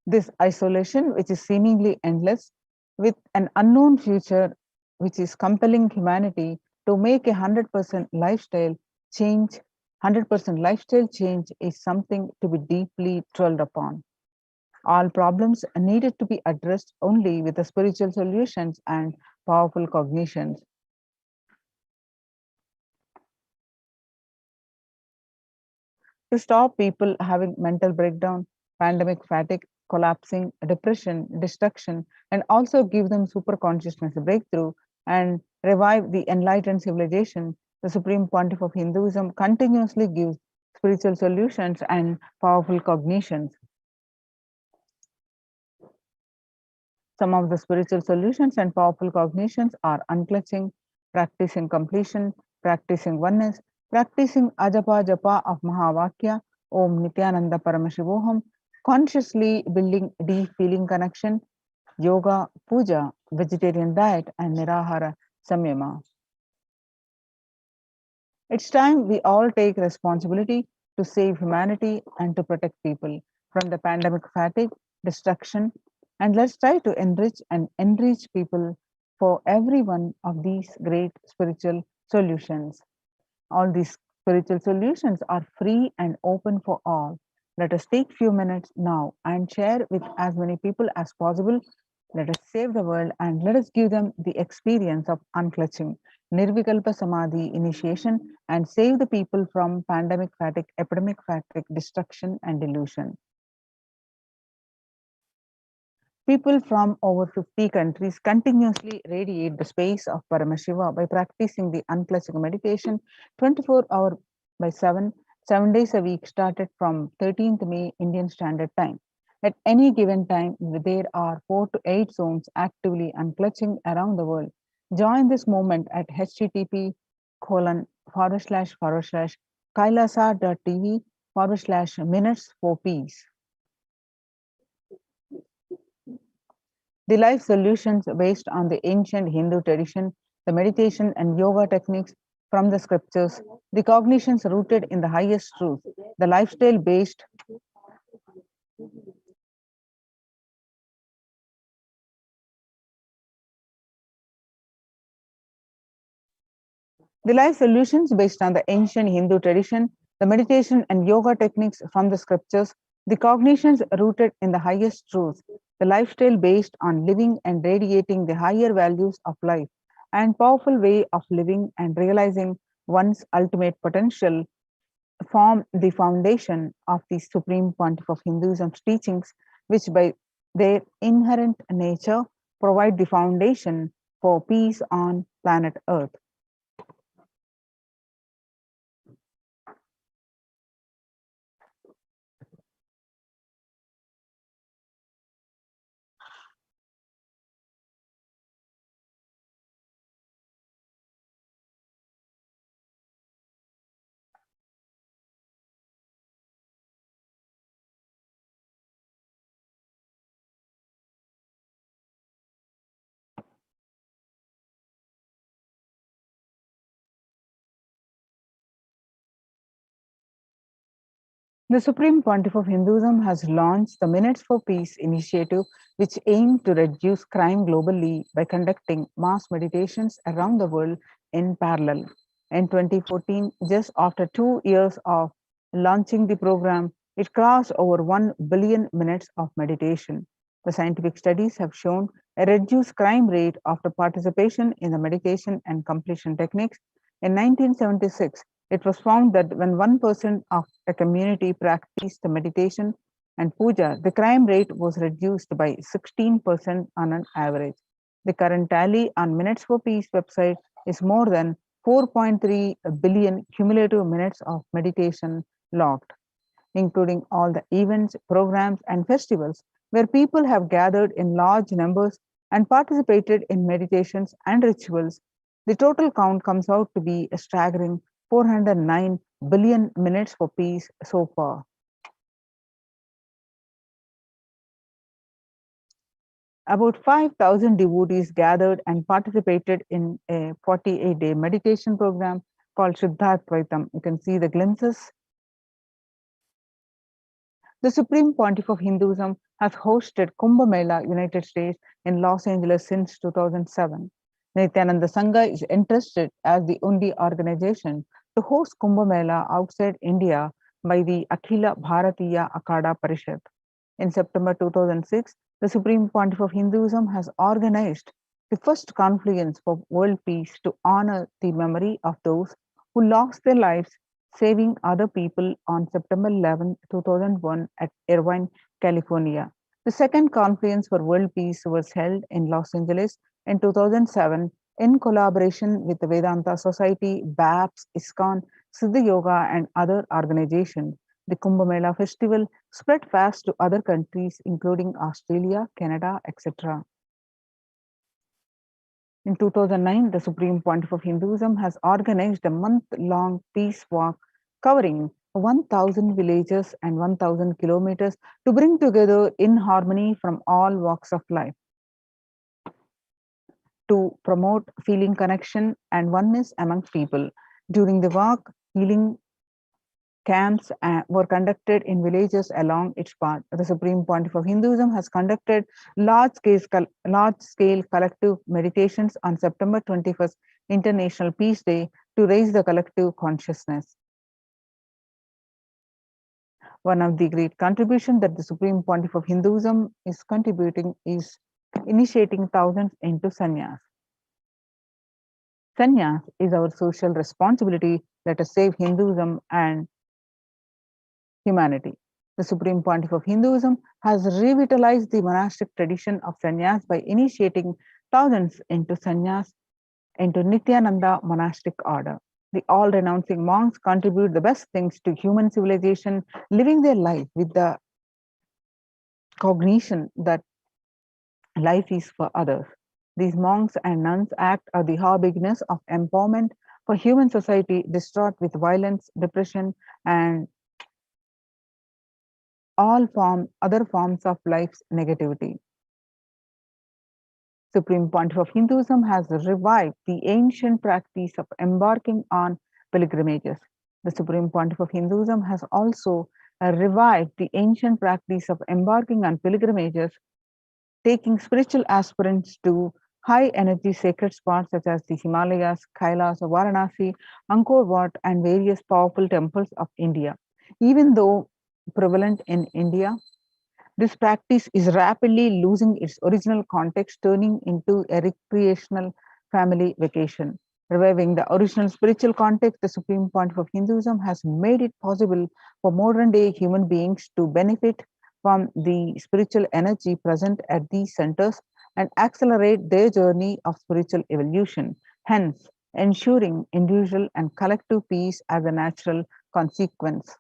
This isolation, which is seemingly endless, with an unknown future, which is compelling humanity to make a 100% lifestyle change, 100% lifestyle change is something to be deeply dwelled upon. All problems needed to be addressed only with the spiritual solutions and powerful cognitions. To stop people having mental breakdown, pandemic fatigue, collapsing, depression, destruction, and also give them super consciousness breakthrough and revive the enlightened civilization, the Supreme Pontiff of Hinduism continuously gives spiritual solutions and powerful cognitions. Some of the spiritual solutions and powerful cognitions are unclutching, practicing completion, practicing oneness, practicing ajapa japa of Mahavakya, Om Nithyananda Paramashivoham, consciously building deep feeling connection, yoga, puja, vegetarian diet, and nirahara samyama. It's time we all take responsibility to save humanity and to protect people from the pandemic fatigue, destruction, and let's try to enrich people for every one of these great spiritual solutions. All these spiritual solutions are free and open for all. Let us take few minutes now and share with as many people as possible. Let us save the world and let us give them the experience of unclutching, Nirvikalpa Samadhi initiation, and save the people from pandemic fatigue, epidemic fatigue, destruction, and delusion. People from over 50 countries continuously radiate the space of Paramashiva by practicing the unclutching meditation 24 hours by 7 days a week, started from 13th May Indian Standard Time. At any given time, there are 4 to 8 zones actively unclutching around the world. Join this movement at http://kailasa.tv/minutes for peace. The life solutions based on the ancient Hindu tradition, the meditation and yoga techniques from the scriptures, the cognitions rooted in the highest truth, the lifestyle based The life solutions based on the ancient Hindu tradition, the meditation and yoga techniques from the scriptures, the cognitions rooted in the highest truth, the lifestyle based on living and radiating the higher values of life, and powerful way of living and realizing one's ultimate potential form the foundation of the Supreme Pontiff of Hinduism's teachings, which by their inherent nature provide the foundation for peace on planet Earth. The Supreme Pontiff of Hinduism has launched the Minutes for Peace initiative, which aims to reduce crime globally by conducting mass meditations around the world in parallel. In 2014, just after 2 years of launching the program, it crossed over 1 billion minutes of meditation. The scientific studies have shown a reduced crime rate after participation in the meditation and completion techniques. In 1976, it was found that when 1% of a community practiced meditation and puja, the crime rate was reduced by 16% on an average. The current tally on Minutes for Peace website is more than 4.3 billion cumulative minutes of meditation logged, including all the events, programs, and festivals where people have gathered in large numbers and participated in meditations and rituals. The total count comes out to be a staggering 409 billion minutes for peace so far. About 5,000 devotees gathered and participated in a 48-day meditation program called Shuddhadvaitam. You can see the glimpses. The Supreme Pontiff of Hinduism has hosted Kumbh Mela, United States, in Los Angeles since 2007. Nithyananda Sangha is interested as the only organization to host Kumbh Mela outside India by the Akhila Bharatiya Akada Parishad. In September 2006, the Supreme Pontiff of Hinduism has organized the first confluence for world peace to honor the memory of those who lost their lives saving other people on September 11, 2001 at Irvine, California. The second Conference for World Peace was held in Los Angeles in 2007 in collaboration with the Vedanta Society, BAPS, ISKCON, Siddha Yoga, and other organizations. The Kumbh Mela festival spread fast to other countries, including Australia, Canada, etc. In 2009, the Supreme Pontiff of Hinduism has organized a month-long peace walk covering 1,000 villages and 1,000 kilometers to bring together in harmony from all walks of life, to promote feeling connection and oneness among people. During the walk, healing camps were conducted in villages along its path. The Supreme Pontiff of Hinduism has conducted large-scale collective meditations on September 21st, International Peace Day, to raise the collective consciousness. One of the great contributions that the Supreme Pontiff of Hinduism is contributing is initiating thousands into sannyas. Sannyas is our social responsibility. Let us save Hinduism and humanity. The Supreme Pontiff of Hinduism has revitalized the monastic tradition of sannyas by initiating thousands into sannyas into Nithyananda monastic order. The all-renouncing monks contribute the best things to human civilization, living their life with the cognition that life is for others. These monks and nuns act as the high beginners of empowerment for human society distraught with violence, depression, and other forms of life's negativity. Supreme Pontiff of Hinduism has revived the ancient practice of embarking on pilgrimages. The Supreme Pontiff of Hinduism has also revived the ancient practice of embarking on pilgrimages, taking spiritual aspirants to high energy sacred spots such as the Himalayas, KAILASA, Varanasi, Angkor Wat, and various powerful temples of India. Even though prevalent in India, this practice is rapidly losing its original context, turning into a recreational family vacation. Reviving the original spiritual context, the Supreme Pontiff of Hinduism has made it possible for modern day human beings to benefit from the spiritual energy present at these centers and accelerate their journey of spiritual evolution, hence ensuring individual and collective peace as a natural consequence.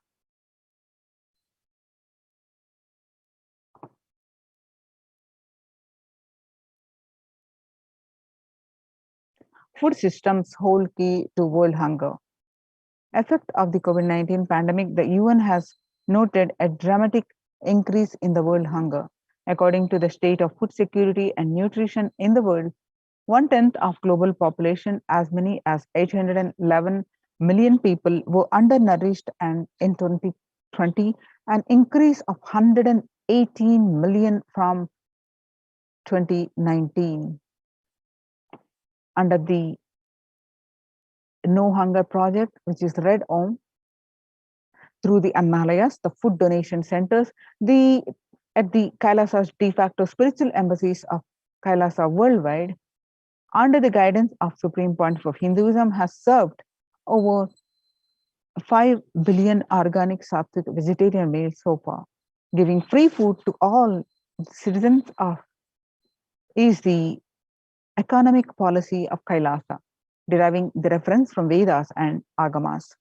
Food systems hold key to world hunger. Effect of the COVID-19 pandemic, the UN has noted a dramatic increase in the world hunger. According to the state of food security and nutrition in the world, 1/10 of global population, as many as 811 million people, were undernourished, and in 2020, an increase of 118 million from 2019. Under the No Hunger Project, which is Red Om, through the Annalayas, the food donation centers, at the KAILASA's de facto spiritual embassies of KAILASA worldwide, under the guidance of Supreme Pontiff of Hinduism, has served over 5 billion organic sattvic vegetarian meals so far. Giving free food to all citizens is the economic policy of KAILASA, deriving the reference from Vedas and Agamas.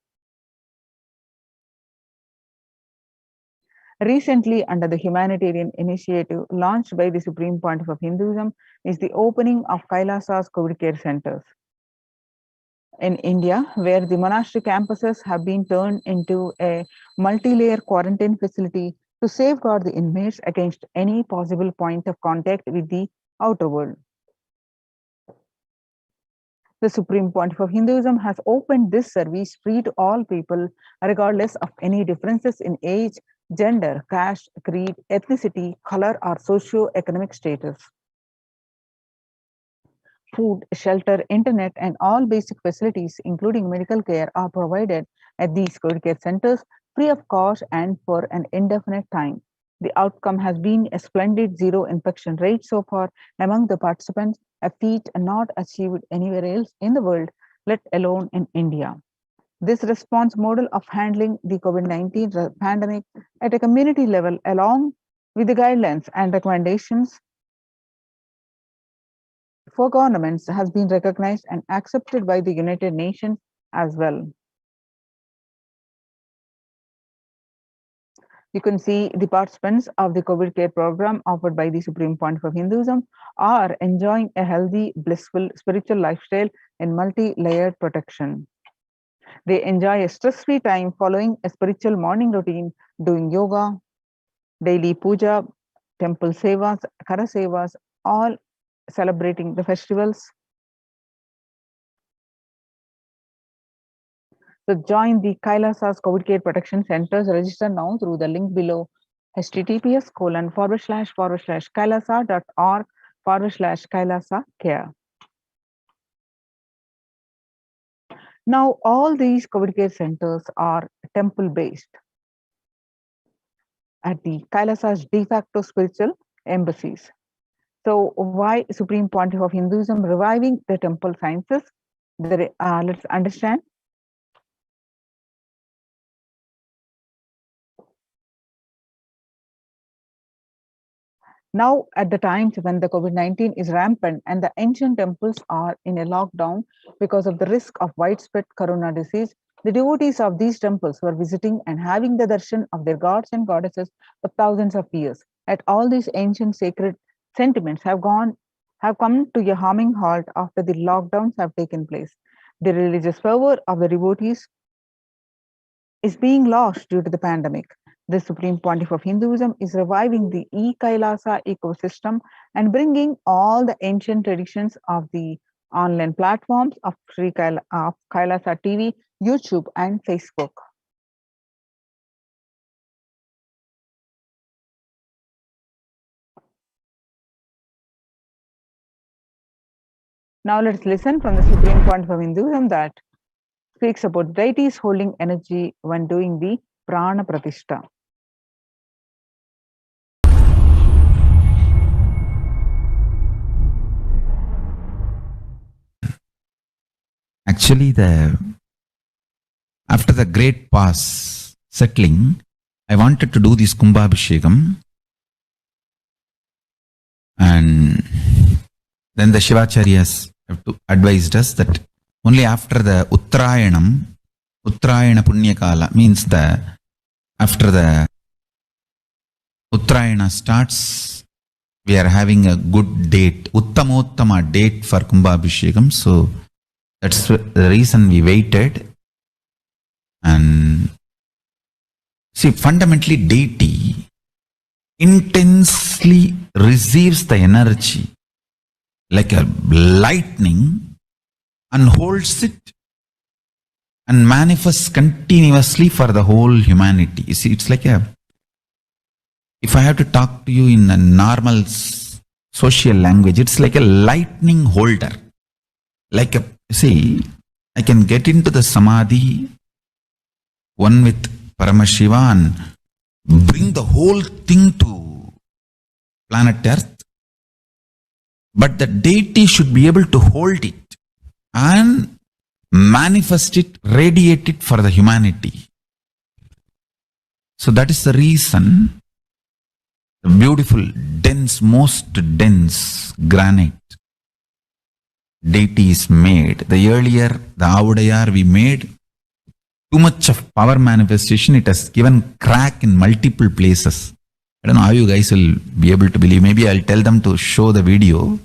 Recently, under the humanitarian initiative launched by the Supreme Pontiff of Hinduism, is the opening of KAILASA's COVID care centers in India, where the monastery campuses have been turned into a multi-layer quarantine facility to safeguard the inmates against any possible point of contact with the outer world. The Supreme Pontiff of Hinduism has opened this service free to all people, regardless of any differences in age, gender, caste, creed, ethnicity, color, or socio-economic status. Food, shelter, internet, and all basic facilities, including medical care, are provided at these COVID care centers free of cost and for an indefinite time. The outcome has been a splendid zero infection rate so far among the participants, a feat not achieved anywhere else in the world, let alone in India. This response model of handling the COVID-19 pandemic at a community level, along with the guidelines and recommendations for governments, has been recognized and accepted by the United Nations as well. You can see the participants of the COVID care program offered by the Supreme Pontiff of Hinduism are enjoying a healthy, blissful, spiritual lifestyle in multi-layered protection. They enjoy a stress-free time following a spiritual morning routine, doing yoga, daily puja, temple sevas, kara sevas, all celebrating the festivals. So join the KAILASA's COVID care protection centers. Register now through the link below, https://kailasa.org/kailasa care. Now, all these COVID care centers are temple-based at the KAILASA's de facto spiritual embassies. So why Supreme Pontiff of Hinduism reviving the temple sciences? Let's understand. Now, at the times when the COVID-19 is rampant and the ancient temples are in a lockdown because of the risk of widespread corona disease, the devotees of these temples were visiting and having the darshan of their gods and goddesses for thousands of years. At all these ancient sacred sentiments have come to a humming halt after the lockdowns have taken place. The religious fervor of the devotees is being lost due to the pandemic. The Supreme Pontiff of Hinduism is reviving the e-KAILASA ecosystem and bringing all the ancient traditions of the online platforms of KAILASA TV, YouTube, and Facebook. Now let's listen from the Supreme Pontiff of Hinduism that speaks about deities holding energy when doing the Prana Pratishtha. Actually, after the great pause settling, I wanted to do this Kumbhabhishekam, and then the Shivacharyas have advised us that only after the Uttrayanam, Uttrayana Punyakala, means after the Uttrayana starts, we are having a good date, Uttamottama date for Kumbhabhishekam. So that's the reason we waited. And see, fundamentally, deity intensely receives the energy like a lightning and holds it and manifests continuously for the whole humanity. You see, it's like if I have to talk to you in a normal social language, it's like a lightning holder. See, I can get into the samadhi, one with Paramashiva, and bring the whole thing to planet Earth. But the deity should be able to hold it and manifest it, radiate it for the humanity. So that is the reason the beautiful, dense, most dense granite deity is made. The earlier, the Avudayar we made, too much of power manifestation, it has given crack in multiple places. I don't know how you guys will be able to believe. Maybe I'll tell them to show the video.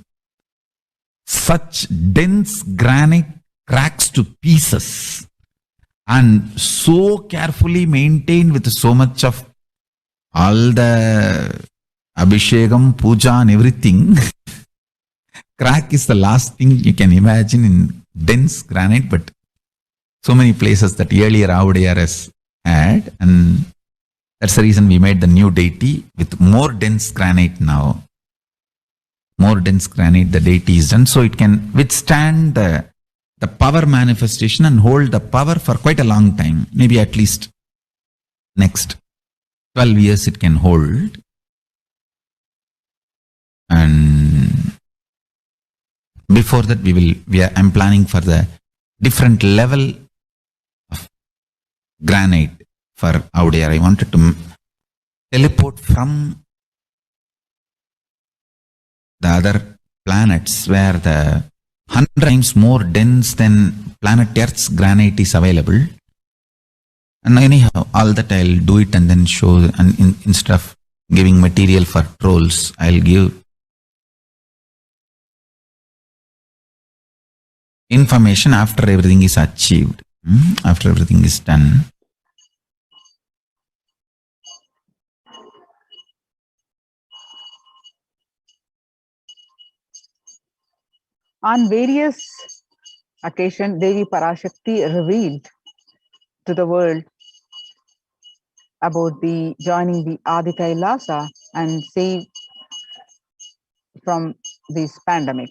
Such dense granite cracks to pieces and so carefully maintained with so much of all the Abhishekam, Puja and everything. Crack is the last thing you can imagine in dense granite, but so many places that earlier Avudayar has had, and that's the reason we made the new deity with more dense granite now. More dense granite, the deity is done, so it can withstand the power manifestation and hold the power for quite a long time. Maybe at least next 12 years it can hold. And before that I'm planning for the different level of granite for Avudayar. I wanted to teleport from the other planets where the 100 times more dense than planet Earth's granite is available. And anyhow, all that I'll do it and then show, and instead of giving material for trolls, I'll give information after everything is achieved, after everything is done. On various occasions, Devi Parashakti revealed to the world about the joining the Adi KAILASA and save from this pandemic.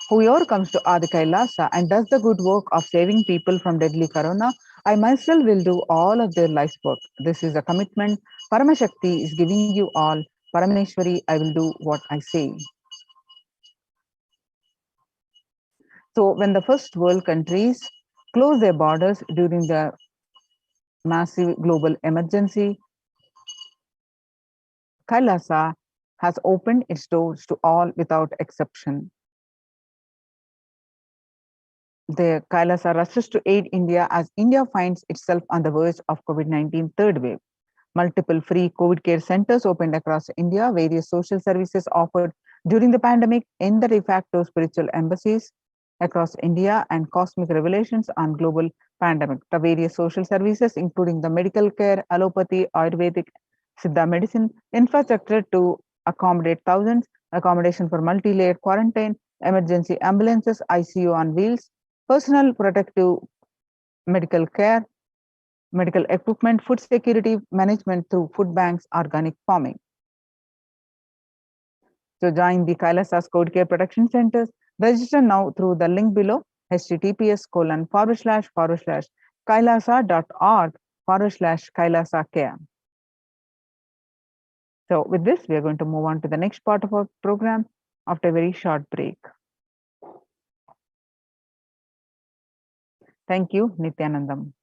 Whoever comes to Adi KAILASA and does the good work of saving people from deadly corona, I myself will do all of their life's work. This is a commitment Paramashakti is giving you all. Parameshwari, I will do what I say. So when the first world countries closed their borders during the massive global emergency, KAILASA has opened its doors to all without exception. The KAILASA rushes to aid India as India finds itself on the verge of COVID-19 third wave. Multiple free COVID care centers opened across India, various social services offered during the pandemic in the de facto spiritual embassies across India, and cosmic revelations on global pandemic. The various social services, including the medical care, allopathy, Ayurvedic, Siddha medicine, infrastructure to accommodate thousands, accommodation for multi-layered quarantine, emergency ambulances, ICU on wheels, personal protective medical care, medical equipment, food security management through food banks, organic farming. So join the KAILASA's Code Care Protection Centers. Register now through the link below, https://kailasa.org/kailasa care. So with this, we are going to move on to the next part of our program after a very short break. Thank you, Nithyanandam.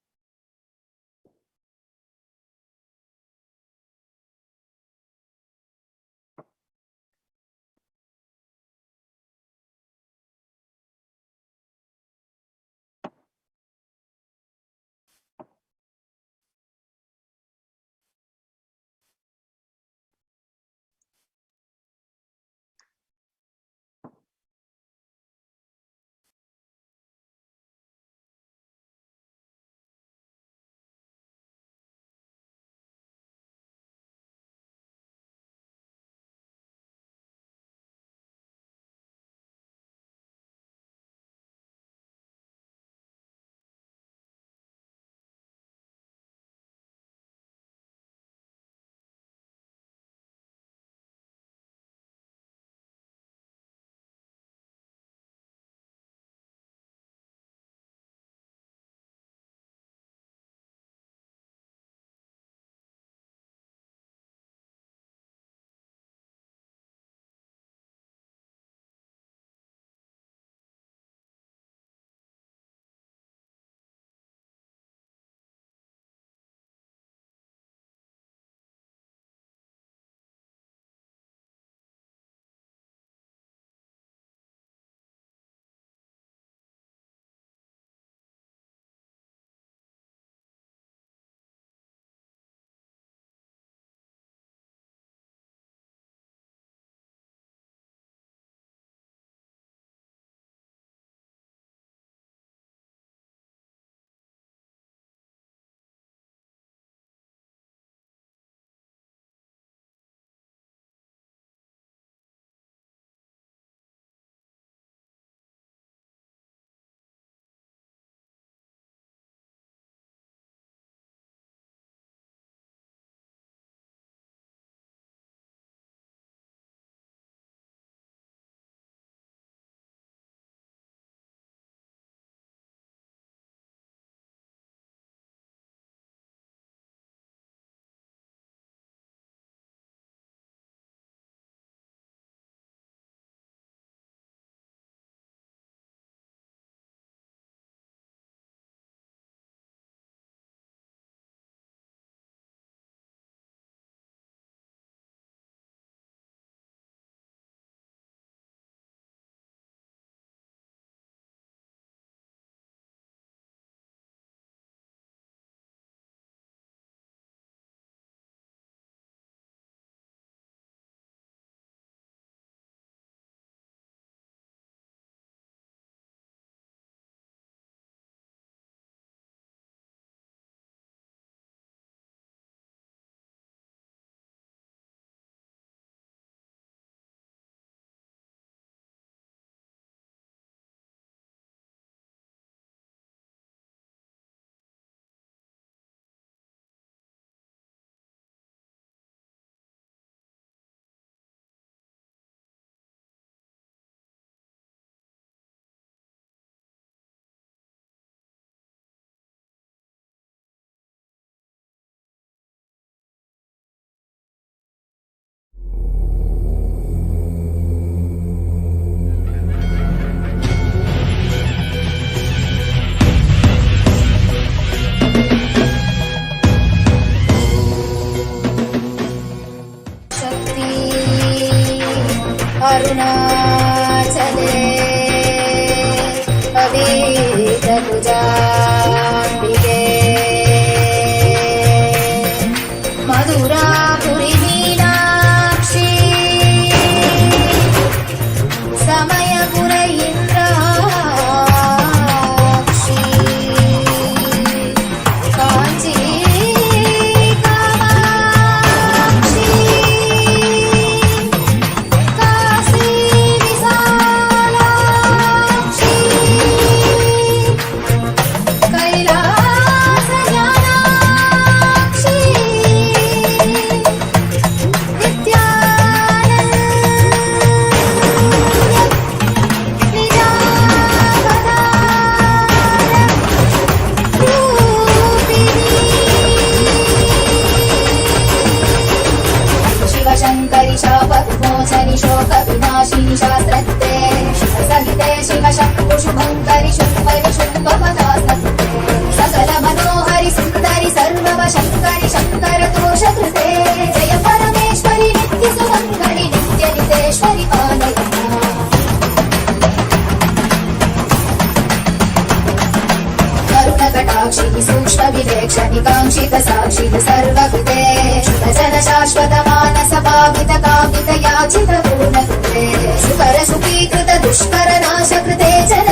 अरुणाचले अवेदकुजाम्बिके मधुरापुरी Meenakshi Samaypur Indrakshi Kanchi Kamakshi Kashi Vishalakshi Kailash ज्ञानाक्षी शिवशङ्करि शापविमोचनि शोकविनाशिनि शास्त्रत्ते शिवसहिते शिवशङ्कुशुभङ्करि शुम्भरि शुम्भपदास्तत्ते सकलमनोहरि सुन्दरि सर्ववशङ्करि शङ्करदोषकृते जय परमेश्वरि नित्यसुमङ्गलि नित्यनितेश्वरि पालयता करुणकटाक्षि सूक्ष्म विवेक्षणि काङ्क्षित साक्षित सर्वकृते शुभजन शाश्वत मानस पावित कामित याचित पूर्णकृते सुकर सुखीकृत दुष्कर नाशकृते जन